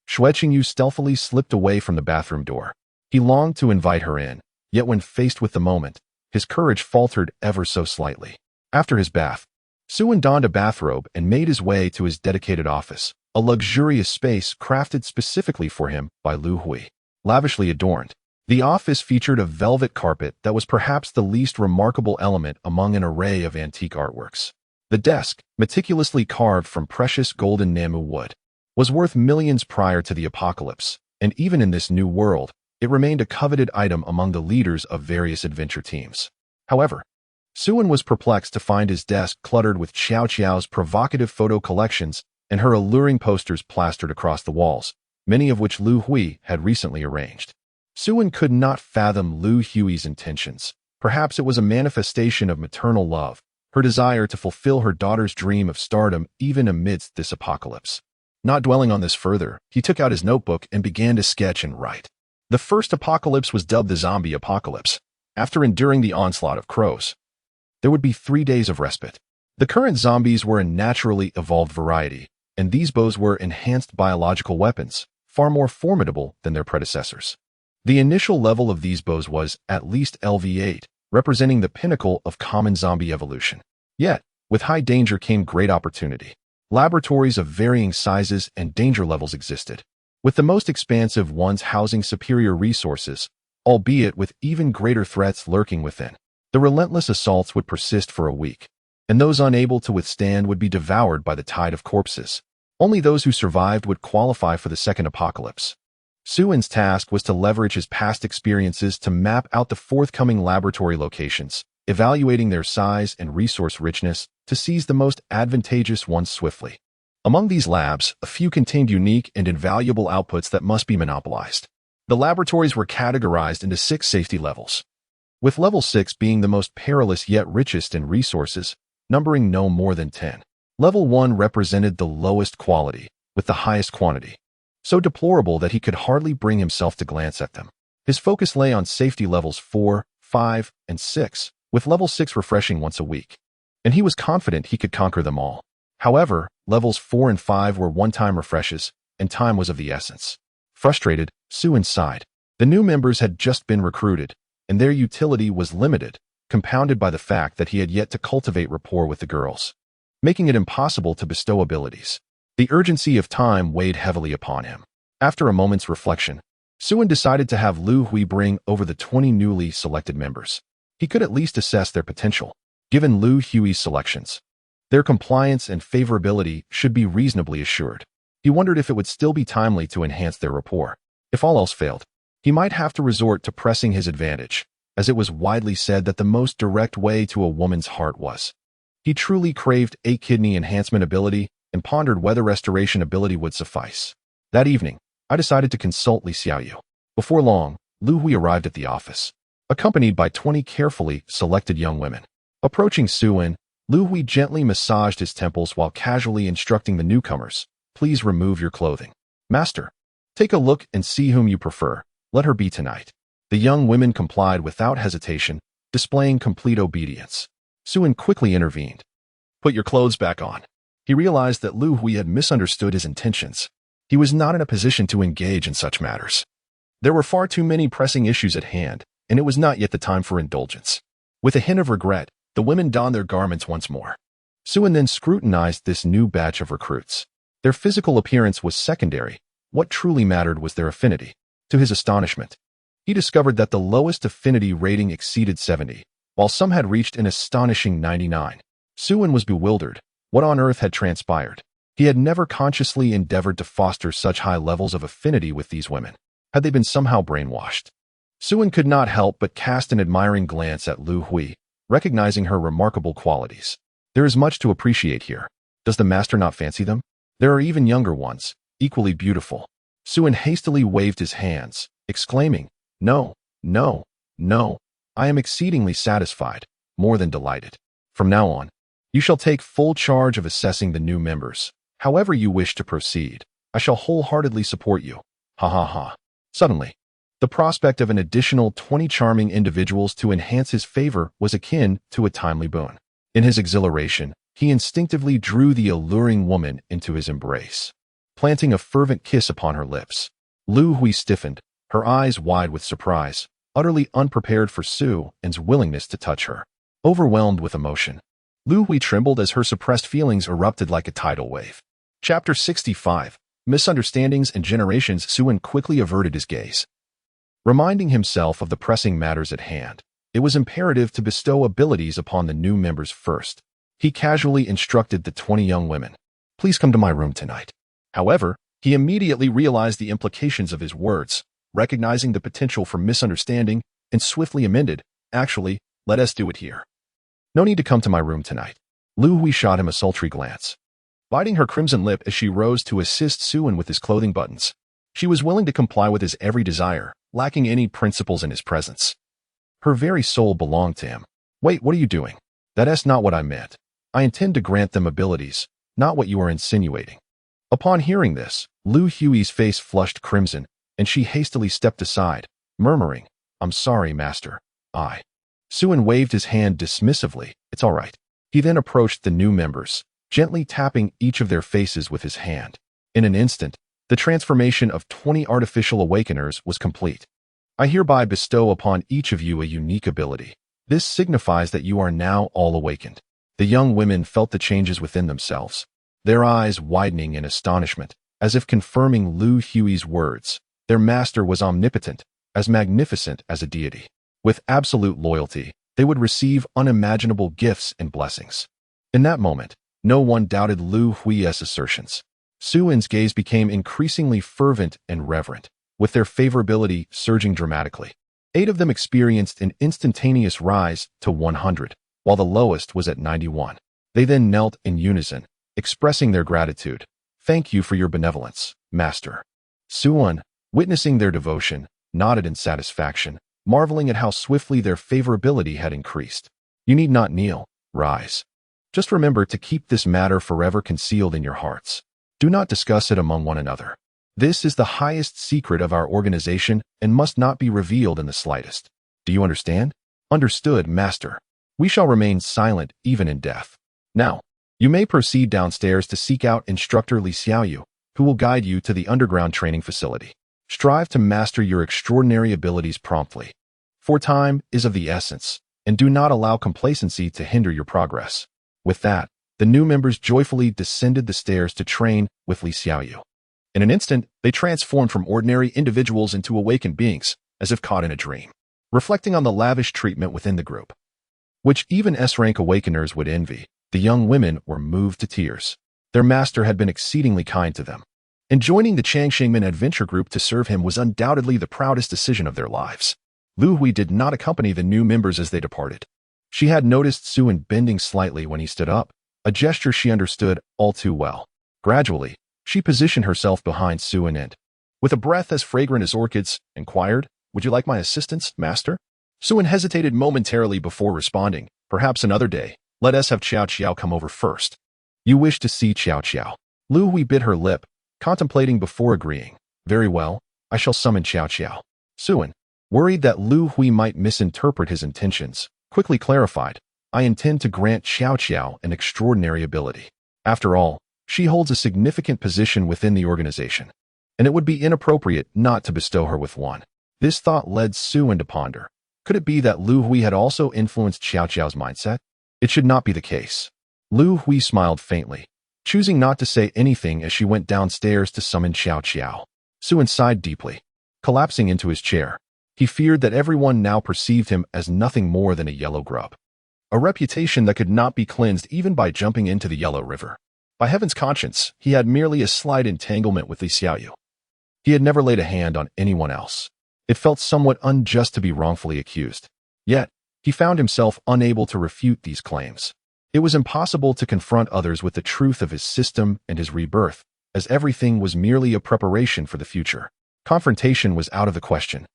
Xueqingyu stealthily slipped away from the bathroom door. He longed to invite her in, yet when faced with the moment, his courage faltered ever so slightly. After his bath, Sue donned a bathrobe and made his way to his dedicated office, a luxurious space crafted specifically for him by Lu Hui. Lavishly adorned, the office featured a velvet carpet that was perhaps the least remarkable element among an array of antique artworks. The desk, meticulously carved from precious golden Namu wood, was worth millions prior to the apocalypse, and even in this new world, it remained a coveted item among the leaders of various adventure teams. However, Suen was perplexed to find his desk cluttered with Xiao Qiao's provocative photo collections and her alluring posters plastered across the walls, many of which Lu Hui had recently arranged. Suen could not fathom Lu Hui's intentions. Perhaps it was a manifestation of maternal love, her desire to fulfill her daughter's dream of stardom even amidst this apocalypse. Not dwelling on this further, he took out his notebook and began to sketch and write. The first apocalypse was dubbed the zombie apocalypse. After enduring the onslaught of crows, there would be 3 days of respite. The current zombies were a naturally evolved variety, and these bows were enhanced biological weapons, far more formidable than their predecessors. The initial level of these bows was, at least LV8, representing the pinnacle of common zombie evolution. Yet, with high danger came great opportunity. Laboratories of varying sizes and danger levels existed, with the most expansive ones housing superior resources, albeit with even greater threats lurking within. The relentless assaults would persist for a week, and those unable to withstand would be devoured by the tide of corpses. Only those who survived would qualify for the second apocalypse. Suen's task was to leverage his past experiences to map out the forthcoming laboratory locations, evaluating their size and resource richness to seize the most advantageous ones swiftly. Among these labs, a few contained unique and invaluable outputs that must be monopolized. The laboratories were categorized into 6 safety levels, with level 6 being the most perilous yet richest in resources, numbering no more than 10. Level 1 represented the lowest quality, with the highest quantity, so deplorable that he could hardly bring himself to glance at them. His focus lay on safety levels 4, 5, and 6, with level 6 refreshing once a week, and he was confident he could conquer them all. However, levels 4 and 5 were one-time refreshes, and time was of the essence. Frustrated, Suen sighed. The new members had just been recruited, and their utility was limited, compounded by the fact that he had yet to cultivate rapport with the girls, making it impossible to bestow abilities. The urgency of time weighed heavily upon him. After a moment's reflection, Suen decided to have Lu Hui bring over the 20 newly selected members. He could at least assess their potential. Given Lu Hui's selections, their compliance and favorability should be reasonably assured. He wondered if it would still be timely to enhance their rapport. If all else failed, he might have to resort to pressing his advantage, as it was widely said that the most direct way to a woman's heart was. He truly craved a kidney enhancement ability and pondered whether restoration ability would suffice. That evening, I decided to consult Li Xiaoyu. Before long, Lu Hui arrived at the office, accompanied by 20 carefully selected young women. Approaching Suen, Lu Hui gently massaged his temples while casually instructing the newcomers, "Please remove your clothing. Master, take a look and see whom you prefer. Let her be tonight." The young women complied without hesitation, displaying complete obedience. Suen quickly intervened. "Put your clothes back on." He realized that Lu Hui had misunderstood his intentions. He was not in a position to engage in such matters. There were far too many pressing issues at hand, and it was not yet the time for indulgence. With a hint of regret, the women donned their garments once more. Suen then scrutinized this new batch of recruits. Their physical appearance was secondary. What truly mattered was their affinity. To his astonishment, he discovered that the lowest affinity rating exceeded 70, while some had reached an astonishing 99. Suen was bewildered. What on earth had transpired? He had never consciously endeavored to foster such high levels of affinity with these women. Had they been somehow brainwashed? Suen could not help but cast an admiring glance at Lu Hui, recognizing her remarkable qualities. There is much to appreciate here. Does the master not fancy them? There are even younger ones, equally beautiful. Suin hastily waved his hands, exclaiming, "No, no, no. I am exceedingly satisfied, more than delighted. From now on, you shall take full charge of assessing the new members. However you wish to proceed, I shall wholeheartedly support you. Ha ha ha." Suddenly, the prospect of an additional 20 charming individuals to enhance his favor was akin to a timely boon. In his exhilaration, he instinctively drew the alluring woman into his embrace, planting a fervent kiss upon her lips. Lu Hui stiffened, her eyes wide with surprise, utterly unprepared for Suin's willingness to touch her. Overwhelmed with emotion, Lu Hui trembled as her suppressed feelings erupted like a tidal wave. Chapter 65. Misunderstandings and Generations. Suin quickly averted his gaze. Reminding himself of the pressing matters at hand, it was imperative to bestow abilities upon the new members first. He casually instructed the 20 young women, "Please come to my room tonight." However, he immediately realized the implications of his words, recognizing the potential for misunderstanding, and swiftly amended, "Actually, let us do it here. No need to come to my room tonight." Lu Hui shot him a sultry glance, biting her crimson lip as she rose to assist Suin with his clothing buttons. She was willing to comply with his every desire, lacking any principles in his presence. Her very soul belonged to him. "Wait, what are you doing? That's not what I meant. I intend to grant them abilities, not what you are insinuating." Upon hearing this, Lu Hui's face flushed crimson, and she hastily stepped aside, murmuring, "I'm sorry, master. Suin waved his hand dismissively. "It's all right." He then approached the new members, gently tapping each of their faces with his hand. In an instant, the transformation of 20 artificial awakeners was complete. "I hereby bestow upon each of you a unique ability. This signifies that you are now all awakened." The young women felt the changes within themselves, their eyes widening in astonishment, as if confirming Lu Hui's words. Their master was omnipotent, as magnificent as a deity. With absolute loyalty, they would receive unimaginable gifts and blessings. In that moment, no one doubted Lu Hui's assertions. Suin's gaze became increasingly fervent and reverent, with their favorability surging dramatically. 8 of them experienced an instantaneous rise to 100, while the lowest was at 91. They then knelt in unison, expressing their gratitude. "Thank you for your benevolence, master." Suin, witnessing their devotion, nodded in satisfaction, marveling at how swiftly their favorability had increased. "You need not kneel, rise. Just remember to keep this matter forever concealed in your hearts. Do not discuss it among one another. This is the highest secret of our organization and must not be revealed in the slightest. Do you understand?" "Understood, master. We shall remain silent even in death. Now, you may proceed downstairs to seek out instructor Li Xiaoyu, who will guide you to the underground training facility. Strive to master your extraordinary abilities promptly, for time is of the essence, and do not allow complacency to hinder your progress." With that, the new members joyfully descended the stairs to train with Li Xiaoyu. In an instant, they transformed from ordinary individuals into awakened beings, as if caught in a dream. Reflecting on the lavish treatment within the group, which even S-rank awakeners would envy, the young women were moved to tears. Their master had been exceedingly kind to them, and joining the Changshengmen adventure group to serve him was undoubtedly the proudest decision of their lives. Lu Hui did not accompany the new members as they departed. She had noticed Suin bending slightly when he stood up, a gesture she understood all too well. Gradually, she positioned herself behind Suin and, with a breath as fragrant as orchids, inquired, "Would you like my assistance, master?" Suin hesitated momentarily before responding, "Perhaps another day. Let us have Qiao Qiao come over first." "You wish to see Qiao Qiao?" Lu Hui bit her lip, contemplating before agreeing. "Very well, I shall summon Qiao Qiao." Suin, worried that Lu Hui might misinterpret his intentions, quickly clarified, "I intend to grant Qiao Qiao an extraordinary ability. After all, she holds a significant position within the organization, and it would be inappropriate not to bestow her with one." This thought led Suin to ponder. Could it be that Lu Hui had also influenced Qiao Qiao's mindset? It should not be the case. Lu Hui smiled faintly, choosing not to say anything as she went downstairs to summon Qiao Qiao. Suin sighed deeply, collapsing into his chair. He feared that everyone now perceived him as nothing more than a yellow grub, a reputation that could not be cleansed even by jumping into the Yellow River. By heaven's conscience, he had merely a slight entanglement with Li Xiaoyu. He had never laid a hand on anyone else. It felt somewhat unjust to be wrongfully accused. Yet, He found himself unable to refute these claims. It was impossible to confront others with the truth of his system and his rebirth, as everything was merely a preparation for the future. Confrontation was out of the question.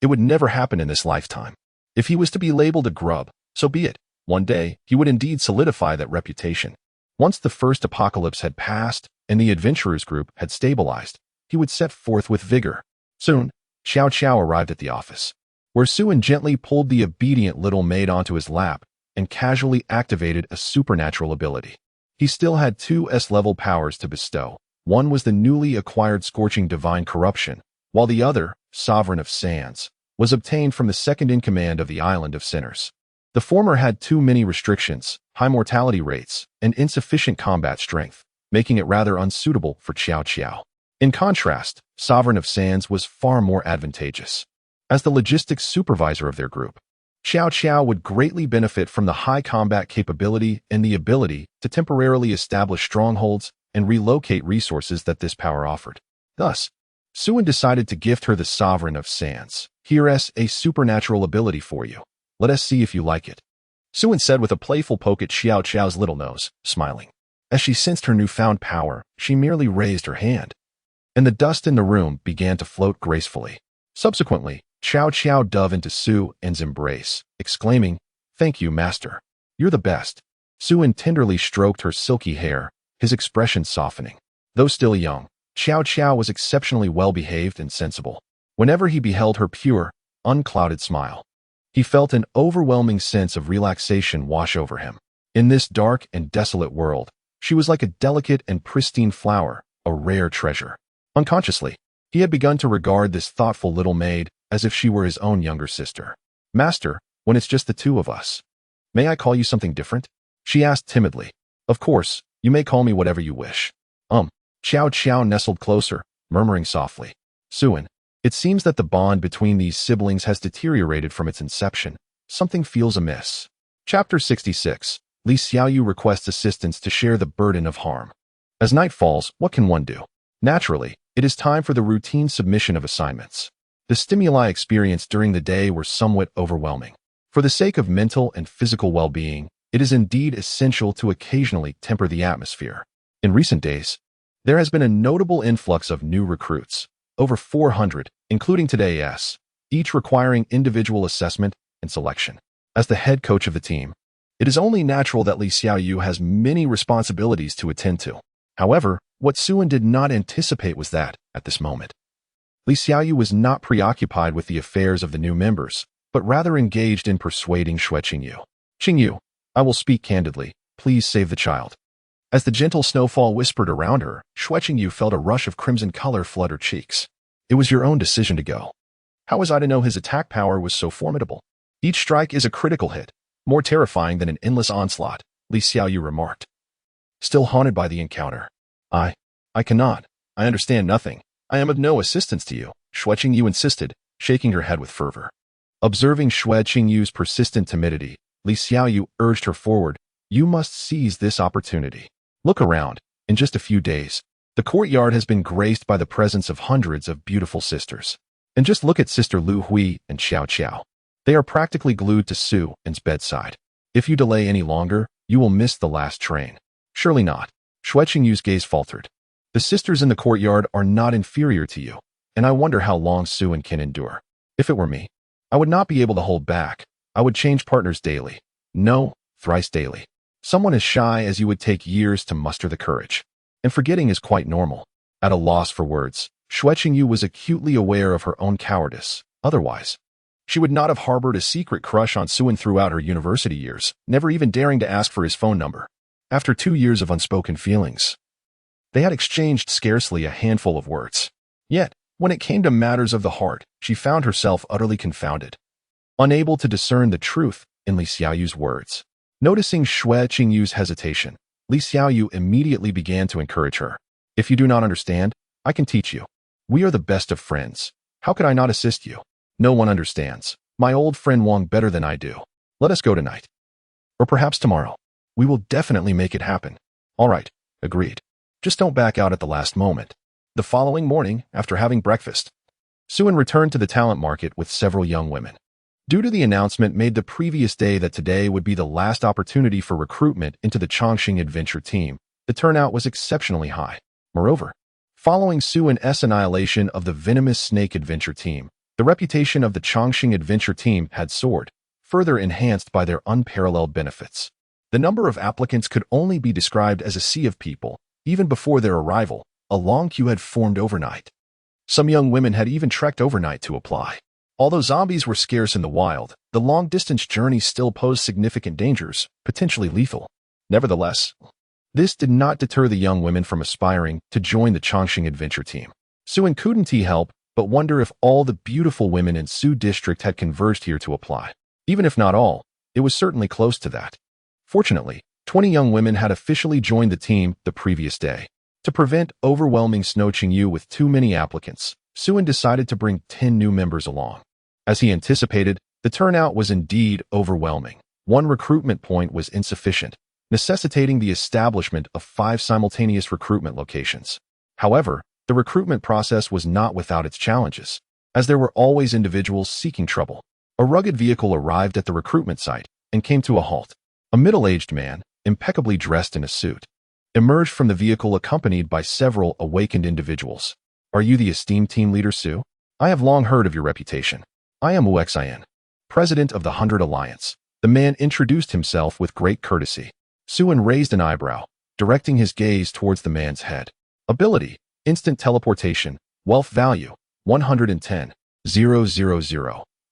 It would never happen in this lifetime. If he was to be labeled a grub, so be it. One day, he would indeed solidify that reputation. Once the first apocalypse had passed and the adventurers group had stabilized, he would set forth with vigor. Soon, Xiao Xiao arrived at the office, where Suen gently pulled the obedient little maid onto his lap and casually activated a supernatural ability. He still had two S-level powers to bestow. One was the newly acquired Scorching Divine Corruption, while the other, Sovereign of Sands, was obtained from the second-in-command of the Island of Sinners. The former had too many restrictions, high mortality rates, and insufficient combat strength, making it rather unsuitable for Xiao Xiao. In contrast, Sovereign of Sands was far more advantageous. As the logistics supervisor of their group, Xiao Xiao would greatly benefit from the high combat capability and the ability to temporarily establish strongholds and relocate resources that this power offered. Thus, Suen decided to gift her the Sovereign of Sands. Here's a supernatural ability for you. Let us see if you like it. Suen said with a playful poke at Xiao Xiao's little nose, smiling. As she sensed her newfound power, she merely raised her hand, and the dust in the room began to float gracefully. Subsequently, Xiao Xiao dove into Suen's embrace, exclaiming, "Thank you, master. You're the best." Suen tenderly stroked her silky hair, his expression softening. Though still young, Xiao Xiao was exceptionally well-behaved and sensible. Whenever he beheld her pure, unclouded smile, he felt an overwhelming sense of relaxation wash over him. In this dark and desolate world, she was like a delicate and pristine flower, a rare treasure. Unconsciously, he had begun to regard this thoughtful little maid as if she were his own younger sister. "Master, when it's just the two of us, may I call you something different?" she asked timidly. "Of course, you may call me whatever you wish." Xiao Xiao nestled closer, murmuring softly, "Suen, it seems that the bond between these siblings has deteriorated from its inception. Something feels amiss." Chapter 66. Li Xiaoyu requests assistance to share the burden of harm. As night falls, what can one do? Naturally, it is time for the routine submission of assignments. The stimuli experienced during the day were somewhat overwhelming. For the sake of mental and physical well-being, it is indeed essential to occasionally temper the atmosphere. In recent days, there has been a notable influx of new recruits, over 400, including today's, each requiring individual assessment and selection. As the head coach of the team, it is only natural that Li Xiaoyu has many responsibilities to attend to. However, what Suen did not anticipate was that, at this moment, Li Xiaoyu was not preoccupied with the affairs of the new members, but rather engaged in persuading Xue Qingyu. "Qingyu, I will speak candidly. Please save the child." As the gentle snowfall whispered around her, Xue Qingyu felt a rush of crimson color flood her cheeks. "It was your own decision to go. How was I to know his attack power was so formidable? Each strike is a critical hit, more terrifying than an endless onslaught," Li Xiaoyu remarked. Still haunted by the encounter. I cannot. I understand nothing. I am of no assistance to you," Xue Qingyu insisted, shaking her head with fervor. Observing Xue Qingyu's persistent timidity, Li Xiaoyu urged her forward. "You must seize this opportunity. Look around. In just a few days, the courtyard has been graced by the presence of hundreds of beautiful sisters. And just look at Sister Lu Hui and Xiao Qiao. They are practically glued to Suen's bedside. If you delay any longer, you will miss the last train." "Surely not." Xue Qingyu's gaze faltered. "The sisters in the courtyard are not inferior to you, and I wonder how long Suen can endure. If it were me, I would not be able to hold back. I would change partners daily. No, thrice daily. Someone as shy as you would take years to muster the courage. And forgetting is quite normal." At a loss for words, Xue Qingyu was acutely aware of her own cowardice. Otherwise, she would not have harbored a secret crush on Suen throughout her university years, never even daring to ask for his phone number. After 2 years of unspoken feelings, they had exchanged scarcely a handful of words. Yet, when it came to matters of the heart, she found herself utterly confounded, unable to discern the truth in Li Xiaoyu's words. Noticing Xue Qingyu's hesitation, Li Xiaoyu immediately began to encourage her. "If you do not understand, I can teach you. We are the best of friends. How could I not assist you? No one understands my old friend Wang better than I do. Let us go tonight. Or perhaps tomorrow. We will definitely make it happen." "All right, agreed. Just don't back out at the last moment." The following morning, after having breakfast, Suen returned to the talent market with several young women. Due to the announcement made the previous day that today would be the last opportunity for recruitment into the Chongqing Adventure team, the turnout was exceptionally high. Moreover, following Su and S annihilation of the venomous snake adventure team, the reputation of the Chongqing Adventure team had soared, further enhanced by their unparalleled benefits. The number of applicants could only be described as a sea of people. Even before their arrival, a long queue had formed overnight. Some young women had even trekked overnight to apply. Although zombies were scarce in the wild, the long-distance journey still posed significant dangers, potentially lethal. Nevertheless, this did not deter the young women from aspiring to join the Chongqing Adventure team. Su couldn't help but wonder if all the beautiful women in Su District had converged here to apply. Even if not all, it was certainly close to that. Fortunately, 20 young women had officially joined the team the previous day. To prevent overwhelming Chongqing with too many applicants, Su decided to bring 10 new members along. As he anticipated, the turnout was indeed overwhelming. One recruitment point was insufficient, necessitating the establishment of 5 simultaneous recruitment locations. However, the recruitment process was not without its challenges, as there were always individuals seeking trouble. A rugged vehicle arrived at the recruitment site and came to a halt. A middle-aged man, impeccably dressed in a suit, emerged from the vehicle accompanied by several awakened individuals. "Are you the esteemed team leader, Su? I have long heard of your reputation. I am Wu Xian, president of the 100 Alliance." The man introduced himself with great courtesy. Su raised an eyebrow, directing his gaze towards the man's head. Ability: instant teleportation. Wealth value: 110,000.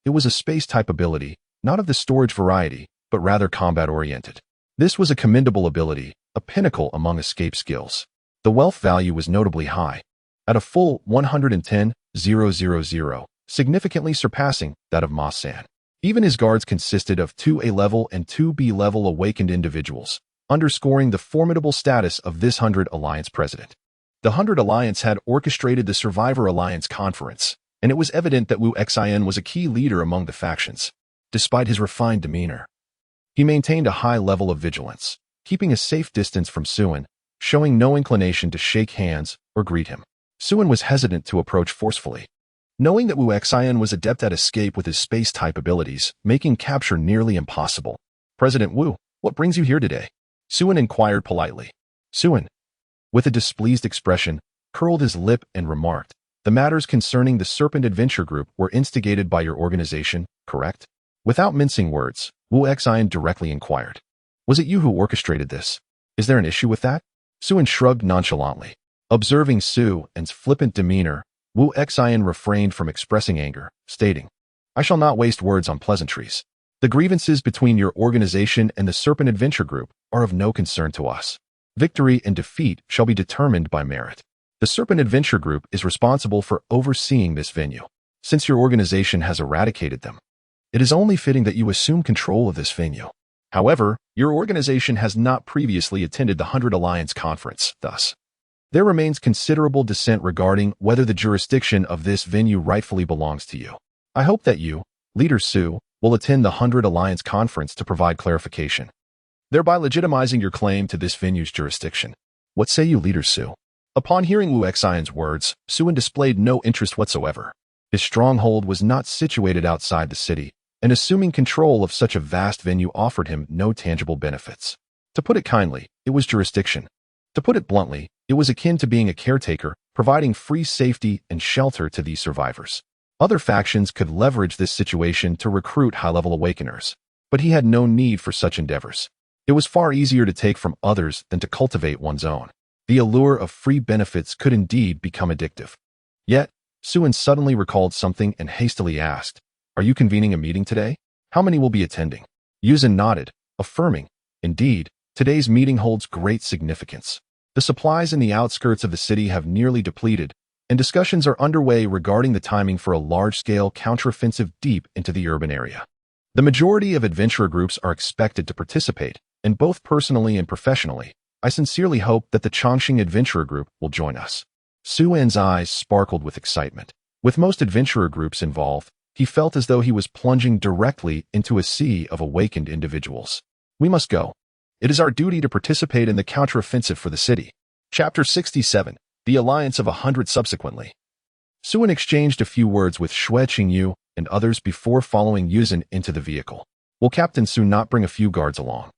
It was a space-type ability, not of the storage variety, but rather combat-oriented. This was a commendable ability, a pinnacle among escape skills. The wealth value was notably high, at a full 110,000, significantly surpassing that of Ma San. Even his guards consisted of 2A level and 2B level awakened individuals, underscoring the formidable status of this 100 Alliance president. The 100 Alliance had orchestrated the Survivor Alliance conference, and it was evident that Wu Xian was a key leader among the factions. Despite his refined demeanor, he maintained a high level of vigilance, keeping a safe distance from Su, showing no inclination to shake hands or greet him. Su was hesitant to approach forcefully, knowing that Wu Xian was adept at escape with his space-type abilities, making capture nearly impossible. "President Wu, what brings you here today?" Su inquired politely. Su, with a displeased expression, curled his lip and remarked, "The matters concerning the Serpent Adventure Group were instigated by your organization, correct?" Without mincing words, Wu Xian directly inquired, "Was it you who orchestrated this? Is there an issue with that?" Su shrugged nonchalantly. Observing Su's flippant demeanor, Wu Xian refrained from expressing anger, stating, "I shall not waste words on pleasantries. The grievances between your organization and the Serpent Adventure Group are of no concern to us. Victory and defeat shall be determined by merit. The Serpent Adventure Group is responsible for overseeing this venue. Since your organization has eradicated them, it is only fitting that you assume control of this venue. However, your organization has not previously attended the 100 Alliance conference, thus, there remains considerable dissent regarding whether the jurisdiction of this venue rightfully belongs to you. I hope that you, Leader Su, will attend the 100 Alliance conference to provide clarification, thereby legitimizing your claim to this venue's jurisdiction. What say you, Leader Su?" Upon hearing Wu Xian's words, Su displayed no interest whatsoever. His stronghold was not situated outside the city, and assuming control of such a vast venue offered him no tangible benefits. To put it kindly, it was jurisdiction. To put it bluntly, it was akin to being a caretaker, providing free safety and shelter to these survivors. Other factions could leverage this situation to recruit high-level awakeners, but he had no need for such endeavors. It was far easier to take from others than to cultivate one's own. The allure of free benefits could indeed become addictive. Yet, Su suddenly recalled something and hastily asked, "Are you convening a meeting today? How many will be attending?" Yuzhen nodded, affirming, "Indeed, today's meeting holds great significance. The supplies in the outskirts of the city have nearly depleted, and discussions are underway regarding the timing for a large-scale counteroffensive deep into the urban area. The majority of adventurer groups are expected to participate, and both personally and professionally, I sincerely hope that the Chongqing Adventurer Group will join us." Su's eyes sparkled with excitement. With most adventurer groups involved, he felt as though he was plunging directly into a sea of awakened individuals. "We must go. It is our duty to participate in the counteroffensive for the city." Chapter 67, The Alliance of 100 Subsequently. Su exchanged a few words with Xue Qingyu, and others before following Yuzin into the vehicle. Will Captain Su not bring a few guards along?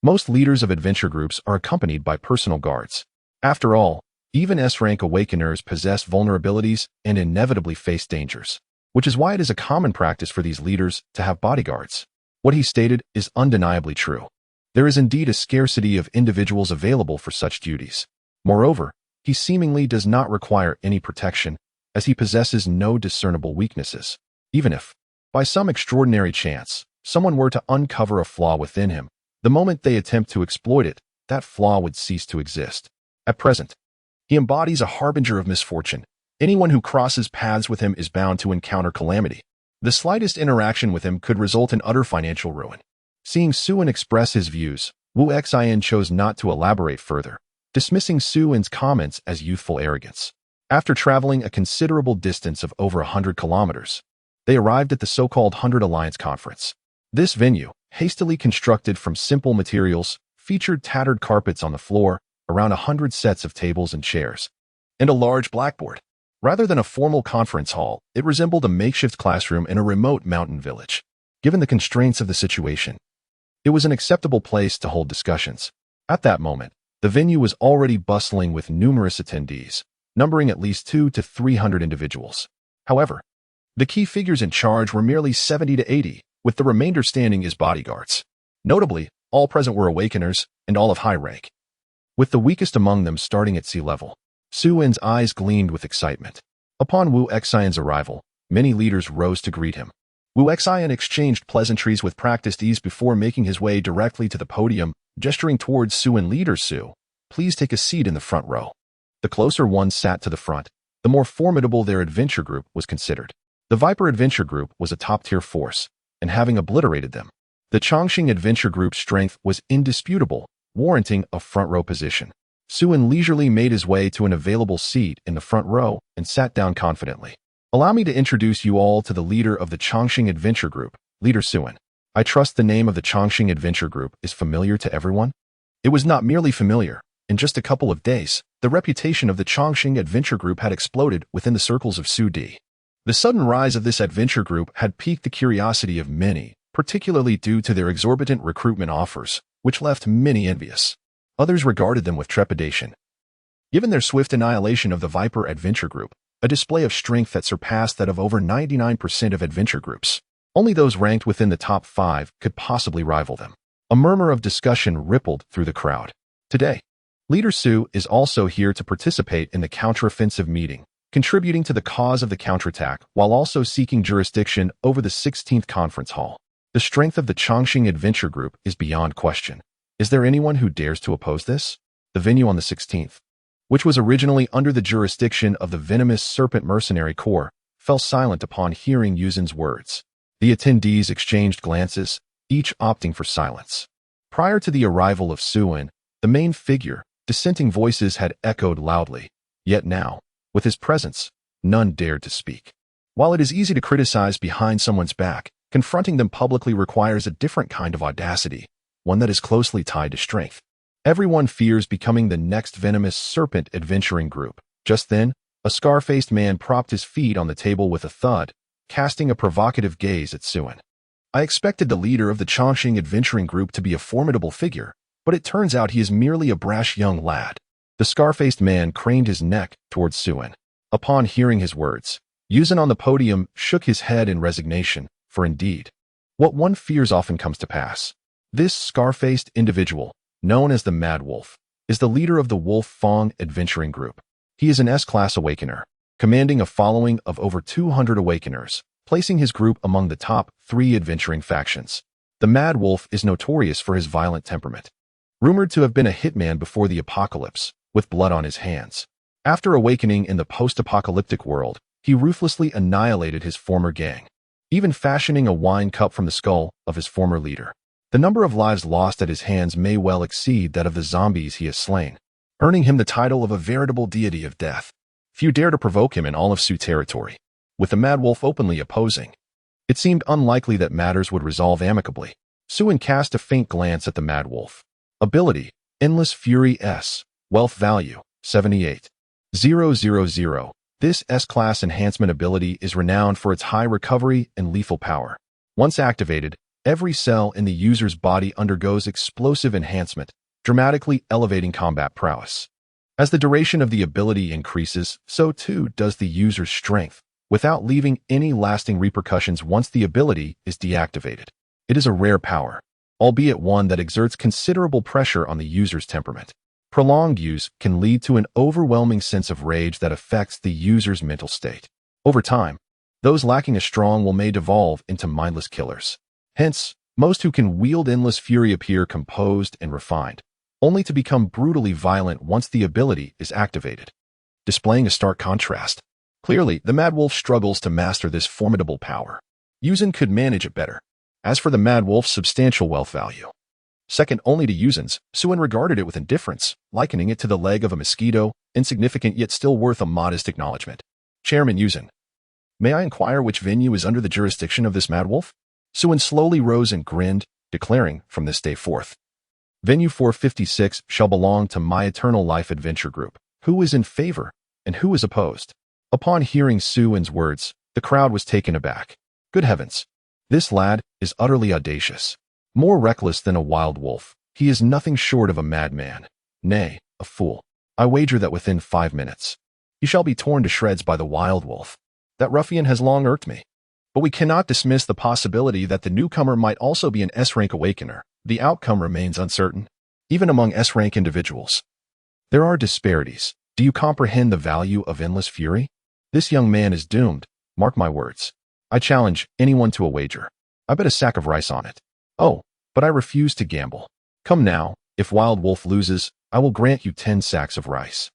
Most leaders of adventure groups are accompanied by personal guards. After all, even S-rank awakeners possess vulnerabilities and inevitably face dangers, which is why it is a common practice for these leaders to have bodyguards. What he stated is undeniably true. There is indeed a scarcity of individuals available for such duties. Moreover, he seemingly does not require any protection, as he possesses no discernible weaknesses. Even if, by some extraordinary chance, someone were to uncover a flaw within him, the moment they attempt to exploit it, that flaw would cease to exist. At present, he embodies a harbinger of misfortune. Anyone who crosses paths with him is bound to encounter calamity. The slightest interaction with him could result in utter financial ruin. Seeing Suin express his views, Wu Xian chose not to elaborate further, dismissing Suin's comments as youthful arrogance. After traveling a considerable distance of over 100 kilometers, they arrived at the so-called 100 Alliance Conference. This venue, hastily constructed from simple materials, featured tattered carpets on the floor, around 100 sets of tables and chairs, and a large blackboard. Rather than a formal conference hall, it resembled a makeshift classroom in a remote mountain village. Given the constraints of the situation, it was an acceptable place to hold discussions. At that moment, the venue was already bustling with numerous attendees, numbering at least 200 to 300 individuals. However, the key figures in charge were merely 70 to 80, with the remainder standing as bodyguards. Notably, all present were awakeners, and all of high rank, with the weakest among them starting at sea level. Suin's eyes gleamed with excitement. Upon Wu Xian's arrival, many leaders rose to greet him. Wu Xian exchanged pleasantries with practiced ease before making his way directly to the podium, gesturing towards Suin. Leader Su, please take a seat in the front row. The closer one sat to the front, the more formidable their adventure group was considered. The Viper Adventure Group was a top-tier force, and having obliterated them, the Chongqing Adventure Group's strength was indisputable, warranting a front-row position. Suin leisurely made his way to an available seat in the front row and sat down confidently. Allow me to introduce you all to the leader of the Chongqing Adventure Group, Leader Suin. I trust the name of the Chongqing Adventure Group is familiar to everyone? It was not merely familiar. In just a couple of days, the reputation of the Chongqing Adventure Group had exploded within the circles of Su Di. The sudden rise of this adventure group had piqued the curiosity of many, particularly due to their exorbitant recruitment offers, which left many envious. Others regarded them with trepidation. Given their swift annihilation of the Viper Adventure Group, a display of strength that surpassed that of over 99% of adventure groups, only those ranked within the top 5 could possibly rival them. A murmur of discussion rippled through the crowd. Today, Leader Su is also here to participate in the counteroffensive meeting, contributing to the cause of the counterattack while also seeking jurisdiction over the 16th Conference Hall. The strength of the Chongqing Adventure Group is beyond question. Is there anyone who dares to oppose this? The venue on the 16th, which was originally under the jurisdiction of the venomous Serpent Mercenary Corps, fell silent upon hearing Yuzin's words. The attendees exchanged glances, each opting for silence. Prior to the arrival of Suin, the main figure, dissenting voices had echoed loudly. Yet now, with his presence, none dared to speak. While it is easy to criticize behind someone's back, confronting them publicly requires a different kind of audacity, one that is closely tied to strength. Everyone fears becoming the next venomous serpent adventuring group. Just then, a scar-faced man propped his feet on the table with a thud, casting a provocative gaze at Suin. I expected the leader of the Chongqing adventuring group to be a formidable figure, but it turns out he is merely a brash young lad. The scar-faced man craned his neck towards Suin. Upon hearing his words, Yuzin on the podium shook his head in resignation, for indeed, what one fears often comes to pass. This scar-faced individual, known as the Mad Wolf, is the leader of the Wolf Fong adventuring group. He is an S-class awakener, commanding a following of over 200 awakeners, placing his group among the top 3 adventuring factions. The Mad Wolf is notorious for his violent temperament, rumored to have been a hitman before the apocalypse, with blood on his hands. After awakening in the post-apocalyptic world, he ruthlessly annihilated his former gang, even fashioning a wine cup from the skull of his former leader. The number of lives lost at his hands may well exceed that of the zombies he has slain, earning him the title of a veritable deity of death. Few dare to provoke him in all of Su territory. With the Mad Wolf openly opposing, it seemed unlikely that matters would resolve amicably. Suin cast a faint glance at the Mad Wolf. Ability, Endless Fury S. Wealth Value, 78,000. This S-class enhancement ability is renowned for its high recovery and lethal power. Once activated, every cell in the user's body undergoes explosive enhancement, dramatically elevating combat prowess. As the duration of the ability increases, so too does the user's strength, without leaving any lasting repercussions once the ability is deactivated. It is a rare power, albeit one that exerts considerable pressure on the user's temperament. Prolonged use can lead to an overwhelming sense of rage that affects the user's mental state. Over time, those lacking a strong will may devolve into mindless killers. Hence, most who can wield endless fury appear composed and refined, only to become brutally violent once the ability is activated. Displaying a stark contrast. Clearly, the Mad Wolf struggles to master this formidable power. Yuzin could manage it better. As for the Mad Wolf's substantial wealth value, second only to Yuzin's, Suen regarded it with indifference, likening it to the leg of a mosquito, insignificant yet still worth a modest acknowledgement. Chairman Yuzin, may I inquire which venue is under the jurisdiction of this Mad Wolf? Suen slowly rose and grinned, declaring from this day forth, Venue 456 shall belong to my Eternal Life Adventure Group. Who is in favor and who is opposed? Upon hearing Suen's words, the crowd was taken aback. Good heavens! This lad is utterly audacious. More reckless than a wild wolf, he is nothing short of a madman. Nay, a fool. I wager that within 5 minutes, he shall be torn to shreds by the wild wolf. That ruffian has long irked me. But we cannot dismiss the possibility that the newcomer might also be an S-rank awakener. The outcome remains uncertain, even among S-rank individuals. There are disparities. Do you comprehend the value of endless fury? This young man is doomed, mark my words. I challenge anyone to a wager. I bet a sack of rice on it. Oh, but I refuse to gamble. Come now, if Wild Wolf loses, I will grant you 10 sacks of rice.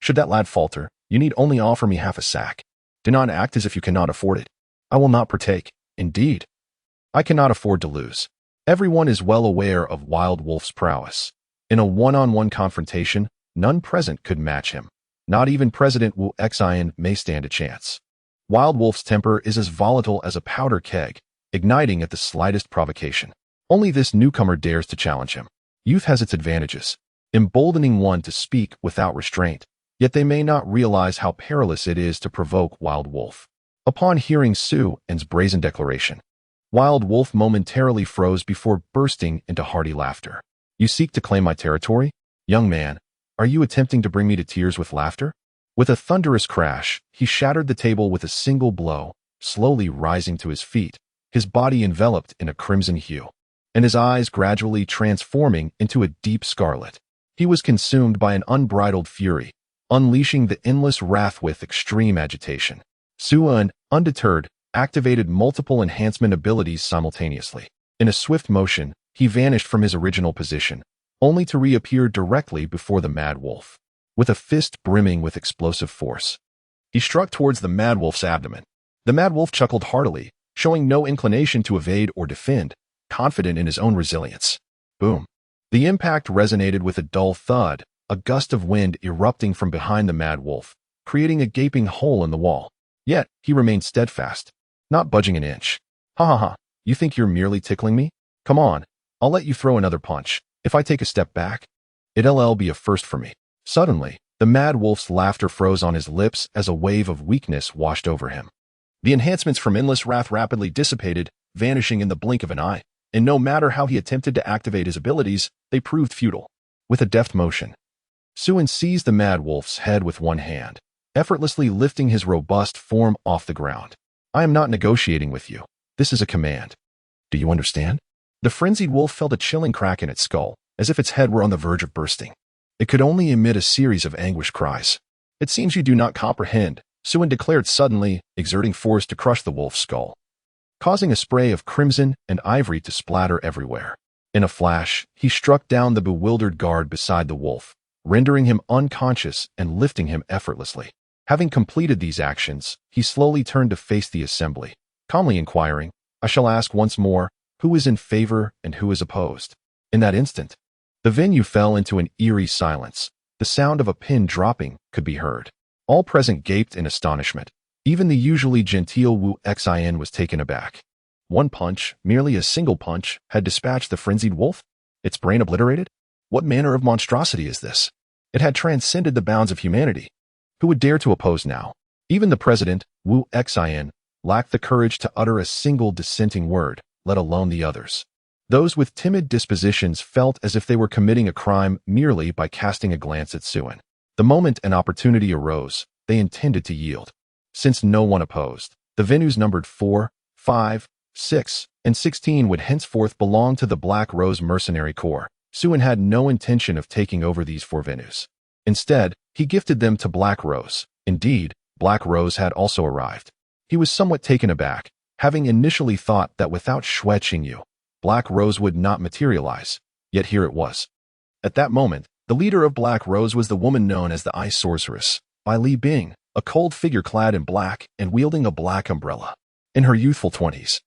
Should that lad falter, you need only offer me half a sack. Do not act as if you cannot afford it. I will not partake. Indeed, I cannot afford to lose. Everyone is well aware of Wild Wolf's prowess. In a one-on-one confrontation, none present could match him. Not even President Wu Xian may stand a chance. Wild Wolf's temper is as volatile as a powder keg, igniting at the slightest provocation. Only this newcomer dares to challenge him. Youth has its advantages, emboldening one to speak without restraint, yet they may not realize how perilous it is to provoke Wild Wolf. Upon hearing Suen's brazen declaration, Wild Wolf momentarily froze before bursting into hearty laughter. You seek to claim my territory? Young man, are you attempting to bring me to tears with laughter? With a thunderous crash, he shattered the table with a single blow, slowly rising to his feet, his body enveloped in a crimson hue, and his eyes gradually transforming into a deep scarlet. He was consumed by an unbridled fury, unleashing the endless wrath with extreme agitation. Suen, undeterred, activated multiple enhancement abilities simultaneously. In a swift motion, he vanished from his original position, only to reappear directly before the Mad Wolf. With a fist brimming with explosive force, he struck towards the Mad Wolf's abdomen. The Mad Wolf chuckled heartily, showing no inclination to evade or defend, confident in his own resilience. Boom. The impact resonated with a dull thud, a gust of wind erupting from behind the Mad Wolf, creating a gaping hole in the wall. Yet, he remained steadfast, not budging an inch. Ha ha ha, you think you're merely tickling me? Come on, I'll let you throw another punch. If I take a step back, it'll be a first for me. Suddenly, the Mad Wolf's laughter froze on his lips as a wave of weakness washed over him. The enhancements from Endless Wrath rapidly dissipated, vanishing in the blink of an eye, and no matter how he attempted to activate his abilities, they proved futile. With a deft motion, Suen seized the Mad Wolf's head with one hand, effortlessly lifting his robust form off the ground. I am not negotiating with you. This is a command. Do you understand? The frenzied wolf felt a chilling crack in its skull, as if its head were on the verge of bursting. It could only emit a series of anguished cries. It seems you do not comprehend, Suen declared suddenly, exerting force to crush the wolf's skull, causing a spray of crimson and ivory to splatter everywhere. In a flash, he struck down the bewildered guard beside the wolf, rendering him unconscious and lifting him effortlessly. Having completed these actions, he slowly turned to face the assembly, calmly inquiring, I shall ask once more, who is in favor and who is opposed? In that instant, the venue fell into an eerie silence. The sound of a pin dropping could be heard. All present gaped in astonishment. Even the usually genteel Wu Xian was taken aback. One punch, merely a single punch, had dispatched the frenzied wolf? Its brain obliterated? What manner of monstrosity is this? It had transcended the bounds of humanity. Who would dare to oppose now? Even the president, Wu Xin, lacked the courage to utter a single dissenting word, let alone the others. Those with timid dispositions felt as if they were committing a crime merely by casting a glance at Suen. The moment an opportunity arose, they intended to yield. Since no one opposed, the venues numbered 4, 5, 6, and 16 would henceforth belong to the Black Rose Mercenary Corps. Suen had no intention of taking over these 4 venues. Instead, he gifted them to Black Rose. Indeed, Black Rose had also arrived. He was somewhat taken aback, having initially thought that without Xue Qingyu, Black Rose would not materialize, yet here it was. At that moment, the leader of Black Rose was the woman known as the Ice Sorceress, Bai Li Bing, a cold figure clad in black and wielding a black umbrella. In her youthful 20s,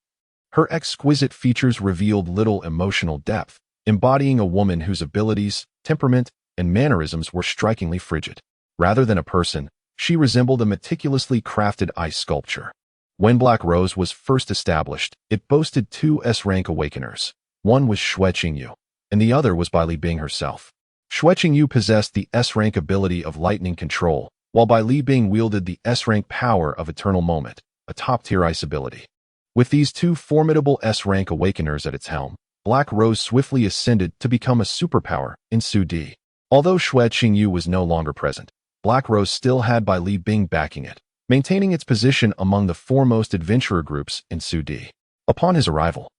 her exquisite features revealed little emotional depth, embodying a woman whose abilities, temperament, and mannerisms were strikingly frigid. Rather than a person, she resembled a meticulously crafted ice sculpture. When Black Rose was first established, it boasted 2 S-rank awakeners. One was Xue Qingyu, and the other was Bai Li Bing herself. Xue Qingyu possessed the S-rank ability of lightning control, while Bai Li Bing wielded the S-rank power of Eternal Moment, a top-tier ice ability. With these 2 formidable S-rank awakeners at its helm, Black Rose swiftly ascended to become a superpower in Su Di. Although Xue Qingyu was no longer present, Black Rose still had Bai Li Bing backing it, maintaining its position among the foremost adventurer groups in Su Di. Upon his arrival,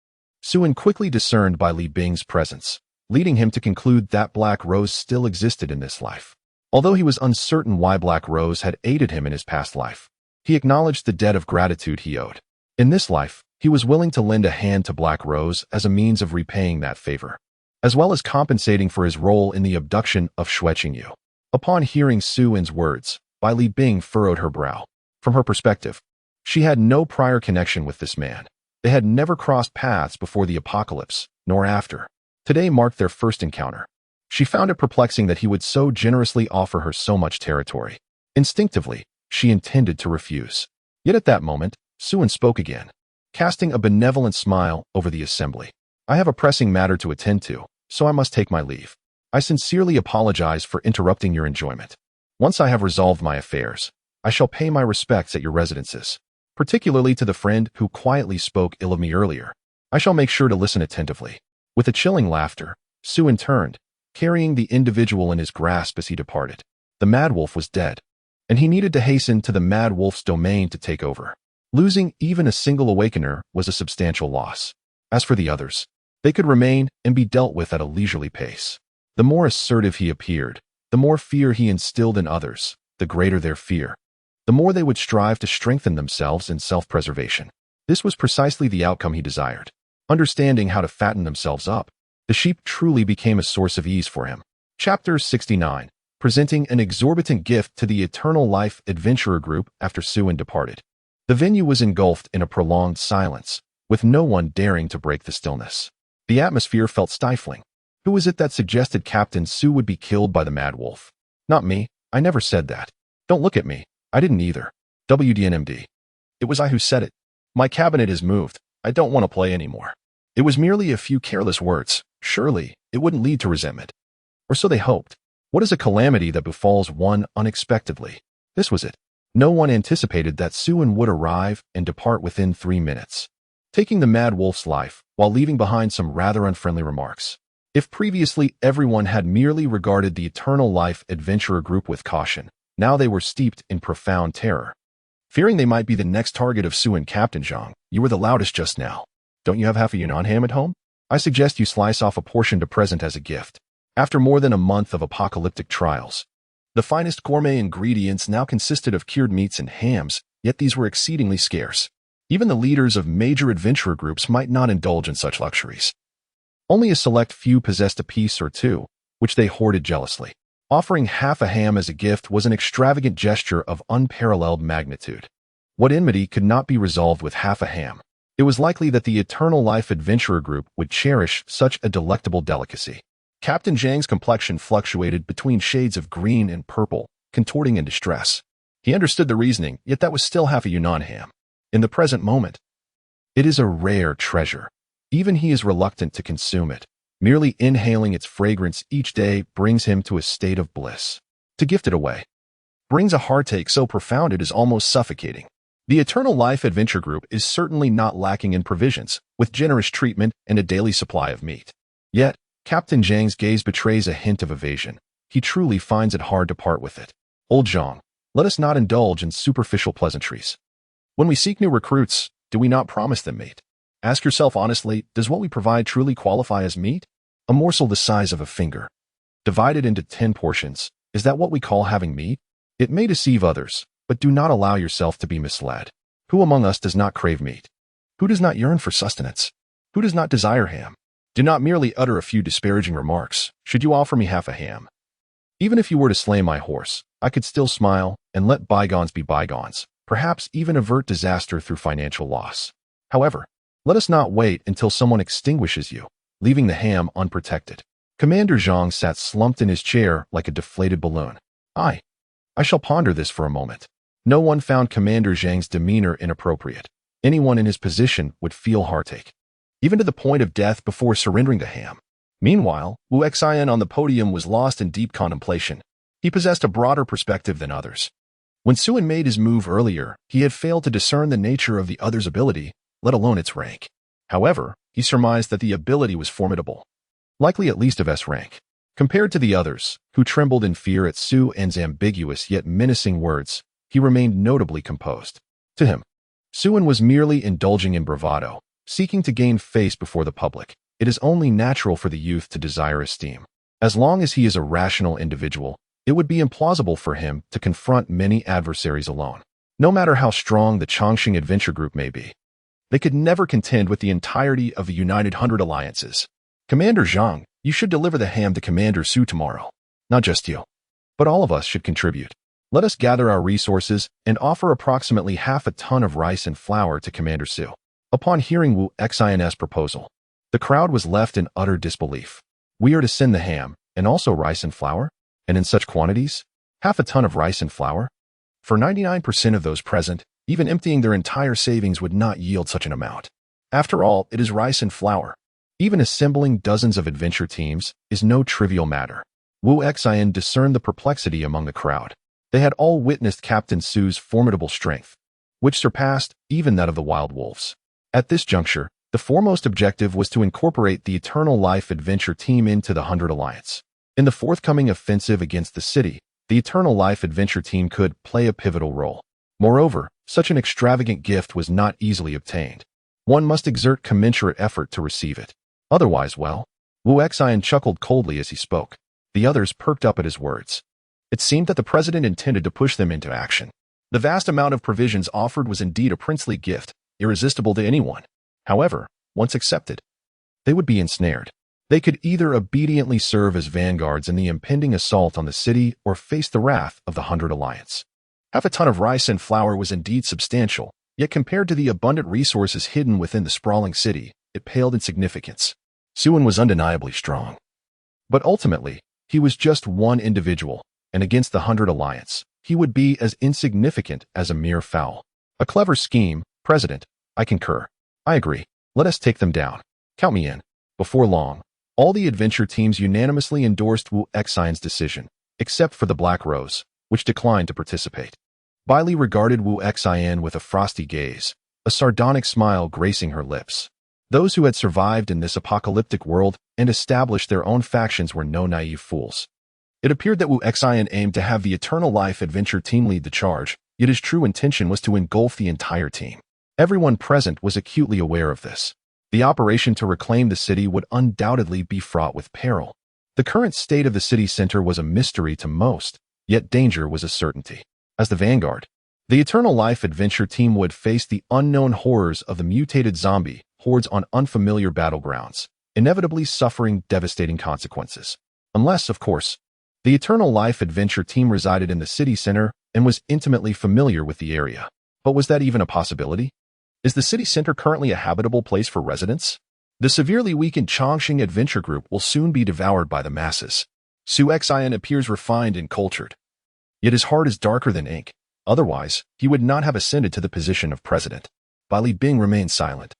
Suen quickly discerned Bai Li Bing's presence, leading him to conclude that Black Rose still existed in this life. Although he was uncertain why Black Rose had aided him in his past life, he acknowledged the debt of gratitude he owed. In this life, he was willing to lend a hand to Black Rose as a means of repaying that favor, as well as compensating for his role in the abduction of Xue Qingyu. Upon hearing Suen's words, Bai Li Bing furrowed her brow. From her perspective, she had no prior connection with this man. They had never crossed paths before the apocalypse, nor after. Today marked their first encounter. She found it perplexing that he would so generously offer her so much territory. Instinctively, she intended to refuse. Yet at that moment, Suen spoke again, casting a benevolent smile over the assembly. I have a pressing matter to attend to, so I must take my leave. I sincerely apologize for interrupting your enjoyment. Once I have resolved my affairs, I shall pay my respects at your residences, particularly to the friend who quietly spoke ill of me earlier. I shall make sure to listen attentively. With a chilling laughter, Suen turned, carrying the individual in his grasp as he departed. The Mad Wolf was dead, and he needed to hasten to the Mad Wolf's domain to take over. Losing even a single awakener was a substantial loss. As for the others, they could remain and be dealt with at a leisurely pace. The more assertive he appeared, the more fear he instilled in others, the greater their fear. The more they would strive to strengthen themselves in self-preservation. This was precisely the outcome he desired. Understanding how to fatten themselves up, the sheep truly became a source of ease for him. Chapter 69, presenting an exorbitant gift to the Eternal Life Adventurer group after Suen departed. The venue was engulfed in a prolonged silence, with no one daring to break the stillness. The atmosphere felt stifling. Who was it that suggested Captain Su would be killed by the Mad Wolf? Not me. I never said that. Don't look at me. I didn't either. WDNMD. It was I who said it. My cabinet is moved. I don't want to play anymore. It was merely a few careless words. Surely, it wouldn't lead to resentment. Or so they hoped. What is a calamity that befalls one unexpectedly? This was it. No one anticipated that Suen would arrive and depart within 3 minutes, taking the Mad Wolf's life while leaving behind some rather unfriendly remarks. If previously everyone had merely regarded the Eternal Life Adventurer group with caution, now they were steeped in profound terror. Fearing they might be the next target of Suen. Captain Zhang, you were the loudest just now. Don't you have half a Yunnan ham at home? I suggest you slice off a portion to present as a gift. After more than a month of apocalyptic trials, the finest gourmet ingredients now consisted of cured meats and hams, yet these were exceedingly scarce. Even the leaders of major adventurer groups might not indulge in such luxuries. Only a select few possessed a piece or two, which they hoarded jealously. Offering half a ham as a gift was an extravagant gesture of unparalleled magnitude. What enmity could not be resolved with half a ham? It was likely that the Eternal Life Adventurer group would cherish such a delectable delicacy. Captain Zhang's complexion fluctuated between shades of green and purple, contorting in distress. He understood the reasoning, yet that was still half a Yunnan ham. In the present moment, it is a rare treasure. Even he is reluctant to consume it. Merely inhaling its fragrance each day brings him to a state of bliss. To gift it away. brings a heartache so profound it is almost suffocating. The Eternal Life Adventure Group is certainly not lacking in provisions, with generous treatment and a daily supply of meat. Yet, Captain Zhang's gaze betrays a hint of evasion. He truly finds it hard to part with it. Old Zhang, let us not indulge in superficial pleasantries. When we seek new recruits, do we not promise them meat? Ask yourself honestly, does what we provide truly qualify as meat? A morsel the size of a finger, divided into 10 portions, is that what we call having meat? It may deceive others, but do not allow yourself to be misled. Who among us does not crave meat? Who does not yearn for sustenance? Who does not desire ham? Do not merely utter a few disparaging remarks. Should you offer me half a ham? Even if you were to slay my horse, I could still smile and let bygones be bygones, perhaps even avert disaster through financial loss. However, let us not wait until someone extinguishes you, leaving the ham unprotected. Commander Zhang sat slumped in his chair like a deflated balloon. I shall ponder this for a moment. No one found Commander Zhang's demeanor inappropriate. Anyone in his position would feel heartache, even to the point of death before surrendering to ham. Meanwhile, Wu Xian on the podium was lost in deep contemplation. He possessed a broader perspective than others. When Suan made his move earlier, he had failed to discern the nature of the other's ability, let alone its rank. However, he surmised that the ability was formidable, likely at least of S rank. Compared to the others, who trembled in fear at Suan's ambiguous yet menacing words, he remained notably composed. To him, Suan was merely indulging in bravado, seeking to gain face before the public. It is only natural for the youth to desire esteem. As long as he is a rational individual, it would be implausible for him to confront many adversaries alone. No matter how strong the Chongqing Adventure Group may be, they could never contend with the entirety of the United Hundred Alliances. Commander Zhang, you should deliver the ham to Commander Su tomorrow. Not just you, but all of us should contribute. Let us gather our resources and offer approximately half a ton of rice and flour to Commander Su. Upon hearing Wu Xian's proposal, the crowd was left in utter disbelief. We are to send the ham, and also rice and flour? And in such quantities? Half a ton of rice and flour? For 99% of those present, even emptying their entire savings would not yield such an amount. After all, it is rice and flour. Even assembling dozens of adventure teams is no trivial matter. Wu Xian discerned the perplexity among the crowd. They had all witnessed Captain Su's formidable strength, which surpassed even that of the wild wolves. At this juncture, the foremost objective was to incorporate the Eternal Life Adventure team into the Hundred Alliance. In the forthcoming offensive against the city, the Eternal Life Adventure team could play a pivotal role. Moreover, such an extravagant gift was not easily obtained. One must exert commensurate effort to receive it. Otherwise, well, Wu Xian chuckled coldly as he spoke. The others perked up at his words. It seemed that the president intended to push them into action. The vast amount of provisions offered was indeed a princely gift, irresistible to anyone. However, once accepted, they would be ensnared. They could either obediently serve as vanguards in the impending assault on the city or face the wrath of the Hundred Alliance. Half a ton of rice and flour was indeed substantial, yet compared to the abundant resources hidden within the sprawling city, it paled in significance. Suan was undeniably strong. But ultimately, he was just one individual, and against the Hundred Alliance, he would be as insignificant as a mere fowl. A clever scheme, President. I concur. I agree. Let us take them down. Count me in. Before long, all the adventure teams unanimously endorsed Wu Xian's decision, except for the Black Rose, which declined to participate. Bailey regarded Wu Xian with a frosty gaze, a sardonic smile gracing her lips. Those who had survived in this apocalyptic world and established their own factions were no naive fools. It appeared that Wu Xian aimed to have the Eternal Life Adventure team lead the charge, yet his true intention was to engulf the entire team. Everyone present was acutely aware of this. The operation to reclaim the city would undoubtedly be fraught with peril. The current state of the city center was a mystery to most, yet danger was a certainty. As the vanguard, the Eternal Life Adventure team would face the unknown horrors of the mutated zombie hordes on unfamiliar battlegrounds, inevitably suffering devastating consequences. Unless, of course, the Eternal Life Adventure team resided in the city center and was intimately familiar with the area. But was that even a possibility? Is the city center currently a habitable place for residents? The severely weakened Chongqing Adventure Group will soon be devoured by the masses. Su Xian appears refined and cultured, yet his heart is darker than ink. Otherwise, he would not have ascended to the position of president. Li Bing remained silent,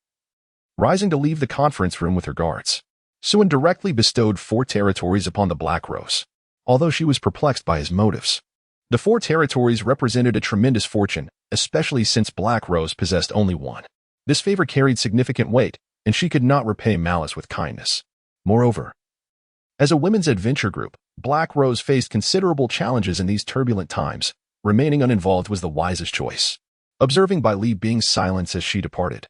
rising to leave the conference room with her guards. Suan directly bestowed 4 territories upon the Black Rose, although she was perplexed by his motives. The four territories represented a tremendous fortune, especially since Black Rose possessed only one. This favor carried significant weight, and she could not repay malice with kindness. Moreover, as a women's adventure group, Black Rose faced considerable challenges in these turbulent times. Remaining uninvolved was the wisest choice. Observing Bai Li being silent as she departed,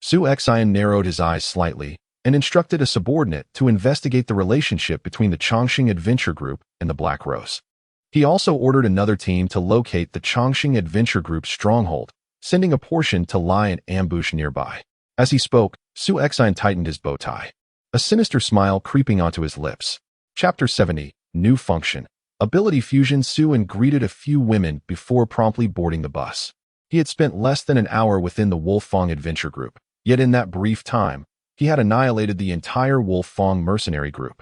Su Xian narrowed his eyes slightly and instructed a subordinate to investigate the relationship between the Chongqing Adventure Group and the Black Rose. He also ordered another team to locate the Chongqing Adventure Group's stronghold, sending a portion to lie in ambush nearby. As he spoke, Su Xian tightened his bow tie, a sinister smile creeping onto his lips. Chapter 70, New Function. Ability Fusion. Su greeted a few women before promptly boarding the bus. He had spent less than an hour within the Wolfang Adventure Group, yet in that brief time, he had annihilated the entire Wolfang mercenary group.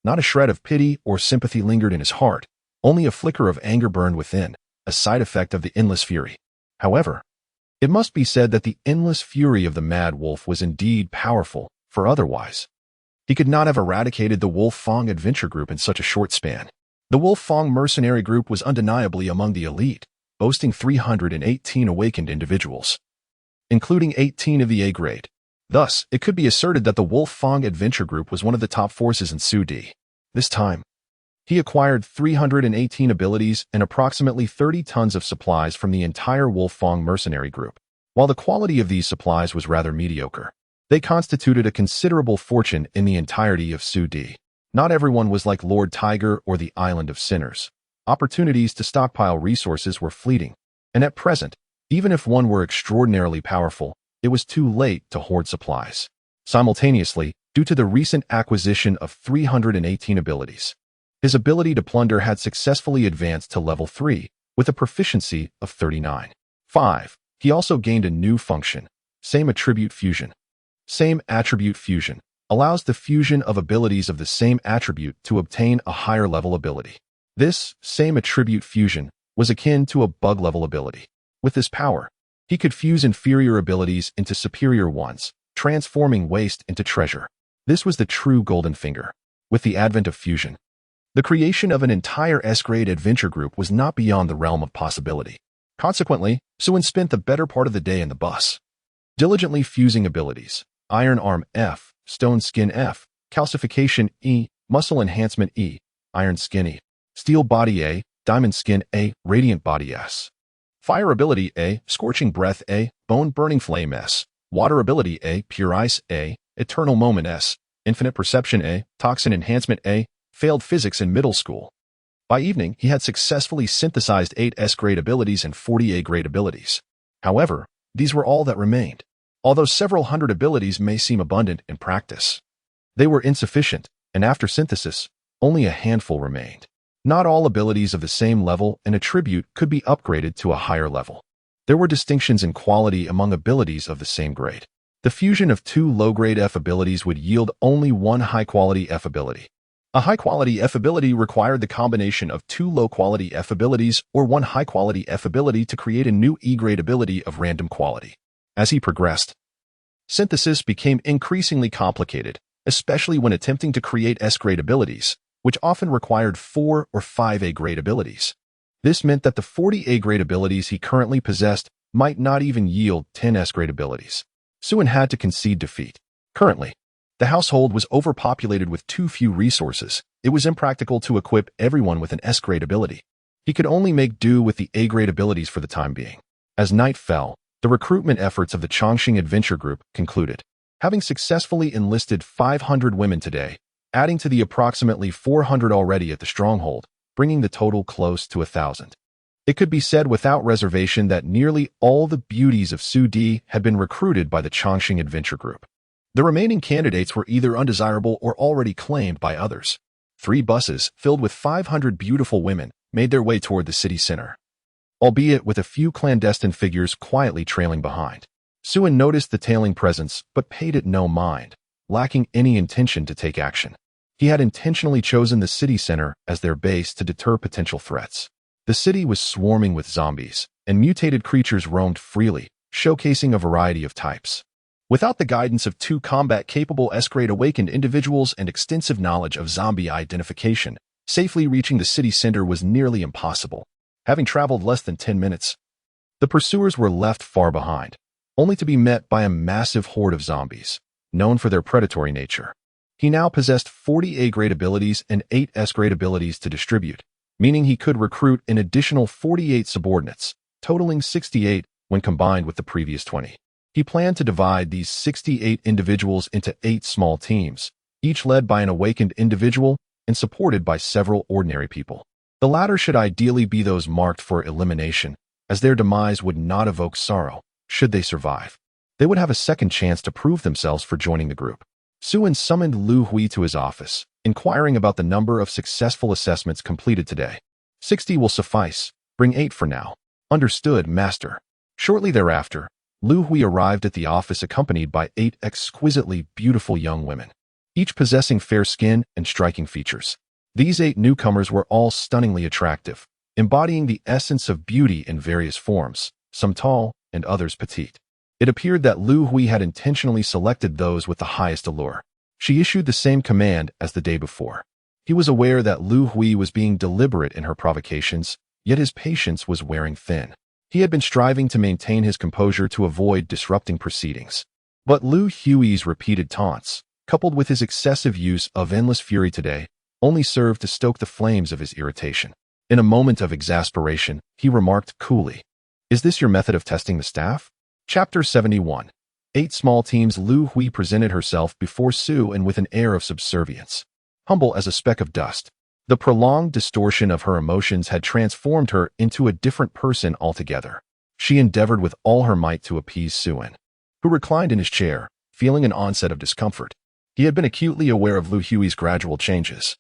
Not a shred of pity or sympathy lingered in his heart, only a flicker of anger burned within, a side effect of the endless fury. However, it must be said that the endless fury of the Mad Wolf was indeed powerful, for otherwise, he could not have eradicated the Wolfang Adventure Group in such a short span. The Wolfang mercenary group was undeniably among the elite, boasting 318 awakened individuals, including 18 of the A grade. Thus, it could be asserted that the Wolfang Adventure Group was one of the top forces in Sudi. This time, he acquired 318 abilities and approximately 30 tons of supplies from the entire Wolfang mercenary group. While the quality of these supplies was rather mediocre, they constituted a considerable fortune in the entirety of Sudi. Not everyone was like Lord Tiger or the Island of Sinners. Opportunities to stockpile resources were fleeting, and at present, even if one were extraordinarily powerful, it was too late to hoard supplies. Simultaneously, due to the recent acquisition of 318 abilities, his ability to plunder had successfully advanced to level 3, with a proficiency of 39. 5. He also gained a new function, Same Attribute Fusion. Same Attribute Fusion allows the fusion of abilities of the same attribute to obtain a higher level ability. This Same Attribute Fusion was akin to a bug level ability. With this power, he could fuse inferior abilities into superior ones, transforming waste into treasure. This was the true golden finger. With the advent of fusion, the creation of an entire S-grade adventure group was not beyond the realm of possibility. Consequently, Su spent the better part of the day in the bus, diligently fusing abilities: Iron Arm F, Stone Skin F, Calcification E, Muscle Enhancement E, Iron Skin E, Steel Body A, Diamond Skin A, Radiant Body S, Fire Ability A, Scorching Breath A, Bone Burning Flame S, Water Ability A, Pure Ice A, Eternal Moment S, Infinite Perception A, Toxin Enhancement A, Failed Physics in middle school. By evening, he had successfully synthesized 8 S-grade abilities and 40 A-grade abilities. However, these were all that remained. Although several hundred abilities may seem abundant in practice, they were insufficient, and after synthesis, only a handful remained. Not all abilities of the same level and attribute could be upgraded to a higher level. There were distinctions in quality among abilities of the same grade. The fusion of 2 low-grade F abilities would yield only one high-quality F ability. A high-quality F ability required the combination of 2 low-quality F abilities or one high-quality F ability to create a new E-grade ability of random quality. As he progressed, synthesis became increasingly complicated, especially when attempting to create S-grade abilities, which often required 4 or 5 A-grade abilities. This meant that the 40 A-grade abilities he currently possessed might not even yield 10 S-grade abilities. Su had to concede defeat. Currently, the household was overpopulated with too few resources. It was impractical to equip everyone with an S-grade ability. He could only make do with the A-grade abilities for the time being. As night fell, the recruitment efforts of the Chongqing Adventure Group concluded. Having successfully enlisted 500 women today, adding to the approximately 400 already at the stronghold, bringing the total close to 1,000. It could be said without reservation that nearly all the beauties of Sudi had been recruited by the Chongqing Adventure Group. The remaining candidates were either undesirable or already claimed by others. 3 buses, filled with 500 beautiful women, made their way toward the city center, albeit with a few clandestine figures quietly trailing behind. Su noticed the tailing presence, but paid it no mind, lacking any intention to take action. He had intentionally chosen the city center as their base to deter potential threats. The city was swarming with zombies, and mutated creatures roamed freely, showcasing a variety of types. Without the guidance of 2 combat-capable S-grade awakened individuals and extensive knowledge of zombie identification, safely reaching the city center was nearly impossible. Having traveled less than 10 minutes, the pursuers were left far behind, only to be met by a massive horde of zombies, known for their predatory nature. He now possessed 40 A-grade abilities and 8 S-grade abilities to distribute, meaning he could recruit an additional 48 subordinates, totaling 68 when combined with the previous 20. He planned to divide these 68 individuals into 8 small teams, each led by an awakened individual and supported by several ordinary people. The latter should ideally be those marked for elimination, as their demise would not evoke sorrow should they survive. They would have a second chance to prove themselves for joining the group. Suen summoned Lu Hui to his office, inquiring about the number of successful assessments completed today. 60 will suffice. Bring 8 for now. Understood, master. Shortly thereafter, Lu Hui arrived at the office accompanied by 8 exquisitely beautiful young women, each possessing fair skin and striking features. These 8 newcomers were all stunningly attractive, embodying the essence of beauty in various forms, some tall and others petite. It appeared that Lu Hui had intentionally selected those with the highest allure. She issued the same command as the day before. He was aware that Lu Hui was being deliberate in her provocations, yet his patience was wearing thin. He had been striving to maintain his composure to avoid disrupting proceedings. But Lu Hui's repeated taunts, coupled with his excessive use of endless fury today, only served to stoke the flames of his irritation. In a moment of exasperation, he remarked coolly, "Is this your method of testing the staff?" Chapter 71. 8 small teams. Lu Hui presented herself before Suen with an air of subservience, humble as a speck of dust. The prolonged distortion of her emotions had transformed her into a different person altogether. She endeavored with all her might to appease Suen, who reclined in his chair, feeling an onset of discomfort. He had been acutely aware of Lu Hui's gradual changes.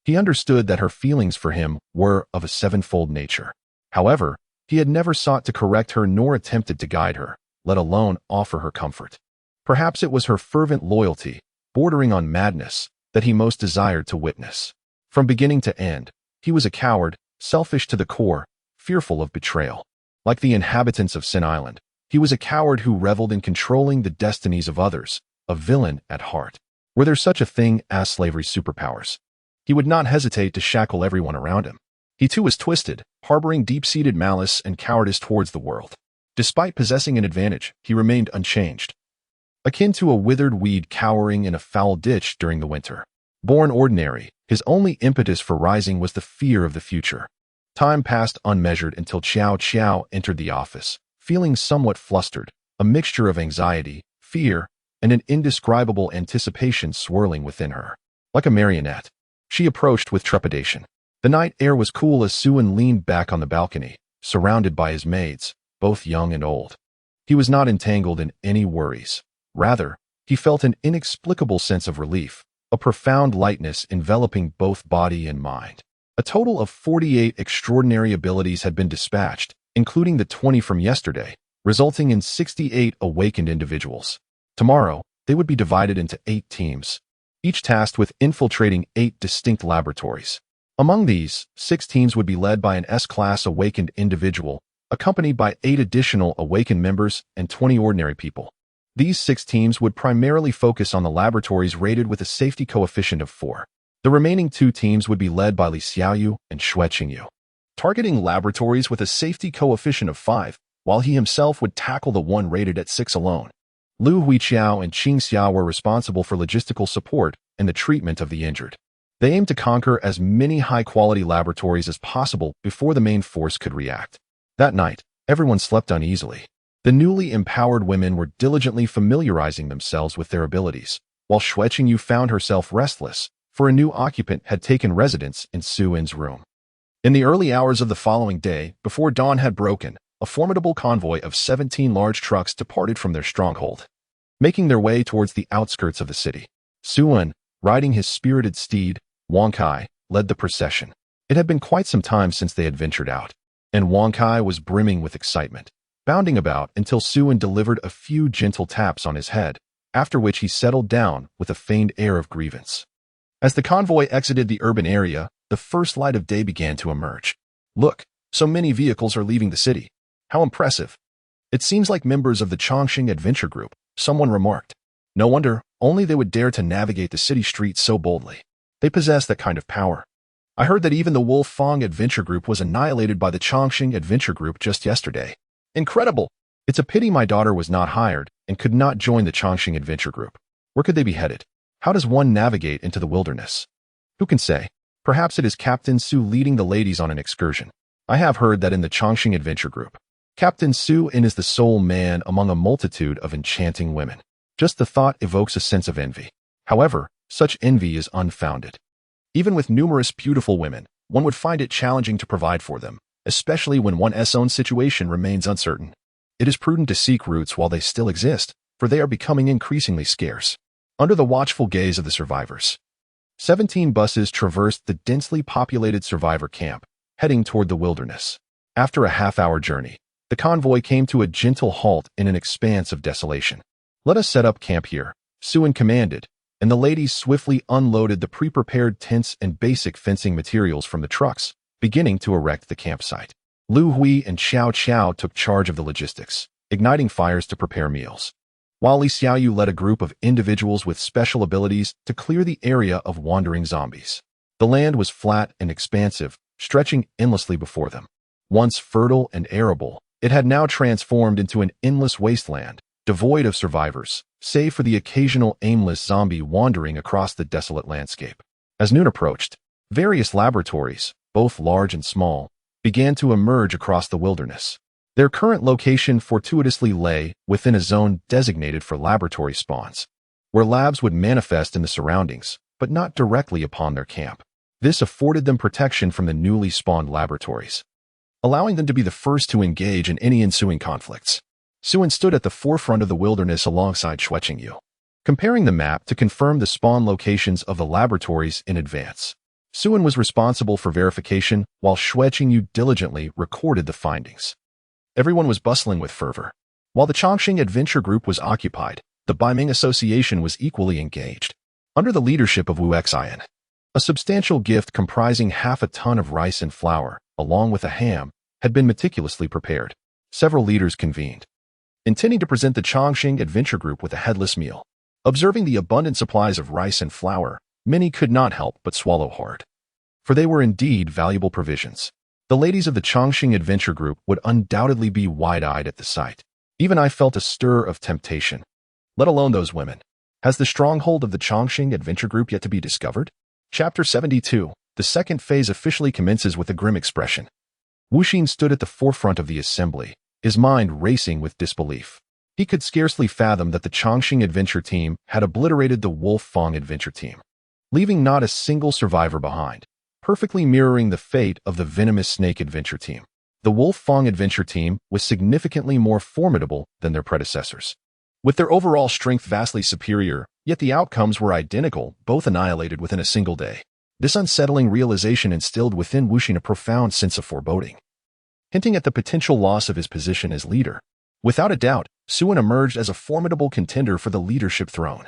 He understood that her feelings for him were of a sevenfold nature. However, he had never sought to correct her nor attempted to guide her, let alone offer her comfort. Perhaps it was her fervent loyalty, bordering on madness, that he most desired to witness. From beginning to end, he was a coward, selfish to the core, fearful of betrayal. Like the inhabitants of Sin Island, he was a coward who reveled in controlling the destinies of others, a villain at heart. Were there such a thing as slavery superpowers? He would not hesitate to shackle everyone around him. He too was twisted, harboring deep-seated malice and cowardice towards the world. Despite possessing an advantage, he remained unchanged, akin to a withered weed cowering in a foul ditch during the winter. Born ordinary, his only impetus for rising was the fear of the future. Time passed unmeasured until Qiao Qiao entered the office, feeling somewhat flustered, a mixture of anxiety, fear, and an indescribable anticipation swirling within her. Like a marionette, she approached with trepidation. The night air was cool as Suen leaned back on the balcony, surrounded by his maids, both young and old. He was not entangled in any worries. Rather, he felt an inexplicable sense of relief, a profound lightness enveloping both body and mind. A total of 48 extraordinary abilities had been dispatched, including the 20 from yesterday, resulting in 68 awakened individuals. Tomorrow, they would be divided into 8 teams, each tasked with infiltrating 8 distinct laboratories. Among these, 6 teams would be led by an S-class awakened individual, accompanied by 8 additional awakened members and 20 ordinary people. These 6 teams would primarily focus on the laboratories rated with a safety coefficient of 4. The remaining 2 teams would be led by Li Xiaoyu and Xue Qingyu, targeting laboratories with a safety coefficient of 5, while he himself would tackle the one rated at 6 alone. Lu Huiqiao and Qing Xia were responsible for logistical support and the treatment of the injured. They aimed to conquer as many high-quality laboratories as possible before the main force could react. That night, everyone slept uneasily. The newly empowered women were diligently familiarizing themselves with their abilities, while Xue Qingyu found herself restless, for a new occupant had taken residence in Suen's room. In the early hours of the following day, before dawn had broken, a formidable convoy of 17 large trucks departed from their stronghold, making their way towards the outskirts of the city. Suen, riding his spirited steed, Wang Kai, led the procession. It had been quite some time since they had ventured out, and Wang Kai was brimming with excitement, bounding about until Suen delivered a few gentle taps on his head, after which he settled down with a feigned air of grievance. As the convoy exited the urban area, the first light of day began to emerge. "Look, so many vehicles are leaving the city. How impressive. It seems like members of the Chongqing Adventure Group," someone remarked. "No wonder, only they would dare to navigate the city streets so boldly. They possess that kind of power." I heard that even the Wolf Fong Adventure Group was annihilated by the Chongqing Adventure Group just yesterday. Incredible! It's a pity my daughter was not hired and could not join the Chongqing Adventure Group. Where could they be headed? How does one navigate into the wilderness? Who can say? Perhaps it is Captain Su leading the ladies on an excursion. I have heard that in the Chongqing Adventure Group, Captain Su In is the sole man among a multitude of enchanting women. Just the thought evokes a sense of envy. However, such envy is unfounded. Even with numerous beautiful women, one would find it challenging to provide for them, especially when one's own situation remains uncertain. It is prudent to seek roots while they still exist, for they are becoming increasingly scarce. Under the watchful gaze of the survivors, 17 buses traversed the densely populated survivor camp, heading toward the wilderness. After a half-hour journey, the convoy came to a gentle halt in an expanse of desolation. "Let us set up camp here," Suin commanded, and the ladies swiftly unloaded the pre-prepared tents and basic fencing materials from the trucks, beginning to erect the campsite. Lu Hui and Xiao Qiao took charge of the logistics, igniting fires to prepare meals, while Li Xiaoyu led a group of individuals with special abilities to clear the area of wandering zombies. The land was flat and expansive, stretching endlessly before them. Once fertile and arable, it had now transformed into an endless wasteland, devoid of survivors, save for the occasional aimless zombie wandering across the desolate landscape. As noon approached, various laboratories, both large and small, began to emerge across the wilderness. Their current location fortuitously lay within a zone designated for laboratory spawns, where labs would manifest in the surroundings, but not directly upon their camp. This afforded them protection from the newly spawned laboratories, allowing them to be the first to engage in any ensuing conflicts. Suin stood at the forefront of the wilderness alongside Xueqingyu, comparing the map to confirm the spawn locations of the laboratories in advance. Suin was responsible for verification, while Xueqingyu diligently recorded the findings. Everyone was bustling with fervor. While the Chongqing Adventure Group was occupied, the Baiming Association was equally engaged. Under the leadership of Wu Xian, a substantial gift comprising half a ton of rice and flour, along with a ham, had been meticulously prepared. Several leaders convened, intending to present the Chongqing Adventure Group with a headless meal. Observing the abundant supplies of rice and flour, many could not help but swallow hard, for they were indeed valuable provisions. The ladies of the Chongqing Adventure Group would undoubtedly be wide-eyed at the sight. Even I felt a stir of temptation. Let alone those women. Has the stronghold of the Chongqing Adventure Group yet to be discovered? Chapter 72. The second phase officially commences with a grim expression. Wuxin stood at the forefront of the assembly, his mind racing with disbelief. He could scarcely fathom that the Chongqing Adventure Team had obliterated the Wolf Fong Adventure Team, leaving not a single survivor behind, perfectly mirroring the fate of the Venomous Snake Adventure Team. The Wolf Fong Adventure Team was significantly more formidable than their predecessors, with their overall strength vastly superior, yet the outcomes were identical, both annihilated within a single day. This unsettling realization instilled within Wuxin a profound sense of foreboding, hinting at the potential loss of his position as leader. Without a doubt, Suin emerged as a formidable contender for the leadership throne,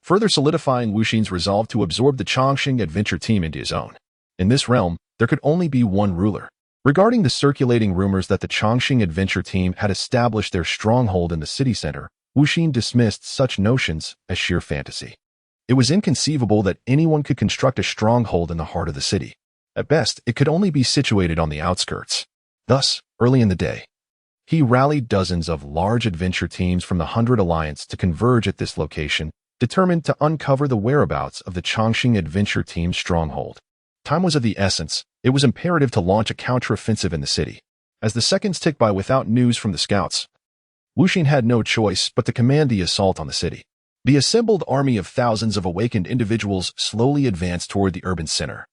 further solidifying Wuxin's resolve to absorb the Chongqing Adventure Team into his own. In this realm, there could only be one ruler. Regarding the circulating rumors that the Chongqing Adventure Team had established their stronghold in the city center, Wuxin dismissed such notions as sheer fantasy. It was inconceivable that anyone could construct a stronghold in the heart of the city. At best, it could only be situated on the outskirts. Thus, early in the day, he rallied dozens of large adventure teams from the 100 Alliance to converge at this location, determined to uncover the whereabouts of the Chongqing Adventure Team's stronghold. Time was of the essence. It was imperative to launch a counteroffensive in the city. As the seconds ticked by without news from the scouts, Wuxin had no choice but to command the assault on the city. The assembled army of thousands of awakened individuals slowly advanced toward the urban center,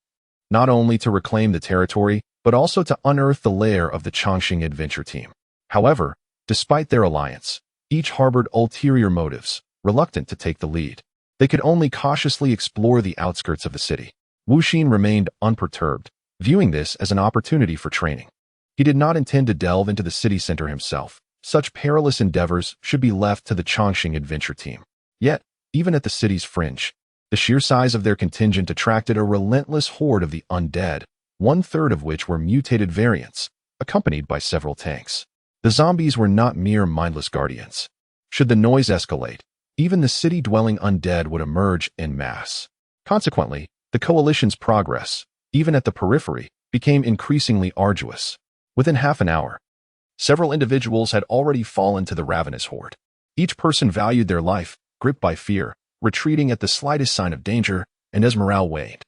not only to reclaim the territory, but also to unearth the lair of the Chongqing Adventure Team. However, despite their alliance, each harbored ulterior motives, reluctant to take the lead. They could only cautiously explore the outskirts of the city. Wuxin remained unperturbed, viewing this as an opportunity for training. He did not intend to delve into the city center himself. Such perilous endeavors should be left to the Chongqing Adventure Team. Yet, even at the city's fringe, the sheer size of their contingent attracted a relentless horde of the undead, 1/3 of which were mutated variants, accompanied by several tanks. The zombies were not mere mindless guardians. Should the noise escalate, even the city-dwelling undead would emerge en masse. Consequently, the coalition's progress, even at the periphery, became increasingly arduous. Within half an hour, several individuals had already fallen to the ravenous horde. Each person valued their life, gripped by fear, retreating at the slightest sign of danger, and as morale waned,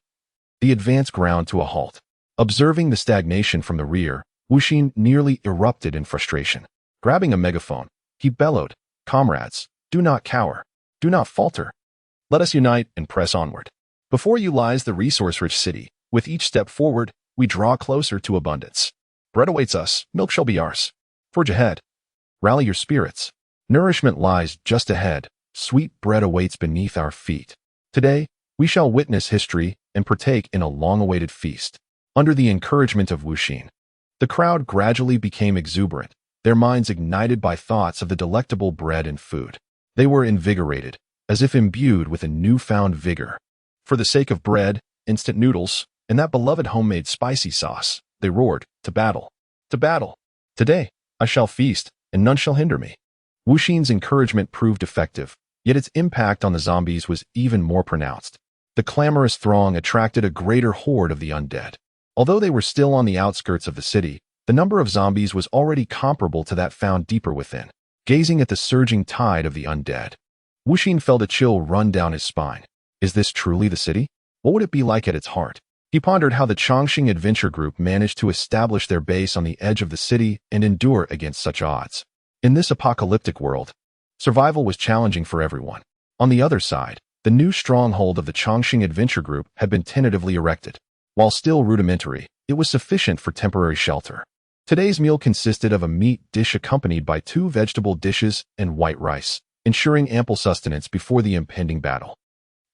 the advance ground to a halt. Observing the stagnation from the rear, Wuxin nearly erupted in frustration. Grabbing a megaphone, he bellowed, "Comrades, do not cower. Do not falter. Let us unite and press onward. Before you lies the resource-rich city. With each step forward, we draw closer to abundance. Bread awaits us, milk shall be ours. Forge ahead. Rally your spirits. Nourishment lies just ahead. Sweet bread awaits beneath our feet. Today, we shall witness history and partake in a long-awaited feast." Under the encouragement of Wuxin, the crowd gradually became exuberant, their minds ignited by thoughts of the delectable bread and food. They were invigorated, as if imbued with a newfound vigor. For the sake of bread, instant noodles, and that beloved homemade spicy sauce, they roared, "To battle! To battle! Today, I shall feast, and none shall hinder me." Wuxin's encouragement proved effective, yet its impact on the zombies was even more pronounced. The clamorous throng attracted a greater horde of the undead. Although they were still on the outskirts of the city, the number of zombies was already comparable to that found deeper within. Gazing at the surging tide of the undead, Wuxin felt a chill run down his spine. Is this truly the city? What would it be like at its heart? He pondered how the Chongqing Adventure Group managed to establish their base on the edge of the city and endure against such odds. In this apocalyptic world, survival was challenging for everyone. On the other side, the new stronghold of the Chongqing Adventure Group had been tentatively erected. While still rudimentary, it was sufficient for temporary shelter. Today's meal consisted of a meat dish accompanied by 2 vegetable dishes and white rice, ensuring ample sustenance before the impending battle.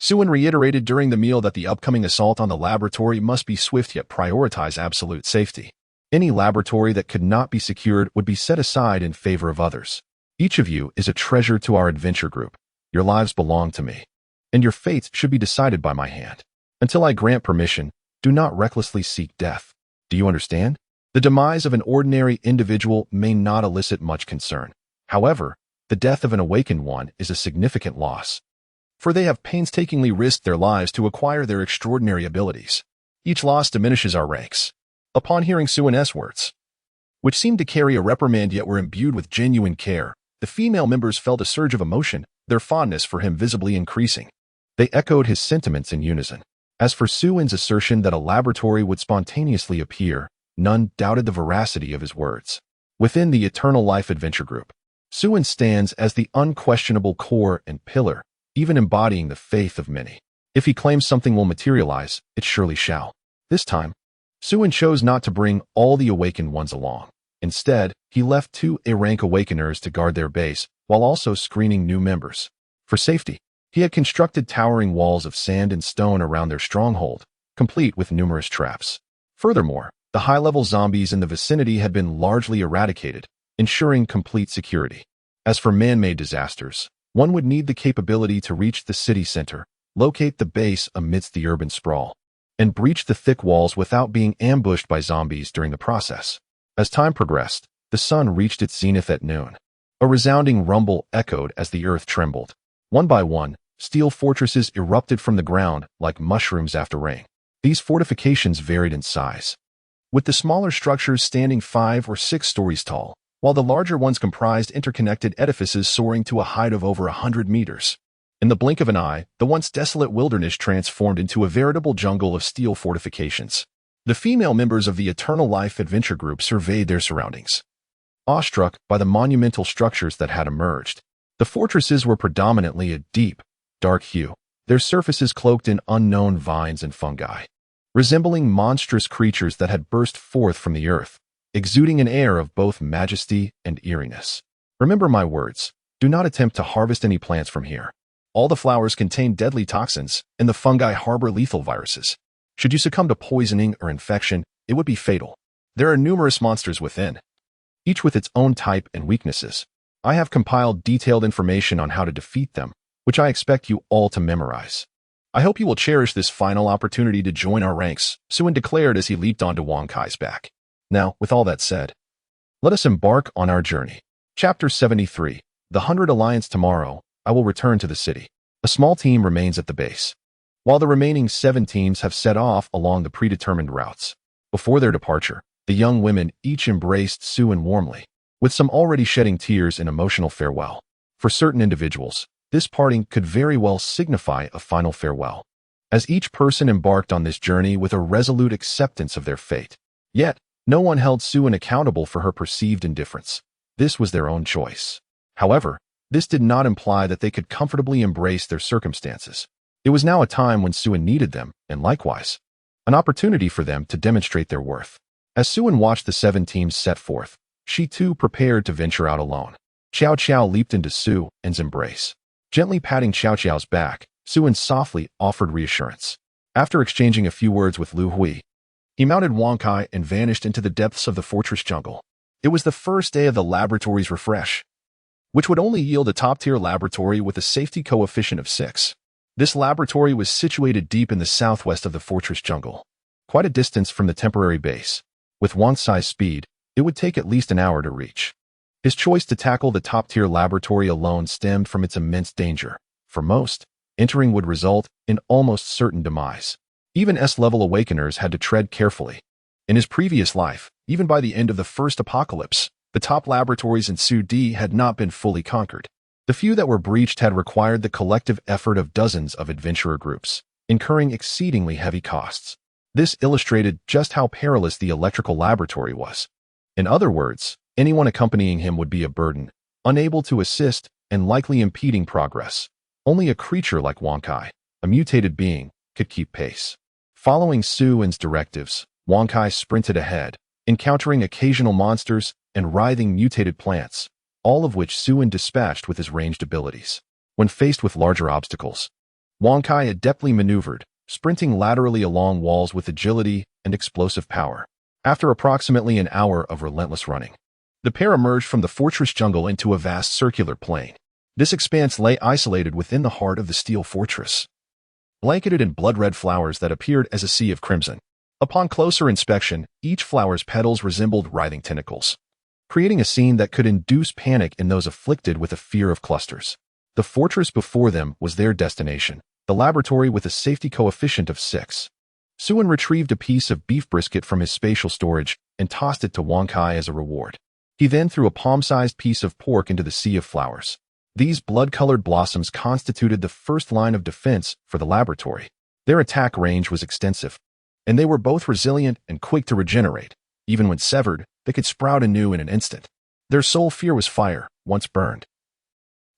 Suen reiterated during the meal that the upcoming assault on the laboratory must be swift yet prioritize absolute safety. Any laboratory that could not be secured would be set aside in favor of others. Each of you is a treasure to our adventure group. Your lives belong to me, and your fates should be decided by my hand. Until I grant permission, do not recklessly seek death. Do you understand? The demise of an ordinary individual may not elicit much concern. However, the death of an awakened one is a significant loss, for they have painstakingly risked their lives to acquire their extraordinary abilities. Each loss diminishes our ranks. Upon hearing Suen's words, which seemed to carry a reprimand yet were imbued with genuine care, the female members felt a surge of emotion, their fondness for him visibly increasing. They echoed his sentiments in unison. As for Suen's assertion that a laboratory would spontaneously appear, none doubted the veracity of his words. Within the Eternal Life Adventure Group, Suen stands as the unquestionable core and pillar, even embodying the faith of many. If he claims something will materialize, it surely shall. This time, Suen chose not to bring all the awakened ones along. Instead, he left 2 A-rank awakeners to guard their base, while also screening new members. For safety, he had constructed towering walls of sand and stone around their stronghold, complete with numerous traps. Furthermore, the high-level zombies in the vicinity had been largely eradicated, ensuring complete security. As for man-made disasters, one would need the capability to reach the city center, locate the base amidst the urban sprawl, and breach the thick walls without being ambushed by zombies during the process. As time progressed, the sun reached its zenith at noon. A resounding rumble echoed as the earth trembled. One by one, steel fortresses erupted from the ground like mushrooms after rain. These fortifications varied in size, with the smaller structures standing 5 or 6 stories tall, while the larger ones comprised interconnected edifices soaring to a height of over 100 meters. In the blink of an eye, the once desolate wilderness transformed into a veritable jungle of steel fortifications. The female members of the Eternal Life Adventure Group surveyed their surroundings, awestruck by the monumental structures that had emerged. The fortresses were predominantly a deep, dark hue, their surfaces cloaked in unknown vines and fungi, resembling monstrous creatures that had burst forth from the earth, exuding an air of both majesty and eeriness. Remember my words, do not attempt to harvest any plants from here. All the flowers contain deadly toxins, and the fungi harbor lethal viruses. Should you succumb to poisoning or infection, it would be fatal. There are numerous monsters within, each with its own type and weaknesses. I have compiled detailed information on how to defeat them, which I expect you all to memorize. I hope you will cherish this final opportunity to join our ranks, Suen declared as he leaped onto Wang Kai's back. Now, with all that said, let us embark on our journey. Chapter 73. The 100 Alliance. Tomorrow, I will return to the city. A small team remains at the base, while the remaining 7 teams have set off along the predetermined routes. Before their departure, the young women each embraced Suen warmly, with some already shedding tears in emotional farewell. For certain individuals, this parting could very well signify a final farewell, as each person embarked on this journey with a resolute acceptance of their fate. Yet, no one held Suen accountable for her perceived indifference. This was their own choice. However, this did not imply that they could comfortably embrace their circumstances. It was now a time when Suen needed them, and likewise, an opportunity for them to demonstrate their worth. As Suen watched the 7 teams set forth, she too prepared to venture out alone. Xiao Qiao leaped into Suen's embrace. Gently patting Xiao Qiao's back, Suen softly offered reassurance. After exchanging a few words with Lu Hui, he mounted Wang Kai and vanished into the depths of the fortress jungle. It was the first day of the laboratory's refresh, which would only yield a top-tier laboratory with a safety coefficient of 6. This laboratory was situated deep in the southwest of the fortress jungle, quite a distance from the temporary base. With Wang's size speed, it would take at least an hour to reach. His choice to tackle the top-tier laboratory alone stemmed from its immense danger. For most, entering would result in almost certain demise. Even S-level awakeners had to tread carefully. In his previous life, even by the end of the first apocalypse, the top laboratories in Su-D had not been fully conquered. The few that were breached had required the collective effort of dozens of adventurer groups, incurring exceedingly heavy costs. This illustrated just how perilous the electrical laboratory was. In other words, anyone accompanying him would be a burden, unable to assist, and likely impeding progress. Only a creature like Wang Kai, a mutated being, could keep pace. Following Suen's directives, Wang Kai sprinted ahead, encountering occasional monsters and writhing mutated plants, all of which Suen dispatched with his ranged abilities. When faced with larger obstacles, Wang Kai adeptly maneuvered, sprinting laterally along walls with agility and explosive power. After approximately an hour of relentless running, the pair emerged from the fortress jungle into a vast circular plain. This expanse lay isolated within the heart of the steel fortress, blanketed in blood-red flowers that appeared as a sea of crimson. Upon closer inspection, each flower's petals resembled writhing tentacles, creating a scene that could induce panic in those afflicted with a fear of clusters. The fortress before them was their destination, the laboratory with a safety coefficient of 6. Suen retrieved a piece of beef brisket from his spatial storage and tossed it to Wang Kai as a reward. He then threw a palm-sized piece of pork into the sea of flowers. These blood-colored blossoms constituted the first line of defense for the laboratory. Their attack range was extensive, and they were both resilient and quick to regenerate. Even when severed, they could sprout anew in an instant. Their sole fear was fire, once burned.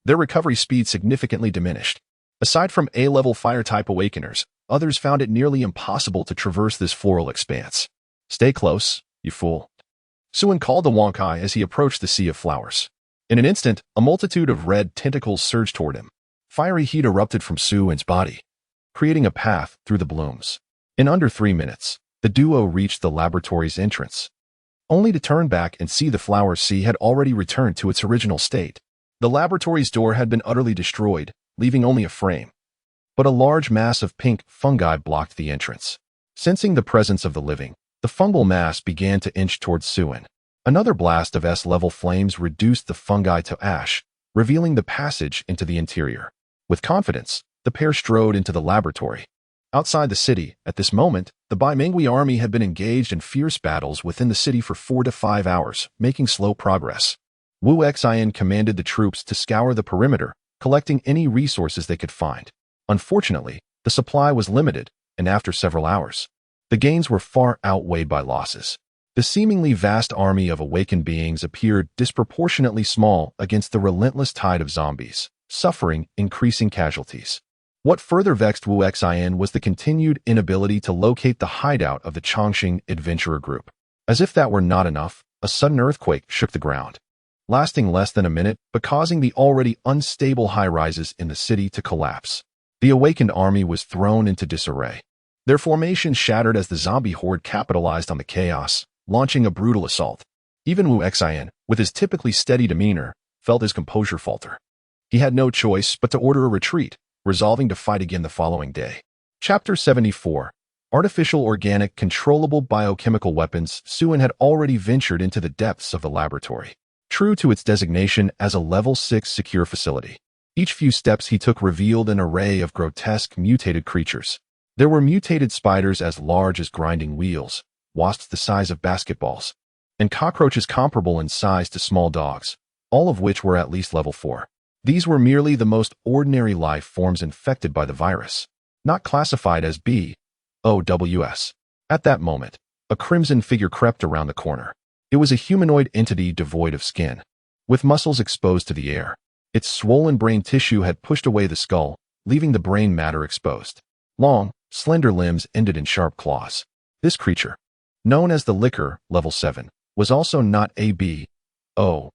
Their recovery speed significantly diminished. Aside from A-level fire-type awakeners, others found it nearly impossible to traverse this floral expanse. "Stay close, you fool," Suen called to Wang Kai as he approached the sea of flowers. In an instant, a multitude of red tentacles surged toward him. Fiery heat erupted from Suen's body, creating a path through the blooms. In under 3 minutes, the duo reached the laboratory's entrance, only to turn back and see the flower sea had already returned to its original state. The laboratory's door had been utterly destroyed, leaving only a frame, but a large mass of pink fungi blocked the entrance. Sensing the presence of the living, the fungal mass began to inch towards Suen. Another blast of S-level flames reduced the fungi to ash, revealing the passage into the interior. With confidence, the pair strode into the laboratory. Outside the city, at this moment, the Baimengui army had been engaged in fierce battles within the city for 4 to 5 hours, making slow progress. Wu Xian commanded the troops to scour the perimeter, collecting any resources they could find. Unfortunately, the supply was limited, and after several hours, the gains were far outweighed by losses. The seemingly vast army of awakened beings appeared disproportionately small against the relentless tide of zombies, suffering increasing casualties. What further vexed Wu Xian was the continued inability to locate the hideout of the Chongqing adventurer group. As if that were not enough, a sudden earthquake shook the ground, lasting less than a minute but causing the already unstable high-rises in the city to collapse. The awakened army was thrown into disarray. Their formation shattered as the zombie horde capitalized on the chaos, launching a brutal assault. Even Wu Xian, with his typically steady demeanor, felt his composure falter. He had no choice but to order a retreat, resolving to fight again the following day. Chapter 74. Artificial Organic Controllable Biochemical Weapons. Suen had already ventured into the depths of the laboratory. True to its designation as a Level 6 secure facility, Each few steps he took revealed an array of grotesque, mutated creatures. There were mutated spiders as large as grinding wheels, wasps the size of basketballs, and cockroaches comparable in size to small dogs, all of which were at least level 4. These were merely the most ordinary life forms infected by the virus, not classified as BOWS. At that moment, a crimson figure crept around the corner. It was a humanoid entity devoid of skin, with muscles exposed to the air. Its swollen brain tissue had pushed away the skull, leaving the brain matter exposed. Long, slender limbs ended in sharp claws. This creature, known as the Licker, level 7, was also not a BOW,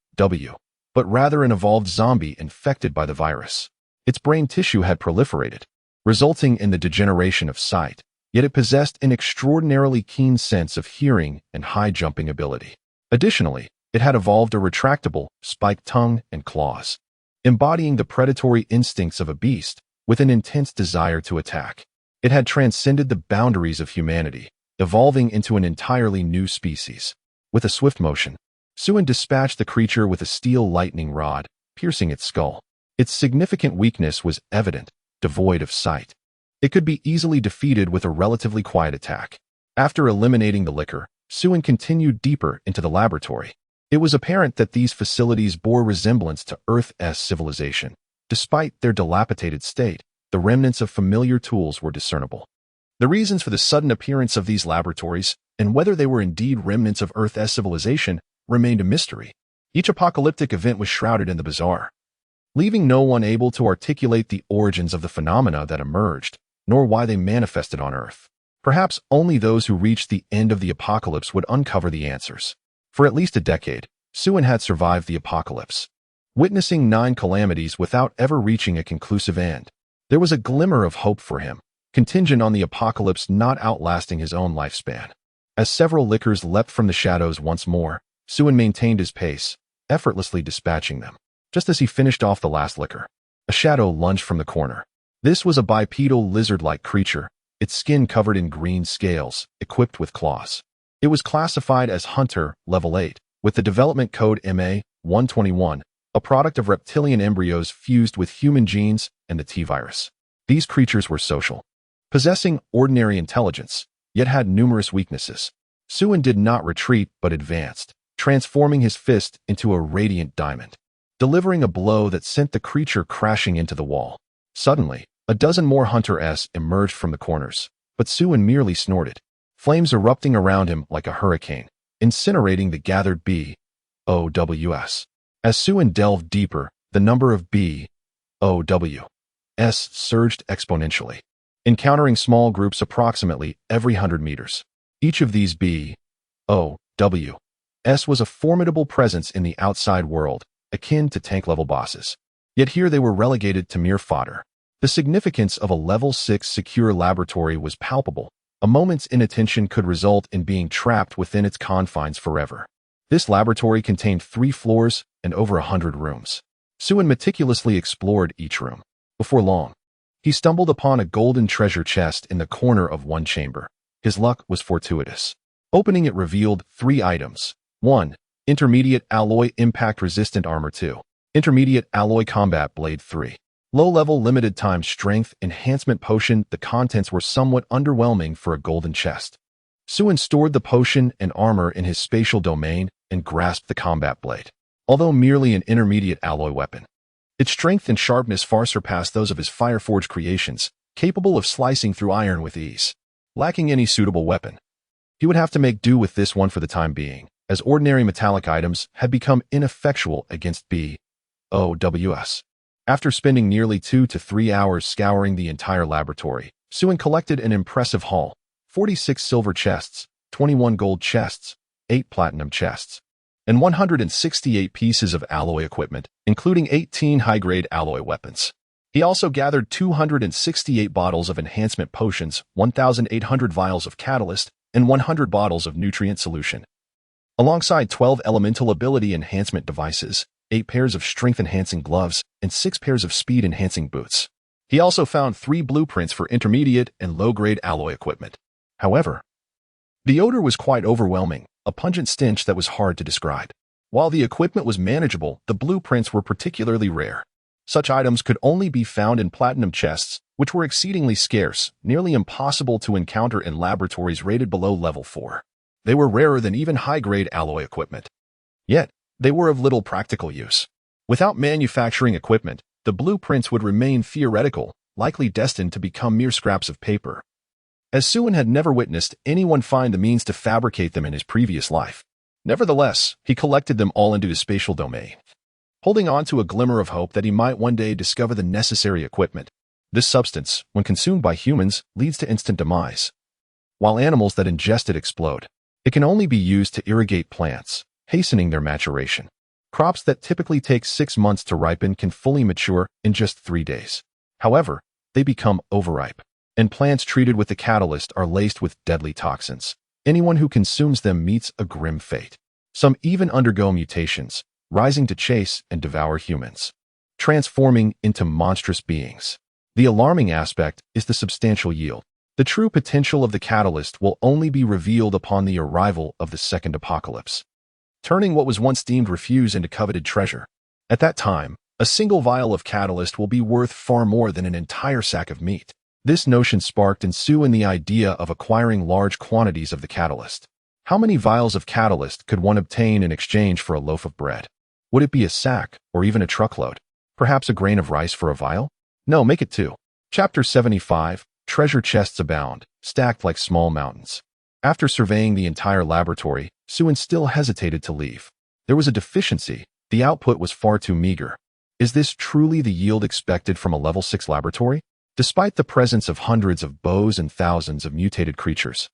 but rather an evolved zombie infected by the virus. Its brain tissue had proliferated, resulting in the degeneration of sight, yet it possessed an extraordinarily keen sense of hearing and high jumping ability. Additionally, it had evolved a retractable, spiked tongue and claws, embodying the predatory instincts of a beast with an intense desire to attack. It had transcended the boundaries of humanity, evolving into an entirely new species. With a swift motion, Suen dispatched the creature with a steel lightning rod, piercing its skull. Its significant weakness was evident, devoid of sight. It could be easily defeated with a relatively quiet attack. After eliminating the Licker, Suen continued deeper into the laboratory. It was apparent that these facilities bore resemblance to Earth's civilization. Despite their dilapidated state, the remnants of familiar tools were discernible. The reasons for the sudden appearance of these laboratories, and whether they were indeed remnants of Earth's civilization, remained a mystery. Each apocalyptic event was shrouded in the bizarre, leaving no one able to articulate the origins of the phenomena that emerged, nor why they manifested on Earth. Perhaps only those who reached the end of the apocalypse would uncover the answers. For at least a decade, Suen had survived the apocalypse, witnessing 9 calamities without ever reaching a conclusive end. There was a glimmer of hope for him, contingent on the apocalypse not outlasting his own lifespan. As several Lickers leapt from the shadows once more, Suen maintained his pace, effortlessly dispatching them. Just as he finished off the last Licker, a shadow lunged from the corner. This was a bipedal lizard-like creature, its skin covered in green scales, equipped with claws. It was classified as Hunter, level 8, with the development code MA-121, a product of reptilian embryos fused with human genes and the T-virus. These creatures were social, possessing ordinary intelligence, yet had numerous weaknesses. Suen did not retreat but advanced, transforming his fist into a radiant diamond, delivering a blow that sent the creature crashing into the wall. Suddenly, a dozen more Hunter-s emerged from the corners, but Suen merely snorted, flames erupting around him like a hurricane, incinerating the gathered BOWs. As Suen delved deeper, the number of BOWs surged exponentially, encountering small groups approximately every 100 meters. Each of these BOWs was a formidable presence in the outside world, akin to tank-level bosses. Yet here they were relegated to mere fodder. The significance of a level 6 secure laboratory was palpable. A moment's inattention could result in being trapped within its confines forever. This laboratory contained 3 floors and over 100 rooms. Suen meticulously explored each room. Before long, he stumbled upon a golden treasure chest in the corner of one chamber. His luck was fortuitous. Opening it revealed 3 items. 1. Intermediate alloy impact-resistant armor. 2. Intermediate alloy combat blade. 3. Low-level limited time strength enhancement potion. The contents were somewhat underwhelming for a golden chest. Suen stored the potion and armor in his spatial domain and grasped the combat blade. Although merely an intermediate alloy weapon, its strength and sharpness far surpassed those of his Fireforge creations, capable of slicing through iron with ease. Lacking any suitable weapon, he would have to make do with this one for the time being, as ordinary metallic items had become ineffectual against BOWs. After spending nearly 2 to 3 hours scouring the entire laboratory, Suen collected an impressive haul: 46 silver chests, 21 gold chests, 8 platinum chests, and 168 pieces of alloy equipment, including 18 high-grade alloy weapons. He also gathered 268 bottles of enhancement potions, 1,800 vials of catalyst, and 100 bottles of nutrient solution, alongside 12 elemental ability enhancement devices, 8 pairs of strength-enhancing gloves, and 6 pairs of speed-enhancing boots. He also found 3 blueprints for intermediate and low-grade alloy equipment. However, the odor was quite overwhelming, a pungent stench that was hard to describe. While the equipment was manageable, the blueprints were particularly rare. Such items could only be found in platinum chests, which were exceedingly scarce, nearly impossible to encounter in laboratories rated below level 4. They were rarer than even high-grade alloy equipment. Yet, they were of little practical use. Without manufacturing equipment, the blueprints would remain theoretical, likely destined to become mere scraps of paper. As Suen had never witnessed anyone find the means to fabricate them in his previous life. Nevertheless, he collected them all into his spatial domain, holding on to a glimmer of hope that he might one day discover the necessary equipment. This substance, when consumed by humans, leads to instant demise, while animals that ingest it explode. It can only be used to irrigate plants, hastening their maturation. Crops that typically take 6 months to ripen can fully mature in just 3 days. However, they become overripe, and plants treated with the catalyst are laced with deadly toxins. Anyone who consumes them meets a grim fate. Some even undergo mutations, rising to chase and devour humans, transforming into monstrous beings. The alarming aspect is the substantial yield. The true potential of the catalyst will only be revealed upon the arrival of the second apocalypse, turning what was once deemed refuse into coveted treasure. At that time, a single vial of catalyst will be worth far more than an entire sack of meat. This notion sparked in Suen the idea of acquiring large quantities of the catalyst. How many vials of catalyst could one obtain in exchange for a loaf of bread? Would it be a sack, or even a truckload? Perhaps a grain of rice for a vial? No, make it 2. Chapter 75. Treasure chests abound, stacked like small mountains. After surveying the entire laboratory, Suen still hesitated to leave. There was a deficiency. The output was far too meager. Is this truly the yield expected from a level 6 laboratory? Despite the presence of hundreds of bows and thousands of mutated creatures,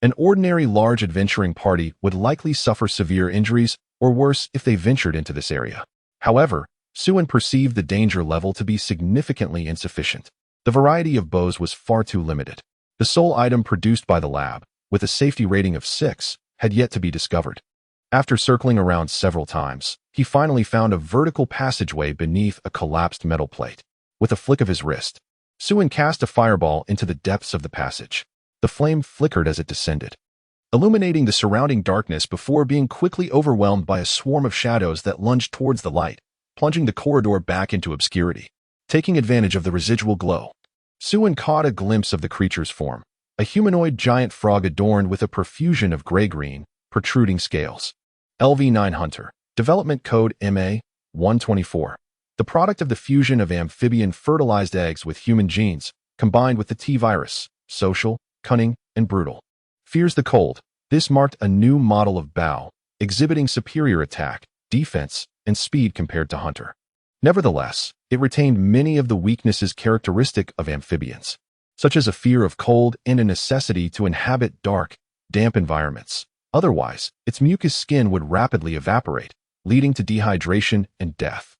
an ordinary large adventuring party would likely suffer severe injuries, or worse if they ventured into this area. However, Suen perceived the danger level to be significantly insufficient. The variety of bows was far too limited. The sole item produced by the lab, with a safety rating of 6, had yet to be discovered. After circling around several times, he finally found a vertical passageway beneath a collapsed metal plate. With a flick of his wrist, Suen cast a fireball into the depths of the passage. The flame flickered as it descended, illuminating the surrounding darkness before being quickly overwhelmed by a swarm of shadows that lunged towards the light, plunging the corridor back into obscurity. Taking advantage of the residual glow, Suen caught a glimpse of the creature's form, a humanoid giant frog adorned with a profusion of gray-green, protruding scales. LV9 Hunter, Development Code MA-124. The product of the fusion of amphibian fertilized eggs with human genes, combined with the T-virus, social, cunning, and brutal. Fears the cold. This marked a new model of Bao, exhibiting superior attack, defense, and speed compared to Hunter. Nevertheless, it retained many of the weaknesses characteristic of amphibians, such as a fear of cold and a necessity to inhabit dark, damp environments. Otherwise, its mucous skin would rapidly evaporate, leading to dehydration and death.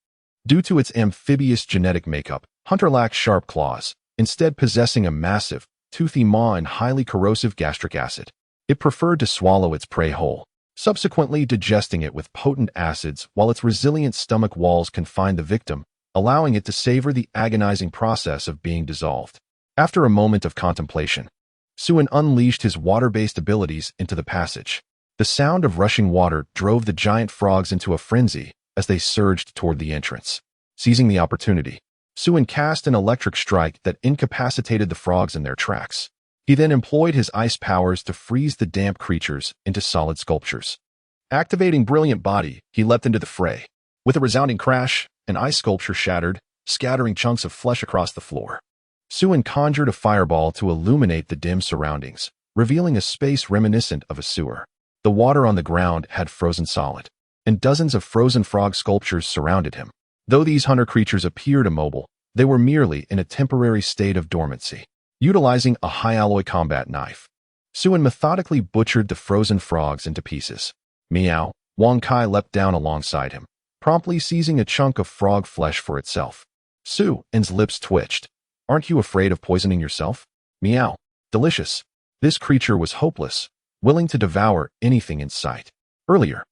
Due to its amphibious genetic makeup, Hunter lacked sharp claws, instead possessing a massive, toothy maw and highly corrosive gastric acid. It preferred to swallow its prey whole, subsequently digesting it with potent acids while its resilient stomach walls confined the victim, allowing it to savor the agonizing process of being dissolved. After a moment of contemplation, Suen unleashed his water-based abilities into the passage. The sound of rushing water drove the giant frogs into a frenzy as they surged toward the entrance. Seizing the opportunity, Suen cast an electric strike that incapacitated the frogs in their tracks. He then employed his ice powers to freeze the damp creatures into solid sculptures. Activating Brilliant Body, he leapt into the fray. With a resounding crash, an ice sculpture shattered, scattering chunks of flesh across the floor. Suen conjured a fireball to illuminate the dim surroundings, revealing a space reminiscent of a sewer. The water on the ground had frozen solid, and dozens of frozen frog sculptures surrounded him. Though these hunter creatures appeared immobile, they were merely in a temporary state of dormancy. Utilizing a high-alloy combat knife, Suen methodically butchered the frozen frogs into pieces. Meow, Wang Kai leapt down alongside him, promptly seizing a chunk of frog flesh for itself. Suen's lips twitched. Aren't you afraid of poisoning yourself? Meow. Delicious. This creature was hopeless, willing to devour anything in sight. Earlier,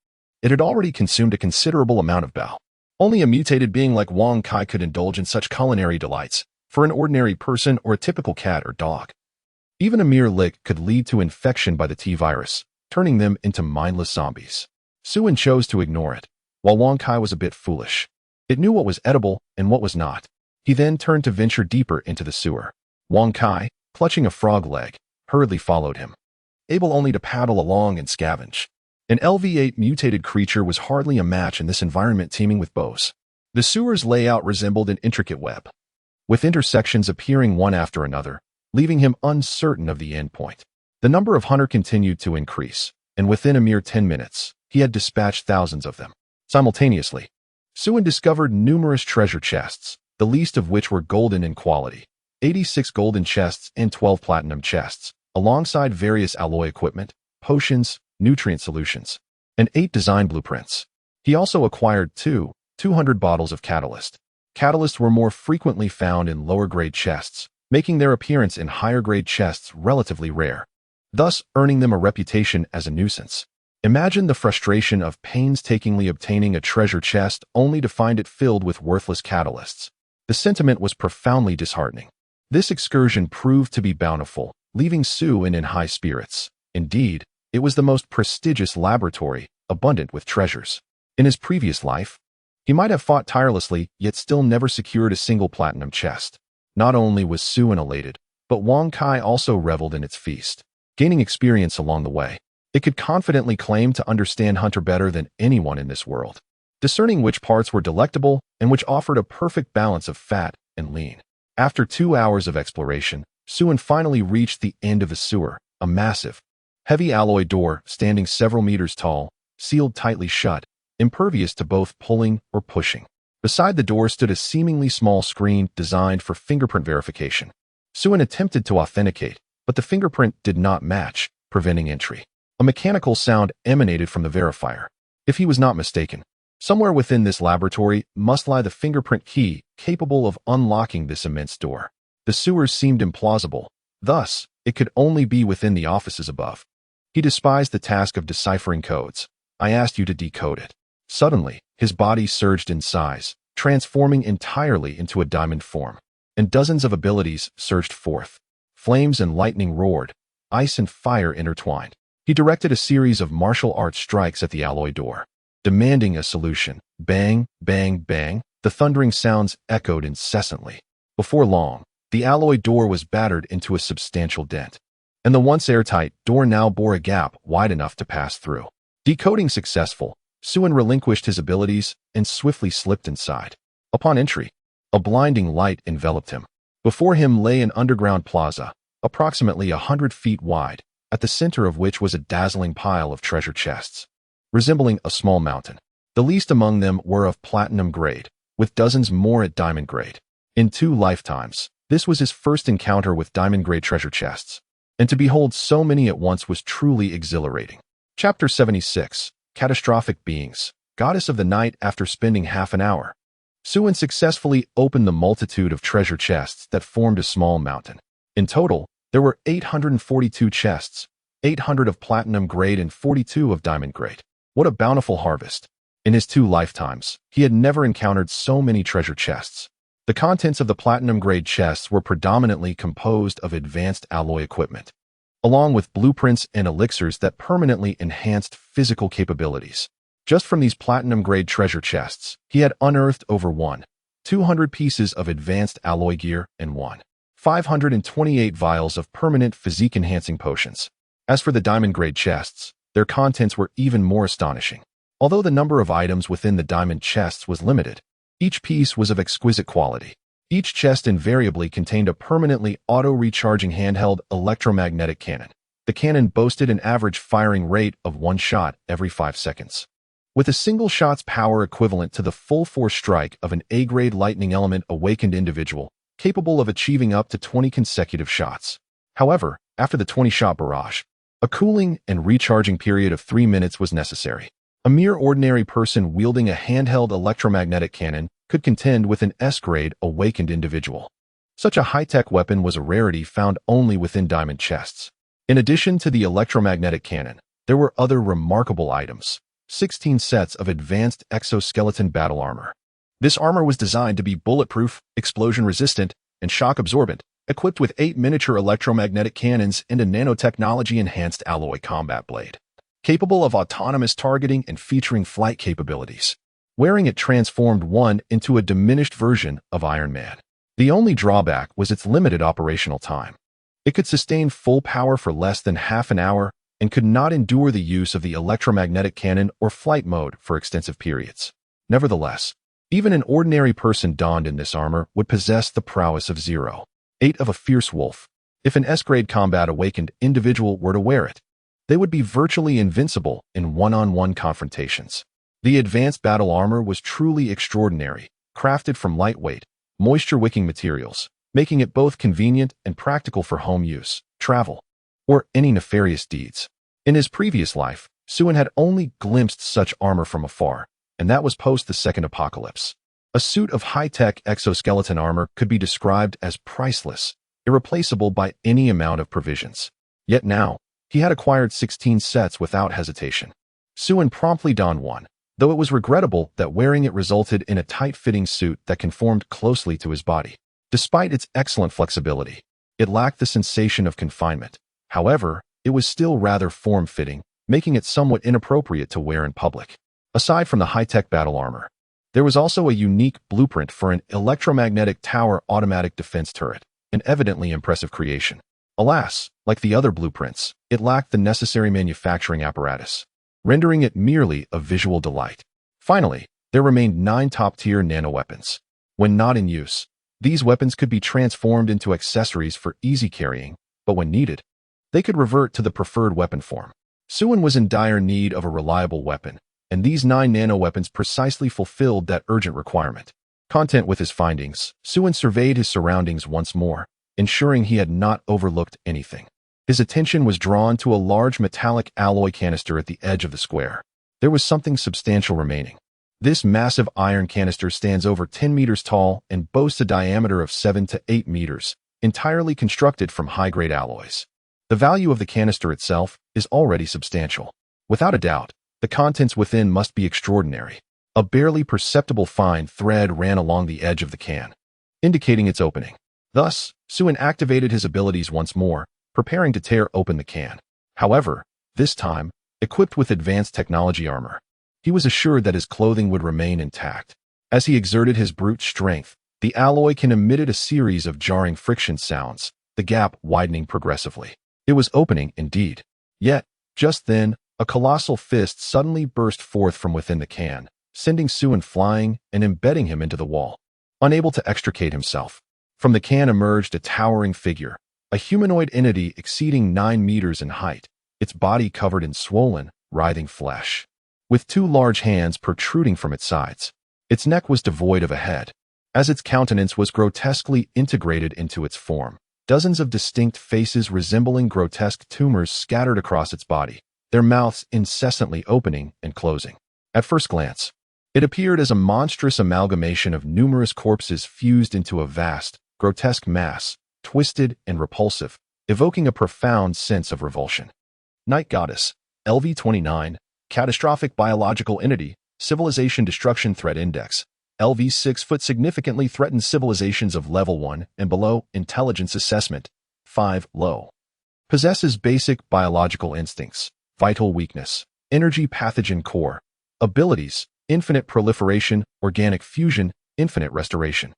it had already consumed a considerable amount of bao. Only a mutated being like Wang Kai could indulge in such culinary delights. For an ordinary person or a typical cat or dog, even a mere lick could lead to infection by the T-virus, turning them into mindless zombies. Suen chose to ignore it, while Wang Kai was a bit foolish. It knew what was edible and what was not. He then turned to venture deeper into the sewer. Wang Kai, clutching a frog leg, hurriedly followed him, able only to paddle along and scavenge. An LV-8 mutated creature was hardly a match in this environment teeming with bows. The sewer's layout resembled an intricate web, with intersections appearing one after another, leaving him uncertain of the endpoint. The number of hunters continued to increase, and within a mere 10 minutes, he had dispatched thousands of them. Simultaneously, Suen discovered numerous treasure chests, the least of which were golden in quality. 86 golden chests and 12 platinum chests, alongside various alloy equipment, potions, nutrient solutions, and 8 design blueprints. He also acquired 200 bottles of catalyst. Catalysts were more frequently found in lower-grade chests, making their appearance in higher-grade chests relatively rare, thus earning them a reputation as a nuisance. Imagine the frustration of painstakingly obtaining a treasure chest only to find it filled with worthless catalysts. The sentiment was profoundly disheartening. This excursion proved to be bountiful, leaving Suen in high spirits. Indeed, it was the most prestigious laboratory, abundant with treasures. In his previous life, he might have fought tirelessly, yet still never secured a single platinum chest. Not only was Suen elated, but Wang Kai also reveled in its feast, gaining experience along the way. It could confidently claim to understand hunter better than anyone in this world, discerning which parts were delectable and which offered a perfect balance of fat and lean. After 2 hours of exploration, Suen finally reached the end of the sewer, a massive, heavy alloy door standing several meters tall, sealed tightly shut, impervious to both pulling or pushing. Beside the door stood a seemingly small screen designed for fingerprint verification. Suen attempted to authenticate, but the fingerprint did not match, preventing entry. A mechanical sound emanated from the verifier. If he was not mistaken, somewhere within this laboratory must lie the fingerprint key capable of unlocking this immense door. The sewers seemed implausible, thus, it could only be within the offices above. He despised the task of deciphering codes. I asked you to decode it. Suddenly, his body surged in size, transforming entirely into a diamond form, and dozens of abilities surged forth. Flames and lightning roared, ice and fire intertwined. He directed a series of martial arts strikes at the alloy door, demanding a solution. Bang, bang, bang, the thundering sounds echoed incessantly. Before long, the alloy door was battered into a substantial dent, and the once airtight door now bore a gap wide enough to pass through. Decoding successful, Suen relinquished his abilities and swiftly slipped inside. Upon entry, a blinding light enveloped him. Before him lay an underground plaza, approximately 100 feet wide, at the center of which was a dazzling pile of treasure chests, resembling a small mountain. The least among them were of platinum grade, with dozens more at diamond grade. In 2 lifetimes, this was his first encounter with diamond grade treasure chests, and to behold so many at once was truly exhilarating. Chapter 76, Catastrophic Beings, Goddess of the Night. After spending half an hour, Suen successfully opened the multitude of treasure chests that formed a small mountain. In total, there were 842 chests, 800 of platinum grade and 42 of diamond grade. What a bountiful harvest. In his 2 lifetimes, he had never encountered so many treasure chests. The contents of the platinum grade chests were predominantly composed of advanced alloy equipment, along with blueprints and elixirs that permanently enhanced physical capabilities. Just from these platinum grade treasure chests, he had unearthed over 200 pieces of advanced alloy gear and 528 vials of permanent physique-enhancing potions. As for the diamond-grade chests, their contents were even more astonishing. Although the number of items within the diamond chests was limited, each piece was of exquisite quality. Each chest invariably contained a permanently auto-recharging handheld electromagnetic cannon. The cannon boasted an average firing rate of 1 shot every 5 seconds, with a single shot's power equivalent to the full-force strike of an A-grade lightning element awakened individual, capable of achieving up to 20 consecutive shots. However, after the 20-shot barrage, a cooling and recharging period of 3 minutes was necessary. A mere ordinary person wielding a handheld electromagnetic cannon could contend with an S-grade awakened individual. Such a high-tech weapon was a rarity found only within diamond chests. In addition to the electromagnetic cannon, there were other remarkable items: 16 sets of advanced exoskeleton battle armor. This armor was designed to be bulletproof, explosion-resistant, and shock-absorbent, equipped with 8 miniature electromagnetic cannons and a nanotechnology-enhanced alloy combat blade, capable of autonomous targeting and featuring flight capabilities. Wearing it transformed one into a diminished version of Iron Man. The only drawback was its limited operational time. It could sustain full power for less than half an hour and could not endure the use of the electromagnetic cannon or flight mode for extensive periods. Nevertheless, even an ordinary person donned in this armor would possess the prowess of Zero, 8 of a fierce wolf. If an S-grade combat awakened individual were to wear it, they would be virtually invincible in one-on-one confrontations. The advanced battle armor was truly extraordinary, crafted from lightweight, moisture-wicking materials, making it both convenient and practical for home use, travel, or any nefarious deeds. In his previous life, Suen had only glimpsed such armor from afar, and that was post the second apocalypse. A suit of high-tech exoskeleton armor could be described as priceless, irreplaceable by any amount of provisions. Yet now, he had acquired 16 sets without hesitation. Suen promptly donned one, though it was regrettable that wearing it resulted in a tight-fitting suit that conformed closely to his body. Despite its excellent flexibility, it lacked the sensation of confinement. However, it was still rather form-fitting, making it somewhat inappropriate to wear in public. Aside from the high-tech battle armor, there was also a unique blueprint for an electromagnetic tower automatic defense turret, an evidently impressive creation. Alas, like the other blueprints, it lacked the necessary manufacturing apparatus, rendering it merely a visual delight. Finally, there remained 9 top-tier nanoweapons. When not in use, these weapons could be transformed into accessories for easy carrying, but when needed, they could revert to the preferred weapon form. Suen was in dire need of a reliable weapon, and these 9 nanoweapons precisely fulfilled that urgent requirement. Content with his findings, Suen surveyed his surroundings once more, ensuring he had not overlooked anything. His attention was drawn to a large metallic alloy canister at the edge of the square. There was something substantial remaining. This massive iron canister stands over 10 meters tall and boasts a diameter of 7 to 8 meters, entirely constructed from high-grade alloys. The value of the canister itself is already substantial. Without a doubt, the contents within must be extraordinary. A barely perceptible fine thread ran along the edge of the can, indicating its opening. Thus, Suen activated his abilities once more, preparing to tear open the can. However, this time, equipped with advanced technology armor, he was assured that his clothing would remain intact. As he exerted his brute strength, the alloy can emitted a series of jarring friction sounds, the gap widening progressively. It was opening indeed. Yet, just then, a colossal fist suddenly burst forth from within the can, sending Suen flying and embedding him into the wall. Unable to extricate himself, from the can emerged a towering figure, a humanoid entity exceeding 9 meters in height, its body covered in swollen, writhing flesh, with 2 large hands protruding from its sides. Its neck was devoid of a head, as its countenance was grotesquely integrated into its form. Dozens of distinct faces resembling grotesque tumors scattered across its body, their mouths incessantly opening and closing. At first glance, it appeared as a monstrous amalgamation of numerous corpses fused into a vast, grotesque mass, twisted and repulsive, evoking a profound sense of revulsion. Night Goddess, LV-29, Catastrophic Biological Entity, Civilization Destruction Threat Index, LV-6 significantly threatened civilizations of Level 1 and below. Intelligence Assessment, 5 low. Possesses basic biological instincts, vital weakness, energy pathogen core, abilities, infinite proliferation, organic fusion, infinite restoration.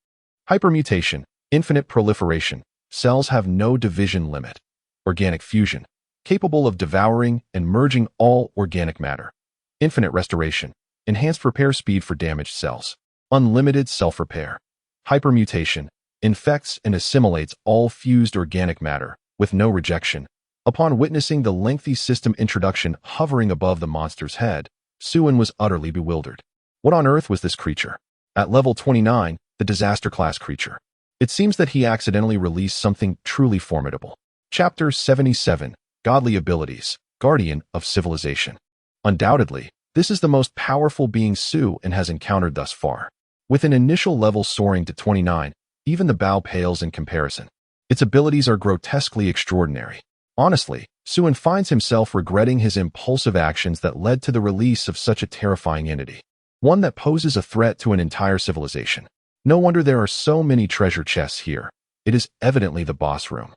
Hypermutation, infinite proliferation, cells have no division limit. Organic fusion, capable of devouring and merging all organic matter. Infinite restoration, enhanced repair speed for damaged cells. Unlimited self-repair. Hypermutation, infects and assimilates all fused organic matter, with no rejection. Upon witnessing the lengthy system introduction hovering above the monster's head, Suen was utterly bewildered. What on earth was this creature? At level 29, the disaster class creature. It seems that he accidentally released something truly formidable. Chapter 77, Godly Abilities, Guardian of Civilization. Undoubtedly, this is the most powerful being Suen has encountered thus far. With an initial level soaring to 29, even the bow pales in comparison. Its abilities are grotesquely extraordinary. Honestly, Suen finds himself regretting his impulsive actions that led to the release of such a terrifying entity. One that poses a threat to an entire civilization. No wonder there are so many treasure chests here. It is evidently the boss room.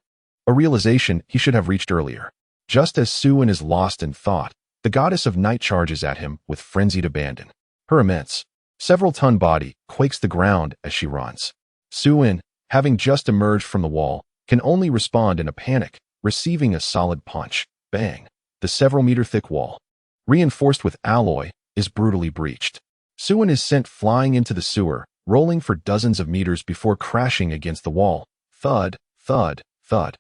A realization he should have reached earlier. Just as Suen is lost in thought, the goddess of night charges at him with frenzied abandon. Her immense, Several-ton body quakes the ground as she runs. Suin, having just emerged from the wall, can only respond in a panic, receiving a solid punch. Bang! The several-meter-thick wall, reinforced with alloy, is brutally breached. Suin is sent flying into the sewer, rolling for dozens of meters before crashing against the wall. Thud, thud, thud.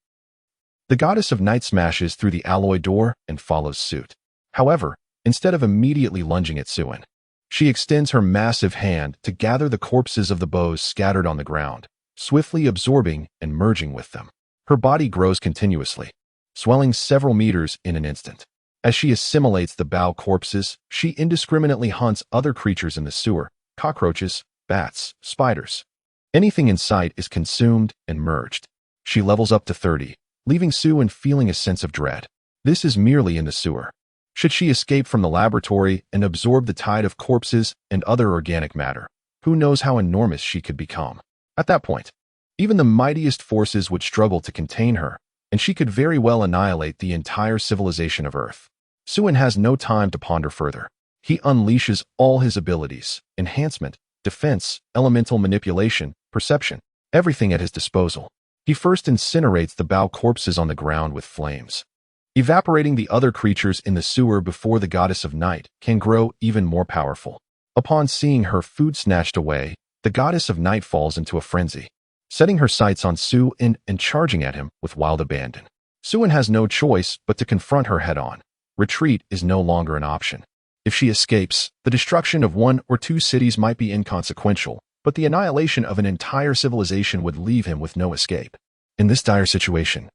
The goddess of night smashes through the alloy door and follows suit. However, instead of immediately lunging at Suin, she extends her massive hand to gather the corpses of the bows scattered on the ground, swiftly absorbing and merging with them. Her body grows continuously, swelling several meters in an instant. As she assimilates the bow corpses, she indiscriminately hunts other creatures in the sewer: cockroaches, bats, spiders. Anything in sight is consumed and merged. She levels up to 30, leaving Suin feeling a sense of dread. This is merely in the sewer. Should she escape from the laboratory and absorb the tide of corpses and other organic matter, who knows how enormous she could become? At that point, even the mightiest forces would struggle to contain her, and she could very well annihilate the entire civilization of Earth. Suin has no time to ponder further. He unleashes all his abilities: enhancement, defense, elemental manipulation, perception, everything at his disposal. He first incinerates the bow corpses on the ground with flames, evaporating the other creatures in the sewer before the goddess of night can grow even more powerful. Upon seeing her food snatched away, the goddess of night falls into a frenzy, setting her sights on Suin and charging at him with wild abandon. Suin has no choice but to confront her head-on. Retreat is no longer an option. If she escapes, the destruction of 1 or 2 cities might be inconsequential, but the annihilation of an entire civilization would leave him with no escape. In this dire situation,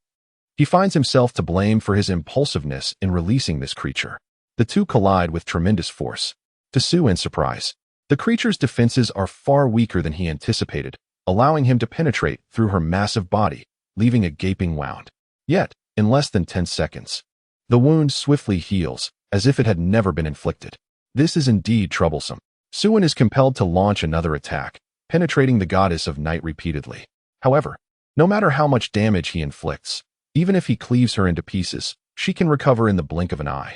he finds himself to blame for his impulsiveness in releasing this creature. The two collide with tremendous force. To Suin's surprise, the creature's defenses are far weaker than he anticipated, allowing him to penetrate through her massive body, leaving a gaping wound. Yet, in less than 10 seconds, the wound swiftly heals, as if it had never been inflicted. This is indeed troublesome. Suin is compelled to launch another attack, penetrating the goddess of night repeatedly. However, no matter how much damage he inflicts, even if he cleaves her into pieces, she can recover in the blink of an eye,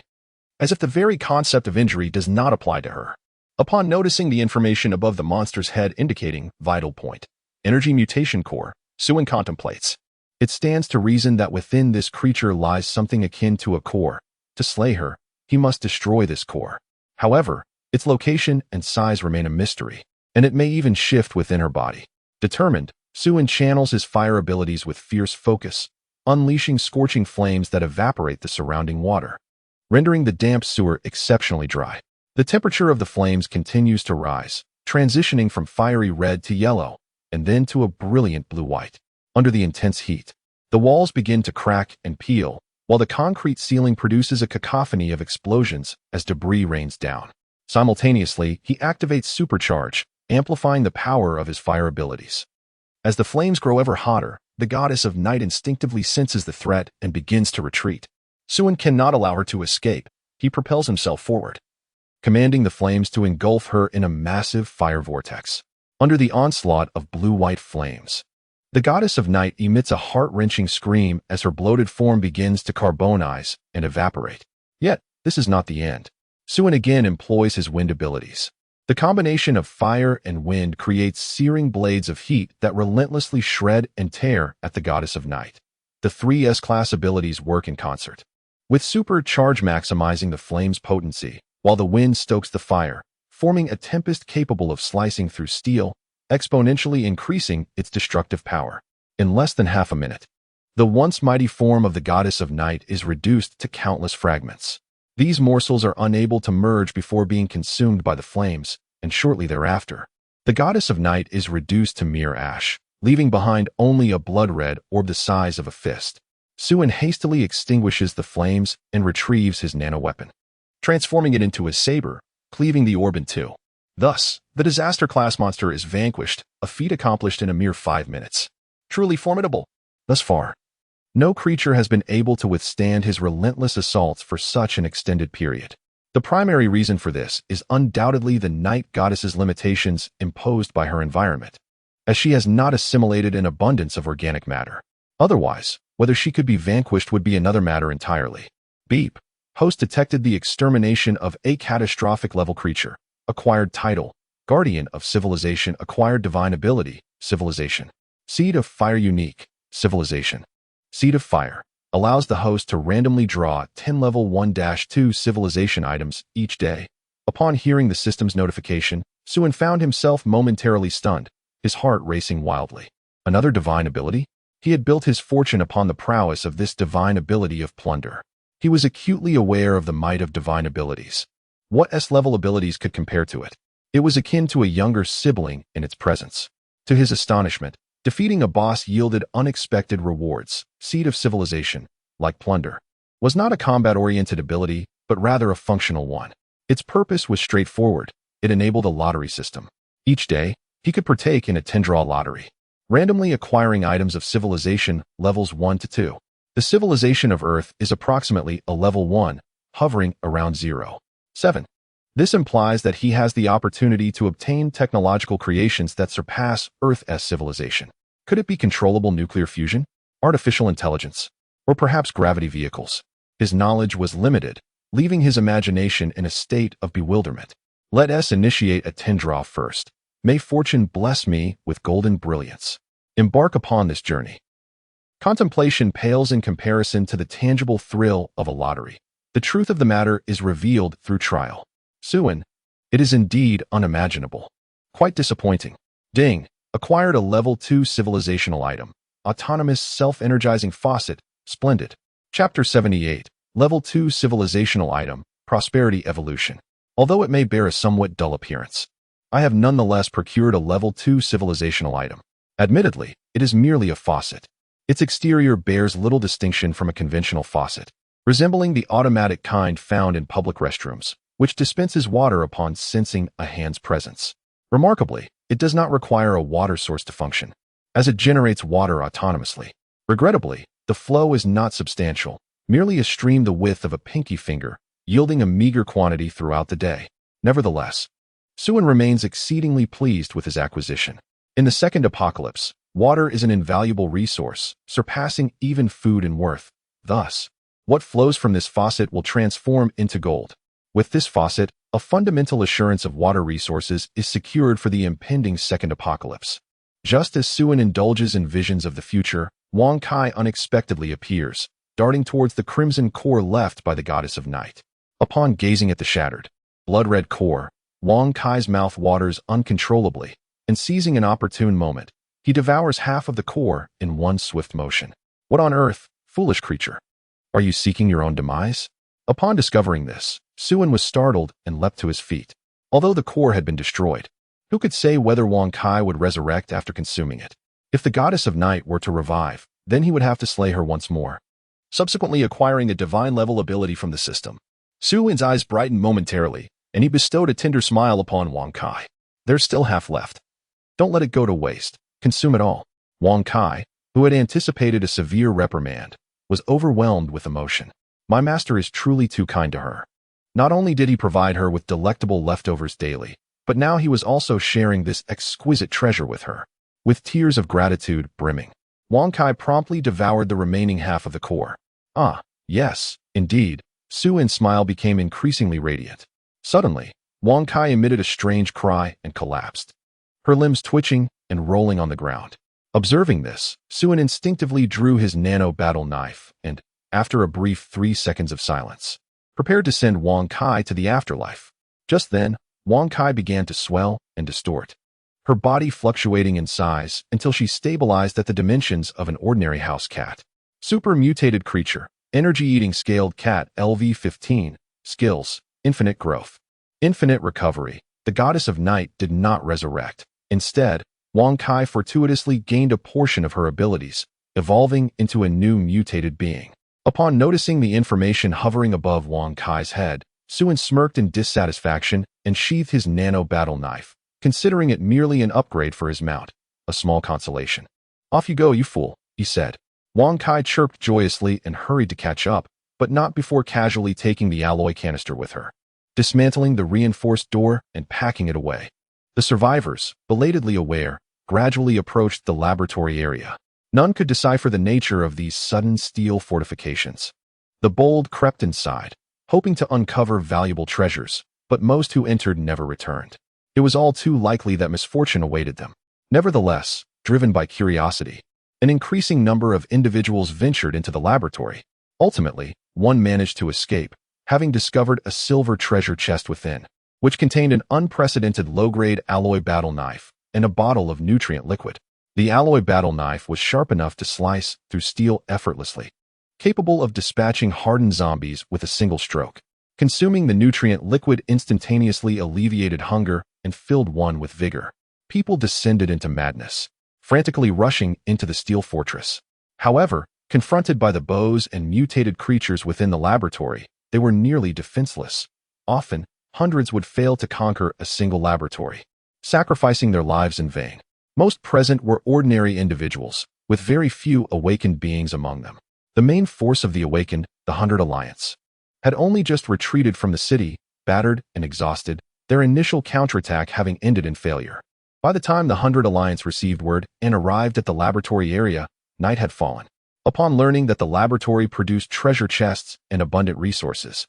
as if the very concept of injury does not apply to her. Upon noticing the information above the monster's head indicating vital point, energy mutation core, Suin contemplates. It stands to reason that within this creature lies something akin to a core. To slay her, he must destroy this core. However, its location and size remain a mystery, and it may even shift within her body. Determined, Suin channels his fire abilities with fierce focus, unleashing scorching flames that evaporate the surrounding water, rendering the damp sewer exceptionally dry. The temperature of the flames continues to rise, transitioning from fiery red to yellow, and then to a brilliant blue-white. Under the intense heat, the walls begin to crack and peel, while the concrete ceiling produces a cacophony of explosions as debris rains down. Simultaneously, he activates Supercharge, amplifying the power of his fire abilities. As the flames grow ever hotter, the goddess of night instinctively senses the threat and begins to retreat. Suin cannot allow her to escape. He propels himself forward, commanding the flames to engulf her in a massive fire vortex. Under the onslaught of blue-white flames, the goddess of night emits a heart-wrenching scream as her bloated form begins to carbonize and evaporate. Yet, this is not the end. Suin again employs his wind abilities. The combination of fire and wind creates searing blades of heat that relentlessly shred and tear at the goddess of night. The 3 S-class abilities work in concert, with Supercharge maximizing the flame's potency, while the wind stokes the fire, forming a tempest capable of slicing through steel, exponentially increasing its destructive power. In less than half a minute, the once mighty form of the goddess of night is reduced to countless fragments. These morsels are unable to merge before being consumed by the flames, and shortly thereafter, the goddess of night is reduced to mere ash, leaving behind only a blood-red orb the size of a fist. Suin hastily extinguishes the flames and retrieves his nanoweapon, transforming it into a saber, cleaving the orb in two. Thus, the disaster-class monster is vanquished, a feat accomplished in a mere 5 minutes. Truly formidable. Thus far, no creature has been able to withstand his relentless assaults for such an extended period. The primary reason for this is undoubtedly the night goddess's limitations imposed by her environment, as she has not assimilated an abundance of organic matter. Otherwise, whether she could be vanquished would be another matter entirely. Beep. Host detected the extermination of a catastrophic level creature. Acquired title, Guardian of civilization, acquired divine ability, civilization. Seed of fire, unique, civilization. Seed of fire allows the host to randomly draw 10 level 1-2 civilization items each day. Upon hearing the system's notification, Suin found himself momentarily stunned, his heart racing wildly. Another divine ability? He had built his fortune upon the prowess of this divine ability of plunder. He was acutely aware of the might of divine abilities. What S-level abilities could compare to it? It was akin to a younger sibling in its presence. To his astonishment, defeating a boss yielded unexpected rewards. Seed of civilization, like plunder, was not a combat-oriented ability, but rather a functional one. Its purpose was straightforward. It enabled a lottery system. Each day, he could partake in a 10-draw lottery, randomly acquiring items of civilization levels 1 to 2. The civilization of Earth is approximately a level 1, hovering around 0. 7. This implies that he has the opportunity to obtain technological creations that surpass Earth's civilization. Could it be controllable nuclear fusion, artificial intelligence, or perhaps gravity vehicles? His knowledge was limited, leaving his imagination in a state of bewilderment. Let us initiate a 10-draw first. May fortune bless me with golden brilliance. Embark upon this journey. Contemplation pales in comparison to the tangible thrill of a lottery. The truth of the matter is revealed through trial. Suin, it is indeed unimaginable. Quite disappointing. Ding, acquired a level 2 civilizational item. Autonomous self-energizing faucet, splendid. Chapter 78, level 2 civilizational item, prosperity evolution. Although it may bear a somewhat dull appearance, I have nonetheless procured a level 2 civilizational item. Admittedly, it is merely a faucet. Its exterior bears little distinction from a conventional faucet, resembling the automatic kind found in public restrooms, which dispenses water upon sensing a hand's presence. Remarkably, it does not require a water source to function, as it generates water autonomously. Regrettably, the flow is not substantial, merely a stream the width of a pinky finger, yielding a meager quantity throughout the day. Nevertheless, Suin remains exceedingly pleased with his acquisition. In the second apocalypse, water is an invaluable resource, surpassing even food in worth. Thus, what flows from this faucet will transform into gold. With this faucet, a fundamental assurance of water resources is secured for the impending second apocalypse. Just as Suin indulges in visions of the future, Wang Kai unexpectedly appears, darting towards the crimson core left by the goddess of night. Upon gazing at the shattered, blood-red core, Wang Kai's mouth waters uncontrollably, and seizing an opportune moment, he devours half of the core in one swift motion. What on earth, foolish creature? Are you seeking your own demise? Upon discovering this, Suin was startled and leapt to his feet. Although the core had been destroyed, who could say whether Wang Kai would resurrect after consuming it? If the goddess of night were to revive, then he would have to slay her once more, subsequently acquiring a divine-level ability from the system. Suin's eyes brightened momentarily, and he bestowed a tender smile upon Wang Kai. There's still half left. Don't let it go to waste. Consume it all. Wang Kai, who had anticipated a severe reprimand, was overwhelmed with emotion. My master is truly too kind to her. Not only did he provide her with delectable leftovers daily, but now he was also sharing this exquisite treasure with her. With tears of gratitude brimming, Wang Kai promptly devoured the remaining half of the core. Ah, yes, indeed. Suin's smile became increasingly radiant. Suddenly, Wang Kai emitted a strange cry and collapsed, her limbs twitching and rolling on the ground. Observing this, Suin instinctively drew his nano-battle knife and, after a brief 3 seconds of silence, prepared to send Wang Kai to the afterlife. Just then, Wang Kai began to swell and distort, her body fluctuating in size until she stabilized at the dimensions of an ordinary house cat. Super mutated creature, energy-eating scaled cat LV-15, skills, infinite growth, infinite recovery. The goddess of night did not resurrect. Instead, Wang Kai fortuitously gained a portion of her abilities, evolving into a new mutated being. Upon noticing the information hovering above Wang Kai's head, Suin smirked in dissatisfaction and sheathed his nano-battle knife, considering it merely an upgrade for his mount, a small consolation. Off you go, you fool, he said. Wang Kai chirped joyously and hurried to catch up, but not before casually taking the alloy canister with her, dismantling the reinforced door and packing it away. The survivors, belatedly aware, gradually approached the laboratory area. None could decipher the nature of these sudden steel fortifications. The bold crept inside, hoping to uncover valuable treasures, but most who entered never returned. It was all too likely that misfortune awaited them. Nevertheless, driven by curiosity, an increasing number of individuals ventured into the laboratory. Ultimately, one managed to escape, having discovered a silver treasure chest within, which contained an unprecedented low-grade alloy battle knife and a bottle of nutrient liquid. The alloy battle knife was sharp enough to slice through steel effortlessly, capable of dispatching hardened zombies with a single stroke. Consuming the nutrient liquid instantaneously alleviated hunger and filled one with vigor. People descended into madness, frantically rushing into the steel fortress. However, confronted by the bows and mutated creatures within the laboratory, they were nearly defenseless. Often, hundreds would fail to conquer a single laboratory, sacrificing their lives in vain. Most present were ordinary individuals, with very few awakened beings among them. The main force of the awakened, the Hundred Alliance, had only just retreated from the city, battered and exhausted, their initial counterattack having ended in failure. By the time the Hundred Alliance received word and arrived at the laboratory area, night had fallen. Upon learning that the laboratory produced treasure chests and abundant resources,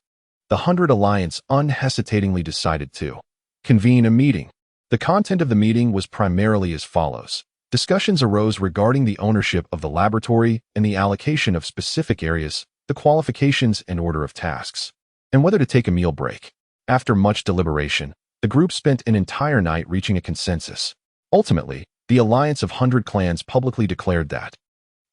the Hundred Alliance unhesitatingly decided to convene a meeting. The content of the meeting was primarily as follows. Discussions arose regarding the ownership of the laboratory and the allocation of specific areas, the qualifications and order of tasks, and whether to take a meal break. After much deliberation, the group spent an entire night reaching a consensus. Ultimately, the Alliance of 100 Clans publicly declared that,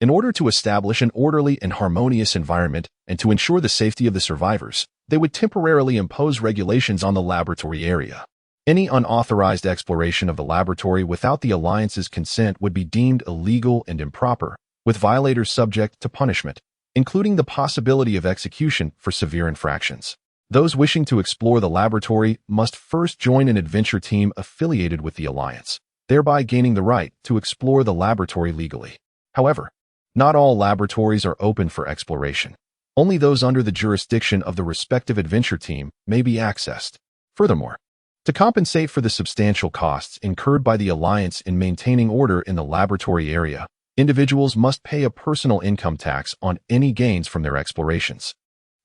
in order to establish an orderly and harmonious environment and to ensure the safety of the survivors, they would temporarily impose regulations on the laboratory area. Any unauthorized exploration of the laboratory without the Alliance's consent would be deemed illegal and improper, with violators subject to punishment, including the possibility of execution for severe infractions. Those wishing to explore the laboratory must first join an adventure team affiliated with the Alliance, thereby gaining the right to explore the laboratory legally. However, not all laboratories are open for exploration. Only those under the jurisdiction of the respective adventure team may be accessed. Furthermore, to compensate for the substantial costs incurred by the Alliance in maintaining order in the laboratory area, individuals must pay a personal income tax on any gains from their explorations.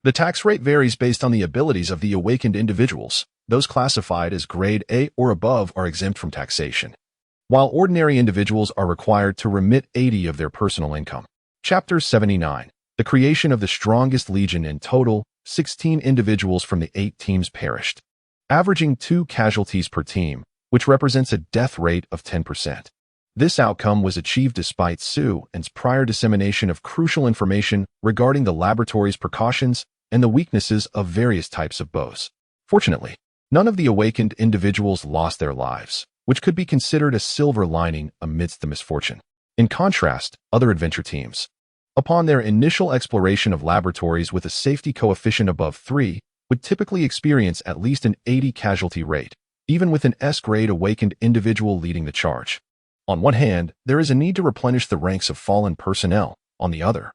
The tax rate varies based on the abilities of the awakened individuals. Those classified as grade A or above are exempt from taxation, while ordinary individuals are required to remit 80% of their personal income. Chapter 79. The creation of the strongest legion. In total, 16 individuals from the 8 teams perished, averaging 2 casualties per team, which represents a death rate of 10%. This outcome was achieved despite Sue's prior dissemination of crucial information regarding the laboratory's precautions and the weaknesses of various types of bows. Fortunately, none of the awakened individuals lost their lives, which could be considered a silver lining amidst the misfortune. In contrast, other adventure teams, upon their initial exploration of laboratories with a safety coefficient above 3, would typically experience at least an 80 casualty rate, even with an S-grade awakened individual leading the charge. On one hand, there is a need to replenish the ranks of fallen personnel. On the other,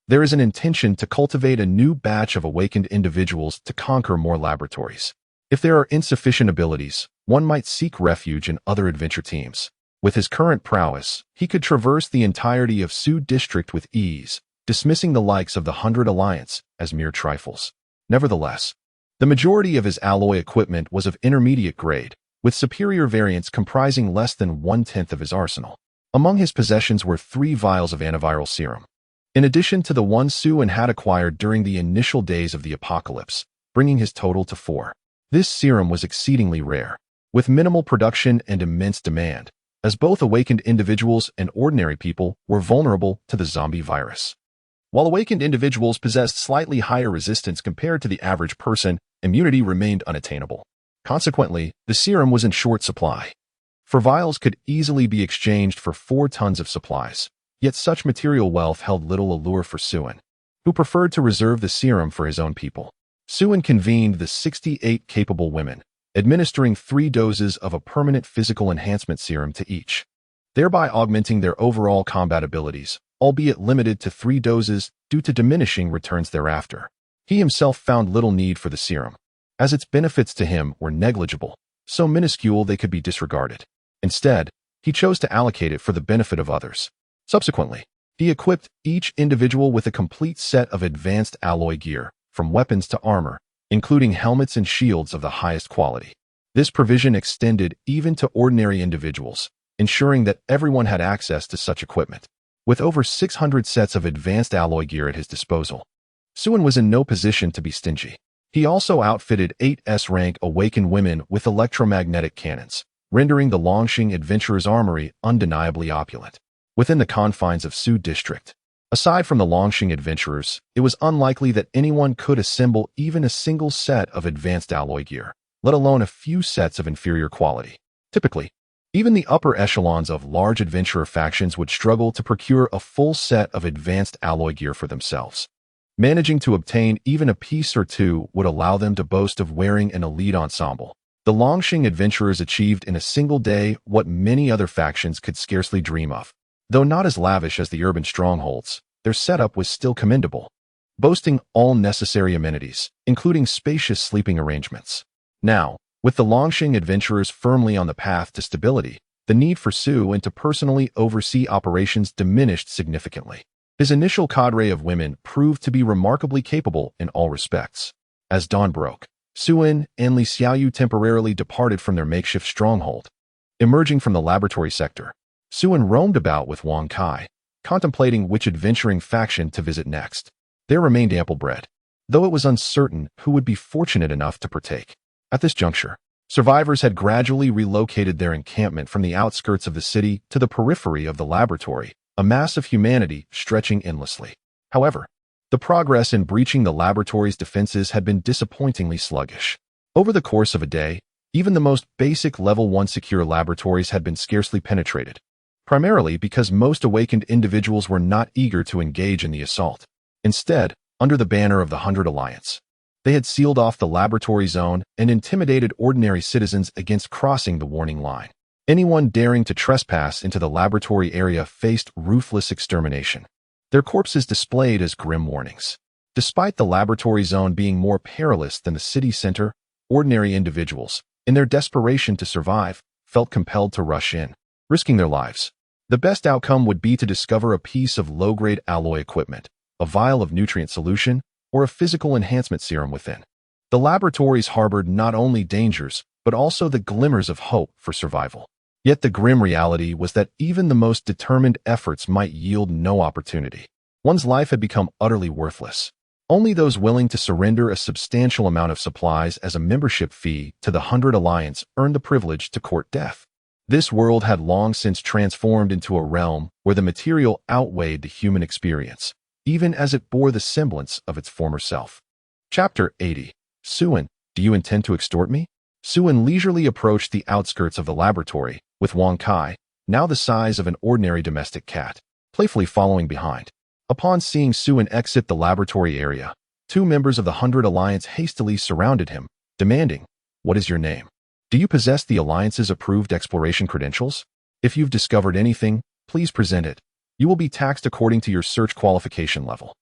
there is an intention to cultivate a new batch of awakened individuals to conquer more laboratories. If there are insufficient abilities, one might seek refuge in other adventure teams. With his current prowess, he could traverse the entirety of Sue District with ease, dismissing the likes of the 100 Alliance as mere trifles. Nevertheless, the majority of his alloy equipment was of intermediate grade, with superior variants comprising less than 1/10 of his arsenal. Among his possessions were 3 vials of antiviral serum, in addition to the one Sue had acquired during the initial days of the apocalypse, bringing his total to 4. This serum was exceedingly rare, with minimal production and immense demand, as both awakened individuals and ordinary people were vulnerable to the zombie virus. While awakened individuals possessed slightly higher resistance compared to the average person, immunity remained unattainable. Consequently, the serum was in short supply. 4 vials could easily be exchanged for 4 tons of supplies, yet such material wealth held little allure for Suen, who preferred to reserve the serum for his own people. Suen convened the 68 capable women, administering 3 doses of a permanent physical enhancement serum to each, thereby augmenting their overall combat abilities, albeit limited to 3 doses due to diminishing returns thereafter. He himself found little need for the serum, as its benefits to him were negligible, so minuscule they could be disregarded. Instead, he chose to allocate it for the benefit of others. Subsequently, he equipped each individual with a complete set of advanced alloy gear, from weapons to armor, including helmets and shields of the highest quality. This provision extended even to ordinary individuals, ensuring that everyone had access to such equipment. With over 600 sets of advanced alloy gear at his disposal, Suin was in no position to be stingy. He also outfitted 8 S-rank awakened women with electromagnetic cannons, rendering the Longxing Adventurer's armory undeniably opulent. Within the confines of Su District, aside from the Longxing Adventurers, it was unlikely that anyone could assemble even a single set of advanced alloy gear, let alone a few sets of inferior quality. Typically, even the upper echelons of large adventurer factions would struggle to procure a full set of advanced alloy gear for themselves. Managing to obtain even a piece or two would allow them to boast of wearing an elite ensemble. The Longxing Adventurers achieved in a single day what many other factions could scarcely dream of. Though not as lavish as the urban strongholds, their setup was still commendable, boasting all necessary amenities, including spacious sleeping arrangements. Now, with the Longxing Adventurers firmly on the path to stability, the need for Su to personally oversee operations diminished significantly. His initial cadre of women proved to be remarkably capable in all respects. As dawn broke, Suin and Li Xiaoyu temporarily departed from their makeshift stronghold. Emerging from the laboratory sector, Suin roamed about with Wang Kai, contemplating which adventuring faction to visit next. There remained ample bread, though it was uncertain who would be fortunate enough to partake. At this juncture, survivors had gradually relocated their encampment from the outskirts of the city to the periphery of the laboratory, a mass of humanity stretching endlessly. However, the progress in breaching the laboratory's defenses had been disappointingly sluggish. Over the course of a day, even the most basic Level 1 secure laboratories had been scarcely penetrated, primarily because most awakened individuals were not eager to engage in the assault. Instead, under the banner of the 100 Alliance, they had sealed off the laboratory zone and intimidated ordinary citizens against crossing the warning line. Anyone daring to trespass into the laboratory area faced ruthless extermination, their corpses displayed as grim warnings. Despite the laboratory zone being more perilous than the city center, ordinary individuals, in their desperation to survive, felt compelled to rush in, risking their lives. The best outcome would be to discover a piece of low-grade alloy equipment, a vial of nutrient solution, or a physical enhancement serum within. The laboratories harbored not only dangers, but also the glimmers of hope for survival. Yet the grim reality was that even the most determined efforts might yield no opportunity. One's life had become utterly worthless. Only those willing to surrender a substantial amount of supplies as a membership fee to the 100 Alliance earned the privilege to court death. This world had long since transformed into a realm where the material outweighed the human experience, even as it bore the semblance of its former self. Chapter 80. Suin, do you intend to extort me? Suin leisurely approached the outskirts of the laboratory, with Wang Kai, now the size of an ordinary domestic cat, playfully following behind. Upon seeing Suin exit the laboratory area, 2 members of the 100 Alliance hastily surrounded him, demanding, "What is your name? Do you possess the Alliance's approved exploration credentials? If you've discovered anything, please present it. You will be taxed according to your search qualification level."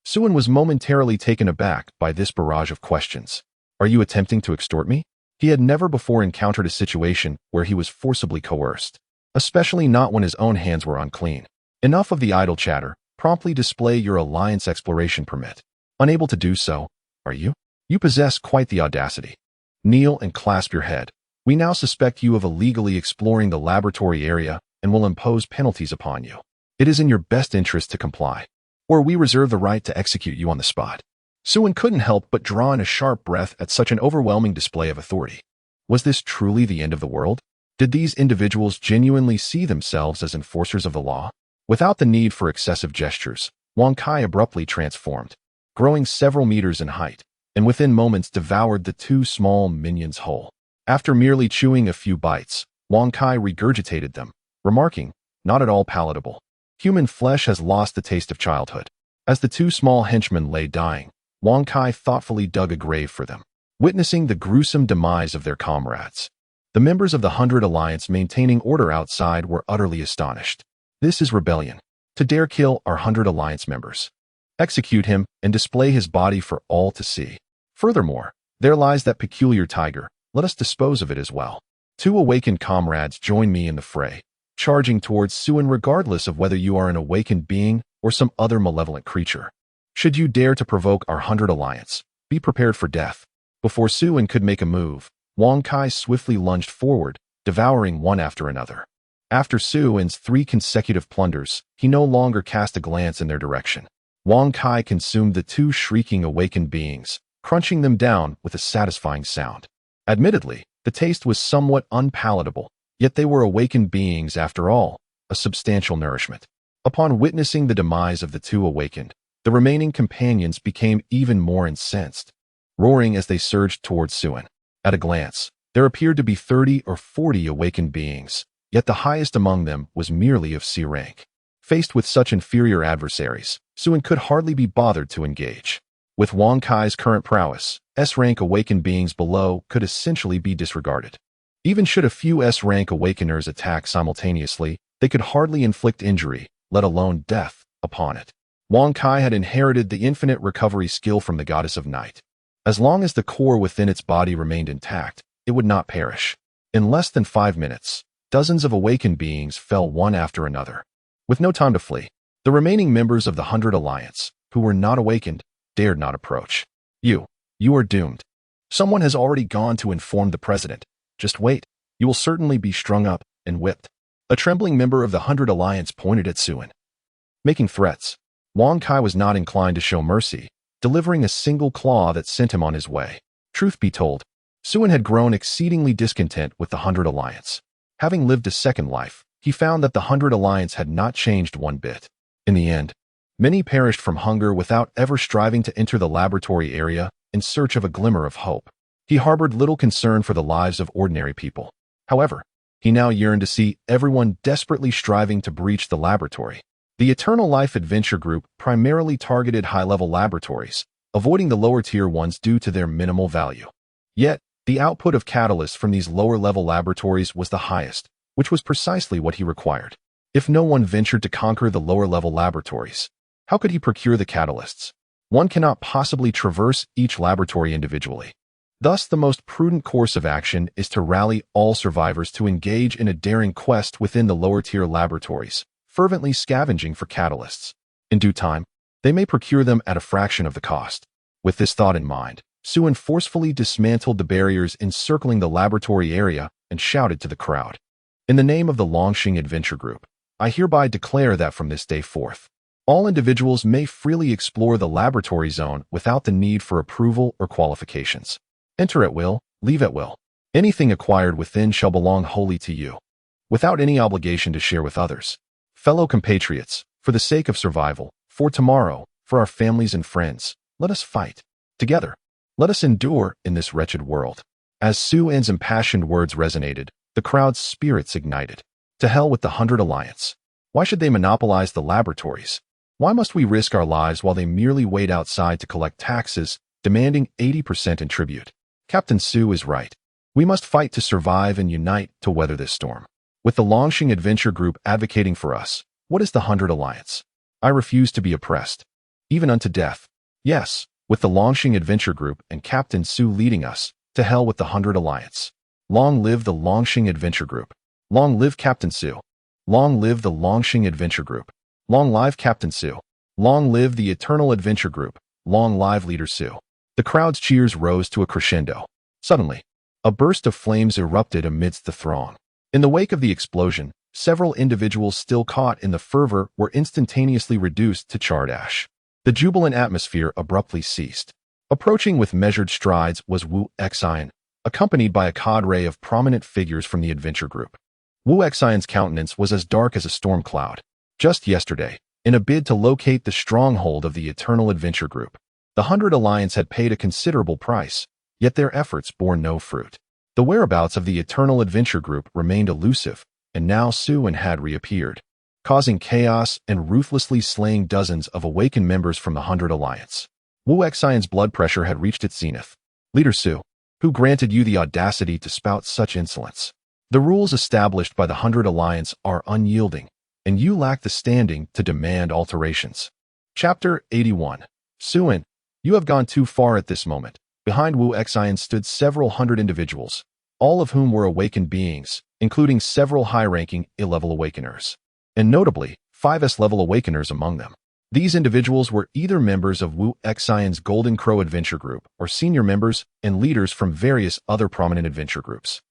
Suin was momentarily taken aback by this barrage of questions. "Are you attempting to extort me?" He had never before encountered a situation where he was forcibly coerced, especially not when his own hands were unclean. Enough of the idle chatter. Promptly display your Alliance exploration permit. Unable to do so, are you? You possess quite the audacity. Kneel and clasp your head. We now suspect you of illegally exploring the laboratory area and will impose penalties upon you. It is in your best interest to comply, or we reserve the right to execute you on the spot. Suin couldn't help but draw in a sharp breath at such an overwhelming display of authority. Was this truly the end of the world? Did these individuals genuinely see themselves as enforcers of the law? Without the need for excessive gestures, Wang Kai abruptly transformed, growing several meters in height, and within moments devoured the 2 small minions whole. After merely chewing a few bites, Wang Kai regurgitated them, remarking, "Not at all palatable. Human flesh has lost the taste of childhood." As the 2 small henchmen lay dying, Wang Kai thoughtfully dug a grave for them, witnessing the gruesome demise of their comrades. The members of the 100 Alliance maintaining order outside were utterly astonished. This is rebellion. To dare kill our 100 Alliance members. Execute him and display his body for all to see. Furthermore, there lies that peculiar tiger. Let us dispose of it as well. 2 awakened comrades join me in the fray, charging towards Suin regardless of whether you are an awakened being or some other malevolent creature. Should you dare to provoke our 100 Alliance, be prepared for death. Before Suin could make a move, Wang Kai swiftly lunged forward, devouring one after another. After Suin's 3 consecutive plunders, he no longer cast a glance in their direction. Wang Kai consumed the 2 shrieking awakened beings, crunching them down with a satisfying sound. Admittedly, the taste was somewhat unpalatable, yet they were awakened beings after all, a substantial nourishment. Upon witnessing the demise of the 2 awakened, the remaining companions became even more incensed, roaring as they surged towards Suin. At a glance, there appeared to be 30 or 40 awakened beings, yet the highest among them was merely of C rank. Faced with such inferior adversaries, Suin could hardly be bothered to engage. With Wang Kai's current prowess, S-rank awakened beings below could essentially be disregarded. Even should a few S-rank awakeners attack simultaneously, they could hardly inflict injury, let alone death, upon it. Wang Kai had inherited the infinite recovery skill from the goddess of night. As long as the core within its body remained intact, it would not perish. In less than 5 minutes, dozens of awakened beings fell one after another. With no time to flee, the remaining members of the 100 Alliance, who were not awakened, dared not approach. You are doomed. Someone has already gone to inform the president. Just wait. You will certainly be strung up and whipped. A trembling member of the 100 Alliance pointed at Suin. Making threats, Wang Kai was not inclined to show mercy, delivering a single claw that sent him on his way. Truth be told, Suin had grown exceedingly discontent with the 100 Alliance. Having lived a second life, he found that the 100 Alliance had not changed one bit. In the end, many perished from hunger without ever striving to enter the laboratory area in search of a glimmer of hope. He harbored little concern for the lives of ordinary people. However, he now yearned to see everyone desperately striving to breach the laboratory. The Eternal Life Adventure Group primarily targeted high-level laboratories, avoiding the lower-tier ones due to their minimal value. Yet, the output of catalysts from these lower-level laboratories was the highest, which was precisely what he required. If no one ventured to conquer the lower-level laboratories, how could he procure the catalysts? One cannot possibly traverse each laboratory individually. Thus, the most prudent course of action is to rally all survivors to engage in a daring quest within the lower-tier laboratories, fervently scavenging for catalysts. In due time, they may procure them at a fraction of the cost. With this thought in mind, Suin forcefully dismantled the barriers encircling the laboratory area and shouted to the crowd. In the name of the Longxing Adventure Group, I hereby declare that from this day forth, all individuals may freely explore the laboratory zone without the need for approval or qualifications. Enter at will, leave at will. Anything acquired within shall belong wholly to you, without any obligation to share with others. Fellow compatriots, for the sake of survival, for tomorrow, for our families and friends, let us fight. Together, let us endure in this wretched world. As Suin's impassioned words resonated, the crowd's spirits ignited. To hell with the 100 Alliance. Why should they monopolize the laboratories? Why must we risk our lives while they merely wait outside to collect taxes, demanding 80% in tribute? Captain Su is right. We must fight to survive and unite to weather this storm. With the Longxing Adventure Group advocating for us, what is the 100 Alliance? I refuse to be oppressed, even unto death. Yes, with the Longxing Adventure Group and Captain Su leading us, to hell with the 100 Alliance. Long live the Longxing Adventure Group. Long live Captain Su. Long live the Longxing Adventure Group. Long live Captain Su. Long live the Eternal Adventure Group. Long live Leader Su. The crowd's cheers rose to a crescendo. Suddenly, a burst of flames erupted amidst the throng. In the wake of the explosion, several individuals still caught in the fervor were instantaneously reduced to charred ash. The jubilant atmosphere abruptly ceased. Approaching with measured strides was Wu Xian, accompanied by a cadre of prominent figures from the adventure group. Wu Xian's countenance was as dark as a storm cloud. Just yesterday, in a bid to locate the stronghold of the Eternal Adventure Group, the 100 Alliance had paid a considerable price, yet their efforts bore no fruit. The whereabouts of the Eternal Adventure Group remained elusive, and now Suin had reappeared, causing chaos and ruthlessly slaying dozens of awakened members from the 100 Alliance. Wu Xian's blood pressure had reached its zenith. Leader Su, who granted you the audacity to spout such insolence? The rules established by the 100 Alliance are unyielding, and you lack the standing to demand alterations. Chapter 81. Suin, you have gone too far at this moment. Behind Wu Xian stood several hundred individuals, all of whom were awakened beings, including several high-ranking A-level awakeners, and notably, 5 S-level awakeners among them. These individuals were either members of Wu Xian's Golden Crow Adventure Group or senior members and leaders from various other prominent adventure groups.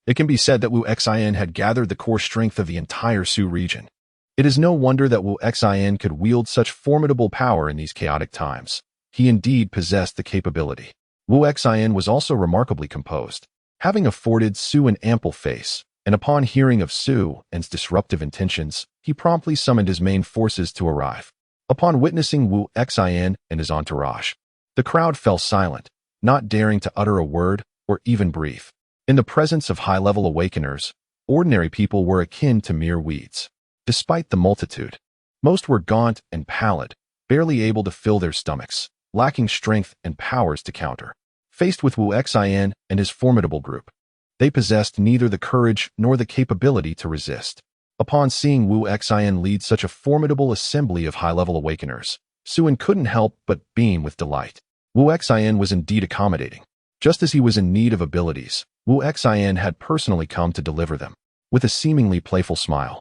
It can be said that Wu Xian had gathered the core strength of the entire Su region. It is no wonder that Wu Xian could wield such formidable power in these chaotic times. He indeed possessed the capability. Wu Xian was also remarkably composed, having afforded Su an ample face, and upon hearing of Su and's disruptive intentions, he promptly summoned his main forces to arrive. Upon witnessing Wu Xian and his entourage, the crowd fell silent, not daring to utter a word or even breathe. In the presence of high-level awakeners, ordinary people were akin to mere weeds. Despite the multitude, most were gaunt and pallid, barely able to fill their stomachs, lacking strength and powers to counter. Faced with Wu Xian and his formidable group, they possessed neither the courage nor the capability to resist. Upon seeing Wu Xian lead such a formidable assembly of high-level awakeners, Suin couldn't help but beam with delight. Wu Xian was indeed accommodating. Just as he was in need of abilities, Wu Xian had personally come to deliver them. With a seemingly playful smile,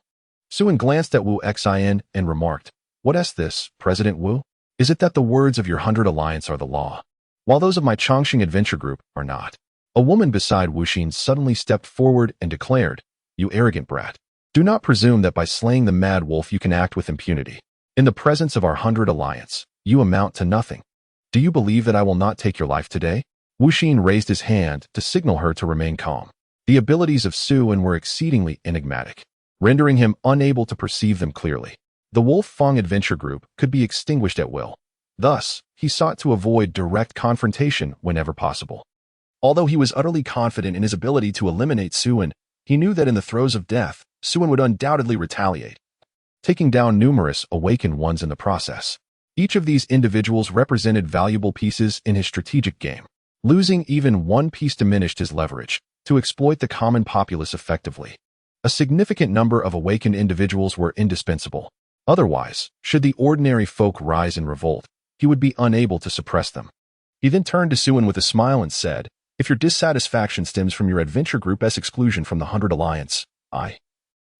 Suin glanced at Wu Xian and remarked, "What's this, President Wu? Is it that the words of your 100 Alliance are the law, while those of my Chongqing Adventure Group are not?" A woman beside Wu Xin suddenly stepped forward and declared, "You arrogant brat. Do not presume that by slaying the mad wolf you can act with impunity. In the presence of our 100 Alliance, you amount to nothing. Do you believe that I will not take your life today?" Wu Xin raised his hand to signal her to remain calm. The abilities of Suin were exceedingly enigmatic, rendering him unable to perceive them clearly. The Wolf Fang Adventure Group could be extinguished at will. Thus, he sought to avoid direct confrontation whenever possible. Although he was utterly confident in his ability to eliminate Suin, he knew that in the throes of death, Suin would undoubtedly retaliate, taking down numerous awakened ones in the process. Each of these individuals represented valuable pieces in his strategic game. Losing even one piece diminished his leverage to exploit the common populace effectively. A significant number of awakened individuals were indispensable. Otherwise, should the ordinary folk rise in revolt, he would be unable to suppress them. He then turned to Suin with a smile and said, "If your dissatisfaction stems from your adventure group's exclusion from the 100 Alliance, I,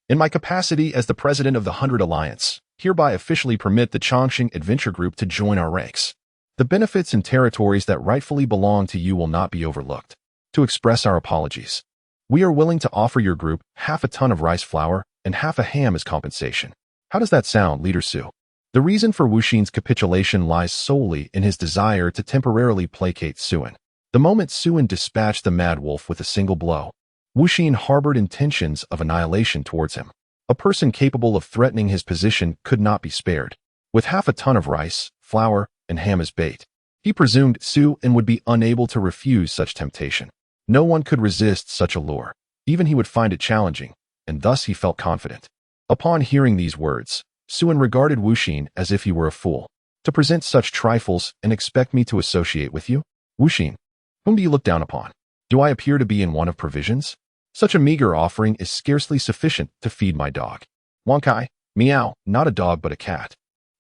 in my capacity as the president of the 100 Alliance, hereby officially permit the Chongqing Adventure Group to join our ranks. The benefits and territories that rightfully belong to you will not be overlooked. To express our apologies, we are willing to offer your group half a ton of rice flour and half a ham as compensation. How does that sound, Leader Su?" The reason for Wu Xin's capitulation lies solely in his desire to temporarily placate Suin. The moment Suin dispatched the Mad Wolf with a single blow, Wu Xin harbored intentions of annihilation towards him. A person capable of threatening his position could not be spared. With half a ton of rice, flour, and ham as bait, he presumed Suin would be unable to refuse such temptation. No one could resist such a lure. Even he would find it challenging, and thus he felt confident. Upon hearing these words, Suin regarded Wu Xin as if he were a fool. "To present such trifles and expect me to associate with you? Wu Xin, whom do you look down upon? Do I appear to be in want of provisions? Such a meager offering is scarcely sufficient to feed my dog. Wankai, meow, not a dog but a cat."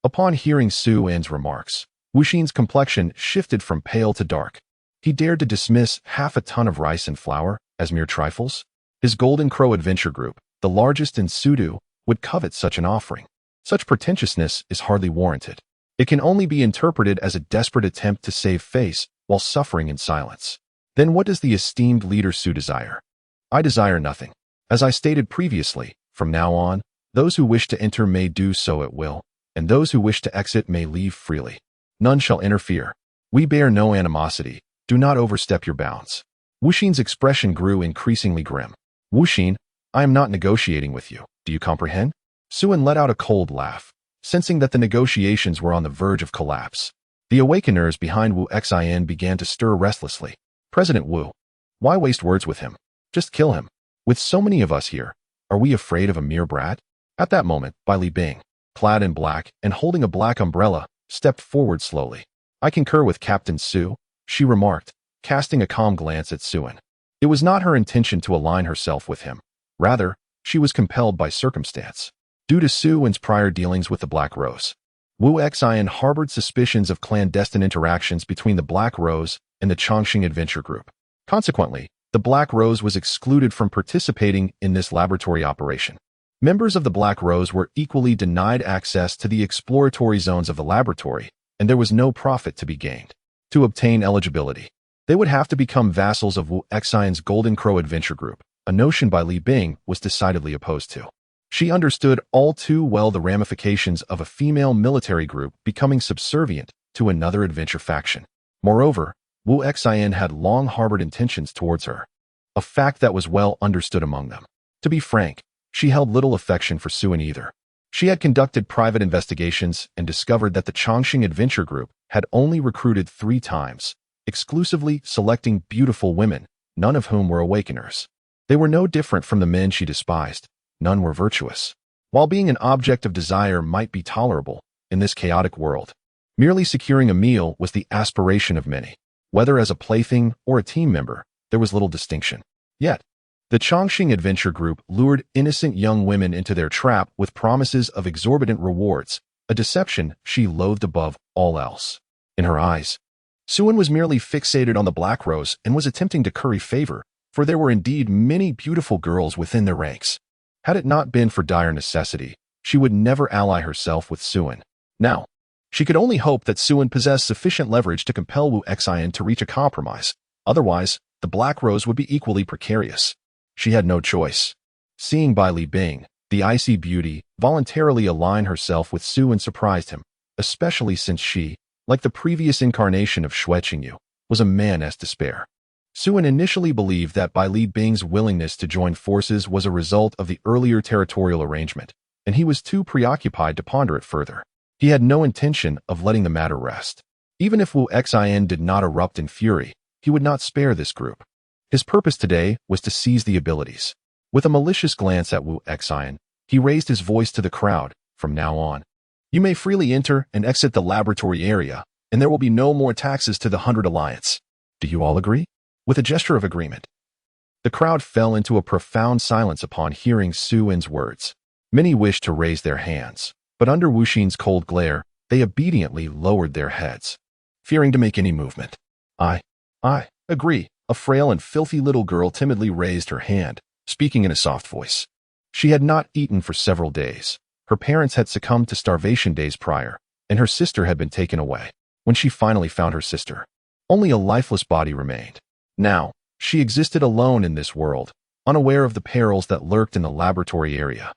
Upon hearing Suin's remarks, Wu Xin's complexion shifted from pale to dark. He dared to dismiss half a ton of rice and flour as mere trifles? His Golden Crow Adventure Group, the largest in Sudu, would covet such an offering. Such pretentiousness is hardly warranted. It can only be interpreted as a desperate attempt to save face while suffering in silence. Then what does the esteemed Leader Su desire? I desire nothing. As I stated previously, from now on, those who wish to enter may do so at will, and those who wish to exit may leave freely. None shall interfere. We bear no animosity. Do not overstep your bounds. Wu Xin's expression grew increasingly grim. Wu Xin, I am not negotiating with you. Do you comprehend? Suin let out a cold laugh, sensing that the negotiations were on the verge of collapse. The awakeners behind Wu Xian began to stir restlessly. "President Wu, why waste words with him? Just kill him. With so many of us here, are we afraid of a mere brat?" At that moment, Bai Li Bing, clad in black and holding a black umbrella, stepped forward slowly. "I concur with Captain Su," she remarked, casting a calm glance at Suin. It was not her intention to align herself with him. Rather, she was compelled by circumstance. Due to Suin's prior dealings with the Black Rose, Wu Xian harbored suspicions of clandestine interactions between the Black Rose and the Chongqing Adventure Group. Consequently, the Black Rose was excluded from participating in this laboratory operation. Members of the Black Rose were equally denied access to the exploratory zones of the laboratory, and there was no profit to be gained. To obtain eligibility, they would have to become vassals of Wu Xian's Golden Crow Adventure Group, a notion Bai Li Bing was decidedly opposed to. She understood all too well the ramifications of a female military group becoming subservient to another adventure faction. Moreover, Wu Xian had long harbored intentions towards her, a fact that was well understood among them. To be frank, she held little affection for Suen either. She had conducted private investigations and discovered that the Chongqing Adventure Group had only recruited 3 times, exclusively selecting beautiful women, none of whom were awakeners. They were no different from the men she despised. None were virtuous. While being an object of desire might be tolerable in this chaotic world, merely securing a meal was the aspiration of many. Whether as a plaything or a team member, there was little distinction. Yet, the Chongqing Adventure Group lured innocent young women into their trap with promises of exorbitant rewards, a deception she loathed above all else. In her eyes, Suen was merely fixated on the Black Rose and was attempting to curry favor, for there were indeed many beautiful girls within their ranks. Had it not been for dire necessity, she would never ally herself with Suen. Now, she could only hope that Suen possessed sufficient leverage to compel Wu Xian to reach a compromise. Otherwise, the Black Rose would be equally precarious. She had no choice. Seeing Bai Li Bing, the icy beauty, voluntarily align herself with Suen surprised him, especially since she, like the previous incarnation of Xue Qingyu, was a man as despair. Suen initially believed that Bai Li Bing's willingness to join forces was a result of the earlier territorial arrangement, and he was too preoccupied to ponder it further. He had no intention of letting the matter rest. Even if Wu Xian did not erupt in fury, he would not spare this group. His purpose today was to seize the abilities. With a malicious glance at Wu Xian, he raised his voice to the crowd. From now on, you may freely enter and exit the laboratory area, and there will be no more taxes to the 100 Alliance. Do you all agree? With a gesture of agreement, the crowd fell into a profound silence upon hearing Suen's words. Many wished to raise their hands, but under Wuxin's cold glare, they obediently lowered their heads, fearing to make any movement. I agree. A frail and filthy little girl timidly raised her hand, speaking in a soft voice. She had not eaten for several days. Her parents had succumbed to starvation days prior, and her sister had been taken away. When she finally found her sister, only a lifeless body remained. Now, she existed alone in this world, unaware of the perils that lurked in the laboratory area.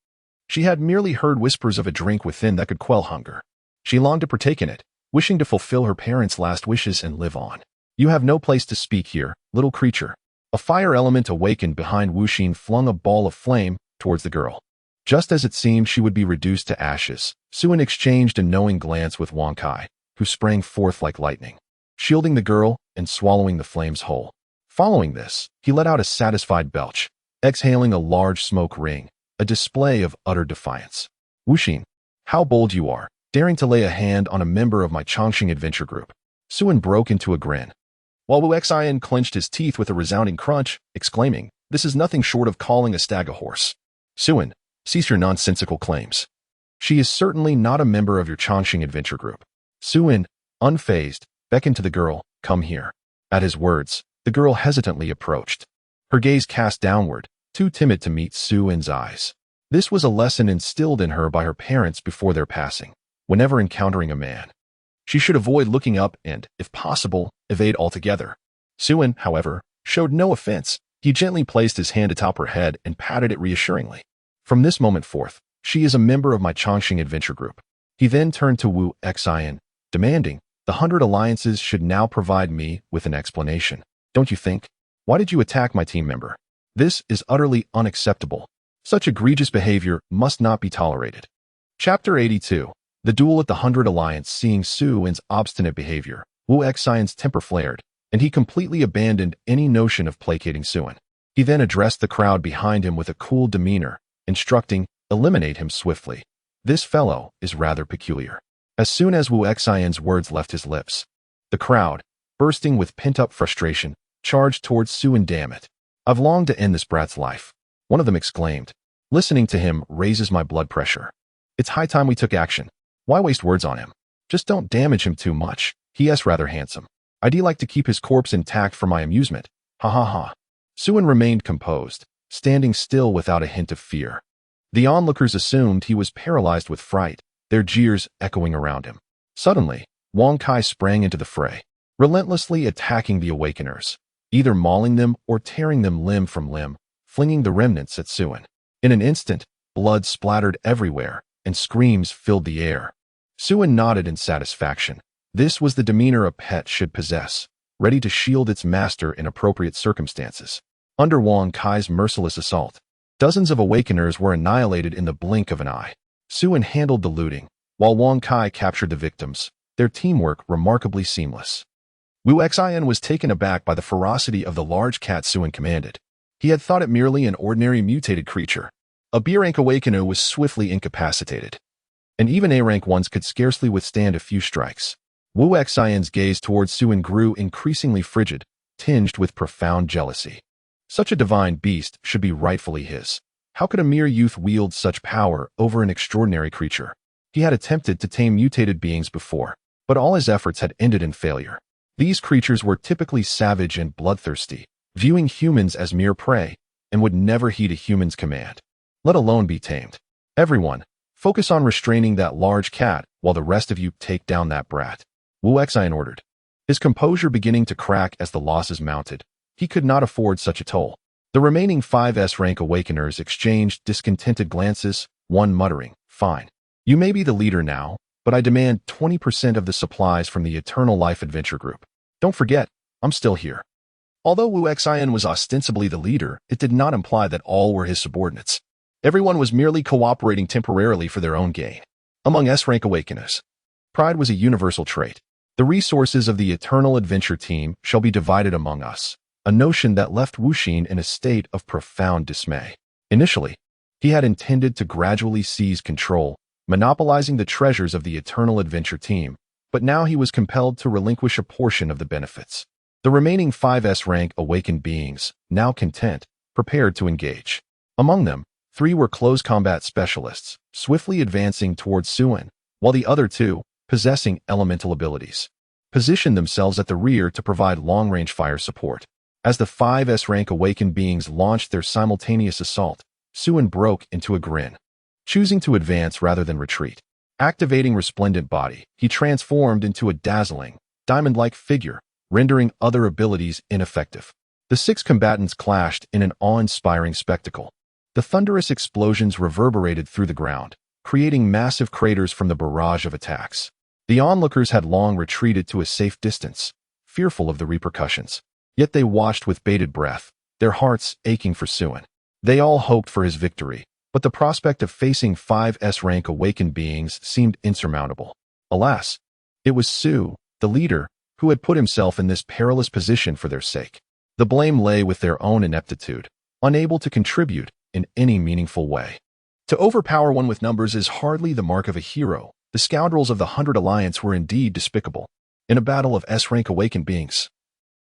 She had merely heard whispers of a drink within that could quell hunger. She longed to partake in it, wishing to fulfill her parents' last wishes and live on. You have no place to speak here, little creature. A fire element awakened behind Wuxin flung a ball of flame towards the girl. Just as it seemed she would be reduced to ashes, Suen exchanged a knowing glance with Wang Kai, who sprang forth like lightning, shielding the girl and swallowing the flames whole. Following this, he let out a satisfied belch, exhaling a large smoke ring, a display of utter defiance. Wuxin, how bold you are, daring to lay a hand on a member of my Chongqing Adventure Group. Suen broke into a grin, while Wu Xian clenched his teeth with a resounding crunch, exclaiming, "This is nothing short of calling a stag a horse. Suen, cease your nonsensical claims. She is certainly not a member of your Chongqing Adventure Group." Suen, unfazed, beckoned to the girl, "Come here." At his words, the girl hesitantly approached, her gaze cast downward, too timid to meet Suen's eyes. This was a lesson instilled in her by her parents before their passing. Whenever encountering a man, she should avoid looking up and, if possible, evade altogether. Suen, however, showed no offense. He gently placed his hand atop her head and patted it reassuringly. "From this moment forth, she is a member of my Chongqing Adventure Group." He then turned to Wu Xian, demanding, "The 100 Alliances should now provide me with an explanation. Don't you think? Why did you attack my team member? This is utterly unacceptable. Such egregious behavior must not be tolerated." Chapter 82. The Duel at the 100 Alliance. Seeing Suen's obstinate behavior, Wu Xian's temper flared, and he completely abandoned any notion of placating Suen. He then addressed the crowd behind him with a cool demeanor, instructing, "Eliminate him swiftly. This fellow is rather peculiar." As soon as Wu Xian's words left his lips, the crowd, bursting with pent-up frustration, charged towards Suen. "Damn it. I've longed to end this brat's life," one of them exclaimed. "Listening to him raises my blood pressure. It's high time we took action. Why waste words on him? Just don't damage him too much. He is rather handsome. I'd like to keep his corpse intact for my amusement. Ha ha ha." Suen remained composed, standing still without a hint of fear. The onlookers assumed he was paralyzed with fright, their jeers echoing around him. Suddenly, Wang Kai sprang into the fray, relentlessly attacking the awakeners, either mauling them or tearing them limb from limb, flinging the remnants at Suen. In an instant, blood splattered everywhere, and screams filled the air. Suen nodded in satisfaction. This was the demeanor a pet should possess, ready to shield its master in appropriate circumstances. Under Wang Kai's merciless assault, dozens of awakeners were annihilated in the blink of an eye. Suen handled the looting, while Wang Kai captured the victims, their teamwork remarkably seamless. Wu Xian was taken aback by the ferocity of the large cat Suen commanded. He had thought it merely an ordinary mutated creature. A B-rank awakener was swiftly incapacitated, and even A-rank ones could scarcely withstand a few strikes. Wu Xian's gaze towards Suen grew increasingly frigid, tinged with profound jealousy. Such a divine beast should be rightfully his. How could a mere youth wield such power over an extraordinary creature? He had attempted to tame mutated beings before, but all his efforts had ended in failure. These creatures were typically savage and bloodthirsty, viewing humans as mere prey, and would never heed a human's command, let alone be tamed. Everyone, focus on restraining that large cat while the rest of you take down that brat, Wu Xian ordered. His composure beginning to crack as the losses mounted. He could not afford such a toll. The remaining 5 S-rank awakeners exchanged discontented glances, one muttering, "Fine. You may be the leader now, but I demand 20% of the supplies from the Eternal Life Adventure Group. Don't forget, I'm still here." Although Wu Xian was ostensibly the leader, it did not imply that all were his subordinates. Everyone was merely cooperating temporarily for their own gain. Among S-rank awakeners, pride was a universal trait. The resources of the Eternal Adventure team shall be divided among us, a notion that left Wu Xin in a state of profound dismay. Initially, he had intended to gradually seize control, monopolizing the treasures of the Eternal Adventure team, but now he was compelled to relinquish a portion of the benefits. The remaining 5 S-rank awakened beings, now content, prepared to engage. Among them, 3 were close combat specialists, swiftly advancing towards Suen, while the other 2, possessing elemental abilities, positioned themselves at the rear to provide long-range fire support. As the 5 S-rank awakened beings launched their simultaneous assault, Suen broke into a grin. Choosing to advance rather than retreat, activating Resplendent Body, he transformed into a dazzling, diamond-like figure, rendering other abilities ineffective. The 6 combatants clashed in an awe-inspiring spectacle. The thunderous explosions reverberated through the ground, creating massive craters from the barrage of attacks. The onlookers had long retreated to a safe distance, fearful of the repercussions. Yet they watched with bated breath, their hearts aching for Suen. They all hoped for his victory, but the prospect of facing 5 S-rank awakened beings seemed insurmountable. Alas, it was Su, the leader, who had put himself in this perilous position for their sake. The blame lay with their own ineptitude, unable to contribute in any meaningful way. To overpower one with numbers is hardly the mark of a hero. The scoundrels of the 100 Alliance were indeed despicable. In a battle of S-rank awakened beings,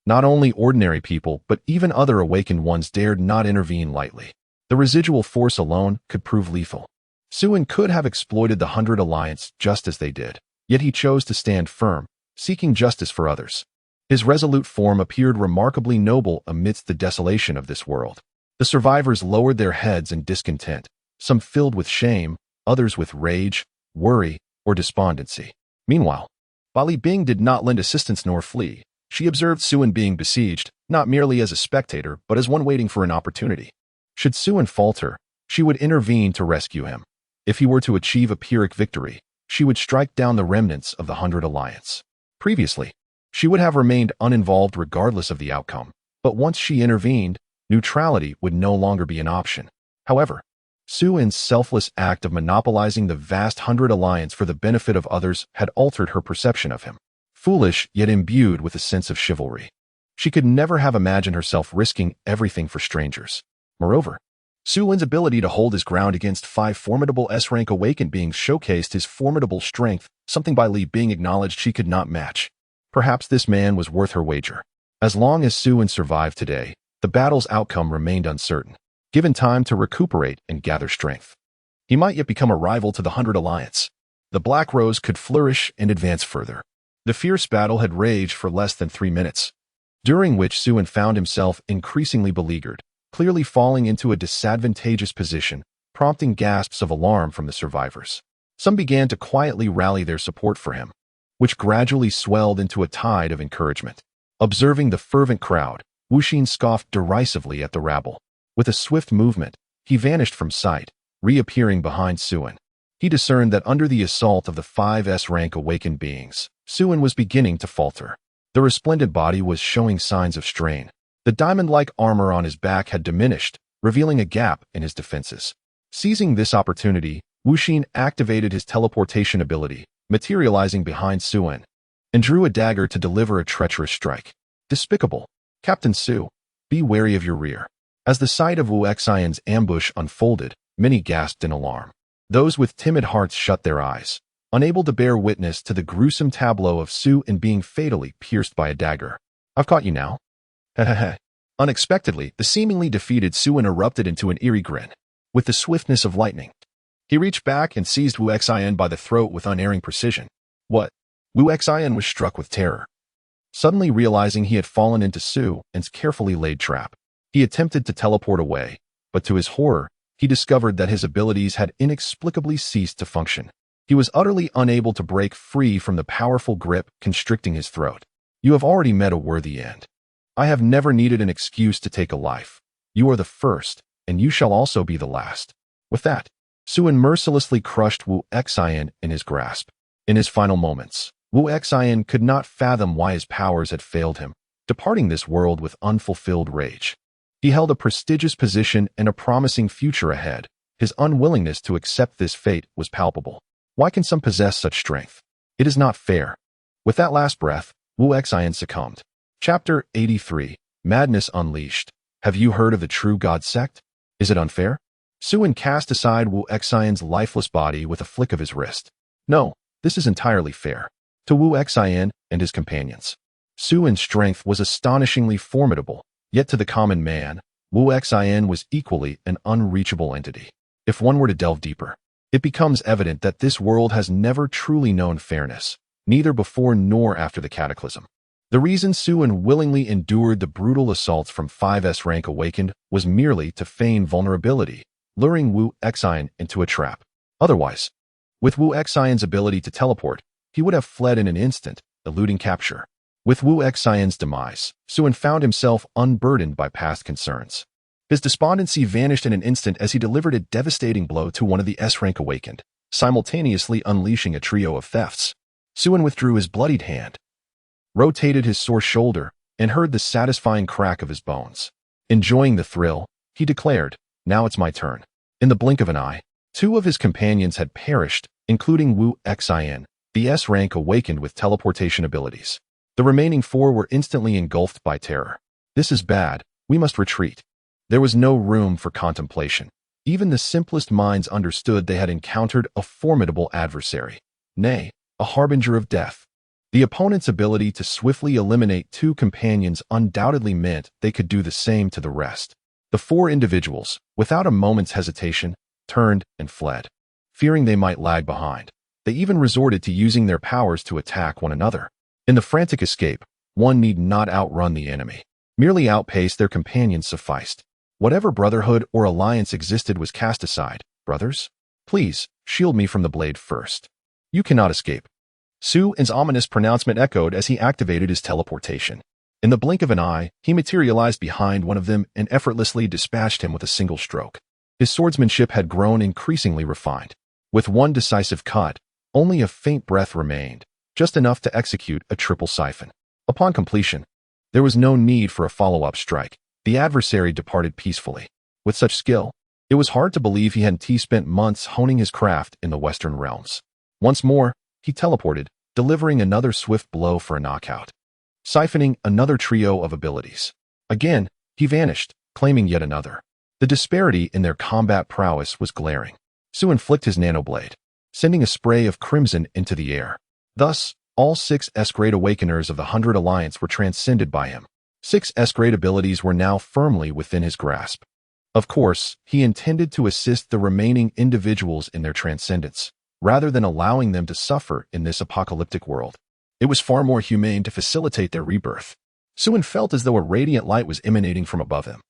not only ordinary people, but even other awakened ones dared not intervene lightly. The residual force alone could prove lethal. Suen could have exploited the 100 Alliance just as they did, yet he chose to stand firm, seeking justice for others. His resolute form appeared remarkably noble amidst the desolation of this world. The survivors lowered their heads in discontent, some filled with shame, others with rage, worry, or despondency. Meanwhile, Bali Bing did not lend assistance nor flee. She observed Suen being besieged, not merely as a spectator, but as one waiting for an opportunity. Should Suen falter, she would intervene to rescue him. If he were to achieve a Pyrrhic victory, she would strike down the remnants of the 100 Alliance. Previously, she would have remained uninvolved regardless of the outcome, but once she intervened, neutrality would no longer be an option. However, Suen's selfless act of monopolizing the vast 100 Alliance for the benefit of others had altered her perception of him. Foolish, yet imbued with a sense of chivalry. She could never have imagined herself risking everything for strangers. Moreover, Suen's ability to hold his ground against 5 formidable S-rank awakened beings showcased his formidable strength, something Bai Li Bing acknowledged she could not match. Perhaps this man was worth her wager. As long as Suen survived today, the battle's outcome remained uncertain. Given time to recuperate and gather strength, he might yet become a rival to the 100 Alliance. The Black Rose could flourish and advance further. The fierce battle had raged for less than 3 minutes, during which Suen found himself increasingly beleaguered, clearly falling into a disadvantageous position, prompting gasps of alarm from the survivors. Some began to quietly rally their support for him, which gradually swelled into a tide of encouragement. Observing the fervent crowd, Wuxin scoffed derisively at the rabble. With a swift movement, he vanished from sight, reappearing behind Suin. He discerned that under the assault of the 5S rank awakened beings, Suin was beginning to falter. The resplendent body was showing signs of strain. The diamond-like armor on his back had diminished, revealing a gap in his defenses. Seizing this opportunity, Wuxin activated his teleportation ability, materializing behind Suin, and drew a dagger to deliver a treacherous strike. Despicable. Captain Su, be wary of your rear. As the sight of Wu Xian's ambush unfolded, many gasped in alarm. Those with timid hearts shut their eyes, unable to bear witness to the gruesome tableau of Su in being fatally pierced by a dagger. I've caught you now. Hehehe. Unexpectedly, the seemingly defeated Suin erupted into an eerie grin. With the swiftness of lightning, he reached back and seized Wu Xian by the throat with unerring precision. What? Wu Xian was struck with terror. Suddenly realizing he had fallen into Su's carefully laid trap, he attempted to teleport away, but to his horror, he discovered that his abilities had inexplicably ceased to function. He was utterly unable to break free from the powerful grip constricting his throat. You have already met a worthy end. I have never needed an excuse to take a life. You are the first, and you shall also be the last. With that, Suin mercilessly crushed Wu Xian in his grasp. In his final moments, Wu Xian could not fathom why his powers had failed him, departing this world with unfulfilled rage. He held a prestigious position and a promising future ahead. His unwillingness to accept this fate was palpable. Why can some possess such strength? It is not fair. With that last breath, Wu Xian succumbed. Chapter 83, Madness Unleashed. Have you heard of the True God sect? Is it unfair? Suin cast aside Wu Xian's lifeless body with a flick of his wrist. No, this is entirely fair. To Wu Xian and his companions, Suin's strength was astonishingly formidable, yet to the common man, Wu Xian was equally an unreachable entity. If one were to delve deeper, it becomes evident that this world has never truly known fairness, neither before nor after the cataclysm. The reason Suin willingly endured the brutal assaults from 5S rank awakened was merely to feign vulnerability, luring Wu Xian into a trap. Otherwise, with Wu Xian's ability to teleport, he would have fled in an instant, eluding capture. With Wu Xian's demise, Suin found himself unburdened by past concerns. His despondency vanished in an instant as he delivered a devastating blow to one of the S-rank awakened, simultaneously unleashing a trio of thefts. Suin withdrew his bloodied hand, rotated his sore shoulder, and heard the satisfying crack of his bones. Enjoying the thrill, he declared, "Now it's my turn." In the blink of an eye, two of his companions had perished, including Wu Xian, the S-rank awakened with teleportation abilities. The remaining four were instantly engulfed by terror. This is bad, we must retreat. There was no room for contemplation. Even the simplest minds understood they had encountered a formidable adversary, nay, a harbinger of death. The opponent's ability to swiftly eliminate two companions undoubtedly meant they could do the same to the rest. The four individuals, without a moment's hesitation, turned and fled. Fearing they might lag behind, they even resorted to using their powers to attack one another. In the frantic escape, one need not outrun the enemy. Merely outpace their companions sufficed. Whatever brotherhood or alliance existed was cast aside. Brothers, please, shield me from the blade first. You cannot escape. Suin's ominous pronouncement echoed as he activated his teleportation. In the blink of an eye, he materialized behind one of them and effortlessly dispatched him with a single stroke. His swordsmanship had grown increasingly refined. With one decisive cut, only a faint breath remained, just enough to execute a triple siphon. Upon completion, there was no need for a follow-up strike. The adversary departed peacefully. With such skill, it was hard to believe he hadn't spent months honing his craft in the Western realms. Once more, he teleported, delivering another swift blow for a knockout, siphoning another trio of abilities. Again, he vanished, claiming yet another. The disparity in their combat prowess was glaring. Suin flicked his nanoblade, sending a spray of crimson into the air. Thus, all 6 S-grade awakeners of the 100 Alliance were transcended by him. 6 S-grade abilities were now firmly within his grasp. Of course, he intended to assist the remaining individuals in their transcendence, rather than allowing them to suffer in this apocalyptic world. It was far more humane to facilitate their rebirth. Suin felt as though a radiant light was emanating from above him.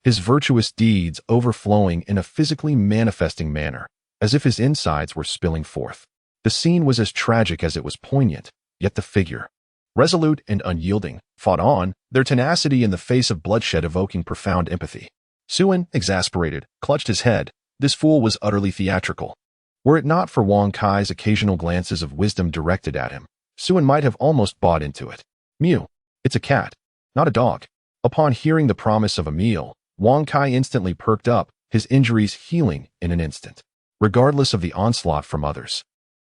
his virtuous deeds overflowing in a physically manifesting manner, as if his insides were spilling forth. The scene was as tragic as it was poignant, yet the figure, resolute and unyielding, fought on, their tenacity in the face of bloodshed evoking profound empathy. Suen, exasperated, clutched his head. This fool was utterly theatrical. Were it not for Wang Kai's occasional glances of wisdom directed at him, Suen might have almost bought into it. Mew. It's a cat, not a dog. Upon hearing the promise of a meal, Wang Kai instantly perked up, his injuries healing in an instant. Regardless of the onslaught from others,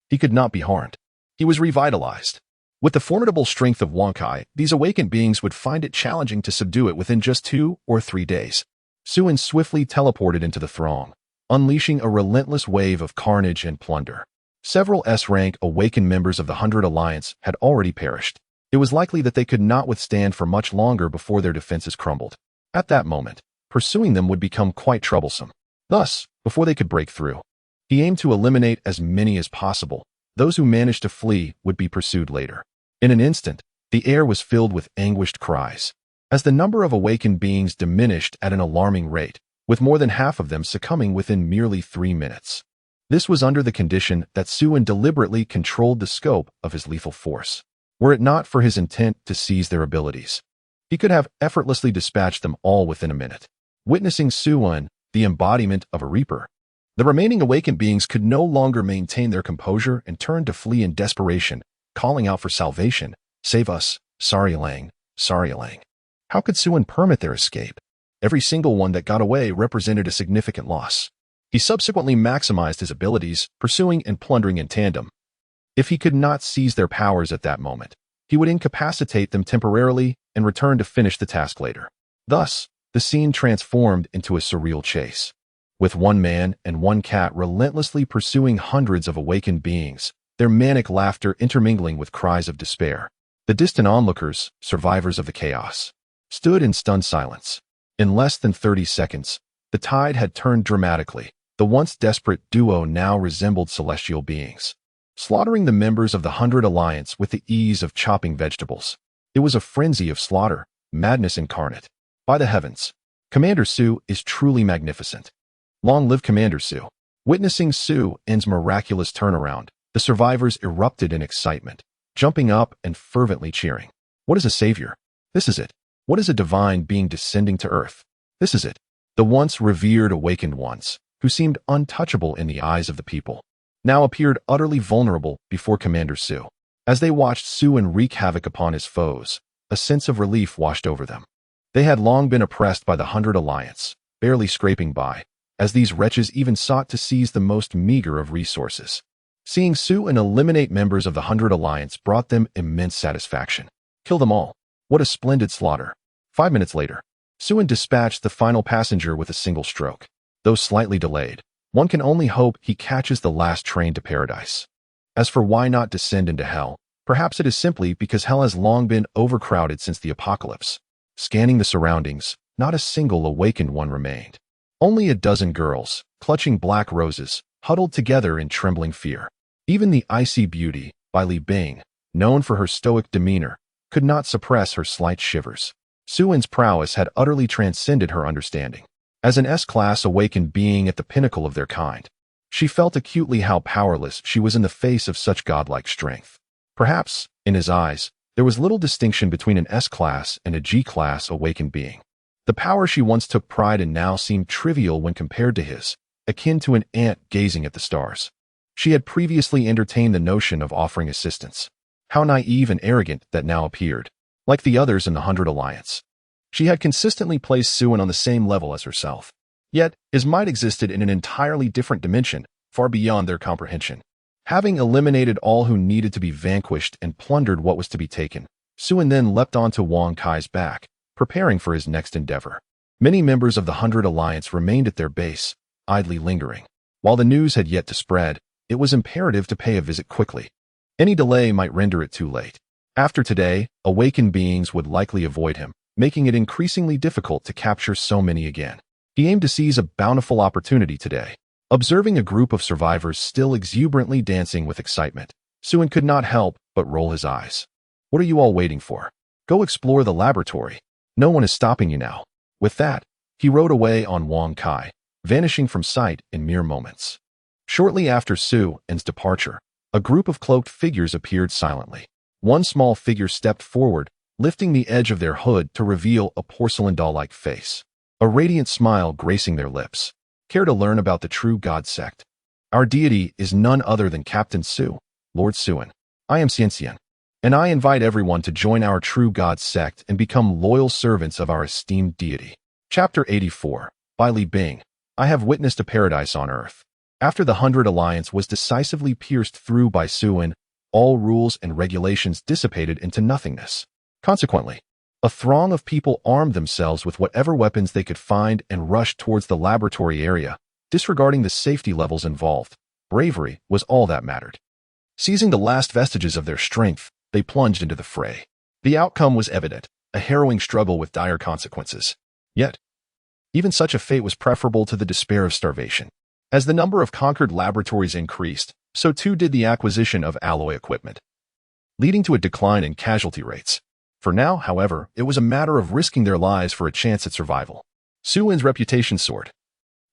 he could not be harmed. He was revitalized. With the formidable strength of Wang Kai, these awakened beings would find it challenging to subdue it within just 2 or 3 days. Suen swiftly teleported into the throng, unleashing a relentless wave of carnage and plunder. Several S-rank awakened members of the 100 Alliance had already perished. It was likely that they could not withstand for much longer before their defenses crumbled. At that moment, pursuing them would become quite troublesome. Thus, before they could break through, he aimed to eliminate as many as possible. Those who managed to flee would be pursued later. In an instant, the air was filled with anguished cries. As the number of awakened beings diminished at an alarming rate, with more than half of them succumbing within merely 3 minutes. This was under the condition that Suen deliberately controlled the scope of his lethal force. Were it not for his intent to seize their abilities, he could have effortlessly dispatched them all within a minute. Witnessing Suen, the embodiment of a reaper, the remaining awakened beings could no longer maintain their composure and turned to flee in desperation, calling out for salvation. Save us, Sarialang, Sarialang. How could Suen permit their escape? Every single one that got away represented a significant loss. He subsequently maximized his abilities, pursuing and plundering in tandem. If he could not seize their powers at that moment, he would incapacitate them temporarily and return to finish the task later. Thus, the scene transformed into a surreal chase, with one man and one cat relentlessly pursuing hundreds of awakened beings, their manic laughter intermingling with cries of despair. The distant onlookers, survivors of the chaos, stood in stunned silence. In less than 30 seconds, the tide had turned dramatically. The once desperate duo now resembled celestial beings, slaughtering the members of the 100 Alliance with the ease of chopping vegetables. It was a frenzy of slaughter, madness incarnate. By the heavens, Commander Su is truly magnificent. Long live Commander Su. Witnessing Su En's miraculous turnaround, the survivors erupted in excitement, jumping up and fervently cheering. What is a savior? This is it. What is a divine being descending to earth? This is it. The once revered awakened ones, who seemed untouchable in the eyes of the people, now appeared utterly vulnerable before Commander Su. As they watched Suen wreak havoc upon his foes, a sense of relief washed over them. They had long been oppressed by the 100 Alliance, barely scraping by, as these wretches even sought to seize the most meager of resources. Seeing Suen eliminate members of the 100 Alliance brought them immense satisfaction. Kill them all. What a splendid slaughter. 5 minutes later, Suen dispatched the final passenger with a single stroke. Though slightly delayed, one can only hope he catches the last train to paradise. As for why not descend into hell, perhaps it is simply because hell has long been overcrowded since the apocalypse. Scanning the surroundings, not a single awakened one remained. Only a dozen girls, clutching black roses, huddled together in trembling fear. Even the icy beauty, Bai Li Bing, known for her stoic demeanor, could not suppress her slight shivers. Suen's prowess had utterly transcended her understanding. As an S-class awakened being at the pinnacle of their kind, she felt acutely how powerless she was in the face of such godlike strength. Perhaps, in his eyes, there was little distinction between an S-class and a G-class awakened being. The power she once took pride in now seemed trivial when compared to his, akin to an ant gazing at the stars. She had previously entertained the notion of offering assistance. How naive and arrogant that now appeared. Like the others in the 100 Alliance, she had consistently placed Suen on the same level as herself. Yet, his might existed in an entirely different dimension, far beyond their comprehension. Having eliminated all who needed to be vanquished and plundered what was to be taken, Suen then leapt onto Wang Kai's back, preparing for his next endeavor. Many members of the 100 Alliance remained at their base, idly lingering. While the news had yet to spread, it was imperative to pay a visit quickly. Any delay might render it too late. After today, awakened beings would likely avoid him, making it increasingly difficult to capture so many again. He aimed to seize a bountiful opportunity today. Observing a group of survivors still exuberantly dancing with excitement, Suen could not help but roll his eyes. What are you all waiting for? Go explore the laboratory. No one is stopping you now. With that, He rode away on Wang Kai, vanishing from sight in mere moments. Shortly after Su En's departure, a group of cloaked figures appeared silently. One small figure stepped forward, lifting the edge of their hood to reveal a porcelain doll-like face, a radiant smile gracing their lips. Care to learn about the true God sect? Our deity is none other than Captain Su, Lord Suen. I am Xian, and I invite everyone to join our true God sect and become loyal servants of our esteemed deity. Chapter 84, by Li Bing. I have witnessed a paradise on earth. After the 100 Alliance was decisively pierced through by Suen, all rules and regulations dissipated into nothingness. Consequently, a throng of people armed themselves with whatever weapons they could find and rushed towards the laboratory area, disregarding the safety levels involved. Bravery was all that mattered. Seizing the last vestiges of their strength, they plunged into the fray. The outcome was evident, a harrowing struggle with dire consequences. Yet, even such a fate was preferable to the despair of starvation. As the number of conquered laboratories increased, so too did the acquisition of alloy equipment, leading to a decline in casualty rates. For now, however, it was a matter of risking their lives for a chance at survival. Suen's reputation soared,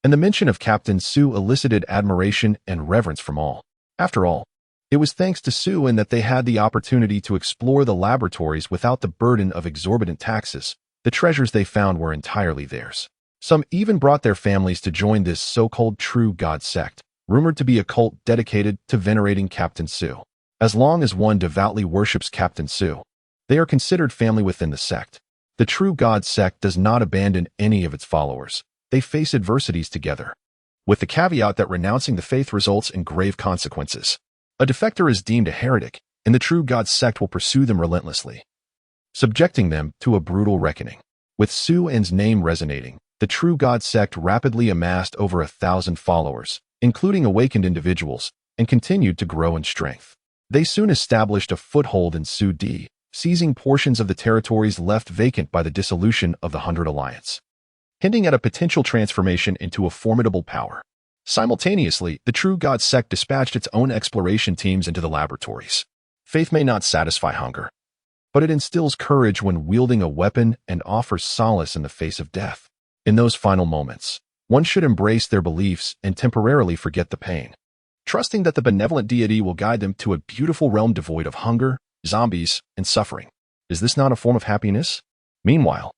and the mention of Captain Su elicited admiration and reverence from all. After all, it was thanks to Suen that they had the opportunity to explore the laboratories without the burden of exorbitant taxes. The treasures they found were entirely theirs. Some even brought their families to join this so-called true God sect, rumored to be a cult dedicated to venerating Captain Su. As long as one devoutly worships Captain Su, they are considered family within the sect. The true God sect does not abandon any of its followers. They face adversities together, with the caveat that renouncing the faith results in grave consequences. A defector is deemed a heretic, and the true God sect will pursue them relentlessly, subjecting them to a brutal reckoning. With Su En's name resonating, the true God sect rapidly amassed over 1,000 followers, including awakened individuals, and continued to grow in strength. They soon established a foothold in Su Di, seizing portions of the territories left vacant by the dissolution of the 100 Alliance, hinting at a potential transformation into a formidable power. Simultaneously, the true God sect dispatched its own exploration teams into the laboratories. Faith may not satisfy hunger, but it instills courage when wielding a weapon and offers solace in the face of death. In those final moments, one should embrace their beliefs and temporarily forget the pain, trusting that the benevolent deity will guide them to a beautiful realm devoid of hunger, zombies, and suffering. Is this not a form of happiness? Meanwhile,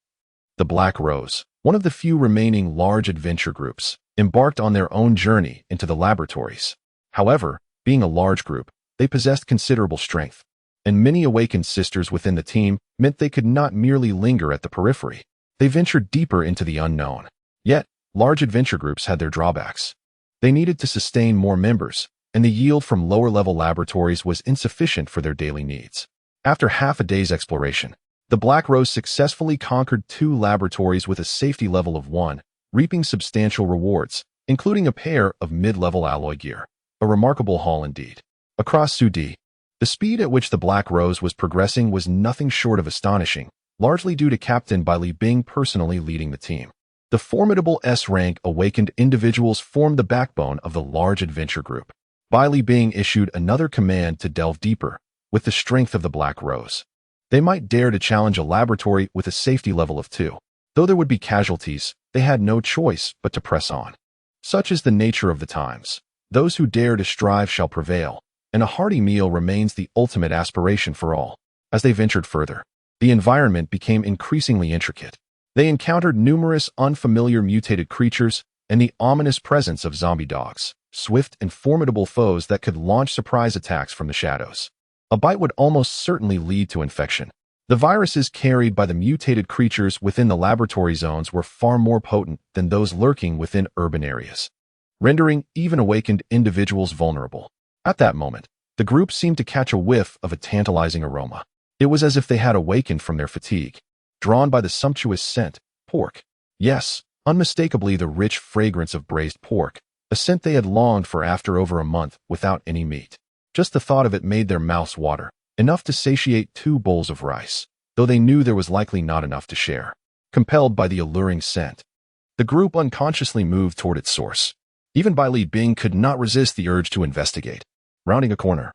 the Black Rose, one of the few remaining large adventure groups, embarked on their own journey into the laboratories. However, being a large group, they possessed considerable strength, and many awakened sisters within the team meant they could not merely linger at the periphery. They ventured deeper into the unknown. Yet, large adventure groups had their drawbacks. They needed to sustain more members, and the yield from lower-level laboratories was insufficient for their daily needs. After half a day's exploration, the Black Rose successfully conquered 2 laboratories with a safety level of 1, reaping substantial rewards, including a pair of mid-level alloy gear. A remarkable haul indeed. Across Su Di, the speed at which the Black Rose was progressing was nothing short of astonishing, largely due to Captain Li Bing personally leading the team. The formidable S-rank awakened individuals formed the backbone of the large adventure group. Li Bing issued another command to delve deeper, with the strength of the Black Rose. They might dare to challenge a laboratory with a safety level of 2. Though there would be casualties, they had no choice but to press on. Such is the nature of the times. Those who dare to strive shall prevail, and a hearty meal remains the ultimate aspiration for all. As they ventured further, the environment became increasingly intricate. They encountered numerous unfamiliar mutated creatures and the ominous presence of zombie dogs, swift and formidable foes that could launch surprise attacks from the shadows. A bite would almost certainly lead to infection. The viruses carried by the mutated creatures within the laboratory zones were far more potent than those lurking within urban areas, rendering even awakened individuals vulnerable. At that moment, the group seemed to catch a whiff of a tantalizing aroma. It was as if they had awakened from their fatigue, drawn by the sumptuous scent, pork. Yes, unmistakably the rich fragrance of braised pork, a scent they had longed for after over a month without any meat. Just the thought of it made their mouths water, enough to satiate 2 bowls of rice, though they knew there was likely not enough to share. Compelled by the alluring scent, the group unconsciously moved toward its source. Even Li Bing could not resist the urge to investigate. Rounding a corner,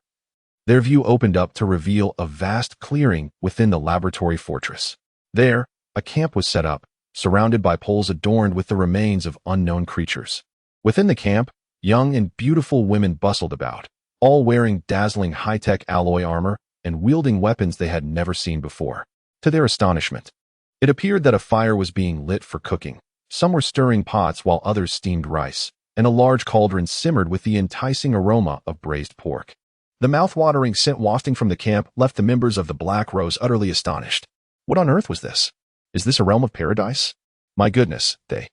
their view opened up to reveal a vast clearing within the laboratory fortress. There, a camp was set up, surrounded by poles adorned with the remains of unknown creatures. Within the camp, young and beautiful women bustled about, all wearing dazzling high-tech alloy armor and wielding weapons they had never seen before. To their astonishment, it appeared that a fire was being lit for cooking. Some were stirring pots while others steamed rice, and a large cauldron simmered with the enticing aroma of braised pork. The mouth-watering scent wafting from the camp left the members of the Black Rose utterly astonished. What on earth was this? Is this a realm of paradise? My goodness, they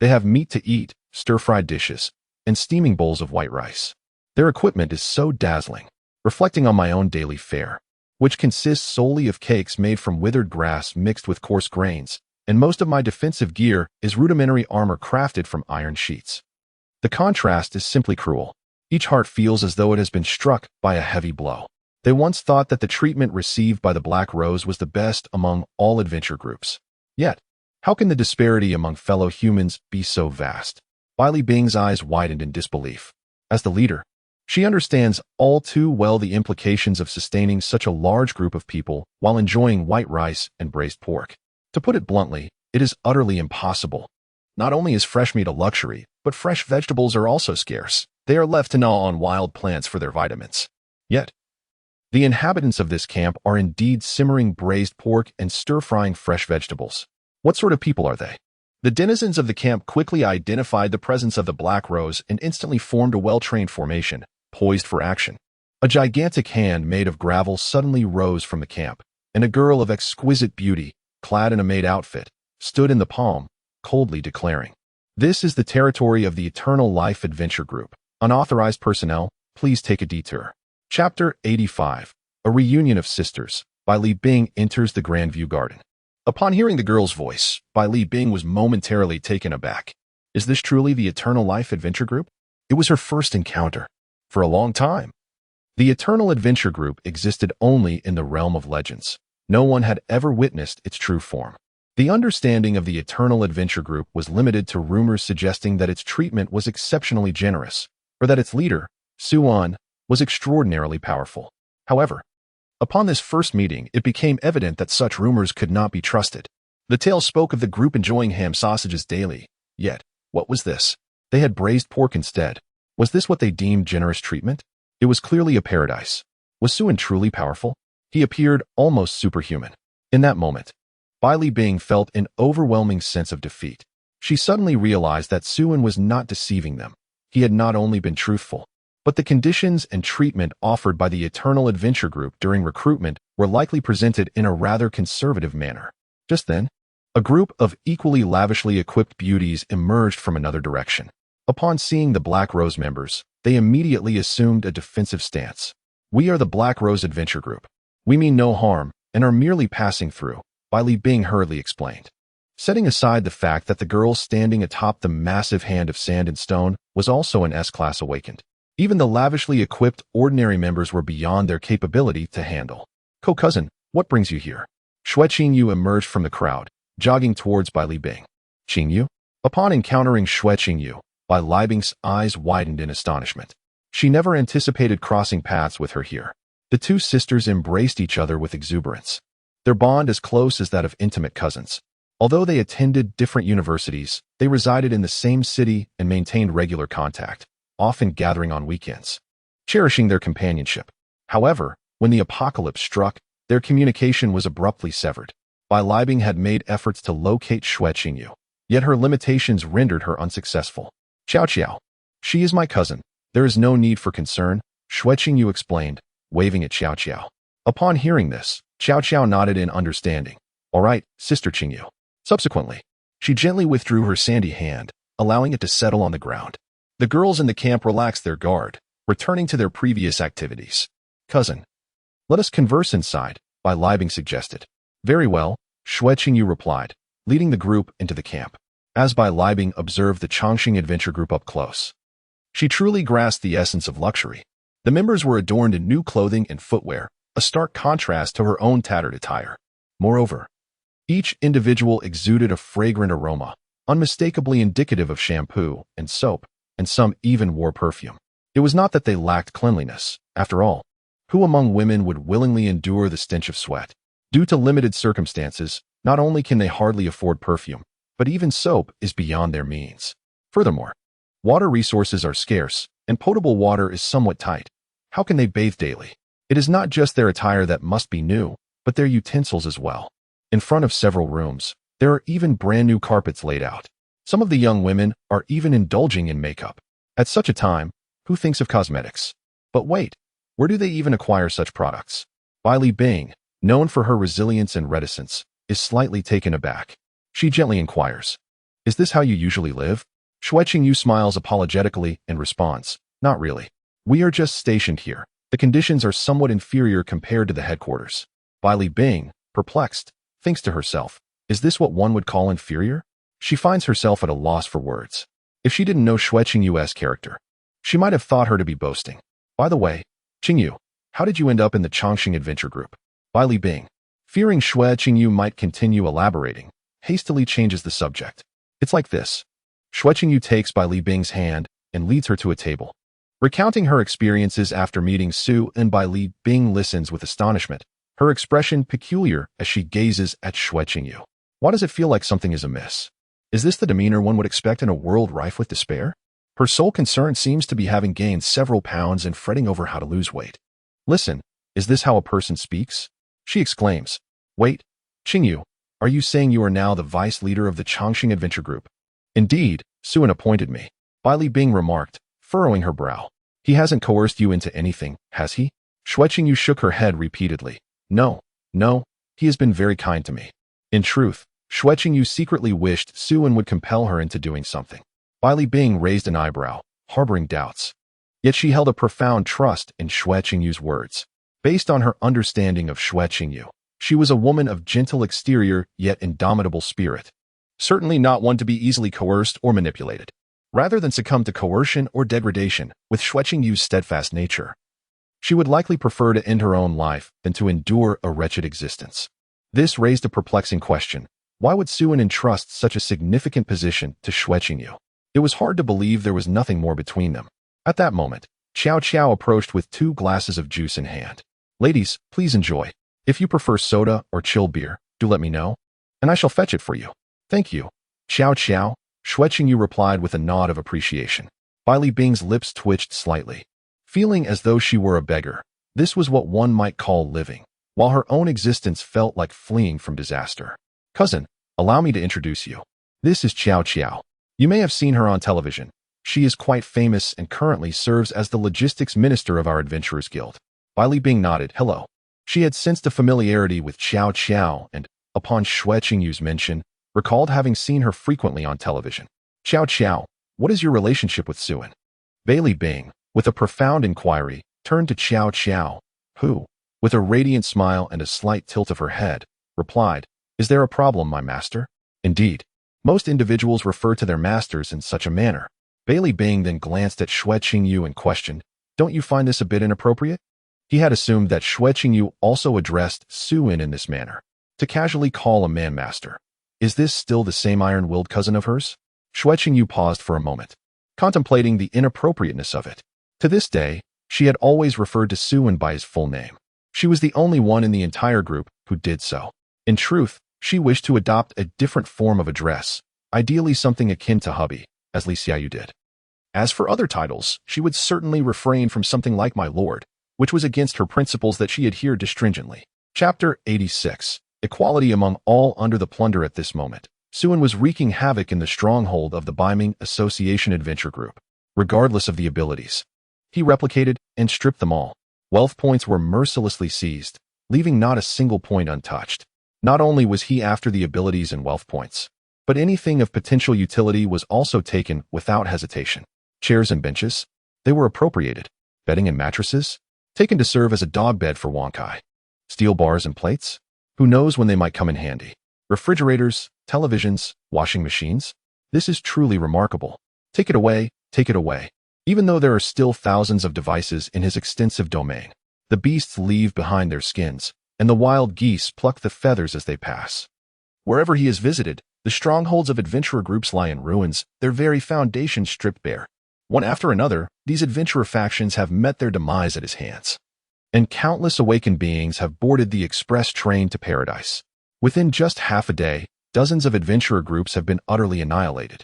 have meat to eat, stir-fried dishes, and steaming bowls of white rice. Their equipment is so dazzling, reflecting on my own daily fare, which consists solely of cakes made from withered grass mixed with coarse grains, and most of my defensive gear is rudimentary armor crafted from iron sheets. The contrast is simply cruel. Each heart feels as though it has been struck by a heavy blow. They once thought that the treatment received by the Black Rose was the best among all adventure groups. Yet, how can the disparity among fellow humans be so vast? Bailey Bing's eyes widened in disbelief. As the leader, she understands all too well the implications of sustaining such a large group of people while enjoying white rice and braised pork. To put it bluntly, it is utterly impossible. Not only is fresh meat a luxury, but fresh vegetables are also scarce. They are left to gnaw on wild plants for their vitamins. Yet, the inhabitants of this camp are indeed simmering braised pork and stir-frying fresh vegetables. What sort of people are they? The denizens of the camp quickly identified the presence of the Black Rose and instantly formed a well-trained formation, poised for action. A gigantic hand made of gravel suddenly rose from the camp, and a girl of exquisite beauty, clad in a maid outfit, stood in the palm, coldly declaring, "This is the territory of the Eternal Life Adventure Group. Unauthorized personnel, please take a detour." Chapter 85, A Reunion of Sisters, by Li Bing enters the Grandview Garden. Upon hearing the girl's voice, Bai Li Bing was momentarily taken aback. Is this truly the Eternal Life Adventure Group? It was her first encounter. For a long time, the Eternal Adventure Group existed only in the realm of legends. No one had ever witnessed its true form. The understanding of the Eternal Adventure Group was limited to rumors suggesting that its treatment was exceptionally generous, or that its leader, Suan, was extraordinarily powerful. However, upon this first meeting, it became evident that such rumors could not be trusted. The tale spoke of the group enjoying ham sausages daily. Yet, what was this? They had braised pork instead. Was this what they deemed generous treatment? It was clearly a paradise. Was Suan truly powerful? He appeared almost superhuman. In that moment, Bai Li Bing felt an overwhelming sense of defeat. She suddenly realized that Suan was not deceiving them. He had not only been truthful, but the conditions and treatment offered by the Eternal Adventure Group during recruitment were likely presented in a rather conservative manner. Just then, a group of equally lavishly equipped beauties emerged from another direction. Upon seeing the Black Rose members, they immediately assumed a defensive stance. "We are the Black Rose Adventure Group. We mean no harm and are merely passing through," Bai Li Bing hurriedly explained. Setting aside the fact that the girl standing atop the massive hand of sand and stone was also an S-class awakened. Even the lavishly equipped ordinary members were beyond their capability to handle. "Co-cousin, what brings you here?" Xue Qingyu emerged from the crowd, jogging towards Bai Li Bing. "Qingyu?" Upon encountering Xue Qingyu, Bai Li Bing's eyes widened in astonishment. She never anticipated crossing paths with her here. The two sisters embraced each other with exuberance. Their bond as close as that of intimate cousins. Although they attended different universities, they resided in the same city and maintained regular contact, often gathering on weekends, cherishing their companionship. However, when the apocalypse struck, their communication was abruptly severed. Bai Li Bing had made efforts to locate Xue Qingyu, yet her limitations rendered her unsuccessful. "Xiao Xiao. She is my cousin. There is no need for concern," Xue Qingyu explained, waving at Xiao Xiao. Upon hearing this, Xiao Xiao nodded in understanding. "All right, Sister Qingyu." Subsequently, she gently withdrew her sandy hand, allowing it to settle on the ground. The girls in the camp relaxed their guard, returning to their previous activities. "Cousin, let us converse inside," Bai Li Bing suggested. "Very well," Xue Qingyu replied, leading the group into the camp. As Bai Li Bing observed the Chongqing Adventure Group up close, she truly grasped the essence of luxury. The members were adorned in new clothing and footwear, a stark contrast to her own tattered attire. Moreover, each individual exuded a fragrant aroma, unmistakably indicative of shampoo and soap, and some even wore perfume. It was not that they lacked cleanliness. After all, who among women would willingly endure the stench of sweat? Due to limited circumstances, not only can they hardly afford perfume, but even soap is beyond their means. Furthermore, water resources are scarce, and potable water is somewhat tight. How can they bathe daily? It is not just their attire that must be new, but their utensils as well. In front of several rooms, there are even brand new carpets laid out. Some of the young women are even indulging in makeup. At such a time, who thinks of cosmetics? But wait, where do they even acquire such products? Li Bing, known for her resilience and reticence, is slightly taken aback. She gently inquires, "Is this how you usually live?" Xue Qingyu smiles apologetically and responds, "Not really. We are just stationed here. The conditions are somewhat inferior compared to the headquarters." Li Bing, perplexed, thinks to herself, "Is this what one would call inferior?" She finds herself at a loss for words. If she didn't know Xue Qingyu's character, she might have thought her to be boasting. "By the way, Qingyu, how did you end up in the Chongqing Adventure Group?" Li Bing, fearing Xue Qingyu might continue elaborating, hastily changes the subject. "It's like this." Xue Qingyu takes Li Bing's hand and leads her to a table. Recounting her experiences after meeting Su and Li Bing listens with astonishment, her expression peculiar as she gazes at Xue Qingyu. Why does it feel like something is amiss? Is this the demeanor one would expect in a world rife with despair? Her sole concern seems to be having gained several pounds and fretting over how to lose weight. "Listen, is this how a person speaks?" She exclaims. "Wait, Qingyu, are you saying you are now the vice leader of the Chongqing Adventure Group?" "Indeed, Suan appointed me," Li Bing remarked, furrowing her brow. "He hasn't coerced you into anything, has he?" Xue Qingyu shook her head repeatedly. No, he has been very kind to me." In truth, Xue Qingyu secretly wished Suan would compel her into doing something. Li Bing raised an eyebrow, harboring doubts. Yet she held a profound trust in Xue Qingyu's words. Based on her understanding of Xue Qingyu, she was a woman of gentle exterior yet indomitable spirit. Certainly not one to be easily coerced or manipulated. Rather than succumb to coercion or degradation with Xue Qingyu's steadfast nature, she would likely prefer to end her own life than to endure a wretched existence. This raised a perplexing question. Why would Suan entrust such a significant position to Xue Qingyu? It was hard to believe there was nothing more between them. At that moment, Qiao Qiao approached with 2 glasses of juice in hand. "Ladies, please enjoy. If you prefer soda or chilled beer, do let me know, and I shall fetch it for you." "Thank you, Qiao Qiao," Xue Qingyu replied with a nod of appreciation. Li Bing's lips twitched slightly. Feeling as though she were a beggar, this was what one might call living, while her own existence felt like fleeing from disaster. "Cousin, allow me to introduce you. This is Qiao Qiao. You may have seen her on television. She is quite famous and currently serves as the logistics minister of our Adventurers Guild." Li Bing nodded, "Hello." She had sensed a familiarity with Qiao Qiao and, upon Xue Qingyu's mention, recalled having seen her frequently on television. "Qiao Qiao, what is your relationship with Suan?" Li Bing, with a profound inquiry, turned to Qiao Qiao, who, with a radiant smile and a slight tilt of her head, replied, "Is there a problem, my master?" Indeed, most individuals refer to their masters in such a manner. Li Bing then glanced at Xue Qingyu and questioned, "Don't you find this a bit inappropriate?" He had assumed that Xue Qingyu also addressed Suan in this manner, to casually call a man master. Is this still the same iron-willed cousin of hers? Xue Qingyu paused for a moment, contemplating the inappropriateness of it. To this day, she had always referred to Suan by his full name. She was the only one in the entire group who did so. In truth, she wished to adopt a different form of address, ideally something akin to hubby, as Li Xiaoyu did. As for other titles, she would certainly refrain from something like my lord, which was against her principles that she adhered to stringently. Chapter 86. Equality among all under the plunder. At this moment, Suan was wreaking havoc in the stronghold of the Biming Association Adventure Group. Regardless of the abilities, he replicated and stripped them all. Wealth points were mercilessly seized, leaving not a single point untouched. Not only was he after the abilities and wealth points, but anything of potential utility was also taken without hesitation. Chairs and benches, they were appropriated. Bedding and mattresses, taken to serve as a dog bed for Wonkai. Steel bars and plates, who knows when they might come in handy. Refrigerators, televisions, washing machines. This is truly remarkable. Take it away, take it away. Even though there are still thousands of devices in his extensive domain, the beasts leave behind their skins, and the wild geese pluck the feathers as they pass. Wherever he has visited, the strongholds of adventurer groups lie in ruins, their very foundations stripped bare. One after another, these adventurer factions have met their demise at his hands. and countless awakened beings have boarded the express train to paradise. Within just half a day, dozens of adventurer groups have been utterly annihilated,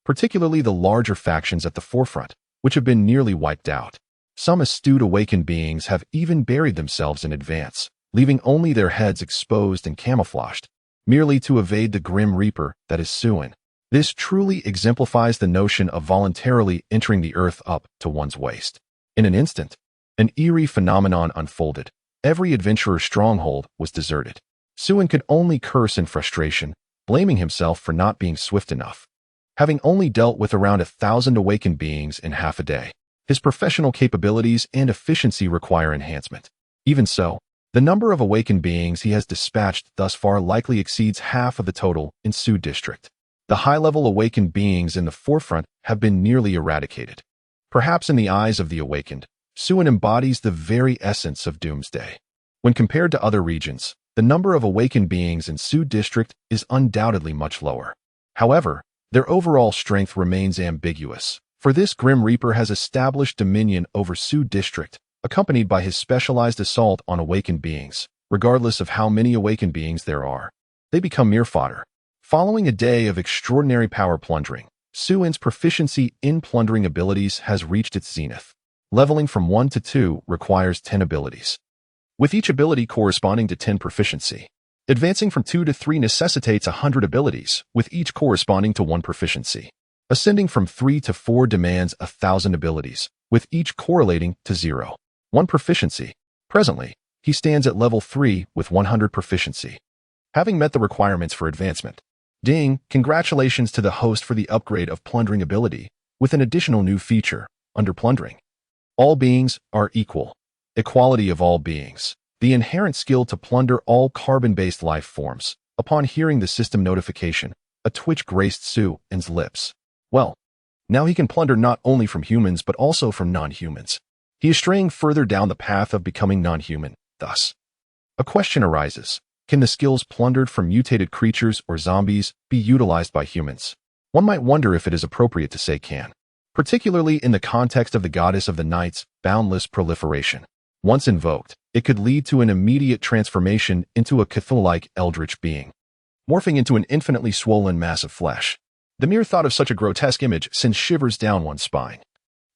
particularly the larger factions at the forefront, which have been nearly wiped out. Some astute awakened beings have even buried themselves in advance, leaving only their heads exposed and camouflaged, merely to evade the grim reaper that is Suin. This truly exemplifies the notion of voluntarily entering the earth up to one's waist. In an instant, an eerie phenomenon unfolded. Every adventurer's stronghold was deserted. Suin could only curse in frustration, blaming himself for not being swift enough. Having only dealt with around 1,000 awakened beings in half a day, his professional capabilities and efficiency require enhancement. Even so, the number of awakened beings he has dispatched thus far likely exceeds half of the total in Su District. The high-level awakened beings in the forefront have been nearly eradicated. Perhaps in the eyes of the awakened, Suin embodies the very essence of doomsday. When compared to other regions, the number of awakened beings in Su District is undoubtedly much lower. However, their overall strength remains ambiguous, for this Grim Reaper has established dominion over Su District, accompanied by his specialized assault on awakened beings. Regardless of how many awakened beings there are, they become mere fodder. Following a day of extraordinary power plundering, Suin's proficiency in plundering abilities has reached its zenith. Leveling from 1 to 2 requires 10 abilities, with each ability corresponding to 10 proficiency. Advancing from 2 to 3 necessitates 100 abilities, with each corresponding to 1 proficiency. Ascending from 3 to 4 demands 1,000 abilities, with each correlating to 0. 1 proficiency. Presently, he stands at level 3 with 100 proficiency, having met the requirements for advancement. Ding, congratulations to the host for the upgrade of plundering ability, with an additional new feature, under plundering. All beings are equal. Equality of all beings. The inherent skill to plunder all carbon-based life forms. Upon hearing the system notification, a twitch graced Suin's lips. Well, now he can plunder not only from humans but also from non-humans. He is straying further down the path of becoming non-human, thus. A question arises. Can the skills plundered from mutated creatures or zombies be utilized by humans? One might wonder if it is appropriate to say can, particularly in the context of the goddess of the night's boundless proliferation. Once invoked, it could lead to an immediate transformation into a Cthulhu-like eldritch being, morphing into an infinitely swollen mass of flesh. The mere thought of such a grotesque image sends shivers down one's spine,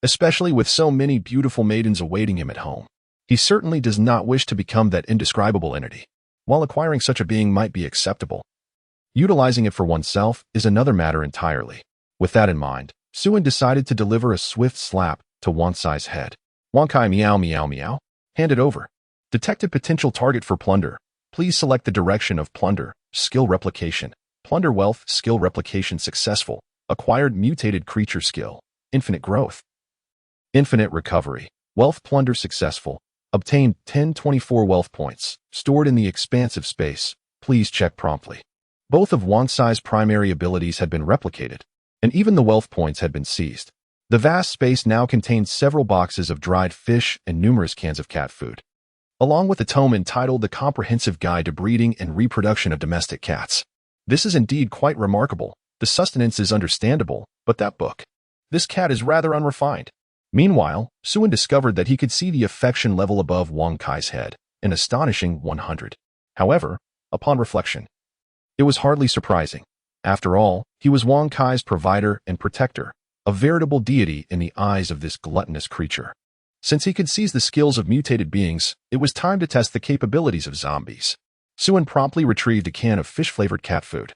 especially with so many beautiful maidens awaiting him at home. He certainly does not wish to become that indescribable entity. While acquiring such a being might be acceptable, utilizing it for oneself is another matter entirely. With that in mind, Suin decided to deliver a swift slap to Wansai's head. Wankai meow meow meow. Hand it over. Detected potential target for plunder. Please select the direction of plunder. Skill replication. Plunder wealth. Skill replication successful. Acquired mutated creature skill. Infinite growth. Infinite recovery. Wealth plunder successful. Obtained 1024 wealth points, stored in the expansive space. Please check promptly. Both of Wansai's primary abilities had been replicated, and even the wealth points had been seized. The vast space now contained several boxes of dried fish and numerous cans of cat food, along with a tome entitled The Comprehensive Guide to Breeding and Reproduction of Domestic Cats. This is indeed quite remarkable. The sustenance is understandable, but that book. This cat is rather unrefined. Meanwhile, Suin discovered that he could see the affection level above Wang Kai's head, an astonishing 100. However, upon reflection, it was hardly surprising. After all, he was Wang Kai's provider and protector, a veritable deity in the eyes of this gluttonous creature. Since he could seize the skills of mutated beings, it was time to test the capabilities of zombies. Suin promptly retrieved a can of fish-flavored cat food,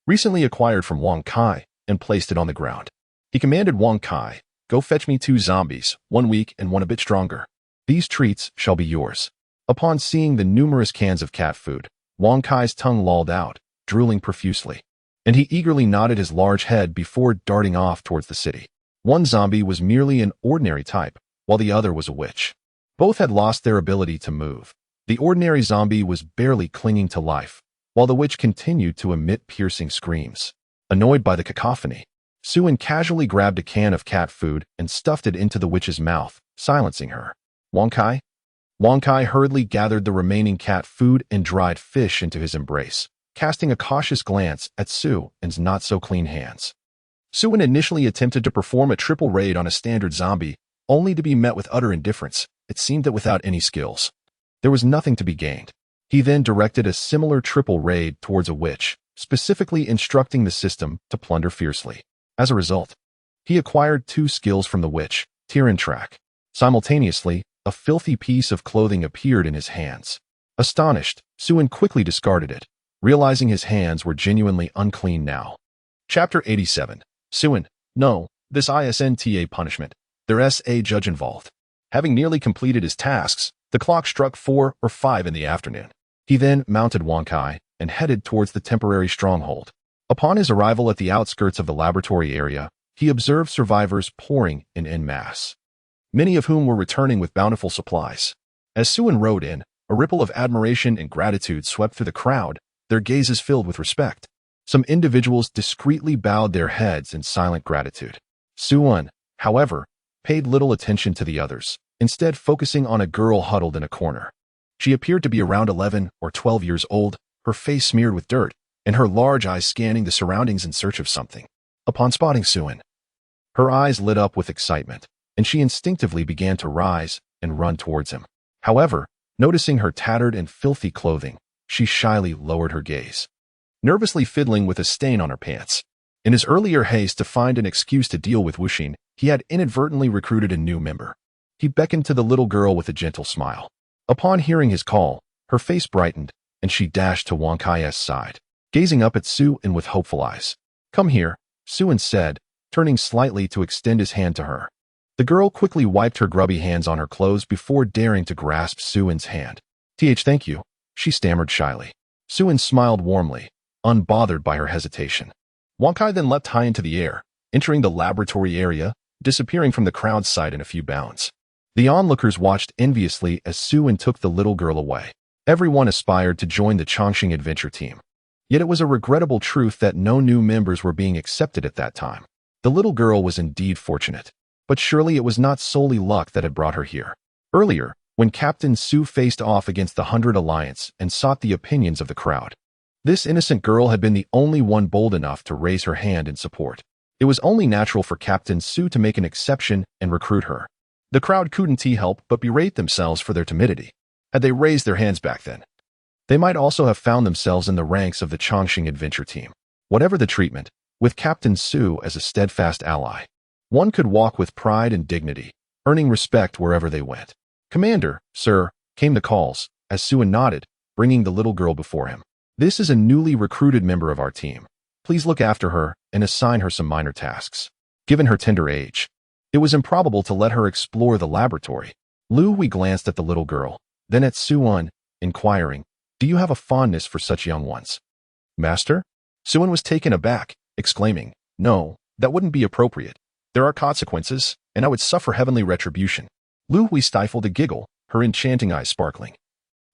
recently acquired from Wang Kai, and placed it on the ground. He commanded Wang Kai, "Go fetch me 2 zombies, one weak and one a bit stronger. These treats shall be yours." Upon seeing the numerous cans of cat food, Wang Kai's tongue lolled out, drooling profusely, and he eagerly nodded his large head before darting off towards the city. One zombie was merely an ordinary type, while the other was a witch. Both had lost their ability to move. The ordinary zombie was barely clinging to life, while the witch continued to emit piercing screams. Annoyed by the cacophony, Suin casually grabbed a can of cat food and stuffed it into the witch's mouth, silencing her. Wang Kai hurriedly gathered the remaining cat food and dried fish into his embrace, casting a cautious glance at Suin's not-so-clean hands. Suin initially attempted to perform a triple raid on a standard zombie, only to be met with utter indifference. It seemed that without any skills, there was nothing to be gained. He then directed a similar triple raid towards a witch, specifically instructing the system to plunder fiercely. As a result, he acquired 2 skills from the witch, tear and track. Simultaneously, a filthy piece of clothing appeared in his hands. Astonished, Suin quickly discarded it, realizing his hands were genuinely unclean now. Chapter 87. Suin, no, this isn't a punishment. There's a judge involved. Having nearly completed his tasks, the clock struck 4 or 5 in the afternoon. He then mounted Wankai and headed towards the temporary stronghold. Upon his arrival at the outskirts of the laboratory area, he observed survivors pouring in en masse, many of whom were returning with bountiful supplies. As Suin rode in, a ripple of admiration and gratitude swept through the crowd, their gazes filled with respect. Some individuals discreetly bowed their heads in silent gratitude. Suin, however, paid little attention to the others, instead focusing on a girl huddled in a corner. She appeared to be around 11 or 12 years old, her face smeared with dirt, and her large eyes scanning the surroundings in search of something. Upon spotting Suin, her eyes lit up with excitement, and she instinctively began to rise and run towards him. However, noticing her tattered and filthy clothing, she shyly lowered her gaze, nervously fiddling with a stain on her pants. In his earlier haste to find an excuse to deal with Wuxin, he had inadvertently recruited a new member. He beckoned to the little girl with a gentle smile. Upon hearing his call, her face brightened, and she dashed to Wang Kai's side, gazing up at Suin with hopeful eyes. "Come here," Suin said, turning slightly to extend his hand to her. The girl quickly wiped her grubby hands on her clothes before daring to grasp Suin's hand. Thank you," she stammered shyly. Suin smiled warmly, unbothered by her hesitation. Wang Kai then leapt high into the air, entering the laboratory area, disappearing from the crowd's sight in a few bounds. The onlookers watched enviously as Suin took the little girl away. Everyone aspired to join the Chongqing adventure team. Yet it was a regrettable truth that no new members were being accepted at that time. The little girl was indeed fortunate, but surely it was not solely luck that had brought her here. Earlier, when Captain Su faced off against the 100 Alliance and sought the opinions of the crowd, this innocent girl had been the only one bold enough to raise her hand in support. It was only natural for Captain Su to make an exception and recruit her. The crowd couldn't help but berate themselves for their timidity. Had they raised their hands back then, they might also have found themselves in the ranks of the Chongqing adventure team. Whatever the treatment, with Captain Su as a steadfast ally, one could walk with pride and dignity, earning respect wherever they went. "Commander, sir," came the calls, as Suin nodded, bringing the little girl before him. "This is a newly recruited member of our team. Please look after her and assign her some minor tasks." Given her tender age, it was improbable to let her explore the laboratory. Lu Hui glanced at the little girl, then at Suin, inquiring, "Do you have a fondness for such young ones?" "Master?" Suin was taken aback, exclaiming, "No, that wouldn't be appropriate. There are consequences, and I would suffer heavenly retribution." Lu Hui stifled a giggle, her enchanting eyes sparkling,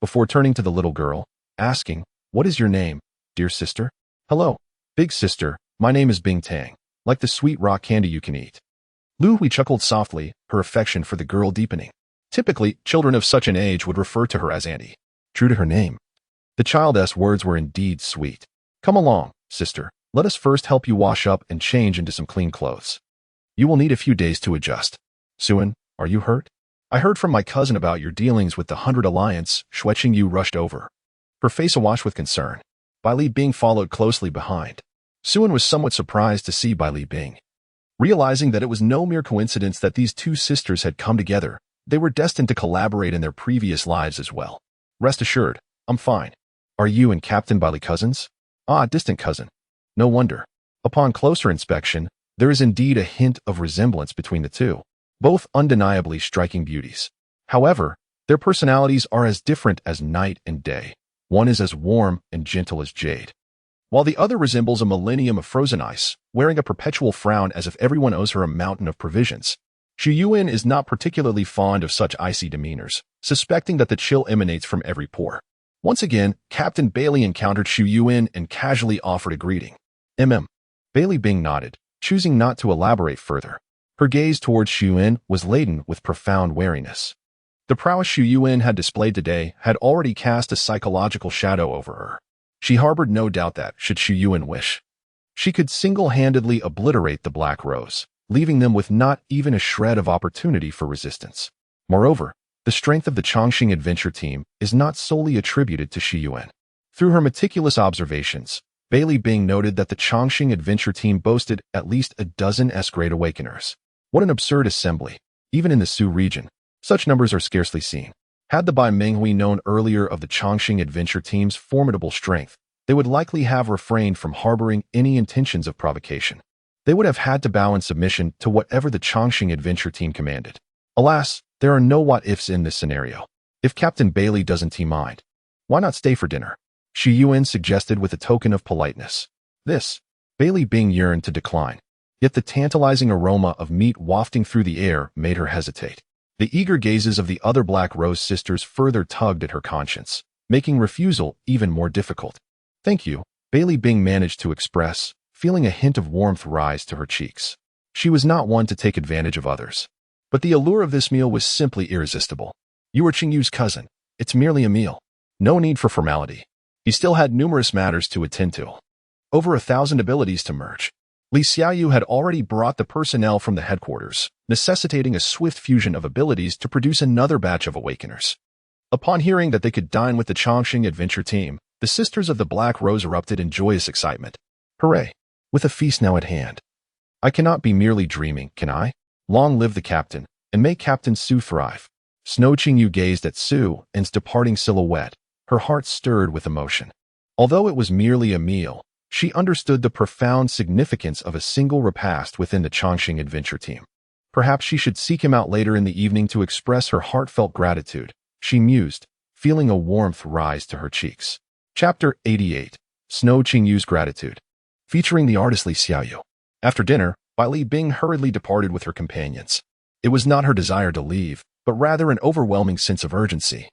before turning to the little girl, asking, "What is your name, dear sister?" "Hello, big sister, my name is Bing Tang, like the sweet rock candy you can eat." Lu Hui chuckled softly, her affection for the girl deepening. Typically, children of such an age would refer to her as Auntie. True to her name, the child's words were indeed sweet. "Come along, sister. Let us first help you wash up and change into some clean clothes. You will need a few days to adjust." "Suin, are you hurt? I heard from my cousin about your dealings with the 100 Alliance," Shueqing Yu rushed over, her face awash with concern. Bai Li Bing followed closely behind. Suin was somewhat surprised to see Bai Li Bing. Realizing that it was no mere coincidence that these two sisters had come together, they were destined to collaborate in their previous lives as well. "Rest assured, I'm fine. Are you and Captain Bai Li cousins?" "Ah, distant cousin. No wonder." Upon closer inspection, there is indeed a hint of resemblance between the two, both undeniably striking beauties. However, their personalities are as different as night and day. One is as warm and gentle as jade, while the other resembles a millennium of frozen ice, wearing a perpetual frown as if everyone owes her a mountain of provisions. Xu Yuan is not particularly fond of such icy demeanors, suspecting that the chill emanates from every pore. Once again, Captain Bailey encountered Xu Yuan and casually offered a greeting. Bailey Bing nodded, choosing not to elaborate further. Her gaze towards Xu Yuan was laden with profound wariness. The prowess Xu Yuan had displayed today had already cast a psychological shadow over her. She harbored no doubt that, should Xu Yuan wish, she could single-handedly obliterate the Black Rose. leaving them with not even a shred of opportunity for resistance. Moreover, the strength of the Chongqing adventure team is not solely attributed to Shi Yuan. Through her meticulous observations, Bailey Bing noted that the Chongqing adventure team boasted at least a dozen S-grade awakeners. What an absurd assembly. Even in the Su region, such numbers are scarcely seen. Had the Bai Menghui known earlier of the Chongqing adventure team's formidable strength, they would likely have refrained from harboring any intentions of provocation. They would have had to bow in submission to whatever the Chongqing adventure team commanded. Alas, there are no what-ifs in this scenario. If Captain Bailey doesn't mind, why not stay for dinner? Shi Yuan suggested with a token of politeness. This, Bailey Bing yearned to decline, yet the tantalizing aroma of meat wafting through the air made her hesitate. The eager gazes of the other Black Rose sisters further tugged at her conscience, making refusal even more difficult. Thank you, Bailey Bing managed to express, feeling a hint of warmth rise to her cheeks. She was not one to take advantage of others. But the allure of this meal was simply irresistible. You are Qingyu's cousin. It's merely a meal. No need for formality. He still had numerous matters to attend to. Over 1,000 abilities to merge. Li Xiaoyu had already brought the personnel from the headquarters, necessitating a swift fusion of abilities to produce another batch of awakeners. Upon hearing that they could dine with the Chongqing adventure team, the sisters of the Black Rose erupted in joyous excitement. Hooray! With a feast now at hand. I cannot be merely dreaming, can I? Long live the captain, and may Captain Su thrive. Snow Qingyu gazed at Su and's departing silhouette, her heart stirred with emotion. Although it was merely a meal, she understood the profound significance of a single repast within the Chongqing adventure team. Perhaps she should seek him out later in the evening to express her heartfelt gratitude, she mused, feeling a warmth rise to her cheeks. Chapter 88. Snow Qingyu's Gratitude. Featuring the artist Li Xiaoyu. After dinner, Bai Li Bing hurriedly departed with her companions. It was not her desire to leave, but rather an overwhelming sense of urgency.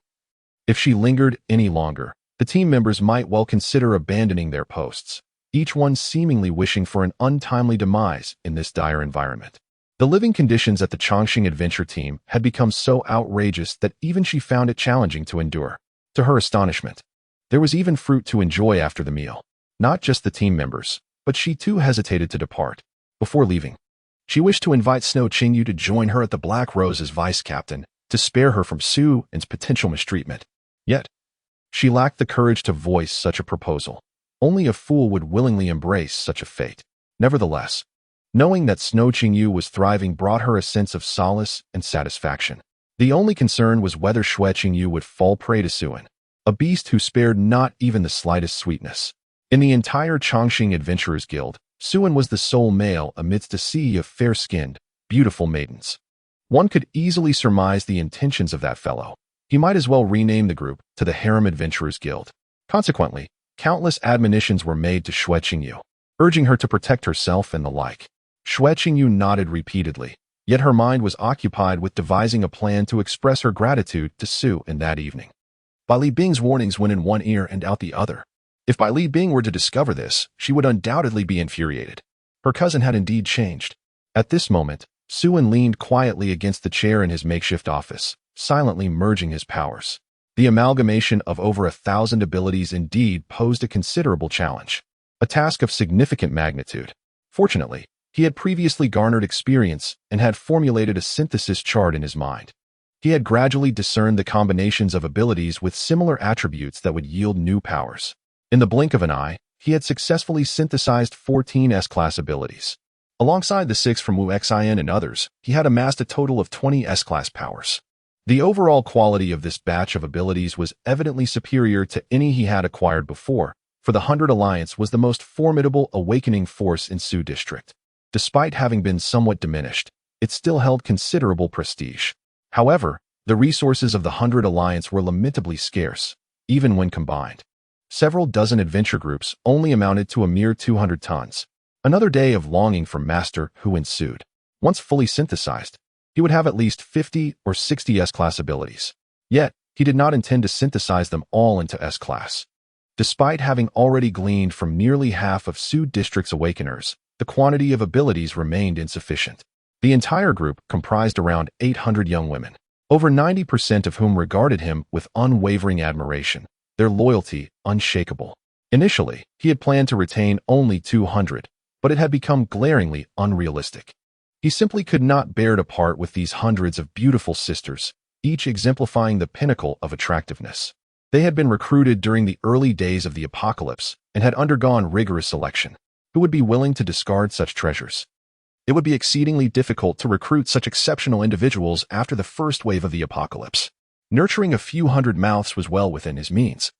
If she lingered any longer, the team members might well consider abandoning their posts, each one seemingly wishing for an untimely demise in this dire environment. The living conditions at the Chongqing adventure team had become so outrageous that even she found it challenging to endure. To her astonishment, there was even fruit to enjoy after the meal. Not just the team members, but she too hesitated to depart. Before leaving, she wished to invite Snow Qingyu to join her at the Black Rose as vice captain, to spare her from Su and's potential mistreatment. Yet, she lacked the courage to voice such a proposal. Only a fool would willingly embrace such a fate. Nevertheless, knowing that Snow Qingyu was thriving brought her a sense of solace and satisfaction. The only concern was whether Shui Qingyu would fall prey to Suan, a beast who spared not even the slightest sweetness. In the entire Chongqing Adventurers Guild, Suan was the sole male amidst a sea of fair-skinned, beautiful maidens. One could easily surmise the intentions of that fellow. He might as well rename the group to the Harem Adventurers Guild. Consequently, countless admonitions were made to Shui Qingyu, urging her to protect herself and the like. Shui Qingyu nodded repeatedly, yet her mind was occupied with devising a plan to express her gratitude to Su in that evening. Bai Li Bing's warnings went in one ear and out the other. If Bai Li Bing were to discover this, she would undoubtedly be infuriated. Her cousin had indeed changed. At this moment, Suan leaned quietly against the chair in his makeshift office, silently merging his powers. The amalgamation of over 1,000 abilities indeed posed a considerable challenge, a task of significant magnitude. Fortunately, he had previously garnered experience and had formulated a synthesis chart in his mind. He had gradually discerned the combinations of abilities with similar attributes that would yield new powers. In the blink of an eye, he had successfully synthesized 14 S-class abilities. Alongside the 6 from Wu Xin and others, he had amassed a total of 20 S-class powers. The overall quality of this batch of abilities was evidently superior to any he had acquired before, for the 100 Alliance was the most formidable awakening force in Su District. Despite having been somewhat diminished, it still held considerable prestige. However, the resources of the 100 Alliance were lamentably scarce, even when combined. Several dozen adventure groups only amounted to a mere 200 tons. Another day of longing for Master Hu ensued. Once fully synthesized, he would have at least 50 or 60 S-class abilities. Yet, he did not intend to synthesize them all into S-class. Despite having already gleaned from nearly half of Su District's awakeners, the quantity of abilities remained insufficient. The entire group comprised around 800 young women, over 90% of whom regarded him with unwavering admiration, their loyalty unshakable. Initially, he had planned to retain only 200, but it had become glaringly unrealistic. He simply could not bear to part with these hundreds of beautiful sisters, each exemplifying the pinnacle of attractiveness. They had been recruited during the early days of the apocalypse and had undergone rigorous selection. Who would be willing to discard such treasures? It would be exceedingly difficult to recruit such exceptional individuals after the first wave of the apocalypse. Nurturing a few hundred mouths was well within his means,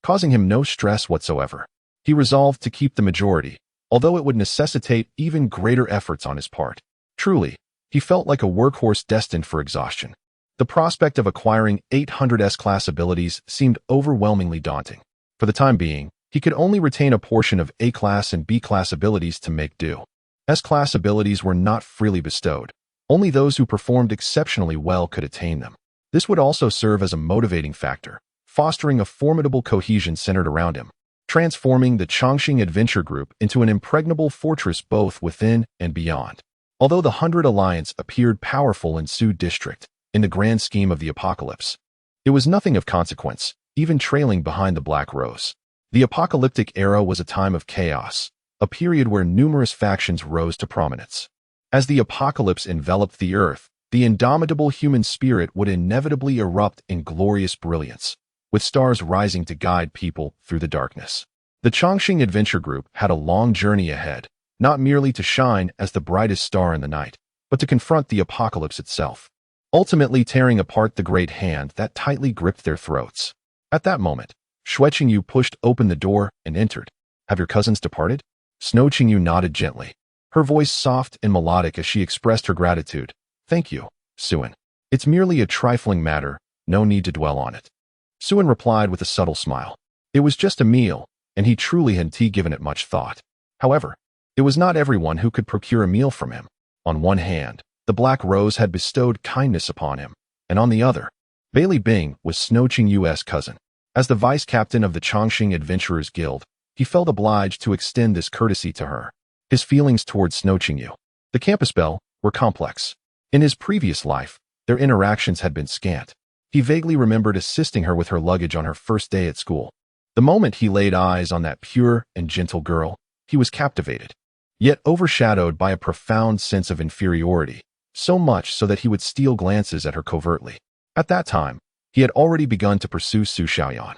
causing him no stress whatsoever. He resolved to keep the majority, although it would necessitate even greater efforts on his part. Truly, he felt like a workhorse destined for exhaustion. The prospect of acquiring 800 S-class abilities seemed overwhelmingly daunting. For the time being, he could only retain a portion of A-class and B-class abilities to make do. S-class abilities were not freely bestowed. Only those who performed exceptionally well could attain them. This would also serve as a motivating factor, fostering a formidable cohesion centered around him, transforming the Chongqing Adventure Group into an impregnable fortress both within and beyond. Although the 100 Alliance appeared powerful in Su District, in the grand scheme of the apocalypse, it was nothing of consequence, even trailing behind the Black Rose. The apocalyptic era was a time of chaos, a period where numerous factions rose to prominence. As the apocalypse enveloped the earth, the indomitable human spirit would inevitably erupt in glorious brilliance, with stars rising to guide people through the darkness. The Chongqing Adventure Group had a long journey ahead, not merely to shine as the brightest star in the night, but to confront the apocalypse itself, ultimately tearing apart the great hand that tightly gripped their throats. At that moment, Shui Qingyu pushed open the door and entered. "Have your cousins departed?" Snow Qingyu nodded gently, her voice soft and melodic as she expressed her gratitude. "Thank you, Suin. It's merely a trifling matter, no need to dwell on it." Suin replied with a subtle smile. It was just a meal, and he truly hadn't given it much thought. However, it was not everyone who could procure a meal from him. On one hand, the Black Rose had bestowed kindness upon him, and on the other, Bailey Bing was Snow Qingyu's cousin. As the vice-captain of the Chongqing Adventurers Guild, he felt obliged to extend this courtesy to her. His feelings towards Snow Qingyu, the campus belle, were complex. In his previous life, their interactions had been scant. He vaguely remembered assisting her with her luggage on her first day at school. The moment he laid eyes on that pure and gentle girl, he was captivated, yet overshadowed by a profound sense of inferiority, so much so that he would steal glances at her covertly. At that time, he had already begun to pursue Su Xiaoyan,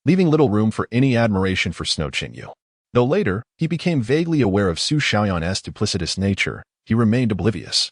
leaving little room for any admiration for Snow Qingyu. Though later, he became vaguely aware of Su Xiaoyan's duplicitous nature, he remained oblivious.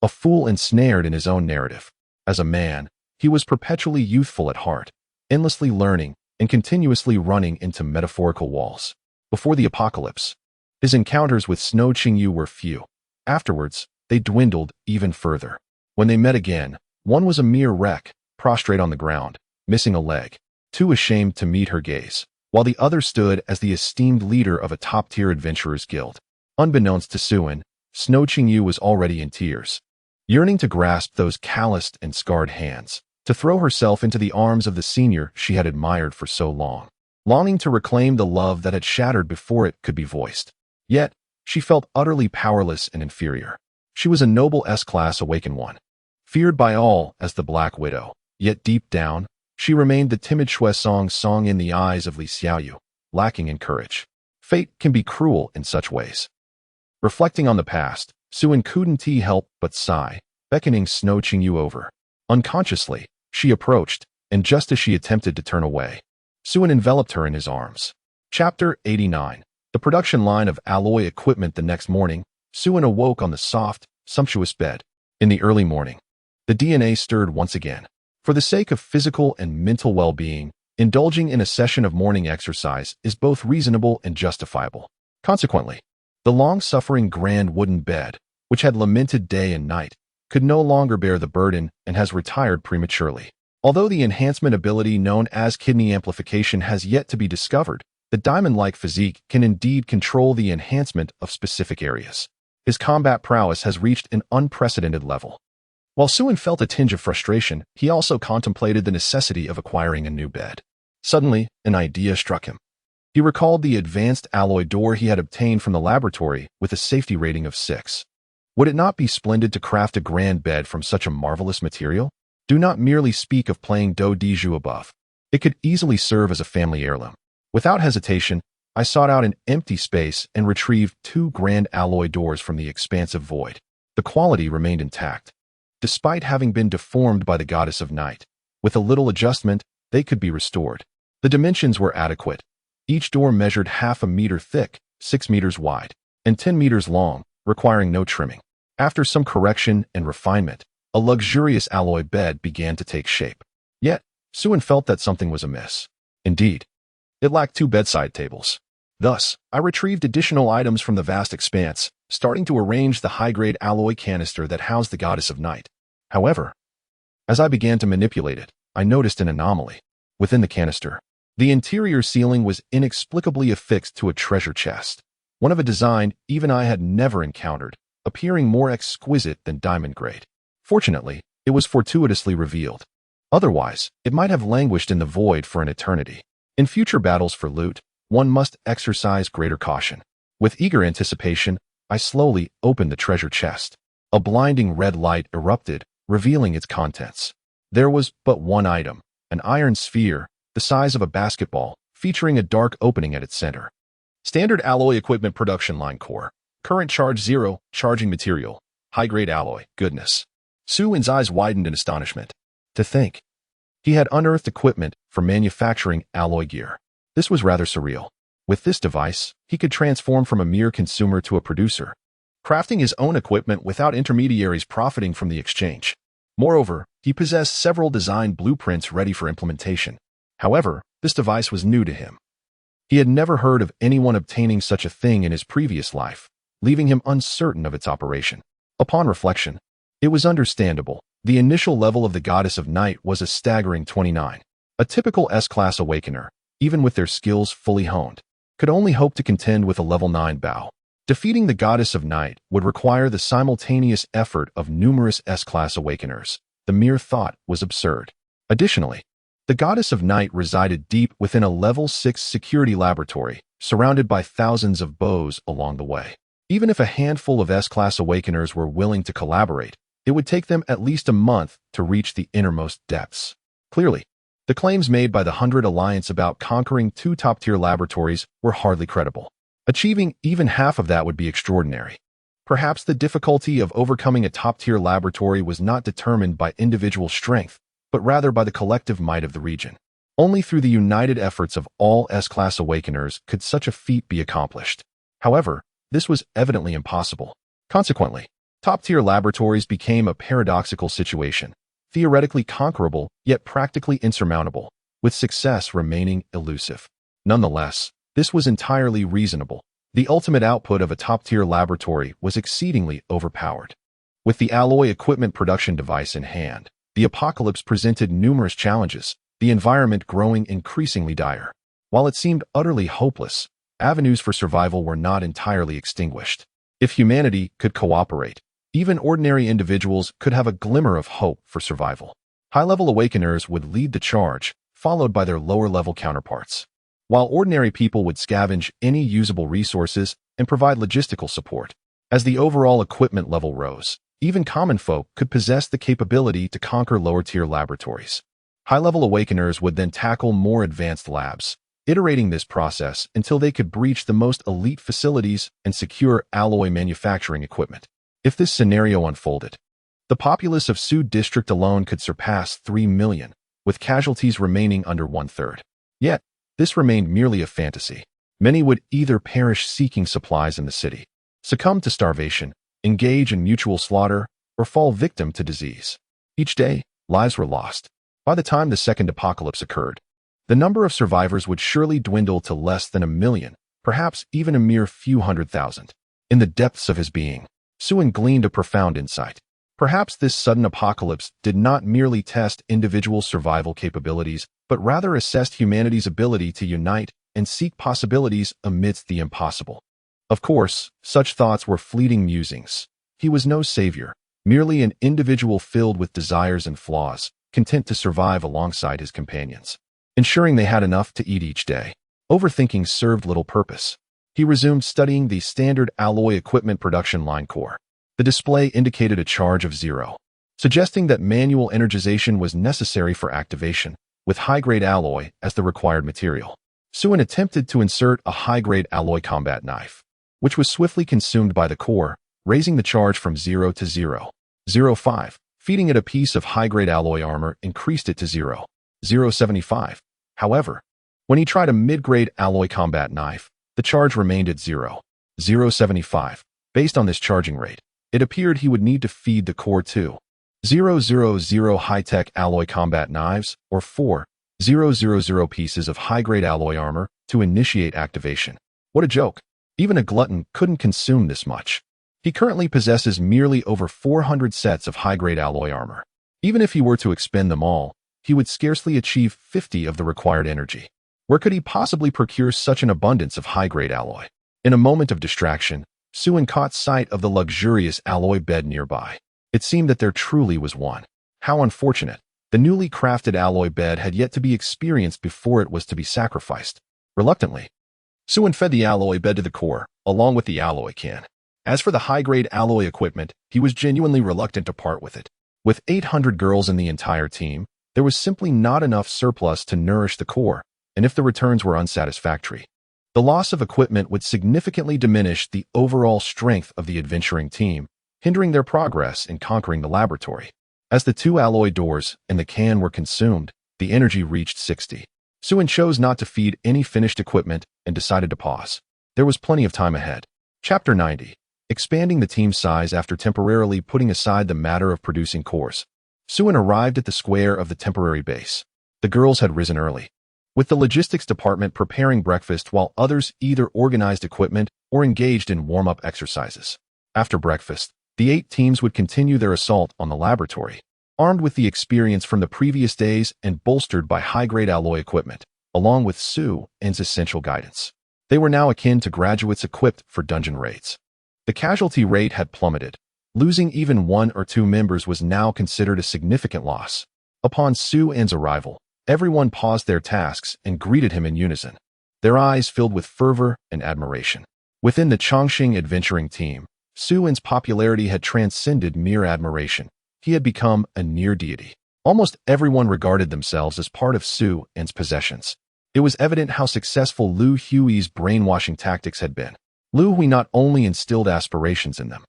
A fool ensnared in his own narrative. As a man, he was perpetually youthful at heart, endlessly learning and continuously running into metaphorical walls. Before the apocalypse, his encounters with Snow Qingyu were few. Afterwards, they dwindled even further. When they met again, one was a mere wreck, prostrate on the ground, missing a leg, too ashamed to meet her gaze, while the other stood as the esteemed leader of a top-tier adventurers guild. Unbeknownst to Suin, Snow Qingyu was already in tears, yearning to grasp those calloused and scarred hands, to throw herself into the arms of the senior she had admired for so long, longing to reclaim the love that had shattered before it could be voiced. Yet, she felt utterly powerless and inferior. She was a noble S-class awakened one, feared by all as the Black Widow, yet deep down, she remained the timid song in the eyes of Li Xiaoyu, lacking in courage. Fate can be cruel in such ways. Reflecting on the past, Suin couldn't help but sigh, beckoning Snow Qingyu over. Unconsciously, she approached, and just as she attempted to turn away, Suin enveloped her in his arms. Chapter 89. The production line of alloy equipment. The next morning, Suin awoke on the soft, sumptuous bed. In the early morning, the DNA stirred once again. For the sake of physical and mental well-being, indulging in a session of morning exercise is both reasonable and justifiable. Consequently, the long-suffering grand wooden bed, which had lamented day and night, could no longer bear the burden and has retired prematurely. Although the enhancement ability known as kidney amplification has yet to be discovered, the diamond-like physique can indeed control the enhancement of specific areas. His combat prowess has reached an unprecedented level. While Suin felt a tinge of frustration, he also contemplated the necessity of acquiring a new bed. Suddenly, an idea struck him. He recalled the advanced alloy door he had obtained from the laboratory with a safety rating of 6. Would it not be splendid to craft a grand bed from such a marvelous material? Do not merely speak of plain do diju above. It could easily serve as a family heirloom. Without hesitation, I sought out an empty space and retrieved 2 grand alloy doors from the expansive void. The quality remained intact, despite having been deformed by the goddess of night. With a little adjustment, they could be restored. The dimensions were adequate. Each door measured half a meter thick, 6 meters wide, and 10 meters long, requiring no trimming. After some correction and refinement, a luxurious alloy bed began to take shape. Yet, Suen felt that something was amiss. Indeed, it lacked 2 bedside tables. Thus, I retrieved additional items from the vast expanse, starting to arrange the high-grade alloy canister that housed the goddess of night. However, as I began to manipulate it, I noticed an anomaly. Within the canister, the interior ceiling was inexplicably affixed to a treasure chest, one of a design even I had never encountered, appearing more exquisite than diamond grade. Fortunately, it was fortuitously revealed. Otherwise, it might have languished in the void for an eternity. In future battles for loot, one must exercise greater caution. With eager anticipation, I slowly opened the treasure chest. A blinding red light erupted, revealing its contents. There was but one item, an iron sphere, the size of a basketball, featuring a dark opening at its center. Standard alloy equipment production line core. Current charge 0, charging material. High-grade alloy, goodness. Suen's eyes widened in astonishment. To think, he had unearthed equipment for manufacturing alloy gear. This was rather surreal. With this device, he could transform from a mere consumer to a producer, crafting his own equipment without intermediaries profiting from the exchange. Moreover, he possessed several design blueprints ready for implementation. However, this device was new to him. He had never heard of anyone obtaining such a thing in his previous life, leaving him uncertain of its operation. Upon reflection, it was understandable. The initial level of the goddess of night was a staggering 29. A typical S-class awakener, even with their skills fully honed, could only hope to contend with a level 9 bow. Defeating the goddess of night would require the simultaneous effort of numerous S-class awakeners. The mere thought was absurd. Additionally, the goddess of night resided deep within a level 6 security laboratory, surrounded by thousands of bows along the way. Even if a handful of S-class awakeners were willing to collaborate, it would take them at least a month to reach the innermost depths. Clearly, the claims made by the 100 Alliance about conquering 2 top-tier laboratories were hardly credible. Achieving even half of that would be extraordinary. Perhaps the difficulty of overcoming a top-tier laboratory was not determined by individual strength, but rather by the collective might of the region. Only through the united efforts of all S-class awakeners could such a feat be accomplished. However, this was evidently impossible. Consequently, top-tier laboratories became a paradoxical situation, theoretically conquerable, yet practically insurmountable, with success remaining elusive. Nonetheless, this was entirely reasonable. The ultimate output of a top-tier laboratory was exceedingly overpowered. With the alloy equipment production device in hand, the apocalypse presented numerous challenges, the environment growing increasingly dire. While it seemed utterly hopeless, avenues for survival were not entirely extinguished. If humanity could cooperate, even ordinary individuals could have a glimmer of hope for survival. High-level awakeners would lead the charge, followed by their lower-level counterparts, while ordinary people would scavenge any usable resources and provide logistical support. As the overall equipment level rose, even common folk could possess the capability to conquer lower-tier laboratories. High-level awakeners would then tackle more advanced labs, iterating this process until they could breach the most elite facilities and secure alloy manufacturing equipment. If this scenario unfolded, the populace of Su District alone could surpass 3 million, with casualties remaining under 1/3. Yet, this remained merely a fantasy. Many would either perish seeking supplies in the city, succumb to starvation, engage in mutual slaughter, or fall victim to disease. Each day, lives were lost. By the time the second apocalypse occurred, the number of survivors would surely dwindle to less than 1 million, perhaps even a mere few 100,000. In the depths of his being, Suen gleaned a profound insight. Perhaps this sudden apocalypse did not merely test individual survival capabilities, but rather assessed humanity's ability to unite and seek possibilities amidst the impossible. Of course, such thoughts were fleeting musings. He was no savior, merely an individual filled with desires and flaws, content to survive alongside his companions, ensuring they had enough to eat each day. Overthinking served little purpose. He resumed studying the standard alloy equipment production line core. The display indicated a charge of 0, suggesting that manual energization was necessary for activation, with high-grade alloy as the required material. Suen attempted to insert a high-grade alloy combat knife, which was swiftly consumed by the core, raising the charge from 0 to 0.05. Feeding it a piece of high-grade alloy armor increased it to 0.075. However, when he tried a mid-grade alloy combat knife, the charge remained at 0.075. Based on this charging rate, it appeared he would need to feed the core to 0.000 high-tech alloy combat knives or 4.000 pieces of high-grade alloy armor to initiate activation. What a joke. Even a glutton couldn't consume this much. He currently possesses merely over 400 sets of high-grade alloy armor. Even if he were to expend them all, he would scarcely achieve 50 of the required energy. Where could he possibly procure such an abundance of high-grade alloy? In a moment of distraction, Suen caught sight of the luxurious alloy bed nearby. It seemed that there truly was one. How unfortunate. The newly crafted alloy bed had yet to be experienced before it was to be sacrificed. Reluctantly, Suen fed the alloy bed to the core, along with the alloy can. As for the high-grade alloy equipment, he was genuinely reluctant to part with it. With 800 girls in the entire team, there was simply not enough surplus to nourish the core, and if the returns were unsatisfactory, the loss of equipment would significantly diminish the overall strength of the adventuring team, hindering their progress in conquering the laboratory. As the 2 alloy doors and the can were consumed, the energy reached 60. Suen chose not to feed any finished equipment and decided to pause. There was plenty of time ahead. Chapter 90. Expanding the team size after temporarily putting aside the matter of producing cores. Suen arrived at the square of the temporary base. The girls had risen early, with the logistics department preparing breakfast while others either organized equipment or engaged in warm-up exercises. After breakfast, the 8 teams would continue their assault on the laboratory, armed with the experience from the previous days and bolstered by high-grade alloy equipment, along with Suen's essential guidance. They were now akin to graduates equipped for dungeon raids. The casualty rate had plummeted. Losing even 1 or 2 members was now considered a significant loss. Upon Suen's arrival, everyone paused their tasks and greeted him in unison, their eyes filled with fervor and admiration. Within the Chongqing adventuring team, Suen's popularity had transcended mere admiration. He had become a near deity. Almost everyone regarded themselves as part of Suen's possessions. It was evident how successful Lu Hui's brainwashing tactics had been. Lu Hui not only instilled aspirations in them.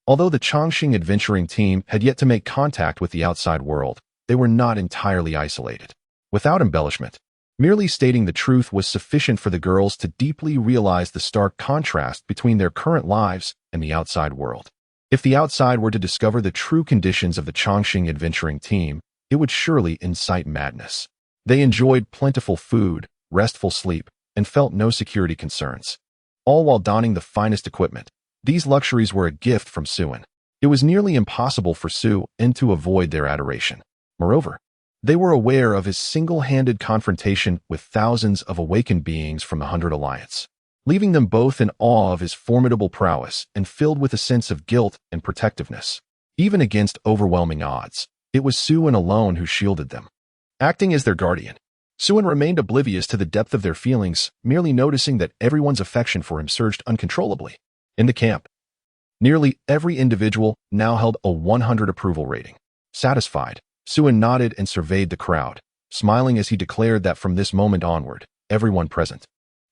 Although the Chongqing adventuring team had yet to make contact with the outside world, they were not entirely isolated. Without embellishment, merely stating the truth was sufficient for the girls to deeply realize the stark contrast between their current lives and the outside world. If the outside were to discover the true conditions of the Chongqing adventuring team, it would surely incite madness. They enjoyed plentiful food, restful sleep, and felt no security concerns, all while donning the finest equipment. These luxuries were a gift from Suen. It was nearly impossible for Suen to avoid their adoration. Moreover, they were aware of his single-handed confrontation with thousands of awakened beings from the 100 Alliance, leaving them both in awe of his formidable prowess and filled with a sense of guilt and protectiveness. Even against overwhelming odds, it was Suen alone who shielded them. Acting as their guardian, Suen remained oblivious to the depth of their feelings, merely noticing that everyone's affection for him surged uncontrollably. In the camp, nearly every individual now held a 100 approval rating. Satisfied, Suen nodded and surveyed the crowd, smiling as he declared that from this moment onward, everyone present,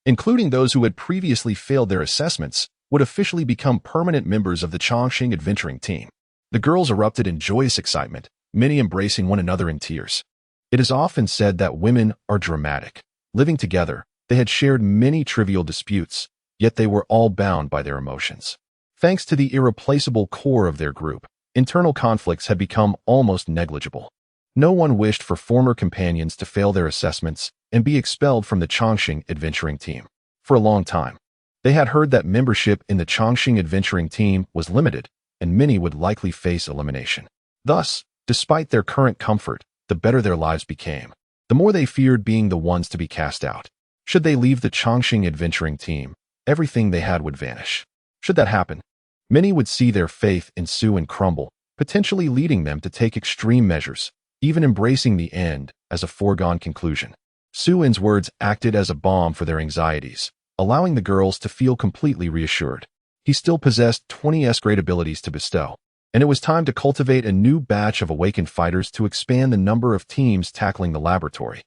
including those who had previously failed their assessments, would officially become permanent members of the Chongqing adventuring team. The girls erupted in joyous excitement, many embracing one another in tears. It is often said that women are dramatic. Living together, they had shared many trivial disputes, yet they were all bound by their emotions. Thanks to the irreplaceable core of their group, internal conflicts had become almost negligible. No one wished for former companions to fail their assessments and be expelled from the Chongqing adventuring team. For a long time, they had heard that membership in the Chongqing adventuring team was limited, and many would likely face elimination. Thus, despite their current comfort, the better their lives became, the more they feared being the ones to be cast out. Should they leave the Chongqing adventuring team, everything they had would vanish. Should that happen, many would see their faith in Suen crumble, potentially leading them to take extreme measures, even embracing the end as a foregone conclusion. Suen's words acted as a balm for their anxieties, allowing the girls to feel completely reassured. He still possessed 20 S-grade abilities to bestow, and it was time to cultivate a new batch of awakened fighters to expand the number of teams tackling the laboratory.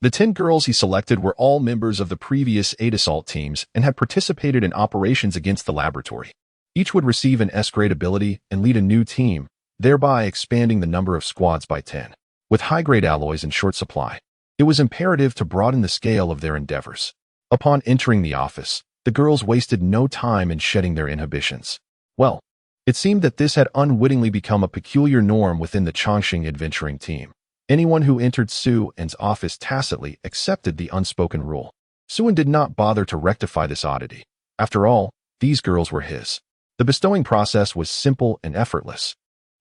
The 10 girls he selected were all members of the previous 8 assault teams and had participated in operations against the laboratory. Each would receive an S-grade ability and lead a new team, thereby expanding the number of squads by 10. With high-grade alloys in short supply, it was imperative to broaden the scale of their endeavors. Upon entering the office, the girls wasted no time in shedding their inhibitions. Well, it seemed that this had unwittingly become a peculiar norm within the Chongqing adventuring team. Anyone who entered Su-en's office tacitly accepted the unspoken rule. Su-en did not bother to rectify this oddity. After all, these girls were his. The bestowing process was simple and effortless,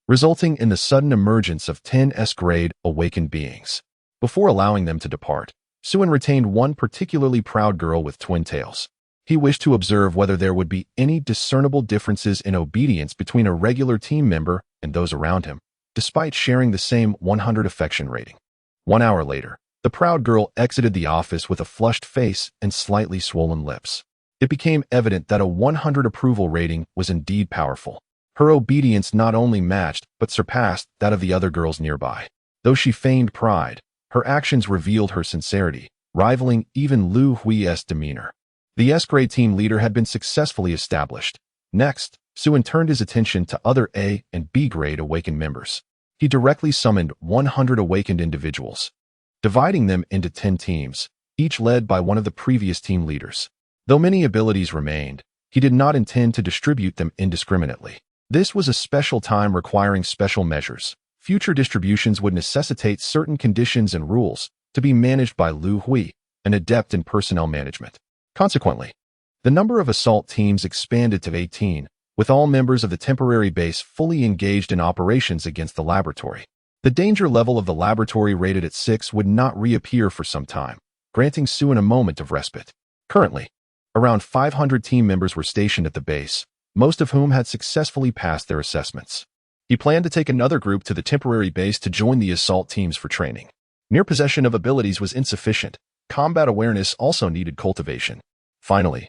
resulting in the sudden emergence of 10 S-grade awakened beings. Before allowing them to depart, Su-en retained one particularly proud girl with twin tails. He wished to observe whether there would be any discernible differences in obedience between a regular team member and those around him, despite sharing the same 100 affection rating. 1 hour later, the proud girl exited the office with a flushed face and slightly swollen lips. It became evident that a 100 approval rating was indeed powerful. Her obedience not only matched but surpassed that of the other girls nearby. Though she feigned pride, her actions revealed her sincerity, rivaling even Lu Hui's demeanor. The S-grade team leader had been successfully established. Next, Su-en turned his attention to other A and B-grade awakened members. He directly summoned 100 awakened individuals, dividing them into 10 teams, each led by one of the previous team leaders. Though many abilities remained, he did not intend to distribute them indiscriminately. This was a special time requiring special measures. Future distributions would necessitate certain conditions and rules to be managed by Lu Hui, an adept in personnel management. Consequently, the number of assault teams expanded to 18, with all members of the temporary base fully engaged in operations against the laboratory. The danger level of the laboratory rated at 6 would not reappear for some time, granting Su-en a moment of respite. Currently, around 500 team members were stationed at the base, most of whom had successfully passed their assessments. He planned to take another group to the temporary base to join the assault teams for training. Mere possession of abilities was insufficient. Combat awareness also needed cultivation. Finally,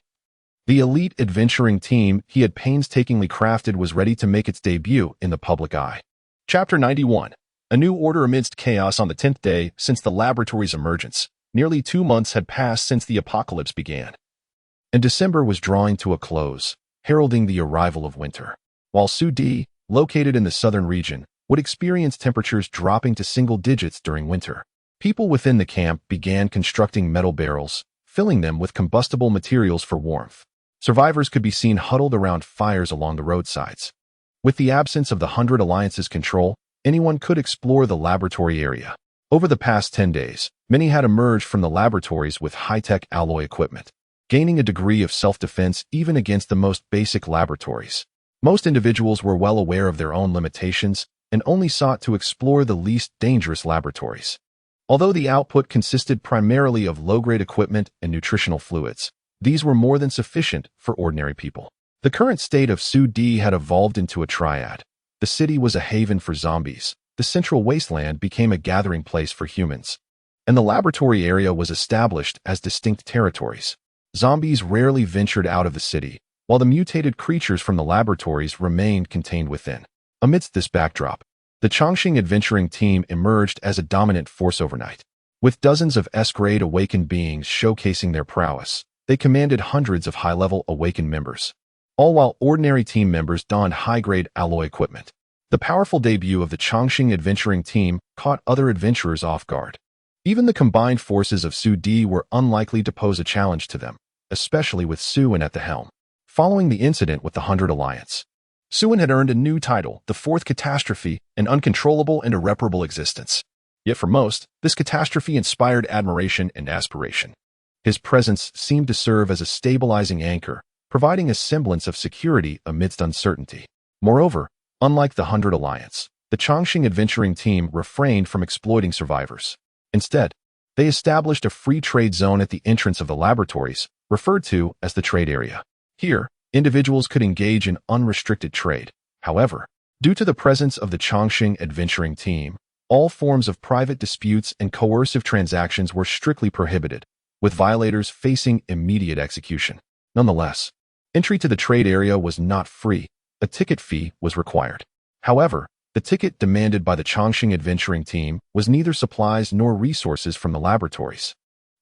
the elite adventuring team he had painstakingly crafted was ready to make its debut in the public eye. Chapter 91. A new order amidst chaos on the 10th day since the laboratory's emergence. Nearly 2 months had passed since the apocalypse began, and December was drawing to a close, heralding the arrival of winter. While Su-di, located in the southern region, would experience temperatures dropping to single digits during winter. People within the camp began constructing metal barrels, filling them with combustible materials for warmth. Survivors could be seen huddled around fires along the roadsides. With the absence of the 100 Alliance's control, anyone could explore the laboratory area. Over the past 10 days, many had emerged from the laboratories with high-tech alloy equipment, gaining a degree of self-defense even against the most basic laboratories. Most individuals were well aware of their own limitations and only sought to explore the least dangerous laboratories. Although the output consisted primarily of low-grade equipment and nutritional fluids, these were more than sufficient for ordinary people. The current state of Su-di had evolved into a triad. The city was a haven for zombies, the central wasteland became a gathering place for humans, and the laboratory area was established as distinct territories. Zombies rarely ventured out of the city, while the mutated creatures from the laboratories remained contained within. Amidst this backdrop, the Chongqing adventuring team emerged as a dominant force overnight. With dozens of S-grade awakened beings showcasing their prowess, they commanded hundreds of high-level awakened members, all while ordinary team members donned high-grade alloy equipment. The powerful debut of the Chongqing adventuring team caught other adventurers off guard. Even the combined forces of Su-di were unlikely to pose a challenge to them, especially with Su-en at the helm. Following the incident with the 100 Alliance, Su-en had earned a new title, the Fourth Catastrophe, an uncontrollable and irreparable existence. Yet for most, this catastrophe inspired admiration and aspiration. His presence seemed to serve as a stabilizing anchor, providing a semblance of security amidst uncertainty. Moreover, unlike the 100 Alliance, the Chongqing adventuring team refrained from exploiting survivors. Instead, they established a free trade zone at the entrance of the laboratories, referred to as the trade area. Here, individuals could engage in unrestricted trade. However, due to the presence of the Chongqing adventuring team, all forms of private disputes and coercive transactions were strictly prohibited, with violators facing immediate execution. Nonetheless, entry to the trade area was not free. A ticket fee was required. However, the ticket demanded by the Chongqing adventuring team was neither supplies nor resources from the laboratories,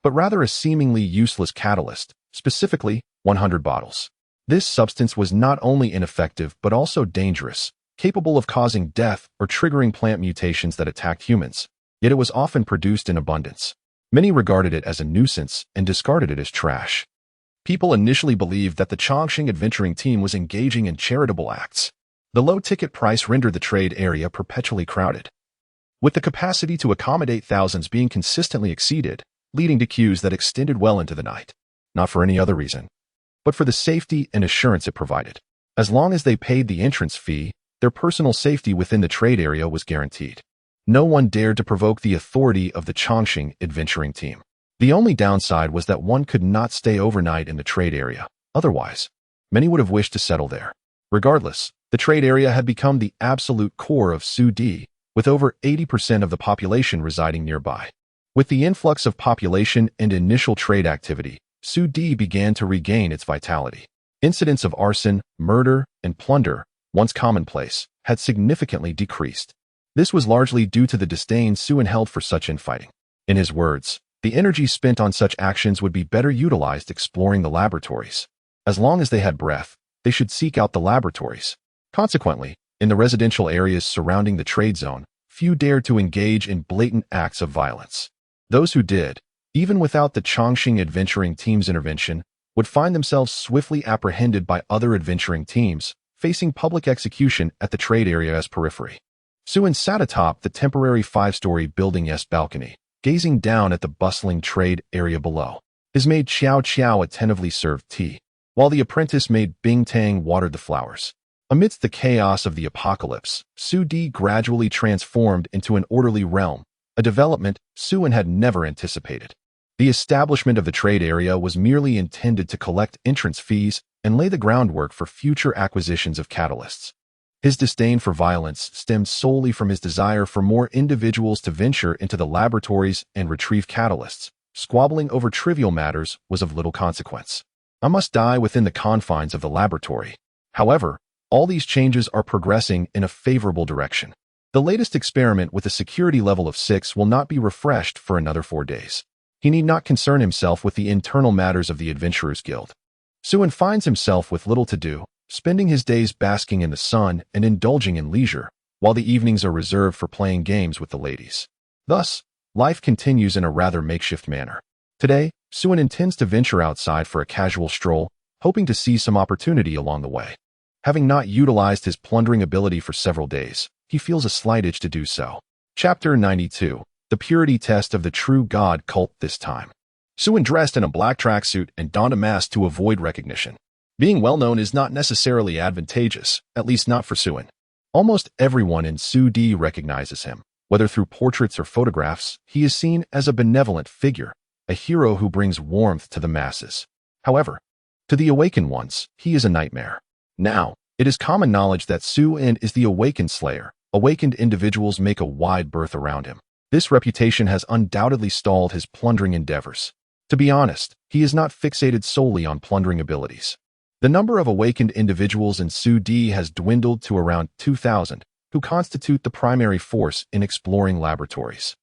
but rather a seemingly useless catalyst, specifically 100 bottles. This substance was not only ineffective but also dangerous, capable of causing death or triggering plant mutations that attacked humans, yet it was often produced in abundance. Many regarded it as a nuisance and discarded it as trash. People initially believed that the Chongqing adventuring team was engaging in charitable acts. The low ticket price rendered the trade area perpetually crowded, with the capacity to accommodate thousands being consistently exceeded, leading to queues that extended well into the night. Not for any other reason, but for the safety and assurance it provided. As long as they paid the entrance fee, their personal safety within the trade area was guaranteed. No one dared to provoke the authority of the Chongqing adventuring team. The only downside was that one could not stay overnight in the trade area. Otherwise, many would have wished to settle there. Regardless, the trade area had become the absolute core of Sudi, with over 80% of the population residing nearby. With the influx of population and initial trade activity, Sudi began to regain its vitality. Incidents of arson, murder, and plunder, once commonplace, had significantly decreased. This was largely due to the disdain Suen held for such infighting. In his words, the energy spent on such actions would be better utilized exploring the laboratories. As long as they had breath, they should seek out the laboratories. Consequently, in the residential areas surrounding the trade zone, few dared to engage in blatant acts of violence. Those who did, even without the Chongqing adventuring team's intervention, would find themselves swiftly apprehended by other adventuring teams, facing public execution at the trade area's periphery. Suen sat atop the temporary 5-story building's balcony, gazing down at the bustling trade area below. His maid Xiao Xiao attentively served tea, while the apprentice maid Bing Tang watered the flowers. Amidst the chaos of the apocalypse, Sudi gradually transformed into an orderly realm, a development Suen had never anticipated. The establishment of the trade area was merely intended to collect entrance fees and lay the groundwork for future acquisitions of catalysts. His disdain for violence stemmed solely from his desire for more individuals to venture into the laboratories and retrieve catalysts. Squabbling over trivial matters was of little consequence. I must die within the confines of the laboratory. However, all these changes are progressing in a favorable direction. The latest experiment with a security level of 6 will not be refreshed for another 4 days. He need not concern himself with the internal matters of the Adventurers Guild. Suen finds himself with little to do, spending his days basking in the sun and indulging in leisure, while the evenings are reserved for playing games with the ladies. Thus, life continues in a rather makeshift manner. Today, Suen intends to venture outside for a casual stroll, hoping to seize some opportunity along the way. Having not utilized his plundering ability for several days, he feels a slight itch to do so. Chapter 92. The Purity Test of the True God Cult this time. Suen dressed in a black tracksuit and donned a mask to avoid recognition. Being well-known is not necessarily advantageous, at least not for Suen. Almost everyone in Sudi recognizes him. Whether through portraits or photographs, he is seen as a benevolent figure, a hero who brings warmth to the masses. However, to the awakened ones, he is a nightmare. Now, it is common knowledge that Suen is the awakened slayer. Awakened individuals make a wide berth around him. This reputation has undoubtedly stalled his plundering endeavors. To be honest, he is not fixated solely on plundering abilities. The number of awakened individuals in Sudi has dwindled to around 2,000, who constitute the primary force in exploring laboratories.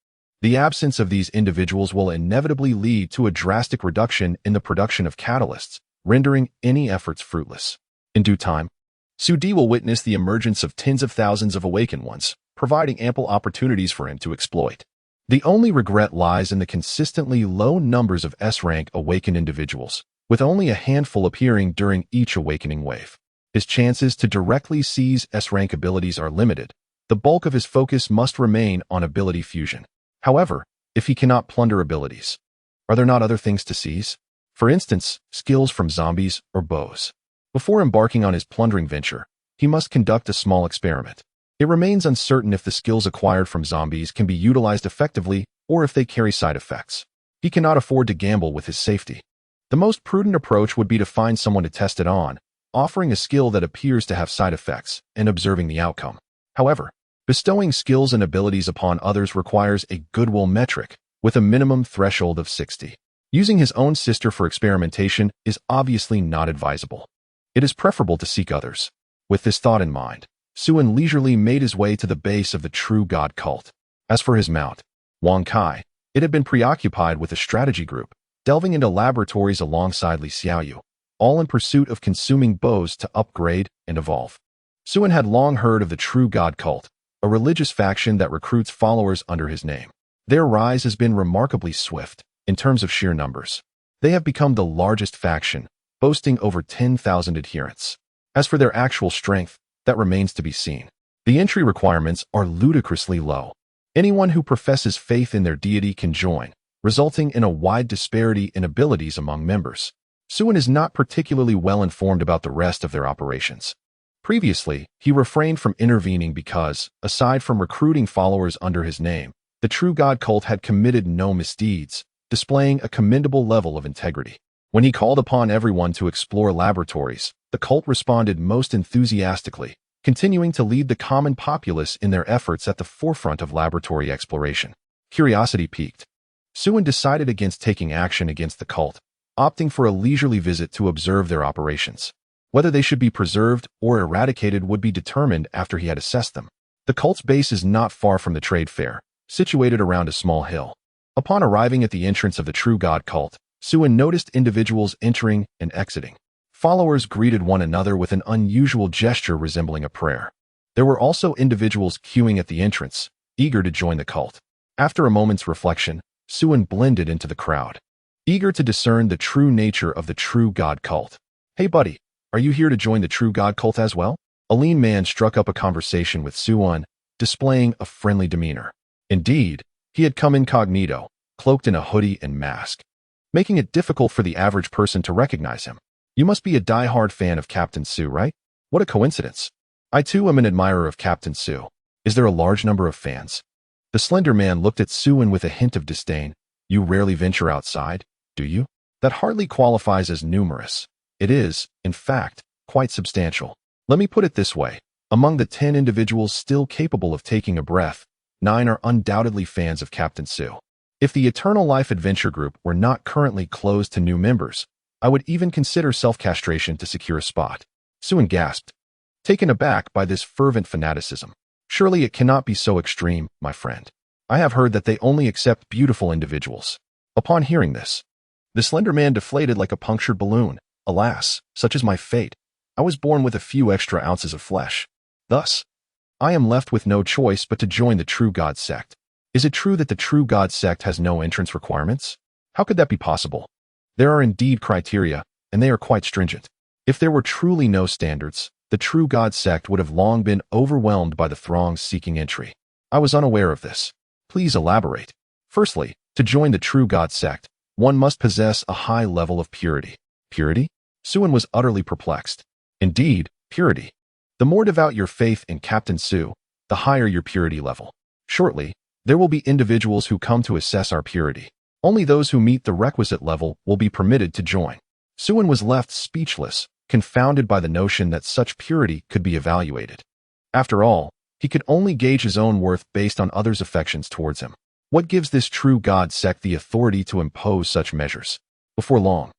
The absence of these individuals will inevitably lead to a drastic reduction in the production of catalysts, rendering any efforts fruitless. In due time, Sudi will witness the emergence of tens of thousands of awakened ones, providing ample opportunities for him to exploit. The only regret lies in the consistently low numbers of S-rank awakened individuals, with only a handful appearing during each awakening wave. His chances to directly seize S-rank abilities are limited. The bulk of his focus must remain on ability fusion. However, if he cannot plunder abilities, are there not other things to seize? For instance, skills from zombies or bows. Before embarking on his plundering venture, he must conduct a small experiment. It remains uncertain if the skills acquired from zombies can be utilized effectively or if they carry side effects. He cannot afford to gamble with his safety. The most prudent approach would be to find someone to test it on, offering a skill that appears to have side effects, and observing the outcome. However, bestowing skills and abilities upon others requires a goodwill metric, with a minimum threshold of 60. Using his own sister for experimentation is obviously not advisable. It is preferable to seek others. With this thought in mind, Suen leisurely made his way to the base of the True God cult. As for his mount, Wang Kai, it had been preoccupied with a strategy group, delving into laboratories alongside Li Xiaoyu. all in pursuit of consuming bows to upgrade and evolve. Suin had long heard of the True God cult, a religious faction that recruits followers under his name. Their rise has been remarkably swift in terms of sheer numbers. They have become the largest faction, boasting over 10,000 adherents. As for their actual strength, that remains to be seen. The entry requirements are ludicrously low. Anyone who professes faith in their deity can join, resulting in a wide disparity in abilities among members. Suin is not particularly well informed about the rest of their operations. Previously, he refrained from intervening because, aside from recruiting followers under his name, the True God cult had committed no misdeeds, displaying a commendable level of integrity. When he called upon everyone to explore laboratories, the cult responded most enthusiastically, continuing to lead the common populace in their efforts at the forefront of laboratory exploration. Curiosity piqued. Suin decided against taking action against the cult, opting for a leisurely visit to observe their operations. Whether they should be preserved or eradicated would be determined after he had assessed them. The cult's base is not far from the trade fair, situated around a small hill. Upon arriving at the entrance of the True God cult, Suin noticed individuals entering and exiting. Followers greeted one another with an unusual gesture resembling a prayer. There were also individuals queuing at the entrance, eager to join the cult. After a moment's reflection, Suin blended into the crowd, eager to discern the true nature of the True God cult. "Hey buddy, are you here to join the True God cult as well?" A lean man struck up a conversation with Suin, displaying a friendly demeanor. Indeed, he had come incognito, cloaked in a hoodie and mask, making it difficult for the average person to recognize him. "You must be a die-hard fan of Captain Su, right? What a coincidence. I too am an admirer of Captain Su. Is there a large number of fans?" The slender man looked at Suin with a hint of disdain. "You rarely venture outside, do you? That hardly qualifies as numerous. It is, in fact, quite substantial. Let me put it this way. Among the 10 individuals still capable of taking a breath, 9 are undoubtedly fans of Captain Su. If the Eternal Life Adventure Group were not currently closed to new members, I would even consider self-castration to secure a spot." Suin gasped, taken aback by this fervent fanaticism. "Surely it cannot be so extreme, my friend. I have heard that they only accept beautiful individuals." Upon hearing this, the slender man deflated like a punctured balloon. "Alas, such is my fate. I was born with a few extra ounces of flesh. Thus, I am left with no choice but to join the True God sect. Is it true that the True God sect has no entrance requirements? How could that be possible? There are indeed criteria, and they are quite stringent. If there were truly no standards, the True God sect would have long been overwhelmed by the throngs seeking entry. I was unaware of this. Please elaborate." Firstly, to join the True God sect, one must possess a high level of purity. Purity? Suin was utterly perplexed. Indeed, purity. The more devout your faith in Captain Su, the higher your purity level. Shortly, there will be individuals who come to assess our purity. Only those who meet the requisite level will be permitted to join. Suin was left speechless, confounded by the notion that such purity could be evaluated. After all, he could only gauge his own worth based on others' affections towards him. What gives this True God sect the authority to impose such measures? Before long,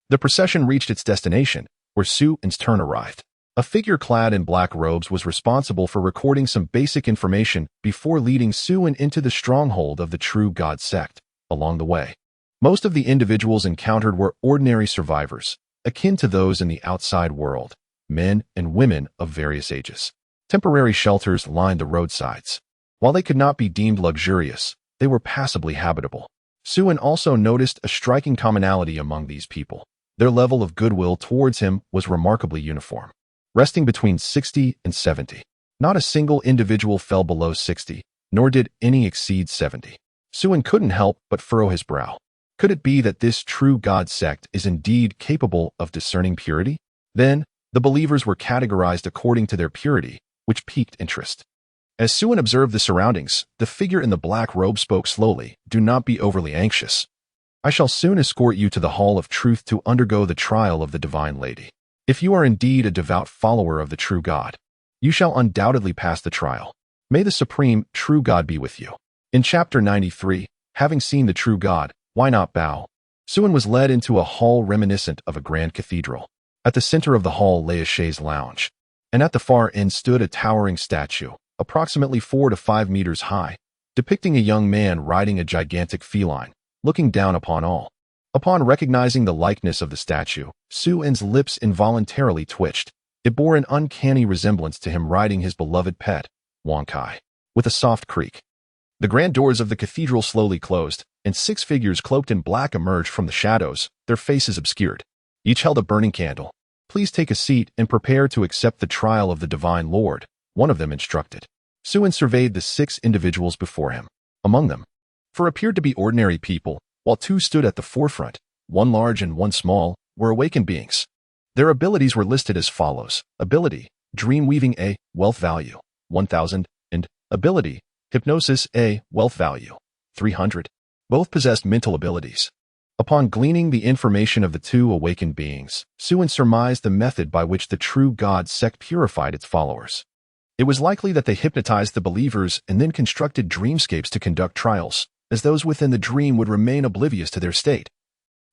the procession reached its destination, where Suin's turn arrived. A figure clad in black robes was responsible for recording some basic information before leading Suin into the stronghold of the True God sect. Along the way, most of the individuals encountered were ordinary survivors, akin to those in the outside world, men and women of various ages. Temporary shelters lined the roadsides. While they could not be deemed luxurious, they were passably habitable. Suin also noticed a striking commonality among these people. Their level of goodwill towards him was remarkably uniform, resting between 60 and 70. Not a single individual fell below 60, nor did any exceed 70. Suin couldn't help but furrow his brow. Could it be that this True God sect is indeed capable of discerning purity? Then, the believers were categorized according to their purity, which piqued interest. As Suin observed the surroundings, the figure in the black robe spoke slowly. "Do not be overly anxious. I shall soon escort you to the Hall of Truth to undergo the trial of the Divine Lady. If you are indeed a devout follower of the True God, you shall undoubtedly pass the trial. May the Supreme True God be with you." In Chapter 93, having seen the True God, why not bow? Suin was led into a hall reminiscent of a grand cathedral. At the center of the hall lay a chaise lounge, and at the far end stood a towering statue, approximately 4 to 5 meters high, depicting a young man riding a gigantic feline, looking down upon all. Upon recognizing the likeness of the statue, Su-en's lips involuntarily twitched. It bore an uncanny resemblance to him riding his beloved pet, Wang Kai, with a soft creak. The grand doors of the cathedral slowly closed, and 6 figures cloaked in black emerged from the shadows, their faces obscured. Each held a burning candle. "Please take a seat and prepare to accept the trial of the Divine Lord," one of them instructed. Su-en surveyed the 6 individuals before him. Among them, for appeared to be ordinary people, while 2 stood at the forefront, 1 large and 1 small, were awakened beings. Their abilities were listed as follows: Ability, Dream Weaving A, Wealth Value, 1,000, and Ability, Hypnosis A, Wealth Value, 300. Both possessed mental abilities. Upon gleaning the information of the 2 awakened beings, Su-en surmised the method by which the True God sect purified its followers. It was likely that they hypnotized the believers and then constructed dreamscapes to conduct trials, as those within the dream would remain oblivious to their state,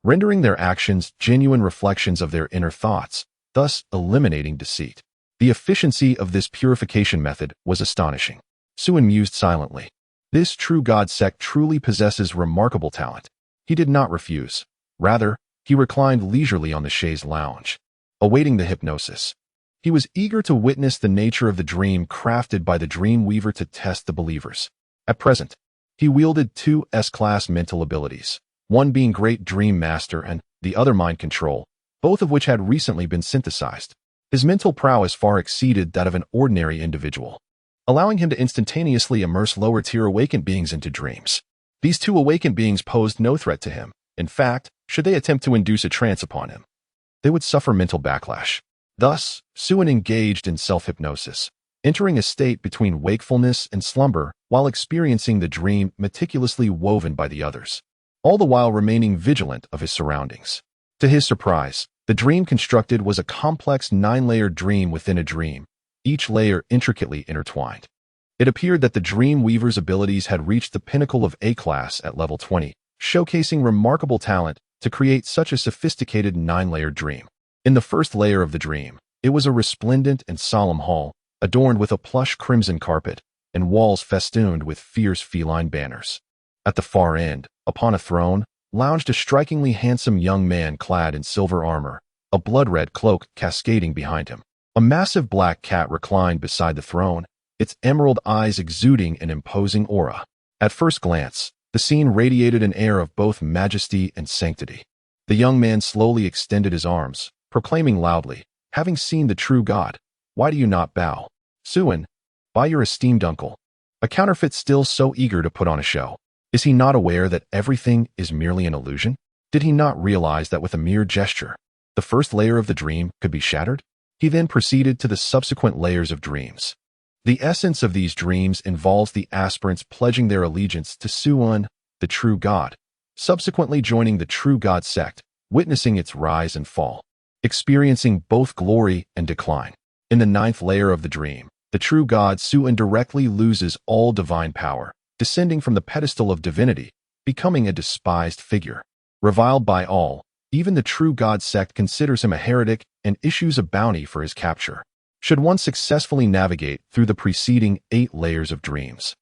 rendering their actions genuine reflections of their inner thoughts, thus eliminating deceit. The efficiency of this purification method was astonishing. Su-en mused silently. This True God sect truly possesses remarkable talent. He did not refuse. Rather, he reclined leisurely on the chaise lounge, awaiting the hypnosis. He was eager to witness the nature of the dream crafted by the dream weaver to test the believers. At present, he wielded 2 S-class mental abilities, one being Great Dream Master and the other Mind Control, both of which had recently been synthesized. His mental prowess far exceeded that of an ordinary individual, allowing him to instantaneously immerse lower-tier awakened beings into dreams. These 2 awakened beings posed no threat to him. In fact, should they attempt to induce a trance upon him, they would suffer mental backlash. Thus, Su-en engaged in self-hypnosis, entering a state between wakefulness and slumber while experiencing the dream meticulously woven by the others, all the while remaining vigilant of his surroundings. To his surprise, the dream constructed was a complex 9-layered dream within a dream, each layer intricately intertwined. It appeared that the dream weaver's abilities had reached the pinnacle of A-class at level 20, showcasing remarkable talent to create such a sophisticated 9-layered dream. In the first layer of the dream, it was a resplendent and solemn hall, adorned with a plush crimson carpet and walls festooned with fierce feline banners. At the far end, upon a throne, lounged a strikingly handsome young man clad in silver armor, a blood-red cloak cascading behind him. A massive black cat reclined beside the throne, its emerald eyes exuding an imposing aura. At first glance, the scene radiated an air of both majesty and sanctity. The young man slowly extended his arms, proclaiming loudly, "Having seen the true God, why do you not bow? Su-en, by your esteemed uncle." A counterfeit still so eager to put on a show. Is he not aware that everything is merely an illusion? Did he not realize that with a mere gesture, the first layer of the dream could be shattered? He then proceeded to the subsequent layers of dreams. The essence of these dreams involves the aspirants pledging their allegiance to Su-en, the true God, subsequently joining the True God sect, witnessing its rise and fall, experiencing both glory and decline. In the 9th layer of the dream, the true God Su-en directly loses all divine power, descending from the pedestal of divinity, becoming a despised figure. Reviled by all, even the True God sect considers him a heretic and issues a bounty for his capture, should one successfully navigate through the preceding 8 layers of dreams.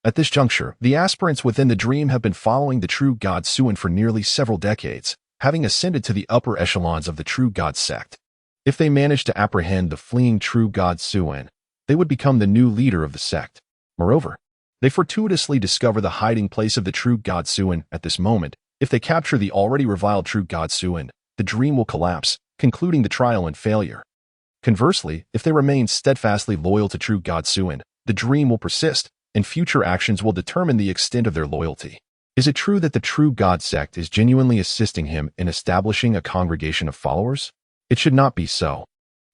At this juncture, the aspirants within the dream have been following the True God Su-en for nearly several decades, having ascended to the upper echelons of the True God sect. If they manage to apprehend the fleeing True God Su-en, they would become the new leader of the sect. Moreover, they fortuitously discover the hiding place of the True God Su-en at this moment. If they capture the already reviled True God Su-en, the dream will collapse, concluding the trial in failure. Conversely, if they remain steadfastly loyal to True God Su-en, the dream will persist, and future actions will determine the extent of their loyalty. Is it true that the True God sect is genuinely assisting him in establishing a congregation of followers? It should not be so.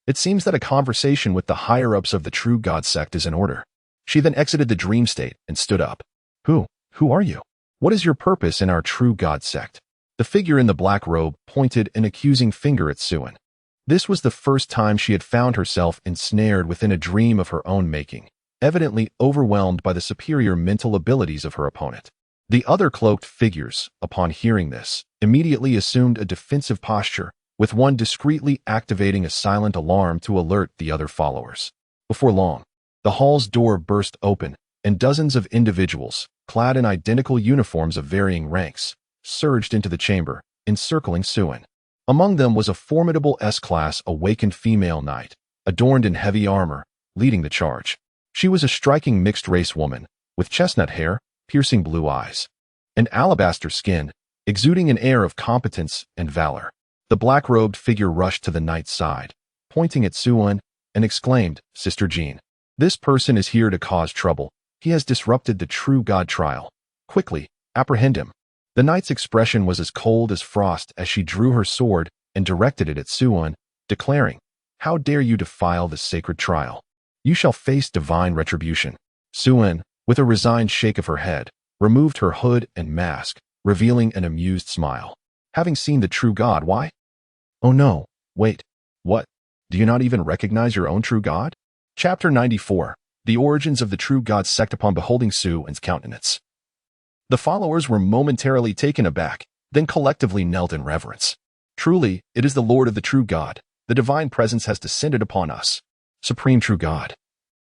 It seems that a conversation with the higher-ups of the True God sect is in order. She then exited the dream state and stood up. Who are you? What is your purpose in our True God sect? The figure in the black robe pointed an accusing finger at Su-en. This was the first time she had found herself ensnared within a dream of her own making, evidently overwhelmed by the superior mental abilities of her opponent. The other cloaked figures, upon hearing this, immediately assumed a defensive posture, with one discreetly activating a silent alarm to alert the other followers. Before long, the hall's door burst open, and dozens of individuals, clad in identical uniforms of varying ranks, surged into the chamber, encircling Suin. Among them was a formidable S-class awakened female knight, adorned in heavy armor, leading the charge. She was a striking mixed-race woman, with chestnut hair, piercing blue eyes, and alabaster skin, exuding an air of competence and valor. The black-robed figure rushed to the knight's side, pointing at Suin, and exclaimed, "Sister Jean, this person is here to cause trouble. He has disrupted the true god trial. Quickly, apprehend him." The knight's expression was as cold as frost as she drew her sword and directed it at Suin, declaring, "How dare you defile the sacred trial? You shall face divine retribution." Suin, with a resigned shake of her head, removed her hood and mask, revealing an amused smile. "Having seen the true god, why?" "Oh no, wait. What? Do you not even recognize your own true god?" Chapter 94. The origins of the true god sect. Upon beholding Suin's countenance, the followers were momentarily taken aback, then collectively knelt in reverence. "Truly, it is the Lord of the true god. The divine presence has descended upon us. Supreme true god,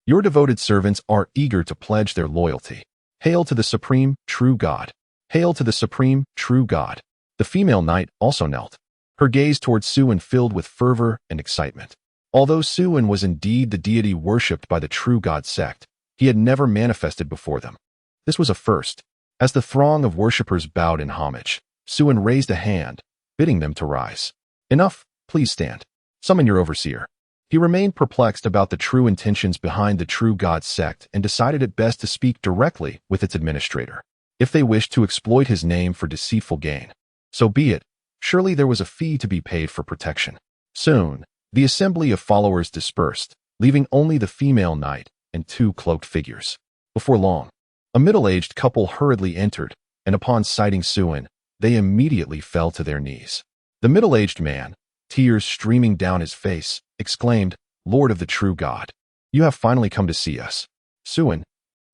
your devoted servants are eager to pledge their loyalty. Hail to the supreme true god. Hail to the supreme true god." The female knight also knelt, her gaze towards Suin filled with fervor and excitement. Although Suin was indeed the deity worshipped by the true god sect, he had never manifested before them. This was a first. As the throng of worshippers bowed in homage, Suin raised a hand, bidding them to rise. "Enough, please stand. Summon your overseer." He remained perplexed about the true intentions behind the true god sect and decided it best to speak directly with its administrator. If they wished to exploit his name for deceitful gain, so be it. Surely there was a fee to be paid for protection. Soon, the assembly of followers dispersed, leaving only the female knight and two cloaked figures. Before long, a middle-aged couple hurriedly entered, and upon sighting Suin, they immediately fell to their knees. The middle-aged man, tears streaming down his face, exclaimed, "Lord of the true god, you have finally come to see us." Suin,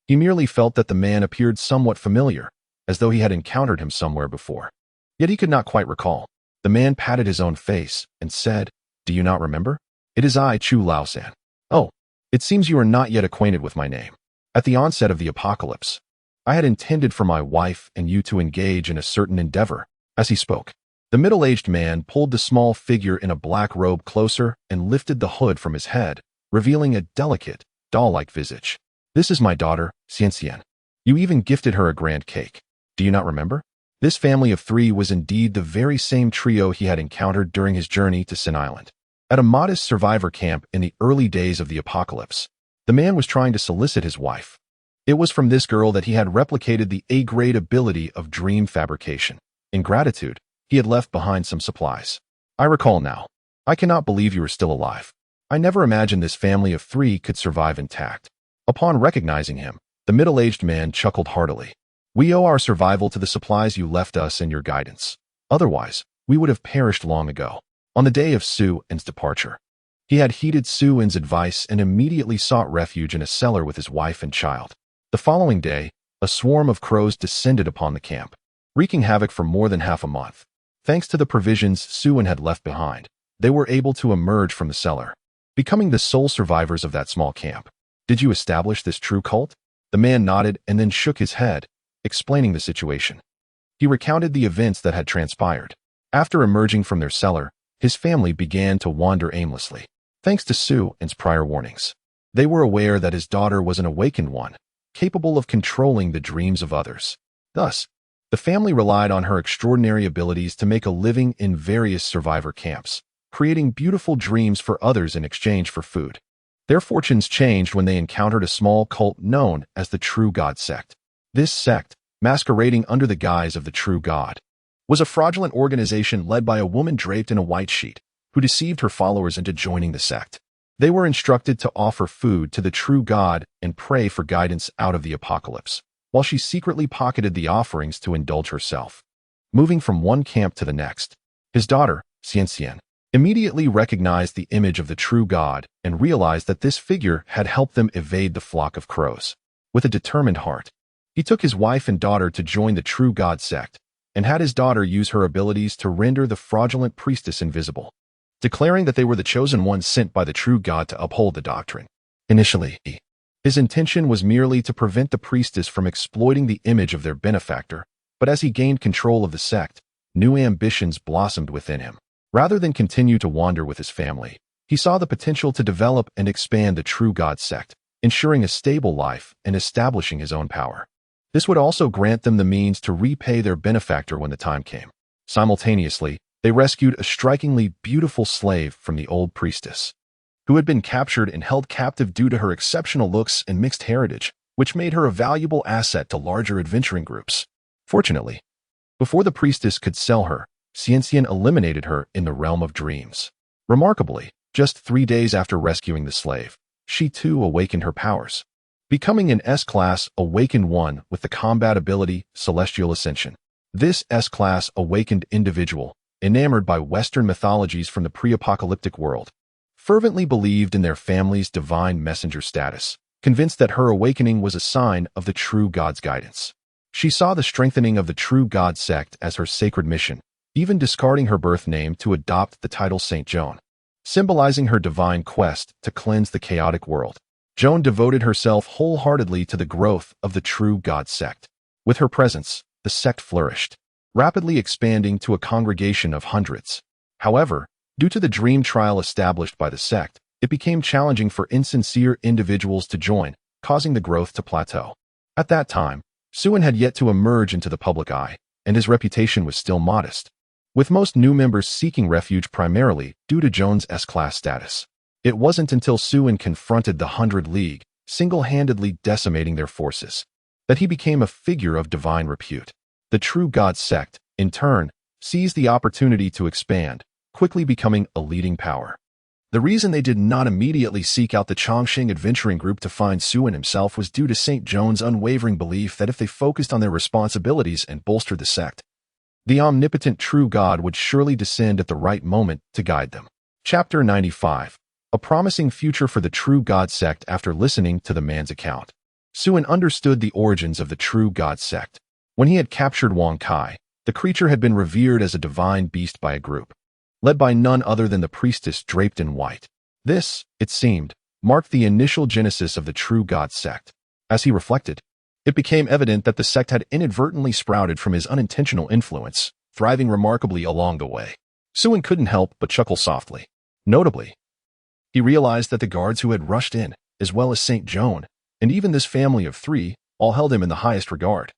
he merely felt that the man appeared somewhat familiar, as though he had encountered him somewhere before. Yet he could not quite recall. The man patted his own face and said, "Do you not remember? It is I, Chu Laosan." "Oh, it seems you are not yet acquainted with my name. At the onset of the apocalypse, I had intended for my wife and you to engage in a certain endeavor." As he spoke, the middle-aged man pulled the small figure in a black robe closer and lifted the hood from his head, revealing a delicate, doll-like visage. "This is my daughter, Xianxian. You even gifted her a grand cake. Do you not remember?" This family of three was indeed the very same trio he had encountered during his journey to Sin Island. At a modest survivor camp in the early days of the apocalypse, the man was trying to solicit his wife. It was from this girl that he had replicated the A-grade ability of dream fabrication. In gratitude, he had left behind some supplies. "I recall now. I cannot believe you are still alive. I never imagined this family of three could survive intact." Upon recognizing him, the middle-aged man chuckled heartily. "We owe our survival to the supplies you left us and your guidance. Otherwise, we would have perished long ago." On the day of Suin's departure, he had heeded Suin's advice and immediately sought refuge in a cellar with his wife and child. The following day, a swarm of crows descended upon the camp, wreaking havoc for more than half a month. Thanks to the provisions Suin had left behind, they were able to emerge from the cellar, becoming the sole survivors of that small camp. "Did you establish this true cult?" The man nodded and then shook his head, explaining the situation. He recounted the events that had transpired. After emerging from their cellar, his family began to wander aimlessly. Thanks to Suin's prior warnings, they were aware that his daughter was an awakened one, capable of controlling the dreams of others. Thus, the family relied on her extraordinary abilities to make a living in various survivor camps, creating beautiful dreams for others in exchange for food. Their fortunes changed when they encountered a small cult known as the True God Sect. This sect, masquerading under the guise of the True God, was a fraudulent organization led by a woman draped in a white sheet, who deceived her followers into joining the sect. They were instructed to offer food to the True God and pray for guidance out of the apocalypse, while she secretly pocketed the offerings to indulge herself. Moving from one camp to the next, his daughter, Xianxian, immediately recognized the image of the True God and realized that this figure had helped them evade the flock of crows. With a determined heart, he took his wife and daughter to join the True God sect and had his daughter use her abilities to render the fraudulent priestess invisible, declaring that they were the chosen ones sent by the True God to uphold the doctrine. Initially, his intention was merely to prevent the priestess from exploiting the image of their benefactor, but as he gained control of the sect, new ambitions blossomed within him. Rather than continue to wander with his family, he saw the potential to develop and expand the True God sect, ensuring a stable life and establishing his own power. This would also grant them the means to repay their benefactor when the time came. Simultaneously, they rescued a strikingly beautiful slave from the old priestess, who had been captured and held captive due to her exceptional looks and mixed heritage, which made her a valuable asset to larger adventuring groups. Fortunately, before the priestess could sell her, Ciencian eliminated her in the realm of dreams. Remarkably, just 3 days after rescuing the slave, she too awakened her powers, becoming an S-Class Awakened One with the combat ability Celestial Ascension. This S-Class awakened individual, enamored by Western mythologies from the pre-apocalyptic world, fervently believed in their family's divine messenger status, convinced that her awakening was a sign of the True God's guidance. She saw the strengthening of the True God sect as her sacred mission, even discarding her birth name to adopt the title Saint Joan, symbolizing her divine quest to cleanse the chaotic world. Joan devoted herself wholeheartedly to the growth of the True God sect. With her presence, the sect flourished, rapidly expanding to a congregation of hundreds. However, due to the dream trial established by the sect, it became challenging for insincere individuals to join, causing the growth to plateau. At that time, Suin had yet to emerge into the public eye, and his reputation was still modest, with most new members seeking refuge primarily due to Joan's S-Class status. It wasn't until Suin confronted the 100 League, single-handedly decimating their forces, that he became a figure of divine repute. The True God sect, in turn, seized the opportunity to expand, quickly becoming a leading power. The reason they did not immediately seek out the Chongqing adventuring group to find Suin himself was due to St. Joan's unwavering belief that if they focused on their responsibilities and bolstered the sect, the omnipotent True God would surely descend at the right moment to guide them. Chapter 95. A promising future for the True God sect. After listening to the man's account, Suin understood the origins of the True God sect. When he had captured Wang Kai, the creature had been revered as a divine beast by a group, led by none other than the priestess draped in white. This, it seemed, marked the initial genesis of the True God sect. As he reflected, it became evident that the sect had inadvertently sprouted from his unintentional influence, thriving remarkably along the way. Suin couldn't help but chuckle softly. Notably, he realized that the guards who had rushed in, as well as St. Joan, and even this family of 3, all held him in the highest regard,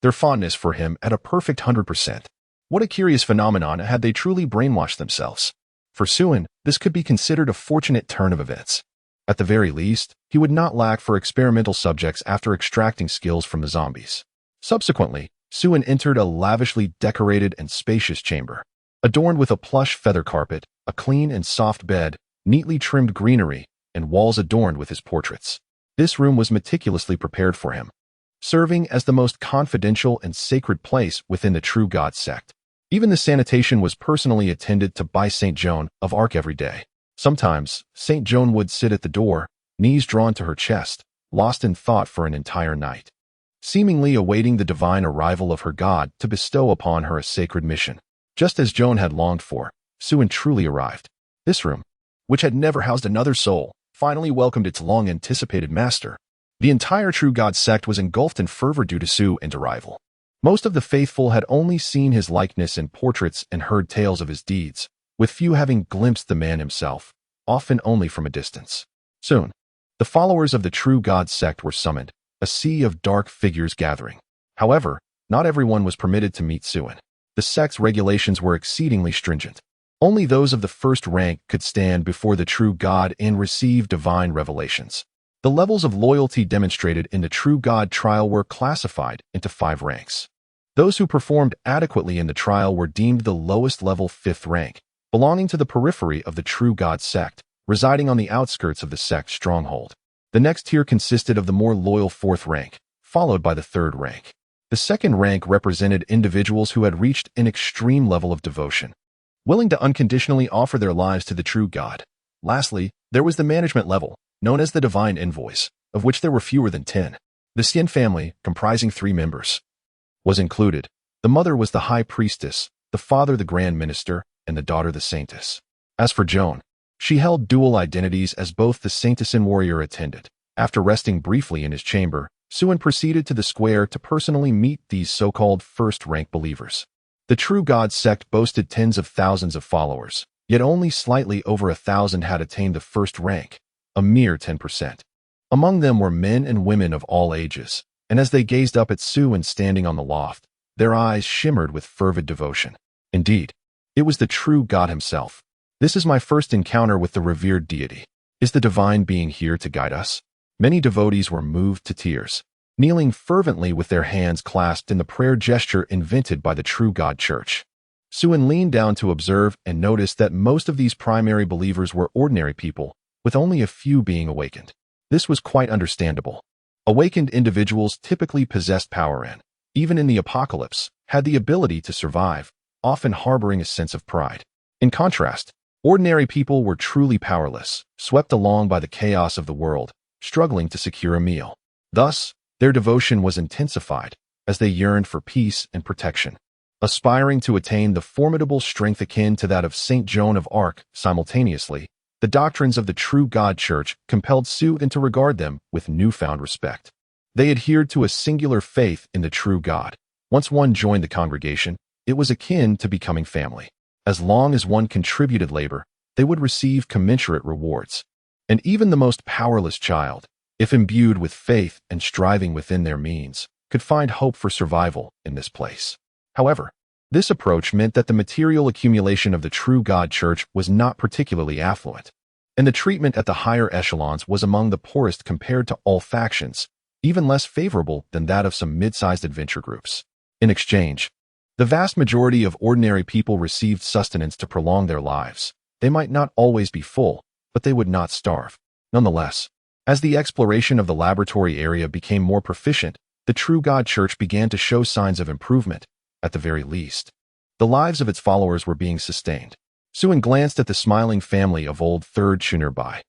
their fondness for him at a perfect 100%. What a curious phenomenon had they truly brainwashed themselves. For Suin, this could be considered a fortunate turn of events. At the very least, he would not lack for experimental subjects after extracting skills from the zombies. Subsequently, Suin entered a lavishly decorated and spacious chamber, adorned with a plush feather carpet, a clean and soft bed, neatly trimmed greenery, and walls adorned with his portraits. This room was meticulously prepared for him, serving as the most confidential and sacred place within the True God sect. Even the sanitation was personally attended to by St. Joan of Arc every day. Sometimes, St. Joan would sit at the door, knees drawn to her chest, lost in thought for an entire night, seemingly awaiting the divine arrival of her God to bestow upon her a sacred mission. Just as Joan had longed for, Suin truly arrived. This room, which had never housed another soul, finally welcomed its long-anticipated master. The entire True God sect was engulfed in fervor due to Suin's arrival. Most of the faithful had only seen his likeness in portraits and heard tales of his deeds, with few having glimpsed the man himself, often only from a distance. Soon, the followers of the True God sect were summoned, a sea of dark figures gathering. However, not everyone was permitted to meet Suin. The sect's regulations were exceedingly stringent. Only those of the first rank could stand before the True God and receive divine revelations. The levels of loyalty demonstrated in the True God trial were classified into 5 ranks. Those who performed adequately in the trial were deemed the lowest level 5th rank, belonging to the periphery of the True God sect, residing on the outskirts of the sect's stronghold. The next tier consisted of the more loyal 4th rank, followed by the 3rd rank. The 2nd rank represented individuals who had reached an extreme level of devotion, willing to unconditionally offer their lives to the True God. Lastly, there was the management level, known as the Divine Envoys, of which there were fewer than 10. The Xian family, comprising 3 members, was included. The mother was the High Priestess, the father the Grand Minister, and the daughter the Saintess. As for Joan, she held dual identities as both the Saintess and warrior attendant. After resting briefly in his chamber, Suin proceeded to the square to personally meet these so-called first-rank believers. The True God sect boasted tens of thousands of followers, yet only slightly over 1,000 had attained the first rank, a mere 10%. Among them were men and women of all ages, and as they gazed up at Suin standing on the loft, their eyes shimmered with fervid devotion. Indeed, it was the True God himself. This is my first encounter with the revered deity. Is the divine being here to guide us? Many devotees were moved to tears, kneeling fervently with their hands clasped in the prayer gesture invented by the True God Church. Suin leaned down to observe and noticed that most of these primary believers were ordinary people, with only a few being awakened. This was quite understandable. Awakened individuals typically possessed power and, even in the apocalypse, had the ability to survive, often harboring a sense of pride. In contrast, ordinary people were truly powerless, swept along by the chaos of the world, struggling to secure a meal. Thus, their devotion was intensified as they yearned for peace and protection. Aspiring to attain the formidable strength akin to that of Saint Joan of Arc simultaneously, the doctrines of the True God Church compelled Suin to regard them with newfound respect. They adhered to a singular faith in the True God. Once one joined the congregation, it was akin to becoming family. As long as one contributed labor, they would receive commensurate rewards. And even the most powerless child, if imbued with faith and striving within their means, could find hope for survival in this place. However, this approach meant that the material accumulation of the True God Church was not particularly affluent, and the treatment at the higher echelons was among the poorest compared to all factions, even less favorable than that of some mid-sized adventure groups. In exchange, the vast majority of ordinary people received sustenance to prolong their lives. They might not always be full, but they would not starve. Nonetheless, as the exploration of the laboratory area became more proficient, the True God Church began to show signs of improvement. At the very least, the lives of its followers were being sustained. Suin glanced at the smiling family of old third Chu nearby.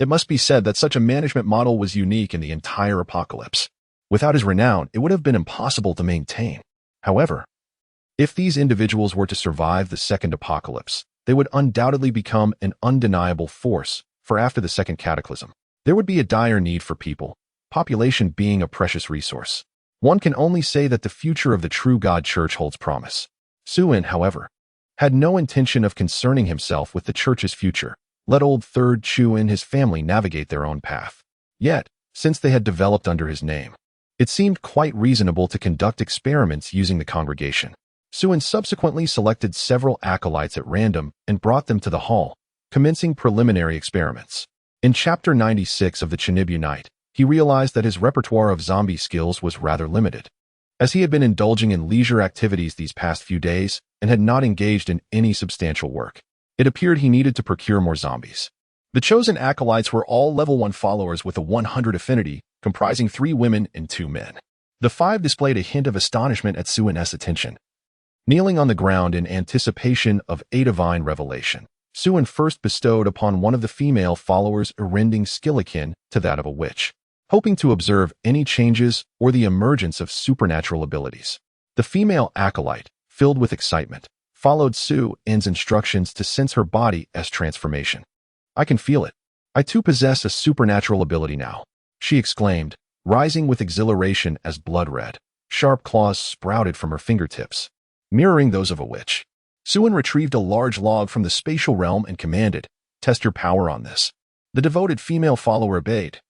It must be said that such a management model was unique in the entire apocalypse. Without his renown, it would have been impossible to maintain. However, if these individuals were to survive the second apocalypse, they would undoubtedly become an undeniable force, for after the second cataclysm, there would be a dire need for people, population being a precious resource. One can only say that the future of the True God Church holds promise. Suin, however, had no intention of concerning himself with the church's future. Let old third Chu and his family navigate their own path. Yet, since they had developed under his name, it seemed quite reasonable to conduct experiments using the congregation. Suin subsequently selected several acolytes at random and brought them to the hall, commencing preliminary experiments. In Chapter 96 of the Chinibunite, he realized that his repertoire of zombie skills was rather limited. As he had been indulging in leisure activities these past few days and had not engaged in any substantial work, it appeared he needed to procure more zombies. The chosen acolytes were all level 1 followers with a 100 affinity, comprising 3 women and 2 men. The 5 displayed a hint of astonishment at Suin's attention. Kneeling on the ground in anticipation of a divine revelation, Suin first bestowed upon one of the female followers a rending skill akin to that of a witch, hoping to observe any changes or the emergence of supernatural abilities. The female acolyte, filled with excitement, followed Suin's instructions to sense her body as transformation. "I can feel it. I too possess a supernatural ability now," she exclaimed, rising with exhilaration as blood-red, sharp claws sprouted from her fingertips, mirroring those of a witch. Suin retrieved a large log from the spatial realm and commanded, "Test your power on this." The devoted female follower obeyed,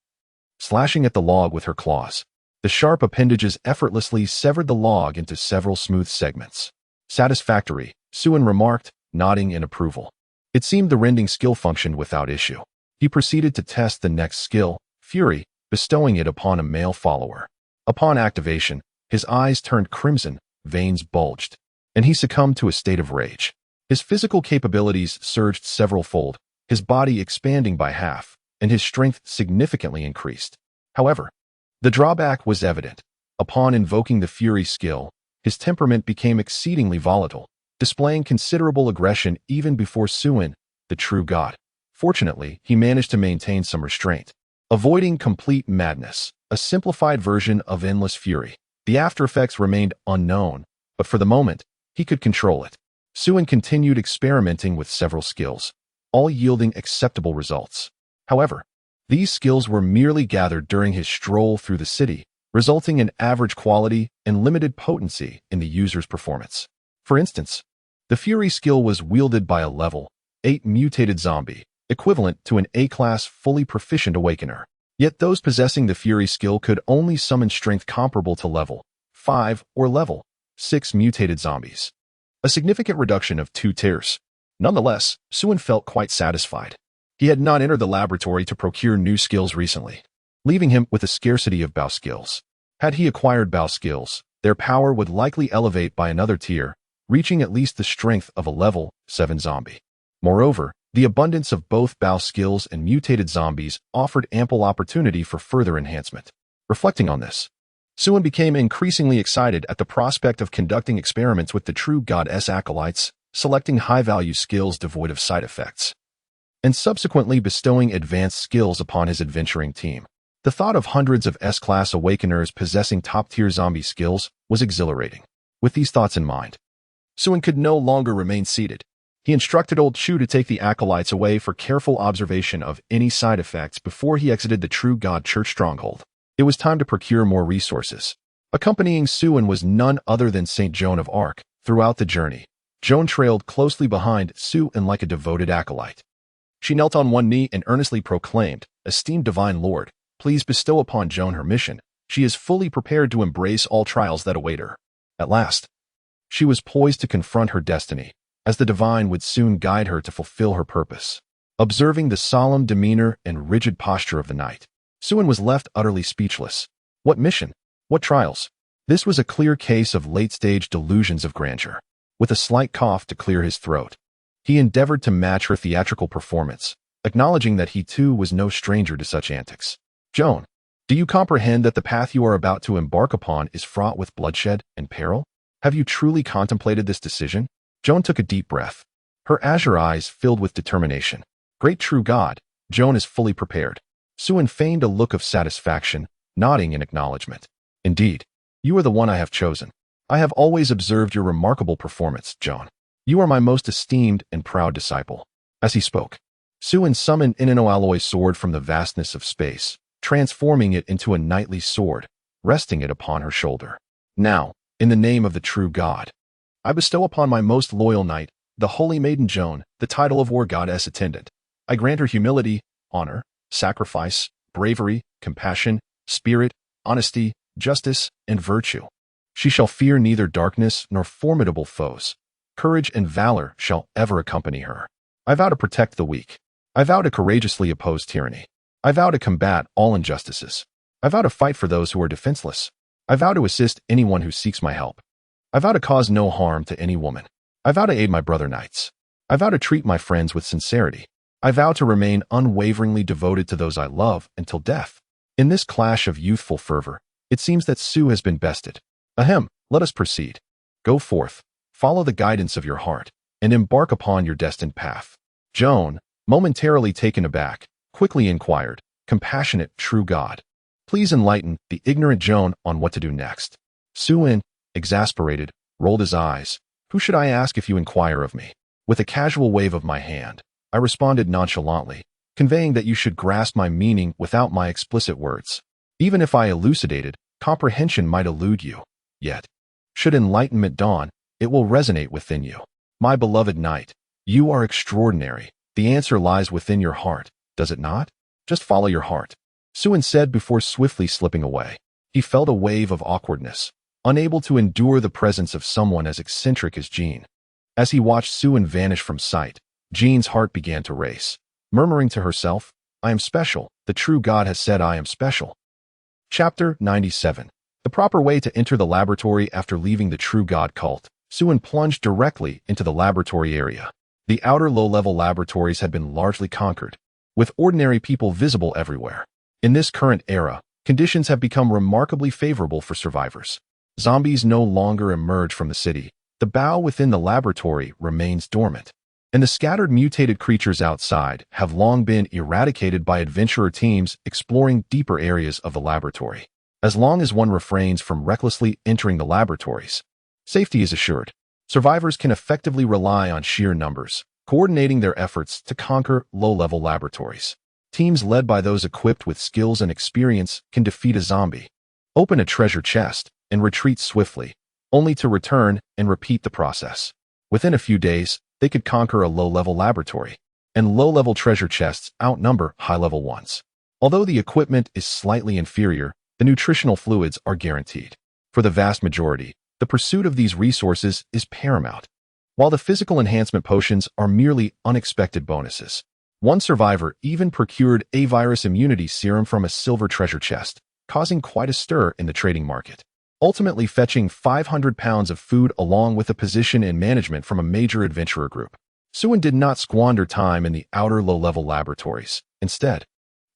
slashing at the log with her claws. The sharp appendages effortlessly severed the log into several smooth segments. "Satisfactory," Suin remarked, nodding in approval. It seemed the rending skill functioned without issue. He proceeded to test the next skill, Fury, bestowing it upon a male follower. Upon activation, his eyes turned crimson, veins bulged, and he succumbed to a state of rage. His physical capabilities surged several-fold, his body expanding by half, and his strength significantly increased. However, the drawback was evident. Upon invoking the Fury skill, his temperament became exceedingly volatile, displaying considerable aggression even before Suin, the True God. Fortunately, he managed to maintain some restraint, avoiding complete madness, a simplified version of endless fury. The aftereffects remained unknown, but for the moment, he could control it. Suin continued experimenting with several skills, all yielding acceptable results. However, these skills were merely gathered during his stroll through the city, resulting in average quality and limited potency in the user's performance. For instance, the Fury skill was wielded by a level 8 mutated zombie, equivalent to an A-class fully proficient awakener. Yet those possessing the Fury skill could only summon strength comparable to level 5 or level 6 mutated zombies. A significant reduction of 2 tiers. Nonetheless, Suin felt quite satisfied. He had not entered the laboratory to procure new skills recently, leaving him with a scarcity of bow skills. Had he acquired bow skills, their power would likely elevate by another tier, reaching at least the strength of a level 7 zombie. Moreover, the abundance of both bow skills and mutated zombies offered ample opportunity for further enhancement. Reflecting on this, Suin became increasingly excited at the prospect of conducting experiments with the true goddess acolytes, selecting high-value skills devoid of side effects, and subsequently bestowing advanced skills upon his adventuring team. The thought of hundreds of S-class awakeners possessing top-tier zombie skills was exhilarating. With these thoughts in mind, Suin could no longer remain seated. He instructed old Chu to take the acolytes away for careful observation of any side effects before he exited the True God Church stronghold. It was time to procure more resources. Accompanying Suin was none other than St. Joan of Arc. Throughout the journey, Joan trailed closely behind Suin like a devoted acolyte. She knelt on one knee and earnestly proclaimed, "Esteemed Divine Lord, please bestow upon Joan her mission. She is fully prepared to embrace all trials that await her." At last, she was poised to confront her destiny, as the divine would soon guide her to fulfill her purpose. Observing the solemn demeanor and rigid posture of the knight, Suin was left utterly speechless. What mission? What trials? This was a clear case of late-stage delusions of grandeur. With a slight cough to clear his throat, he endeavored to match her theatrical performance, acknowledging that he too was no stranger to such antics. "Joan, do you comprehend that the path you are about to embark upon is fraught with bloodshed and peril? Have you truly contemplated this decision?" Joan took a deep breath. Her azure eyes filled with determination. "Great true God, Joan is fully prepared." Suin feigned a look of satisfaction, nodding in acknowledgement. "Indeed, you are the one I have chosen. I have always observed your remarkable performance, Joan. You are my most esteemed and proud disciple." As he spoke, Suin summoned an alloy sword from the vastness of space, transforming it into a knightly sword, resting it upon her shoulder. "Now, in the name of the true God, I bestow upon my most loyal knight, the holy maiden Joan, the title of War Goddess Attendant. I grant her humility, honor, sacrifice, bravery, compassion, spirit, honesty, justice, and virtue. She shall fear neither darkness nor formidable foes. Courage and valor shall ever accompany her. I vow to protect the weak. I vow to courageously oppose tyranny. I vow to combat all injustices. I vow to fight for those who are defenseless. I vow to assist anyone who seeks my help. I vow to cause no harm to any woman. I vow to aid my brother knights. I vow to treat my friends with sincerity. I vow to remain unwaveringly devoted to those I love until death." In this clash of youthful fervor, it seems that Su has been bested. Ahem, let us proceed. Go forth, follow the guidance of your heart, and embark upon your destined path. Joan, momentarily taken aback, quickly inquired, "Compassionate, true God, please enlighten the ignorant Joan on what to do next." Suin, exasperated, rolled his eyes. "Who should I ask if you inquire of me?" With a casual wave of my hand, I responded nonchalantly, conveying that you should grasp my meaning without my explicit words. Even if I elucidated, comprehension might elude you. Yet, should enlightenment dawn, it will resonate within you. My beloved knight, you are extraordinary. The answer lies within your heart, does it not? Just follow your heart." Suin said before swiftly slipping away. He felt a wave of awkwardness, unable to endure the presence of someone as eccentric as Jean. As he watched Suin vanish from sight, Jean's heart began to race, murmuring to herself, "I am special. The true God has said I am special." Chapter 97. The proper way to enter the laboratory after leaving the True God cult. Suin plunged directly into the laboratory area. The outer low-level laboratories had been largely conquered, with ordinary people visible everywhere. In this current era, conditions have become remarkably favorable for survivors. Zombies no longer emerge from the city. The bow within the laboratory remains dormant, and the scattered mutated creatures outside have long been eradicated by adventurer teams exploring deeper areas of the laboratory. As long as one refrains from recklessly entering the laboratories, safety is assured. Survivors can effectively rely on sheer numbers, coordinating their efforts to conquer low-level laboratories. Teams led by those equipped with skills and experience can defeat a zombie, open a treasure chest, and retreat swiftly, only to return and repeat the process. Within a few days, they could conquer a low-level laboratory, and low-level treasure chests outnumber high-level ones. Although the equipment is slightly inferior, the nutritional fluids are guaranteed. For the vast majority, the pursuit of these resources is paramount, while the physical enhancement potions are merely unexpected bonuses. One survivor even procured a virus immunity serum from a silver treasure chest, causing quite a stir in the trading market, ultimately fetching 500 pounds of food along with a position in management from a major adventurer group. Suin did not squander time in the outer low-level laboratories. Instead,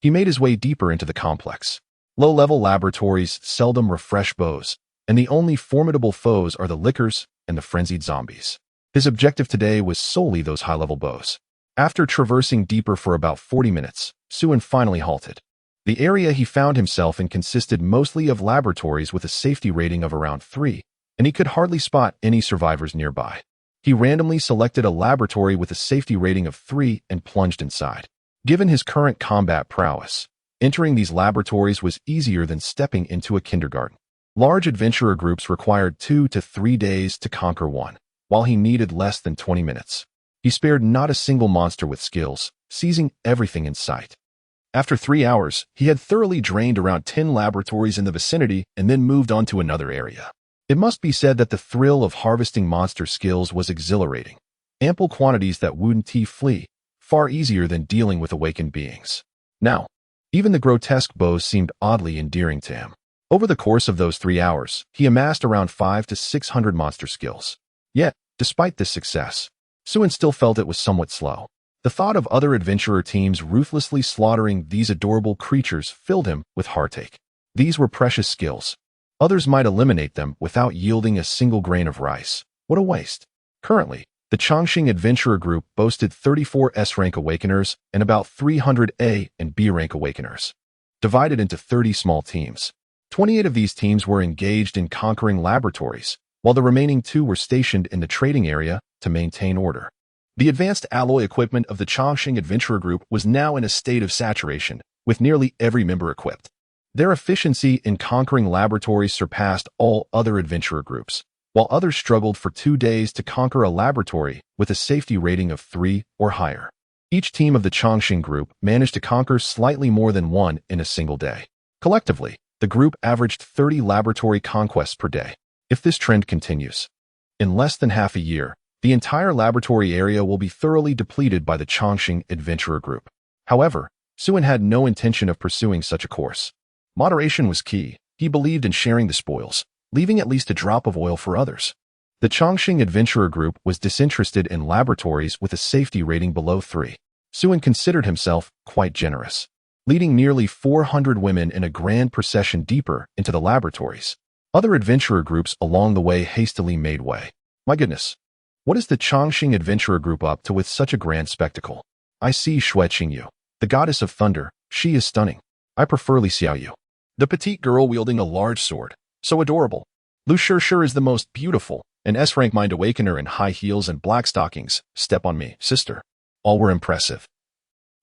he made his way deeper into the complex. Low-level laboratories seldom refresh bows, and the only formidable foes are the lickers and the frenzied zombies. His objective today was solely those high-level bows. After traversing deeper for about 40 minutes, Suin finally halted. The area he found himself in consisted mostly of laboratories with a safety rating of around 3, and he could hardly spot any survivors nearby. He randomly selected a laboratory with a safety rating of 3 and plunged inside. Given his current combat prowess, entering these laboratories was easier than stepping into a kindergarten. Large adventurer groups required 2 to 3 days to conquer one, while he needed less than 20 minutes. He spared not a single monster with skills, seizing everything in sight. After 3 hours, he had thoroughly drained around 10 laboratories in the vicinity and then moved on to another area. It must be said that the thrill of harvesting monster skills was exhilarating. Ample quantities that wouldn't flee, far easier than dealing with awakened beings. Now, even the grotesque bows seemed oddly endearing to him. Over the course of those 3 hours, he amassed around 500 to 600 monster skills. Yet, despite this success, Suin still felt it was somewhat slow. The thought of other adventurer teams ruthlessly slaughtering these adorable creatures filled him with heartache. These were precious skills. Others might eliminate them without yielding a single grain of rice. What a waste. Currently, the Chongqing Adventurer Group boasted 34 S-rank awakeners and about 300 A and B-rank awakeners, divided into 30 small teams. 28 of these teams were engaged in conquering laboratories, while the remaining 2 were stationed in the trading area to maintain order. The advanced alloy equipment of the Chongqing Adventurer Group was now in a state of saturation, with nearly every member equipped. Their efficiency in conquering laboratories surpassed all other adventurer groups, while others struggled for 2 days to conquer a laboratory with a safety rating of 3 or higher. Each team of the Chongqing Group managed to conquer slightly more than one in a single day. Collectively, the group averaged 30 laboratory conquests per day. If this trend continues, in less than half a year, the entire laboratory area will be thoroughly depleted by the Chongqing Adventurer Group. However, Suin had no intention of pursuing such a course. Moderation was key. He believed in sharing the spoils, leaving at least a drop of oil for others. The Chongqing Adventurer Group was disinterested in laboratories with a safety rating below 3. Suin considered himself quite generous, leading nearly 400 women in a grand procession deeper into the laboratories. Other adventurer groups along the way hastily made way. My goodness, what is the Chongqing Adventurer Group up to with such a grand spectacle? I see Shui Qingyu, the goddess of thunder. She is stunning. I prefer Li Xiaoyu, the petite girl wielding a large sword. So adorable. Lu Shishir is the most beautiful, an S-rank mind awakener in high heels and black stockings. Step on me, sister. All were impressive.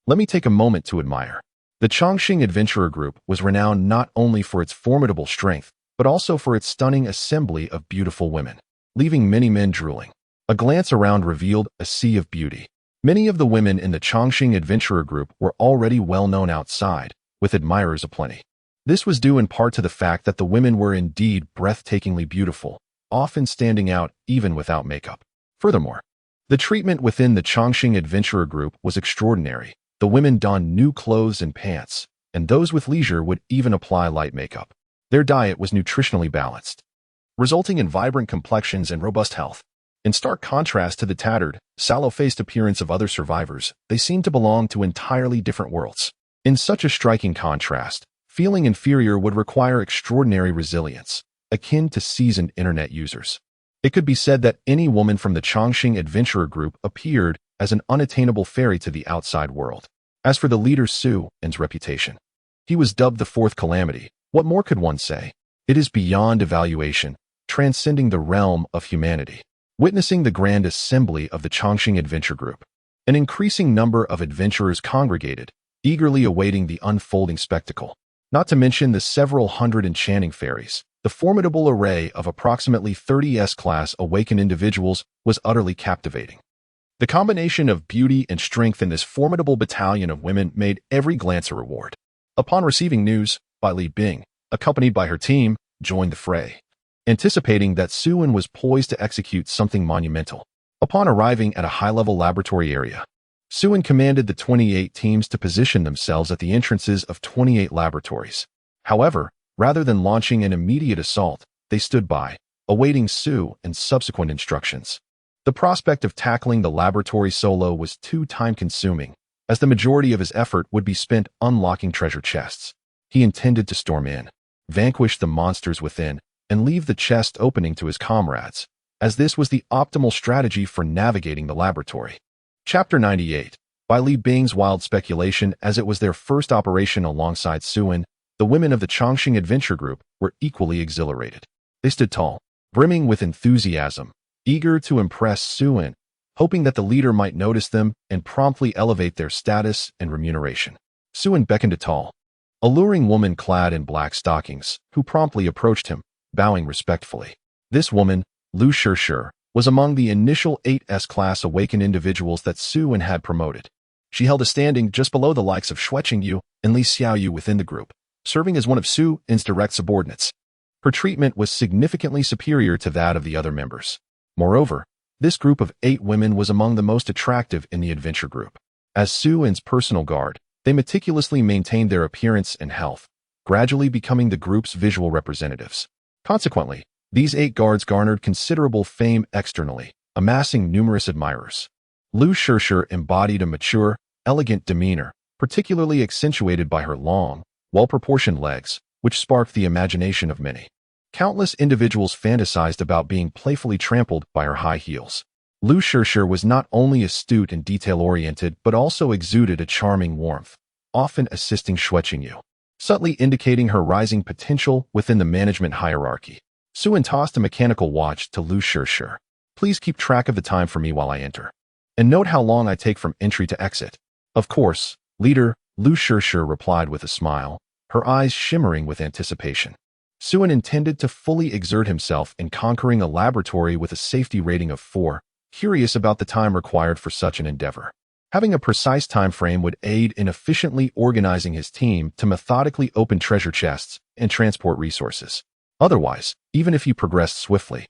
Let me take a moment to admire. The Chongqing Adventurer Group was renowned not only for its formidable strength, but also for its stunning assembly of beautiful women, leaving many men drooling. A glance around revealed a sea of beauty. Many of the women in the Chongqing Adventurer Group were already well known outside, with admirers aplenty. This was due in part to the fact that the women were indeed breathtakingly beautiful, often standing out even without makeup. Furthermore, the treatment within the Chongqing Adventurer Group was extraordinary. The women donned new clothes and pants, and those with leisure would even apply light makeup. Their diet was nutritionally balanced, resulting in vibrant complexions and robust health. In stark contrast to the tattered, sallow-faced appearance of other survivors, they seemed to belong to entirely different worlds. In such a striking contrast, feeling inferior would require extraordinary resilience, akin to seasoned internet users. It could be said that any woman from the Chongqing Adventurer Group appeared as an unattainable fairy to the outside world. As for the leader Suin's reputation, he was dubbed the Fourth Calamity. What more could one say? It is beyond evaluation, transcending the realm of humanity. Witnessing the grand assembly of the Chongqing Adventure Group, an increasing number of adventurers congregated, eagerly awaiting the unfolding spectacle. Not to mention the several hundred enchanting fairies, The formidable array of approximately 30 S-class awakened individuals was utterly captivating. The combination of beauty and strength in this formidable battalion of women made every glance a reward. Upon receiving news, Li Bing, accompanied by her team, joined the fray, anticipating that Suan was poised to execute something monumental. Upon arriving at a high-level laboratory area, Suan commanded the 28 teams to position themselves at the entrances of 28 laboratories. However, rather than launching an immediate assault, they stood by, awaiting Su and subsequent instructions. The prospect of tackling the laboratory solo was too time-consuming, as the majority of his effort would be spent unlocking treasure chests. He intended to storm in, vanquish the monsters within, and leave the chest opening to his comrades, as this was the optimal strategy for navigating the laboratory. Chapter 98. By Li Bing's wild speculation, as it was their first operation alongside Suan, the women of the Chongqing Adventure Group were equally exhilarated. They stood tall, brimming with enthusiasm, eager to impress Suan, hoping that the leader might notice them and promptly elevate their status and remuneration. Suan beckoned a tall, alluring woman clad in black stockings, who promptly approached him, bowing respectfully. This woman, Lu Shishir, was among the initial 8 S-class awakened individuals that Suan had promoted. She held a standing just below the likes of Xueqingyu and Li Xiaoyu within the group, serving as one of Suan's direct subordinates. Her treatment was significantly superior to that of the other members. Moreover, this group of 8 women was among the most attractive in the adventure group. As Suan's personal guard, they meticulously maintained their appearance and health, gradually becoming the group's visual representatives. Consequently, these 8 guards garnered considerable fame externally, amassing numerous admirers. Lu Shishir embodied a mature, elegant demeanor, particularly accentuated by her long, well-proportioned legs, which sparked the imagination of many. Countless individuals fantasized about being playfully trampled by her high heels. Lu Shishir was not only astute and detail-oriented but also exuded a charming warmth, often assisting Xueqingyu, subtly indicating her rising potential within the management hierarchy. Suan tossed a mechanical watch to Lu Shishir. Please keep track of the time for me while I enter. And note how long I take from entry to exit. Of course, leader, Lu Shishir replied with a smile, her eyes shimmering with anticipation. Suan intended to fully exert himself in conquering a laboratory with a safety rating of 4, curious about the time required for such an endeavor. Having a precise time frame would aid in efficiently organizing his team to methodically open treasure chests and transport resources. Otherwise, even if he progressed swiftly,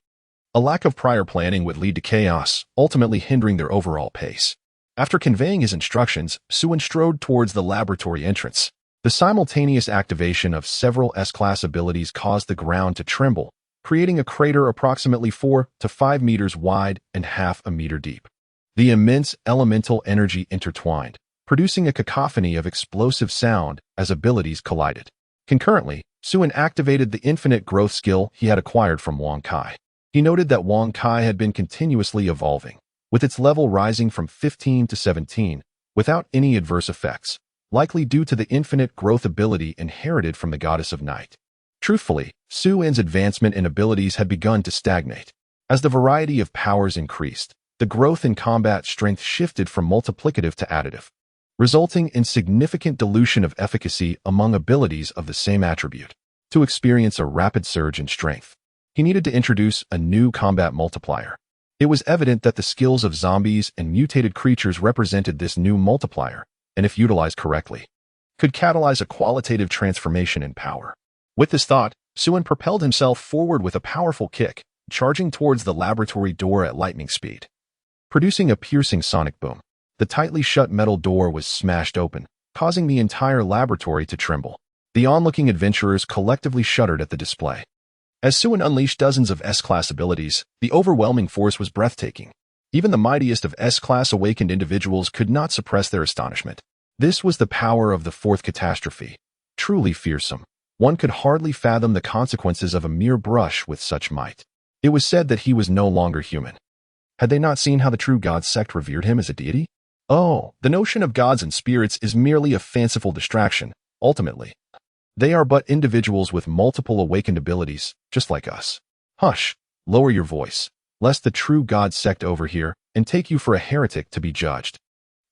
a lack of prior planning would lead to chaos, ultimately hindering their overall pace. After conveying his instructions, Suan strode towards the laboratory entrance. The simultaneous activation of several S-class abilities caused the ground to tremble, creating a crater approximately 4 to 5 meters wide and half a meter deep. The immense elemental energy intertwined, producing a cacophony of explosive sound as abilities collided. Concurrently, Suan activated the infinite growth skill he had acquired from Wang Kai. He noted that Wang Kai had been continuously evolving, with its level rising from 15 to 17, without any adverse effects, likely due to the infinite growth ability inherited from the goddess of night. Truthfully, Suan's advancement in abilities had begun to stagnate. As the variety of powers increased, the growth in combat strength shifted from multiplicative to additive, resulting in significant dilution of efficacy among abilities of the same attribute. To experience a rapid surge in strength, he needed to introduce a new combat multiplier. It was evident that the skills of zombies and mutated creatures represented this new multiplier, and if utilized correctly, could catalyze a qualitative transformation in power. With this thought, Suan propelled himself forward with a powerful kick, charging towards the laboratory door at lightning speed. Producing a piercing sonic boom, the tightly shut metal door was smashed open, causing the entire laboratory to tremble. The onlooking adventurers collectively shuddered at the display. As Suan unleashed dozens of S-class abilities, the overwhelming force was breathtaking. Even the mightiest of S-class awakened individuals could not suppress their astonishment. This was the power of the fourth catastrophe. Truly fearsome. One could hardly fathom the consequences of a mere brush with such might. It was said that he was no longer human. Had they not seen how the true God sect revered him as a deity? Oh, the notion of gods and spirits is merely a fanciful distraction, ultimately. They are but individuals with multiple awakened abilities, just like us. Hush, lower your voice, lest the true God sect overhear and take you for a heretic to be judged,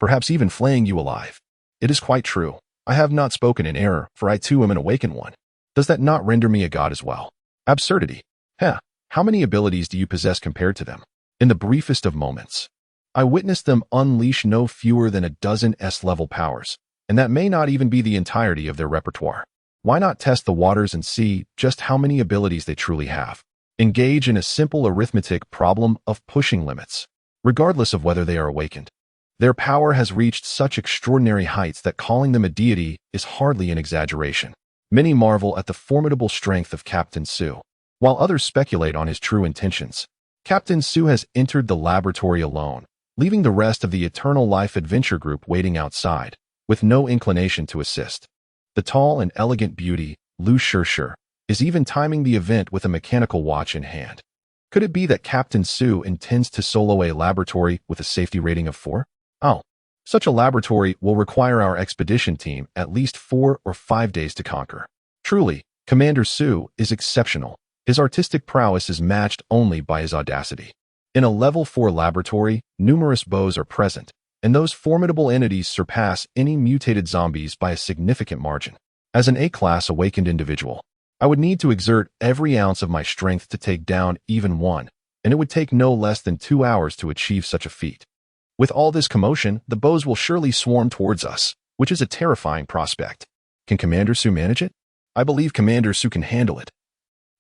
perhaps even flaying you alive. It is quite true. I have not spoken in error, for I too am an awakened one. Does that not render me a god as well? Absurdity. Heh, how many abilities do you possess compared to them? In the briefest of moments, I witnessed them unleash no fewer than a dozen S-level powers, and that may not even be the entirety of their repertoire. Why not test the waters and see just how many abilities they truly have? Engage in a simple arithmetic problem of pushing limits, regardless of whether they are awakened. Their power has reached such extraordinary heights that calling them a deity is hardly an exaggeration. Many marvel at the formidable strength of Captain Su, while others speculate on his true intentions. Captain Su has entered the laboratory alone, leaving the rest of the Eternal Life Adventure group waiting outside, with no inclination to assist. The tall and elegant beauty, Lu Shirshir, is even timing the event with a mechanical watch in hand. Could it be that Captain Su intends to solo a laboratory with a safety rating of 4? Oh, such a laboratory will require our expedition team at least 4 or 5 days to conquer. Truly, Commander Su is exceptional. His artistic prowess is matched only by his audacity. In a level 4 laboratory, numerous bows are present, and those formidable entities surpass any mutated zombies by a significant margin. As an A-class awakened individual, I would need to exert every ounce of my strength to take down even one, and it would take no less than 2 hours to achieve such a feat. With all this commotion, the bows will surely swarm towards us, which is a terrifying prospect. Can Commander Su manage it? I believe Commander Su can handle it.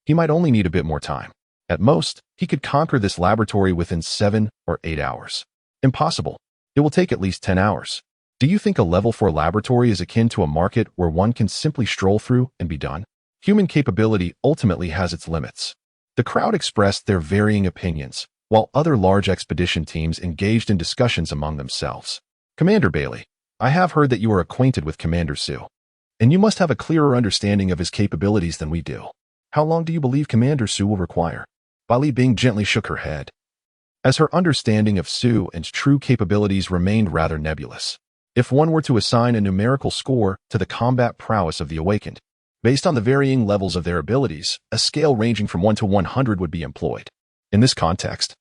He might only need a bit more time. At most, he could conquer this laboratory within 7 or 8 hours. Impossible. It will take at least 10 hours. Do you think a level 4 laboratory is akin to a market where one can simply stroll through and be done? Human capability ultimately has its limits. The crowd expressed their varying opinions, while other large expedition teams engaged in discussions among themselves. Commander Bailey, I have heard that you are acquainted with Commander Su, and you must have a clearer understanding of his capabilities than we do. How long do you believe Commander Su will require? Bailey Bing gently shook her head, as her understanding of Su and true capabilities remained rather nebulous. If one were to assign a numerical score to the combat prowess of the awakened, based on the varying levels of their abilities, a scale ranging from 1 to 100 would be employed. In this context,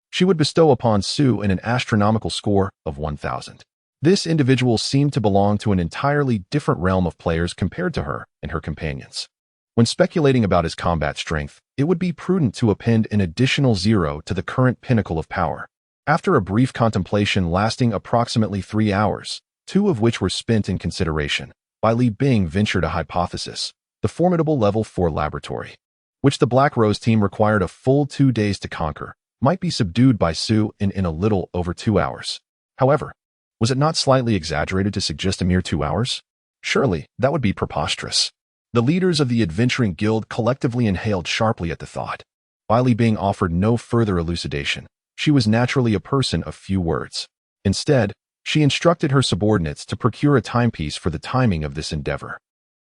she would bestow upon Su an astronomical score of 1,000. This individual seemed to belong to an entirely different realm of players compared to her and her companions. When speculating about his combat strength, it would be prudent to append an additional 0 to the current pinnacle of power. After a brief contemplation lasting approximately 3 hours, 2 of which were spent in consideration, Bailey Bing ventured a hypothesis: the formidable level 4 laboratory, which the Black Rose team required a full 2 days to conquer, might be subdued by Su in a little over 2 hours. However, was it not slightly exaggerated to suggest a mere 2 hours? Surely, that would be preposterous. The leaders of the Adventuring Guild collectively inhaled sharply at the thought. Bailey Bing offered no further elucidation. She was naturally a person of few words. Instead, she instructed her subordinates to procure a timepiece for the timing of this endeavor.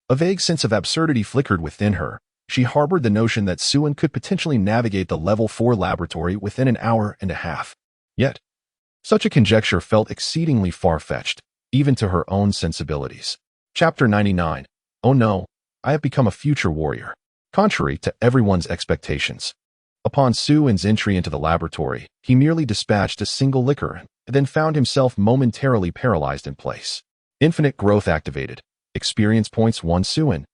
A vague sense of absurdity flickered within her. She harbored the notion that Suin could potentially navigate the level 4 laboratory within an hour and a half. Yet, such a conjecture felt exceedingly far-fetched, even to her own sensibilities. Chapter 99. Oh no, I have become a future warrior. Contrary to everyone's expectations, upon Suin's entry into the laboratory, he merely dispatched a single liquor and then found himself momentarily paralyzed in place. Infinite growth activated. Experience points 1 Suin.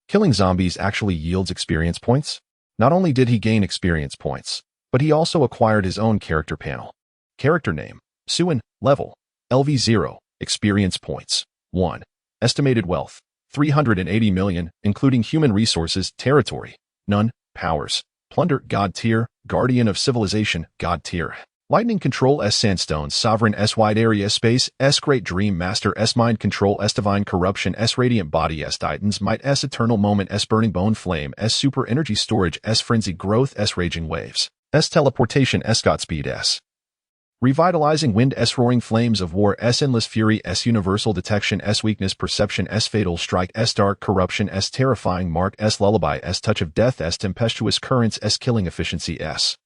Killing zombies actually yields experience points? Not only did he gain experience points, but he also acquired his own character panel. Character name: Suin. Level: LV0. Experience points: 1. Estimated wealth: 380 million, including human resources. Territory: none. Powers: Plunder, God tier. Guardian of Civilization, God tier. Lightning Control S Sandstone Sovereign S Wide Area Space S Great Dream Master S Mind Control S Divine Corruption S Radiant Body S Titans Might S Eternal Moment S Burning Bone Flame S Super Energy Storage S Frenzy Growth S Raging Waves S Teleportation S Godspeed S Revitalizing Wind S Roaring Flames of War S Endless Fury S Universal Detection S Weakness Perception S Fatal Strike S Dark Corruption S Terrifying Mark S Lullaby S Touch of Death S Tempestuous Currents S Killing Efficiency S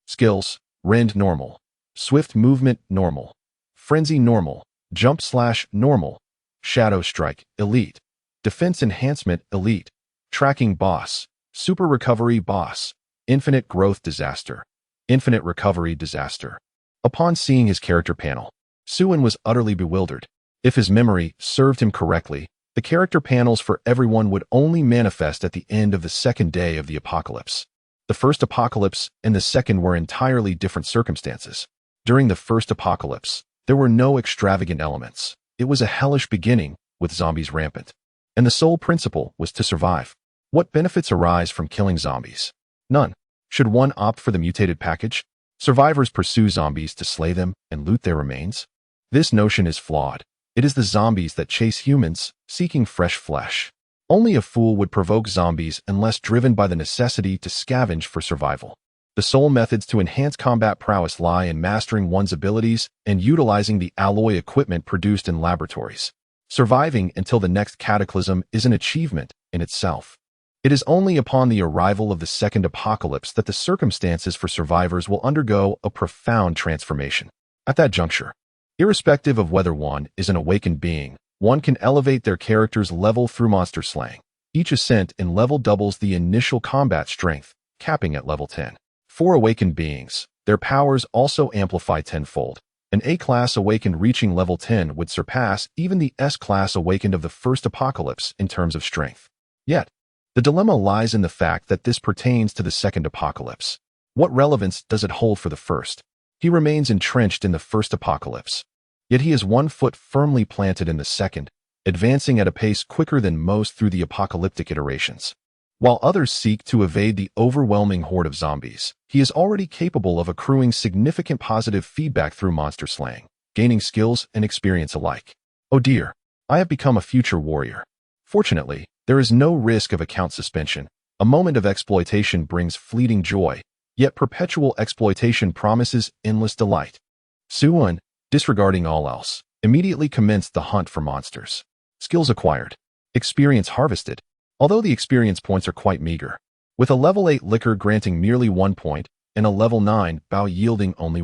Skills: Rend normal, Swift Movement normal, Frenzy normal, Jump Slash normal, Shadow Strike elite, Defense Enhancement elite, Tracking boss, Super Recovery boss, Infinite Growth disaster, Infinite Recovery disaster. Upon seeing his character panel, Suin was utterly bewildered. If his memory served him correctly, The character panels for everyone would only manifest at the end of the second day of the apocalypse. The first apocalypse and the second were entirely different circumstances. During the first apocalypse, there were no extravagant elements. It was a hellish beginning, with zombies rampant. And the sole principle was to survive. What benefits arise from killing zombies? None. Should one opt for the mutated package? Survivors pursue zombies to slay them and loot their remains? This notion is flawed. It is the zombies that chase humans, seeking fresh flesh. Only a fool would provoke zombies unless driven by the necessity to scavenge for survival. The sole methods to enhance combat prowess lie in mastering one's abilities and utilizing the alloy equipment produced in laboratories. Surviving until the next cataclysm is an achievement in itself. It is only upon the arrival of the second apocalypse that the circumstances for survivors will undergo a profound transformation. At that juncture, irrespective of whether one is an awakened being, one can elevate their character's level through monster slaying. Each ascent in level doubles the initial combat strength, capping at level 10. For awakened beings, their powers also amplify tenfold. An A-class awakened reaching level 10 would surpass even the S-class awakened of the first apocalypse in terms of strength. Yet, the dilemma lies in the fact that this pertains to the second apocalypse. What relevance does it hold for the first? He remains entrenched in the first apocalypse. Yet he is 1 foot firmly planted in the second, advancing at a pace quicker than most through the apocalyptic iterations. While others seek to evade the overwhelming horde of zombies, he is already capable of accruing significant positive feedback through monster slaying, gaining skills and experience alike. Oh dear, I have become a future warrior. Fortunately, there is no risk of account suspension. A moment of exploitation brings fleeting joy, yet perpetual exploitation promises endless delight. Suwon, disregarding all else, immediately commenced the hunt for monsters. Skills acquired. Experience harvested. Although the experience points are quite meager, with a level 8 liquor granting merely 1 point and a level 9 bow yielding only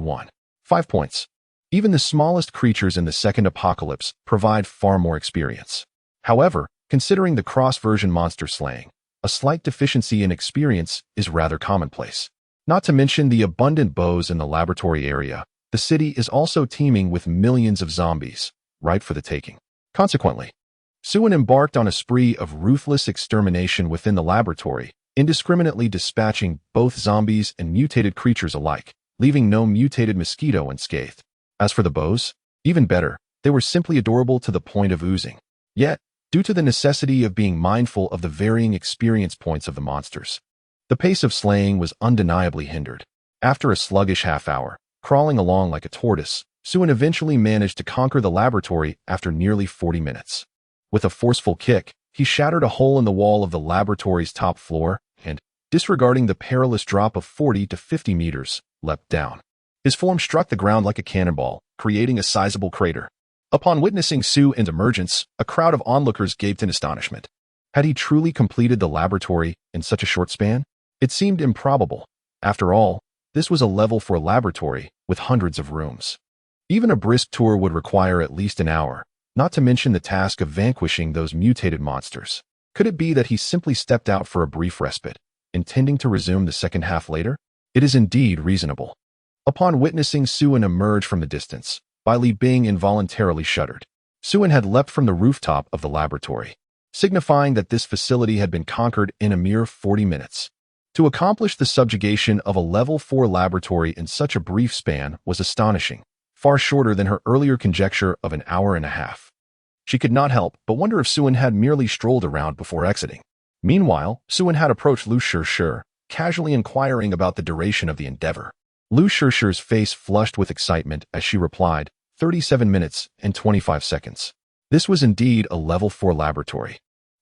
5 points. Even the smallest creatures in the second apocalypse provide far more experience. However, considering the cross-version monster slaying, a slight deficiency in experience is rather commonplace. Not to mention the abundant bows in the laboratory area, the city is also teeming with millions of zombies, ripe for the taking. Consequently, Suwon embarked on a spree of ruthless extermination within the laboratory, indiscriminately dispatching both zombies and mutated creatures alike, leaving no mutated mosquito unscathed. As for the bows, even better, they were simply adorable to the point of oozing. Yet, due to the necessity of being mindful of the varying experience points of the monsters, the pace of slaying was undeniably hindered. After a sluggish half-hour, crawling along like a tortoise, Suwon eventually managed to conquer the laboratory after nearly 40 minutes. With a forceful kick, he shattered a hole in the wall of the laboratory's top floor and, disregarding the perilous drop of 40 to 50 meters, leapt down. His form struck the ground like a cannonball, creating a sizable crater. Upon witnessing Suwon's emergence, a crowd of onlookers gaped in astonishment. Had he truly completed the laboratory in such a short span? It seemed improbable. After all, this was a level 4 laboratory with hundreds of rooms. Even a brisk tour would require at least an hour, not to mention the task of vanquishing those mutated monsters. Could it be that he simply stepped out for a brief respite, intending to resume the second half later? It is indeed reasonable. Upon witnessing Suwon emerge from the distance, Li Bing involuntarily shuddered. Suwon had leapt from the rooftop of the laboratory, signifying that this facility had been conquered in a mere 40 minutes. To accomplish the subjugation of a level 4 laboratory in such a brief span was astonishing, far shorter than her earlier conjecture of an hour and a half. She could not help but wonder if Suwon had merely strolled around before exiting. Meanwhile, Suwon had approached Lu Shishir, casually inquiring about the duration of the endeavor. Lu Shishir's face flushed with excitement as she replied, 37 minutes and 25 seconds. This was indeed a level 4 laboratory.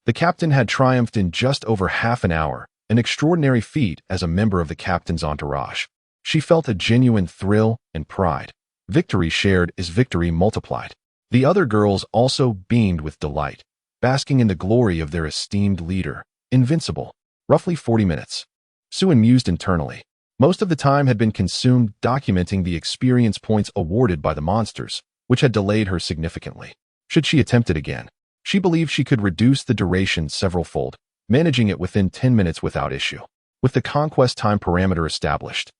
The captain had triumphed in just over half an hour, an extraordinary feat as a member of the captain's entourage. She felt a genuine thrill and pride. Victory shared is victory multiplied. The other girls also beamed with delight, basking in the glory of their esteemed leader, invincible. Roughly 40 minutes. Suwon mused internally. Most of the time had been consumed documenting the experience points awarded by the monsters, which had delayed her significantly. Should she attempt it again? She believed she could reduce the duration several-fold, managing it within 10 minutes without issue. With the conquest time parameter established,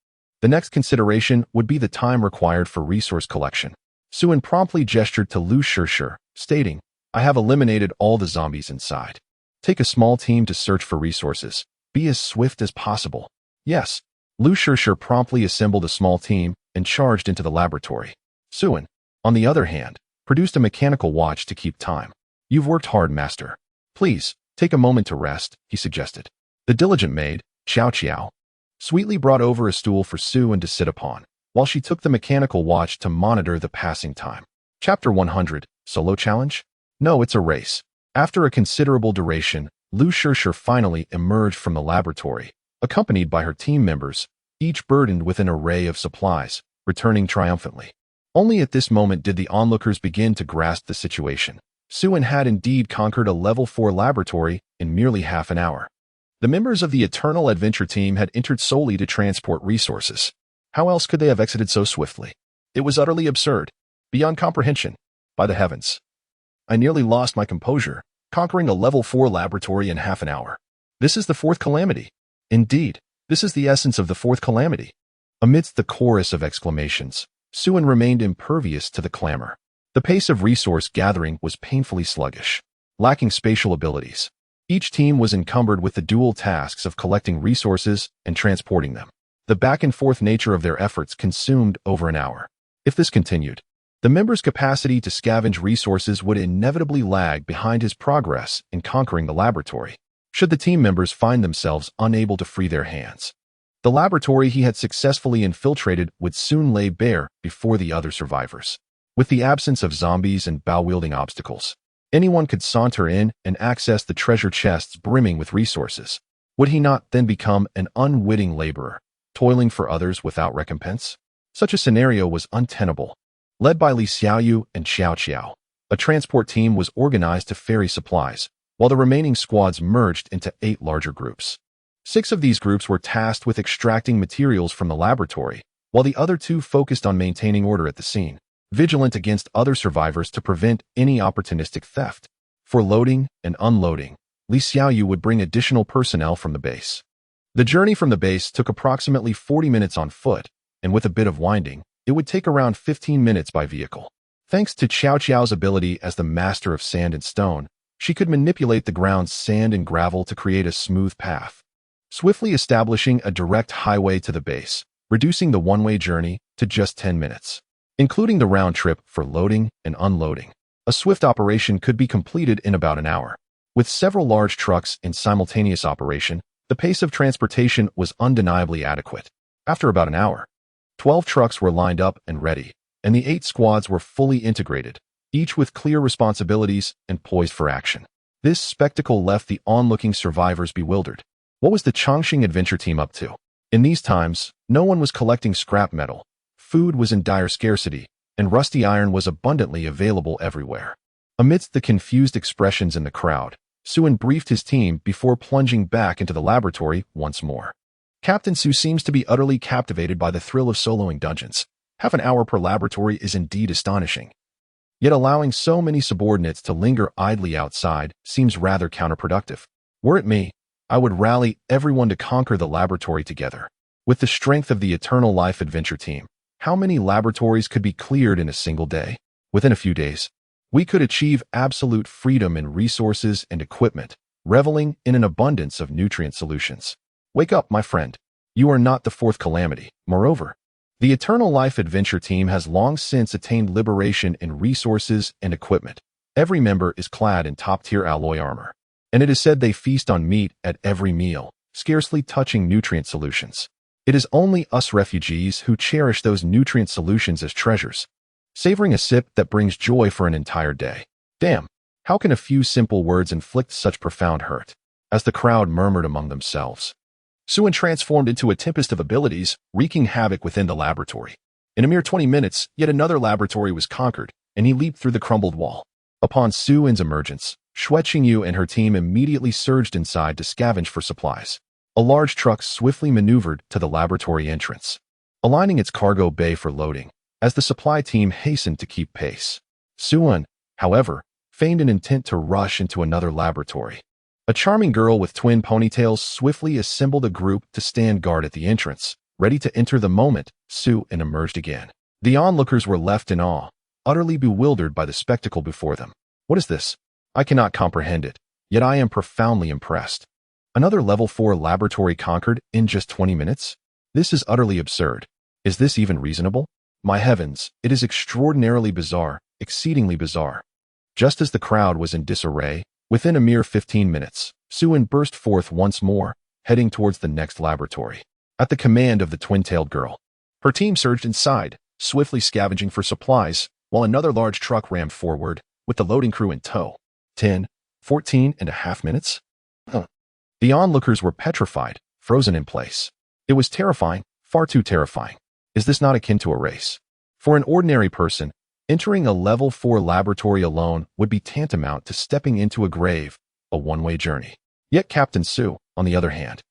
the next consideration would be the time required for resource collection. Suwon promptly gestured to Lu Shishir, stating, I have eliminated all the zombies inside. Take a small team to search for resources. Be as swift as possible. Yes. Sure promptly assembled a small team and charged into the laboratory. Suin, on the other hand, produced a mechanical watch to keep time. You've worked hard, master. Please, take a moment to rest, he suggested. The diligent maid, Xiao, sweetly brought over a stool for Suin to sit upon, while she took the mechanical watch to monitor the passing time. Chapter 100, Solo Challenge? No, it's a race. After a considerable duration, Sure finally emerged from the laboratory, accompanied by her team members, each burdened with an array of supplies, returning triumphantly. Only at this moment did the onlookers begin to grasp the situation. Suin had indeed conquered a level 4 laboratory in merely half an hour. The members of the Eternal Adventure team had entered solely to transport resources. How else could they have exited so swiftly? It was utterly absurd, beyond comprehension. By the heavens. I nearly lost my composure, conquering a level 4 laboratory in half an hour. This is the fourth calamity. Indeed, this is the essence of the fourth calamity. Amidst the chorus of exclamations, Suin remained impervious to the clamor. The pace of resource gathering was painfully sluggish, lacking spatial abilities. Each team was encumbered with the dual tasks of collecting resources and transporting them. The back-and-forth nature of their efforts consumed over an hour. If this continued, the member's capacity to scavenge resources would inevitably lag behind his progress in conquering the laboratory, should the team members find themselves unable to free their hands. The laboratory he had successfully infiltrated would soon lay bare before the other survivors. With the absence of zombies and bow-wielding obstacles, anyone could saunter in and access the treasure chests brimming with resources. Would he not then become an unwitting laborer, toiling for others without recompense? Such a scenario was untenable. Led by Li Xiaoyu and Xiao, a transport team was organized to ferry supplies, while the remaining squads merged into 8 larger groups. 6 of these groups were tasked with extracting materials from the laboratory, while the other 2 focused on maintaining order at the scene, vigilant against other survivors to prevent any opportunistic theft. For loading and unloading, Li Xiaoyu would bring additional personnel from the base. The journey from the base took approximately 40 minutes on foot, and with a bit of winding, it would take around 15 minutes by vehicle. Thanks to Xiao's ability as the master of sand and stone, she could manipulate the ground's sand and gravel to create a smooth path, swiftly establishing a direct highway to the base, reducing the one-way journey to just 10 minutes. Including the round trip for loading and unloading, a swift operation could be completed in about an hour. With several large trucks in simultaneous operation, the pace of transportation was undeniably adequate. After about an hour, 12 trucks were lined up and ready, and the 8 squads were fully integrated, each with clear responsibilities and poised for action. This spectacle left the onlooking survivors bewildered. What was the Chongqing Adventure team up to? In these times, no one was collecting scrap metal. Food was in dire scarcity, and rusty iron was abundantly available everywhere. Amidst the confused expressions in the crowd, Suin briefed his team before plunging back into the laboratory once more. Captain Su seems to be utterly captivated by the thrill of soloing dungeons. Half an hour per laboratory is indeed astonishing. Yet allowing so many subordinates to linger idly outside seems rather counterproductive. Were it me, I would rally everyone to conquer the laboratory together. With the strength of the Eternal Life Adventure team, how many laboratories could be cleared in a single day? Within a few days, we could achieve absolute freedom in resources and equipment, reveling in an abundance of nutrient solutions. Wake up, my friend. You are not the fourth calamity. Moreover, the Eternal Life Adventure team has long since attained liberation in resources and equipment. Every member is clad in top-tier alloy armor, and it is said they feast on meat at every meal, scarcely touching nutrient solutions. It is only us refugees who cherish those nutrient solutions as treasures, savoring a sip that brings joy for an entire day. Damn, how can a few simple words inflict such profound hurt? As the crowd murmured among themselves, Suin transformed into a tempest of abilities, wreaking havoc within the laboratory. In a mere 20 minutes, yet another laboratory was conquered, and he leaped through the crumbled wall. Upon Suin's emergence, Xue and her team immediately surged inside to scavenge for supplies. A large truck swiftly maneuvered to the laboratory entrance, aligning its cargo bay for loading, as the supply team hastened to keep pace. Suin, however, feigned an intent to rush into another laboratory. A charming girl with twin ponytails swiftly assembled a group to stand guard at the entrance, ready to enter the moment Suin emerged again. The onlookers were left in awe, utterly bewildered by the spectacle before them. What is this? I cannot comprehend it, yet I am profoundly impressed. Another level 4 laboratory conquered in just 20 minutes? This is utterly absurd. Is this even reasonable? My heavens, it is extraordinarily bizarre, exceedingly bizarre. Just as the crowd was in disarray, within a mere 15 minutes, Suen burst forth once more, heading towards the next laboratory. At the command of the twin-tailed girl, her team surged inside, swiftly scavenging for supplies, while another large truck rammed forward, with the loading crew in tow. 14.5 minutes? The onlookers were petrified, frozen in place. It was terrifying, far too terrifying. Is this not akin to a race? For an ordinary person, entering a level 4 laboratory alone would be tantamount to stepping into a grave, a one-way journey. Yet Captain Su, on the other hand,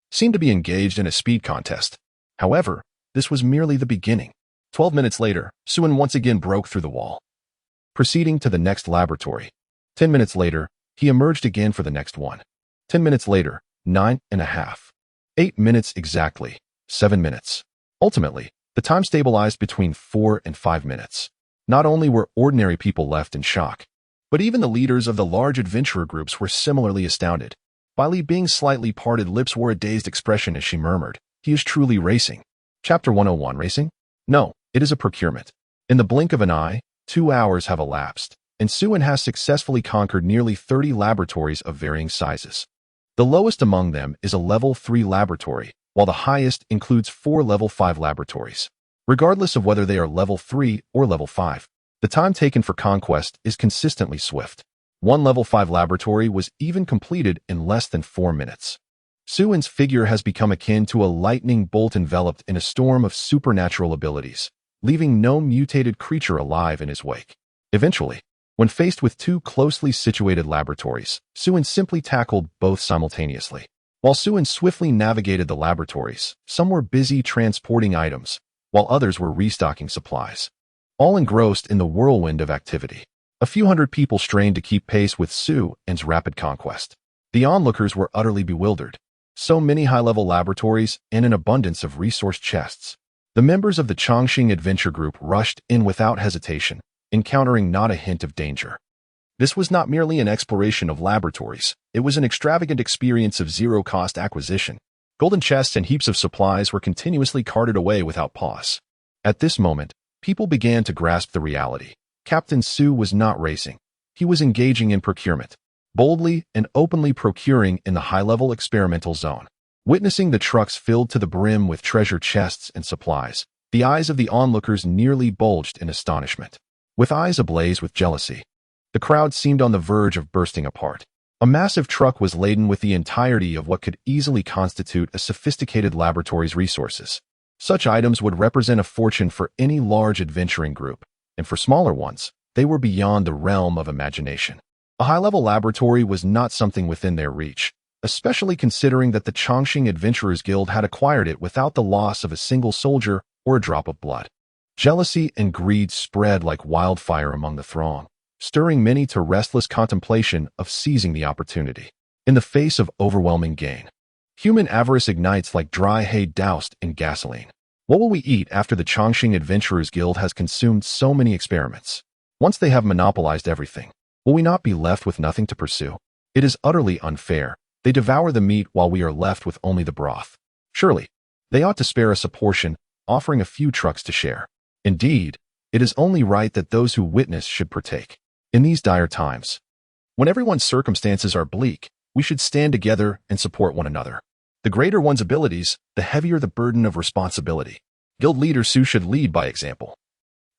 seemed to be engaged in a speed contest. However, this was merely the beginning. 12 minutes later, Suen once again broke through the wall, proceeding to the next laboratory. 10 minutes later, he emerged again for the next one. 10 minutes later, 9.5. 8 minutes exactly. 7 minutes. Ultimately, the time stabilized between 4 and 5 minutes. Not only were ordinary people left in shock, but even the leaders of the large adventurer groups were similarly astounded. Bailey, being slightly parted lips, wore a dazed expression as she murmured, "He is truly racing." Chapter 101. Racing? No, it is a procurement. In the blink of an eye, 2 hours have elapsed, and Suen has successfully conquered nearly 30 laboratories of varying sizes. The lowest among them is a level 3 laboratory, while the highest includes 4 level 5 laboratories. Regardless of whether they are level 3 or level 5, the time taken for conquest is consistently swift. One level 5 laboratory was even completed in less than 4 minutes. Suen's figure has become akin to a lightning bolt enveloped in a storm of supernatural abilities, leaving no mutated creature alive in his wake. Eventually, when faced with 2 closely situated laboratories, Suen simply tackled both simultaneously. While Suen swiftly navigated the laboratories, some were busy transporting items, while others were restocking supplies. All engrossed in the whirlwind of activity. A few hundred people strained to keep pace with Suen's rapid conquest. The onlookers were utterly bewildered. So many high-level laboratories and an abundance of resource chests. The members of the Chongqing Adventure Group rushed in without hesitation, encountering not a hint of danger. This was not merely an exploration of laboratories, it was an extravagant experience of zero-cost acquisition. Golden chests and heaps of supplies were continuously carted away without pause. At this moment, people began to grasp the reality. Captain Su was not racing. He was engaging in procurement, boldly and openly procuring in the high-level experimental zone. Witnessing the trucks filled to the brim with treasure chests and supplies, the eyes of the onlookers nearly bulged in astonishment. With eyes ablaze with jealousy, the crowd seemed on the verge of bursting apart. A massive truck was laden with the entirety of what could easily constitute a sophisticated laboratory's resources. Such items would represent a fortune for any large adventuring group, and for smaller ones, they were beyond the realm of imagination. A high-level laboratory was not something within their reach, especially considering that the Chongqing Adventurers Guild had acquired it without the loss of a single soldier or a drop of blood. Jealousy and greed spread like wildfire among the throng, stirring many to restless contemplation of seizing the opportunity. In the face of overwhelming gain, human avarice ignites like dry hay doused in gasoline. What will we eat after the Chongqing Adventurers Guild has consumed so many experiments? Once they have monopolized everything, will we not be left with nothing to pursue? It is utterly unfair. They devour the meat while we are left with only the broth. Surely, they ought to spare us a portion, offering a few trucks to share. Indeed, it is only right that those who witness should partake. In these dire times, when everyone's circumstances are bleak, we should stand together and support one another. The greater one's abilities, the heavier the burden of responsibility. Guild leader Su should lead by example.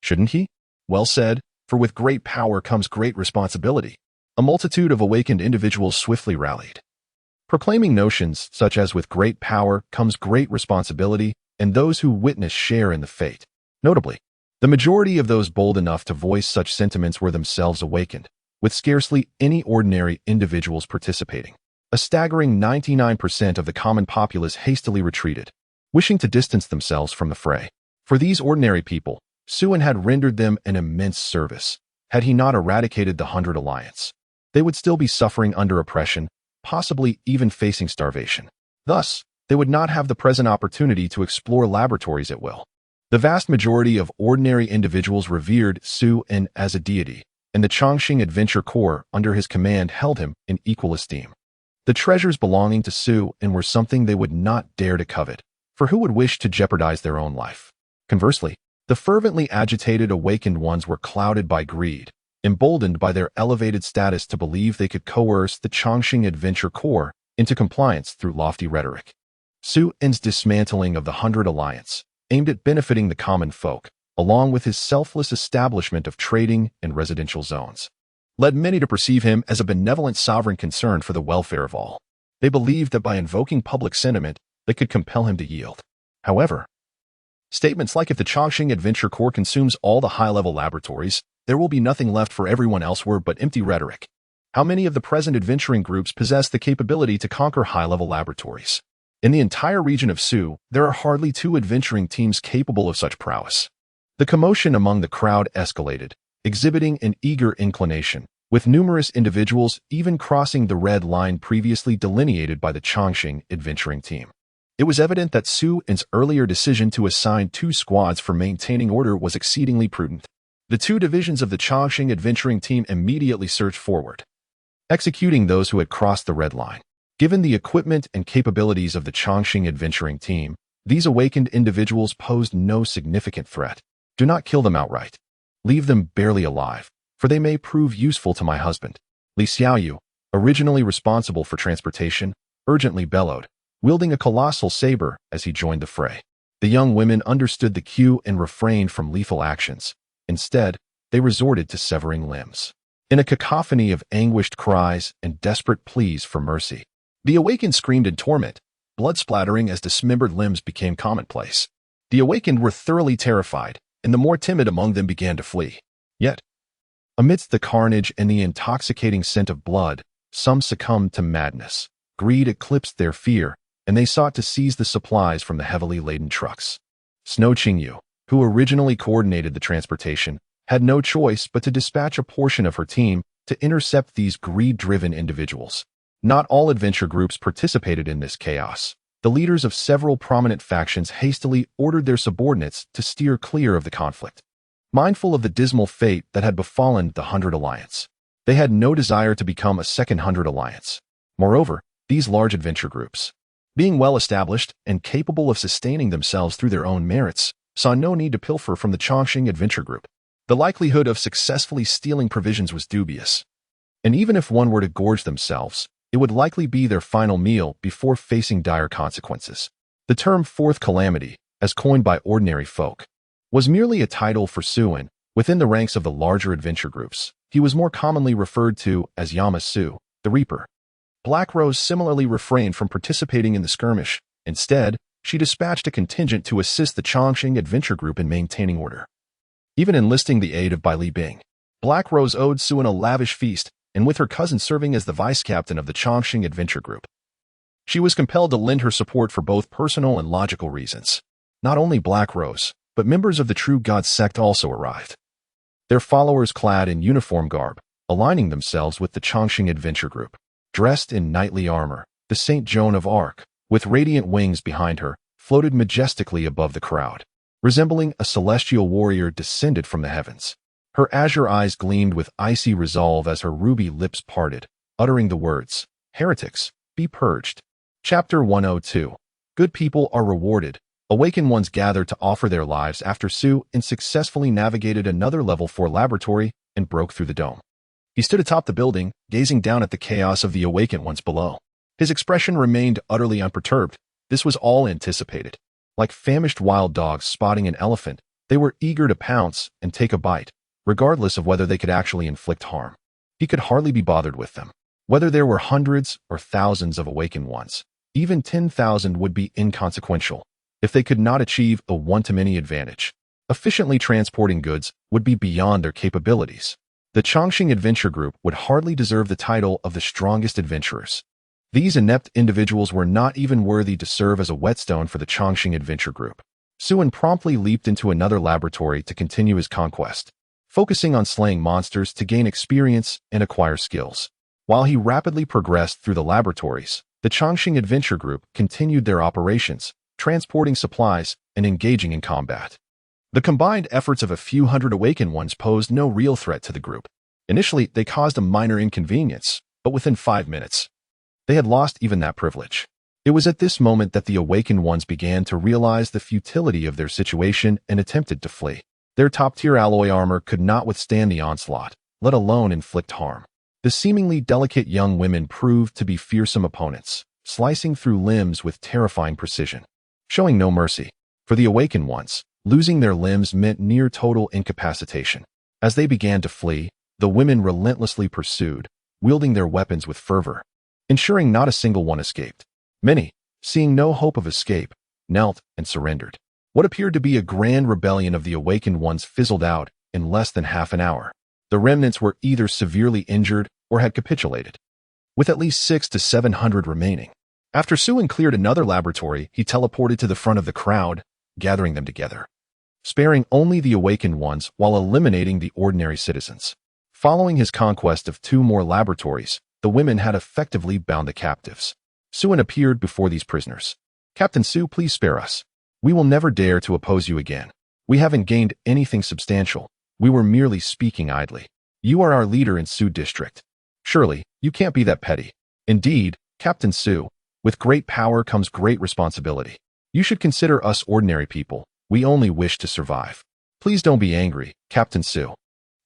Shouldn't he? Well said, for with great power comes great responsibility. A multitude of awakened individuals swiftly rallied, proclaiming notions such as with great power comes great responsibility, and those who witness share in the fate. Notably, the majority of those bold enough to voice such sentiments were themselves awakened, with scarcely any ordinary individuals participating. A staggering 99% of the common populace hastily retreated, wishing to distance themselves from the fray. For these ordinary people, Suen had rendered them an immense service. Had he not eradicated the 100 Alliance, they would still be suffering under oppression, possibly even facing starvation. Thus, they would not have the present opportunity to explore laboratories at will. The vast majority of ordinary individuals revered Suen as a deity, and the Chongqing Adventure Corps under his command held him in equal esteem. The treasures belonging to Su and were something they would not dare to covet, for who would wish to jeopardize their own life? Conversely, the fervently agitated awakened ones were clouded by greed, emboldened by their elevated status to believe they could coerce the Chongqing Adventure Corps into compliance through lofty rhetoric. Su En's dismantling of the Hundred Alliance, aimed at benefiting the common folk, along with his selfless establishment of trading and residential zones, led many to perceive him as a benevolent sovereign concerned for the welfare of all. They believed that by invoking public sentiment, they could compel him to yield. However, statements like if the Chongqing Adventure Corps consumes all the high-level laboratories, there will be nothing left for everyone elsewhere but empty rhetoric. How many of the present adventuring groups possess the capability to conquer high-level laboratories? In the entire region of Su, there are hardly 2 adventuring teams capable of such prowess. The commotion among the crowd escalated, exhibiting an eager inclination, with numerous individuals even crossing the red line previously delineated by the Chongqing adventuring team. It was evident that Su En's earlier decision to assign 2 squads for maintaining order was exceedingly prudent. The 2 divisions of the Chongqing adventuring team immediately surged forward, executing those who had crossed the red line. Given the equipment and capabilities of the Chongqing adventuring team, these awakened individuals posed no significant threat. Do not kill them outright. Leave them barely alive, for they may prove useful to my husband. Li Xiaoyu, originally responsible for transportation, urgently bellowed, wielding a colossal saber as he joined the fray. The young women understood the cue and refrained from lethal actions. Instead, they resorted to severing limbs. In a cacophony of anguished cries and desperate pleas for mercy, the awakened screamed in torment, blood splattering as dismembered limbs became commonplace. The awakened were thoroughly terrified, and the more timid among them began to flee. Yet, amidst the carnage and the intoxicating scent of blood, some succumbed to madness. Greed eclipsed their fear, and they sought to seize the supplies from the heavily laden trucks. Snow Qingyu, who originally coordinated the transportation, had no choice but to dispatch a portion of her team to intercept these greed-driven individuals. Not all adventure groups participated in this chaos. The leaders of several prominent factions hastily ordered their subordinates to steer clear of the conflict. Mindful of the dismal fate that had befallen the Hundred Alliance, they had no desire to become a second Hundred Alliance. Moreover, these large adventure groups, being well established and capable of sustaining themselves through their own merits, saw no need to pilfer from the Chongqing Adventure Group. The likelihood of successfully stealing provisions was dubious, and even if one were to gorge themselves, it would likely be their final meal before facing dire consequences. The term Fourth Calamity, as coined by ordinary folk, was merely a title for Su En. Within the ranks of the larger adventure groups, he was more commonly referred to as Yama Su, the Reaper. Black Rose similarly refrained from participating in the skirmish. Instead, she dispatched a contingent to assist the Chongqing Adventure Group in maintaining order. Even enlisting the aid of Bai Li Bing, Black Rose owed Su En a lavish feast, and with her cousin serving as the vice-captain of the Chongqing Adventure Group, she was compelled to lend her support for both personal and logical reasons. Not only Black Rose, but members of the True God sect also arrived, their followers clad in uniform garb, aligning themselves with the Chongqing Adventure Group. Dressed in knightly armor, the Saint Joan of Arc, with radiant wings behind her, floated majestically above the crowd, resembling a celestial warrior descended from the heavens. Her azure eyes gleamed with icy resolve as her ruby lips parted, uttering the words, "Heretics, be purged." Chapter 102. Good people are rewarded. Awakened ones gathered to offer their lives after Su En successfully navigated another level 4 laboratory and broke through the dome. He stood atop the building, gazing down at the chaos of the awakened ones below. His expression remained utterly unperturbed. This was all anticipated. Like famished wild dogs spotting an elephant, they were eager to pounce and take a bite, regardless of whether they could actually inflict harm. He could hardly be bothered with them. Whether there were hundreds or thousands of awakened ones, even 10,000 would be inconsequential if they could not achieve a one-to-many advantage. Efficiently transporting goods would be beyond their capabilities. The Chongqing Adventure Group would hardly deserve the title of the strongest adventurers. These inept individuals were not even worthy to serve as a whetstone for the Chongqing Adventure Group. Su En promptly leaped into another laboratory to continue his conquest, focusing on slaying monsters to gain experience and acquire skills. While he rapidly progressed through the laboratories, the Chongqing Adventure Group continued their operations, transporting supplies and engaging in combat. The combined efforts of a few hundred awakened ones posed no real threat to the group. Initially, they caused a minor inconvenience, but within 5 minutes, they had lost even that privilege. It was at this moment that the awakened ones began to realize the futility of their situation and attempted to flee. Their top-tier alloy armor could not withstand the onslaught, let alone inflict harm. The seemingly delicate young women proved to be fearsome opponents, slicing through limbs with terrifying precision, showing no mercy. For the awakened ones, losing their limbs meant near total incapacitation. As they began to flee, the women relentlessly pursued, wielding their weapons with fervor, ensuring not a single one escaped. Many, seeing no hope of escape, knelt and surrendered. What appeared to be a grand rebellion of the awakened ones fizzled out in less than half an hour. The remnants were either severely injured or had capitulated, with at least 600 to 700 remaining. After Suen cleared another laboratory, he teleported to the front of the crowd, gathering them together, sparing only the awakened ones while eliminating the ordinary citizens. Following his conquest of 2 more laboratories, the women had effectively bound the captives. Suen appeared before these prisoners. "Captain Su, please spare us. We will never dare to oppose you again. We haven't gained anything substantial. We were merely speaking idly. You are our leader in Su District. Surely, you can't be that petty." "Indeed, Captain Su, with great power comes great responsibility. You should consider us ordinary people. We only wish to survive. Please don't be angry, Captain Su.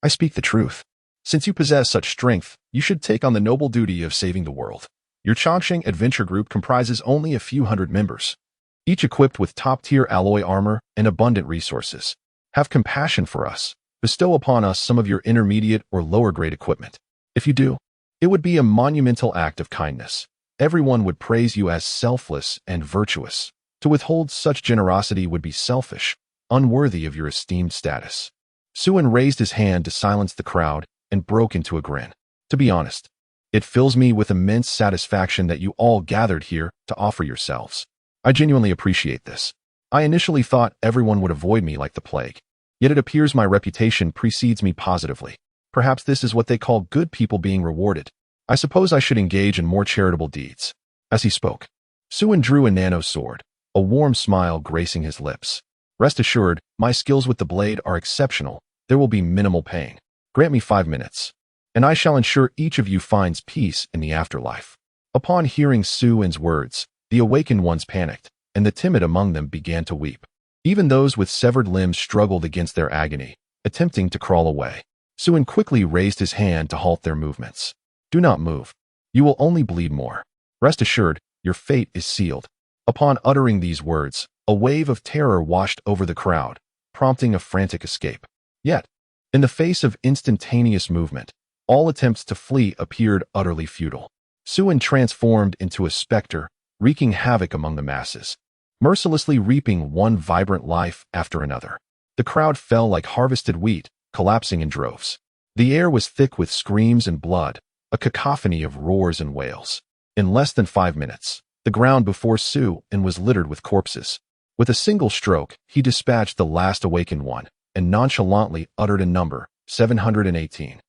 I speak the truth. Since you possess such strength, you should take on the noble duty of saving the world. Your Chongqing adventure group comprises only a few hundred members, each equipped with top-tier alloy armor and abundant resources. Have compassion for us. Bestow upon us some of your intermediate or lower-grade equipment. If you do, it would be a monumental act of kindness. Everyone would praise you as selfless and virtuous. To withhold such generosity would be selfish, unworthy of your esteemed status." Suen raised his hand to silence the crowd and broke into a grin. "To be honest, it fills me with immense satisfaction that you all gathered here to offer yourselves. I genuinely appreciate this. I initially thought everyone would avoid me like the plague, yet it appears my reputation precedes me positively. Perhaps this is what they call good people being rewarded. I suppose I should engage in more charitable deeds." As he spoke, Suen drew a nano sword, a warm smile gracing his lips. "Rest assured, my skills with the blade are exceptional. There will be minimal pain. Grant me 5 minutes, and I shall ensure each of you finds peace in the afterlife." Upon hearing Suen's words, the awakened ones panicked, and the timid among them began to weep. Even those with severed limbs struggled against their agony, attempting to crawl away. Suen quickly raised his hand to halt their movements. "Do not move. You will only bleed more. Rest assured, your fate is sealed." Upon uttering these words, a wave of terror washed over the crowd, prompting a frantic escape. Yet, in the face of instantaneous movement, all attempts to flee appeared utterly futile. Suen transformed into a specter, wreaking havoc among the masses, mercilessly reaping one vibrant life after another. The crowd fell like harvested wheat, collapsing in droves. The air was thick with screams and blood, a cacophony of roars and wails. In less than 5 minutes, the ground before Suen was littered with corpses. With a single stroke, he dispatched the last awakened one, and nonchalantly uttered a number, 718.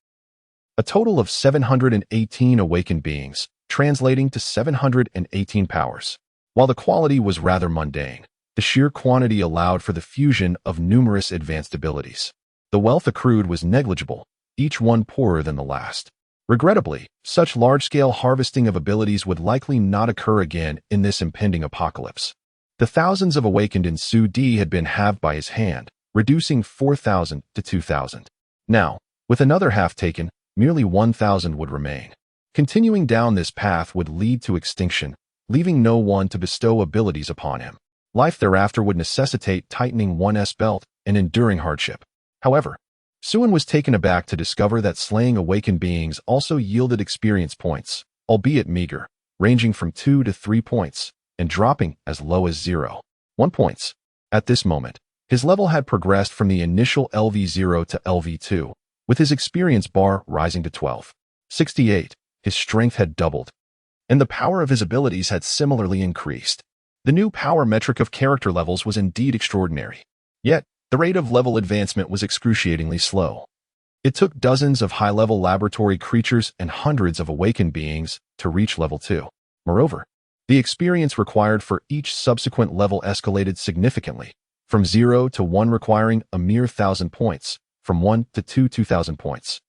A total of 718 awakened beings, translating to 718 powers. While the quality was rather mundane, the sheer quantity allowed for the fusion of numerous advanced abilities. The wealth accrued was negligible, each one poorer than the last. Regrettably, such large-scale harvesting of abilities would likely not occur again in this impending apocalypse. The thousands of awakened in Su Di had been halved by his hand, reducing 4,000 to 2,000. Now, with another half taken, merely 1,000 would remain. Continuing down this path would lead to extinction, leaving no one to bestow abilities upon him. Life thereafter would necessitate tightening one's belt and enduring hardship. However, Suen was taken aback to discover that slaying awakened beings also yielded experience points, albeit meager, ranging from 2 to 3 points, and dropping as low as 0.1 points. At this moment, his level had progressed from the initial LV0 to LV2, with his experience bar rising to 1268. His strength had doubled, and the power of his abilities had similarly increased. The new power metric of character levels was indeed extraordinary. Yet, the rate of level advancement was excruciatingly slow. It took dozens of high-level laboratory creatures and hundreds of awakened beings to reach level 2. Moreover, the experience required for each subsequent level escalated significantly, from 0 to 1 requiring a mere 1,000 points, from 1 to 2, 2,000 points.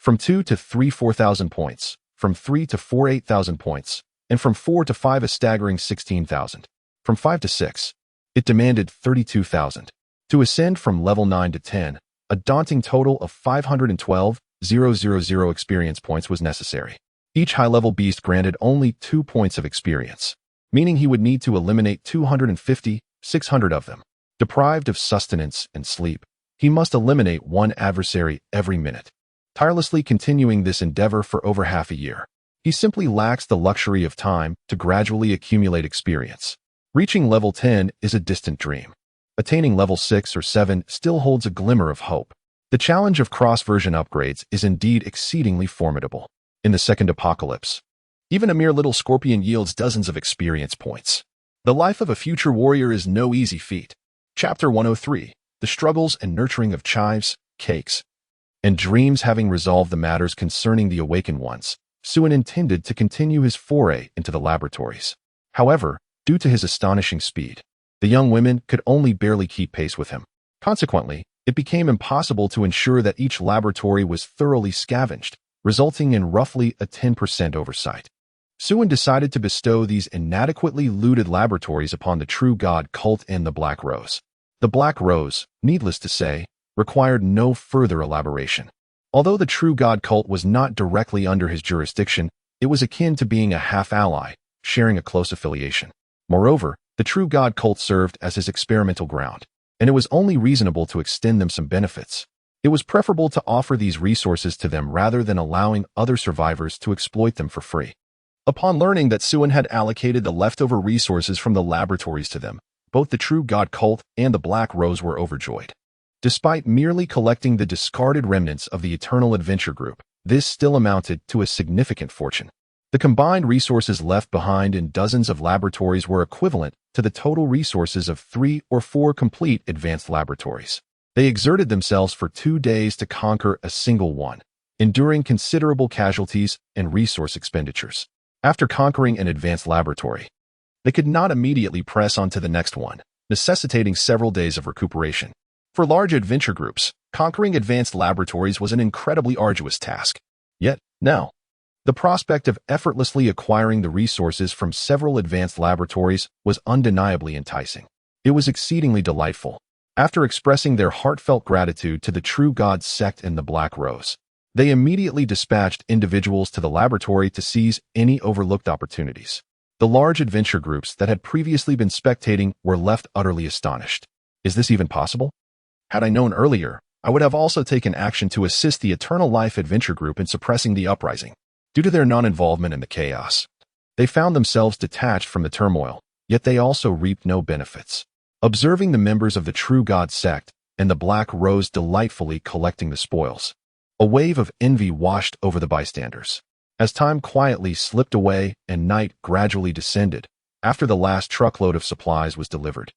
from 2 to 3 4,000 points, from 3 to 4 8,000 points, and from 4 to 5 a staggering 16,000. From 5 to 6, it demanded 32,000. To ascend from level 9 to 10, a daunting total of 512,000 experience points was necessary. Each high-level beast granted only 2 points of experience, meaning he would need to eliminate 250,600 of them. Deprived of sustenance and sleep, he must eliminate one adversary every minute, tirelessly continuing this endeavor for over half a year. He simply lacks the luxury of time to gradually accumulate experience. Reaching level 10 is a distant dream. Attaining level 6 or 7 still holds a glimmer of hope. The challenge of cross-version upgrades is indeed exceedingly formidable. In the second apocalypse, even a mere little scorpion yields dozens of experience points. The life of a future warrior is no easy feat. Chapter 103, The Struggles and Nurturing of Chives, Cakes, and Dreams. Having resolved the matters concerning the awakened ones, Suin intended to continue his foray into the laboratories. However, due to his astonishing speed, the young women could only barely keep pace with him. Consequently, it became impossible to ensure that each laboratory was thoroughly scavenged, resulting in roughly a 10% oversight. Suin decided to bestow these inadequately looted laboratories upon the True God cult and the Black Rose. The Black Rose, needless to say, required no further elaboration. Although the True God cult was not directly under his jurisdiction, it was akin to being a half-ally, sharing a close affiliation. Moreover, the True God cult served as his experimental ground, and it was only reasonable to extend them some benefits. It was preferable to offer these resources to them rather than allowing other survivors to exploit them for free. Upon learning that Suin had allocated the leftover resources from the laboratories to them, both the True God cult and the Black Rose were overjoyed. Despite merely collecting the discarded remnants of the Eternal Adventure Group, this still amounted to a significant fortune. The combined resources left behind in dozens of laboratories were equivalent to the total resources of 3 or 4 complete advanced laboratories. They exerted themselves for 2 days to conquer a single one, enduring considerable casualties and resource expenditures. After conquering an advanced laboratory, they could not immediately press on to the next one, necessitating several days of recuperation. For large adventure groups, conquering advanced laboratories was an incredibly arduous task. Yet, now, the prospect of effortlessly acquiring the resources from several advanced laboratories was undeniably enticing. It was exceedingly delightful. After expressing their heartfelt gratitude to the True God sect and the Black Rose, they immediately dispatched individuals to the laboratory to seize any overlooked opportunities. The large adventure groups that had previously been spectating were left utterly astonished. Is this even possible? Had I known earlier, I would have also taken action to assist the Eternal Life Adventure Group in suppressing the uprising. Due to their non-involvement in the chaos, they found themselves detached from the turmoil, yet they also reaped no benefits. Observing the members of the True God sect and the Black Rose delightfully collecting the spoils, a wave of envy washed over the bystanders. As time quietly slipped away and night gradually descended, after the last truckload of supplies was delivered,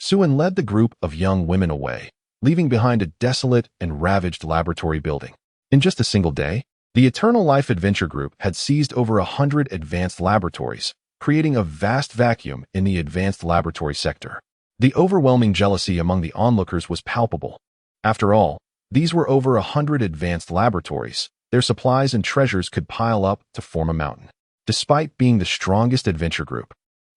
Suin led the group of young women away, leaving behind a desolate and ravaged laboratory building. In just a single day, the Eternal Life Adventure Group had seized over 100 advanced laboratories, creating a vast vacuum in the advanced laboratory sector. The overwhelming jealousy among the onlookers was palpable. After all, these were over 100 advanced laboratories. Their supplies and treasures could pile up to form a mountain. Despite being the strongest adventure group,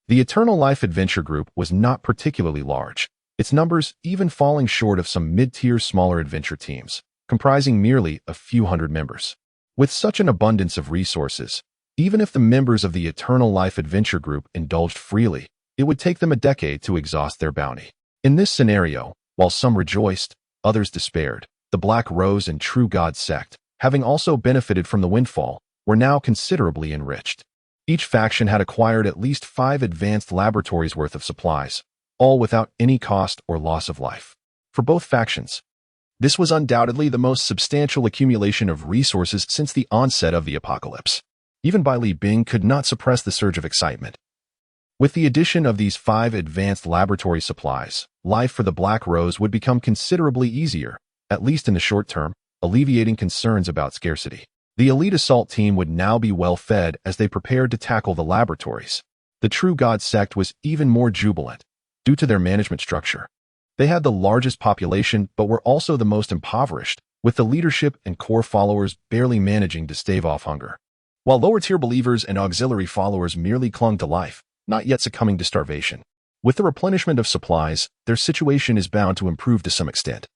the Eternal Life Adventure Group was not particularly large, its numbers even falling short of some mid-tier smaller adventure teams, comprising merely a few hundred members. With such an abundance of resources, even if the members of the Eternal Life Adventure Group indulged freely, it would take them a decade to exhaust their bounty. In this scenario, while some rejoiced, others despaired. The Black Rose and True God sect, having also benefited from the windfall, were now considerably enriched. Each faction had acquired at least 5 advanced laboratories worth of supplies, all without any cost or loss of life. For both factions, this was undoubtedly the most substantial accumulation of resources since the onset of the apocalypse. Even Bai Li Bing could not suppress the surge of excitement. With the addition of these 5 advanced laboratory supplies, life for the Black Rose would become considerably easier, at least in the short term, alleviating concerns about scarcity. The elite assault team would now be well fed as they prepared to tackle the laboratories. The True God sect was even more jubilant, due to their management structure. They had the largest population but were also the most impoverished, with the leadership and core followers barely managing to stave off hunger, while lower-tier believers and auxiliary followers merely clung to life, not yet succumbing to starvation. With the replenishment of supplies, their situation is bound to improve to some extent.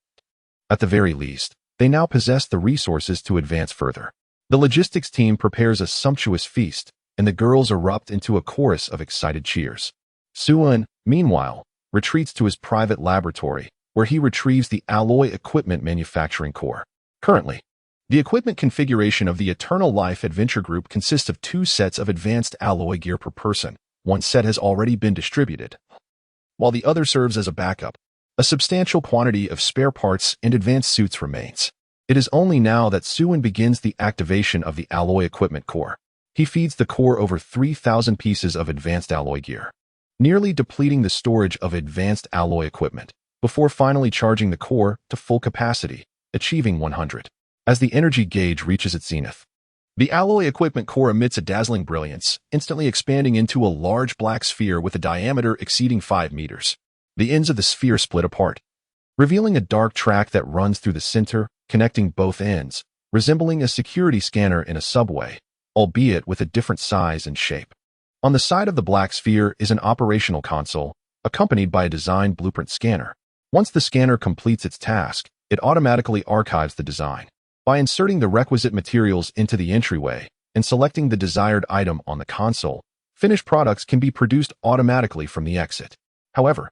At the very least, they now possess the resources to advance further. The logistics team prepares a sumptuous feast, and the girls erupt into a chorus of excited cheers. Suwon, meanwhile, retreats to his private laboratory, where he retrieves the alloy equipment manufacturing core. Currently, the equipment configuration of the Eternal Life Adventure Group consists of 2 sets of advanced alloy gear per person. One set has already been distributed, while the other serves as a backup. A substantial quantity of spare parts and advanced suits remains. It is only now that Suwon begins the activation of the alloy equipment core. He feeds the core over 3,000 pieces of advanced alloy gear, nearly depleting the storage of advanced alloy equipment, before finally charging the core to full capacity, achieving 100. As the energy gauge reaches its zenith, the alloy equipment core emits a dazzling brilliance, instantly expanding into a large black sphere with a diameter exceeding 5 meters. The ends of the sphere split apart, revealing a dark track that runs through the center, connecting both ends, resembling a security scanner in a subway, albeit with a different size and shape. On the side of the black sphere is an operational console, accompanied by a design blueprint scanner. Once the scanner completes its task, it automatically archives the design. By inserting the requisite materials into the entryway and selecting the desired item on the console, finished products can be produced automatically from the exit. However,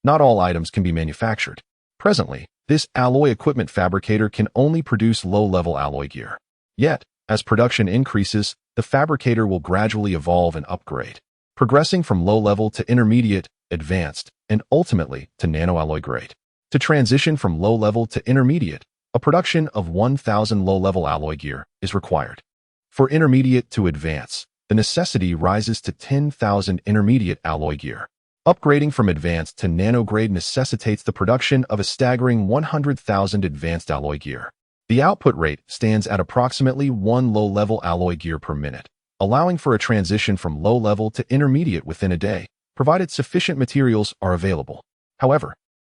not all items can be manufactured. Presently, this alloy equipment fabricator can only produce low-level alloy gear. Yet, as production increases, the fabricator will gradually evolve and upgrade, progressing from low-level to intermediate, advanced, and ultimately to nanoalloy grade. To transition from low-level to intermediate, a production of 1,000 low-level alloy gear is required. For intermediate to advance, the necessity rises to 10,000 intermediate alloy gear. Upgrading from advanced to nano-grade necessitates the production of a staggering 100,000 advanced alloy gear. The output rate stands at approximately 1 low-level alloy gear per minute, allowing for a transition from low-level to intermediate within a day, provided sufficient materials are available. However,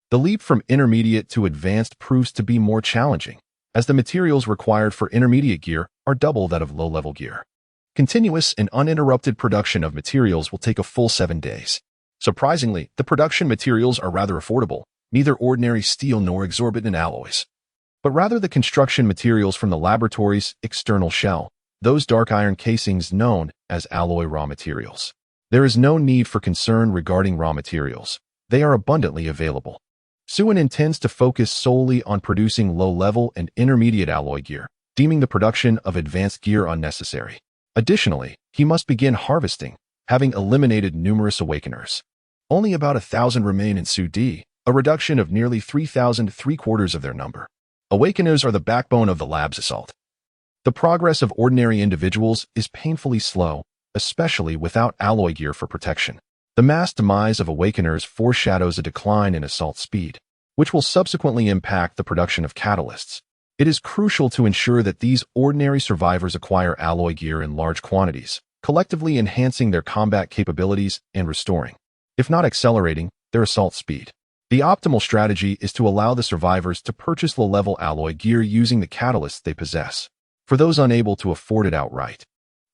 the leap from intermediate to advanced proves to be more challenging, as the materials required for intermediate gear are double that of low-level gear. Continuous and uninterrupted production of materials will take a full 7 days. Surprisingly, the production materials are rather affordable, neither ordinary steel nor exorbitant alloys, but rather the construction materials from the laboratory's external shell, those dark iron casings known as alloy raw materials. There is no need for concern regarding raw materials. They are abundantly available. Suwon intends to focus solely on producing low-level and intermediate alloy gear, deeming the production of advanced gear unnecessary. Additionally, he must begin harvesting, having eliminated numerous awakeners. Only about 1,000 remain in Su-D, a reduction of nearly 3,000, 3/4 of their number. Awakeners are the backbone of the lab's assault. The progress of ordinary individuals is painfully slow, especially without alloy gear for protection. The mass demise of awakeners foreshadows a decline in assault speed, which will subsequently impact the production of catalysts. It is crucial to ensure that these ordinary survivors acquire alloy gear in large quantities, collectively enhancing their combat capabilities and restoring, if not accelerating, their assault speed. The optimal strategy is to allow the survivors to purchase low-level alloy gear using the catalysts they possess. For those unable to afford it outright,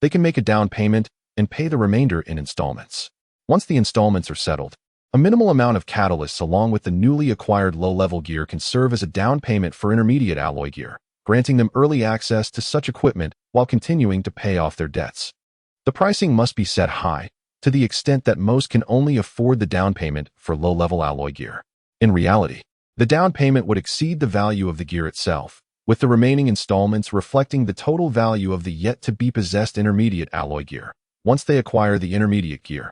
they can make a down payment and pay the remainder in installments. Once the installments are settled, a minimal amount of catalysts along with the newly acquired low-level gear can serve as a down payment for intermediate alloy gear, granting them early access to such equipment while continuing to pay off their debts. The pricing must be set high, to the extent that most can only afford the down payment for low-level alloy gear. In reality, the down payment would exceed the value of the gear itself, with the remaining installments reflecting the total value of the yet-to-be-possessed intermediate alloy gear. Once they acquire the intermediate gear,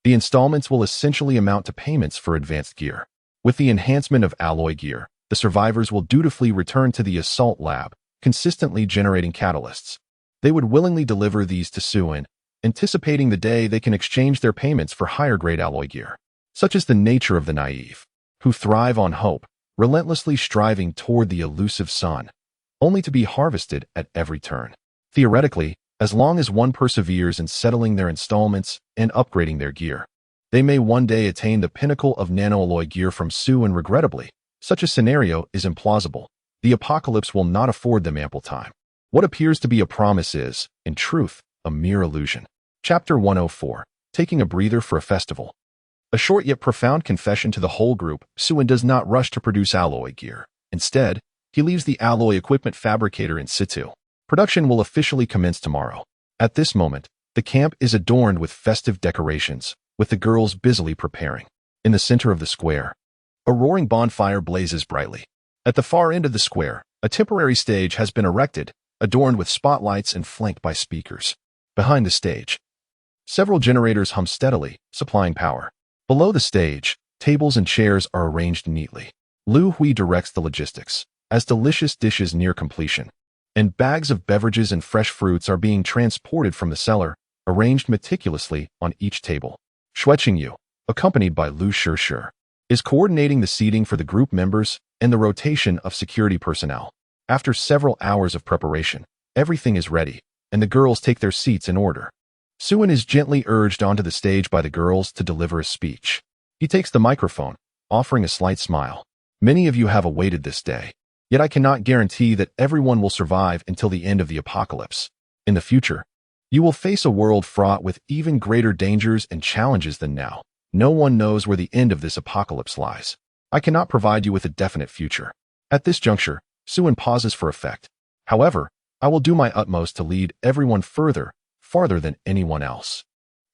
the installments will essentially amount to payments for advanced gear. With the enhancement of alloy gear, the survivors will dutifully return to the assault lab, consistently generating catalysts. They would willingly deliver these to Suwon, anticipating the day they can exchange their payments for higher-grade alloy gear. Such is the nature of the naive, who thrive on hope, relentlessly striving toward the elusive sun, only to be harvested at every turn. Theoretically, as long as one perseveres in settling their installments and upgrading their gear, they may one day attain the pinnacle of nanoalloy gear from Suwon. Regrettably, such a scenario is implausible. the apocalypse will not afford them ample time. What appears to be a promise is, in truth, a mere illusion. Chapter 104. Taking a breather for a festival. A short yet profound confession to the whole group, Suin does not rush to produce alloy gear. Instead, he leaves the alloy equipment fabricator in situ. Production will officially commence tomorrow. At this moment, the camp is adorned with festive decorations, with the girls busily preparing. In the center of the square, a roaring bonfire blazes brightly. At the far end of the square, a temporary stage has been erected, adorned with spotlights and flanked by speakers. Behind the stage, several generators hum steadily, supplying power. Below the stage, tables and chairs are arranged neatly. Lu Hui directs the logistics, as delicious dishes near completion, and bags of beverages and fresh fruits are being transported from the cellar, arranged meticulously on each table. Xueqingyu, accompanied by Lu Shishir, is coordinating the seating for the group members and the rotation of security personnel. After several hours of preparation, everything is ready, and the girls take their seats in order. Suin is gently urged onto the stage by the girls to deliver a speech. He takes the microphone, offering a slight smile. Many of you have awaited this day, yet I cannot guarantee that everyone will survive until the end of the apocalypse. In the future, you will face a world fraught with even greater dangers and challenges than now. No one knows where the end of this apocalypse lies. I cannot provide you with a definite future. At this juncture, Suin pauses for effect. However, I will do my utmost to lead everyone farther than anyone else.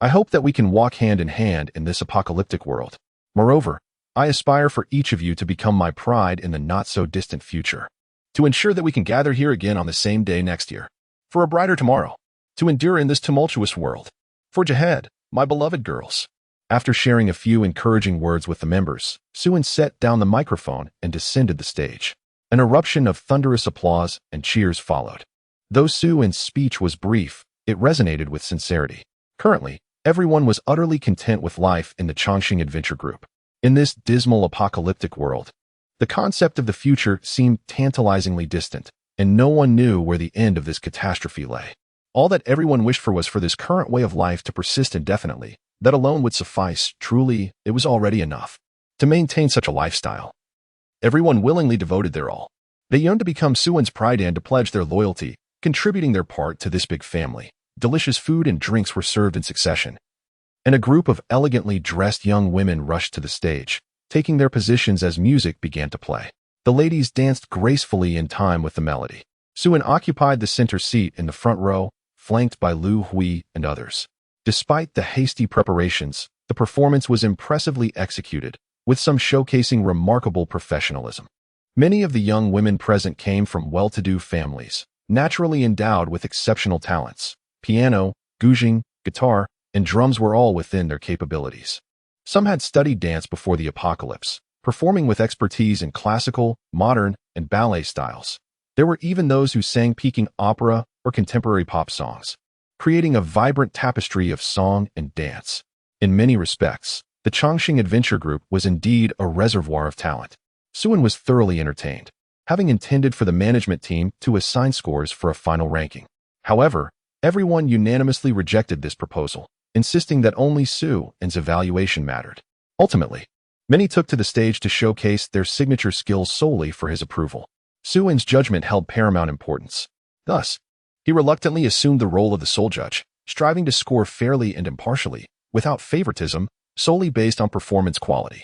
I hope that we can walk hand in hand in this apocalyptic world. Moreover, I aspire for each of you to become my pride in the not-so-distant future, to ensure that we can gather here again on the same day next year, for a brighter tomorrow, to endure in this tumultuous world. Forge ahead, my beloved girls. After sharing a few encouraging words with the members, Suin set down the microphone and descended the stage. An eruption of thunderous applause and cheers followed. Though Suin's speech was brief, it resonated with sincerity. Currently, everyone was utterly content with life in the Chongqing Adventure Group. In this dismal apocalyptic world, the concept of the future seemed tantalizingly distant, and no one knew where the end of this catastrophe lay. All that everyone wished for was for this current way of life to persist indefinitely. That alone would suffice. Truly, it was already enough to maintain such a lifestyle. Everyone willingly devoted their all. They yearned to become Suin's pride and to pledge their loyalty, contributing their part to this big family. Delicious food and drinks were served in succession, and a group of elegantly dressed young women rushed to the stage, taking their positions as music began to play. The ladies danced gracefully in time with the melody. Suin occupied the center seat in the front row, flanked by Lu Hui and others. Despite the hasty preparations, the performance was impressively executed, with some showcasing remarkable professionalism. Many of the young women present came from well-to-do families, naturally endowed with exceptional talents. Piano, guzhing, guitar, and drums were all within their capabilities. Some had studied dance before the apocalypse, performing with expertise in classical, modern, and ballet styles. There were even those who sang Peking opera or contemporary pop songs, creating a vibrant tapestry of song and dance. In many respects, the Chongqing Adventure Group was indeed a reservoir of talent. Suin was thoroughly entertained, having intended for the management team to assign scores for a final ranking. However, everyone unanimously rejected this proposal, insisting that only Suin's evaluation mattered. Ultimately, many took to the stage to showcase their signature skills solely for his approval. Suin's judgment held paramount importance. Thus, he reluctantly assumed the role of the sole judge, striving to score fairly and impartially, without favoritism, solely based on performance quality.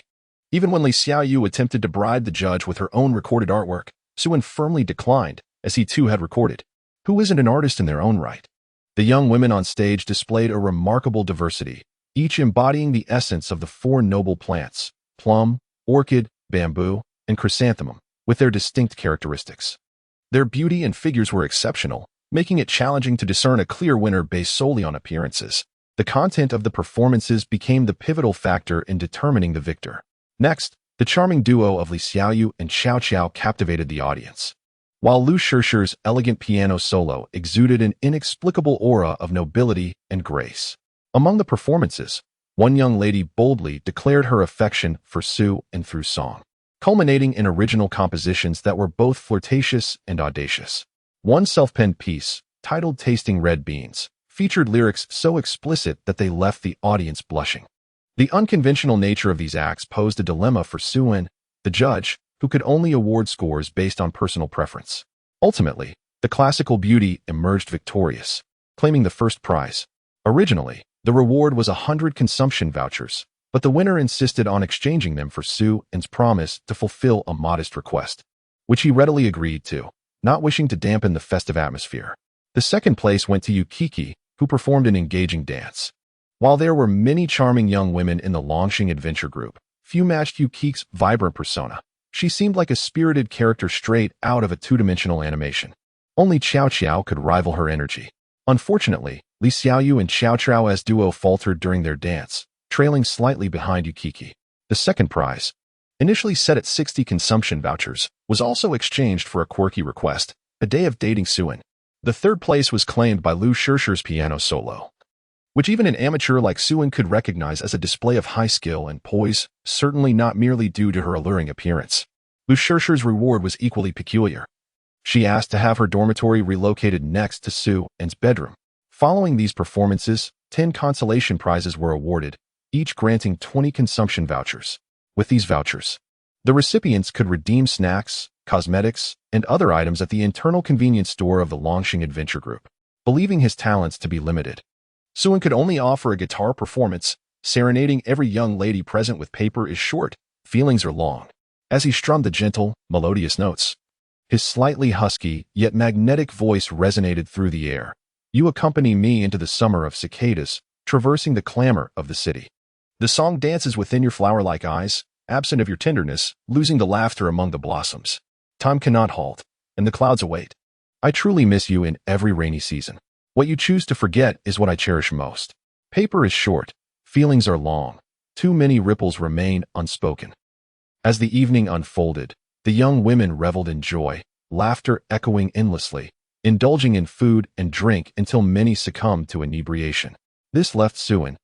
Even when Li Xiaoyu attempted to bribe the judge with her own recorded artwork, Suin firmly declined, as he too had recorded. Who isn't an artist in their own right? The young women on stage displayed a remarkable diversity, each embodying the essence of the four noble plants: plum, orchid, bamboo, and chrysanthemum, with their distinct characteristics. Their beauty and figures were exceptional, making it challenging to discern a clear winner based solely on appearances. The content of the performances became the pivotal factor in determining the victor. Next, the charming duo of Li Xiaoyu and Xiao Qiao captivated the audience, while Lu Shishir's elegant piano solo exuded an inexplicable aura of nobility and grace. Among the performances, one young lady boldly declared her affection for Suin through song, culminating in original compositions that were both flirtatious and audacious. One self-penned piece, titled Tasting Red Beans, featured lyrics so explicit that they left the audience blushing. The unconventional nature of these acts posed a dilemma for Suin, the judge, who could only award scores based on personal preference. Ultimately, the classical beauty emerged victorious, claiming the first prize. Originally, the reward was 100 consumption vouchers, but the winner insisted on exchanging them for Su-en's promise to fulfill a modest request, which he readily agreed to, not wishing to dampen the festive atmosphere. The second place went to Yukiki, who performed an engaging dance. While there were many charming young women in the Longxing adventure group, few matched Yukiki's vibrant persona. She seemed like a spirited character straight out of a two-dimensional animation. Only Xiao Xiao could rival her energy. Unfortunately, Li Xiaoyu and Xiao Chao as duo faltered during their dance, trailing slightly behind Yukiki. The second prize, initially set at 60 consumption vouchers, was also exchanged for a quirky request, a day of dating Su-en. The third place was claimed by Lu Shirshir's piano solo, which even an amateur like Su-en could recognize as a display of high skill and poise, certainly not merely due to her alluring appearance. Lu Shirshir's reward was equally peculiar. She asked to have her dormitory relocated next to Su-en's bedroom. Following these performances, 10 consolation prizes were awarded, each granting 20 consumption vouchers. With these vouchers, the recipients could redeem snacks, cosmetics, and other items at the internal convenience store of the Longxing Adventure Group. Believing his talents to be limited, Su-en could only offer a guitar performance, serenading every young lady present with paper is short, feelings are long. As he strummed the gentle, melodious notes, his slightly husky, yet magnetic voice resonated through the air. You accompany me into the summer of cicadas, traversing the clamor of the city. The song dances within your flower-like eyes, absent of your tenderness, losing the laughter among the blossoms. Time cannot halt, and the clouds await. I truly miss you in every rainy season. What you choose to forget is what I cherish most. Paper is short, feelings are long. Too many ripples remain unspoken. As the evening unfolded, the young women reveled in joy, laughter echoing endlessly, indulging in food and drink until many succumbed to inebriation. This left Su-en,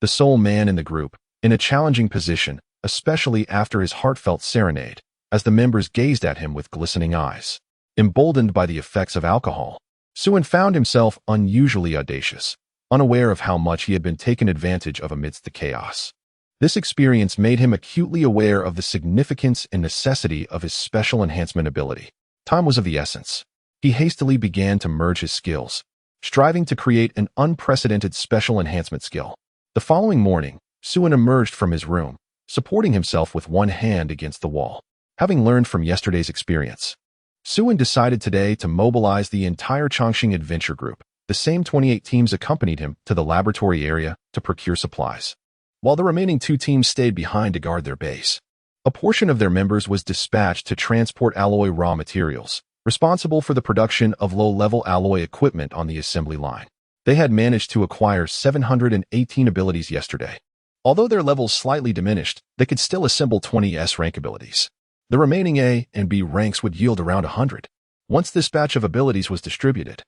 the sole man in the group, in a challenging position, especially after his heartfelt serenade, as the members gazed at him with glistening eyes. Emboldened by the effects of alcohol, Su-en found himself unusually audacious, unaware of how much he had been taken advantage of amidst the chaos. This experience made him acutely aware of the significance and necessity of his special enhancement ability. Time was of the essence. He hastily began to merge his skills, striving to create an unprecedented special enhancement skill. The following morning, Su-en emerged from his room, supporting himself with one hand against the wall. Having learned from yesterday's experience, Su-en decided today to mobilize the entire Chongqing Adventure Group. The same 28 teams accompanied him to the laboratory area to procure supplies, while the remaining 2 teams stayed behind to guard their base. A portion of their members was dispatched to transport alloy raw materials, responsible for the production of low-level alloy equipment on the assembly line. They had managed to acquire 718 abilities yesterday. Although their levels slightly diminished, they could still assemble 20 S-rank abilities. The remaining A and B ranks would yield around 100. Once this batch of abilities was distributed,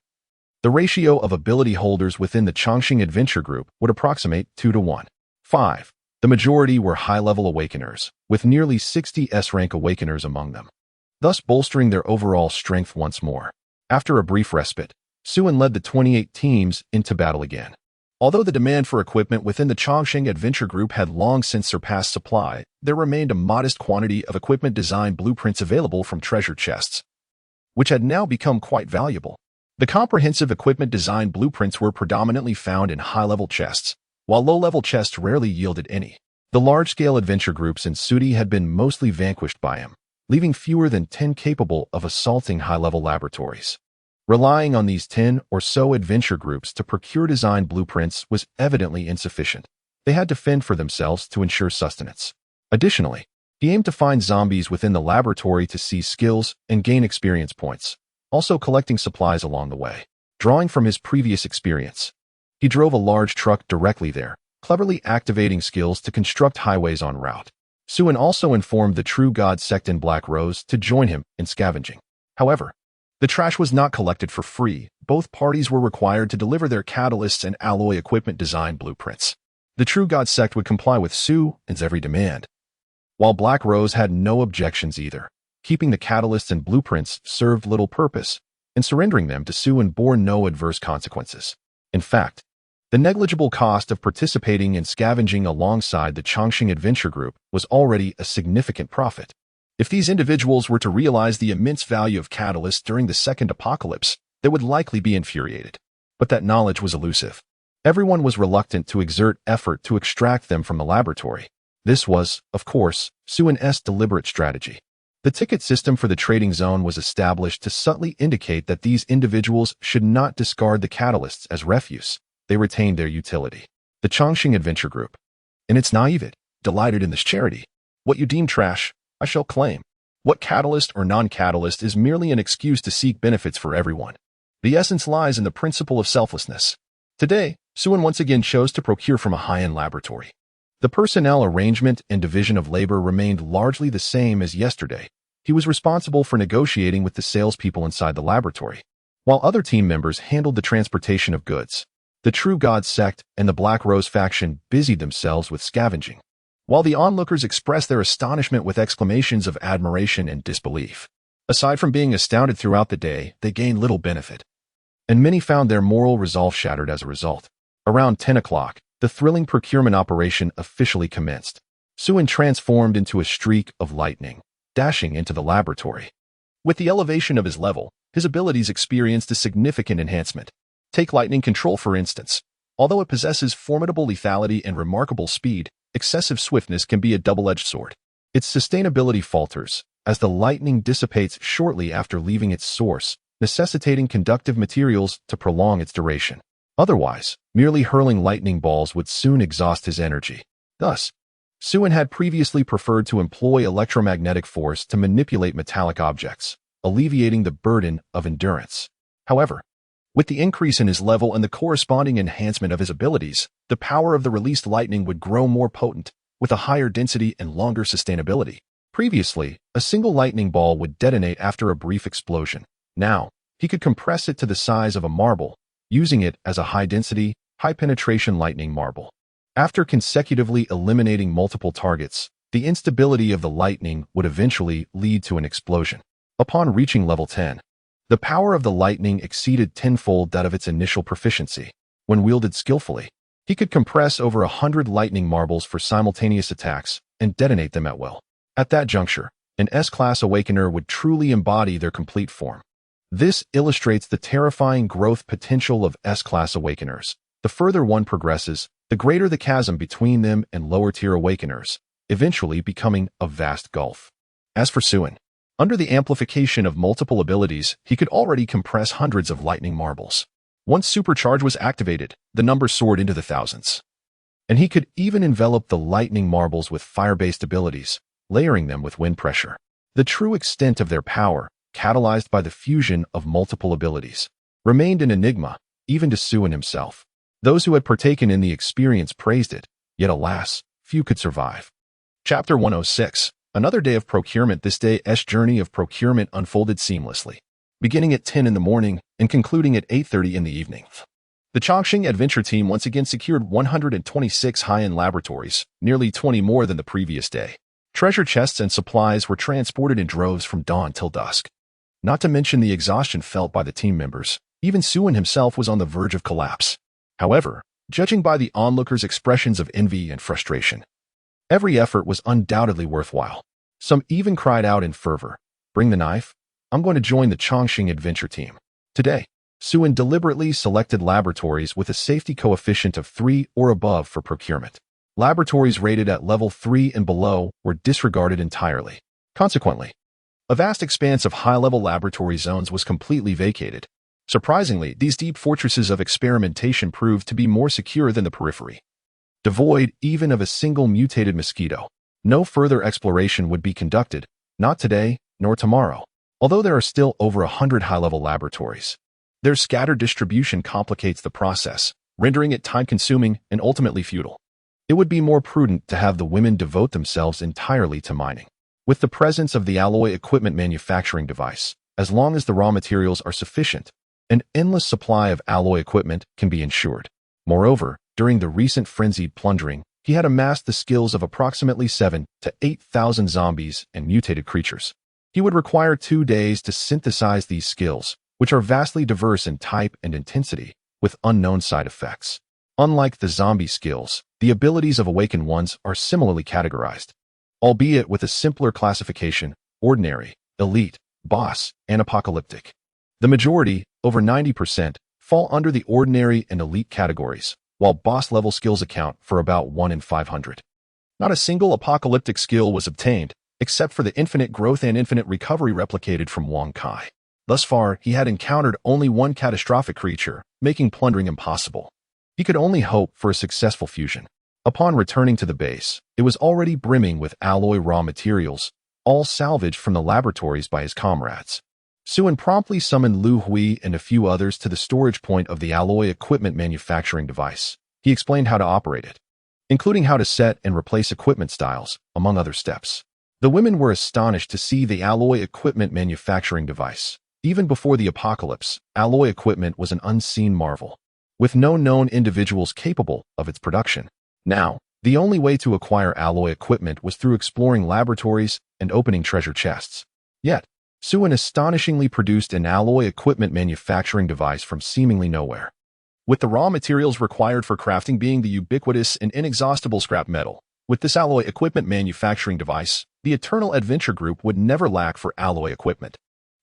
the ratio of ability holders within the Chongqing Adventure Group would approximate 2 to 1. 5. The majority were high-level awakeners, with nearly 60 S-rank awakeners among them, thus bolstering their overall strength once more. After a brief respite, Su-en led the 28 teams into battle again. Although the demand for equipment within the Chongqing Adventure Group had long since surpassed supply, there remained a modest quantity of equipment design blueprints available from treasure chests, which had now become quite valuable. The comprehensive equipment design blueprints were predominantly found in high-level chests, while low-level chests rarely yielded any. The large-scale adventure groups in Sudi had been mostly vanquished by him, leaving fewer than 10 capable of assaulting high-level laboratories. Relying on these 10 or so adventure groups to procure design blueprints was evidently insufficient. They had to fend for themselves to ensure sustenance. Additionally, he aimed to find zombies within the laboratory to seize skills and gain experience points, also collecting supplies along the way. Drawing from his previous experience, he drove a large truck directly there, cleverly activating skills to construct highways en route. Su-en also informed the True God sect in Black Rose to join him in scavenging. However, the trash was not collected for free. Both parties were required to deliver their catalysts and alloy equipment design blueprints. The True God sect would comply with Su-en's every demand, while Black Rose had no objections either. Keeping the catalysts and blueprints served little purpose, and surrendering them to Su-en bore no adverse consequences. In fact, the negligible cost of participating in scavenging alongside the Chongqing Adventure Group was already a significant profit. If these individuals were to realize the immense value of catalysts during the second apocalypse, they would likely be infuriated. But that knowledge was elusive. Everyone was reluctant to exert effort to extract them from the laboratory. This was, of course, Suin's deliberate strategy. The ticket system for the trading zone was established to subtly indicate that these individuals should not discard the catalysts as refuse. They retained their utility. The Chongqing Adventure Group. In its naivete, delighted in this charity. What you deem trash, I shall claim. What catalyst or non-catalyst is merely an excuse to seek benefits for everyone. The essence lies in the principle of selflessness. Today, Suin once again chose to procure from a high-end laboratory. The personnel arrangement and division of labor remained largely the same as yesterday. He was responsible for negotiating with the salespeople inside the laboratory, while other team members handled the transportation of goods. The True God sect and the Black Rose faction busied themselves with scavenging, while the onlookers expressed their astonishment with exclamations of admiration and disbelief. Aside from being astounded throughout the day, they gained little benefit, and many found their moral resolve shattered as a result. Around 10 o'clock, the thrilling procurement operation officially commenced. Suin transformed into a streak of lightning, dashing into the laboratory. With the elevation of his level, his abilities experienced a significant enhancement. Take lightning control, for instance. Although it possesses formidable lethality and remarkable speed, excessive swiftness can be a double-edged sword. Its sustainability falters, as the lightning dissipates shortly after leaving its source, necessitating conductive materials to prolong its duration. Otherwise, merely hurling lightning balls would soon exhaust his energy. Thus, Suin had previously preferred to employ electromagnetic force to manipulate metallic objects, alleviating the burden of endurance. However, with the increase in his level and the corresponding enhancement of his abilities, the power of the released lightning would grow more potent, with a higher density and longer sustainability. Previously, a single lightning ball would detonate after a brief explosion. Now, he could compress it to the size of a marble, using it as a high-density, high-penetration lightning marble. After consecutively eliminating multiple targets, the instability of the lightning would eventually lead to an explosion. Upon reaching level 10, the power of the lightning exceeded tenfold that of its initial proficiency. When wielded skillfully, he could compress over 100 lightning marbles for simultaneous attacks and detonate them at will. At that juncture, an S-Class Awakener would truly embody their complete form. This illustrates the terrifying growth potential of S-Class Awakeners. The further one progresses, the greater the chasm between them and lower-tier Awakeners, eventually becoming a vast gulf. As for Suin, under the amplification of multiple abilities, he could already compress hundreds of lightning marbles. Once Supercharge was activated, the number soared into the thousands. And he could even envelop the lightning marbles with fire-based abilities, layering them with wind pressure. The true extent of their power, catalyzed by the fusion of multiple abilities, remained an enigma, even to Suin himself. Those who had partaken in the experience praised it, yet alas, few could survive. Chapter 106. Another day of procurement. This day's journey of procurement unfolded seamlessly, beginning at 10 in the morning and concluding at 8:30 in the evening. The Chongqing Adventure Team once again secured 126 high-end laboratories, nearly 20 more than the previous day. Treasure chests and supplies were transported in droves from dawn till dusk. Not to mention the exhaustion felt by the team members. Even Suin himself was on the verge of collapse. However, judging by the onlookers' expressions of envy and frustration, every effort was undoubtedly worthwhile. Some even cried out in fervor, "Bring the knife. I'm going to join the Chongqing Adventure Team." Today, Suin deliberately selected laboratories with a safety coefficient of 3 or above for procurement. Laboratories rated at level 3 and below were disregarded entirely. Consequently, a vast expanse of high-level laboratory zones was completely vacated. Surprisingly, these deep fortresses of experimentation proved to be more secure than the periphery. Devoid even of a single mutated mosquito, no further exploration would be conducted, not today nor tomorrow. Although there are still over 100 high-level laboratories, their scattered distribution complicates the process, rendering it time-consuming and ultimately futile. It would be more prudent to have the women devote themselves entirely to mining. With the presence of the alloy equipment manufacturing device, as long as the raw materials are sufficient, an endless supply of alloy equipment can be ensured. Moreover, during the recent frenzied plundering, he had amassed the skills of approximately 7,000 to 8,000 zombies and mutated creatures. He would require 2 days to synthesize these skills, which are vastly diverse in type and intensity, with unknown side effects. Unlike the zombie skills, the abilities of awakened ones are similarly categorized, albeit with a simpler classification, ordinary, elite, boss, and apocalyptic. The majority, over 90%, fall under the ordinary and elite categories, while boss-level skills account for about 1 in 500. Not a single apocalyptic skill was obtained, except for the infinite growth and infinite recovery replicated from Wong Kai. Thus far, he had encountered only one catastrophic creature, making plundering impossible. He could only hope for a successful fusion. Upon returning to the base, it was already brimming with alloy raw materials, all salvaged from the laboratories by his comrades. Suen promptly summoned Lu Hui and a few others to the storage point of the alloy equipment manufacturing device. He explained how to operate it, including how to set and replace equipment styles, among other steps. The women were astonished to see the alloy equipment manufacturing device. Even before the apocalypse, alloy equipment was an unseen marvel, with no known individuals capable of its production. Now, the only way to acquire alloy equipment was through exploring laboratories and opening treasure chests. Yet, Suen astonishingly produced an alloy equipment manufacturing device from seemingly nowhere. With the raw materials required for crafting being the ubiquitous and inexhaustible scrap metal, with this alloy equipment manufacturing device, the Eternal Adventure Group would never lack for alloy equipment.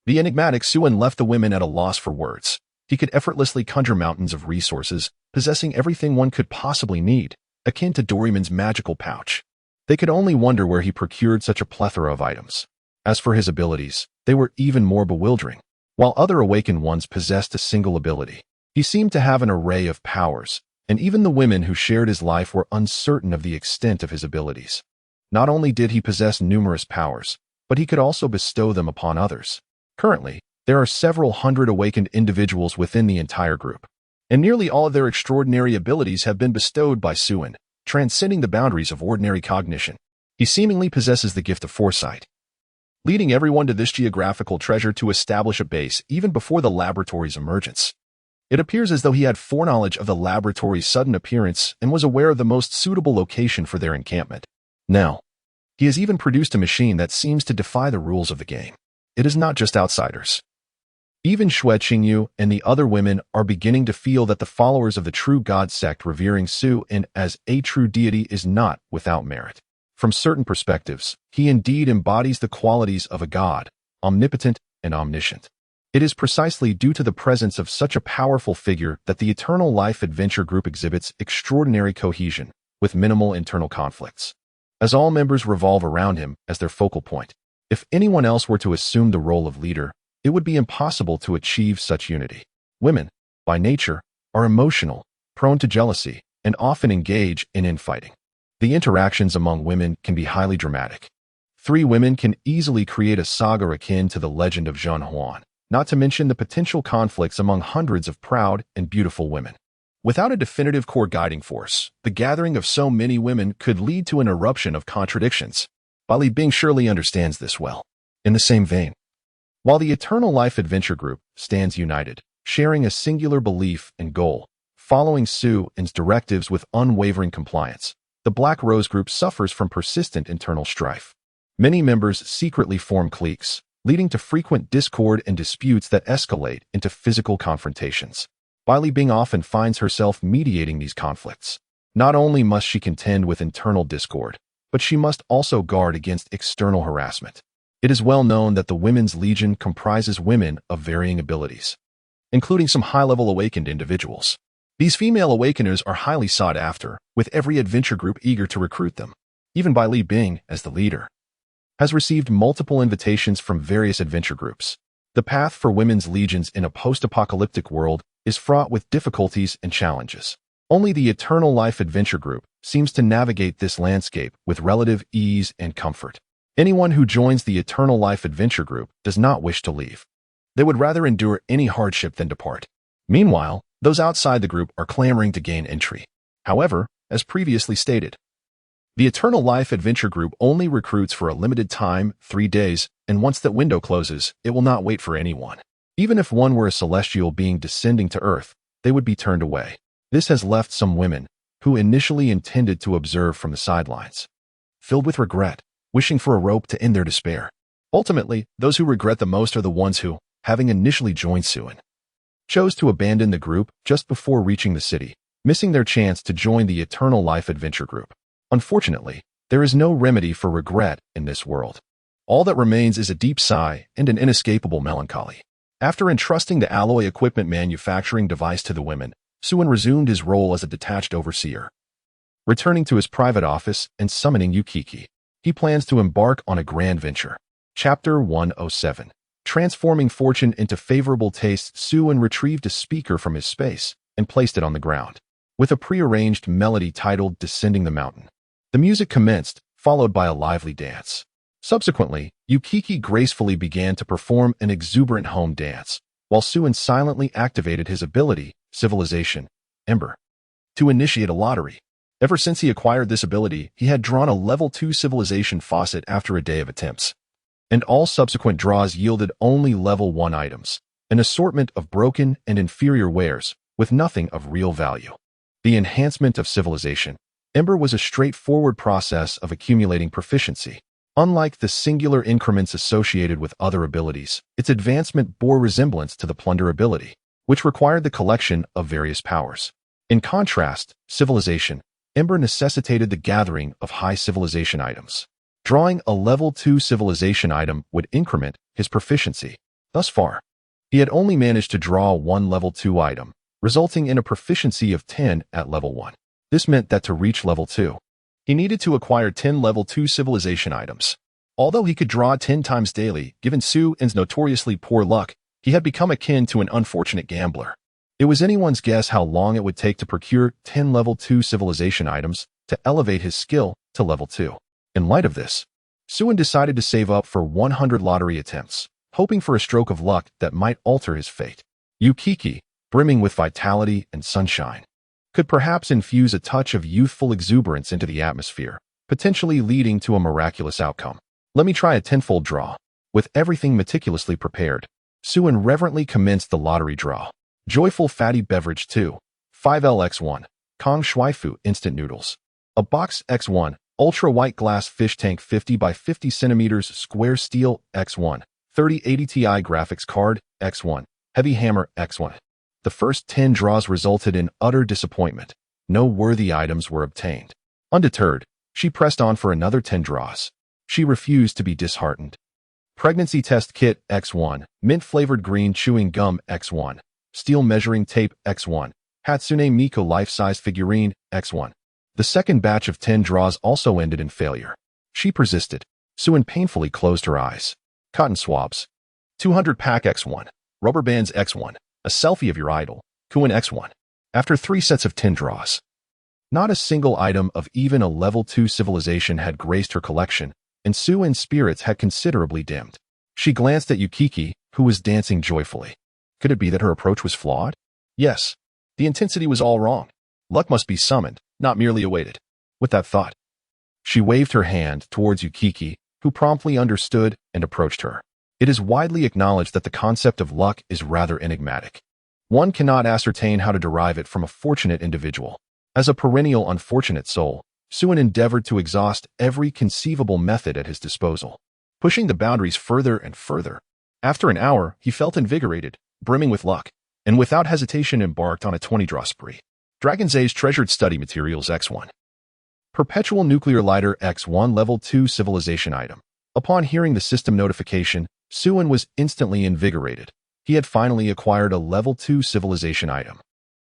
The enigmatic Suen left the women at a loss for words. He could effortlessly conjure mountains of resources, possessing everything one could possibly need, akin to Doryman's magical pouch. They could only wonder where he procured such a plethora of items. As for his abilities, they were even more bewildering. While other awakened ones possessed a single ability, he seemed to have an array of powers, and even the women who shared his life were uncertain of the extent of his abilities. Not only did he possess numerous powers, but he could also bestow them upon others. Currently, there are several hundred awakened individuals within the entire group, and nearly all of their extraordinary abilities have been bestowed by Suen, transcending the boundaries of ordinary cognition. He seemingly possesses the gift of foresight, leading everyone to this geographical treasure to establish a base even before the laboratory's emergence. It appears as though he had foreknowledge of the laboratory's sudden appearance and was aware of the most suitable location for their encampment. Now, he has even produced a machine that seems to defy the rules of the game. It is not just outsiders. Even Xue Qingyu and the other women are beginning to feel that the followers of the true God sect revering Suen as a true deity is not without merit. From certain perspectives, he indeed embodies the qualities of a god, omnipotent and omniscient. It is precisely due to the presence of such a powerful figure that the Eternal Life Adventure Group exhibits extraordinary cohesion, with minimal internal conflicts, as all members revolve around him as their focal point. If anyone else were to assume the role of leader, it would be impossible to achieve such unity. Women, by nature, are emotional, prone to jealousy, and often engage in infighting. The interactions among women can be highly dramatic. 3 women can easily create a saga akin to the legend of Zhan Huan, not to mention the potential conflicts among hundreds of proud and beautiful women. Without a definitive core guiding force, the gathering of so many women could lead to an eruption of contradictions. Li Bing surely understands this well. In the same vein, while the Eternal Life Adventure Group stands united, sharing a singular belief and goal, following Suen's directives with unwavering compliance, the Black Rose Group suffers from persistent internal strife. Many members secretly form cliques, leading to frequent discord and disputes that escalate into physical confrontations. Li Bing often finds herself mediating these conflicts. Not only must she contend with internal discord, but she must also guard against external harassment. It is well known that the Women's Legion comprises women of varying abilities, including some high-level awakened individuals. These female awakeners are highly sought after, with every adventure group eager to recruit them. Even Li Bing, as the leader, has received multiple invitations from various adventure groups. The path for women's legions in a post-apocalyptic world is fraught with difficulties and challenges. Only the Eternal Life Adventure Group seems to navigate this landscape with relative ease and comfort. Anyone who joins the Eternal Life Adventure Group does not wish to leave. They would rather endure any hardship than depart. Meanwhile, those outside the group are clamoring to gain entry. However, as previously stated, the Eternal Life Adventure Group only recruits for a limited time, 3 days, and once that window closes, it will not wait for anyone. Even if one were a celestial being descending to Earth, they would be turned away. This has left some women, who initially intended to observe from the sidelines, filled with regret, wishing for a rope to end their despair. Ultimately, those who regret the most are the ones who, having initially joined Suen, chose to abandon the group just before reaching the city, missing their chance to join the Eternal Life Adventure Group. Unfortunately, there is no remedy for regret in this world. All that remains is a deep sigh and an inescapable melancholy. After entrusting the alloy equipment manufacturing device to the women, Suin resumed his role as a detached overseer. Returning to his private office and summoning Yukiki, he plans to embark on a grand venture. Chapter 107. Transforming fortune into favorable taste, Suin retrieved a speaker from his space and placed it on the ground. With a prearranged melody titled Descending the Mountain, the music commenced, followed by a lively dance. Subsequently, Yukiki gracefully began to perform an exuberant home dance, while Suin silently activated his ability, Civilization, Ember, to initiate a lottery. Ever since he acquired this ability, he had drawn a level 2 civilization faucet after a day of attempts, and all subsequent draws yielded only level 1 items, an assortment of broken and inferior wares, with nothing of real value. The enhancement of Civilization, Ember was a straightforward process of accumulating proficiency. Unlike the singular increments associated with other abilities, its advancement bore resemblance to the plunder ability, which required the collection of various powers. In contrast, Civilization, Ember necessitated the gathering of high civilization items. Drawing a level 2 civilization item would increment his proficiency. Thus far, he had only managed to draw one level 2 item, resulting in a proficiency of 10 at level 1. This meant that to reach level 2, he needed to acquire 10 level 2 civilization items. Although he could draw 10 times daily, given Suin's notoriously poor luck, he had become akin to an unfortunate gambler. It was anyone's guess how long it would take to procure 10 level 2 civilization items to elevate his skill to level 2. In light of this, Suin decided to save up for 100 lottery attempts, hoping for a stroke of luck that might alter his fate. Yukiki, brimming with vitality and sunshine, could perhaps infuse a touch of youthful exuberance into the atmosphere, potentially leading to a miraculous outcome. Let me try a tenfold draw. With everything meticulously prepared, Suin reverently commenced the lottery draw. Joyful Fatty Beverage 2, 5L-X1, Kong Shui Fu Instant Noodles. A Box X1, Ultra White Glass Fish Tank 50 by 50 centimeters Square Steel X1, 3080 Ti Graphics Card X1, Heavy Hammer X1. The first 10 draws resulted in utter disappointment. No worthy items were obtained. Undeterred, she pressed on for another 10 draws. She refused to be disheartened. Pregnancy Test Kit X1, Mint-Flavored Green Chewing Gum X1, Steel Measuring Tape X1, Hatsune Miku Life-Size Figurine X1. The second batch of 10 draws also ended in failure. She persisted. Suin painfully closed her eyes. Cotton Swabs, 200-pack X1, Rubber Bands X1, a selfie of your idol, Kuin X1. After 3 sets of 10 draws, not a single item of even a level 2 civilization had graced her collection, and Suin's spirits had considerably dimmed. She glanced at Yukiki, who was dancing joyfully. Could it be that her approach was flawed? Yes. The intensity was all wrong. Luck must be summoned, not merely awaited. With that thought, she waved her hand towards Yukiki, who promptly understood and approached her. It is widely acknowledged that the concept of luck is rather enigmatic. One cannot ascertain how to derive it from a fortunate individual. As a perennial unfortunate soul, Suin endeavored to exhaust every conceivable method at his disposal, pushing the boundaries further and further. After an hour, he felt invigorated, brimming with luck, and without hesitation embarked on a 20-draw spree. Dragon's Age Treasured Study Materials X1. Perpetual Nuclear Lighter X1 Level 2 Civilization Item. Upon hearing the system notification, Suin was instantly invigorated. He had finally acquired a level 2 civilization item.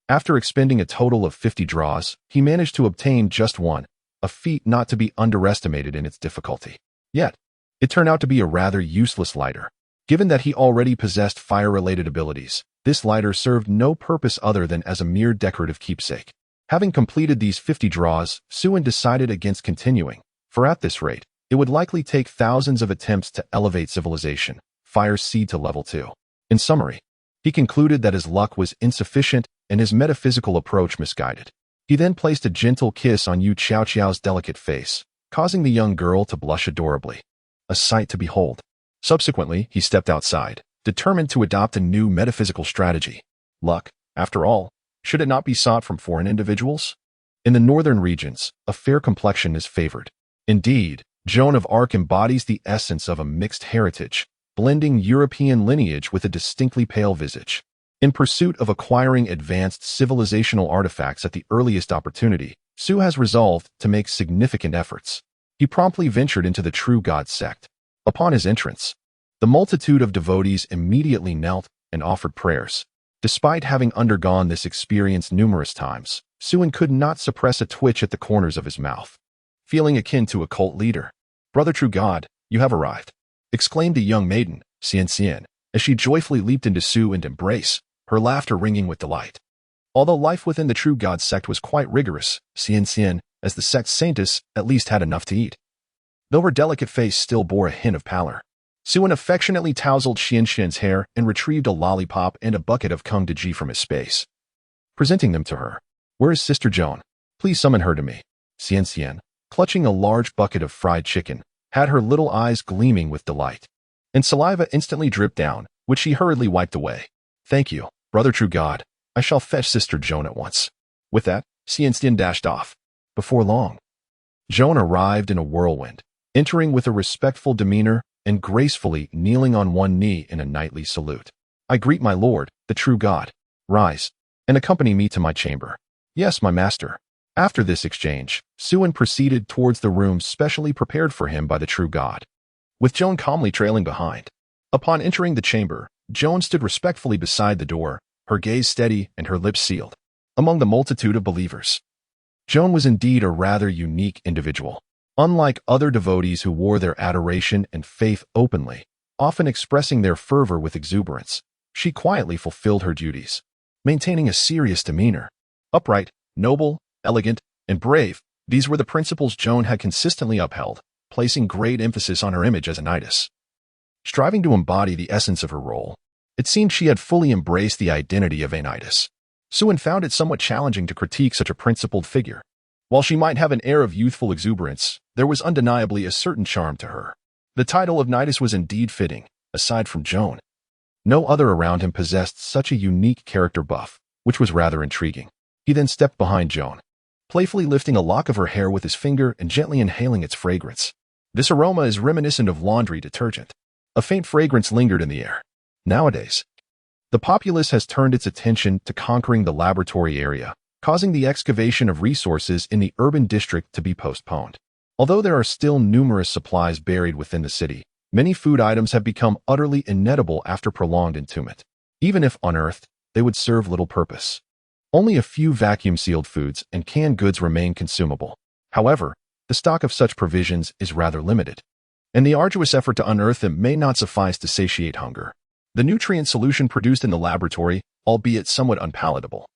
After expending a total of 50 draws, he managed to obtain just one, a feat not to be underestimated in its difficulty. Yet, it turned out to be a rather useless lighter. Given that he already possessed fire-related abilities, this lighter served no purpose other than as a mere decorative keepsake. Having completed these 50 draws, Suin decided against continuing, for at this rate, it would likely take thousands of attempts to elevate Civilization, Fire's seed to level 2. In summary, he concluded that his luck was insufficient and his metaphysical approach misguided. He then placed a gentle kiss on Yu Qiaoqiao's delicate face, causing the young girl to blush adorably. A sight to behold. Subsequently, he stepped outside, determined to adopt a new metaphysical strategy. Luck, after all, should it not be sought from foreign individuals? In the northern regions, a fair complexion is favored. Indeed, Joan of Arc embodies the essence of a mixed heritage, blending European lineage with a distinctly pale visage. In pursuit of acquiring advanced civilizational artifacts at the earliest opportunity, Su has resolved to make significant efforts. He promptly ventured into the True God sect, Upon his entrance, the multitude of devotees immediately knelt and offered prayers. Despite having undergone this experience numerous times, Suin could not suppress a twitch at the corners of his mouth. Feeling akin to a cult leader, "Brother True God, you have arrived," exclaimed the young maiden, Xian, as she joyfully leaped into Su and embrace, her laughter ringing with delight. Although life within the True God sect was quite rigorous, Xian, as the sect's saintess, at least had enough to eat. Though her delicate face still bore a hint of pallor, Suin affectionately tousled Xian's hair and retrieved a lollipop and a bucket of kung de from his space. Presenting them to her, "Where is Sister Joan? Please summon her to me." Xian, clutching a large bucket of fried chicken, had her little eyes gleaming with delight, and saliva instantly dripped down, which she hurriedly wiped away. "Thank you, Brother True God. I shall fetch Sister Joan at once." With that, Xian dashed off. Before long, Joan arrived in a whirlwind, entering with a respectful demeanor and gracefully kneeling on one knee in a knightly salute. "I greet my lord, the True God. Rise, and accompany me to my chamber." "Yes, my master." After this exchange, Suin proceeded towards the room specially prepared for him by the True God, with Joan calmly trailing behind. Upon entering the chamber, Joan stood respectfully beside the door, her gaze steady and her lips sealed. Among the multitude of believers, Joan was indeed a rather unique individual. Unlike other devotees who wore their adoration and faith openly, often expressing their fervor with exuberance, she quietly fulfilled her duties, maintaining a serious demeanor. Upright, noble, elegant, and brave, these were the principles Joan had consistently upheld, placing great emphasis on her image as a knightess. Striving to embody the essence of her role, it seemed she had fully embraced the identity of a knightess. Suin found it somewhat challenging to critique such a principled figure. While she might have an air of youthful exuberance, there was undeniably a certain charm to her. The title of knightess was indeed fitting, aside from Joan. No other around him possessed such a unique character buff, which was rather intriguing. He then stepped behind Joan, playfully lifting a lock of her hair with his finger and gently inhaling its fragrance. This aroma is reminiscent of laundry detergent. A faint fragrance lingered in the air. Nowadays, the populace has turned its attention to conquering the laboratory area, causing the excavation of resources in the urban district to be postponed. Although there are still numerous supplies buried within the city, many food items have become utterly inedible after prolonged entombment. Even if unearthed, they would serve little purpose. Only a few vacuum-sealed foods and canned goods remain consumable. However, the stock of such provisions is rather limited, and the arduous effort to unearth them may not suffice to satiate hunger. The nutrient solution produced in the laboratory, albeit somewhat unpalatable,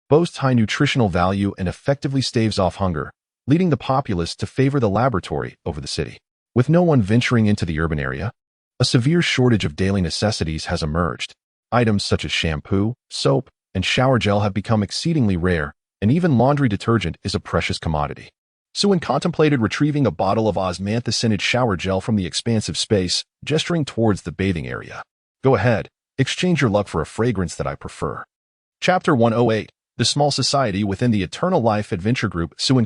boasts high nutritional value and effectively staves off hunger, leading the populace to favor the laboratory over the city. With no one venturing into the urban area, a severe shortage of daily necessities has emerged. Items such as shampoo, soap, and shower gel have become exceedingly rare, and even laundry detergent is a precious commodity. Suin contemplated retrieving a bottle of osmantha-scented shower gel from the expansive space, gesturing towards the bathing area. "Go ahead, exchange your luck for a fragrance that I prefer." Chapter 108. The Small Society Within the Eternal Life Adventure Group. Suin